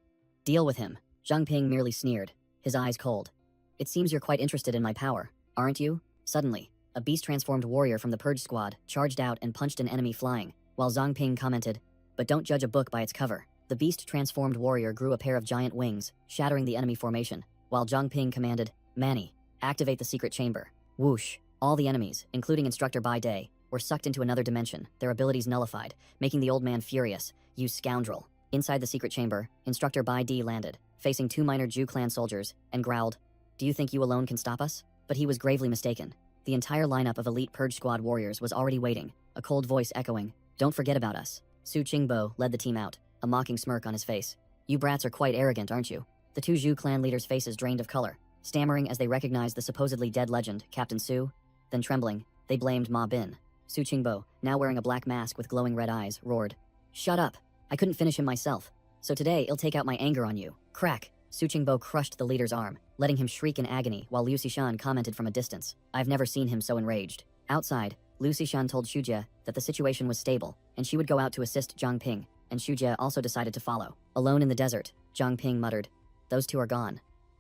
Deal with him." Zhang Ping merely sneered, his eyes cold. "It seems you're quite interested in my power, aren't you?" Suddenly, a beast-transformed warrior from the purge squad charged out and punched an enemy flying, while Zhang Ping commented, "But don't judge a book by its cover." The beast-transformed warrior grew a pair of giant wings, shattering the enemy formation, while Zhang Ping commanded, "Manny, activate the secret chamber." Whoosh! All the enemies, including Instructor Bai Day, were sucked into another dimension, their abilities nullified, making the old man furious. "You scoundrel." Inside the secret chamber, Instructor Bai Di landed, facing 2 minor Zhu clan soldiers, and growled, "Do you think you alone can stop us?" But he was gravely mistaken. The entire lineup of elite purge squad warriors was already waiting, a cold voice echoing, "Don't forget about us." Su Qingbo led the team out, a mocking smirk on his face. "You brats are quite arrogant, aren't you?" The 2 Zhu clan leaders' faces drained of color, stammering as they recognized the supposedly dead legend, Captain Su. Then trembling, they blamed Ma Bin. Su Qingbo, now wearing a black mask with glowing red eyes, roared, "Shut up! I couldn't finish him myself. So today, I'll take out my anger on you." Crack! Su Qingbo crushed the leader's arm, letting him shriek in agony while Liu Xishan commented from a distance, "I've never seen him so enraged." Outside, Liu Xishan told Xujie that the situation was stable, and she would go out to assist Zhang Ping, and Xujie also decided to follow. Alone in the desert, Zhang Ping muttered, "Those 2 are gone.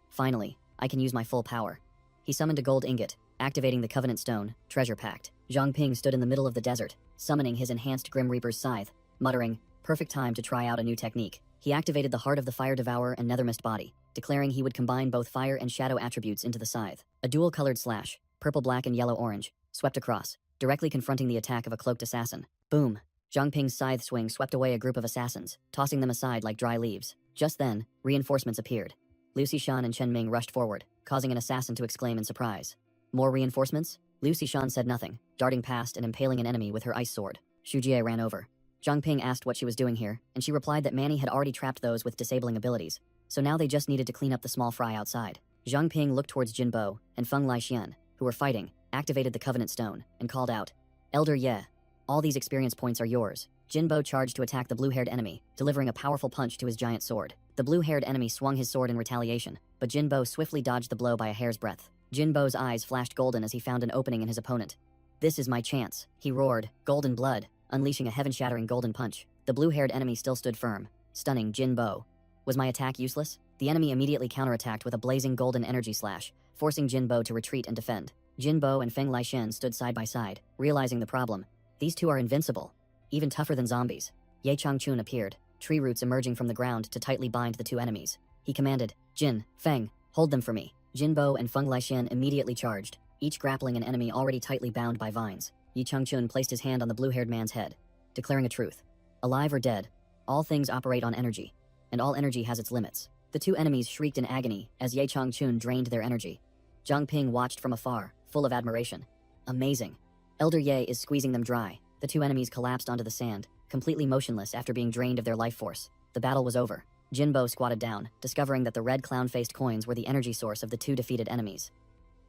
Finally, I can use my full power." He summoned a gold ingot, activating the Covenant Stone, treasure pact. Zhang Ping stood in the middle of the desert, summoning his enhanced Grim Reaper's scythe, muttering, "Perfect time to try out a new technique." He activated the Heart of the Fire Devourer and Nethermist body, declaring he would combine both fire and shadow attributes into the scythe. A dual-colored slash, purple, black, and yellow-orange, swept across, directly confronting the attack of a cloaked assassin. Boom! Zhang Ping's scythe swing swept away a group of assassins, tossing them aside like dry leaves. Just then, reinforcements appeared. Liu Xishan and Chen Ming rushed forward, causing an assassin to exclaim in surprise. "More reinforcements?" Liu Xishan said nothing, darting past and impaling an enemy with her ice sword. Xu Jie ran over. Zhang Ping asked what she was doing here, and she replied that Manny had already trapped those with disabling abilities, so now they just needed to clean up the small fry outside. Zhang Ping looked towards Jin Bo and Feng Laixian, who were fighting, activated the Covenant Stone, and called out, Elder Ye, all these experience points are yours. Jinbo charged to attack the blue-haired enemy, delivering a powerful punch to his giant sword. The blue-haired enemy swung his sword in retaliation, but Jinbo swiftly dodged the blow by a hair's breadth. Jinbo's eyes flashed golden as he found an opening in his opponent. This is my chance, he roared, golden blood, unleashing a heaven-shattering golden punch. The blue-haired enemy still stood firm, stunning Jinbo. Was my attack useless? The enemy immediately counterattacked with a blazing golden energy slash, forcing Jinbo to retreat and defend. Jinbo and Feng Lixin stood side by side, realizing the problem. These two are invincible, even tougher than zombies. Ye Changchun appeared, tree roots emerging from the ground to tightly bind the two enemies. He commanded, Jin, Feng, hold them for me. Jinbo and Feng Lixin immediately charged, each grappling an enemy already tightly bound by vines. Ye Changchun placed his hand on the blue-haired man's head, declaring a truth. Alive or dead, all things operate on energy, and all energy has its limits. The two enemies shrieked in agony as Ye Changchun drained their energy. Zhang Ping watched from afar, full of admiration. Amazing. Elder Ye is squeezing them dry. The two enemies collapsed onto the sand, completely motionless after being drained of their life force. The battle was over. Jinbo squatted down, discovering that the red clown-faced coins were the energy source of the two defeated enemies.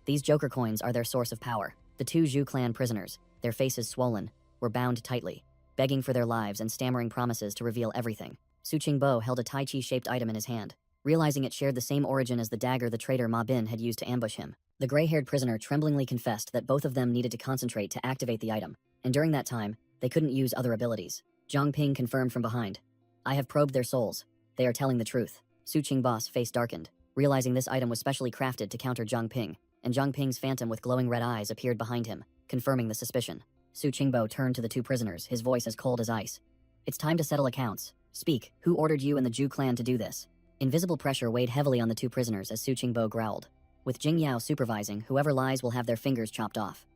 These Joker coins are their source of power. The two Zhu clan prisoners, their faces swollen, were bound tightly, begging for their lives and stammering promises to reveal everything. Su Qingbo held a Tai Chi-shaped item in his hand, realizing it shared the same origin as the dagger the traitor Ma Bin had used to ambush him. The gray-haired prisoner tremblingly confessed that both of them needed to concentrate to activate the item, and during that time, they couldn't use other abilities. Zhang Ping confirmed from behind. I have probed their souls. They are telling the truth. Su Qingbo's face darkened, realizing this item was specially crafted to counter Zhang Ping, and Zhang Ping's phantom with glowing red eyes appeared behind him, confirming the suspicion. Su Qingbo turned to the two prisoners, his voice as cold as ice. It's time to settle accounts. Speak, who ordered you and the Zhu clan to do this? Invisible pressure weighed heavily on the two prisoners as Su Qingbo growled. With Jing Yao supervising, whoever lies will have their fingers chopped off.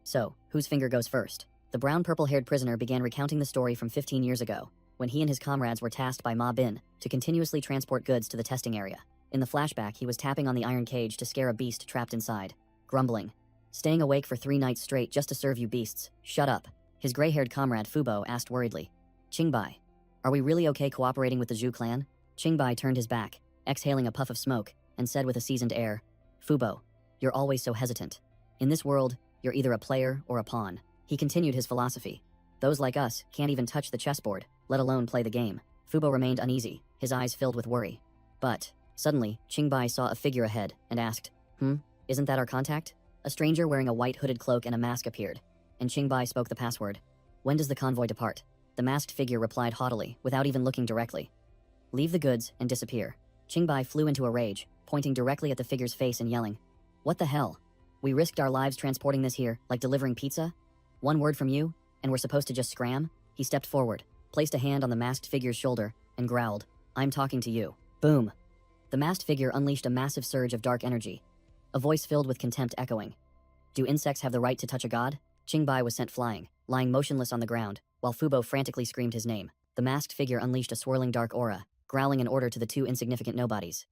So, whose finger goes first? The brown-purple-haired prisoner began recounting the story from 15 years ago, when he and his comrades were tasked by Ma Bin to continuously transport goods to the testing area. In the flashback, he was tapping on the iron cage to scare a beast trapped inside, grumbling. Staying awake for 3 nights straight just to serve you beasts. Shut up. His gray-haired comrade Fubo asked worriedly. Qingbai, are we really okay cooperating with the Zhu clan? Qingbai turned his back, exhaling a puff of smoke, and said with a seasoned air, Fubo, you're always so hesitant. In this world, you're either a player or a pawn. He continued his philosophy. Those like us can't even touch the chessboard, let alone play the game. Fubo remained uneasy, his eyes filled with worry. But, suddenly, Qingbai saw a figure ahead and asked, isn't that our contact? A stranger wearing a white hooded cloak and a mask appeared, and Qingbai spoke the password. When does the convoy depart? The masked figure replied haughtily, without even looking directly. Leave the goods and disappear. Qingbai flew into a rage, pointing directly at the figure's face and yelling, What the hell? We risked our lives transporting this here, like delivering pizza? One word from you, and we're supposed to just scram? He stepped forward, placed a hand on the masked figure's shoulder, and growled, I'm talking to you. Boom. The masked figure unleashed a massive surge of dark energy, a voice filled with contempt echoing. Do insects have the right to touch a god? Qingbai was sent flying, lying motionless on the ground, while Fubo frantically screamed his name. The masked figure unleashed a swirling dark aura, growling an order to the two insignificant nobodies.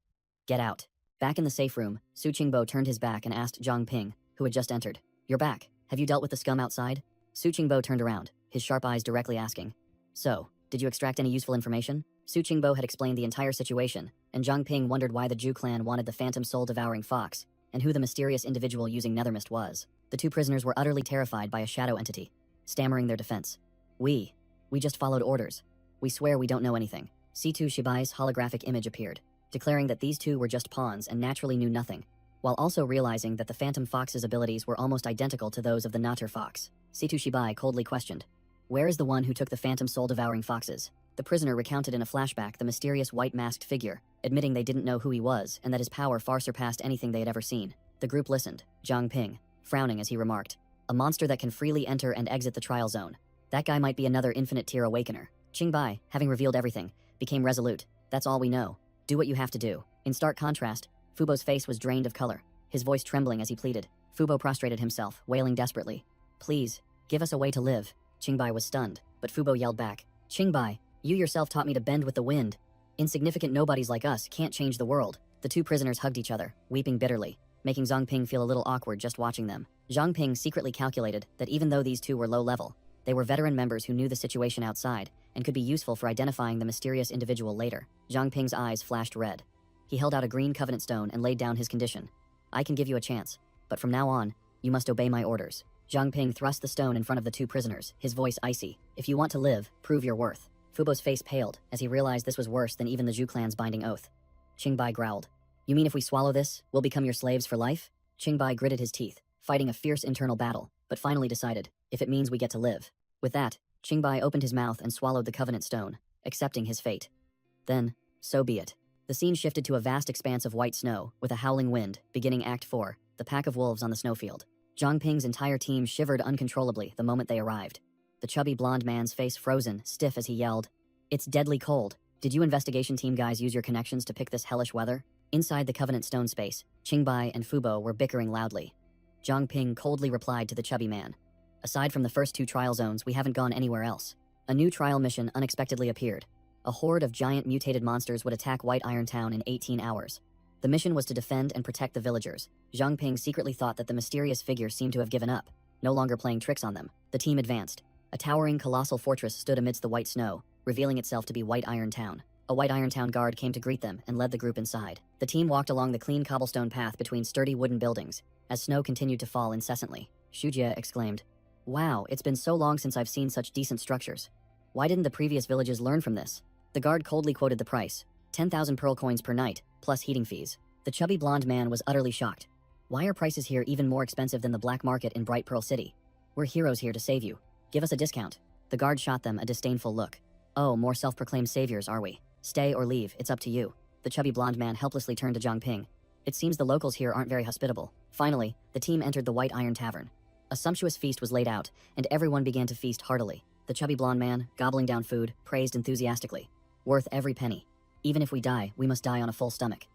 Get out. Back in the safe room, Su Qingbo turned his back and asked Zhang Ping, who had just entered. You're back. Have you dealt with the scum outside? Su Qingbo turned around, his sharp eyes directly asking. So, did you extract any useful information? Su Qingbo had explained the entire situation, and Zhang Ping wondered why the Zhu clan wanted the phantom soul-devouring fox, and who the mysterious individual using nethermist was. The two prisoners were utterly terrified by a shadow entity, stammering their defense. We just followed orders. We swear we don't know anything. C2 Shibai's holographic image appeared, declaring that these two were just pawns and naturally knew nothing, while also realizing that the Phantom Fox's abilities were almost identical to those of the Natur Fox. C2 Shibai coldly questioned, Where is the one who took the phantom soul-devouring foxes? The prisoner recounted in a flashback the mysterious white-masked figure, admitting they didn't know who he was and that his power far surpassed anything they had ever seen. The group listened, Zhang Ping, frowning as he remarked, A monster that can freely enter and exit the trial zone. That guy might be another infinite-tier awakener. Qingbai, having revealed everything, became resolute. That's all we know. Do what you have to do. In stark contrast, Fubo's face was drained of color, his voice trembling as he pleaded. Fubo prostrated himself, wailing desperately. Please, give us a way to live. Qingbai was stunned, but Fubo yelled back. Qingbai, you yourself taught me to bend with the wind. Insignificant nobodies like us can't change the world. The two prisoners hugged each other, weeping bitterly, making Zhang Ping feel a little awkward just watching them. Zhang Ping secretly calculated that even though these two were low level, they were veteran members who knew the situation outside and could be useful for identifying the mysterious individual later. Zhang Ping's eyes flashed red. He held out a green covenant stone and laid down his condition. I can give you a chance, but from now on, You must obey my orders. Zhang Ping thrust the stone in front of the two prisoners, his voice icy. If you want to live, prove your worth. Fubo's face paled as he realized this was worse than even the Zhu clan's binding oath. Qingbai growled. You mean if we swallow this, we'll become your slaves for life? Qingbai gritted his teeth, fighting a fierce internal battle, but finally decided, if it means we get to live. With that, Qingbai opened his mouth and swallowed the covenant stone, accepting his fate. Then, so be it. The scene shifted to a vast expanse of white snow, with a howling wind, beginning Act 4, the pack of wolves on the snowfield. Zhang Ping's entire team shivered uncontrollably the moment they arrived. The chubby blonde man's face frozen, stiff as he yelled, It's deadly cold. Did you investigation team guys use your connections to pick this hellish weather? Inside the Covenant Stone space, Qingbai and Fubo were bickering loudly. Zhang Ping coldly replied to the chubby man. Aside from the first 2 trial zones, we haven't gone anywhere else. A new trial mission unexpectedly appeared. A horde of giant mutated monsters would attack White Iron Town in 18 hours. The mission was to defend and protect the villagers. Zhang Ping secretly thought that the mysterious figure seemed to have given up, no longer playing tricks on them. The team advanced. A towering, colossal fortress stood amidst the white snow, revealing itself to be White Iron Town. A White Iron Town guard came to greet them and led the group inside. The team walked along the clean cobblestone path between sturdy wooden buildings. As snow continued to fall incessantly, Shujie exclaimed, Wow, it's been so long since I've seen such decent structures. Why didn't the previous villages learn from this? The guard coldly quoted the price, 10,000 pearl coins per night, plus heating fees. The chubby blonde man was utterly shocked. Why are prices here even more expensive than the black market in Bright Pearl City? We're heroes here to save you. Give us a discount. The guard shot them a disdainful look. Oh, more self-proclaimed saviors, are we? Stay or leave, it's up to you. The chubby blonde man helplessly turned to Zhang Ping. It seems the locals here aren't very hospitable. Finally, the team entered the White Iron Tavern. A sumptuous feast was laid out, and everyone began to feast heartily. The chubby blonde man, gobbling down food, praised enthusiastically. Worth every penny. Even if we die, we must die on a full stomach.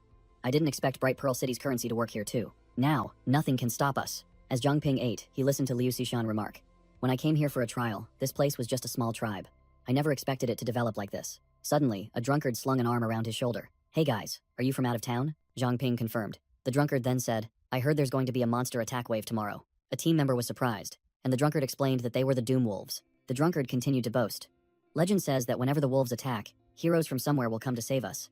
I didn't expect Bright Pearl City's currency to work here too. Now, nothing can stop us. As Zhang Ping ate, he listened to Liu Xishan remark. When I came here for a trial, this place was just a small tribe. I never expected it to develop like this. Suddenly, a drunkard slung an arm around his shoulder. Hey guys, are you from out of town? Zhang Ping confirmed. The drunkard then said, I heard there's going to be a monster attack wave tomorrow. A team member was surprised, and the drunkard explained that they were the Doom Wolves. The drunkard continued to boast. Legend says that whenever the wolves attack, heroes from somewhere will come to save us.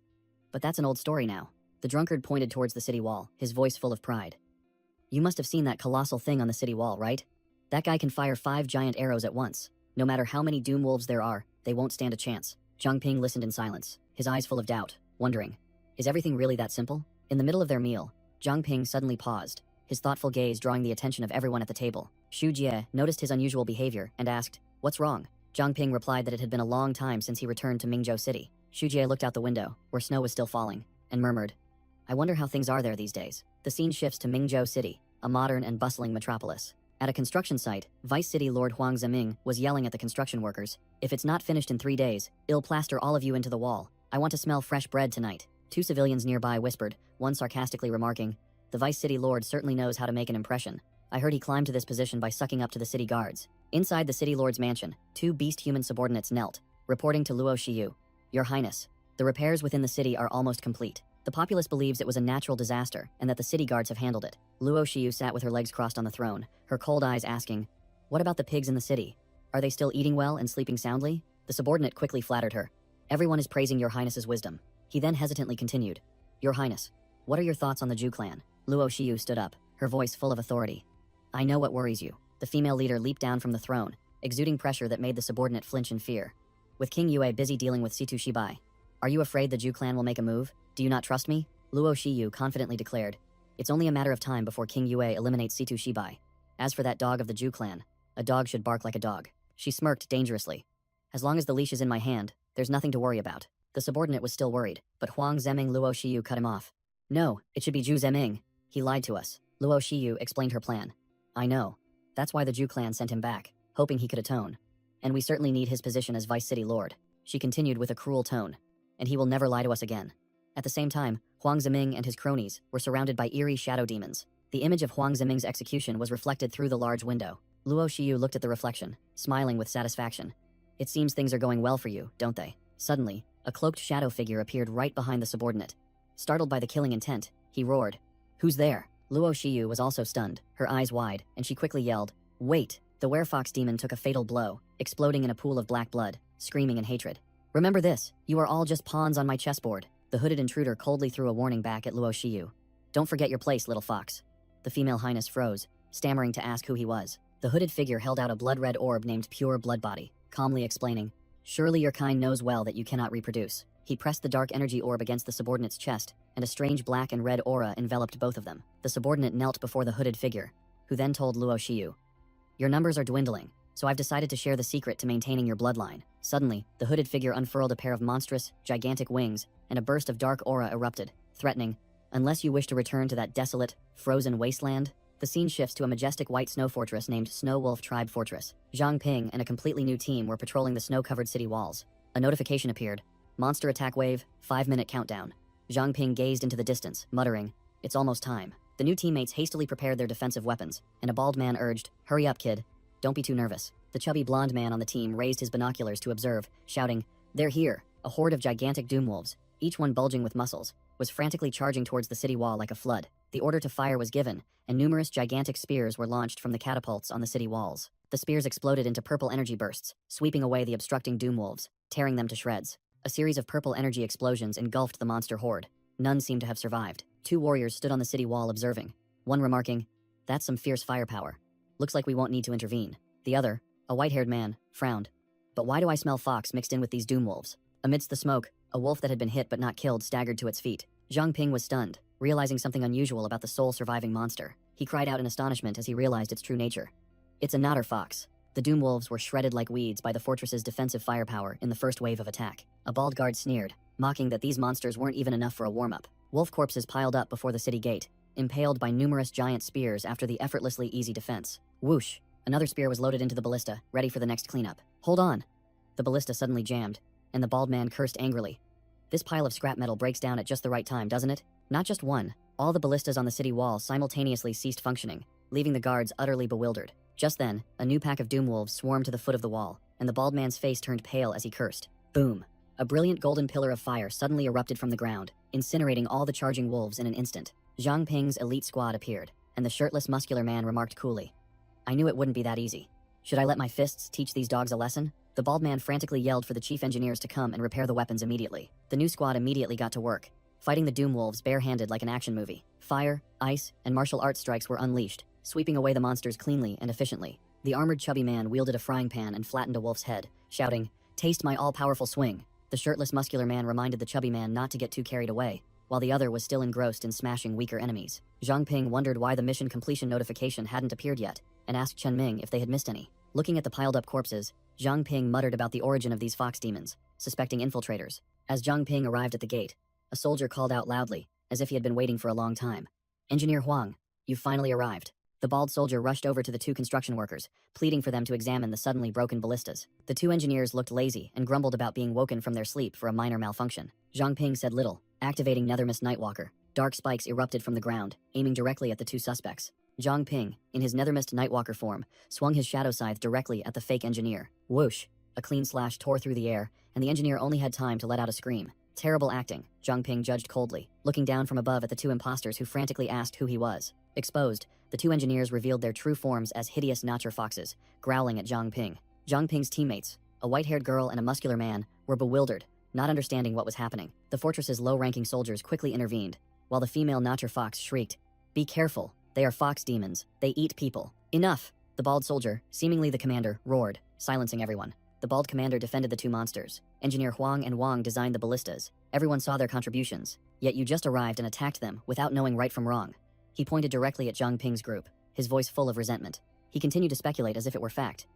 But that's an old story now. The drunkard pointed towards the city wall, his voice full of pride. You must have seen that colossal thing on the city wall, right? That guy can fire 5 giant arrows at once. No matter how many Doom Wolves there are, they won't stand a chance. Zhang Ping listened in silence, his eyes full of doubt, wondering, is everything really that simple? In the middle of their meal, Zhang Ping suddenly paused, his thoughtful gaze drawing the attention of everyone at the table. Xu Jie noticed his unusual behavior and asked, What's wrong? Zhang Ping replied that it had been a long time since he returned to Mingzhou City. Xu Jie looked out the window, where snow was still falling, and murmured, I wonder how things are there these days. The scene shifts to Mingzhou City, a modern and bustling metropolis. At a construction site, Vice City Lord Huang Zeming was yelling at the construction workers, If it's not finished in 3 days, I'll plaster all of you into the wall. I want to smell fresh bread tonight. 2 civilians nearby whispered, one sarcastically remarking, The Vice City Lord certainly knows how to make an impression. I heard he climbed to this position by sucking up to the city guards. Inside the City Lord's mansion, 2 beast-human subordinates knelt, reporting to Luo Shiyu, Your Highness, the repairs within the city are almost complete. The populace believes it was a natural disaster and that the city guards have handled it. Luo Shiyu sat with her legs crossed on the throne, her cold eyes asking, What about the pigs in the city? Are they still eating well and sleeping soundly? The subordinate quickly flattered her. Everyone is praising Your Highness's wisdom. He then hesitantly continued, Your Highness, what are your thoughts on the Zhu clan? Luo Shiyu stood up, her voice full of authority. I know what worries you. The female leader leaped down from the throne, exuding pressure that made the subordinate flinch in fear. With King Yue busy dealing with Situ Shibai. Are you afraid the Zhu clan will make a move? Do you not trust me? Luo Shiyu confidently declared. It's only a matter of time before King Yue eliminates Situ Shibai. As for that dog of the Zhu clan, a dog should bark like a dog. She smirked dangerously. As long as the leash is in my hand, there's nothing to worry about. The subordinate was still worried, but Huang Zeming Luo Shiyu cut him off. No, it should be Zhu Zeming. He lied to us. Luo Shiyu explained her plan. I know. That's why the Zhu clan sent him back, hoping he could atone. And we certainly need his position as Vice City Lord. She continued with a cruel tone. And he will never lie to us again. At the same time, Huang Zeming and his cronies were surrounded by eerie shadow demons. The image of Huang Zeming's execution was reflected through the large window. Luo Shiyu looked at the reflection, smiling with satisfaction. It seems things are going well for you, don't they? Suddenly, a cloaked shadow figure appeared right behind the subordinate. Startled by the killing intent, he roared, Who's there? Luo Shiyu was also stunned, her eyes wide, and she quickly yelled, Wait! The werefox demon took a fatal blow, exploding in a pool of black blood, screaming in hatred. Remember this, you are all just pawns on my chessboard. The hooded intruder coldly threw a warning back at Luo Shiyu. Don't forget your place, little fox. The female highness froze, stammering to ask who he was. The hooded figure held out a blood-red orb named Pure Blood Body, calmly explaining, "Surely your kind knows well that you cannot reproduce." He pressed the dark energy orb against the subordinate's chest, and a strange black and red aura enveloped both of them. The subordinate knelt before the hooded figure, who then told Luo Shiyu, "Your numbers are dwindling, so I've decided to share the secret to maintaining your bloodline." Suddenly, the hooded figure unfurled a pair of monstrous, gigantic wings, and a burst of dark aura erupted, threatening, "Unless you wish to return to that desolate, frozen wasteland." The scene shifts to a majestic white snow fortress named Snow Wolf Tribe Fortress. Zhang Ping and a completely new team were patrolling the snow-covered city walls. A notification appeared. Monster attack wave, 5-minute countdown. Zhang Ping gazed into the distance, muttering, "It's almost time." The new teammates hastily prepared their defensive weapons, and a bald man urged, "Hurry up, kid. Don't be too nervous." The chubby blonde man on the team raised his binoculars to observe, shouting, "They're here." A horde of gigantic doom wolves, each one bulging with muscles, was frantically charging towards the city wall like a flood. The order to fire was given, and numerous gigantic spears were launched from the catapults on the city walls. The spears exploded into purple energy bursts, sweeping away the obstructing doom wolves, tearing them to shreds. A series of purple energy explosions engulfed the monster horde. None seemed to have survived. 2 warriors stood on the city wall observing, one remarking, "That's some fierce firepower. Looks like we won't need to intervene." The other, a white-haired man, frowned. "But why do I smell fox mixed in with these doom wolves?" Amidst the smoke, a wolf that had been hit but not killed staggered to its feet. Zhang Ping was stunned, realizing something unusual about the sole surviving monster. He cried out in astonishment as he realized its true nature. "It's a otter fox." The doom wolves were shredded like weeds by the fortress's defensive firepower in the first wave of attack. A bald guard sneered, mocking that these monsters weren't even enough for a warm-up. Wolf corpses piled up before the city gate, impaled by numerous giant spears after the effortlessly easy defense. Whoosh! Another spear was loaded into the ballista, ready for the next cleanup. "Hold on!" The ballista suddenly jammed, and the bald man cursed angrily. "This pile of scrap metal breaks down at just the right time, doesn't it?" Not just one, all the ballistas on the city wall simultaneously ceased functioning, leaving the guards utterly bewildered. Just then, a new pack of doom wolves swarmed to the foot of the wall, and the bald man's face turned pale as he cursed. Boom! A brilliant golden pillar of fire suddenly erupted from the ground, incinerating all the charging wolves in an instant. Zhang Ping's elite squad appeared, and the shirtless muscular man remarked coolly, "I knew it wouldn't be that easy. Should I let my fists teach these dogs a lesson?" The bald man frantically yelled for the chief engineers to come and repair the weapons immediately. The new squad immediately got to work, fighting the doom wolves barehanded like an action movie. Fire, ice, and martial arts strikes were unleashed, sweeping away the monsters cleanly and efficiently. The armored chubby man wielded a frying pan and flattened a wolf's head, shouting, "Taste my all-powerful swing." The shirtless muscular man reminded the chubby man not to get too carried away, while the other was still engrossed in smashing weaker enemies. Zhang Ping wondered why the mission completion notification hadn't appeared yet, and asked Chen Ming if they had missed any. Looking at the piled-up corpses, Zhang Ping muttered about the origin of these fox demons, suspecting infiltrators. As Zhang Ping arrived at the gate, a soldier called out loudly, as if he had been waiting for a long time, "Engineer Huang, you've finally arrived." The bald soldier rushed over to the 2 construction workers, pleading for them to examine the suddenly broken ballistas. The 2 engineers looked lazy and grumbled about being woken from their sleep for a minor malfunction. Zhang Ping said little, activating Nethermist Nightwalker. Dark spikes erupted from the ground, aiming directly at the 2 suspects. Zhang Ping, in his Nethermist Nightwalker form, swung his shadow scythe directly at the fake engineer. Whoosh! A clean slash tore through the air, and the engineer only had time to let out a scream. Terrible acting, Zhang Ping judged coldly, looking down from above at the 2 imposters who frantically asked who he was. Exposed, the 2 engineers revealed their true forms as hideous nature foxes, growling at Zhang Ping. Zhang Ping's teammates, a white-haired girl and a muscular man, were bewildered, not understanding what was happening. The fortress's low-ranking soldiers quickly intervened, while the female nature fox shrieked, "Be careful, they are fox demons, they eat people." "Enough!" The bald soldier, seemingly the commander, roared, silencing everyone. The bald commander defended the 2 monsters. Engineer Huang and Wang designed the ballistas. Everyone saw their contributions, yet you just arrived and attacked them without knowing right from wrong. He pointed directly at Zhang Ping's group, his voice full of resentment. He continued to speculate as if it were fact.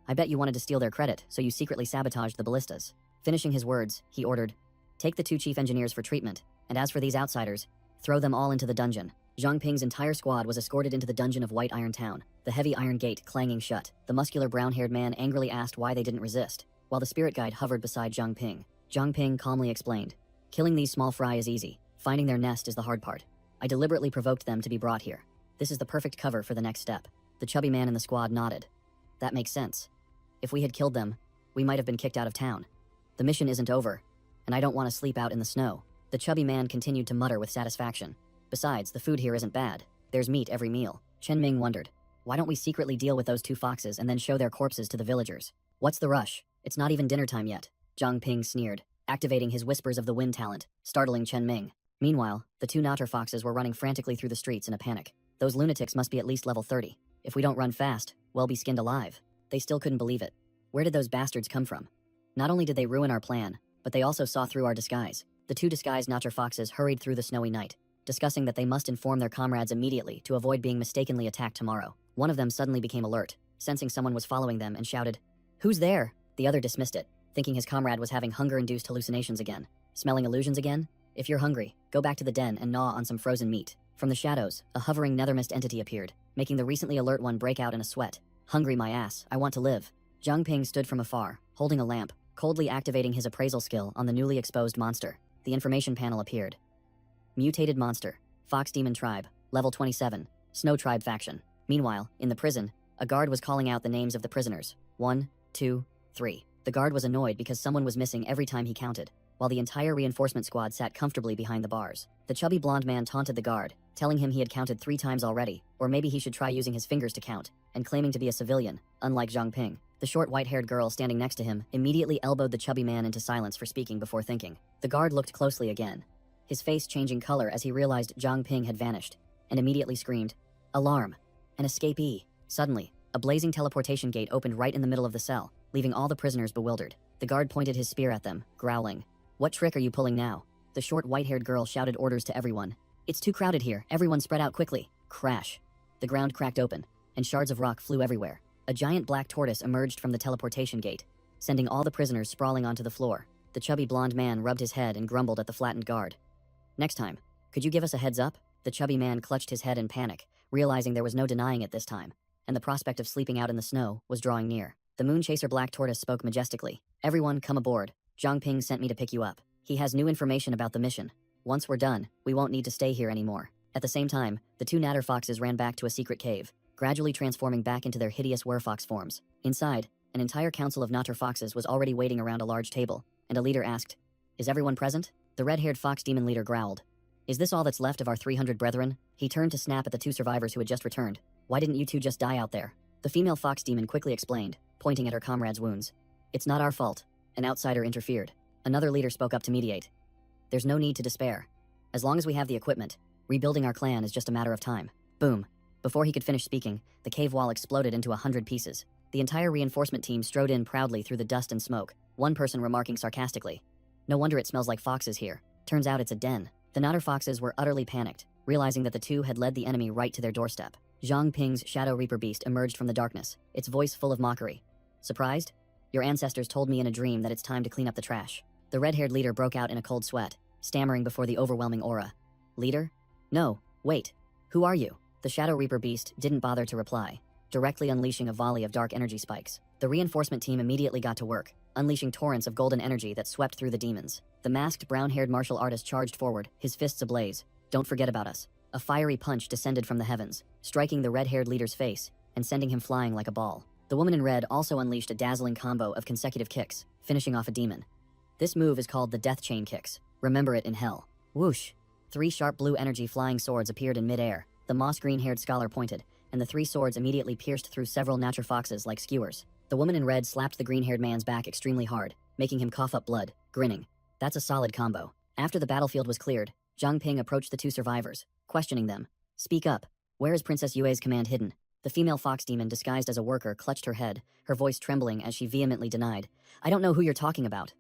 "I bet you wanted to steal their credit, so you secretly sabotaged the ballistas." Finishing his words, he ordered, "Take the 2 chief engineers for treatment, and as for these outsiders, throw them all into the dungeon." Zhang Ping's entire squad was escorted into the dungeon of White Iron Town, the heavy iron gate clanging shut. The muscular brown-haired man angrily asked why they didn't resist, while the spirit guide hovered beside Zhang Ping. Zhang Ping calmly explained, "Killing these small fry is easy. Finding their nest is the hard part. I deliberately provoked them to be brought here. This is the perfect cover for the next step." The chubby man in the squad nodded. "That makes sense. If we had killed them, we might have been kicked out of town. The mission isn't over, and I don't want to sleep out in the snow." The chubby man continued to mutter with satisfaction. "Besides, the food here isn't bad. There's meat every meal." Chen Ming wondered, "Why don't we secretly deal with those 2 foxes and then show their corpses to the villagers? What's the rush? It's not even dinner time yet." Zhang Ping sneered, activating his Whispers of the Wind talent, startling Chen Ming. Meanwhile, the 2 natter foxes were running frantically through the streets in a panic. Those lunatics must be at least level 30. If we don't run fast, we'll be skinned alive. They still couldn't believe it. Where did those bastards come from? Not only did they ruin our plan, but they also saw through our disguise. The two disguised Nacher foxes hurried through the snowy night, discussing that they must inform their comrades immediately to avoid being mistakenly attacked tomorrow. One of them suddenly became alert, sensing someone was following them, and shouted, "Who's there?" The other dismissed it, thinking his comrade was having hunger-induced hallucinations again. Smelling illusions again? If you're hungry, go back to the den and gnaw on some frozen meat. From the shadows, a hovering nethermist entity appeared, making the recently alert one break out in a sweat. "Hungry my ass, I want to live." Zhang Ping stood from afar, holding a lamp, coldly activating his appraisal skill on the newly exposed monster. The information panel appeared. Mutated monster, Fox Demon Tribe, level 27, Snow Tribe faction. Meanwhile, in the prison, a guard was calling out the names of the prisoners. 1, 2, 3. The guard was annoyed because someone was missing every time he counted, while the entire reinforcement squad sat comfortably behind the bars. The chubby blonde man taunted the guard, telling him he had counted 3 times already, or maybe he should try using his fingers to count, and claiming to be a civilian, unlike Zhang Ping. The short white-haired girl standing next to him immediately elbowed the chubby man into silence for speaking before thinking. The guard looked closely again, his face changing color as he realized Zhang Ping had vanished, and immediately screamed, "Alarm! An escapee!" Suddenly, a blazing teleportation gate opened right in the middle of the cell, leaving all the prisoners bewildered. The guard pointed his spear at them, growling, "What trick are you pulling now?" The short white-haired girl shouted orders to everyone. "It's too crowded here, everyone spread out quickly." Crash! The ground cracked open, and shards of rock flew everywhere. A giant black tortoise emerged from the teleportation gate, sending all the prisoners sprawling onto the floor. The chubby blonde man rubbed his head and grumbled at the flattened guard. "Next time, could you give us a heads up?" The chubby man clutched his head in panic, realizing there was no denying it this time, and the prospect of sleeping out in the snow was drawing near. The moon chaser black tortoise spoke majestically. "Everyone come aboard. Zhang Ping sent me to pick you up. He has new information about the mission. Once we're done, we won't need to stay here anymore." At the same time, the two natter foxes ran back to a secret cave, gradually transforming back into their hideous werfox forms. Inside, an entire council of natter foxes was already waiting around a large table, and a leader asked, "Is everyone present?" The red-haired fox demon leader growled, "Is this all that's left of our 300 brethren?" He turned to snap at the two survivors who had just returned. "Why didn't you two just die out there?" The female fox demon quickly explained, pointing at her comrade's wounds. "It's not our fault. An outsider interfered." Another leader spoke up to mediate. "There's no need to despair. As long as we have the equipment, rebuilding our clan is just a matter of time." Boom. Before he could finish speaking, the cave wall exploded into 100 pieces. The entire reinforcement team strode in proudly through the dust and smoke, one person remarking sarcastically, "No wonder it smells like foxes here. Turns out it's a den." The natter foxes were utterly panicked, realizing that the two had led the enemy right to their doorstep. Zhang Ping's Shadow Reaper beast emerged from the darkness, its voice full of mockery. "Surprised? Your ancestors told me in a dream that it's time to clean up the trash." The red-haired leader broke out in a cold sweat, stammering before the overwhelming aura. "Leader? No, wait. Who are you?" The Shadow Reaper beast didn't bother to reply, directly unleashing a volley of dark energy spikes. The reinforcement team immediately got to work, unleashing torrents of golden energy that swept through the demons. The masked brown-haired martial artist charged forward, his fists ablaze. "Don't forget about us." A fiery punch descended from the heavens, striking the red-haired leader's face and sending him flying like a ball. The woman in red also unleashed a dazzling combo of consecutive kicks, finishing off a demon. This move is called the Death Chain Kicks. Remember it in hell. Whoosh! 3 sharp blue energy flying swords appeared in mid-air. The moss green-haired scholar pointed, and the 3 swords immediately pierced through several natter foxes like skewers. The woman in red slapped the green-haired man's back extremely hard, making him cough up blood, grinning. "That's a solid combo." After the battlefield was cleared, Zhang Ping approached the two survivors, questioning them. "Speak up. Where is Princess Yue's command hidden?" The female fox demon disguised as a worker clutched her head, her voice trembling as she vehemently denied, "I don't know who you're talking about.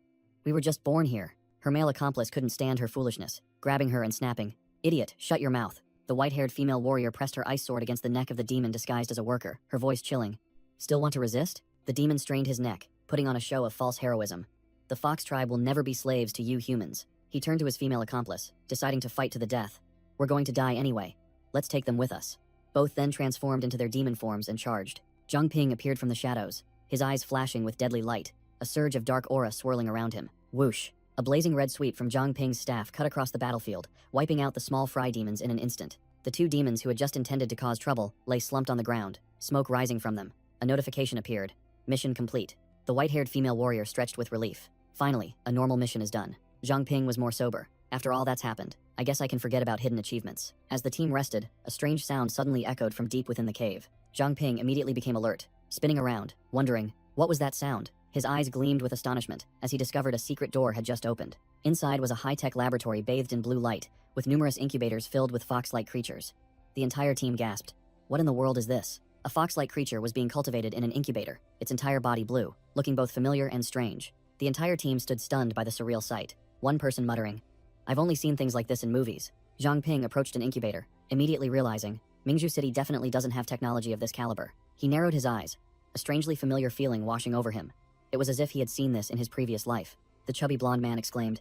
We were just born here." Her male accomplice couldn't stand her foolishness, grabbing her and snapping, "Idiot, shut your mouth." The white-haired female warrior pressed her ice sword against the neck of the demon disguised as a worker, her voice chilling. "Still want to resist?" The demon strained his neck, putting on a show of false heroism. "The fox tribe will never be slaves to you humans." He turned to his female accomplice, deciding to fight to the death. "We're going to die anyway. Let's take them with us." Both then transformed into their demon forms and charged. Zhang Ping appeared from the shadows, his eyes flashing with deadly light, a surge of dark aura swirling around him. Whoosh! A blazing red sweep from Zhang Ping's staff cut across the battlefield, wiping out the small fry demons in an instant. The 2 demons who had just intended to cause trouble lay slumped on the ground, smoke rising from them. A notification appeared. "Mission complete." The white-haired female warrior stretched with relief. Finally, a normal mission is done. Zhang Ping was more sober. "After all that's happened, I guess I can forget about hidden achievements." As the team rested, a strange sound suddenly echoed from deep within the cave. Zhang Ping immediately became alert, spinning around, wondering, what was that sound? His eyes gleamed with astonishment as he discovered a secret door had just opened. Inside was a high-tech laboratory bathed in blue light, with numerous incubators filled with fox-like creatures. The entire team gasped. What in the world is this? A fox-like creature was being cultivated in an incubator, its entire body blue, looking both familiar and strange. The entire team stood stunned by the surreal sight, one person muttering, "I've only seen things like this in movies." Zhang Ping approached an incubator, immediately realizing, Mingzhu City definitely doesn't have technology of this caliber. He narrowed his eyes, a strangely familiar feeling washing over him. It was as if he had seen this in his previous life. The chubby blonde man exclaimed,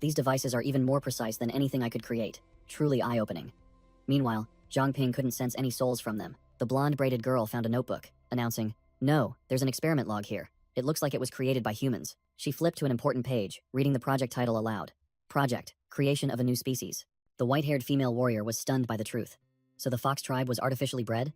"These devices are even more precise than anything I could create. Truly eye-opening." Meanwhile, Zhang Ping couldn't sense any souls from them. The blonde braided girl found a notebook, announcing, "No, there's an experiment log here. It looks like it was created by humans." She flipped to an important page, reading the project title aloud. Project, Creation of a New Species. The white-haired female warrior was stunned by the truth. So the fox tribe was artificially bred?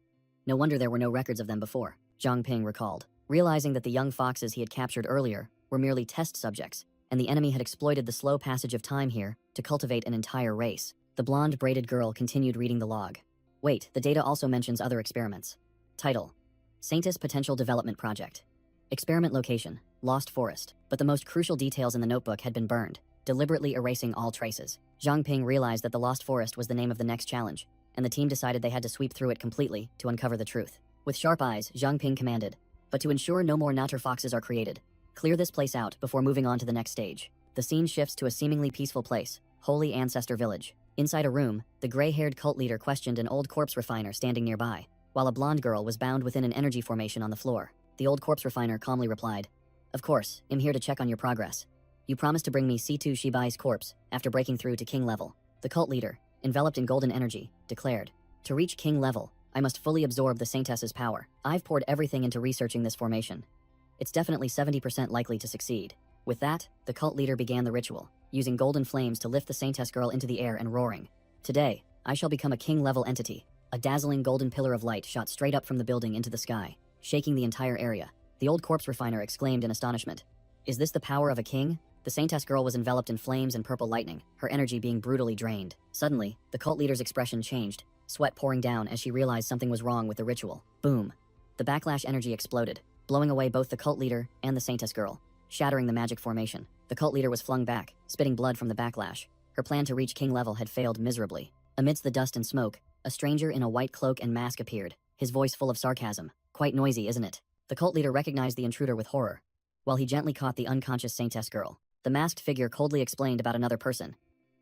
No wonder there were no records of them before, Zhang Ping recalled, realizing that the young foxes he had captured earlier were merely test subjects, and the enemy had exploited the slow passage of time here to cultivate an entire race. The blonde braided girl continued reading the log. Wait, the data also mentions other experiments. Title: Saintis Potential Development Project. Experiment location: Lost Forest. But the most crucial details in the notebook had been burned, deliberately erasing all traces. Zhang Ping realized that the Lost Forest was the name of the next challenge, and the team decided they had to sweep through it completely to uncover the truth. With sharp eyes, Zhang Ping commanded, "But to ensure no more natter foxes are created, clear this place out before moving on to the next stage." The scene shifts to a seemingly peaceful place, Holy Ancestor Village. Inside a room, the gray-haired cult leader questioned an old corpse refiner standing nearby, while a blonde girl was bound within an energy formation on the floor. The old corpse refiner calmly replied, "Of course, I'm here to check on your progress. You promised to bring me C2 Shibai's corpse after breaking through to king level." The cult leader, enveloped in golden energy, declared, "To reach king level, I must fully absorb the Saintess's power. I've poured everything into researching this formation. It's definitely 70% likely to succeed." With that, the cult leader began the ritual, using golden flames to lift the Saintess girl into the air and roaring, "Today, I shall become a king-level entity." A dazzling golden pillar of light shot straight up from the building into the sky, shaking the entire area. The old corpse refiner exclaimed in astonishment, "Is this the power of a king?" The Saintess girl was enveloped in flames and purple lightning, her energy being brutally drained. Suddenly, the cult leader's expression changed, sweat pouring down as she realized something was wrong with the ritual. Boom! The backlash energy exploded, blowing away both the cult leader and the Saintess girl, shattering the magic formation. The cult leader was flung back, spitting blood from the backlash. Her plan to reach king level had failed miserably. Amidst the dust and smoke, a stranger in a white cloak and mask appeared, his voice full of sarcasm. "Quite noisy, isn't it?" The cult leader recognized the intruder with horror, while he gently caught the unconscious Saintess girl. The masked figure coldly explained about another person.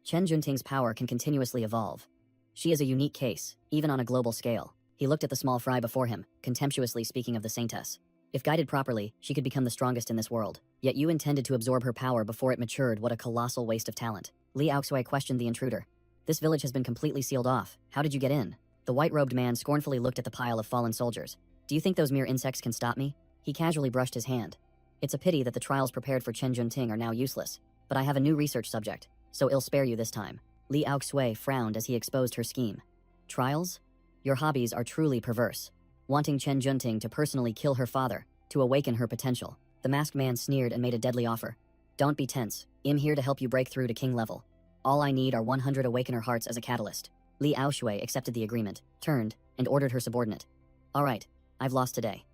Chen Junting's power can continuously evolve. She is a unique case, even on a global scale. He looked at the small fry before him, contemptuously speaking of the Saintess. If guided properly, she could become the strongest in this world. Yet you intended to absorb her power before it matured. What a colossal waste of talent. Li Aoxue questioned the intruder. "This village has been completely sealed off. How did you get in?" The white-robed man scornfully looked at the pile of fallen soldiers. "Do you think those mere insects can stop me?" He casually brushed his hand. "It's a pity that the trials prepared for Chen Junting are now useless, but I have a new research subject, so I'll spare you this time." Li Aoxue frowned as he exposed her scheme. "Trials? Your hobbies are truly perverse. Wanting Chen Junting to personally kill her father, to awaken her potential." The masked man sneered and made a deadly offer. "Don't be tense. I'm here to help you break through to king level. All I need are 100 awakener hearts as a catalyst." Li Aoxue accepted the agreement, turned, and ordered her subordinate, "All right, I've lost today.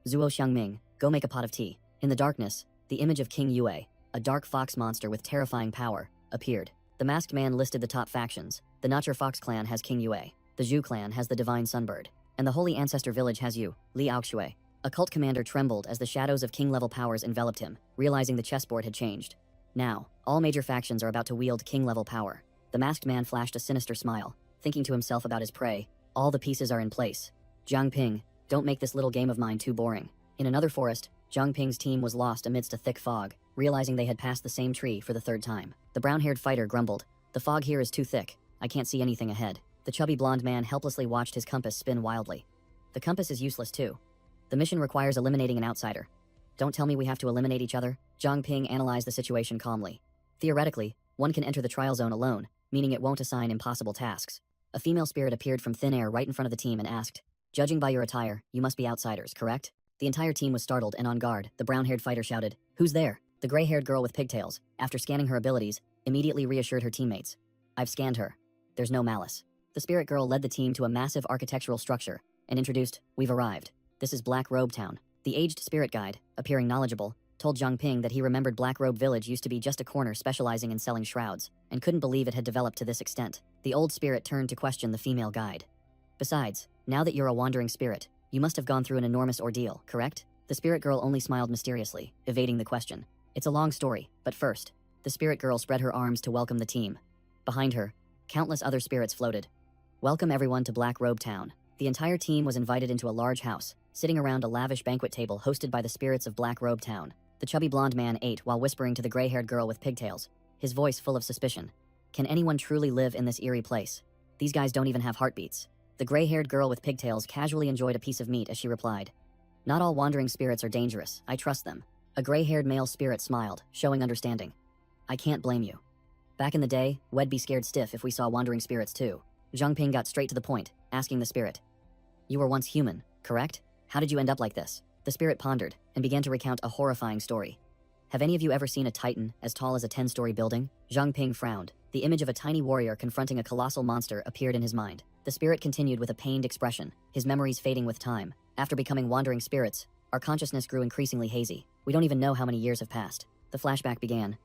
Zuo Xiangming, go make a pot of tea." In the darkness, the image of King Yue, a dark fox monster with terrifying power, appeared. The masked man listed the top factions. The Notcher Fox clan has King Yue, the Zhu clan has the Divine Sunbird, and the Holy Ancestor Village has you, Li Aoxue. A cult commander trembled as the shadows of king-level powers enveloped him, realizing the chessboard had changed. Now, all major factions are about to wield king-level power. The masked man flashed a sinister smile, thinking to himself about his prey. All the pieces are in place. Zhang Ping, don't make this little game of mine too boring. In another forest, Zhang Ping's team was lost amidst a thick fog, realizing they had passed the same tree for the third time. The brown-haired fighter grumbled, "The fog here is too thick. I can't see anything ahead." The chubby blonde man helplessly watched his compass spin wildly. "The compass is useless too. The mission requires eliminating an outsider. Don't tell me we have to eliminate each other." Zhang Ping analyzed the situation calmly. "Theoretically, one can enter the trial zone alone, meaning it won't assign impossible tasks." A female spirit appeared from thin air right in front of the team and asked, "Judging by your attire, you must be outsiders, correct?" The entire team was startled and on guard. The brown-haired fighter shouted, "Who's there?" The gray-haired girl with pigtails, after scanning her abilities, immediately reassured her teammates. "I've scanned her. There's no malice." The spirit girl led the team to a massive architectural structure and introduced, "We've arrived. This is Black Robe Town." The aged spirit guide, appearing knowledgeable, told Zhang Ping that he remembered Black Robe Village used to be just a corner specializing in selling shrouds, and couldn't believe it had developed to this extent. The old spirit turned to question the female guide. Besides, now that you're a wandering spirit, you must have gone through an enormous ordeal, correct? The spirit girl only smiled mysteriously, evading the question. It's a long story, but first, the spirit girl spread her arms to welcome the team. Behind her, countless other spirits floated. Welcome everyone to Black Robe Town. The entire team was invited into a large house, sitting around a lavish banquet table hosted by the spirits of Black Robe Town. The chubby blonde man ate while whispering to the gray-haired girl with pigtails, his voice full of suspicion. Can anyone truly live in this eerie place? These guys don't even have heartbeats. The gray-haired girl with pigtails casually enjoyed a piece of meat as she replied. Not all wandering spirits are dangerous, I trust them. A gray-haired male spirit smiled, showing understanding. I can't blame you. Back in the day, we'd be scared stiff if we saw wandering spirits too. Zhang Ping got straight to the point, asking the spirit. You were once human, correct? How did you end up like this? The spirit pondered, and began to recount a horrifying story. Have any of you ever seen a titan as tall as a 10-story building? Zhang Ping frowned. The image of a tiny warrior confronting a colossal monster appeared in his mind. The spirit continued with a pained expression, his memories fading with time. After becoming wandering spirits, our consciousness grew increasingly hazy. We don't even know how many years have passed. The flashback began.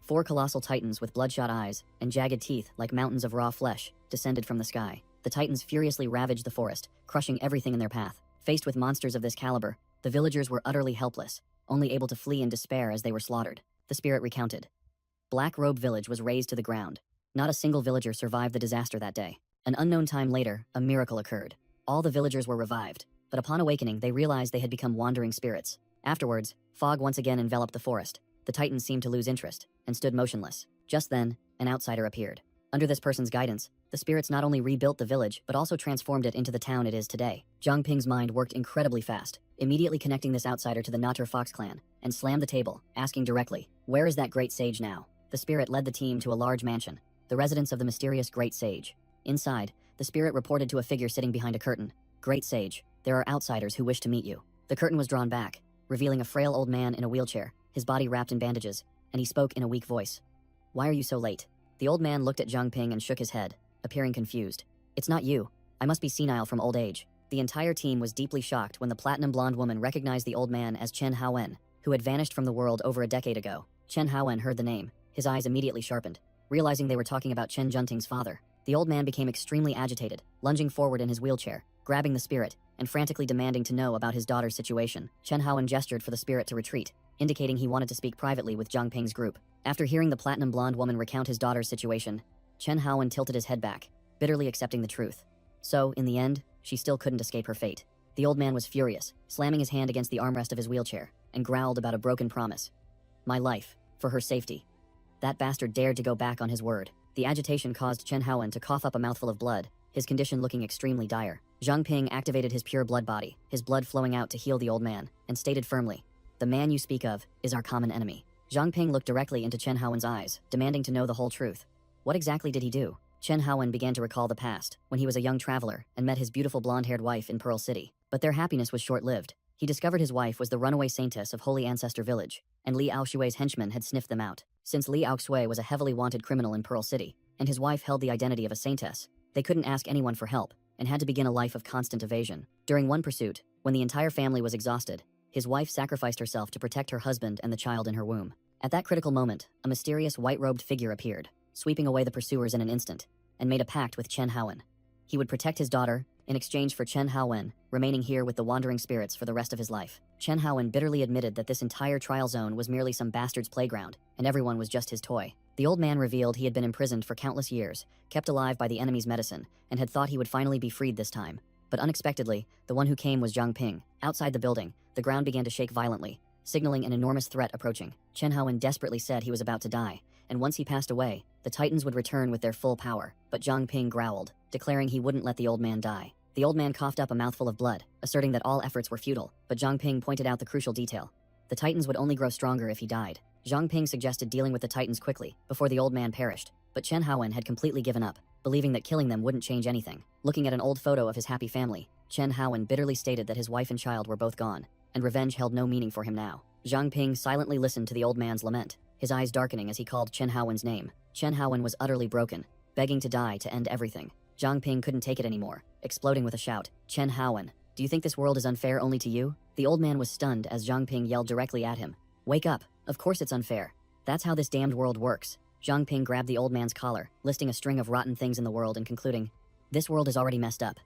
4 colossal titans with bloodshot eyes and jagged teeth like mountains of raw flesh descended from the sky. The titans furiously ravaged the forest, crushing everything in their path. Faced with monsters of this caliber, the villagers were utterly helpless, only able to flee in despair as they were slaughtered. The spirit recounted. Black Robe Village was razed to the ground. Not a single villager survived the disaster that day. An unknown time later, a miracle occurred. All the villagers were revived, but upon awakening, they realized they had become wandering spirits. Afterwards, fog once again enveloped the forest. The titans seemed to lose interest and stood motionless. Just then, an outsider appeared. Under this person's guidance, the spirits not only rebuilt the village, but also transformed it into the town it is today. Zhang Ping's mind worked incredibly fast, immediately connecting this outsider to the Natur Fox clan, and slammed the table, asking directly, where is that great sage now? The spirit led the team to a large mansion, the residence of the mysterious great sage. Inside, the spirit reported to a figure sitting behind a curtain. Great sage, there are outsiders who wish to meet you. The curtain was drawn back, revealing a frail old man in a wheelchair, his body wrapped in bandages, and he spoke in a weak voice. Why are you so late? The old man looked at Zhang Ping and shook his head, appearing confused. It's not you. I must be senile from old age. The entire team was deeply shocked when the platinum blonde woman recognized the old man as Chen Haowen, who had vanished from the world over a decade ago. Chen Haowen heard the name. His eyes immediately sharpened, realizing they were talking about Chen Junting's father. The old man became extremely agitated, lunging forward in his wheelchair, grabbing the spirit, and frantically demanding to know about his daughter's situation. Chen Haowen gestured for the spirit to retreat, indicating he wanted to speak privately with Zhang Ping's group. After hearing the platinum blonde woman recount his daughter's situation, Chen Haowen tilted his head back, bitterly accepting the truth. So, in the end, she still couldn't escape her fate. The old man was furious, slamming his hand against the armrest of his wheelchair, and growled about a broken promise. My life, for her safety. That bastard dared to go back on his word. The agitation caused Chen Haowen to cough up a mouthful of blood, his condition looking extremely dire. Zhang Ping activated his pure blood body, his blood flowing out to heal the old man, and stated firmly, the man you speak of is our common enemy. Zhang Ping looked directly into Chen Haowen's eyes, demanding to know the whole truth. What exactly did he do? Chen Haowen began to recall the past, when he was a young traveler and met his beautiful blonde-haired wife in Pearl City. But their happiness was short-lived. He discovered his wife was the runaway saintess of Holy Ancestor Village, and Li Aoshui's henchmen had sniffed them out. Since Li Aoshui was a heavily wanted criminal in Pearl City, and his wife held the identity of a saintess, they couldn't ask anyone for help, and had to begin a life of constant evasion. During one pursuit, when the entire family was exhausted, his wife sacrificed herself to protect her husband and the child in her womb. At that critical moment, a mysterious white-robed figure appeared, sweeping away the pursuers in an instant, and made a pact with Chen Haowen. He would protect his daughter, in exchange for Chen Haowen remaining here with the wandering spirits for the rest of his life. Chen Haowen bitterly admitted that this entire trial zone was merely some bastard's playground, and everyone was just his toy. The old man revealed he had been imprisoned for countless years, kept alive by the enemy's medicine, and had thought he would finally be freed this time. But unexpectedly, the one who came was Zhang Ping. Outside the building, the ground began to shake violently, signaling an enormous threat approaching. Chen Haowen desperately said he was about to die, and once he passed away, the Titans would return with their full power. But Zhang Ping growled, declaring he wouldn't let the old man die. The old man coughed up a mouthful of blood, asserting that all efforts were futile, but Zhang Ping pointed out the crucial detail. The Titans would only grow stronger if he died. Zhang Ping suggested dealing with the Titans quickly, before the old man perished, but Chen Haowen had completely given up, believing that killing them wouldn't change anything. Looking at an old photo of his happy family, Chen Haowen bitterly stated that his wife and child were both gone, and revenge held no meaning for him now. Zhang Ping silently listened to the old man's lament, his eyes darkening as he called Chen Haowen's name. Chen Haowen was utterly broken, begging to die to end everything. Zhang Ping couldn't take it anymore, exploding with a shout. Chen Haowen, do you think this world is unfair only to you? The old man was stunned as Zhang Ping yelled directly at him. Wake up, of course it's unfair. That's how this damned world works. Zhang Ping grabbed the old man's collar, listing a string of rotten things in the world and concluding, this world is already messed up.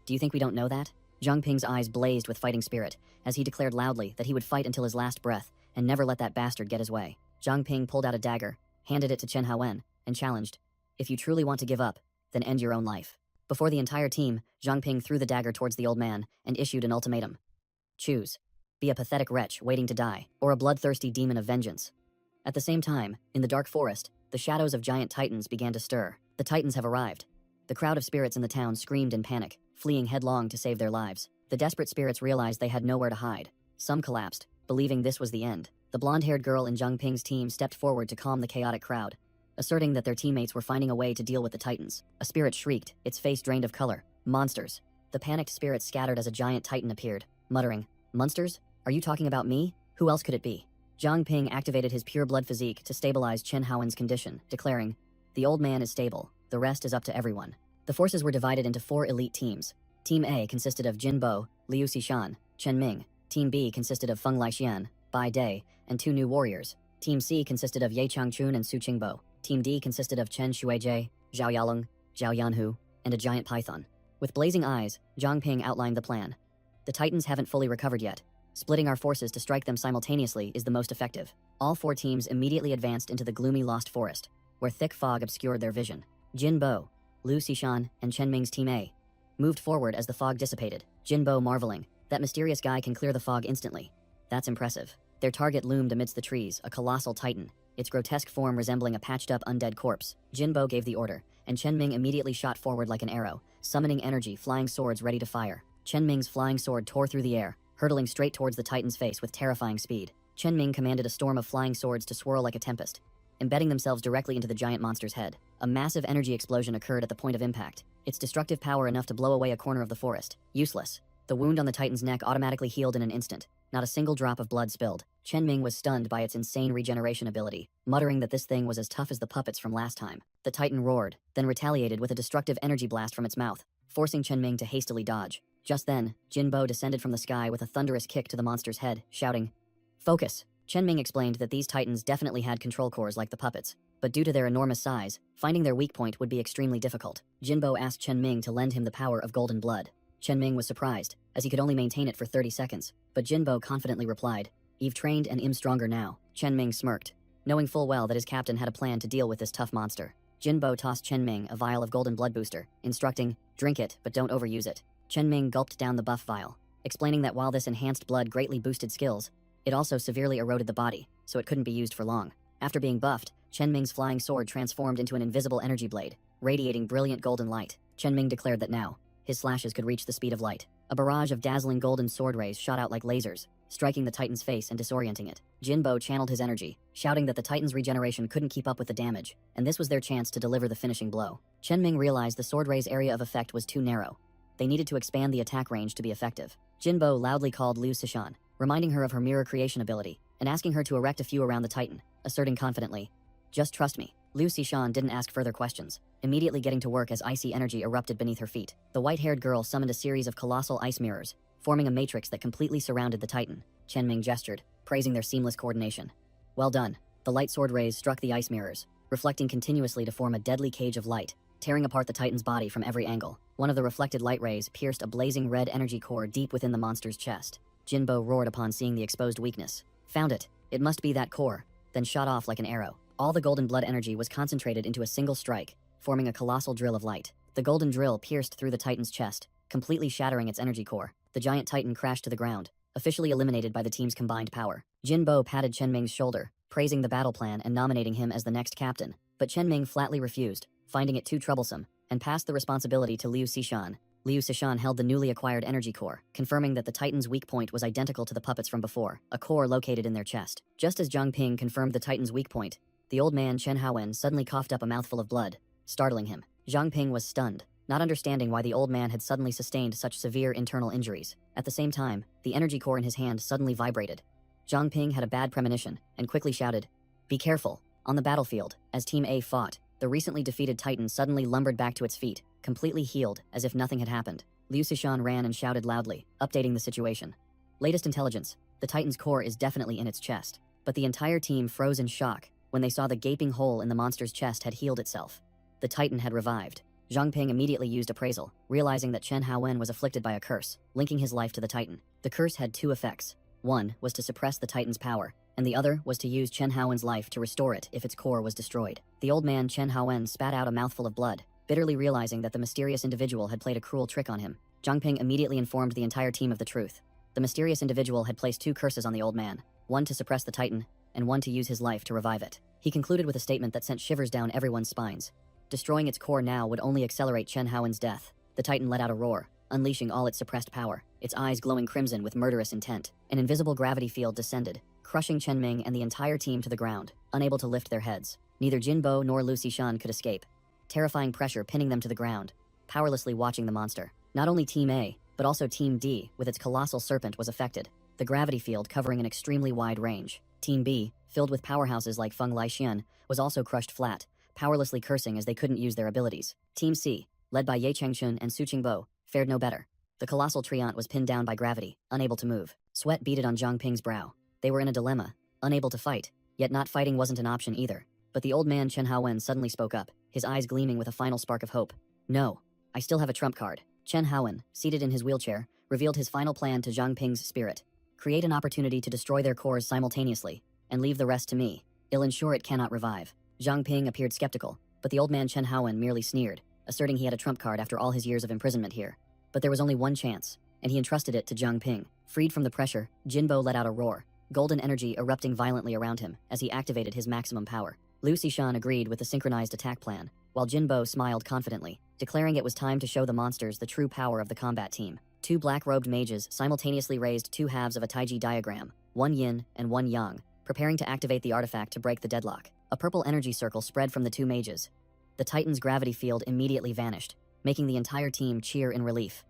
Do you think we don't know that? Zhang Ping's eyes blazed with fighting spirit as he declared loudly that he would fight until his last breath and never let that bastard get his way. Zhang Ping pulled out a dagger, handed it to Chen Haowen, and challenged, "If you truly want to give up, then end your own life." Before the entire team, Zhang Ping threw the dagger towards the old man and issued an ultimatum. Choose. Be a pathetic wretch waiting to die, or a bloodthirsty demon of vengeance. At the same time, in the dark forest, the shadows of giant titans began to stir. The titans have arrived. The crowd of spirits in the town screamed in panic, fleeing headlong to save their lives. The desperate spirits realized they had nowhere to hide. Some collapsed, believing this was the end. The blonde-haired girl in Zhang Ping's team stepped forward to calm the chaotic crowd, asserting that their teammates were finding a way to deal with the titans. A spirit shrieked, its face drained of color. "Monsters." The panicked spirits scattered as a giant titan appeared, muttering, "Monsters? Are you talking about me? Who else could it be?" Zhang Ping activated his pure blood physique to stabilize Chen Haowen's condition, declaring, "The old man is stable, the rest is up to everyone." The forces were divided into 4 elite teams. Team A consisted of Jin Bo, Liu Xishan, Chen Ming. Team B consisted of Feng Laixian, Bai Dai, and 2 new warriors. Team C consisted of Ye Changchun and Su Qingbo. Team D consisted of Chen Shuijie, Zhao Yalong, Zhao Yanhu, and a giant python. With blazing eyes, Zhang Ping outlined the plan. "The titans haven't fully recovered yet. Splitting our forces to strike them simultaneously is the most effective." All 4 teams immediately advanced into the gloomy lost forest, where thick fog obscured their vision. Jin Bo, Liu Xishan, and Chen Ming's Team A moved forward as the fog dissipated, Jin Bo marveling, "That mysterious guy can clear the fog instantly. That's impressive." Their target loomed amidst the trees, a colossal titan, its grotesque form resembling a patched-up undead corpse. Jin Bo gave the order, and Chen Ming immediately shot forward like an arrow, summoning energy, flying swords ready to fire. Chen Ming's flying sword tore through the air, hurtling straight towards the titan's face with terrifying speed. Chen Ming commanded a storm of flying swords to swirl like a tempest, embedding themselves directly into the giant monster's head. A massive energy explosion occurred at the point of impact, its destructive power enough to blow away a corner of the forest. Useless. The wound on the titan's neck automatically healed in an instant. Not a single drop of blood spilled. Chen Ming was stunned by its insane regeneration ability, muttering that this thing was as tough as the puppets from last time. The titan roared, then retaliated with a destructive energy blast from its mouth, forcing Chen Ming to hastily dodge. Just then, Jin Bo descended from the sky with a thunderous kick to the monster's head, shouting, "Focus!" Chen Ming explained that these titans definitely had control cores like the puppets, but due to their enormous size, finding their weak point would be extremely difficult. Jin Bo asked Chen Ming to lend him the power of golden blood. Chen Ming was surprised, as he could only maintain it for 30 seconds, but Jin Bo confidently replied, "You've trained and I'm stronger now." Chen Ming smirked, knowing full well that his captain had a plan to deal with this tough monster. Jin Bo tossed Chen Ming a vial of golden blood booster, instructing, "Drink it, but don't overuse it." Chen Ming gulped down the buff vial, explaining that while this enhanced blood greatly boosted skills, it also severely eroded the body, so it couldn't be used for long. After being buffed, Chen Ming's flying sword transformed into an invisible energy blade, radiating brilliant golden light. Chen Ming declared that now, his slashes could reach the speed of light. A barrage of dazzling golden sword rays shot out like lasers, striking the titan's face and disorienting it. Jin Bo channeled his energy, shouting that the titan's regeneration couldn't keep up with the damage, and this was their chance to deliver the finishing blow. Chen Ming realized the sword ray's area of effect was too narrow. They needed to expand the attack range to be effective. Jin Bo loudly called Liu Xishan, reminding her of her mirror creation ability, and asking her to erect a few around the titan, asserting confidently, "Just trust me." Liu Xishan didn't ask further questions, immediately getting to work as icy energy erupted beneath her feet. The white-haired girl summoned a series of colossal ice mirrors, forming a matrix that completely surrounded the titan. Chen Ming gestured, praising their seamless coordination. "Well done." The light sword rays struck the ice mirrors, reflecting continuously to form a deadly cage of light, tearing apart the titan's body from every angle. One of the reflected light rays pierced a blazing red energy core deep within the monster's chest. Jin Bo roared upon seeing the exposed weakness. "Found it. It must be that core," then shot off like an arrow. All the golden blood energy was concentrated into a single strike, forming a colossal drill of light. The golden drill pierced through the titan's chest, completely shattering its energy core. The giant titan crashed to the ground, officially eliminated by the team's combined power. Jin Bo patted Chen Ming's shoulder, praising the battle plan and nominating him as the next captain, but Chen Ming flatly refused, finding it too troublesome, and passed the responsibility to Liu Xishan. Liu Xishan held the newly acquired energy core, confirming that the titan's weak point was identical to the puppets from before, a core located in their chest. Just as Zhang Ping confirmed the titan's weak point, the old man Chen Haowen suddenly coughed up a mouthful of blood, startling him. Zhang Ping was stunned, not understanding why the old man had suddenly sustained such severe internal injuries. At the same time, the energy core in his hand suddenly vibrated. Zhang Ping had a bad premonition and quickly shouted, "Be careful." On the battlefield, as Team A fought, the recently defeated titan suddenly lumbered back to its feet, completely healed, as if nothing had happened. Liu Xishan ran and shouted loudly, updating the situation. Latest intelligence, the titan's core is definitely in its chest, but the entire team froze in shock when they saw the gaping hole in the monster's chest had healed itself. The titan had revived. Zhang Ping immediately used appraisal, realizing that Chen Haowen was afflicted by a curse, linking his life to the Titan. The curse had two effects. One was to suppress the Titan's power, and the other was to use Chen Haowen's life to restore it if its core was destroyed. The old man Chen Haowen spat out a mouthful of blood, bitterly realizing that the mysterious individual had played a cruel trick on him. Zhang Ping immediately informed the entire team of the truth. The mysterious individual had placed two curses on the old man, one to suppress the Titan, and one to use his life to revive it. He concluded with a statement that sent shivers down everyone's spines. Destroying its core now would only accelerate Chen Haowen's death. The Titan let out a roar, unleashing all its suppressed power, its eyes glowing crimson with murderous intent. An invisible gravity field descended, crushing Chen Ming and the entire team to the ground, unable to lift their heads. Neither Jinbo nor Lu Xishan could escape, terrifying pressure pinning them to the ground, powerlessly watching the monster. Not only Team A, but also Team D, with its colossal serpent, was affected, the gravity field covering an extremely wide range. Team B, filled with powerhouses like Feng Laixian, was also crushed flat, powerlessly cursing as they couldn't use their abilities. Team C, led by Ye Chengchun and Su Qingbo, fared no better. The colossal treant was pinned down by gravity, unable to move. Sweat beaded on Zhang Ping's brow. They were in a dilemma, unable to fight, yet not fighting wasn't an option either. But the old man Chen Haowen suddenly spoke up, his eyes gleaming with a final spark of hope. No, I still have a trump card. Chen Haowen, seated in his wheelchair, revealed his final plan to Zhang Ping's spirit. Create an opportunity to destroy their cores simultaneously, and leave the rest to me. I'll ensure it cannot revive. Zhang Ping appeared skeptical, but the old man Chen Haowen merely sneered, asserting he had a trump card after all his years of imprisonment here. But there was only one chance, and he entrusted it to Zhang Ping. Freed from the pressure, Jinbo let out a roar, golden energy erupting violently around him as he activated his maximum power. Lu Xishan agreed with the synchronized attack plan, while Jinbo smiled confidently, declaring it was time to show the monsters the true power of the combat team. Two black-robed mages simultaneously raised two halves of a Taiji diagram, one yin and one yang, preparing to activate the artifact to break the deadlock. A purple energy circle spread from the two mages. The Titan's gravity field immediately vanished, making the entire team cheer in relief.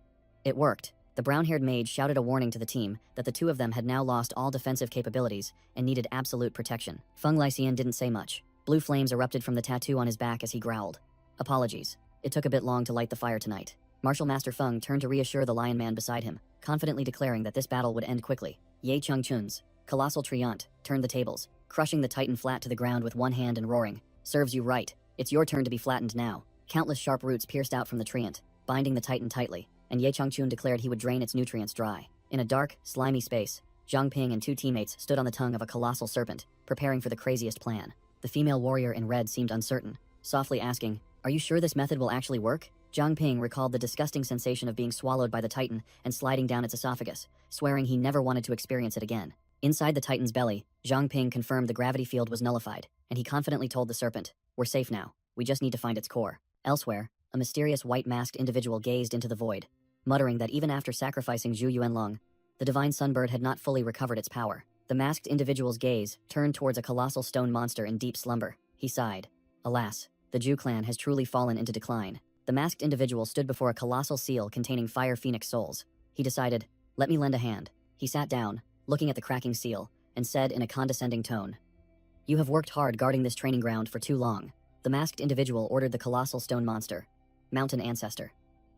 It worked. The brown-haired mage shouted a warning to the team that the two of them had now lost all defensive capabilities and needed absolute protection. Feng Laixian didn't say much. Blue flames erupted from the tattoo on his back as he growled. Apologies. It took a bit long to light the fire tonight. Martial Master Feng turned to reassure the lion man beside him, confidently declaring that this battle would end quickly. Ye Chengchun's colossal treant turned the tables, crushing the Titan flat to the ground with one hand and roaring. Serves you right. It's your turn to be flattened now. Countless sharp roots pierced out from the treant, binding the Titan tightly, and Ye Chengchun declared he would drain its nutrients dry. In a dark, slimy space, Zhang Ping and two teammates stood on the tongue of a colossal serpent, preparing for the craziest plan. The female warrior in red seemed uncertain, softly asking, "Are you sure this method will actually work?" Zhang Ping recalled the disgusting sensation of being swallowed by the Titan and sliding down its esophagus, swearing he never wanted to experience it again. Inside the Titan's belly, Zhang Ping confirmed the gravity field was nullified, and he confidently told the serpent, "We're safe now. We just need to find its core." Elsewhere, a mysterious white-masked individual gazed into the void, muttering that even after sacrificing Zhu Yuanlong, the divine sunbird had not fully recovered its power. The masked individual's gaze turned towards a colossal stone monster in deep slumber. He sighed. Alas, the Zhu clan has truly fallen into decline. The masked individual stood before a colossal seal containing fire phoenix souls. He decided, "Let me lend a hand." He sat down, looking at the cracking seal, and said in a condescending tone, "You have worked hard guarding this training ground for too long." The masked individual ordered the colossal stone monster, "Mountain Ancestor.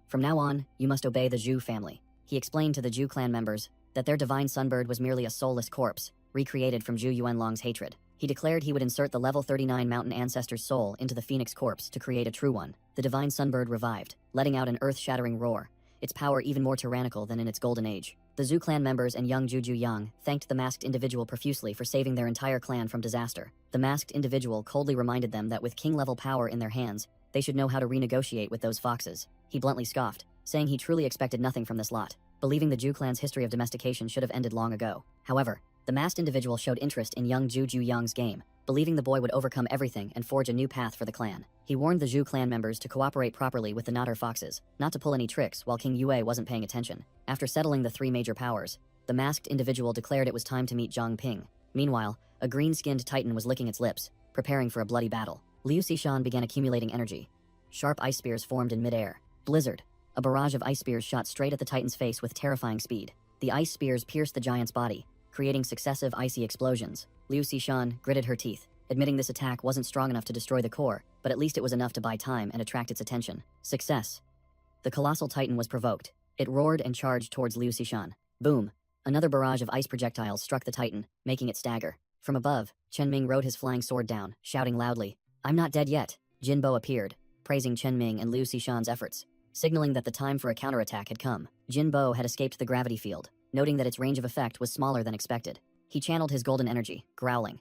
From now on, you must obey the Zhu family." He explained to the Zhu clan members that their divine sunbird was merely a soulless corpse, recreated from Zhu Yuanlong's hatred. He declared he would insert the level 39 Mountain Ancestor's soul into the Phoenix corpse to create a true one. The divine sunbird revived, letting out an earth-shattering roar, its power even more tyrannical than in its golden age. The Zhu clan members and young Juju Yang thanked the masked individual profusely for saving their entire clan from disaster. The masked individual coldly reminded them that with king-level power in their hands, they should know how to renegotiate with those foxes. He bluntly scoffed, saying he truly expected nothing from this lot, believing the Zhu clan's history of domestication should have ended long ago. However, the masked individual showed interest in young Juju Yang's game, believing the boy would overcome everything and forge a new path for the clan. He warned the Zhu clan members to cooperate properly with the Natter foxes, not to pull any tricks while King Yue wasn't paying attention. After settling the three major powers, the masked individual declared it was time to meet Zhang Ping. Meanwhile, a green-skinned Titan was licking its lips, preparing for a bloody battle. Liu Xishan began accumulating energy. Sharp ice spears formed in midair. Blizzard. A barrage of ice spears shot straight at the Titan's face with terrifying speed. The ice spears pierced the giant's body, creating successive icy explosions. Liu Xishan gritted her teeth, admitting this attack wasn't strong enough to destroy the core, but at least it was enough to buy time and attract its attention. Success. The colossal Titan was provoked. It roared and charged towards Liu Xishan. Boom. Another barrage of ice projectiles struck the Titan, making it stagger. From above, Chen Ming rode his flying sword down, shouting loudly, "I'm not dead yet." Jinbo appeared, praising Chen Ming and Liu Xishan's efforts, signaling that the time for a counterattack had come. Jin Bo had escaped the gravity field, noting that its range of effect was smaller than expected. He channeled his golden energy, growling.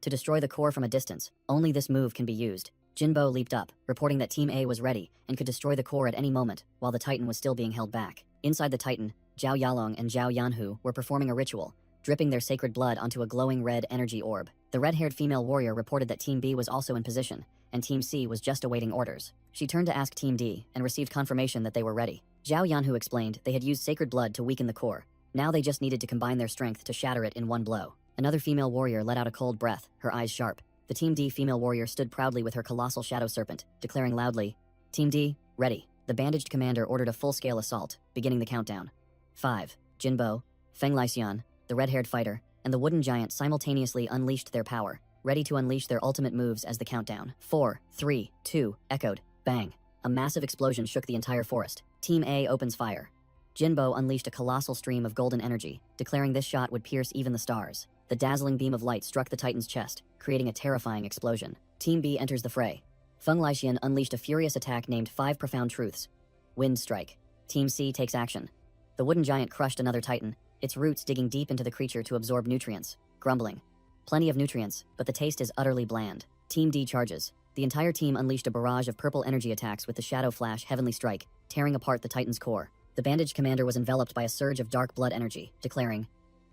To destroy the core from a distance, only this move can be used. Jin Bo leaped up, reporting that Team A was ready and could destroy the core at any moment, while the Titan was still being held back. Inside the Titan, Zhao Yalong and Zhao Yanhu were performing a ritual, dripping their sacred blood onto a glowing red energy orb. The red-haired female warrior reported that Team B was also in position, and Team C was just awaiting orders. She turned to ask Team D and received confirmation that they were ready. Zhao Yanhu explained they had used sacred blood to weaken the core. Now they just needed to combine their strength to shatter it in one blow. Another female warrior let out a cold breath, her eyes sharp. The Team D female warrior stood proudly with her colossal shadow serpent, declaring loudly, "Team D, ready." The bandaged commander ordered a full-scale assault, beginning the countdown. 5. Jin Bo, Feng Lixian, the red-haired fighter, and the wooden giant simultaneously unleashed their power, ready to unleash their ultimate moves as the countdown. 4, 3, 2, echoed. Bang. A massive explosion shook the entire forest. Team A opens fire. Jin Bo unleashed a colossal stream of golden energy, declaring this shot would pierce even the stars. The dazzling beam of light struck the Titan's chest, creating a terrifying explosion. Team B enters the fray. Feng Lixian unleashed a furious attack named 5 Profound Truths. Wind Strike. Team C takes action. The wooden giant crushed another Titan, its roots digging deep into the creature to absorb nutrients, grumbling. Plenty of nutrients, but the taste is utterly bland. Team D charges. The entire team unleashed a barrage of purple energy attacks with the Shadow Flash Heavenly Strike, tearing apart the Titan's core. The bandaged commander was enveloped by a surge of dark blood energy, declaring,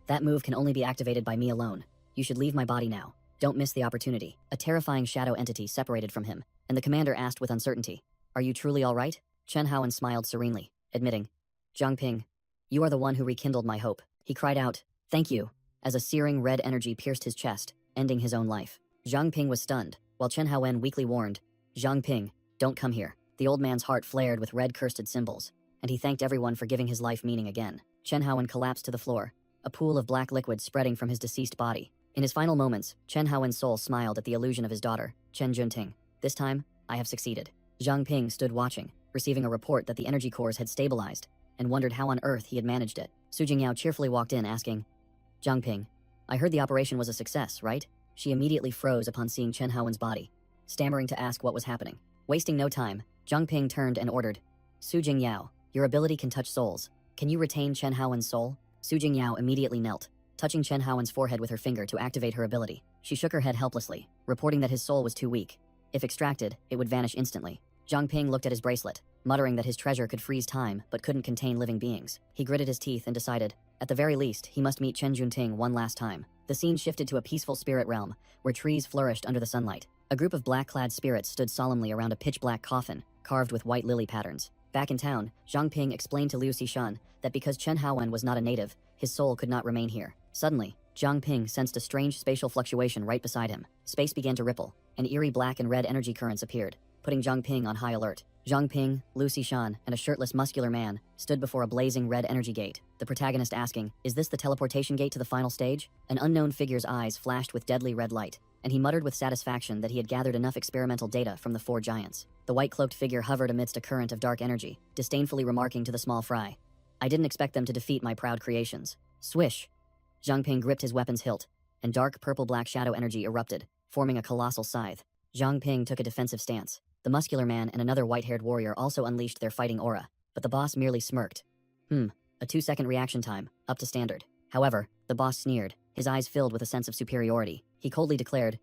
"That move can only be activated by me alone. You should leave my body now. Don't miss the opportunity." A terrifying shadow entity separated from him, and the commander asked with uncertainty, "Are you truly all right?" Chen Haoen smiled serenely, admitting, "Zhang Ping, you are the one who rekindled my hope." He cried out, "Thank you," as a searing red energy pierced his chest, ending his own life. Zhang Ping was stunned, while Chen Haoen weakly warned, "Zhang Ping, don't come here." The old man's heart flared with red cursed symbols, and he thanked everyone for giving his life meaning again. Chen Haoen collapsed to the floor, a pool of black liquid spreading from his deceased body. In his final moments, Chen Haoen's soul smiled at the illusion of his daughter, Chen Junting. "This time, I have succeeded." Zhang Ping stood watching, receiving a report that the energy cores had stabilized, and wondered how on earth he had managed it. Su Jingyao cheerfully walked in asking, "Zhang Ping, I heard the operation was a success, right?" She immediately froze upon seeing Chen Haoen's body, stammering to ask what was happening. Wasting no time, Zhang Ping turned and ordered, "Su Jingyao, your ability can touch souls. Can you retain Chen Haoen's soul?" Su Jingyao immediately knelt, touching Chen Haoen's forehead with her finger to activate her ability. She shook her head helplessly, reporting that his soul was too weak. If extracted, it would vanish instantly. Zhang Ping looked at his bracelet, muttering that his treasure could freeze time but couldn't contain living beings. He gritted his teeth and decided, at the very least, he must meet Chen Junting one last time. The scene shifted to a peaceful spirit realm, where trees flourished under the sunlight. A group of black-clad spirits stood solemnly around a pitch-black coffin, carved with white lily patterns. Back in town, Zhang Ping explained to Liu Xishan that because Chen Haoen was not a native, his soul could not remain here. Suddenly, Zhang Ping sensed a strange spatial fluctuation right beside him. Space began to ripple, and eerie black and red energy currents appeared, putting Zhang Ping on high alert. Zhang Ping, Liu Xishan, and a shirtless muscular man stood before a blazing red energy gate, the protagonist asking, "Is this the teleportation gate to the final stage?" An unknown figure's eyes flashed with deadly red light, and he muttered with satisfaction that he had gathered enough experimental data from the 4 giants. The white-cloaked figure hovered amidst a current of dark energy, disdainfully remarking to the small fry, "I didn't expect them to defeat my proud creations." Swish! Zhang Ping gripped his weapon's hilt, and dark purple-black shadow energy erupted, forming a colossal scythe. Zhang Ping took a defensive stance. The muscular man and another white-haired warrior also unleashed their fighting aura, but the boss merely smirked. A 2-second reaction time, up to standard. However, the boss sneered, his eyes filled with a sense of superiority. He coldly declared,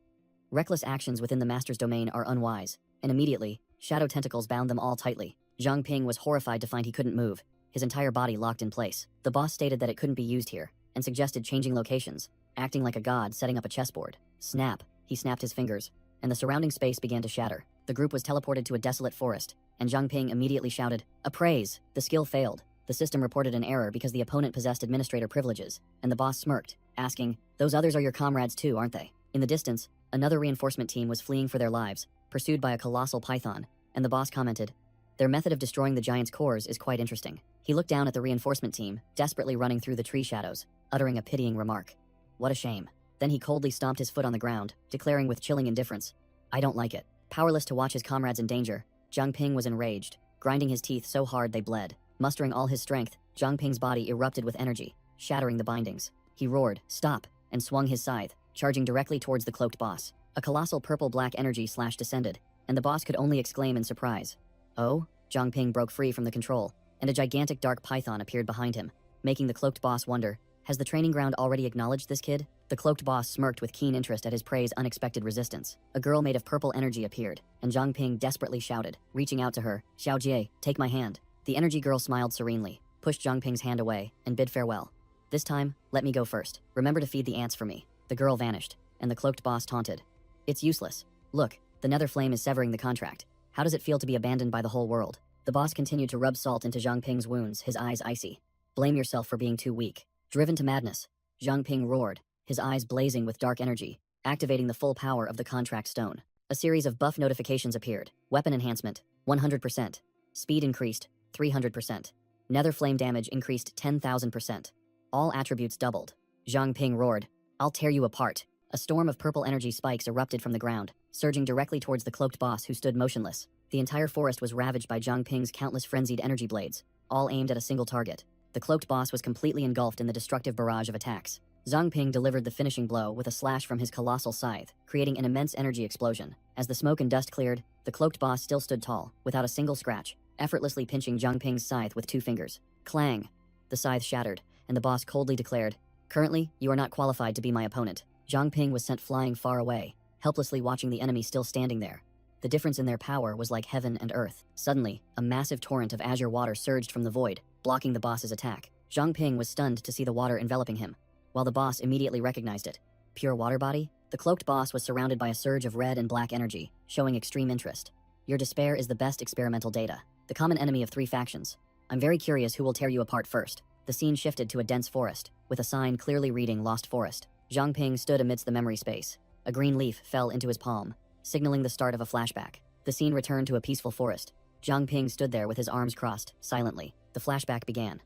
"Reckless actions within the master's domain are unwise," and immediately, shadow tentacles bound them all tightly. Zhang Ping was horrified to find he couldn't move, his entire body locked in place. The boss stated that it couldn't be used here, and suggested changing locations, acting like a god setting up a chessboard. Snap, he snapped his fingers, and the surrounding space began to shatter. The group was teleported to a desolate forest, and Zhang Ping immediately shouted, "Appraise!" The skill failed. The system reported an error because the opponent possessed administrator privileges, and the boss smirked, asking, "Those others are your comrades too, aren't they?" In the distance, another reinforcement team was fleeing for their lives, pursued by a colossal python, and the boss commented, "Their method of destroying the giant's cores is quite interesting." He looked down at the reinforcement team, desperately running through the tree shadows, uttering a pitying remark. "What a shame." Then he coldly stomped his foot on the ground, declaring with chilling indifference, "I don't like it." Powerless to watch his comrades in danger, Zhang Ping was enraged, grinding his teeth so hard they bled. Mustering all his strength, Zhang Ping's body erupted with energy, shattering the bindings. He roared, "Stop!" and swung his scythe, charging directly towards the cloaked boss. A colossal purple-black energy slash descended, and the boss could only exclaim in surprise. Oh? Zhang Ping broke free from the control, and a gigantic dark python appeared behind him, making the cloaked boss wonder, has the training ground already acknowledged this kid? The cloaked boss smirked with keen interest at his prey's unexpected resistance. A girl made of purple energy appeared, and Zhang Ping desperately shouted, reaching out to her, Xiao Jie, take my hand. The energy girl smiled serenely, pushed Zhang Ping's hand away, and bid farewell. This time, let me go first. Remember to feed the ants for me. The girl vanished, and the cloaked boss taunted. It's useless. Look, the nether flame is severing the contract. How does it feel to be abandoned by the whole world? The boss continued to rub salt into Zhang Ping's wounds, his eyes icy. Blame yourself for being too weak. Driven to madness, Zhang Ping roared, his eyes blazing with dark energy, activating the full power of the contract stone. A series of buff notifications appeared. Weapon enhancement, 100%. Speed increased, 300%. Nether flame damage increased 10,000%. All attributes doubled. Zhang Ping roared, I'll tear you apart. A storm of purple energy spikes erupted from the ground, surging directly towards the cloaked boss who stood motionless. The entire forest was ravaged by Zhang Ping's countless frenzied energy blades, all aimed at a single target. The cloaked boss was completely engulfed in the destructive barrage of attacks. Zhang Ping delivered the finishing blow with a slash from his colossal scythe, creating an immense energy explosion. As the smoke and dust cleared, the cloaked boss still stood tall, without a single scratch, effortlessly pinching Zhang Ping's scythe with 2 fingers. Clang! The scythe shattered, and the boss coldly declared, currently, you are not qualified to be my opponent. Zhang Ping was sent flying far away, helplessly watching the enemy still standing there. The difference in their power was like heaven and earth. Suddenly, a massive torrent of azure water surged from the void, blocking the boss's attack. Zhang Ping was stunned to see the water enveloping him, while the boss immediately recognized it. Pure water body? The cloaked boss was surrounded by a surge of red and black energy, showing extreme interest. Your despair is the best experimental data, the common enemy of 3 factions. I'm very curious who will tear you apart first. The scene shifted to a dense forest, with a sign clearly reading Lost Forest. Zhang Ping stood amidst the memory space. A green leaf fell into his palm, signaling the start of a flashback. The scene returned to a peaceful forest. Zhang Ping stood there with his arms crossed, silently. The flashback began.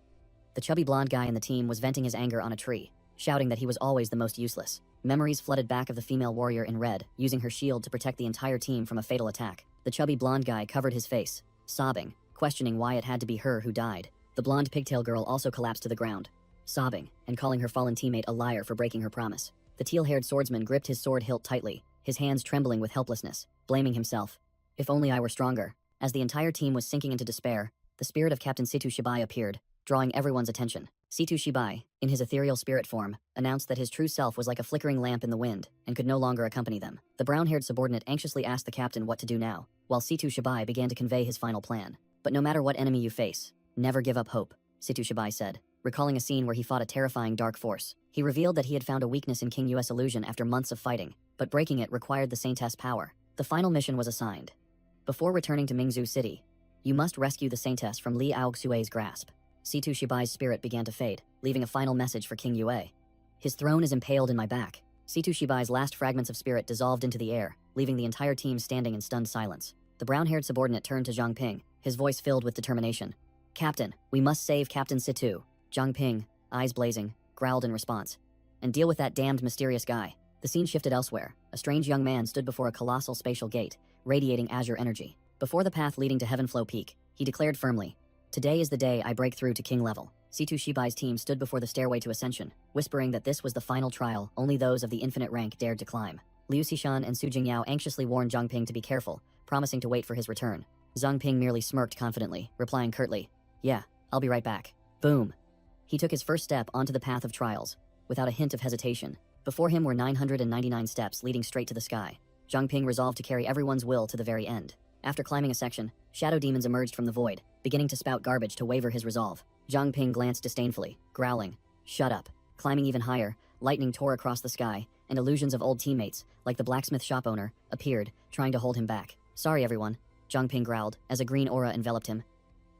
The chubby blonde guy in the team was venting his anger on a tree, shouting that he was always the most useless. Memories flooded back of the female warrior in red, using her shield to protect the entire team from a fatal attack. The chubby blonde guy covered his face, sobbing, questioning why it had to be her who died. The blonde pigtail girl also collapsed to the ground, sobbing, and calling her fallen teammate a liar for breaking her promise. The teal-haired swordsman gripped his sword hilt tightly, his hands trembling with helplessness, blaming himself. If only I were stronger. As the entire team was sinking into despair, the spirit of Captain Situ Shibai appeared, drawing everyone's attention. Situ Shibai, in his ethereal spirit form, announced that his true self was like a flickering lamp in the wind and could no longer accompany them. The brown-haired subordinate anxiously asked the captain what to do now, while Situ Shibai began to convey his final plan. But no matter what enemy you face, never give up hope, Situ Shibai said, recalling a scene where he fought a terrifying dark force. He revealed that he had found a weakness in King Yu's illusion after months of fighting, but breaking it required the Saintess' power. The final mission was assigned. Before returning to Mingzhu City, you must rescue the Saintess from Li Aoxue's grasp. Situ Shibai's spirit began to fade, leaving a final message for King Yue. His throne is impaled in my back. Situ Shibai's last fragments of spirit dissolved into the air, leaving the entire team standing in stunned silence. The brown-haired subordinate turned to Zhang Ping, his voice filled with determination. Captain, we must save Captain Situ. Zhang Ping, eyes blazing, growled in response. And deal with that damned mysterious guy. The scene shifted elsewhere. A strange young man stood before a colossal spatial gate, radiating azure energy. Before the path leading to Heavenflow Peak, he declared firmly, today is the day I break through to king level. Situ Shibai's team stood before the stairway to ascension, whispering that this was the final trial only those of the infinite rank dared to climb. Liu Xishan and Su Jingyao anxiously warned Zhang Ping to be careful, promising to wait for his return. Zhang Ping merely smirked confidently, replying curtly, yeah, I'll be right back. Boom. He took his first step onto the path of trials, without a hint of hesitation. Before him were 999 steps leading straight to the sky. Zhang Ping resolved to carry everyone's will to the very end. After climbing a section, shadow demons emerged from the void, beginning to spout garbage to waver his resolve. Zhang Ping glanced disdainfully, growling, shut up. Climbing even higher, lightning tore across the sky, and illusions of old teammates, like the blacksmith shop owner, appeared, trying to hold him back. Sorry everyone, Zhang Ping growled, as a green aura enveloped him.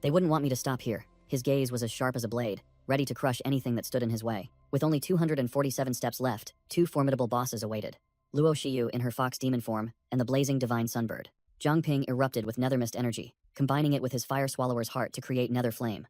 They wouldn't want me to stop here. His gaze was as sharp as a blade, ready to crush anything that stood in his way. With only 247 steps left, 2 formidable bosses awaited. Luo Shiyu in her fox demon form, and the blazing divine sunbird. Zhang Ping erupted with nether mist energy, combining it with his fire swallower's heart to create nether flame.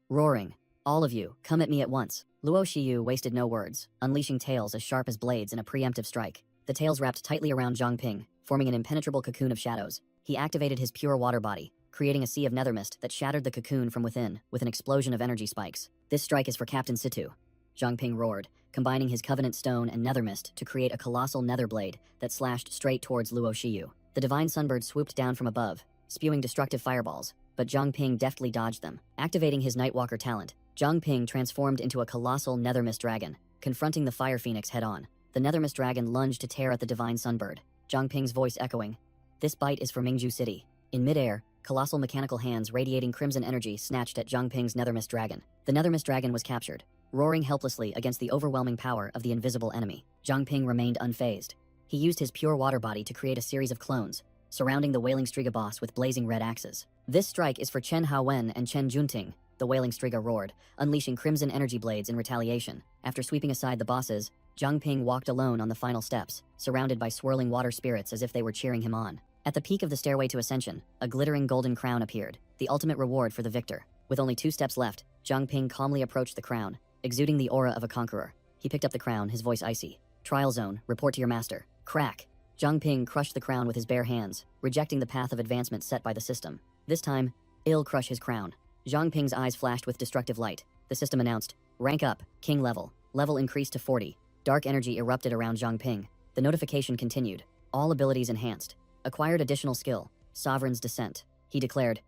Roaring, all of you, come at me at once. Luo Shiyu wasted no words, unleashing tails as sharp as blades in a preemptive strike. The tails wrapped tightly around Zhang Ping, forming an impenetrable cocoon of shadows. He activated his pure water body, creating a sea of nether mist that shattered the cocoon from within with an explosion of energy spikes. This strike is for Captain Situ, Zhang Ping roared, combining his covenant stone and nether mist to create a colossal nether blade that slashed straight towards Luo Shiyu. The divine sunbird swooped down from above, spewing destructive fireballs, but Zhang Ping deftly dodged them. Activating his Nightwalker talent, Zhang Ping transformed into a colossal nethermist dragon, confronting the fire phoenix head-on. The nethermist dragon lunged to tear at the divine sunbird, Zhang Ping's voice echoing, "This bite is for Mingju City." In midair, colossal mechanical hands radiating crimson energy snatched at Zhang Ping's nethermist dragon. The nethermist dragon was captured, roaring helplessly against the overwhelming power of the invisible enemy. Zhang Ping remained unfazed. He used his pure water body to create a series of clones, surrounding the Wailing Striga boss with blazing red axes. "This strike is for Chen Haowen and Chen Junting," the Wailing Striga roared, unleashing crimson energy blades in retaliation. After sweeping aside the bosses, Zhang Ping walked alone on the final steps, surrounded by swirling water spirits as if they were cheering him on. At the peak of the stairway to ascension, a glittering golden crown appeared, the ultimate reward for the victor. With only 2 steps left, Zhang Ping calmly approached the crown, exuding the aura of a conqueror. He picked up the crown, his voice icy. "Trial zone, report to your master." Crack! Zhang Ping crushed the crown with his bare hands, rejecting the path of advancement set by the system. This time, "I'll crush his crown." Zhang Ping's eyes flashed with destructive light. The system announced, "Rank up, king level." Level increased to 40. Dark energy erupted around Zhang Ping. The notification continued. All abilities enhanced. Acquired additional skill, Sovereign's Descent. He declared,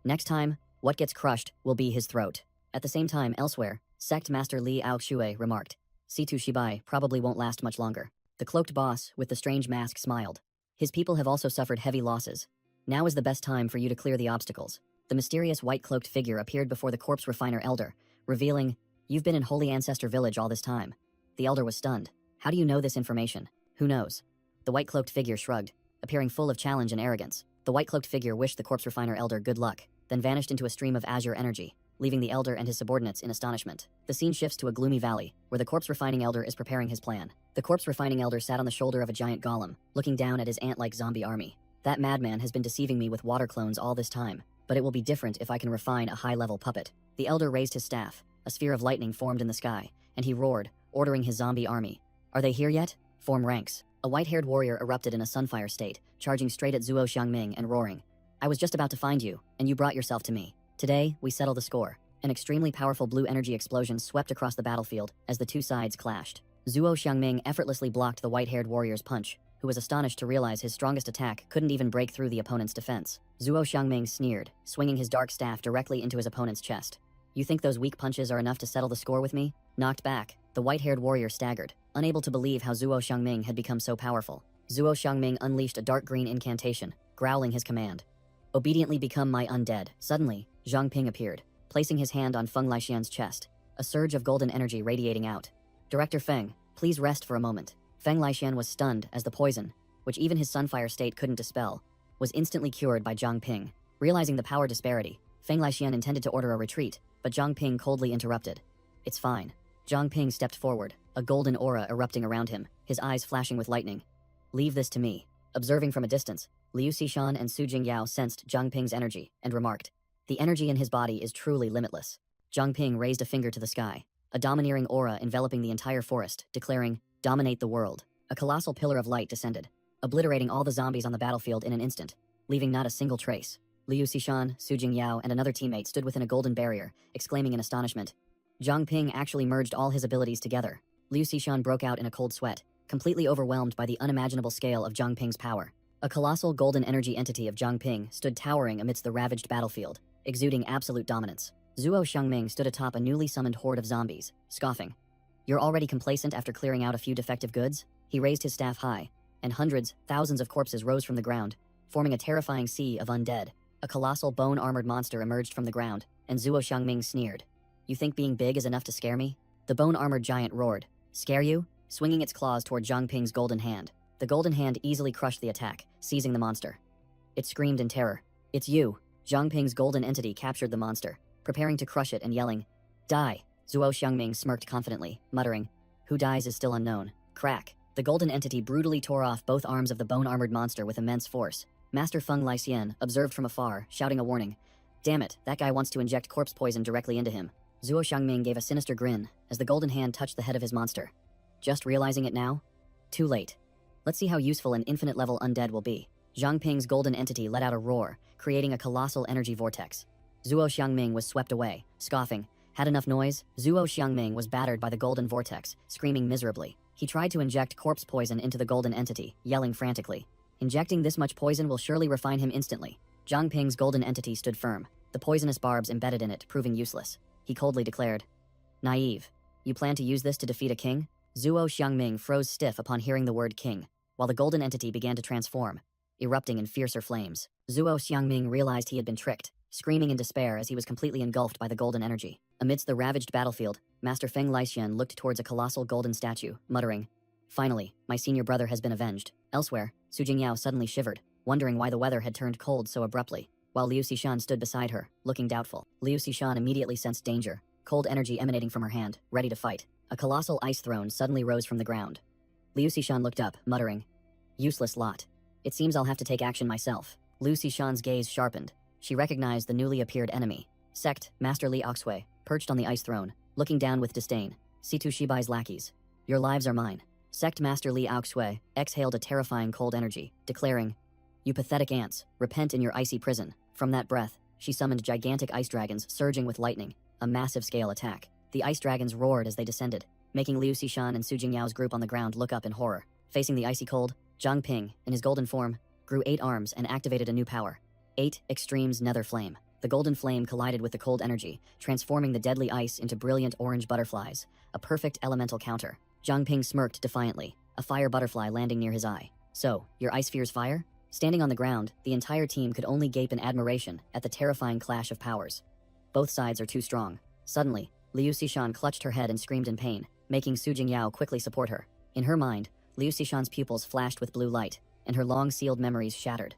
"Next time, what gets crushed will be his throat." At the same time, elsewhere, Sect Master Li Aoxue remarked, "Situ Shibai probably won't last much longer." The cloaked boss, with the strange mask, smiled. "His people have also suffered heavy losses. Now is the best time for you to clear the obstacles." The mysterious white-cloaked figure appeared before the corpse refiner elder, revealing, "You've been in Holy Ancestor Village all this time." The elder was stunned. "How do you know this information?" "Who knows?" The white-cloaked figure shrugged, appearing full of challenge and arrogance. The white-cloaked figure wished the corpse refiner elder good luck, then vanished into a stream of azure energy, leaving the elder and his subordinates in astonishment. The scene shifts to a gloomy valley, where the corpse refining elder is preparing his plan. The corpse refining elder sat on the shoulder of a giant golem, looking down at his ant-like zombie army. "That madman has been deceiving me with water clones all this time, but it will be different if I can refine a high-level puppet." The elder raised his staff. A sphere of lightning formed in the sky, and he roared, ordering his zombie army. "Are they here yet? Form ranks." A white-haired warrior erupted in a sunfire state, charging straight at Zuo Xiangming and roaring, "I was just about to find you, and you brought yourself to me. Today, we settle the score." An extremely powerful blue energy explosion swept across the battlefield as the two sides clashed. Zuo Xiangming effortlessly blocked the white-haired warrior's punch, who was astonished to realize his strongest attack couldn't even break through the opponent's defense. Zuo Xiangming sneered, swinging his dark staff directly into his opponent's chest. "You think those weak punches are enough to settle the score with me?" Knocked back, the white-haired warrior staggered, unable to believe how Zuo Xiangming had become so powerful. Zuo Xiangming unleashed a dark green incantation, growling his command. "Obediently become my undead." Suddenly, Zhang Ping appeared, placing his hand on Feng Laixian's chest, a surge of golden energy radiating out. "Director Feng, please rest for a moment." Feng Laixian was stunned as the poison, which even his sunfire state couldn't dispel, was instantly cured by Zhang Ping. Realizing the power disparity, Feng Laixian intended to order a retreat, but Zhang Ping coldly interrupted. "It's fine." Zhang Ping stepped forward, a golden aura erupting around him, his eyes flashing with lightning. "Leave this to me." Observing from a distance, Liu Xishan and Su Jingyao sensed Zhang Ping's energy and remarked, "The energy in his body is truly limitless." Zhang Ping raised a finger to the sky, a domineering aura enveloping the entire forest, declaring, "Dominate the world." A colossal pillar of light descended, obliterating all the zombies on the battlefield in an instant, leaving not a single trace. Liu Xishan, Su Jingyao, and another teammate stood within a golden barrier, exclaiming in astonishment. Zhang Ping actually merged all his abilities together. Liu Xishan broke out in a cold sweat, completely overwhelmed by the unimaginable scale of Zhang Ping's power. A colossal golden energy entity of Zhang Ping stood towering amidst the ravaged battlefield, exuding absolute dominance. Zuo Xiangming stood atop a newly summoned horde of zombies, scoffing. "You're already complacent after clearing out a few defective goods?" He raised his staff high, and hundreds, thousands of corpses rose from the ground, forming a terrifying sea of undead. A colossal bone-armored monster emerged from the ground, and Zuo Xiangming sneered. "You think being big is enough to scare me?" The bone-armored giant roared. "Scare you?" Swinging its claws toward Zhang Ping's golden hand. The golden hand easily crushed the attack, seizing the monster. It screamed in terror. "It's you!" Zhang Ping's golden entity captured the monster, preparing to crush it and yelling, "Die!" Zuo Xiangming smirked confidently, muttering, "Who dies is still unknown." Crack! The golden entity brutally tore off both arms of the bone-armored monster with immense force. Master Feng Laixian observed from afar, shouting a warning. "Damn it, that guy wants to inject corpse poison directly into him." Zuo Xiangming gave a sinister grin as the golden hand touched the head of his monster. Just realizing it now? Too late. Let's see how useful an infinite-level undead will be. Zhang Ping's golden entity let out a roar, creating a colossal energy vortex. Zuo Xiangming was swept away, scoffing. Had enough noise? Zuo Xiangming was battered by the golden vortex, screaming miserably. He tried to inject corpse poison into the golden entity, yelling frantically. Injecting this much poison will surely refine him instantly. Zhang Ping's golden entity stood firm, the poisonous barbs embedded in it proving useless. He coldly declared, "Naive. You plan to use this to defeat a king?" Zuo Xiangming froze stiff upon hearing the word king, while the golden entity began to transform, erupting in fiercer flames. Zuo Xiangming realized he had been tricked, screaming in despair as he was completely engulfed by the golden energy. Amidst the ravaged battlefield, Master Feng Laixian looked towards a colossal golden statue, muttering, "Finally, my senior brother has been avenged." Elsewhere, Su Jingyao suddenly shivered, wondering why the weather had turned cold so abruptly, while Liu Xishan stood beside her, looking doubtful. Liu Xishan immediately sensed danger, cold energy emanating from her hand, ready to fight. A colossal ice throne suddenly rose from the ground. Liu Xishan looked up, muttering, "Useless lot. It seems I'll have to take action myself." Liu Xishan's gaze sharpened. She recognized the newly appeared enemy. Sect, Master Li Aoxue, perched on the ice throne, looking down with disdain. Situ Shibai's lackeys. "Your lives are mine." Sect Master Li Aoxue exhaled a terrifying cold energy, declaring, "You pathetic ants, repent in your icy prison." From that breath, she summoned gigantic ice dragons surging with lightning, a massive scale attack. The ice dragons roared as they descended, making Liu Xishan and Su Jingyao's group on the ground look up in horror. Facing the icy cold, Zhang Ping, in his golden form, grew 8 arms and activated a new power. 8 Extremes Nether Flame. The golden flame collided with the cold energy, transforming the deadly ice into brilliant orange butterflies, a perfect elemental counter. Zhang Ping smirked defiantly, a fire butterfly landing near his eye. "So, your ice fears fire?" Standing on the ground, the entire team could only gape in admiration at the terrifying clash of powers. Both sides are too strong. Suddenly, Liu Xishan clutched her head and screamed in pain, making Su Jingyao quickly support her. In her mind, Liu Xishan's pupils flashed with blue light, and her long-sealed memories shattered.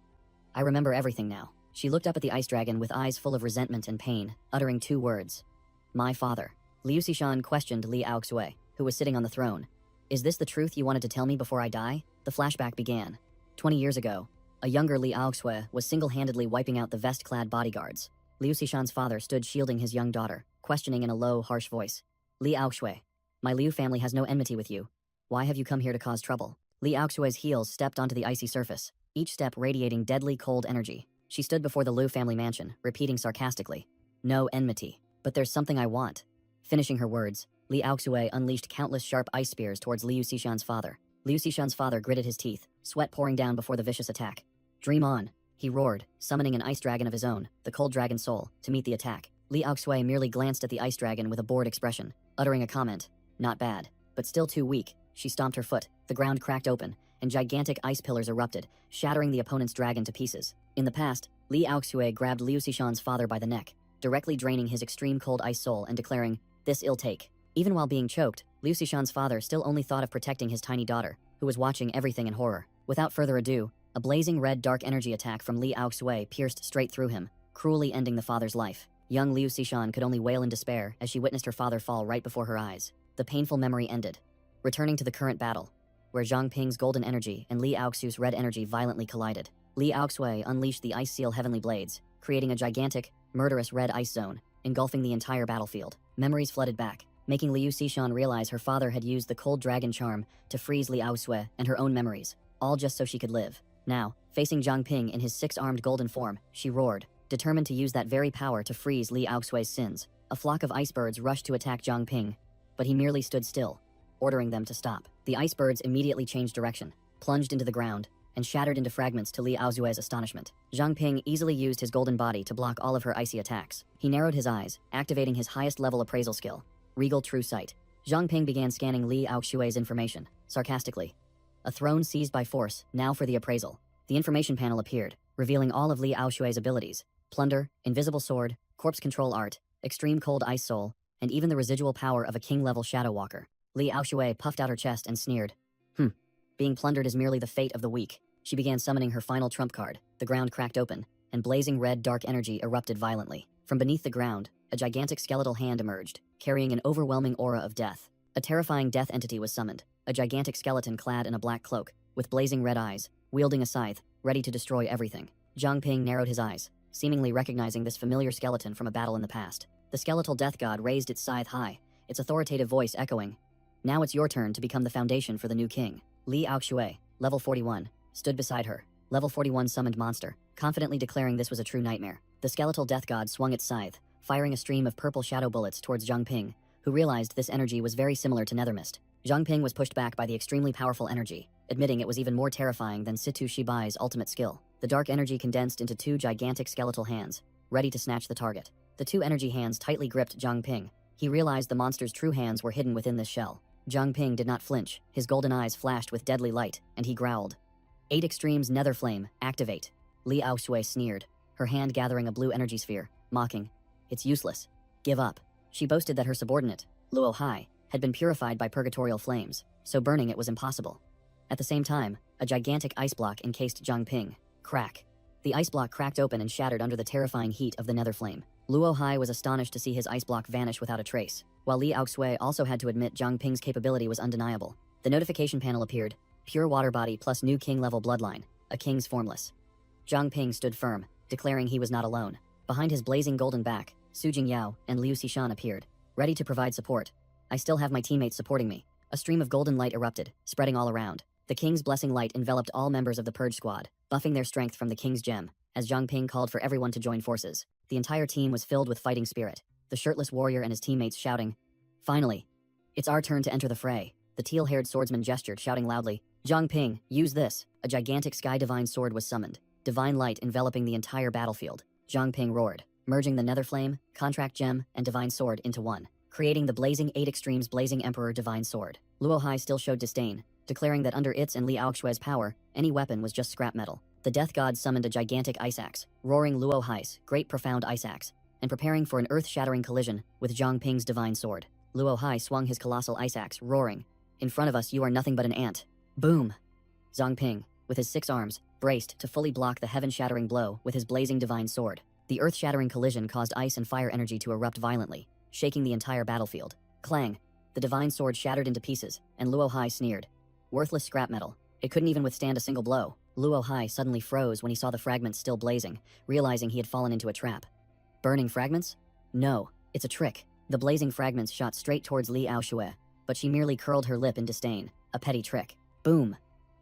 "I remember everything now." She looked up at the ice dragon with eyes full of resentment and pain, uttering 2 words. "My father." Liu Xishan questioned Li Aoxue, who was sitting on the throne. "Is this the truth you wanted to tell me before I die?" The flashback began. 20 years ago, a younger Li Aoxue was single-handedly wiping out the vest-clad bodyguards. Liu Xishan's father stood shielding his young daughter, questioning in a low, harsh voice. "Li Aoxue, my Liu family has no enmity with you. Why have you come here to cause trouble?" Li Aoxue's heels stepped onto the icy surface, each step radiating deadly cold energy. She stood before the Liu family mansion, repeating sarcastically, "No enmity. But there's something I want." Finishing her words, Li Aoxue unleashed countless sharp ice spears towards Liu Xishan's father. Liu Xishan's father gritted his teeth, sweat pouring down before the vicious attack. "Dream on," he roared, summoning an ice dragon of his own, the cold dragon soul, to meet the attack. Li Aoxue merely glanced at the ice dragon with a bored expression, uttering a comment, "Not bad, but still too weak." She stomped her foot, the ground cracked open, and gigantic ice pillars erupted, shattering the opponent's dragon to pieces. In the past, Li Aoxue grabbed Liu Xishan's father by the neck, directly draining his extreme cold ice soul and declaring, "This ill take." Even while being choked, Liu Xishan's father still only thought of protecting his tiny daughter, who was watching everything in horror. Without further ado, a blazing red dark energy attack from Li Aoxue pierced straight through him, cruelly ending the father's life. Young Liu Xishan could only wail in despair as she witnessed her father fall right before her eyes. The painful memory ended. Returning to the current battle, where Zhang Ping's golden energy and Li Aoxue's red energy violently collided. Li Aoxue unleashed the Ice Seal Heavenly Blades, creating a gigantic, murderous red ice zone, engulfing the entire battlefield. Memories flooded back, making Liu Xishan realize her father had used the cold dragon charm to freeze Li Aoxue and her own memories, all just so she could live. Now, facing Zhang Ping in his 6-armed golden form, she roared, determined to use that very power to freeze Li Aoxue's sins. A flock of ice birds rushed to attack Zhang Ping, but he merely stood still, ordering them to stop. The ice birds immediately changed direction, plunged into the ground, and shattered into fragments to Li Aoxue's astonishment. Zhang Ping easily used his golden body to block all of her icy attacks. He narrowed his eyes, activating his highest level appraisal skill, Regal True Sight. Zhang Ping began scanning Li Aoxue's information, sarcastically. "A throne seized by force, now for the appraisal." The information panel appeared, revealing all of Li Aoxue's abilities: Plunder, Invisible Sword, Corpse Control Art, Extreme Cold Ice Soul, and even the residual power of a king-level Shadow Walker. Li Aoxue puffed out her chest and sneered. Being plundered is merely the fate of the weak." She began summoning her final trump card. The ground cracked open, and blazing red dark energy erupted violently. From beneath the ground, a gigantic skeletal hand emerged, carrying an overwhelming aura of death. A terrifying death entity was summoned, a gigantic skeleton clad in a black cloak, with blazing red eyes, wielding a scythe, ready to destroy everything. Zhang Ping narrowed his eyes, seemingly recognizing this familiar skeleton from a battle in the past. The skeletal death god raised its scythe high, its authoritative voice echoing, "Now it's your turn to become the foundation for the new king." Li Aoxue, level 41, stood beside her. Level 41 summoned monster, confidently declaring this was a true nightmare. The skeletal death god swung its scythe, firing a stream of purple shadow bullets towards Zhang Ping, who realized this energy was very similar to Nethermist. Zhang Ping was pushed back by the extremely powerful energy, admitting it was even more terrifying than Situ Shibai's ultimate skill. The dark energy condensed into two gigantic skeletal hands, ready to snatch the target. The two energy hands tightly gripped Zhang Ping. He realized the monster's true hands were hidden within this shell. Zhang Ping did not flinch, his golden eyes flashed with deadly light, and he growled. 8 Extremes Nether Flame, activate. Li Aoshui sneered, her hand gathering a blue energy sphere, mocking. It's useless. Give up. She boasted that her subordinate, Luo Hai, had been purified by purgatorial flames, so burning it was impossible. At the same time, a gigantic ice block encased Zhang Ping. Crack. The ice block cracked open and shattered under the terrifying heat of the nether flame. Luo Hai was astonished to see his ice block vanish without a trace, while Li Aoshui also had to admit Zhang Ping's capability was undeniable. The notification panel appeared, pure water body plus new king-level bloodline, a king's formless. Zhang Ping stood firm, declaring he was not alone. Behind his blazing golden back, Su Jingyao and Liu Xishan appeared, ready to provide support. I still have my teammates supporting me. A stream of golden light erupted, spreading all around. The king's blessing light enveloped all members of the Purge Squad, buffing their strength from the king's gem, as Zhang Ping called for everyone to join forces. The entire team was filled with fighting spirit, the shirtless warrior and his teammates shouting, "Finally! It's our turn to enter the fray." The teal-haired swordsman gestured, shouting loudly, "Zhang Ping, use this!" A gigantic sky divine sword was summoned, divine light enveloping the entire battlefield. Zhang Ping roared, merging the nether flame, contract gem, and divine sword into one, creating the blazing 8 Extremes Blazing Emperor Divine Sword. Luo Hai still showed disdain, declaring that under its and Li Aoshui's power, any weapon was just scrap metal. The death god summoned a gigantic ice axe, roaring Luo Hai's great profound ice axe, and preparing for an earth-shattering collision with Zhang Ping's divine sword. Luo Hai swung his colossal ice axe, roaring, "In front of us you are nothing but an ant." Boom! Zhang Ping, with his 6 arms, braced to fully block the heaven-shattering blow with his blazing divine sword. The earth-shattering collision caused ice and fire energy to erupt violently, shaking the entire battlefield. Clang! The divine sword shattered into pieces, and Luo Hai sneered. Worthless scrap metal. It couldn't even withstand a single blow. Luo Hai suddenly froze when he saw the fragments still blazing, realizing he had fallen into a trap. Burning fragments? No, it's a trick. The blazing fragments shot straight towards Li Aoshui, but she merely curled her lip in disdain. A petty trick. Boom!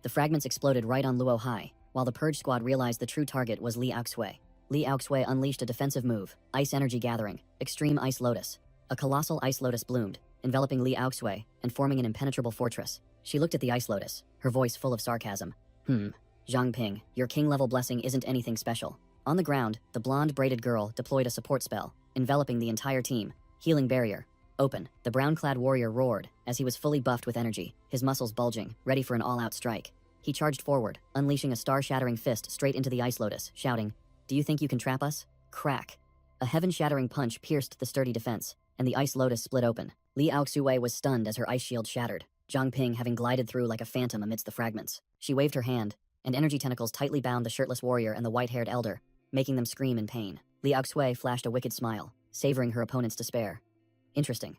The fragments exploded right on Luo Hai, while the Purge Squad realized the true target was Li Aoshui. Li Aoshui unleashed a defensive move, Ice Energy Gathering, Extreme Ice Lotus. A colossal ice lotus bloomed, enveloping Li Aoshui and forming an impenetrable fortress. She looked at the ice lotus, her voice full of sarcasm. Zhang Ping, your king-level blessing isn't anything special. On the ground, the blonde braided girl deployed a support spell, enveloping the entire team. Healing barrier. Open. The brown-clad warrior roared, as he was fully buffed with energy, his muscles bulging, ready for an all-out strike. He charged forward, unleashing a star-shattering fist straight into the ice lotus, shouting, "Do you think you can trap us?" Crack. A heaven-shattering punch pierced the sturdy defense, and the ice lotus split open. Li Aoshui was stunned as her ice shield shattered, Zhang Ping having glided through like a phantom amidst the fragments. She waved her hand, and energy tentacles tightly bound the shirtless warrior and the white-haired elder, making them scream in pain. Li Aoshui flashed a wicked smile, savoring her opponent's despair. Interesting.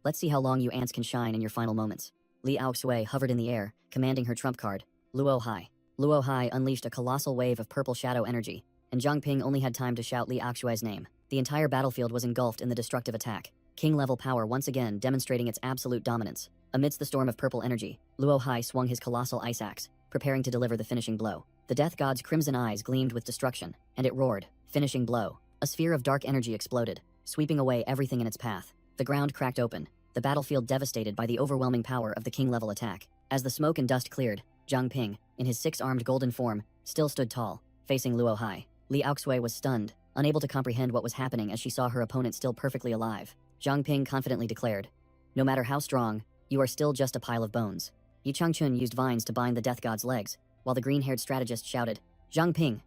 Let's see how long you ants can shine in your final moments. Li Aoshui hovered in the air, commanding her trump card, Luo Hai. Luo Hai unleashed a colossal wave of purple shadow energy, and Zhang Ping only had time to shout Li Aoshui's name. The entire battlefield was engulfed in the destructive attack. King-level power once again demonstrating its absolute dominance. Amidst the storm of purple energy, Luo Hai swung his colossal ice axe, preparing to deliver the finishing blow. The death god's crimson eyes gleamed with destruction, and it roared, "Finishing blow." A sphere of dark energy exploded, sweeping away everything in its path. The ground cracked open, the battlefield devastated by the overwhelming power of the king-level attack. As the smoke and dust cleared, Zhang Ping, in his 6-armed golden form, still stood tall, facing Luo Hai. Li Aoshui was stunned, unable to comprehend what was happening as she saw her opponent still perfectly alive. Zhang Ping confidently declared, "No matter how strong, you are still just a pile of bones." Yi Changchun used vines to bind the death god's legs, while the green-haired strategist shouted, "Zhang Ping!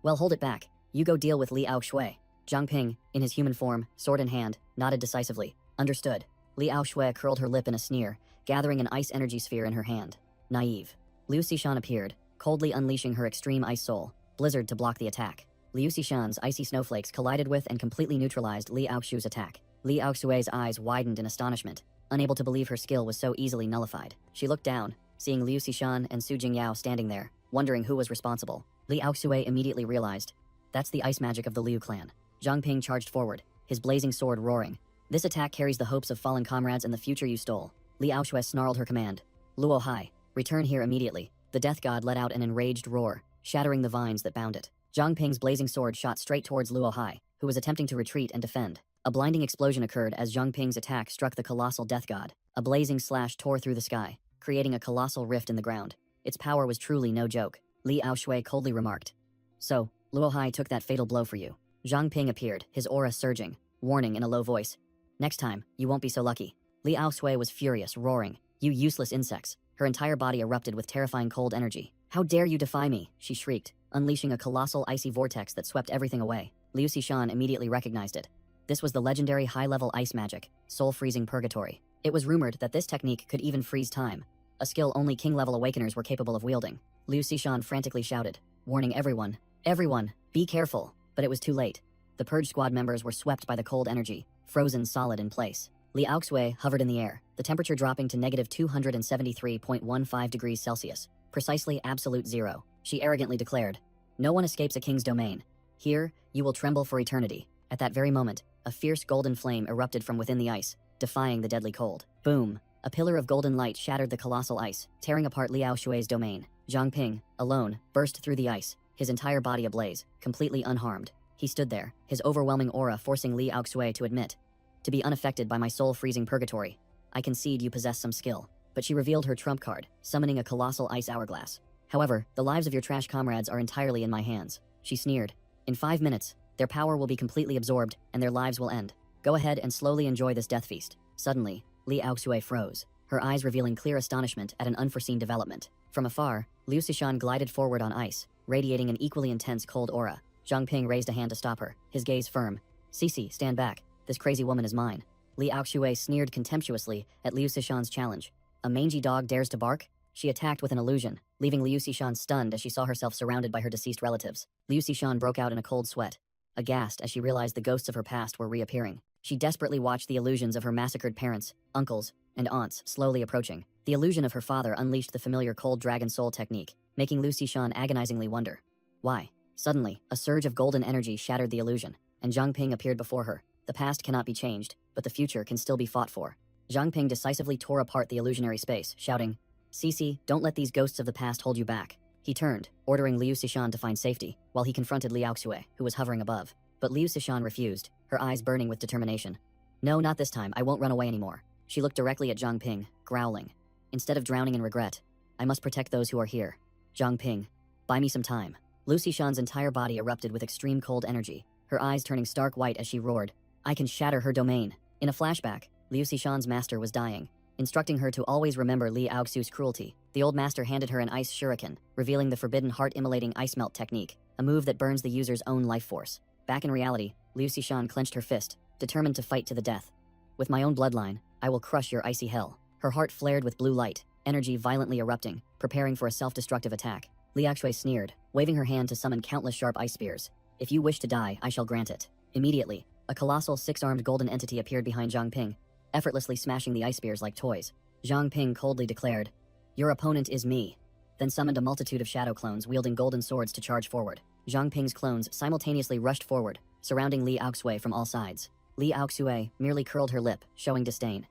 Well, hold it back. You go deal with Li Aoshui." Zhang Ping, in his human form, sword in hand, nodded decisively. Understood. Li Aoshui curled her lip in a sneer, gathering an ice energy sphere in her hand. Naive. Liu Xishan appeared, coldly unleashing her extreme ice soul, Blizzard to block the attack. Liu Xishan's icy snowflakes collided with and completely neutralized Li Aoshui's attack. Li Aoshui's eyes widened in astonishment, unable to believe her skill was so easily nullified. She looked down, seeing Liu Xishan and Su Jingyao standing there, wondering who was responsible. Li Aoshui immediately realized, that's the ice magic of the Liu clan. Zhang Ping charged forward, his blazing sword roaring. This attack carries the hopes of fallen comrades and the future you stole. Li Aoshui snarled her command. Luo Hai, return here immediately. The death god let out an enraged roar, shattering the vines that bound it. Zhang Ping's blazing sword shot straight towards Luo Hai, who was attempting to retreat and defend. A blinding explosion occurred as Zhang Ping's attack struck the colossal death god. A blazing slash tore through the sky, creating a colossal rift in the ground. Its power was truly no joke, Li Aoshui coldly remarked. So, Luohai took that fatal blow for you. Zhang Ping appeared, his aura surging, warning in a low voice. Next time, you won't be so lucky. Li Aoshui was furious, roaring. You useless insects. Her entire body erupted with terrifying cold energy. How dare you defy me, she shrieked, unleashing a colossal icy vortex that swept everything away. Liu Xishan immediately recognized it. This was the legendary high-level ice magic, soul-freezing purgatory. It was rumored that this technique could even freeze time, a skill only king-level awakeners were capable of wielding. Liu Xishan frantically shouted, warning everyone, "Everyone, be careful!" But it was too late. The Purge Squad members were swept by the cold energy, frozen solid in place. Li Aoxue hovered in the air, the temperature dropping to negative 273.15 degrees Celsius, precisely absolute zero. She arrogantly declared, "No one escapes a king's domain. Here, you will tremble for eternity." At that very moment, a fierce golden flame erupted from within the ice, defying the deadly cold. Boom! A pillar of golden light shattered the colossal ice, tearing apart Liao Shui's domain. Zhang Ping, alone, burst through the ice, his entire body ablaze, completely unharmed. He stood there, his overwhelming aura forcing Li Aoxue to admit, "To be unaffected by my soul-freezing purgatory, I concede you possess some skill." But she revealed her trump card, summoning a colossal ice hourglass. "However, the lives of your trash comrades are entirely in my hands," she sneered. "In 5 minutes, their power will be completely absorbed, and their lives will end. Go ahead and slowly enjoy this death feast." Suddenly, Li Aoxue froze, her eyes revealing clear astonishment at an unforeseen development. From afar, Liu Xishan glided forward on ice, radiating an equally intense cold aura. Zhang Ping raised a hand to stop her, his gaze firm. "Cici, stand back. This crazy woman is mine." Li Aoxue sneered contemptuously at Liu Xishan's challenge. "A mangy dog dares to bark?" She attacked with an illusion, leaving Liu Xishan stunned as she saw herself surrounded by her deceased relatives. Liu Xishan broke out in a cold sweat, aghast as she realized the ghosts of her past were reappearing. She desperately watched the illusions of her massacred parents, uncles, and aunts slowly approaching. The illusion of her father unleashed the familiar cold dragon soul technique, making Liu Xishan agonizingly wonder, why? Suddenly, a surge of golden energy shattered the illusion, and Zhang Ping appeared before her. The past cannot be changed, but the future can still be fought for. Zhang Ping decisively tore apart the illusionary space, shouting, "Cici, don't let these ghosts of the past hold you back." He turned, ordering Liu Xishan to find safety, while he confronted Liao Xue, who was hovering above. But Liu Xishan refused, her eyes burning with determination. "No, not this time. I won't run away anymore." She looked directly at Zhang Ping, growling. "Instead of drowning in regret, I must protect those who are here. Zhang Ping, buy me some time." Liu Xishan's entire body erupted with extreme cold energy, her eyes turning stark white as she roared, "I can shatter her domain." In a flashback, Liu Xishan's master was dying, instructing her to always remember Li Aoxu's cruelty. The old master handed her an ice shuriken, revealing the forbidden heart-immolating ice melt technique, a move that burns the user's own life force. Back in reality, Liu Xishan clenched her fist, determined to fight to the death. "With my own bloodline, I will crush your icy hell." Her heart flared with blue light, energy violently erupting, preparing for a self-destructive attack. Li Aoxue sneered, waving her hand to summon countless sharp ice spears. "If you wish to die, I shall grant it." Immediately, a colossal six-armed golden entity appeared behind Zhang Ping, effortlessly smashing the ice spears like toys. Zhang Ping coldly declared, "Your opponent is me," then summoned a multitude of shadow clones wielding golden swords to charge forward. Zhang Ping's clones simultaneously rushed forward, surrounding Li Aoxue from all sides. Li Aoxue merely curled her lip, showing disdain.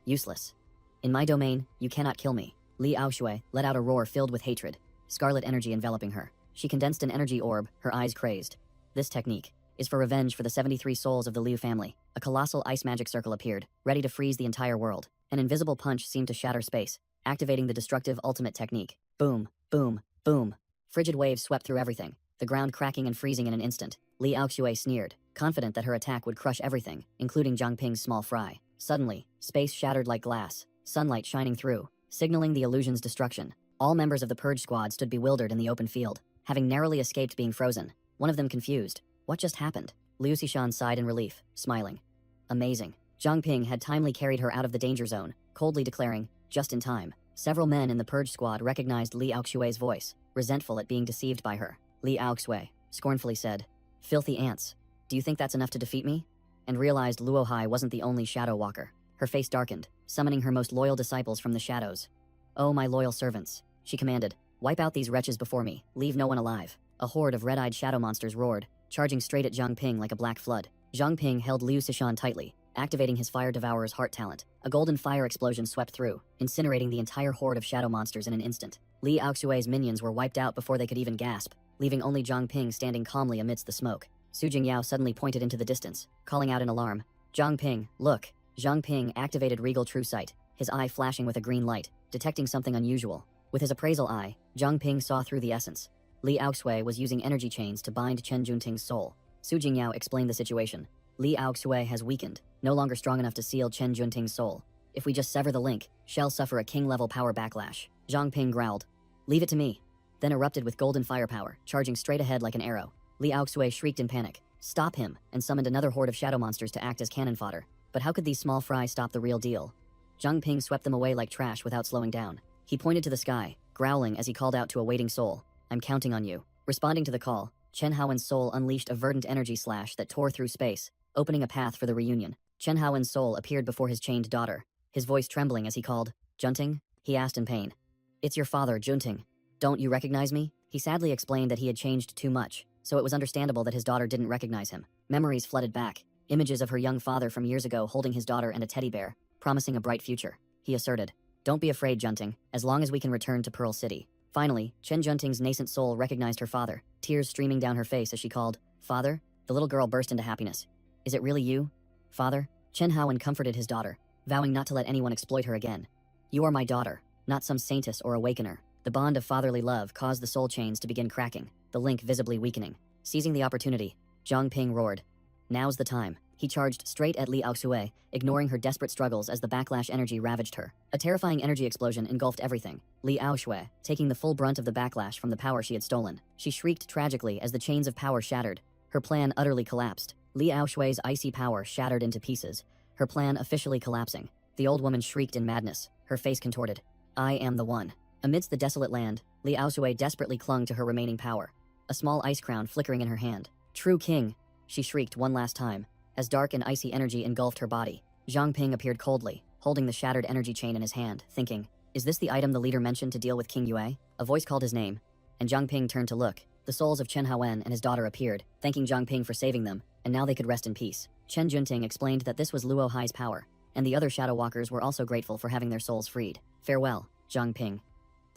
"Useless. In my domain, you cannot kill me." Li Aoxue let out a roar filled with hatred, scarlet energy enveloping her. She condensed an energy orb, her eyes crazed. "This technique is for revenge for the 73 souls of the Liu family." A colossal ice magic circle appeared, ready to freeze the entire world. An invisible punch seemed to shatter space, activating the destructive ultimate technique. Boom, boom, boom. Frigid waves swept through everything, the ground cracking and freezing in an instant. Li Aoxue sneered, confident that her attack would crush everything, including Zhang Ping's small fry. Suddenly, space shattered like glass, sunlight shining through, signaling the illusion's destruction. All members of the Purge Squad stood bewildered in the open field, having narrowly escaped being frozen. One of them confused. What just happened? Liu Xishan sighed in relief, smiling. Amazing. Zhang Ping had timely carried her out of the danger zone, coldly declaring, "Just in time." Several men in the Purge Squad recognized Li Aoxue's voice, resentful at being deceived by her. Li Aoxue scornfully said, "Filthy ants. Do you think that's enough to defeat me?" And realized Luohai wasn't the only shadow walker. Her face darkened, summoning her most loyal disciples from the shadows. "Oh, my loyal servants," she commanded, "wipe out these wretches before me, leave no one alive." A horde of red-eyed shadow monsters roared, charging straight at Zhang Ping like a black flood. Zhang Ping held Liu Xishan tightly, activating his Fire Devourer's heart talent. A golden fire explosion swept through, incinerating the entire horde of shadow monsters in an instant. Li Aoxue's minions were wiped out before they could even gasp, leaving only Zhang Ping standing calmly amidst the smoke. Su Jingyao suddenly pointed into the distance, calling out in alarm, "Zhang Ping, look!" Zhang Ping activated Regal True Sight, his eye flashing with a green light, detecting something unusual. With his appraisal eye, Zhang Ping saw through the essence. Li Aoxue was using energy chains to bind Chen Junting's soul. Su Jingyao explained the situation. Li Aoxue has weakened, no longer strong enough to seal Chen Junting's soul. If we just sever the link, she'll suffer a king-level power backlash. Zhang Ping growled. Leave it to me. Then erupted with golden firepower, charging straight ahead like an arrow. Li Aoxue shrieked in panic. Stop him, and summoned another horde of shadow monsters to act as cannon fodder. But how could these small fry stop the real deal? Zhang Ping swept them away like trash without slowing down. He pointed to the sky, growling as he called out to a waiting soul. I'm counting on you. Responding to the call, Chen Haowen's soul unleashed a verdant energy slash that tore through space, opening a path for the reunion. Chen Haowen's soul appeared before his chained daughter, his voice trembling as he called, Junting? He asked in pain. It's your father, Junting. Don't you recognize me? He sadly explained that he had changed too much, so it was understandable that his daughter didn't recognize him. Memories flooded back, images of her young father from years ago holding his daughter and a teddy bear, promising a bright future. He asserted, Don't be afraid, Junting, as long as we can return to Pearl City. Finally, Chen Junting's nascent soul recognized her father, tears streaming down her face as she called, Father? The little girl burst into happiness. Is it really you? Father? Chen Haowen comforted his daughter, vowing not to let anyone exploit her again. You are my daughter, not some saintess or awakener. The bond of fatherly love caused the soul chains to begin cracking, the link visibly weakening. Seizing the opportunity, Zhang Ping roared. Now's the time. He charged straight at Li Aoxue, ignoring her desperate struggles as the backlash energy ravaged her. A terrifying energy explosion engulfed everything. Li Aoxue, taking the full brunt of the backlash from the power she had stolen. She shrieked tragically as the chains of power shattered. Her plan utterly collapsed. Li Aoxue's icy power shattered into pieces, her plan officially collapsing. The old woman shrieked in madness, her face contorted. I am the one. Amidst the desolate land, Li Aoxue desperately clung to her remaining power, a small ice crown flickering in her hand. True king, she shrieked one last time, as dark and icy energy engulfed her body. Zhang Ping appeared coldly, holding the shattered energy chain in his hand, thinking, is this the item the leader mentioned to deal with King Yue? A voice called his name, and Zhang Ping turned to look. The souls of Chen Haowen and his daughter appeared, thanking Zhang Ping for saving them, and now they could rest in peace. Chen Junting explained that this was Luo Hai's power, and the other Shadow Walkers were also grateful for having their souls freed. Farewell, Zhang Ping.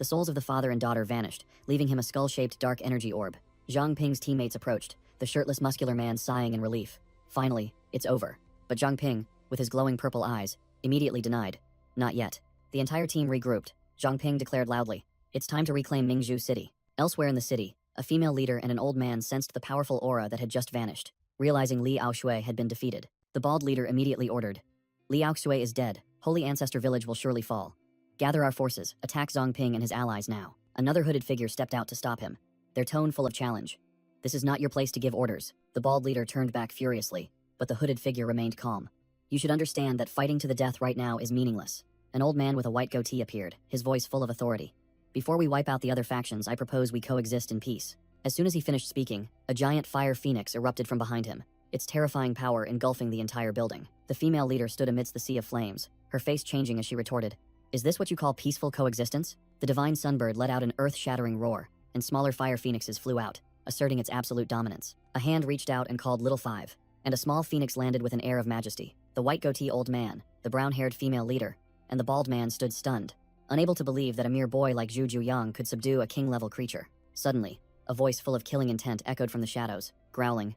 The souls of the father and daughter vanished, leaving him a skull-shaped dark energy orb. Zhang Ping's teammates approached, the shirtless muscular man sighing in relief. Finally, it's over. But Zhang Ping, with his glowing purple eyes, immediately denied. Not yet. The entire team regrouped. Zhang Ping declared loudly, it's time to reclaim Mingzhu City. Elsewhere in the city, a female leader and an old man sensed the powerful aura that had just vanished. Realizing Li Aoxue had been defeated, the bald leader immediately ordered, Li Aoxue is dead. Holy Ancestor Village will surely fall. Gather our forces, attack Zhang Ping and his allies now. Another hooded figure stepped out to stop him, their tone full of challenge. This is not your place to give orders. The bald leader turned back furiously, but the hooded figure remained calm. You should understand that fighting to the death right now is meaningless. An old man with a white goatee appeared, his voice full of authority. Before we wipe out the other factions, I propose we coexist in peace. As soon as he finished speaking, a giant fire phoenix erupted from behind him, its terrifying power engulfing the entire building. The female leader stood amidst the sea of flames, her face changing as she retorted, is this what you call peaceful coexistence? The divine sunbird let out an earth-shattering roar, and smaller fire phoenixes flew out, asserting its absolute dominance. A hand reached out and called Little Five, and a small phoenix landed with an air of majesty. The white goatee old man, the brown-haired female leader, and the bald man stood stunned, unable to believe that a mere boy like Zhu Juyang could subdue a king-level creature. Suddenly, a voice full of killing intent echoed from the shadows, growling,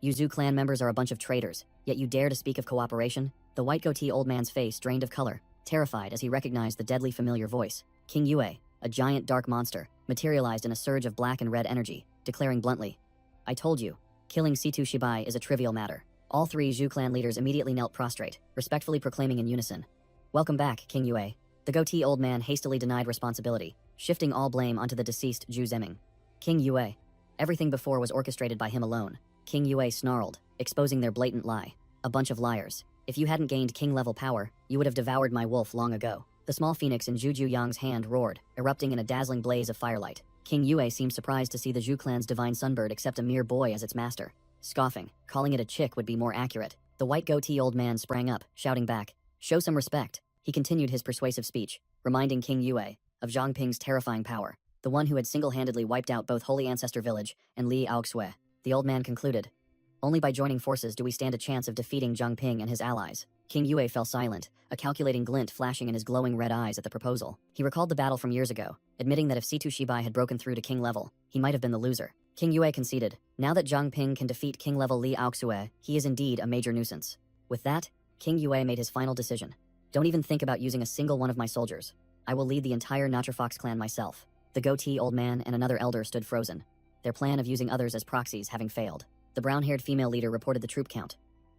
You Zhu clan members are a bunch of traitors, yet you dare to speak of cooperation? The white goatee old man's face drained of color, terrified as he recognized the deadly familiar voice. King Yue, a giant dark monster, materialized in a surge of black and red energy, declaring bluntly, I told you, killing Situ Shibai is a trivial matter. All three Zhu clan leaders immediately knelt prostrate, respectfully proclaiming in unison, Welcome back, King Yue. The goatee old man hastily denied responsibility, shifting all blame onto the deceased Zhu Zeming. King Yue. Everything before was orchestrated by him alone. King Yue snarled, exposing their blatant lie. A bunch of liars. If you hadn't gained king-level power, you would have devoured my wolf long ago. The small phoenix in Zhu Juyang's hand roared, erupting in a dazzling blaze of firelight. King Yue seemed surprised to see the Zhu clan's divine sunbird accept a mere boy as its master. Scoffing, calling it a chick would be more accurate. The white goatee old man sprang up, shouting back, Show some respect. He continued his persuasive speech, reminding King Yue of Zhang Ping's terrifying power, the one who had single-handedly wiped out both Holy Ancestor Village and Li Aoxue. The old man concluded, Only by joining forces do we stand a chance of defeating Zhang Ping and his allies. King Yue fell silent, a calculating glint flashing in his glowing red eyes at the proposal. He recalled the battle from years ago, admitting that if Situ Shibai had broken through to king level, he might have been the loser. King Yue conceded, now that Zhang Ping can defeat king level Li Aoxue, he is indeed a major nuisance. With that, King Yue made his final decision. Don't even think about using a single one of my soldiers. I will lead the entire Natrafox clan myself. The goatee old man and another elder stood frozen, their plan of using others as proxies having failed. The brown-haired female leader reported the troop count.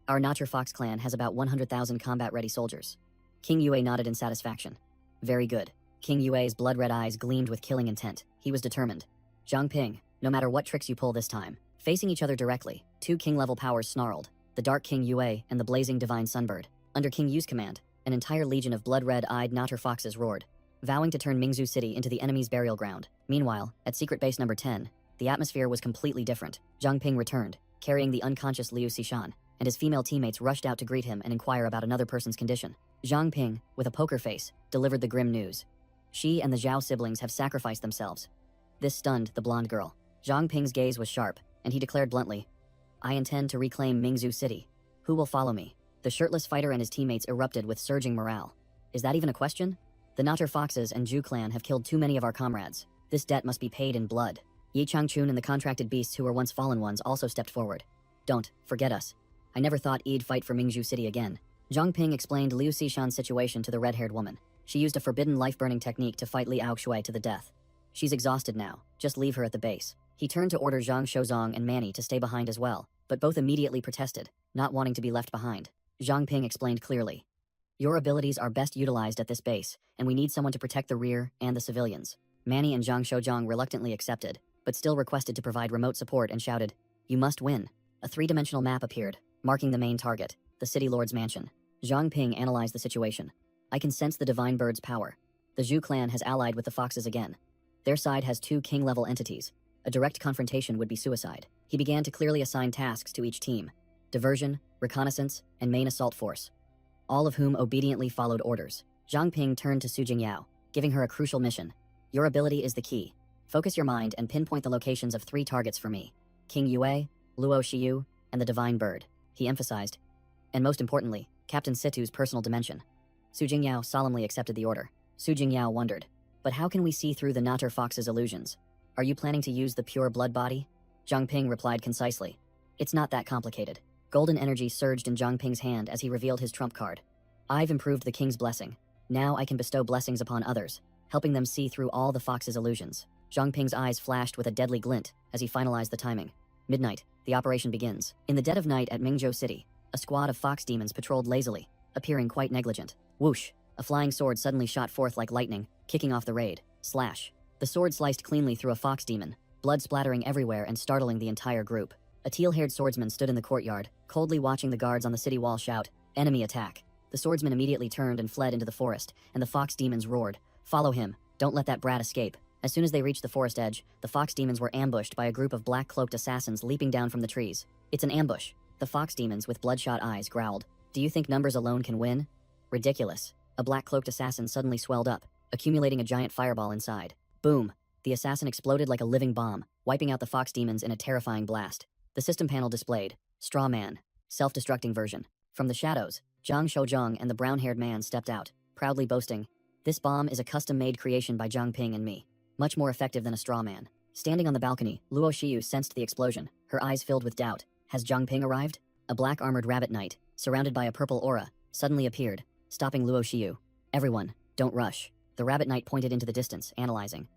Our Natrafox clan has about 100,000 combat-ready soldiers. King Yue nodded in satisfaction. Very good. King Yue's blood-red eyes gleamed with killing intent. He was determined. Zhang Ping, no matter what tricks you pull this time. Facing each other directly, two king-level powers snarled, the Dark King Yue and the blazing Divine Sunbird. Under King Yu's command, an entire legion of blood-red-eyed Natrafoxes roared, vowing to turn Mingzhu City into the enemy's burial ground. Meanwhile, at Secret Base number 10, the atmosphere was completely different. Zhang Ping returned, carrying the unconscious Liu Xishan, and his female teammates rushed out to greet him and inquire about another person's condition. Zhang Ping, with a poker face, delivered the grim news. She and the Zhao siblings have sacrificed themselves. This stunned the blonde girl. Zhang Ping's gaze was sharp, and he declared bluntly, I intend to reclaim Mingzhu City. Who will follow me? The shirtless fighter and his teammates erupted with surging morale. Is that even a question? The Natrafoxes and Zhu clan have killed too many of our comrades. This debt must be paid in blood. Yi Changchun and the contracted beasts who were once fallen ones also stepped forward. Don't forget us. I never thought I'd fight for Mingzhu City again. Zhang Ping explained Liu Xishan's situation to the red-haired woman. She used a forbidden life-burning technique to fight Li Aoshui to the death. She's exhausted now. Just leave her at the base. He turned to order Zhang Shozong and Manny to stay behind as well, but both immediately protested, not wanting to be left behind. Zhang Ping explained clearly. Your abilities are best utilized at this base, and we need someone to protect the rear and the civilians. Manny and Zhang Shozong reluctantly accepted, but still requested to provide remote support and shouted, You must win. A three-dimensional map appeared, marking the main target, the City Lord's mansion. Zhang Ping analyzed the situation. I can sense the Divine Bird's power. The Zhu clan has allied with the Foxes again. Their side has two king-level entities. A direct confrontation would be suicide. He began to clearly assign tasks to each team. Diversion, reconnaissance, and main assault force. All of whom obediently followed orders. Zhang Ping turned to Su Jingyao, giving her a crucial mission. Your ability is the key. Focus your mind and pinpoint the locations of 3 targets for me. King Yue, Luo Shiyu, and the Divine Bird, he emphasized. And most importantly, Captain Situ's personal dimension. Su Jingyao solemnly accepted the order. Su Jingyao wondered, but how can we see through the Natrafox's illusions? Are you planning to use the pure blood body? Zhang Ping replied concisely. It's not that complicated. Golden energy surged in Zhang Ping's hand as he revealed his trump card. I've improved the king's blessing. Now I can bestow blessings upon others, helping them see through all the fox's illusions. Zhang Ping's eyes flashed with a deadly glint as he finalized the timing. Midnight, the operation begins. In the dead of night at Mingzhou City, a squad of fox demons patrolled lazily, appearing quite negligent. Whoosh! A flying sword suddenly shot forth like lightning, kicking off the raid. Slash! The sword sliced cleanly through a fox demon, blood splattering everywhere and startling the entire group. A teal-haired swordsman stood in the courtyard, coldly watching the guards on the city wall shout, Enemy attack! The swordsman immediately turned and fled into the forest, and the fox demons roared, Follow him! Don't let that brat escape! As soon as they reached the forest edge, the fox demons were ambushed by a group of black-cloaked assassins leaping down from the trees. It's an ambush. The fox demons with bloodshot eyes growled, Do you think numbers alone can win? Ridiculous. A black-cloaked assassin suddenly swelled up, accumulating a giant fireball inside. Boom! The assassin exploded like a living bomb, wiping out the fox demons in a terrifying blast. The system panel displayed, Straw Man, self-destructing version. From the shadows, Zhang Shozhong and the brown-haired man stepped out, proudly boasting, This bomb is a custom-made creation by Zhang Ping and me. Much more effective than a straw man. Standing on the balcony, Luo Shiyu sensed the explosion, her eyes filled with doubt. Has Zhang Ping arrived? A black-armored rabbit knight, surrounded by a purple aura, suddenly appeared, stopping Luo Shiyu. Everyone, don't rush. The rabbit knight pointed into the distance, analyzing.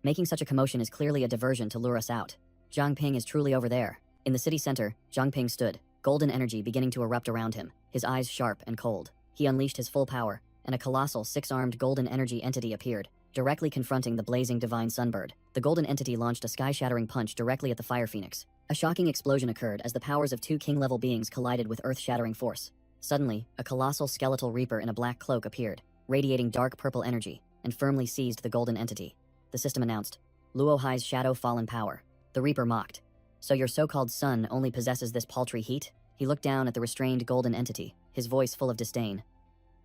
Making such a commotion is clearly a diversion to lure us out. Zhang Ping is truly over there. In the city center, Zhang Ping stood, golden energy beginning to erupt around him, his eyes sharp and cold. He unleashed his full power, and a colossal 6-armed golden energy entity appeared, directly confronting the blazing Divine Sunbird. The golden entity launched a sky-shattering punch directly at the Fire Phoenix. A shocking explosion occurred as the powers of 2 king-level beings collided with earth-shattering force. Suddenly, a colossal skeletal reaper in a black cloak appeared, radiating dark purple energy, and firmly seized the golden entity. The system announced, Luo Hai's shadow fallen power. The reaper mocked. So your so-called son only possesses this paltry heat? He looked down at the restrained golden entity, his voice full of disdain.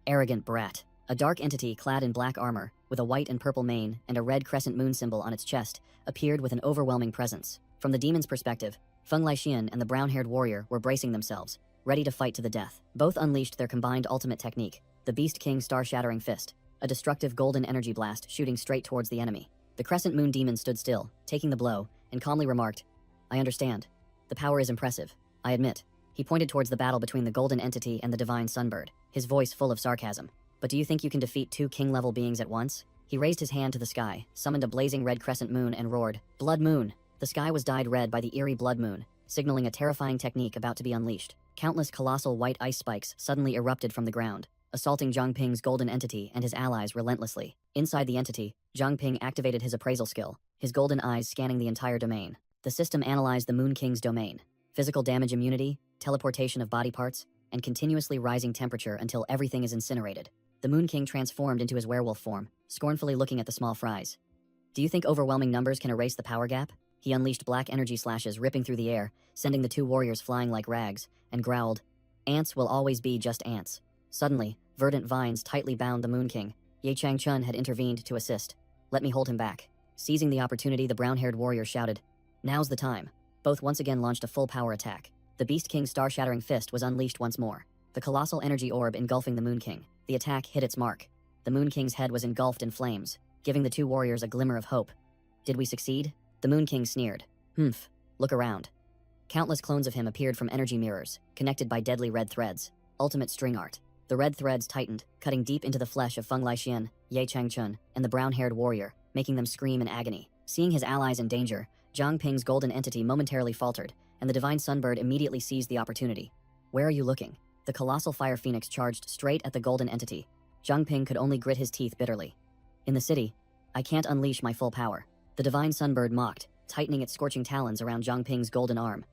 Arrogant brat. A dark entity clad in black armor, with a white and purple mane and a red crescent moon symbol on its chest, appeared with an overwhelming presence. From the demon's perspective, Feng Laixian and the brown-haired warrior were bracing themselves, ready to fight to the death. Both unleashed their combined ultimate technique, the Beast King Star-Shattering Fist, a destructive golden energy blast shooting straight towards the enemy. The crescent moon demon stood still, taking the blow, and calmly remarked, I understand. The power is impressive, I admit. He pointed towards the battle between the golden entity and the Divine Sunbird, his voice full of sarcasm. But do you think you can defeat 2 king-level beings at once? He raised his hand to the sky, summoned a blazing red crescent moon and roared, "Blood moon!" The sky was dyed red by the eerie blood moon, signaling a terrifying technique about to be unleashed. Countless colossal white ice spikes suddenly erupted from the ground, assaulting Zhang Ping's golden entity and his allies relentlessly. Inside the entity, Zhang Ping activated his appraisal skill, his golden eyes scanning the entire domain. The system analyzed the Moon King's domain: physical damage immunity, teleportation of body parts, and continuously rising temperature until everything is incinerated. The Moon King transformed into his werewolf form, scornfully looking at the small fries. Do you think overwhelming numbers can erase the power gap? He unleashed black energy slashes ripping through the air, sending the 2 warriors flying like rags, and growled, "Ants will always be just ants." Suddenly, verdant vines tightly bound the Moon King. Ye Changchun had intervened to assist. "Let me hold him back." Seizing the opportunity, the brown-haired warrior shouted, "Now's the time." Both once again launched a full power attack. The Beast King's star-shattering fist was unleashed once more, the colossal energy orb engulfing the Moon King. The attack hit its mark. The Moon King's head was engulfed in flames, giving the 2 warriors a glimmer of hope. Did we succeed? The Moon King sneered. "Humph, look around." Countless clones of him appeared from energy mirrors, connected by deadly red threads. Ultimate string art. The red threads tightened, cutting deep into the flesh of Feng Laixian, Ye Changchun, and the brown-haired warrior, making them scream in agony. Seeing his allies in danger, Zhang Ping's golden entity momentarily faltered, and the divine sunbird immediately seized the opportunity. "Where are you looking?" The colossal fire phoenix charged straight at the golden entity. Zhang Ping could only grit his teeth bitterly. "In the city, I can't unleash my full power." The divine sunbird mocked, tightening its scorching talons around Zhang Ping's golden arm.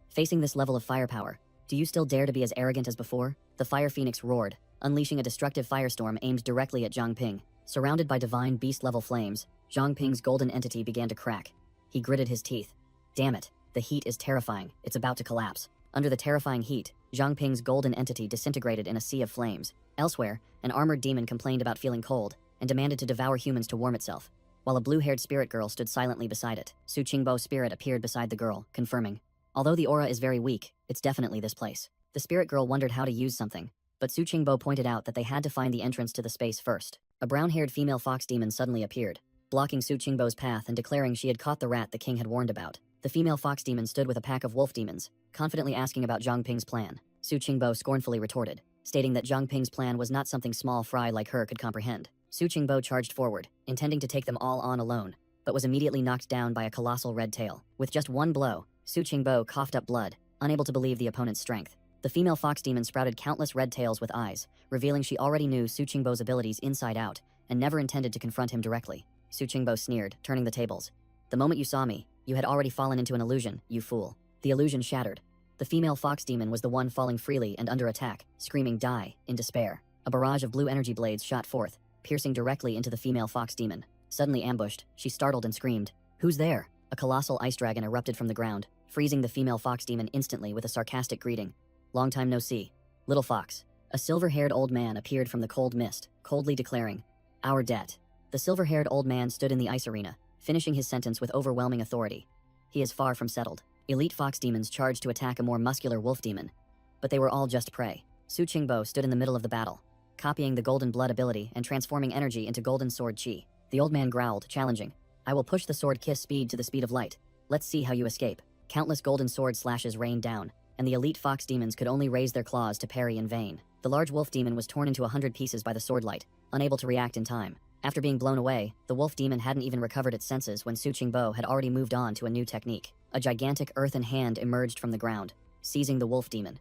"Facing this level of firepower, do you still dare to be as arrogant as before?" The fire phoenix roared, unleashing a destructive firestorm aimed directly at Zhang Ping. Surrounded by divine beast-level flames, Zhang Ping's golden entity began to crack. He gritted his teeth. "Damn it, the heat is terrifying, it's about to collapse." Under the terrifying heat, Zhang Ping's golden entity disintegrated in a sea of flames. Elsewhere, an armored demon complained about feeling cold, and demanded to devour humans to warm itself, while a blue-haired spirit girl stood silently beside it. Su Qingbo's spirit appeared beside the girl, confirming, "Although the aura is very weak, it's definitely this place." The spirit girl wondered how to use something, but Su Qingbo pointed out that they had to find the entrance to the space first. A brown-haired female fox demon suddenly appeared, blocking Su Qingbo's path and declaring she had caught the rat the king had warned about. The female fox demon stood with a pack of wolf demons, confidently asking about Zhang Ping's plan. Su Qingbo scornfully retorted, stating that Zhang Ping's plan was not something small fry like her could comprehend. Su Qingbo charged forward, intending to take them all on alone, but was immediately knocked down by a colossal red tail. With just one blow, Su Qingbo coughed up blood, unable to believe the opponent's strength. The female fox demon sprouted countless red tails with eyes, revealing she already knew Su Qingbo's abilities inside out, and never intended to confront him directly. Su Qingbo sneered, turning the tables. "The moment you saw me, you had already fallen into an illusion, you fool." The illusion shattered. The female fox demon was the one falling freely and under attack, screaming "die" in despair. A barrage of blue energy blades shot forth, piercing directly into the female fox demon. Suddenly ambushed, she startled and screamed, "Who's there?" A colossal ice dragon erupted from the ground, freezing the female fox demon instantly with a sarcastic greeting. "Long time no see, little fox." A silver-haired old man appeared from the cold mist, coldly declaring, "Our debt." The silver-haired old man stood in the ice arena, finishing his sentence with overwhelming authority. He is far from settled. Elite fox demons charged to attack a more muscular wolf demon, but they were all just prey. Su Qingbo stood in the middle of the battle, copying the golden blood ability and transforming energy into golden sword chi. The old man growled, challenging, "I will push the sword kiss speed to the speed of light. Let's see how you escape." Countless golden sword slashes rained down, and the elite fox demons could only raise their claws to parry in vain. The large wolf demon was torn into 100 pieces by the sword light, unable to react in time. After being blown away, the wolf demon hadn't even recovered its senses when Su Qingbo had already moved on to a new technique. A gigantic earthen hand emerged from the ground, seizing the wolf demon.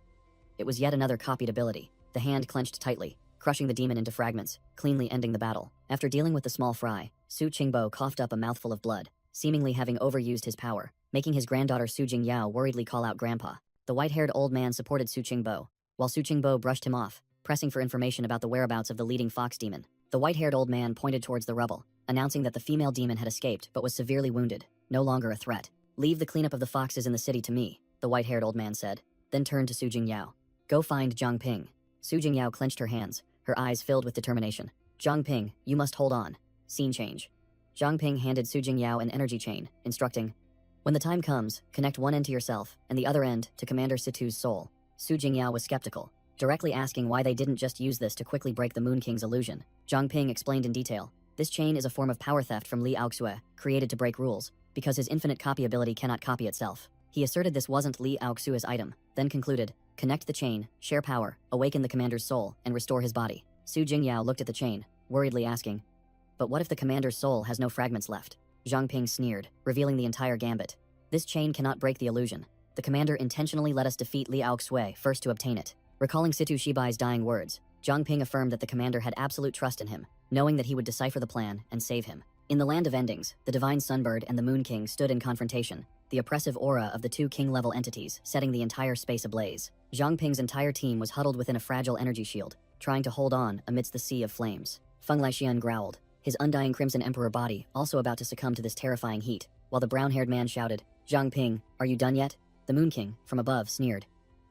It was yet another copied ability. The hand clenched tightly, crushing the demon into fragments, cleanly ending the battle. After dealing with the small fry, Su Qingbo coughed up a mouthful of blood, seemingly having overused his power, making his granddaughter Su Jingyao worriedly call out Grandpa. The white-haired old man supported Su Qingbo, while Su Qingbo brushed him off, pressing for information about the whereabouts of the leading fox demon. The white-haired old man pointed towards the rubble, announcing that the female demon had escaped but was severely wounded, no longer a threat. "Leave the cleanup of the foxes in the city to me," the white-haired old man said, then turned to Su Jingyao. "Go find Zhang Ping." Su Jingyao clenched her hands, her eyes filled with determination. "Zhang Ping, you must hold on." Scene change. Zhang Ping handed Su Jingyao an energy chain, instructing, "When the time comes, connect one end to yourself and the other end to Commander Situ's soul." Su Jingyao was skeptical, directly asking why they didn't just use this to quickly break the Moon King's illusion. Zhang Ping explained in detail, "This chain is a form of power theft from Li Aoxue, created to break rules, because his infinite copy ability cannot copy itself." He asserted this wasn't Li Aoxue's item, then concluded, "Connect the chain, share power, awaken the commander's soul, and restore his body." Su Jingyao looked at the chain, worriedly asking, "But what if the commander's soul has no fragments left?" Zhang Ping sneered, revealing the entire gambit. "This chain cannot break the illusion. The commander intentionally let us defeat Liao Xue first to obtain it." Recalling Situ Shibai's dying words, Zhang Ping affirmed that the commander had absolute trust in him, knowing that he would decipher the plan and save him. In the land of endings, the Divine Sunbird and the Moon King stood in confrontation, the oppressive aura of the two king-level entities setting the entire space ablaze. Zhang Ping's entire team was huddled within a fragile energy shield, trying to hold on amidst the sea of flames. Feng Laixian growled, his undying Crimson Emperor body also about to succumb to this terrifying heat, while the brown-haired man shouted, "Zhang Ping, are you done yet?" The Moon King, from above, sneered,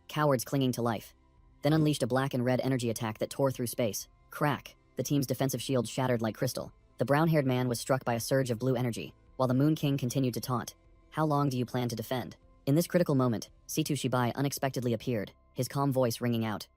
"Cowards clinging to life," then unleashed a black and red energy attack that tore through space. Crack! The team's defensive shield shattered like crystal. The brown-haired man was struck by a surge of blue energy, while the Moon King continued to taunt. "How long do you plan to defend?" In this critical moment, Situ Shibai unexpectedly appeared, his calm voice ringing out,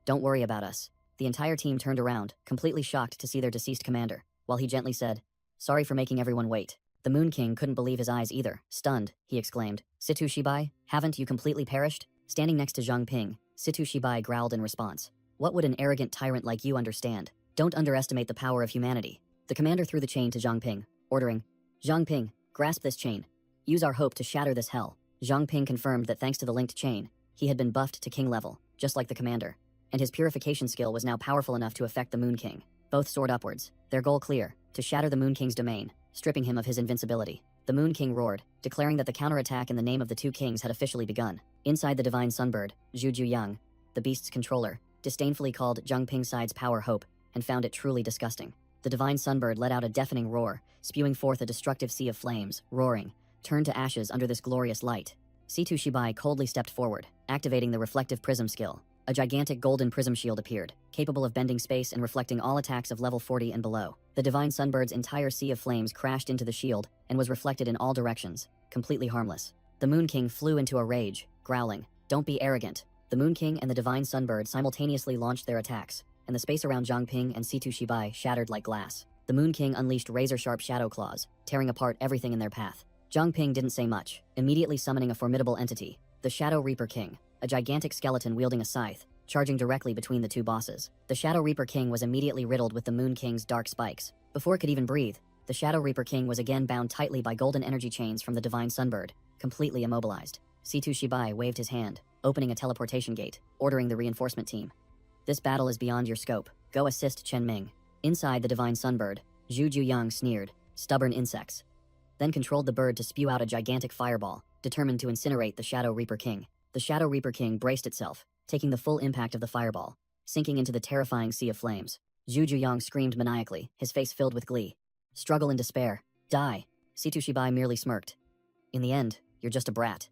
"Don't worry about us." The entire team turned around, completely shocked to see their deceased commander, while he gently said, "Sorry for making everyone wait." The Moon King couldn't believe his eyes either. Stunned, he exclaimed, "Situ Shibai, haven't you completely perished?" Standing next to Zhang Ping, Situ Shibai growled in response, "What would an arrogant tyrant like you understand? Don't underestimate the power of humanity." The commander threw the chain to Zhang Ping, ordering, "Zhang Ping, grasp this chain. Use our hope to shatter this hell." Zhang Ping confirmed that thanks to the linked chain, he had been buffed to king level, just like the commander, and his purification skill was now powerful enough to affect the Moon King. Both soared upwards, their goal clear, to shatter the Moon King's domain, stripping him of his invincibility. The Moon King roared, declaring that the counterattack in the name of the two kings had officially begun. Inside the Divine Sunbird, Zhu Juyang, the beast's controller, disdainfully called Zhang Ping's side's power hope, and found it truly disgusting. The Divine Sunbird let out a deafening roar, spewing forth a destructive sea of flames, roaring, turned to ashes under this glorious light. Situ Shibai coldly stepped forward, activating the reflective prism skill. A gigantic golden prism shield appeared, capable of bending space and reflecting all attacks of level 40 and below. The Divine Sunbird's entire sea of flames crashed into the shield and was reflected in all directions, completely harmless. The Moon King flew into a rage, growling, "Don't be arrogant." The Moon King and the Divine Sunbird simultaneously launched their attacks, and the space around Zhang Ping and Situ Shibai shattered like glass. The Moon King unleashed razor-sharp shadow claws, tearing apart everything in their path. Zhang Ping didn't say much, immediately summoning a formidable entity, the Shadow Reaper King, a gigantic skeleton wielding a scythe, charging directly between the two bosses. The Shadow Reaper King was immediately riddled with the Moon King's dark spikes. Before it could even breathe, the Shadow Reaper King was again bound tightly by golden energy chains from the Divine Sunbird, completely immobilized. Situ Shibai waved his hand, opening a teleportation gate, ordering the reinforcement team. "This battle is beyond your scope. Go assist Chen Ming." Inside the Divine Sunbird, Zhu Juyang sneered, "Stubborn insects," then controlled the bird to spew out a gigantic fireball, determined to incinerate the Shadow Reaper King. The Shadow Reaper King braced itself, taking the full impact of the fireball, sinking into the terrifying sea of flames. Zhu Juyang screamed maniacally, his face filled with glee. "Struggle in despair. Die." Situ Shibai merely smirked. "In the end, you're just a brat."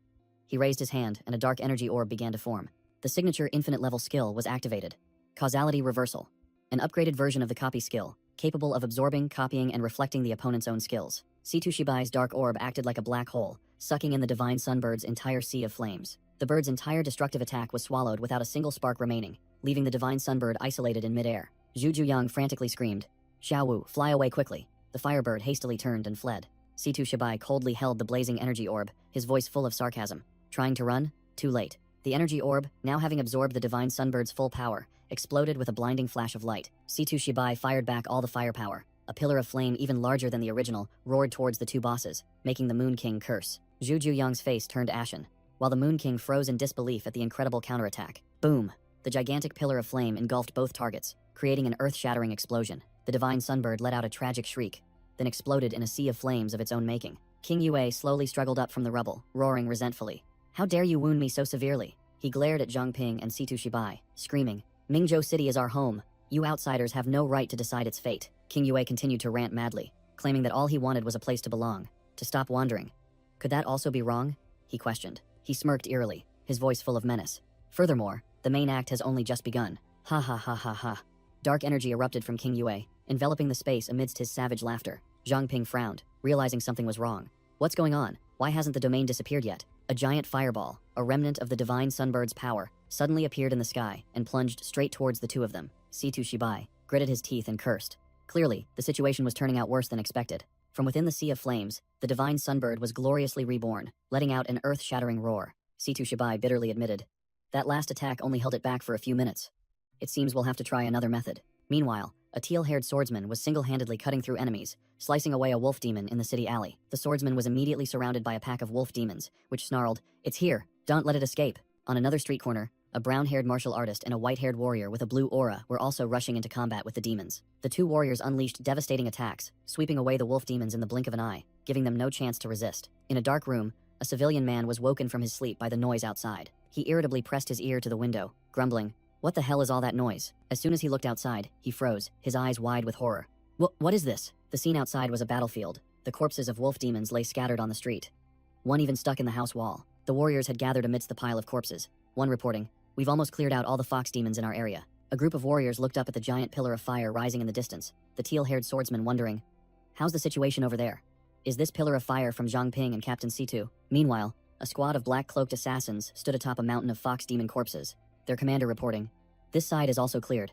He raised his hand, and a dark energy orb began to form. The signature infinite-level skill was activated. Causality Reversal. An upgraded version of the copy skill, capable of absorbing, copying, and reflecting the opponent's own skills. Situ Shibai's dark orb acted like a black hole, sucking in the Divine Sunbird's entire sea of flames. The bird's entire destructive attack was swallowed without a single spark remaining, leaving the Divine Sunbird isolated in midair. Zhu Juyang frantically screamed, "Xiaowu, fly away quickly." The firebird hastily turned and fled. Situ Shibai coldly held the blazing energy orb, his voice full of sarcasm. Trying to run? Too late. The energy orb, now having absorbed the Divine Sunbird's full power, exploded with a blinding flash of light. Situ Shibai fired back all the firepower. A pillar of flame even larger than the original roared towards the two bosses, making the Moon King curse. Zhu Juyang's face turned ashen, while the Moon King froze in disbelief at the incredible counterattack. Boom! The gigantic pillar of flame engulfed both targets, creating an earth-shattering explosion. The Divine Sunbird let out a tragic shriek, then exploded in a sea of flames of its own making. King Yue slowly struggled up from the rubble, roaring resentfully. "How dare you wound me so severely?" He glared at Zhang Ping and Situ Shibai, screaming, "Mingzhou City is our home. You outsiders have no right to decide its fate." King Yue continued to rant madly, claiming that all he wanted was a place to belong, to stop wandering. Could that also be wrong? He questioned. He smirked eerily, his voice full of menace. Furthermore, the main act has only just begun. Ha ha ha ha ha. Dark energy erupted from King Yue, enveloping the space amidst his savage laughter. Zhang Ping frowned, realizing something was wrong. What's going on? Why hasn't the domain disappeared yet? A giant fireball, a remnant of the Divine Sunbird's power, suddenly appeared in the sky and plunged straight towards the two of them. Situ Shibai gritted his teeth and cursed. Clearly, the situation was turning out worse than expected. From within the sea of flames, the Divine Sunbird was gloriously reborn, letting out an earth-shattering roar. Situ Shibai bitterly admitted, "That last attack only held it back for a few minutes. It seems we'll have to try another method." Meanwhile, a teal-haired swordsman was single-handedly cutting through enemies, slicing away a wolf demon in the city alley. The swordsman was immediately surrounded by a pack of wolf demons, which snarled, "It's here! Don't let it escape!" On another street corner, a brown-haired martial artist and a white-haired warrior with a blue aura were also rushing into combat with the demons. The two warriors unleashed devastating attacks, sweeping away the wolf demons in the blink of an eye, giving them no chance to resist. In a dark room, a civilian man was woken from his sleep by the noise outside. He irritably pressed his ear to the window, grumbling, "What the hell is all that noise?" As soon as he looked outside, he froze, his eyes wide with horror. What is this?" The scene outside was a battlefield. The corpses of wolf demons lay scattered on the street. One even stuck in the house wall. The warriors had gathered amidst the pile of corpses, one reporting, "We've almost cleared out all the fox demons in our area." A group of warriors looked up at the giant pillar of fire rising in the distance, the teal-haired swordsman wondering, "How's the situation over there? Is this pillar of fire from Zhang Ping and Captain C2? Meanwhile, a squad of black-cloaked assassins stood atop a mountain of fox demon corpses, their commander reporting, "This side is also cleared.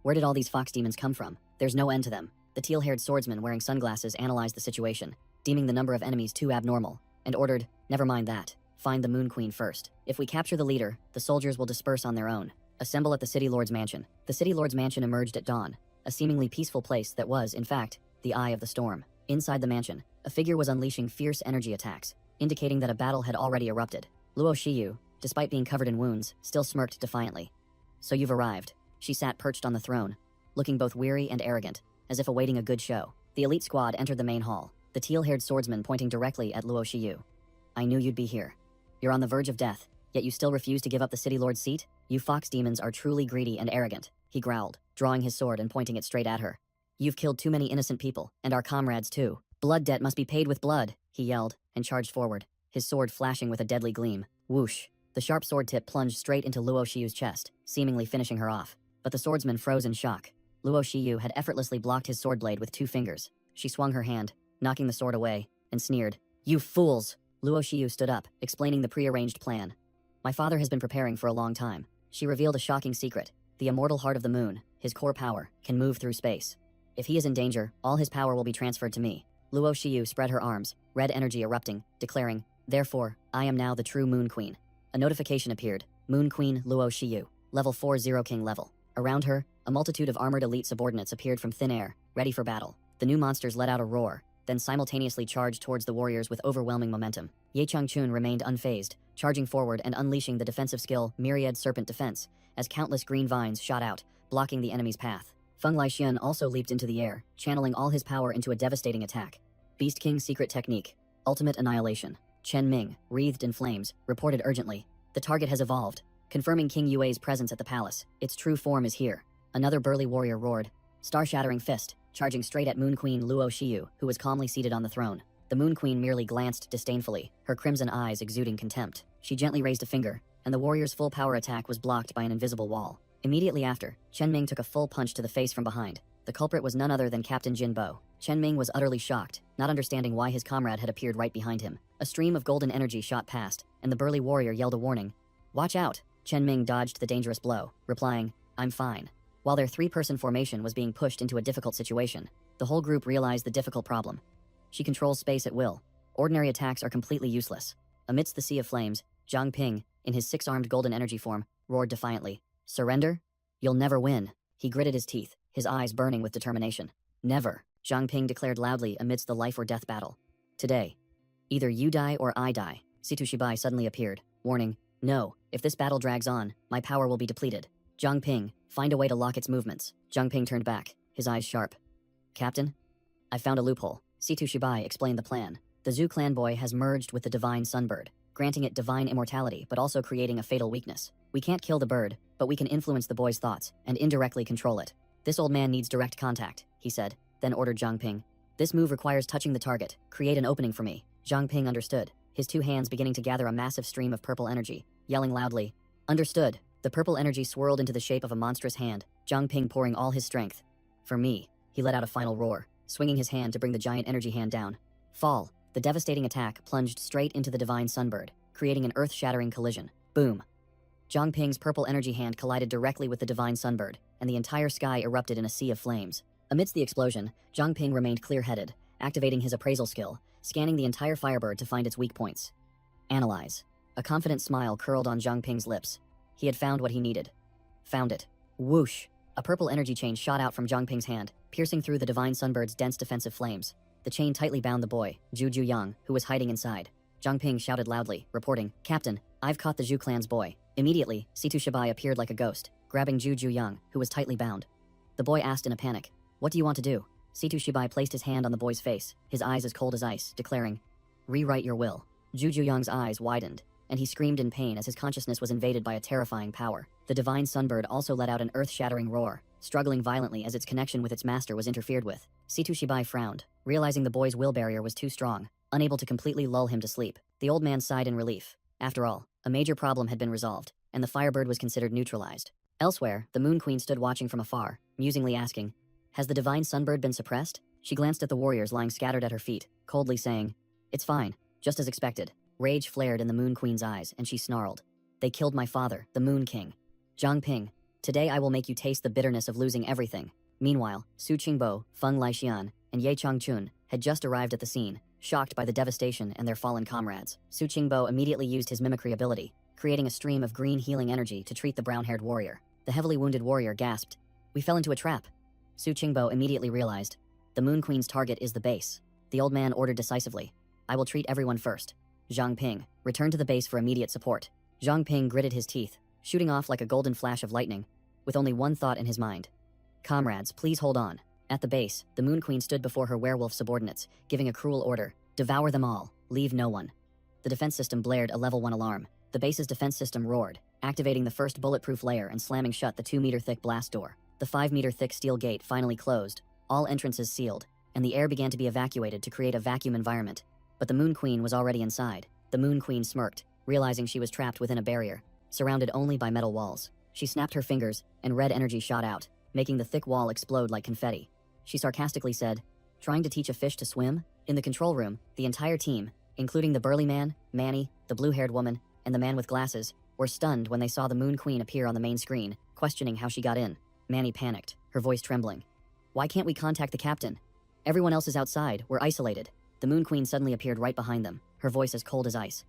Where did all these fox demons come from? There's no end to them." The teal-haired swordsman wearing sunglasses analyzed the situation, deeming the number of enemies too abnormal, and ordered, "Never mind that. Find the Moon Queen first. If we capture the leader, the soldiers will disperse on their own. Assemble at the City Lord's mansion." The City Lord's mansion emerged at dawn, a seemingly peaceful place that was, in fact, the eye of the storm. Inside the mansion, a figure was unleashing fierce energy attacks, indicating that a battle had already erupted. Luo Shiyu, despite being covered in wounds, still smirked defiantly. "So you've arrived." She sat perched on the throne, looking both weary and arrogant, as if awaiting a good show. The elite squad entered the main hall, the teal-haired swordsman pointing directly at Luo Shiyu. "I knew you'd be here. You're on the verge of death, yet you still refuse to give up the City Lord's seat? You fox demons are truly greedy and arrogant," he growled, drawing his sword and pointing it straight at her. "You've killed too many innocent people, and our comrades too. Blood debt must be paid with blood," he yelled, and charged forward, his sword flashing with a deadly gleam. Whoosh! The sharp sword tip plunged straight into Luo Shiyu's chest, seemingly finishing her off. But the swordsman froze in shock. Luo Shiyu had effortlessly blocked his sword blade with 2 fingers. She swung her hand, knocking the sword away, and sneered, "You fools!" Luo Shiyu stood up, explaining the prearranged plan. "My father has been preparing for a long time." She revealed a shocking secret. The immortal heart of the moon, his core power, can move through space. If he is in danger, all his power will be transferred to me. Luo Shiyu spread her arms, red energy erupting, declaring, "Therefore, I am now the true Moon Queen." A notification appeared, "Moon Queen Luo Shiyu, level 4 Zero King level." Around her, a multitude of armored elite subordinates appeared from thin air, ready for battle. The new monsters let out a roar, then simultaneously charged towards the warriors with overwhelming momentum. Ye Changchun remained unfazed, charging forward and unleashing the defensive skill Myriad Serpent Defense, as countless green vines shot out, blocking the enemy's path. Feng Laixian also leaped into the air, channeling all his power into a devastating attack. Beast King's secret technique, Ultimate Annihilation. Chen Ming, wreathed in flames, reported urgently, "The target has evolved," confirming King Yue's presence at the palace. "Its true form is here." Another burly warrior roared, Star-Shattering Fist, charging straight at Moon Queen Luo Shiyu, who was calmly seated on the throne. The Moon Queen merely glanced disdainfully, her crimson eyes exuding contempt. She gently raised a finger, and the warrior's full power attack was blocked by an invisible wall. Immediately after, Chen Ming took a full punch to the face from behind. The culprit was none other than Captain Jin Bo. Chen Ming was utterly shocked, not understanding why his comrade had appeared right behind him. A stream of golden energy shot past, and the burly warrior yelled a warning. "Watch out!" Chen Ming dodged the dangerous blow, replying, "I'm fine." While their 3-person formation was being pushed into a difficult situation, the whole group realized the difficult problem. She controls space at will. Ordinary attacks are completely useless. Amidst the sea of flames, Zhang Ping, in his 6-armed golden energy form, roared defiantly, "Surrender? You'll never win." He gritted his teeth, his eyes burning with determination. "Never," Zhang Ping declared loudly amidst the life-or-death battle. "Today, either you die or I die." Situ Shibai suddenly appeared, warning, "No, if this battle drags on, my power will be depleted. Zhang Ping, find a way to lock its movements." Zhang Ping turned back, his eyes sharp. "Captain? I found a loophole." Situ Shibai explained the plan. The Zhu clan boy has merged with the divine sunbird, granting it divine immortality but also creating a fatal weakness. We can't kill the bird, but we can influence the boy's thoughts and indirectly control it. "This old man needs direct contact," he said, then ordered Zhang Ping. "This move requires touching the target. Create an opening for me." Zhang Ping understood, his 2 hands beginning to gather a massive stream of purple energy, yelling loudly, "Understood." The purple energy swirled into the shape of a monstrous hand, Zhang Ping pouring all his strength. "For me," he let out a final roar, swinging his hand to bring the giant energy hand down. Fall. The devastating attack plunged straight into the divine sunbird, creating an earth-shattering collision. Boom. Zhang Ping's purple energy hand collided directly with the divine sunbird, and the entire sky erupted in a sea of flames. Amidst the explosion, Zhang Ping remained clear-headed, activating his appraisal skill, scanning the entire firebird to find its weak points. Analyze. A confident smile curled on Zhang Ping's lips. He had found what he needed. Found it. Whoosh! A purple energy chain shot out from Zhang Ping's hand, piercing through the Divine Sunbird's dense defensive flames. The chain tightly bound the boy, Zhu Yang, who was hiding inside. Zhang Ping shouted loudly, reporting, "Captain, I've caught the Zhu clan's boy." Immediately, Situ Shibai appeared like a ghost, grabbing Zhu Yang, who was tightly bound. The boy asked in a panic, "What do you want to do?" Situ Shibai placed his hand on the boy's face, his eyes as cold as ice, declaring, "Rewrite your will." Zhu Yang's eyes widened, and he screamed in pain as his consciousness was invaded by a terrifying power. The Divine Sunbird also let out an earth-shattering roar, struggling violently as its connection with its master was interfered with. Situ Shibai frowned, realizing the boy's will barrier was too strong, unable to completely lull him to sleep. The old man sighed in relief. After all, a major problem had been resolved, and the Firebird was considered neutralized. Elsewhere, the Moon Queen stood watching from afar, musingly asking, "Has the Divine Sunbird been suppressed?" She glanced at the warriors lying scattered at her feet, coldly saying, "It's fine, just as expected." Rage flared in the Moon Queen's eyes, and she snarled, "They killed my father, the Moon King. Zhang Ping, today I will make you taste the bitterness of losing everything." Meanwhile, Su Qingbo, Feng Laixian, and Ye Changchun had just arrived at the scene, shocked by the devastation and their fallen comrades. Su Qingbo immediately used his mimicry ability, creating a stream of green healing energy to treat the brown-haired warrior. The heavily wounded warrior gasped, "We fell into a trap." Su Qingbo immediately realized, the Moon Queen's target is the base. The old man ordered decisively, "I will treat everyone first. Zhang Ping, return to the base for immediate support." Zhang Ping gritted his teeth, shooting off like a golden flash of lightning, with only one thought in his mind. "Comrades, please hold on." At the base, the Moon Queen stood before her werewolf subordinates, giving a cruel order, "Devour them all, leave no one." The defense system blared a level 1 alarm. The base's defense system roared, activating the first bulletproof layer and slamming shut the 2-meter-thick blast door. The 5-meter-thick steel gate finally closed, all entrances sealed, and the air began to be evacuated to create a vacuum environment. But the Moon Queen was already inside. The Moon Queen smirked, realizing she was trapped within a barrier, surrounded only by metal walls. She snapped her fingers, and red energy shot out, making the thick wall explode like confetti. She sarcastically said, "Trying to teach a fish to swim?" In the control room, the entire team, including the burly man, Manny, the blue-haired woman, and the man with glasses, were stunned when they saw the Moon Queen appear on the main screen, questioning how she got in. Manny panicked, her voice trembling. "Why can't we contact the captain? Everyone else is outside, we're isolated." The Moon Queen suddenly appeared right behind them, her voice as cold as ice.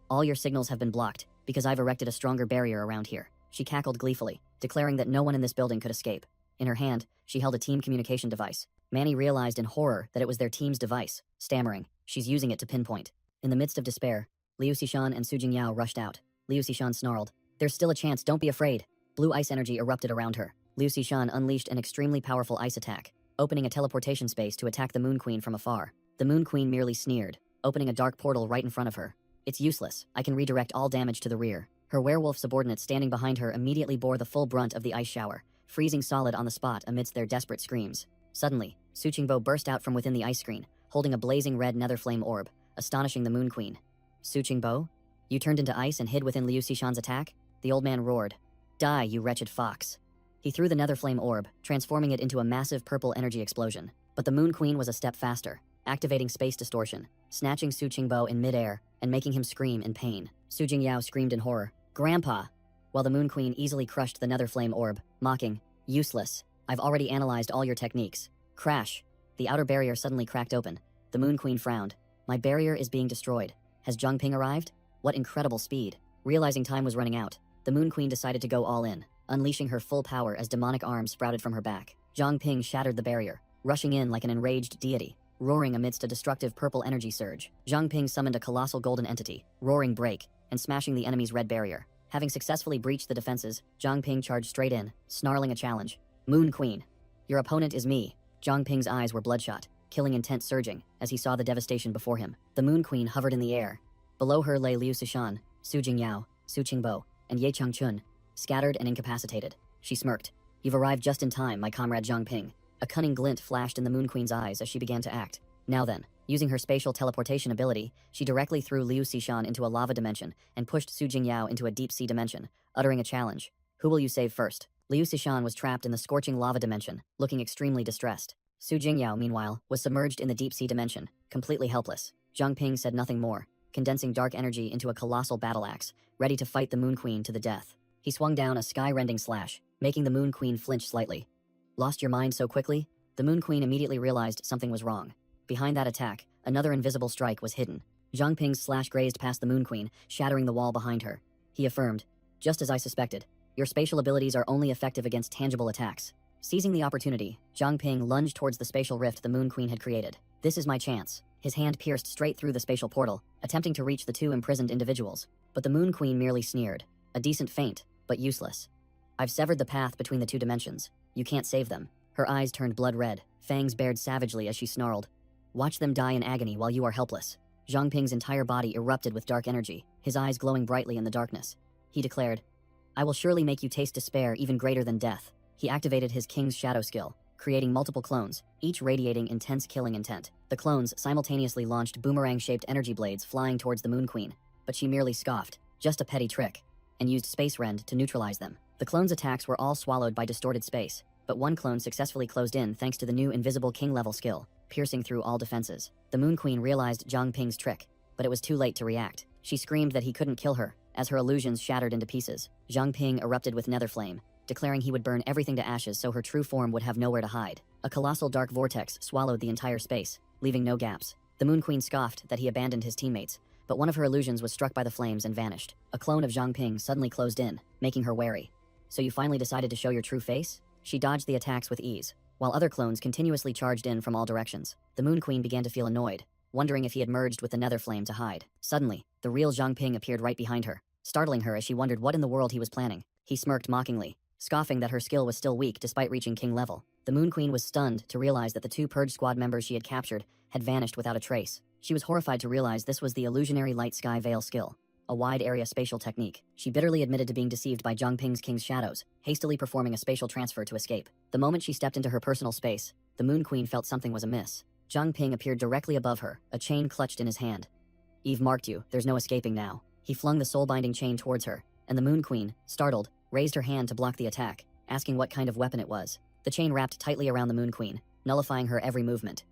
"All your signals have been blocked, because I've erected a stronger barrier around here." She cackled gleefully, declaring that no one in this building could escape. In her hand, she held a team communication device. Manny realized in horror that it was their team's device, stammering, "She's using it to pinpoint." In the midst of despair, Liu Xishan and Su Jingyao rushed out. Liu Xishan snarled, "There's still a chance, don't be afraid." Blue ice energy erupted around her. Liu Xishan unleashed an extremely powerful ice attack, opening a teleportation space to attack the Moon Queen from afar. The Moon Queen merely sneered, opening a dark portal right in front of her. "It's useless, I can redirect all damage to the rear." Her werewolf subordinates standing behind her immediately bore the full brunt of the ice shower, freezing solid on the spot amidst their desperate screams. Suddenly, Su Qingbo burst out from within the ice screen, holding a blazing red nether flame orb, astonishing the Moon Queen. "Su Qingbo? You turned into ice and hid within Liu Xishan's attack?" The old man roared. "Die, you wretched fox." He threw the nether flame orb, transforming it into a massive purple energy explosion. But the Moon Queen was a step faster, activating space distortion, snatching Su Qingbo in midair and making him scream in pain. Su Jingyao screamed in horror, "Grandpa!" while the Moon Queen easily crushed the nether flame orb, mocking, "Useless. I've already analyzed all your techniques." Crash! The outer barrier suddenly cracked open. The Moon Queen frowned. "My barrier is being destroyed. Has Zhang Ping arrived? What incredible speed." Realizing time was running out, the Moon Queen decided to go all in, unleashing her full power as demonic arms sprouted from her back. Zhang Ping shattered the barrier, rushing in like an enraged deity, roaring amidst a destructive purple energy surge. Zhang Ping summoned a colossal golden entity, roaring break, and smashing the enemy's red barrier. Having successfully breached the defenses, Zhang Ping charged straight in, snarling a challenge. "Moon Queen, your opponent is me." Zhang Ping's eyes were bloodshot, killing intent surging as he saw the devastation before him. The Moon Queen hovered in the air. Below her lay Liu Xishan, Su Jingyao, Su Qingbo, and Ye Changchun, scattered and incapacitated. She smirked. "You've arrived just in time, my comrade Zhang Ping." A cunning glint flashed in the Moon Queen's eyes as she began to act. Now then, using her spatial teleportation ability, she directly threw Liu Xishan into a lava dimension and pushed Su Jingyao into a deep-sea dimension, uttering a challenge. "Who will you save first?" Liu Xishan was trapped in the scorching lava dimension, looking extremely distressed. Su Jingyao, meanwhile, was submerged in the deep-sea dimension, completely helpless. Zhang Ping said nothing more, condensing dark energy into a colossal battle axe, ready to fight the Moon Queen to the death. He swung down a sky-rending slash, making the Moon Queen flinch slightly. "Lost your mind so quickly?" The Moon Queen immediately realized something was wrong. Behind that attack, another invisible strike was hidden. Zhang Ping's slash grazed past the Moon Queen, shattering the wall behind her. He affirmed, "Just as I suspected. Your spatial abilities are only effective against tangible attacks. Seizing the opportunity, Zhang Ping lunged towards the spatial rift the Moon Queen had created. This is my chance. His hand pierced straight through the spatial portal, attempting to reach the two imprisoned individuals. But the Moon Queen merely sneered. A decent feint, but useless. I've severed the path between the two dimensions. You can't save them. Her eyes turned blood red, fangs bared savagely as she snarled. Watch them die in agony while you are helpless. Zhang Ping's entire body erupted with dark energy, his eyes glowing brightly in the darkness. He declared, I will surely make you taste despair even greater than death. He activated his King's Shadow skill, creating multiple clones, each radiating intense killing intent. The clones simultaneously launched boomerang-shaped energy blades flying towards the Moon Queen, but she merely scoffed, just a petty trick, and used Space Rend to neutralize them. The clones' attacks were all swallowed by distorted space, but one clone successfully closed in thanks to the new invisible king-level skill, piercing through all defenses. The Moon Queen realized Zhang Ping's trick, but it was too late to react. She screamed that he couldn't kill her, as her illusions shattered into pieces. Zhang Ping erupted with nether flame, declaring he would burn everything to ashes so her true form would have nowhere to hide. A colossal dark vortex swallowed the entire space, leaving no gaps. The Moon Queen scoffed that he abandoned his teammates, but one of her illusions was struck by the flames and vanished. A clone of Zhang Ping suddenly closed in, making her wary. So you finally decided to show your true face? She dodged the attacks with ease, while other clones continuously charged in from all directions. The Moon Queen began to feel annoyed, wondering if he had merged with the nether flame to hide. Suddenly, the real Zhang Ping appeared right behind her, startling her as she wondered what in the world he was planning. He smirked mockingly, scoffing that her skill was still weak despite reaching king level. The Moon Queen was stunned to realize that the two Purge Squad members she had captured had vanished without a trace. She was horrified to realize this was the illusionary light sky veil skill, a wide area spatial technique. She bitterly admitted to being deceived by Zhang Ping's King's shadows, hastily performing a spatial transfer to escape. The moment she stepped into her personal space, the Moon Queen felt something was amiss. Zhang Ping appeared directly above her, a chain clutched in his hand. Eve marked you, there's no escaping now. He flung the soul-binding chain towards her, and the Moon Queen, startled, raised her hand to block the attack, asking what kind of weapon it was. The chain wrapped tightly around the Moon Queen, nullifying her every movement.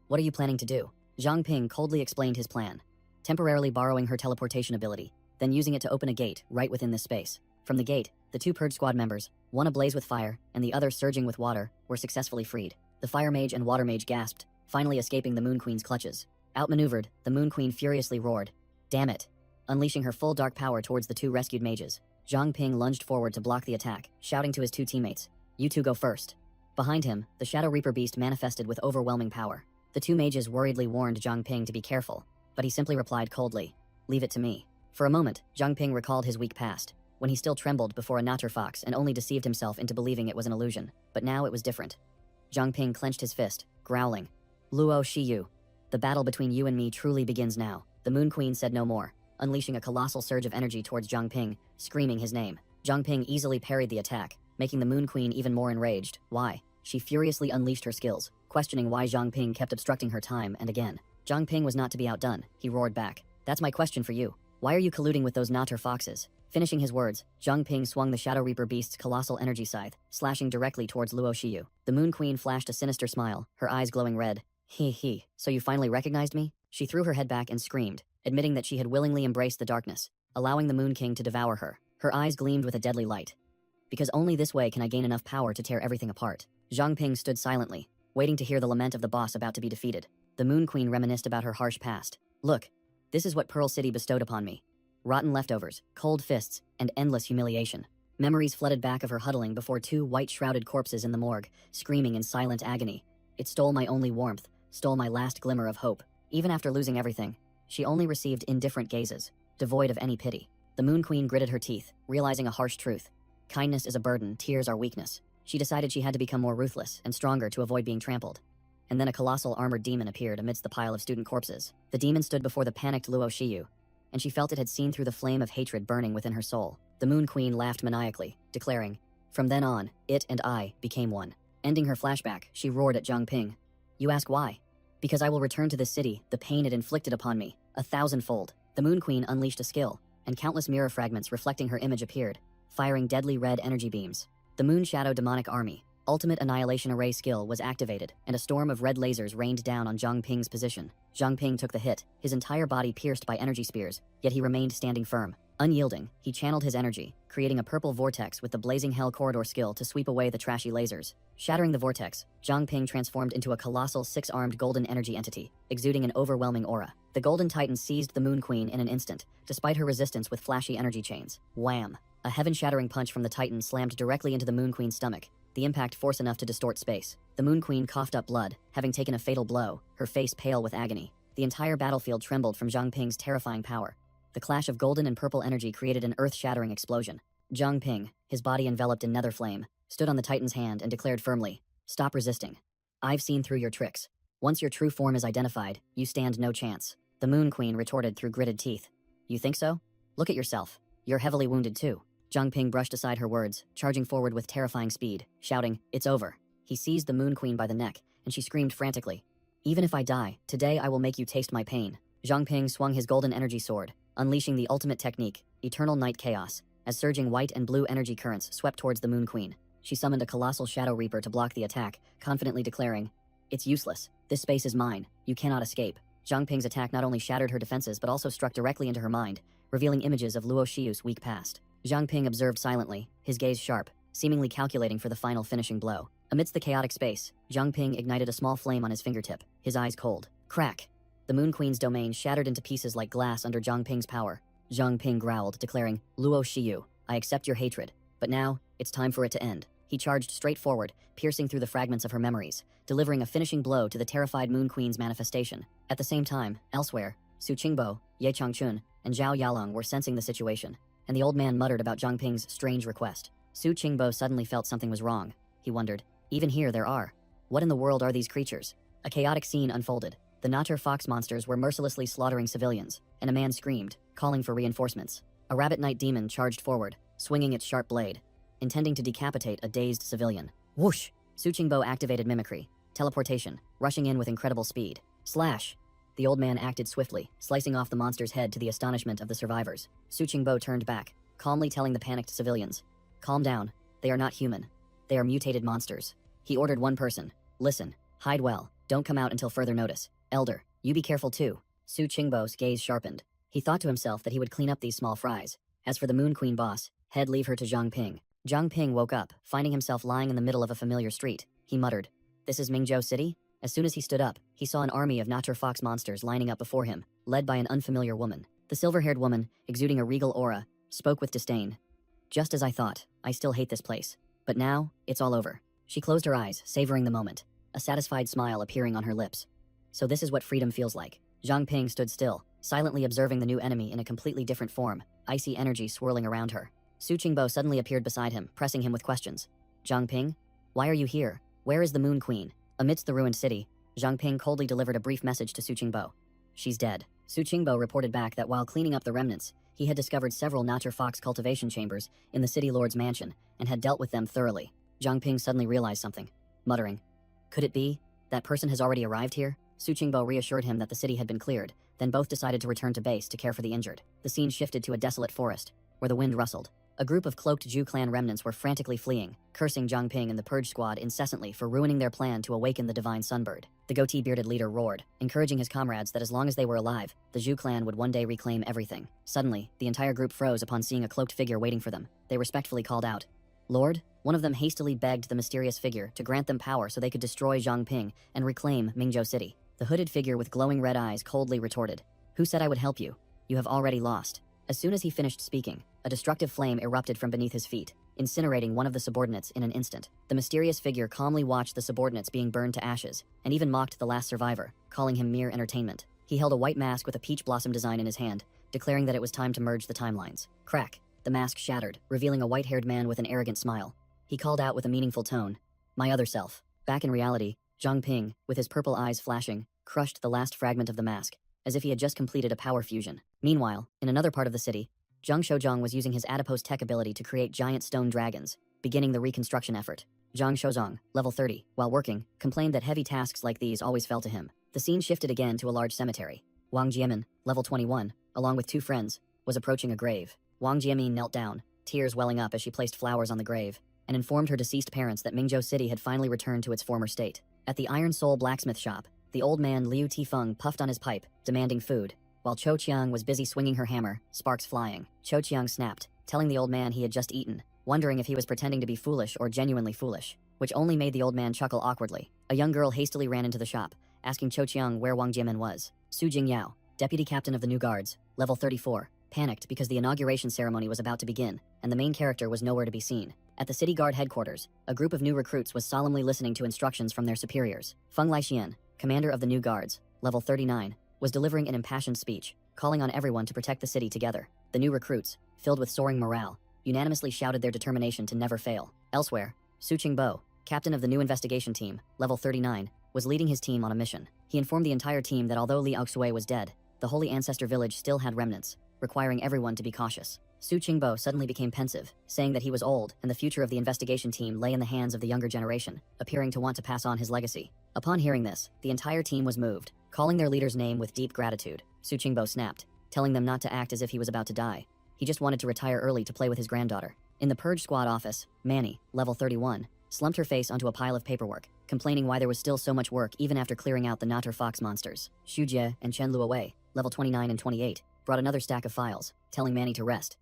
What are you planning to do? Zhang Ping coldly explained his plan, temporarily borrowing her teleportation ability, then using it to open a gate right within this space. From the gate, the two Purge Squad members, one ablaze with fire and the other surging with water, were successfully freed. The Fire Mage and Water Mage gasped, finally escaping the Moon Queen's clutches. Outmaneuvered, the Moon Queen furiously roared, "Damn it!" Unleashing her full dark power towards the two rescued mages. Zhang Ping lunged forward to block the attack, shouting to his two teammates, "You two go first." Behind him, the Shadow Reaper beast manifested with overwhelming power. The two mages worriedly warned Zhang Ping to be careful, but he simply replied coldly, "Leave it to me." For a moment, Zhang Ping recalled his weak past, when he still trembled before a natterfox and only deceived himself into believing it was an illusion. But now it was different. Zhang Ping clenched his fist, growling, "Luo Shiyu, the battle between you and me truly begins now." The Moon Queen said no more, unleashing a colossal surge of energy towards Zhang Ping, screaming his name. Zhang Ping easily parried the attack, making the Moon Queen even more enraged. Why? She furiously unleashed her skills, questioning why Zhang Ping kept obstructing her time and again. Zhang Ping was not to be outdone. He roared back, "That's my question for you. Why are you colluding with those Natter foxes?" Finishing his words, Zhang Ping swung the Shadow Reaper beast's colossal energy scythe, slashing directly towards Luo Shiyu. The Moon Queen flashed a sinister smile, her eyes glowing red. He, so you finally recognized me?" She threw her head back and screamed, admitting that she had willingly embraced the darkness, allowing the Moon King to devour her. Her eyes gleamed with a deadly light. "Because only this way can I gain enough power to tear everything apart." Zhang Ping stood silently, waiting to hear the lament of the boss about to be defeated. The Moon Queen reminisced about her harsh past. "Look, this is what Pearl City bestowed upon me. Rotten leftovers, cold fists, and endless humiliation." Memories flooded back of her huddling before two white-shrouded corpses in the morgue, screaming in silent agony. "It stole my only warmth, stole my last glimmer of hope." Even after losing everything, she only received indifferent gazes, devoid of any pity. The Moon Queen gritted her teeth, realizing a harsh truth. Kindness is a burden, tears are weakness. She decided she had to become more ruthless and stronger to avoid being trampled. And then a colossal armored demon appeared amidst the pile of student corpses. The demon stood before the panicked Luo Shiyu, and she felt it had seen through the flame of hatred burning within her soul. The Moon Queen laughed maniacally, declaring, "From then on, it and I became one." Ending her flashback, she roared at Zhang Ping. "You ask why? Because I will return to this city the pain it inflicted upon me, 1,000-fold." The Moon Queen unleashed a skill, and countless mirror fragments reflecting her image appeared, firing deadly red energy beams. The Moon Shadow Demonic Army, Ultimate Annihilation Array skill was activated, and a storm of red lasers rained down on Zhang Ping's position. Zhang Ping took the hit, his entire body pierced by energy spears, yet he remained standing firm. Unyielding, he channeled his energy, creating a purple vortex with the Blazing Hell Corridor skill to sweep away the trashy lasers. Shattering the vortex, Zhang Ping transformed into a colossal six-armed golden energy entity, exuding an overwhelming aura. The Golden Titan seized the Moon Queen in an instant, despite her resistance with flashy energy chains. Wham! A heaven-shattering punch from the Titan slammed directly into the Moon Queen's stomach, the impact force enough to distort space. The Moon Queen coughed up blood, having taken a fatal blow, her face pale with agony. The entire battlefield trembled from Zhang Ping's terrifying power. The clash of golden and purple energy created an earth-shattering explosion. Zhang Ping, his body enveloped in nether flame, stood on the Titan's hand and declared firmly, "Stop resisting. I've seen through your tricks. Once your true form is identified, you stand no chance." The Moon Queen retorted through gritted teeth. "You think so? Look at yourself. You're heavily wounded too." Zhang Ping brushed aside her words, charging forward with terrifying speed, shouting, "It's over." He seized the Moon Queen by the neck, and she screamed frantically, "Even if I die, today I will make you taste my pain." Zhang Ping swung his golden energy sword, unleashing the ultimate technique, Eternal Night Chaos, as surging white and blue energy currents swept towards the Moon Queen. She summoned a colossal Shadow Reaper to block the attack, confidently declaring, "It's useless. This space is mine. You cannot escape." Zhang Ping's attack not only shattered her defenses but also struck directly into her mind, revealing images of Luo Xiu's weak past. Zhang Ping observed silently, his gaze sharp, seemingly calculating for the final finishing blow. Amidst the chaotic space, Zhang Ping ignited a small flame on his fingertip, his eyes cold. Crack! The Moon Queen's domain shattered into pieces like glass under Zhang Ping's power. Zhang Ping growled, declaring, "Luo Xiu, I accept your hatred, but now, it's time for it to end." He charged straight forward, piercing through the fragments of her memories, delivering a finishing blow to the terrified Moon Queen's manifestation. At the same time, elsewhere, Su Qingbo, Ye Changchun, and Zhao Yalong were sensing the situation, and the old man muttered about Zhang Ping's strange request. Su Qingbo suddenly felt something was wrong. He wondered, even here there are. What in the world are these creatures? A chaotic scene unfolded. The Natur fox monsters were mercilessly slaughtering civilians, and a man screamed, calling for reinforcements. A rabbit knight demon charged forward, swinging its sharp blade, intending to decapitate a dazed civilian. Whoosh! Su Qingbo activated mimicry, teleportation, rushing in with incredible speed. Slash! The old man acted swiftly, slicing off the monster's head to the astonishment of the survivors. Su Qingbo turned back, calmly telling the panicked civilians, "Calm down. They are not human. They are mutated monsters." He ordered one person, "Listen, hide well, don't come out until further notice. Elder, you be careful too." Su Qingbo's gaze sharpened. He thought to himself that he would clean up these small fries. As for the Moon Queen boss, head leave her to Zhang Ping. Zhang Ping woke up, finding himself lying in the middle of a familiar street. He muttered, "This is Mingzhou City?" As soon as he stood up, he saw an army of Natur fox monsters lining up before him, led by an unfamiliar woman. The silver-haired woman, exuding a regal aura, spoke with disdain. "Just as I thought, I still hate this place. But now, it's all over." She closed her eyes, savoring the moment, a satisfied smile appearing on her lips. So this is what freedom feels like. Zhang Ping stood still, silently observing the new enemy in a completely different form, icy energy swirling around her. Su Qingbo suddenly appeared beside him, pressing him with questions. "Zhang Ping? Why are you here? Where is the Moon Queen?" Amidst the ruined city, Zhang Ping coldly delivered a brief message to Su Qingbo. "She's dead." Su Qingbo reported back that while cleaning up the remnants, he had discovered several Natur fox cultivation chambers in the city lord's mansion and had dealt with them thoroughly. Zhang Ping suddenly realized something, muttering, "Could it be? That person has already arrived here?" Su Qingbo reassured him that the city had been cleared, then both decided to return to base to care for the injured. The scene shifted to a desolate forest, where the wind rustled. A group of cloaked Zhu clan remnants were frantically fleeing, cursing Zhang Ping and the Purge Squad incessantly for ruining their plan to awaken the divine sunbird. The goatee-bearded leader roared, encouraging his comrades that as long as they were alive, the Zhu clan would one day reclaim everything. Suddenly, the entire group froze upon seeing a cloaked figure waiting for them. They respectfully called out, "Lord?" One of them hastily begged the mysterious figure to grant them power so they could destroy Zhang Ping and reclaim Mingzhou City. The hooded figure with glowing red eyes coldly retorted, "Who said I would help you? You have already lost." As soon as he finished speaking, a destructive flame erupted from beneath his feet, incinerating one of the subordinates in an instant. The mysterious figure calmly watched the subordinates being burned to ashes, and even mocked the last survivor, calling him mere entertainment. He held a white mask with a peach blossom design in his hand, declaring that it was time to merge the timelines. Crack! The mask shattered, revealing a white-haired man with an arrogant smile. He called out with a meaningful tone, "My other self." Back in reality, Zhang Ping, with his purple eyes flashing, crushed the last fragment of the mask, as if he had just completed a power fusion. Meanwhile, in another part of the city, Zhang Shouzhong was using his adipose tech ability to create giant stone dragons, beginning the reconstruction effort. Zhang Shouzhong, level 30, while working, complained that heavy tasks like these always fell to him. The scene shifted again to a large cemetery. Wang Jiemin, level 21, along with two friends, was approaching a grave. Wang Jiemin knelt down, tears welling up as she placed flowers on the grave, and informed her deceased parents that Mingzhou City had finally returned to its former state. At the Iron Soul blacksmith shop, the old man Liu Tifeng puffed on his pipe, demanding food. While Cho Chiang was busy swinging her hammer, sparks flying. Cho Chiang snapped, telling the old man he had just eaten, wondering if he was pretending to be foolish or genuinely foolish, which only made the old man chuckle awkwardly. A young girl hastily ran into the shop, asking Cho Chiang where Wang Jiemin was. Su Jingyao, deputy captain of the New Guards, level 34, panicked because the inauguration ceremony was about to begin, and the main character was nowhere to be seen. At the city guard headquarters, a group of new recruits was solemnly listening to instructions from their superiors. Feng Laixian, commander of the new guards, level 39, was delivering an impassioned speech, calling on everyone to protect the city together. The new recruits, filled with soaring morale, unanimously shouted their determination to never fail. Elsewhere, Su Qingbo, captain of the new investigation team, level 39, was leading his team on a mission. He informed the entire team that although Li Aoxue was dead, the Holy Ancestor Village still had remnants, requiring everyone to be cautious. Su Qingbo suddenly became pensive, saying that he was old and the future of the investigation team lay in the hands of the younger generation, appearing to want to pass on his legacy. Upon hearing this, the entire team was moved, calling their leader's name with deep gratitude. Su Qingbo snapped, telling them not to act as if he was about to die. He just wanted to retire early to play with his granddaughter. In the Purge Squad office, Manny, level 31, slumped her face onto a pile of paperwork, complaining why there was still so much work even after clearing out the Natter Fox monsters. Xu Jie and Chen Luowei, level 29 and 28, brought another stack of files, telling Manny to rest,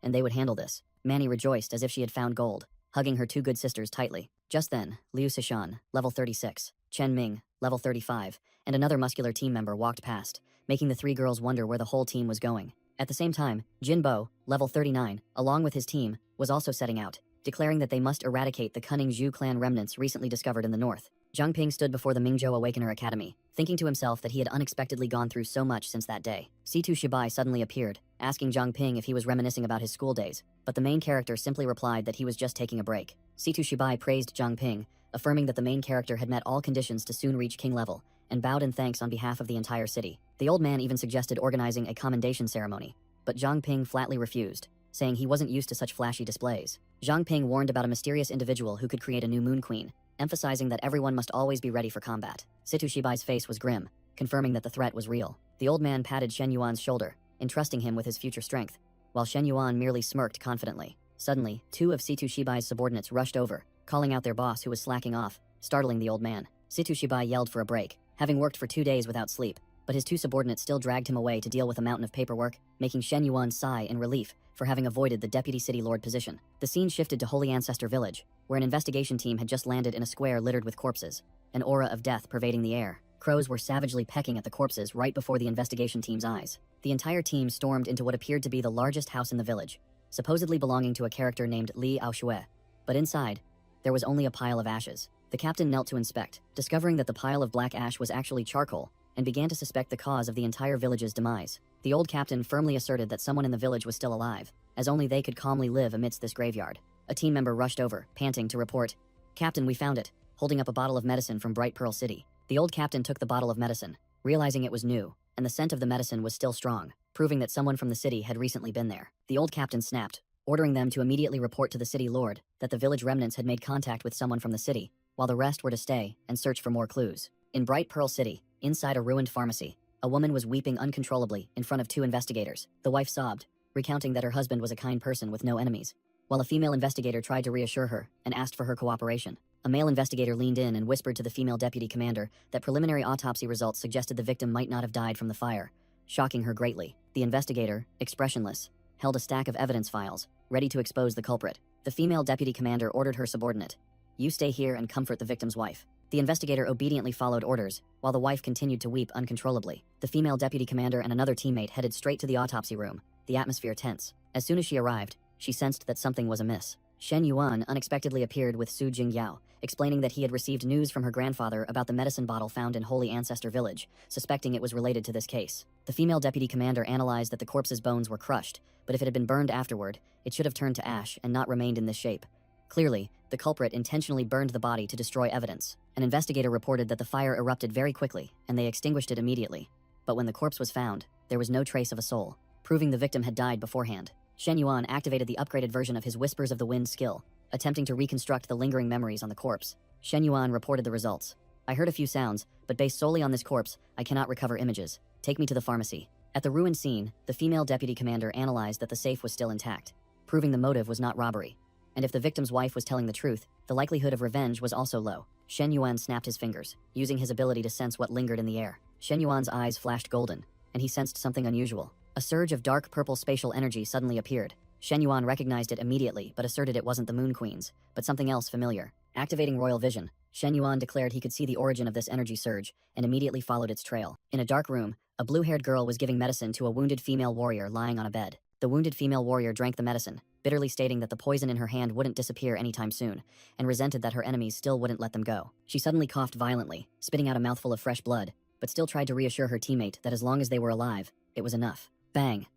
and they would handle this. Manny rejoiced as if she had found gold, hugging her two good sisters tightly. Just then, Liu Sishan, level 36, Chen Ming, level 35, and another muscular team member walked past, making the three girls wonder where the whole team was going. At the same time, Jin Bo, level 39, along with his team, was also setting out, declaring that they must eradicate the cunning Zhu clan remnants recently discovered in the north. Zhang Ping stood before the Mingzhou Awakener Academy, thinking to himself that he had unexpectedly gone through so much since that day. Situ Shibai suddenly appeared, asking Zhang Ping if he was reminiscing about his school days, but the main character simply replied that he was just taking a break. Situ Shibai praised Zhang Ping, affirming that the main character had met all conditions to soon reach king level, and bowed in thanks on behalf of the entire city. The old man even suggested organizing a commendation ceremony, but Zhang Ping flatly refused, saying he wasn't used to such flashy displays. Zhang Ping warned about a mysterious individual who could create a new moon queen, emphasizing that everyone must always be ready for combat. Situ Shibai's face was grim, confirming that the threat was real. The old man patted Shen Yuan's shoulder, entrusting him with his future strength, while Shen Yuan merely smirked confidently. Suddenly, two of Situ Shibai's subordinates rushed over, calling out their boss who was slacking off, startling the old man. Situ Shibai yelled for a break, having worked for 2 days without sleep, but his two subordinates still dragged him away to deal with a mountain of paperwork, making Shen Yuan sigh in relief for having avoided the deputy city lord position. The scene shifted to Holy Ancestor Village, where an investigation team had just landed in a square littered with corpses, an aura of death pervading the air. Crows were savagely pecking at the corpses right before the investigation team's eyes. The entire team stormed into what appeared to be the largest house in the village, supposedly belonging to a character named Li Aoxue. But inside, there was only a pile of ashes. The captain knelt to inspect, discovering that the pile of black ash was actually charcoal, and began to suspect the cause of the entire village's demise. The old captain firmly asserted that someone in the village was still alive, as only they could calmly live amidst this graveyard. A team member rushed over, panting, to report, "Captain, we found it," holding up a bottle of medicine from Bright Pearl City. The old captain took the bottle of medicine, realizing it was new, and the scent of the medicine was still strong, proving that someone from the city had recently been there. The old captain snapped, ordering them to immediately report to the city lord that the village remnants had made contact with someone from the city, while the rest were to stay and search for more clues. In Bright Pearl City, inside a ruined pharmacy, a woman was weeping uncontrollably in front of two investigators. The wife sobbed, recounting that her husband was a kind person with no enemies, while a female investigator tried to reassure her and asked for her cooperation. A male investigator leaned in and whispered to the female deputy commander that preliminary autopsy results suggested the victim might not have died from the fire, shocking her greatly. The investigator, expressionless, held a stack of evidence files, ready to expose the culprit. The female deputy commander ordered her subordinate, "You stay here and comfort the victim's wife." The investigator obediently followed orders, while the wife continued to weep uncontrollably. The female deputy commander and another teammate headed straight to the autopsy room, the atmosphere tense. As soon as she arrived, she sensed that something was amiss. Shen Yuan unexpectedly appeared with Su Jingyao, explaining that he had received news from her grandfather about the medicine bottle found in Holy Ancestor Village, suspecting it was related to this case. The female deputy commander analyzed that the corpse's bones were crushed, but if it had been burned afterward, it should have turned to ash and not remained in this shape. Clearly, the culprit intentionally burned the body to destroy evidence. An investigator reported that the fire erupted very quickly, and they extinguished it immediately. But when the corpse was found, there was no trace of a soul, proving the victim had died beforehand. Shen Yuan activated the upgraded version of his Whispers of the Wind skill, attempting to reconstruct the lingering memories on the corpse. Shen Yuan reported the results. "I heard a few sounds, but based solely on this corpse, I cannot recover images. Take me to the pharmacy." At the ruined scene, the female deputy commander analyzed that the safe was still intact, proving the motive was not robbery. And if the victim's wife was telling the truth, the likelihood of revenge was also low. Shen Yuan snapped his fingers, using his ability to sense what lingered in the air. Shen Yuan's eyes flashed golden, and he sensed something unusual. A surge of dark purple spatial energy suddenly appeared. Shen Yuan recognized it immediately, but asserted it wasn't the Moon Queen's, but something else familiar. Activating royal vision, Shen Yuan declared he could see the origin of this energy surge and immediately followed its trail. In a dark room, a blue-haired girl was giving medicine to a wounded female warrior lying on a bed. The wounded female warrior drank the medicine, bitterly stating that the poison in her hand wouldn't disappear anytime soon, and resented that her enemies still wouldn't let them go. She suddenly coughed violently, spitting out a mouthful of fresh blood, but still tried to reassure her teammate that as long as they were alive, it was enough. Bang!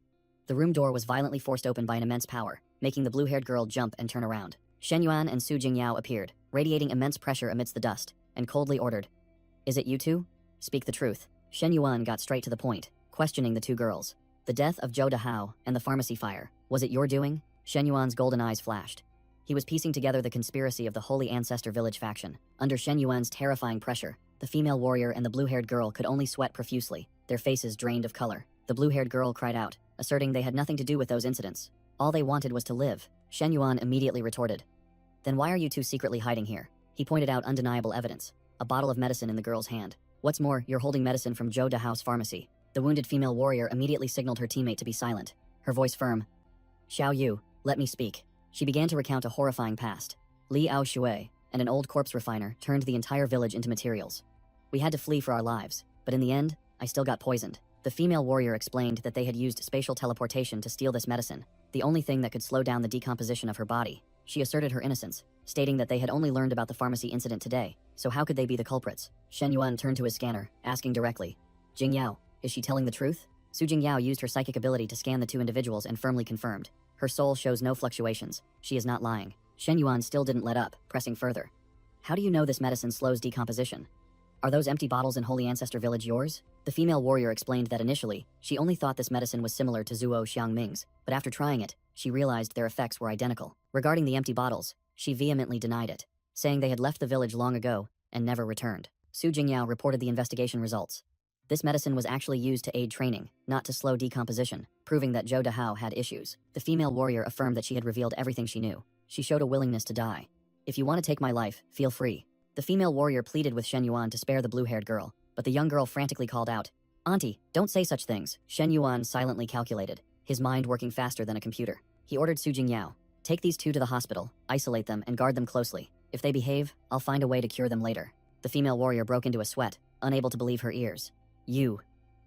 The room door was violently forced open by an immense power, making the blue-haired girl jump and turn around. Shen Yuan and Su Jingyao appeared, radiating immense pressure amidst the dust, and coldly ordered, "Is it you two? Speak the truth." Shen Yuan got straight to the point, questioning the two girls. "The death of Zhou Dahao and the pharmacy fire, was it your doing?" Shen Yuan's golden eyes flashed. He was piecing together the conspiracy of the Holy Ancestor Village faction. Under Shen Yuan's terrifying pressure, the female warrior and the blue-haired girl could only sweat profusely, their faces drained of color. The blue-haired girl cried out, asserting they had nothing to do with those incidents. All they wanted was to live. Shen Yuan immediately retorted, "Then why are you two secretly hiding here?" He pointed out undeniable evidence, a bottle of medicine in the girl's hand. "What's more, you're holding medicine from Zhou Dahao's pharmacy." The wounded female warrior immediately signaled her teammate to be silent, her voice firm. "Xiao Yu, let me speak." She began to recount a horrifying past. Li Ao Shui and an old corpse refiner turned the entire village into materials. "We had to flee for our lives, but in the end, I still got poisoned." The female warrior explained that they had used spatial teleportation to steal this medicine, the only thing that could slow down the decomposition of her body. She asserted her innocence, stating that they had only learned about the pharmacy incident today, so how could they be the culprits? Shen Yuan turned to his scanner, asking directly, "Jingyao, is she telling the truth?" Su Jingyao used her psychic ability to scan the two individuals and firmly confirmed. Her soul shows no fluctuations. She is not lying. Shen Yuan still didn't let up, pressing further. "How do you know this medicine slows decomposition? Are those empty bottles in Holy Ancestor Village yours?" The female warrior explained that initially, she only thought this medicine was similar to Zuo Xiangming's, but after trying it, she realized their effects were identical. Regarding the empty bottles, she vehemently denied it, saying they had left the village long ago and never returned. Su Jingyao reported the investigation results. This medicine was actually used to aid training, not to slow decomposition, proving that Zhou Dahao had issues. The female warrior affirmed that she had revealed everything she knew. She showed a willingness to die. "If you want to take my life, feel free." The female warrior pleaded with Shen Yuan to spare the blue-haired girl, but the young girl frantically called out, "Auntie, don't say such things." Shen Yuan silently calculated, his mind working faster than a computer. He ordered Su Jingyao, "Take these two to the hospital, isolate them, and guard them closely. If they behave, I'll find a way to cure them later." The female warrior broke into a sweat, unable to believe her ears. You're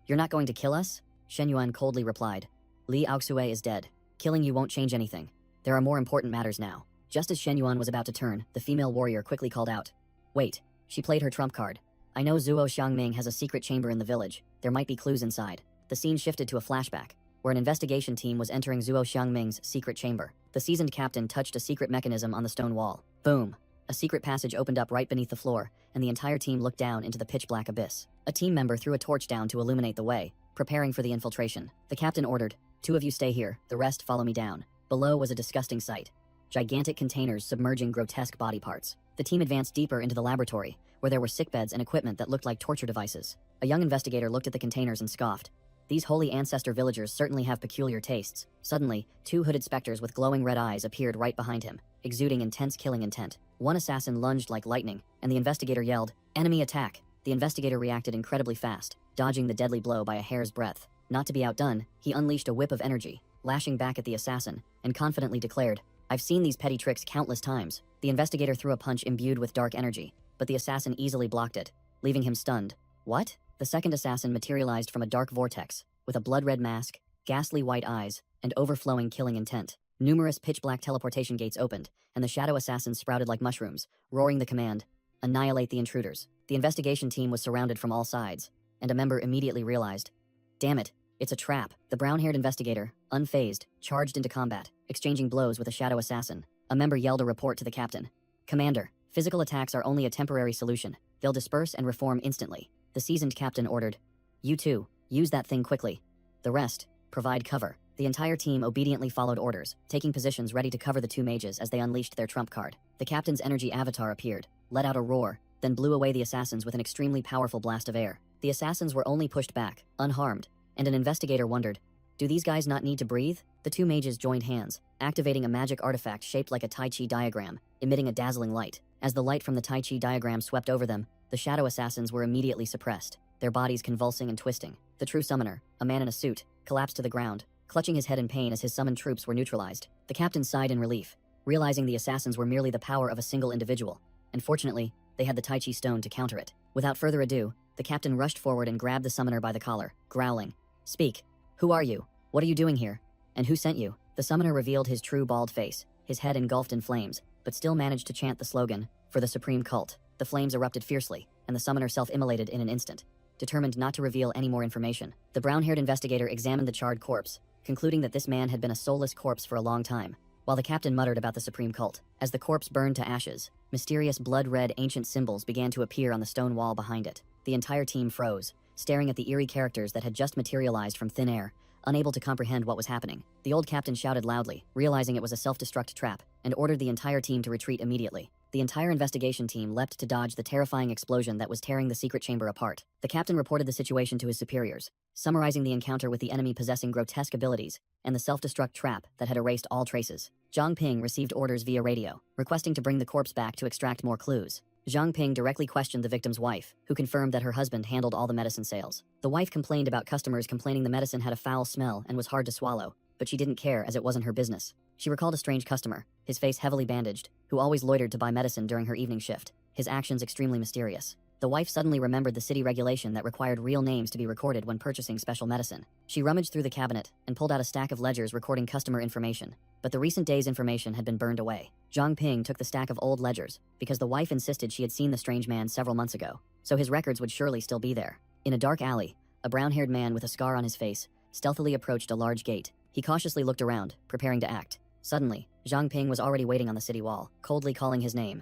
not going to kill us?" Shen Yuan coldly replied, "Li Aoxue is dead. Killing you won't change anything. There are more important matters now." Just as Shen Yuan was about to turn, the female warrior quickly called out, "Wait." She played her trump card. "I know Zuo Xiangming has a secret chamber in the village. There might be clues inside." The scene shifted to a flashback, where an investigation team was entering Zuo Xiangming's secret chamber. The seasoned captain touched a secret mechanism on the stone wall. Boom! A secret passage opened up right beneath the floor, and the entire team looked down into the pitch-black abyss. A team member threw a torch down to illuminate the way, preparing for the infiltration. The captain ordered, "2 of you stay here, the rest follow me down." Below was a disgusting sight. Gigantic containers submerging grotesque body parts. The team advanced deeper into the laboratory, where there were sickbeds and equipment that looked like torture devices. A young investigator looked at the containers and scoffed. These Holy Ancestor villagers certainly have peculiar tastes. Suddenly, 2 hooded specters with glowing red eyes appeared right behind him, exuding intense killing intent. One assassin lunged like lightning, and the investigator yelled, "Enemy attack!" The investigator reacted incredibly fast, dodging the deadly blow by a hair's breadth. Not to be outdone, he unleashed a whip of energy, lashing back at the assassin, and confidently declared, "I've seen these petty tricks countless times." The investigator threw a punch imbued with dark energy, but the assassin easily blocked it, leaving him stunned. "What?" The second assassin materialized from a dark vortex, with a blood-red mask, ghastly white eyes, and overflowing killing intent. Numerous pitch-black teleportation gates opened, and the shadow assassins sprouted like mushrooms, roaring the command, "Annihilate the intruders." The investigation team was surrounded from all sides, and a member immediately realized, "Damn it, it's a trap." The brown-haired investigator, unfazed, charged into combat, exchanging blows with a shadow assassin. A member yelled a report to the captain. "Commander, physical attacks are only a temporary solution. They'll disperse and reform instantly." The seasoned captain ordered, "You two, use that thing quickly. The rest, provide cover." The entire team obediently followed orders, taking positions ready to cover the 2 mages as they unleashed their trump card. The captain's energy avatar appeared, let out a roar, then blew away the assassins with an extremely powerful blast of air. The assassins were only pushed back, unharmed, and an investigator wondered, "Do these guys not need to breathe?" The 2 mages joined hands, activating a magic artifact shaped like a Tai Chi diagram, emitting a dazzling light. As the light from the Tai Chi diagram swept over them, the shadow assassins were immediately suppressed, their bodies convulsing and twisting. The true summoner, a man in a suit, collapsed to the ground, clutching his head in pain as his summoned troops were neutralized. The captain sighed in relief, realizing the assassins were merely the power of a single individual. and fortunately, they had the Tai Chi stone to counter it. Without further ado, the captain rushed forward and grabbed the summoner by the collar, growling, "Speak. Who are you? What are you doing here? And who sent you?" The summoner revealed his true bald face, his head engulfed in flames, but still managed to chant the slogan, "For the supreme cult." The flames erupted fiercely, and the summoner self-immolated in an instant. Determined not to reveal any more information, the brown-haired investigator examined the charred corpse, concluding that this man had been a soulless corpse for a long time, while the captain muttered about the supreme cult. As the corpse burned to ashes, mysterious blood-red ancient symbols began to appear on the stone wall behind it. The entire team froze, staring at the eerie characters that had just materialized from thin air, unable to comprehend what was happening. The old captain shouted loudly, realizing it was a self-destruct trap, and ordered the entire team to retreat immediately. The entire investigation team leapt to dodge the terrifying explosion that was tearing the secret chamber apart. The captain reported the situation to his superiors, summarizing the encounter with the enemy possessing grotesque abilities and the self-destruct trap that had erased all traces. Zhang Ping received orders via radio, requesting to bring the corpse back to extract more clues. Zhang Ping directly questioned the victim's wife, who confirmed that her husband handled all the medicine sales. The wife complained about customers complaining the medicine had a foul smell and was hard to swallow, but she didn't care as it wasn't her business. She recalled a strange customer, his face heavily bandaged, who always loitered to buy medicine during her evening shift, his actions extremely mysterious. The wife suddenly remembered the city regulation that required real names to be recorded when purchasing special medicine. She rummaged through the cabinet and pulled out a stack of ledgers recording customer information, but the recent day's information had been burned away. Zhang Ping took the stack of old ledgers because the wife insisted she had seen the strange man several months ago, so his records would surely still be there. In a dark alley, a brown-haired man with a scar on his face stealthily approached a large gate. He cautiously looked around, preparing to act. Suddenly, Zhang Ping was already waiting on the city wall, coldly calling his name.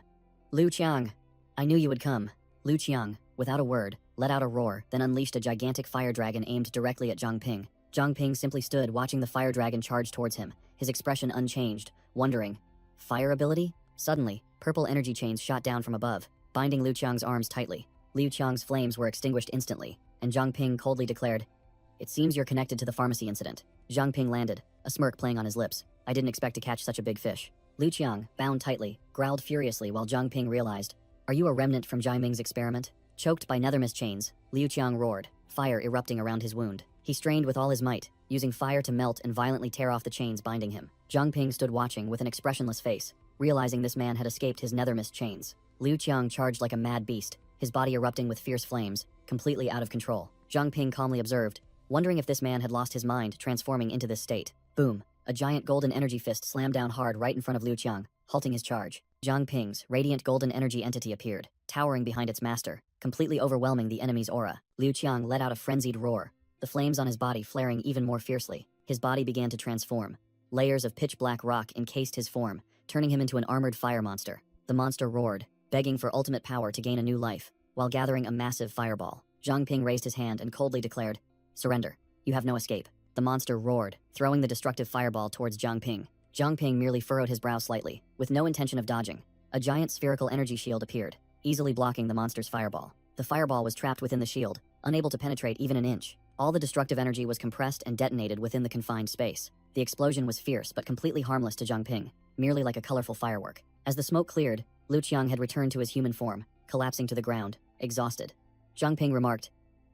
"Liu Qiang! I knew you would come." Liu Qiang, without a word, let out a roar, then unleashed a gigantic fire dragon aimed directly at Zhang Ping. Zhang Ping simply stood watching the fire dragon charge towards him, his expression unchanged, wondering, "Fire ability?" Suddenly, purple energy chains shot down from above, binding Liu Qiang's arms tightly. Liu Qiang's flames were extinguished instantly, and Zhang Ping coldly declared, "It seems you're connected to the pharmacy incident." Zhang Ping landed, a smirk playing on his lips. "I didn't expect to catch such a big fish." Liu Qiang, bound tightly, growled furiously while Zhang Ping realized, "Are you a remnant from Jai Ming's experiment?" Choked by nethermist chains, Liu Qiang roared, fire erupting around his wound. He strained with all his might, using fire to melt and violently tear off the chains binding him. Zhang Ping stood watching with an expressionless face, realizing this man had escaped his nethermist chains. Liu Qiang charged like a mad beast, his body erupting with fierce flames, completely out of control. Zhang Ping calmly observed, wondering if this man had lost his mind transforming into this state. Boom! A giant golden energy fist slammed down hard right in front of Liu Qiang, halting his charge. Zhang Ping's radiant golden energy entity appeared, towering behind its master, completely overwhelming the enemy's aura. Liu Qiang let out a frenzied roar, the flames on his body flaring even more fiercely. His body began to transform. Layers of pitch-black rock encased his form, turning him into an armored fire monster. The monster roared, begging for ultimate power to gain a new life, while gathering a massive fireball. Zhang Ping raised his hand and coldly declared, "Surrender. You have no escape." The monster roared, throwing the destructive fireball towards Zhang Ping. Zhang Ping merely furrowed his brow slightly, with no intention of dodging. A giant spherical energy shield appeared, easily blocking the monster's fireball. The fireball was trapped within the shield, unable to penetrate even an inch. All the destructive energy was compressed and detonated within the confined space. The explosion was fierce but completely harmless to Zhang Ping, merely like a colorful firework. As the smoke cleared, Liu Qiang had returned to his human form, collapsing to the ground, exhausted. Zhang Ping remarked,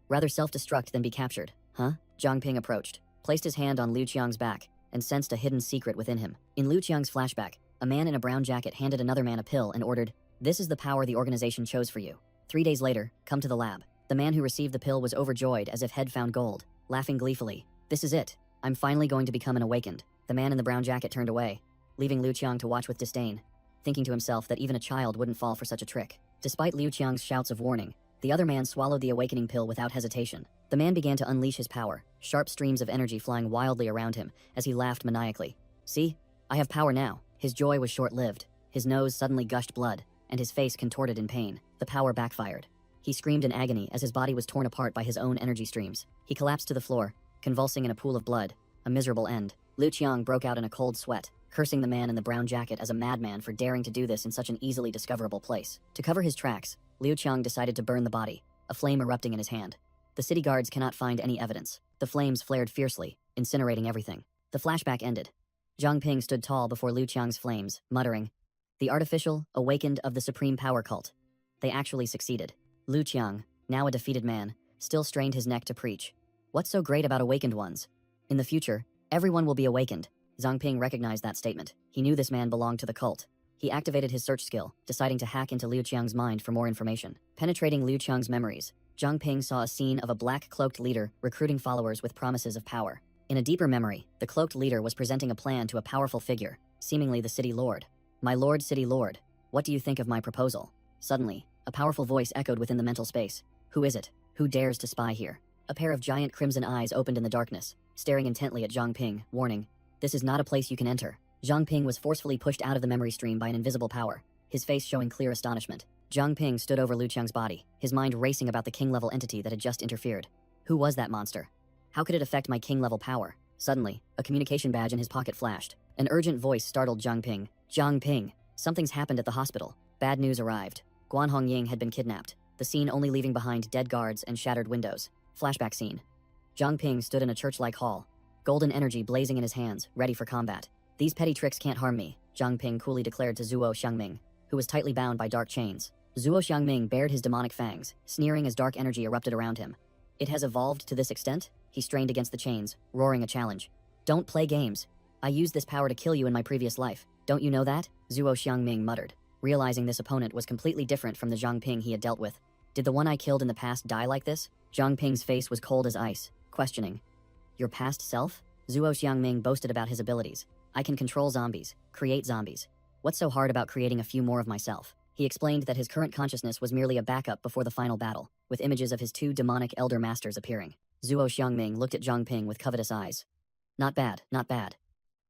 "Rather self-destruct than be captured, huh?" Zhang Ping approached, placed his hand on Liu Qiang's back, and sensed a hidden secret within him. In Liu Qiang's flashback, a man in a brown jacket handed another man a pill and ordered, "This is the power the organization chose for you. 3 days later, come to the lab." The man who received the pill was overjoyed as if head found gold, laughing gleefully. "This is it. I'm finally going to become an awakened." The man in the brown jacket turned away, leaving Liu Qiang to watch with disdain, thinking to himself that even a child wouldn't fall for such a trick. Despite Liu Qiang's shouts of warning, the other man swallowed the awakening pill without hesitation. The man began to unleash his power, sharp streams of energy flying wildly around him as he laughed maniacally. "See? I have power now." His joy was short-lived. His nose suddenly gushed blood, and his face contorted in pain. The power backfired. He screamed in agony as his body was torn apart by his own energy streams. He collapsed to the floor, convulsing in a pool of blood. A miserable end. Liu Qiang broke out in a cold sweat, cursing the man in the brown jacket as a madman for daring to do this in such an easily discoverable place. To cover his tracks, Liu Qiang decided to burn the body, a flame erupting in his hand. The city guards cannot find any evidence. The flames flared fiercely, incinerating everything. The flashback ended. Zhang Ping stood tall before Liu Qiang's flames, muttering, "The artificial, awakened of the supreme power cult. They actually succeeded." Liu Qiang, now a defeated man, still strained his neck to preach. What's so great about awakened ones? In the future, everyone will be awakened. Zhang Ping recognized that statement. He knew this man belonged to the cult. He activated his search skill, deciding to hack into Liu Qiang's mind for more information. Penetrating Liu Qiang's memories, Zhang Ping saw a scene of a black-cloaked leader recruiting followers with promises of power. In a deeper memory, the cloaked leader was presenting a plan to a powerful figure, seemingly the city lord. "My lord, city lord, what do you think of my proposal?" Suddenly, a powerful voice echoed within the mental space. "Who is it? Who dares to spy here?" A pair of giant crimson eyes opened in the darkness, staring intently at Zhang Ping, warning, "This is not a place you can enter." Zhang Ping was forcefully pushed out of the memory stream by an invisible power, his face showing clear astonishment. Zhang Ping stood over Liu Qiang's body, his mind racing about the king-level entity that had just interfered. Who was that monster? How could it affect my king-level power? Suddenly, a communication badge in his pocket flashed. An urgent voice startled Zhang Ping. "Zhang Ping, something's happened at the hospital." Bad news arrived. Guan Hongying had been kidnapped, the scene only leaving behind dead guards and shattered windows. Flashback scene. Zhang Ping stood in a church-like hall, golden energy blazing in his hands, ready for combat. "These petty tricks can't harm me," Zhang Ping coolly declared to Zhuo Xiangming, who was tightly bound by dark chains. Zhuo Xiangming bared his demonic fangs, sneering as dark energy erupted around him. "It has evolved to this extent?" He strained against the chains, roaring a challenge. "Don't play games. I used this power to kill you in my previous life. Don't you know that?" Zhuo Xiangming muttered, realizing this opponent was completely different from the Zhang Ping he had dealt with. "Did the one I killed in the past die like this?" Zhang Ping's face was cold as ice, questioning. "Your past self?" Zhuo Xiangming boasted about his abilities. "I can control zombies, create zombies. What's so hard about creating a few more of myself?" He explained that his current consciousness was merely a backup before the final battle, with images of his two demonic elder masters appearing. Zhuo Xiangming looked at Zhang Ping with covetous eyes. "Not bad, not bad.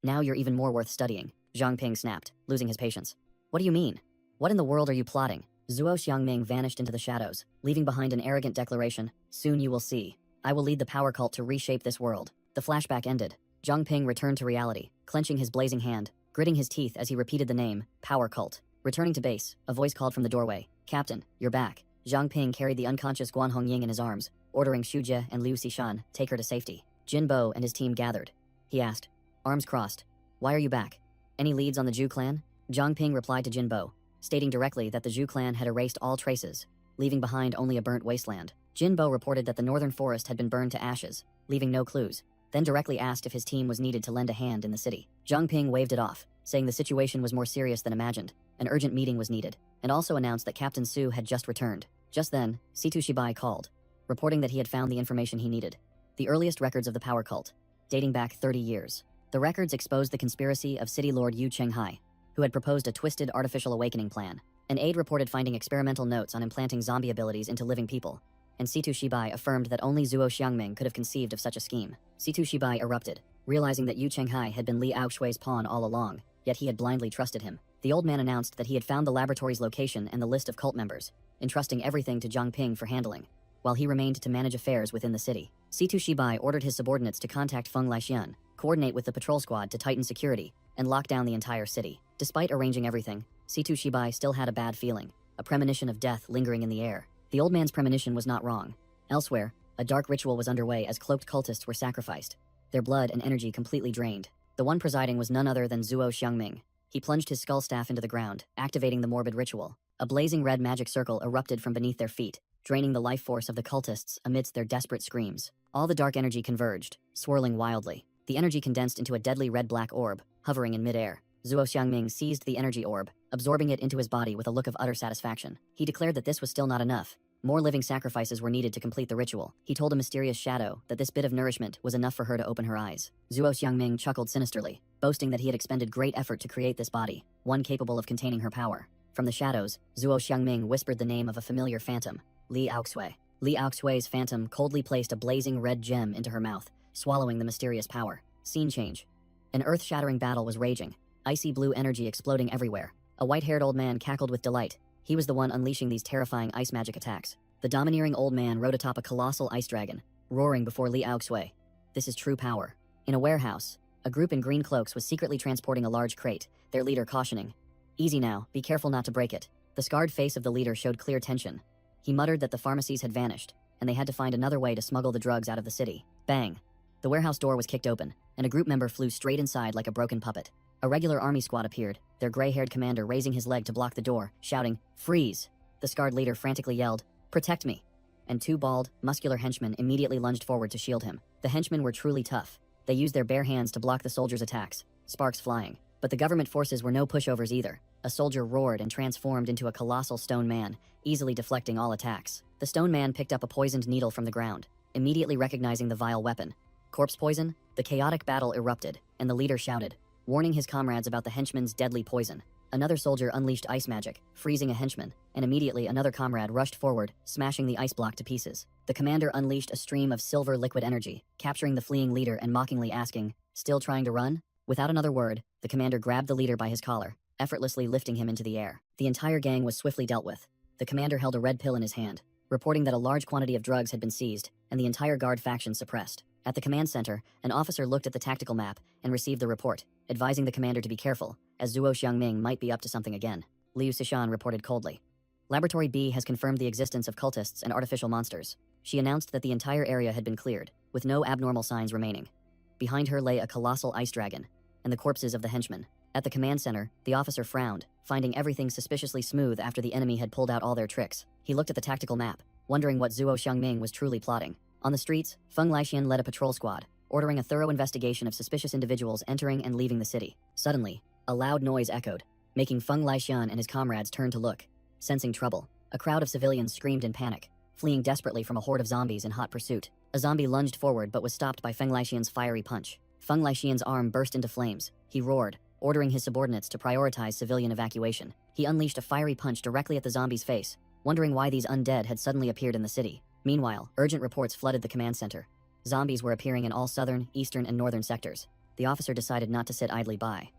Now you're even more worth studying," Zhang Ping snapped, losing his patience. "What do you mean? What in the world are you plotting?" Zhuo Xiangming vanished into the shadows, leaving behind an arrogant declaration. "Soon you will see. I will lead the power cult to reshape this world." The flashback ended. Zhang Ping returned to reality, clenching his blazing hand, gritting his teeth as he repeated the name, Power Cult. Returning to base, a voice called from the doorway. "Captain, you're back." Zhang Ping carried the unconscious Guan Hongying in his arms, ordering Xu Jie and Liu Xishan take her to safety. Jin Bo and his team gathered. He asked, arms crossed, "Why are you back? Any leads on the Zhu clan?" Zhang Ping replied to Jin Bo, stating directly that the Zhu clan had erased all traces, leaving behind only a burnt wasteland. Jin Bo reported that the northern forest had been burned to ashes, leaving no clues, then directly asked if his team was needed to lend a hand in the city. Zhang Ping waved it off, saying the situation was more serious than imagined. An urgent meeting was needed, and also announced that Captain Su had just returned. Just then, Situ Shibai called, reporting that he had found the information he needed. The earliest records of the power cult, dating back 30 years. The records exposed the conspiracy of City Lord Yu Chenghai, who had proposed a twisted artificial awakening plan. An aide reported finding experimental notes on implanting zombie abilities into living people, and Situ Shibai affirmed that only Zhuo Xiangming could have conceived of such a scheme. Situ Shibai erupted, realizing that Yu Chenghai had been Li Aoshui's pawn all along, yet he had blindly trusted him. The old man announced that he had found the laboratory's location and the list of cult members, entrusting everything to Zhang Ping for handling, while he remained to manage affairs within the city. Situ Shibai ordered his subordinates to contact Feng Laixian, coordinate with the patrol squad to tighten security, and lock down the entire city. Despite arranging everything, Situ Shibai still had a bad feeling, a premonition of death lingering in the air. The old man's premonition was not wrong. Elsewhere, a dark ritual was underway as cloaked cultists were sacrificed, their blood and energy completely drained. The one presiding was none other than Zhuo Xiangming. He plunged his skull staff into the ground, activating the morbid ritual. A blazing red magic circle erupted from beneath their feet, draining the life force of the cultists amidst their desperate screams. All the dark energy converged, swirling wildly. The energy condensed into a deadly red-black orb, hovering in midair. Zhuo Xiangming seized the energy orb, absorbing it into his body with a look of utter satisfaction. He declared that this was still not enough. More living sacrifices were needed to complete the ritual. He told a mysterious shadow that this bit of nourishment was enough for her to open her eyes. Zhuo Xiangming chuckled sinisterly, boasting that he had expended great effort to create this body, one capable of containing her power. From the shadows, Zhuo Xiangming whispered the name of a familiar phantom, Li Aoshui. Li Aoshui's phantom coldly placed a blazing red gem into her mouth, swallowing the mysterious power. Scene change. An earth-shattering battle was raging, icy blue energy exploding everywhere. A white-haired old man cackled with delight. He was the one unleashing these terrifying ice magic attacks. The domineering old man rode atop a colossal ice dragon, roaring before Li Aoshui. This is true power. In a warehouse, a group in green cloaks was secretly transporting a large crate, their leader cautioning. "Easy now, be careful not to break it." The scarred face of the leader showed clear tension. He muttered that the pharmacies had vanished, and they had to find another way to smuggle the drugs out of the city. Bang! The warehouse door was kicked open, and a group member flew straight inside like a broken puppet. A regular army squad appeared, their gray-haired commander raising his leg to block the door, shouting, "Freeze!" The scarred leader frantically yelled, "Protect me!" And two bald, muscular henchmen immediately lunged forward to shield him. The henchmen were truly tough. They used their bare hands to block the soldiers' attacks, sparks flying. But the government forces were no pushovers either. A soldier roared and transformed into a colossal stone man, easily deflecting all attacks. The stone man picked up a poisoned needle from the ground, immediately recognizing the vile weapon. Corpse poison? The chaotic battle erupted, and the leader shouted, warning his comrades about the henchman's deadly poison. Another soldier unleashed ice magic, freezing a henchman, and immediately another comrade rushed forward, smashing the ice block to pieces. The commander unleashed a stream of silver liquid energy, capturing the fleeing leader and mockingly asking, "Still trying to run?" Without another word, the commander grabbed the leader by his collar, effortlessly lifting him into the air. The entire gang was swiftly dealt with. The commander held a red pill in his hand, reporting that a large quantity of drugs had been seized, and the entire guard faction suppressed. At the command center, an officer looked at the tactical map and received the report, advising the commander to be careful, as Zuo Xiangming might be up to something again. Liu Sishan reported coldly. Laboratory B has confirmed the existence of cultists and artificial monsters. She announced that the entire area had been cleared, with no abnormal signs remaining. Behind her lay a colossal ice dragon, and the corpses of the henchmen. At the command center, the officer frowned, finding everything suspiciously smooth after the enemy had pulled out all their tricks. He looked at the tactical map, wondering what Zuo Xiangming was truly plotting. On the streets, Feng Laixian led a patrol squad, ordering a thorough investigation of suspicious individuals entering and leaving the city. Suddenly, a loud noise echoed, making Feng Laixian and his comrades turn to look. Sensing trouble, a crowd of civilians screamed in panic, fleeing desperately from a horde of zombies in hot pursuit. A zombie lunged forward but was stopped by Feng Laixian's fiery punch. Feng Laixian's arm burst into flames. He roared, ordering his subordinates to prioritize civilian evacuation. He unleashed a fiery punch directly at the zombie's face, wondering why these undead had suddenly appeared in the city. Meanwhile, urgent reports flooded the command center. Zombies were appearing in all southern, eastern, and northern sectors. The officer decided not to sit idly by.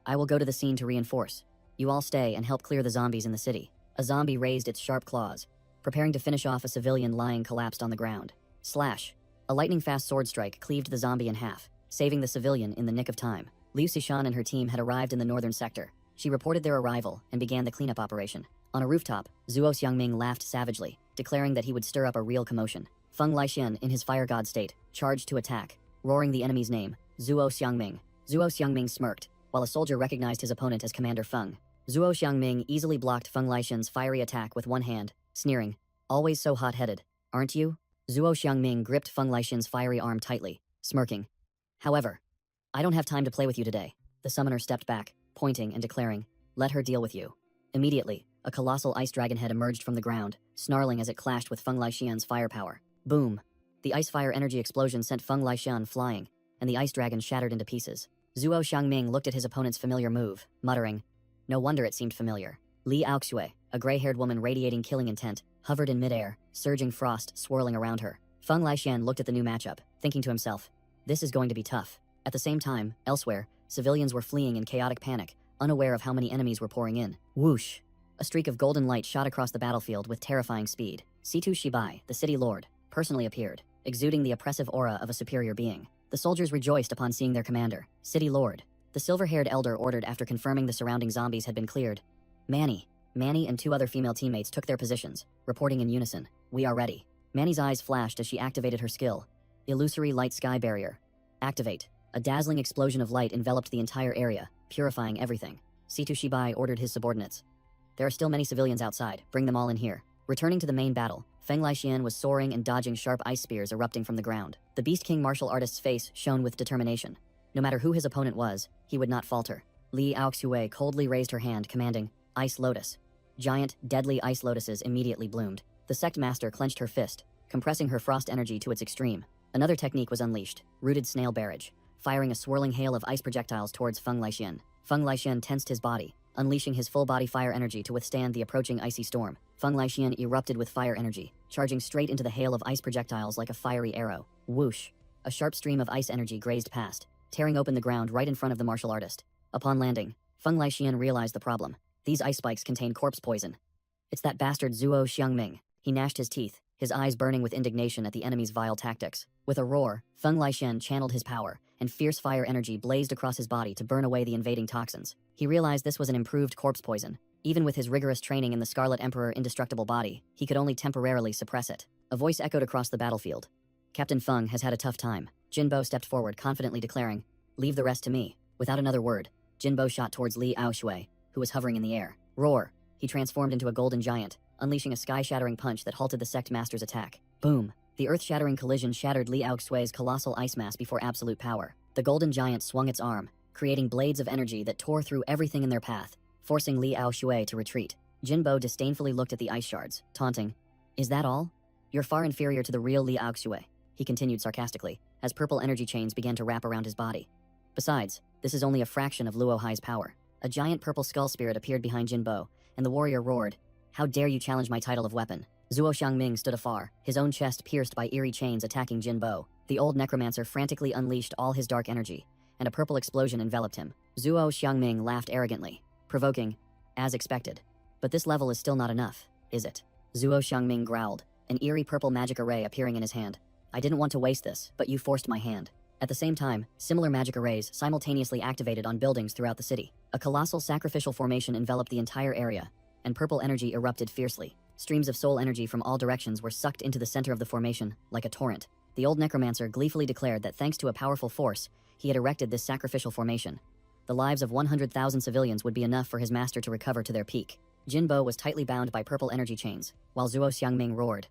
"I will go to the scene to reinforce. You all stay and help clear the zombies in the city." A zombie raised its sharp claws, preparing to finish off a civilian lying collapsed on the ground. Slash! A lightning-fast sword strike cleaved the zombie in half, saving the civilian in the nick of time. Liu Sishan and her team had arrived in the northern sector. She reported their arrival and began the cleanup operation. On a rooftop, Zuo Xiangming laughed savagely, declaring that he would stir up a real commotion. Feng Laixian, in his fire god state, charged to attack, roaring the enemy's name, Zuo Xiangming. Zuo Xiangming smirked, while a soldier recognized his opponent as Commander Feng. Zuo Xiangming easily blocked Feng Laixian's fiery attack with one hand, sneering, "Always so hot-headed, aren't you?" Zuo Xiangming gripped Feng Laixian's fiery arm tightly, smirking. "However, I don't have time to play with you today." The summoner stepped back, pointing and declaring, "Let her deal with you." Immediately, a colossal ice dragon head emerged from the ground, snarling as it clashed with Feng Laixian's firepower. Boom! The ice-fire energy explosion sent Feng Laixian flying, and the ice dragon shattered into pieces. Zuo Xiangming looked at his opponent's familiar move, muttering, "No wonder it seemed familiar." Li Aoxue, a gray-haired woman radiating killing intent, hovered in midair, surging frost swirling around her. Feng Laixian looked at the new matchup, thinking to himself, "This is going to be tough." At the same time, elsewhere, civilians were fleeing in chaotic panic, unaware of how many enemies were pouring in. Whoosh! A streak of golden light shot across the battlefield with terrifying speed. Situ Shibai, the city lord, personally appeared, exuding the oppressive aura of a superior being. The soldiers rejoiced upon seeing their commander, City Lord. The silver-haired elder ordered after confirming the surrounding zombies had been cleared. Manny and two other female teammates took their positions, reporting in unison, "We are ready." Manny's eyes flashed as she activated her skill. Illusory Light Sky Barrier. Activate. A dazzling explosion of light enveloped the entire area, purifying everything. Situ Shibai ordered his subordinates. "There are still many civilians outside, bring them all in here." Returning to the main battle, Feng Laixian was soaring and dodging sharp ice spears erupting from the ground. The Beast King martial artist's face shone with determination. No matter who his opponent was, he would not falter. Li Aoxue coldly raised her hand, commanding, "Ice Lotus." Giant, deadly ice lotuses immediately bloomed. The sect master clenched her fist, compressing her frost energy to its extreme. Another technique was unleashed, Rooted Snail Barrage, firing a swirling hail of ice projectiles towards Feng Laixian. Feng Laixian tensed his body, unleashing his full-body fire energy to withstand the approaching icy storm. Feng Laixian erupted with fire energy, charging straight into the hail of ice projectiles like a fiery arrow. Whoosh! A sharp stream of ice energy grazed past, tearing open the ground right in front of the martial artist. Upon landing, Feng Laixian realized the problem. These ice spikes contain corpse poison. "It's that bastard Zuo Xiangming." He gnashed his teeth, his eyes burning with indignation at the enemy's vile tactics. With a roar, Feng Laixian channeled his power, and fierce fire energy blazed across his body to burn away the invading toxins. He realized this was an improved corpse poison. Even with his rigorous training in the Scarlet Emperor indestructible body, he could only temporarily suppress it. A voice echoed across the battlefield. "Captain Feng has had a tough time." Jinbo stepped forward, confidently declaring, "Leave the rest to me." Without another word, Jinbo shot towards Li Aoxue, who was hovering in the air. Roar! He transformed into a golden giant, unleashing a sky-shattering punch that halted the sect master's attack. Boom! The earth-shattering collision shattered Li Aoxue's colossal ice mass before absolute power. The golden giant swung its arm, creating blades of energy that tore through everything in their path, forcing Li Aoshui to retreat. Jinbo disdainfully looked at the ice shards, taunting, "Is that all? You're far inferior to the real Li Aoshui," he continued sarcastically, as purple energy chains began to wrap around his body. "Besides, this is only a fraction of Luo Hai's power." A giant purple skull spirit appeared behind Jinbo, and the warrior roared, "How dare you challenge my title of weapon?" Zuo Xiangming stood afar, his own chest pierced by eerie chains attacking Jinbo. The old necromancer frantically unleashed all his dark energy, and a purple explosion enveloped him. Zuo Xiangming laughed arrogantly, provoking, "As expected. But this level is still not enough, is it?" Zuo Xiangming growled, an eerie purple magic array appearing in his hand. "I didn't want to waste this, but you forced my hand." At the same time, similar magic arrays simultaneously activated on buildings throughout the city. A colossal sacrificial formation enveloped the entire area, and purple energy erupted fiercely. Streams of soul energy from all directions were sucked into the center of the formation, like a torrent. The old necromancer gleefully declared that thanks to a powerful force, he had erected this sacrificial formation. The lives of 100,000 civilians would be enough for his master to recover to their peak. Jinbo was tightly bound by purple energy chains, while Zuo Xiangming roared,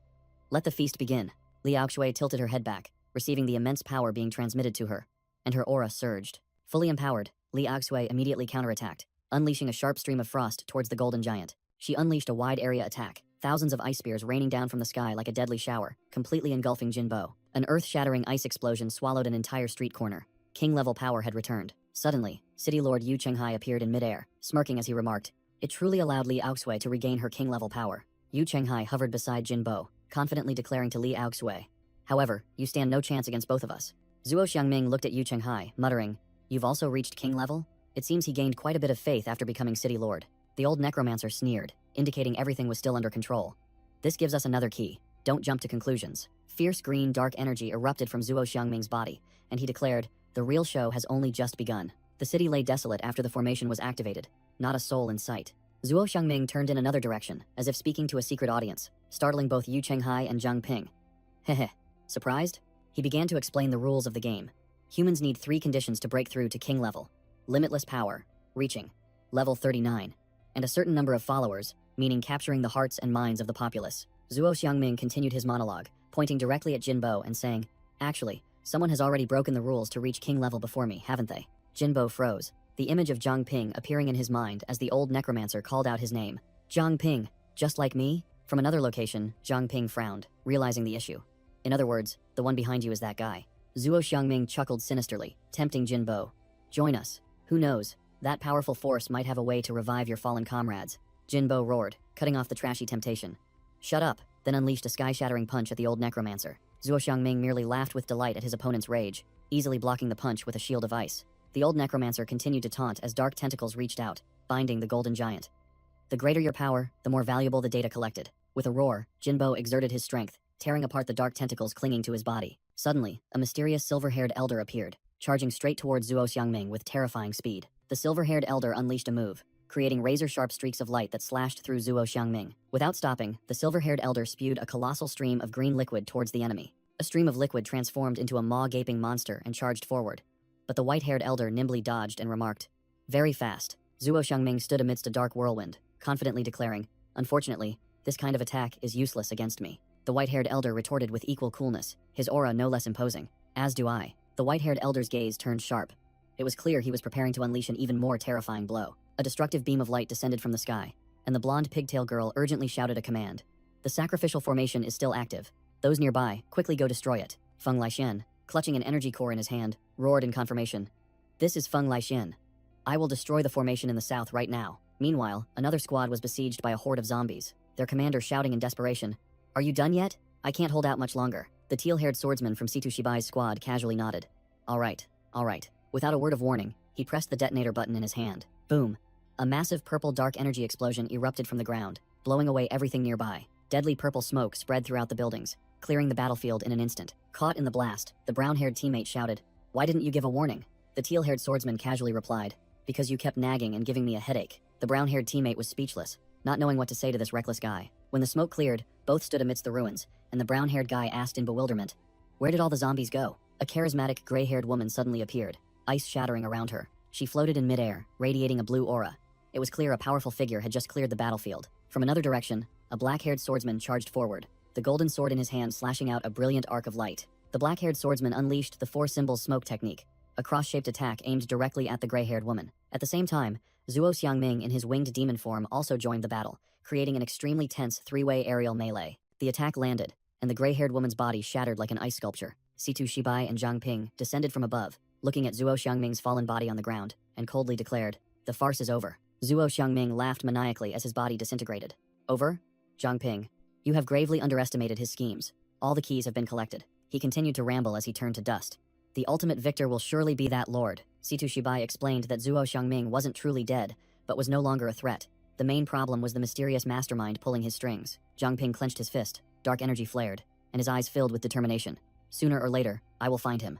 "Let the feast begin." Li Aoshui tilted her head back, receiving the immense power being transmitted to her, and her aura surged. Fully empowered, Li Aoshui immediately counterattacked, unleashing a sharp stream of frost towards the golden giant. She unleashed a wide area attack, thousands of ice spears raining down from the sky like a deadly shower, completely engulfing Jinbo. An earth-shattering ice explosion swallowed an entire street corner. King-level power had returned. Suddenly, City Lord Yu Chenghai appeared in midair, smirking as he remarked, "It truly allowed Li Aoshui to regain her king-level power." Yu Chenghai hovered beside Jinbo, confidently declaring to Li Aoshui, "However, you stand no chance against both of us." Zuo Xiangming looked at Yu Chenghai, muttering, "You've also reached king level?" It seems he gained quite a bit of faith after becoming city lord. The old necromancer sneered, indicating everything was still under control. "This gives us another key. Don't jump to conclusions." Fierce green dark energy erupted from Zuo Xiangming's body, and he declared, "The real show has only just begun." The city lay desolate after the formation was activated, not a soul in sight. Zuo Xiangming turned in another direction, as if speaking to a secret audience, startling both Yu Chenghai and Zhang Ping. "Heh. Surprised?" He began to explain the rules of the game. Humans need 3 conditions to break through to king level: limitless power, reaching level 39, and a certain number of followers, meaning capturing the hearts and minds of the populace. Zuo Xiangming continued his monologue, pointing directly at Jinbo and saying, "Actually, someone has already broken the rules to reach king level before me, haven't they?" Jinbo froze, the image of Zhang Ping appearing in his mind as the old necromancer called out his name. "Zhang Ping, just like me?" From another location, Zhang Ping frowned, realizing the issue. "In other words, the one behind you is that guy." Zuo Xiangming chuckled sinisterly, tempting Jinbo. "Join us. Who knows? That powerful force might have a way to revive your fallen comrades." Jinbo roared, cutting off the trashy temptation. "Shut up," then unleashed a sky-shattering punch at the old necromancer. Zuo Xiangming merely laughed with delight at his opponent's rage, easily blocking the punch with a shield of ice. The old necromancer continued to taunt as dark tentacles reached out, binding the golden giant. "The greater your power, the more valuable the data collected." With a roar, Jinbo exerted his strength, tearing apart the dark tentacles clinging to his body. Suddenly, a mysterious silver-haired elder appeared, charging straight towards Zuo Xiangming with terrifying speed. The silver-haired elder unleashed a move, creating razor-sharp streaks of light that slashed through Zuo Xiangming. Without stopping, the silver-haired elder spewed a colossal stream of green liquid towards the enemy. A stream of liquid transformed into a maw-gaping monster and charged forward. But the white-haired elder nimbly dodged and remarked, "Very fast." Zuo Xiangming stood amidst a dark whirlwind, confidently declaring, "Unfortunately, this kind of attack is useless against me." The white-haired elder retorted with equal coolness, his aura no less imposing. "As do I." The white-haired elder's gaze turned sharp. It was clear he was preparing to unleash an even more terrifying blow. A destructive beam of light descended from the sky, and the blonde pigtail girl urgently shouted a command. "The sacrificial formation is still active. Those nearby, quickly go destroy it." Feng Laixian, clutching an energy core in his hand, roared in confirmation. "This is Feng Laixian. I will destroy the formation in the south right now." Meanwhile, another squad was besieged by a horde of zombies, their commander shouting in desperation, "Are you done yet? I can't hold out much longer." The teal-haired swordsman from Situ Shibai's squad casually nodded. All right. Without a word of warning, he pressed the detonator button in his hand. Boom. A massive purple dark energy explosion erupted from the ground, blowing away everything nearby. Deadly purple smoke spread throughout the buildings, clearing the battlefield in an instant. Caught in the blast, the brown-haired teammate shouted, "Why didn't you give a warning?" The teal-haired swordsman casually replied, "Because you kept nagging and giving me a headache." The brown-haired teammate was speechless, not knowing what to say to this reckless guy. When the smoke cleared, both stood amidst the ruins, and the brown-haired guy asked in bewilderment, "Where did all the zombies go?" A charismatic gray-haired woman suddenly appeared, ice shattering around her. She floated in midair, radiating a blue aura. It was clear a powerful figure had just cleared the battlefield. From another direction, a black-haired swordsman charged forward, the golden sword in his hand slashing out a brilliant arc of light. The black-haired swordsman unleashed the 4 symbols smoke technique, a cross-shaped attack aimed directly at the gray-haired woman. At the same time, Zuo Xiangming in his winged demon form also joined the battle, creating an extremely tense three-way aerial melee. The attack landed, and the gray-haired woman's body shattered like an ice sculpture. Situ Shibai and Zhang Ping descended from above, looking at Zuo Xiangming's fallen body on the ground, and coldly declared, "The farce is over." Zuo Xiangming laughed maniacally as his body disintegrated. "Over? Zhang Ping, you have gravely underestimated his schemes. All the keys have been collected." He continued to ramble as he turned to dust. "The ultimate victor will surely be that lord." Situ Shibai explained that Zuo Xiangming wasn't truly dead, but was no longer a threat. The main problem was the mysterious mastermind pulling his strings. Zhang Ping clenched his fist, dark energy flared, and his eyes filled with determination. "Sooner or later, I will find him."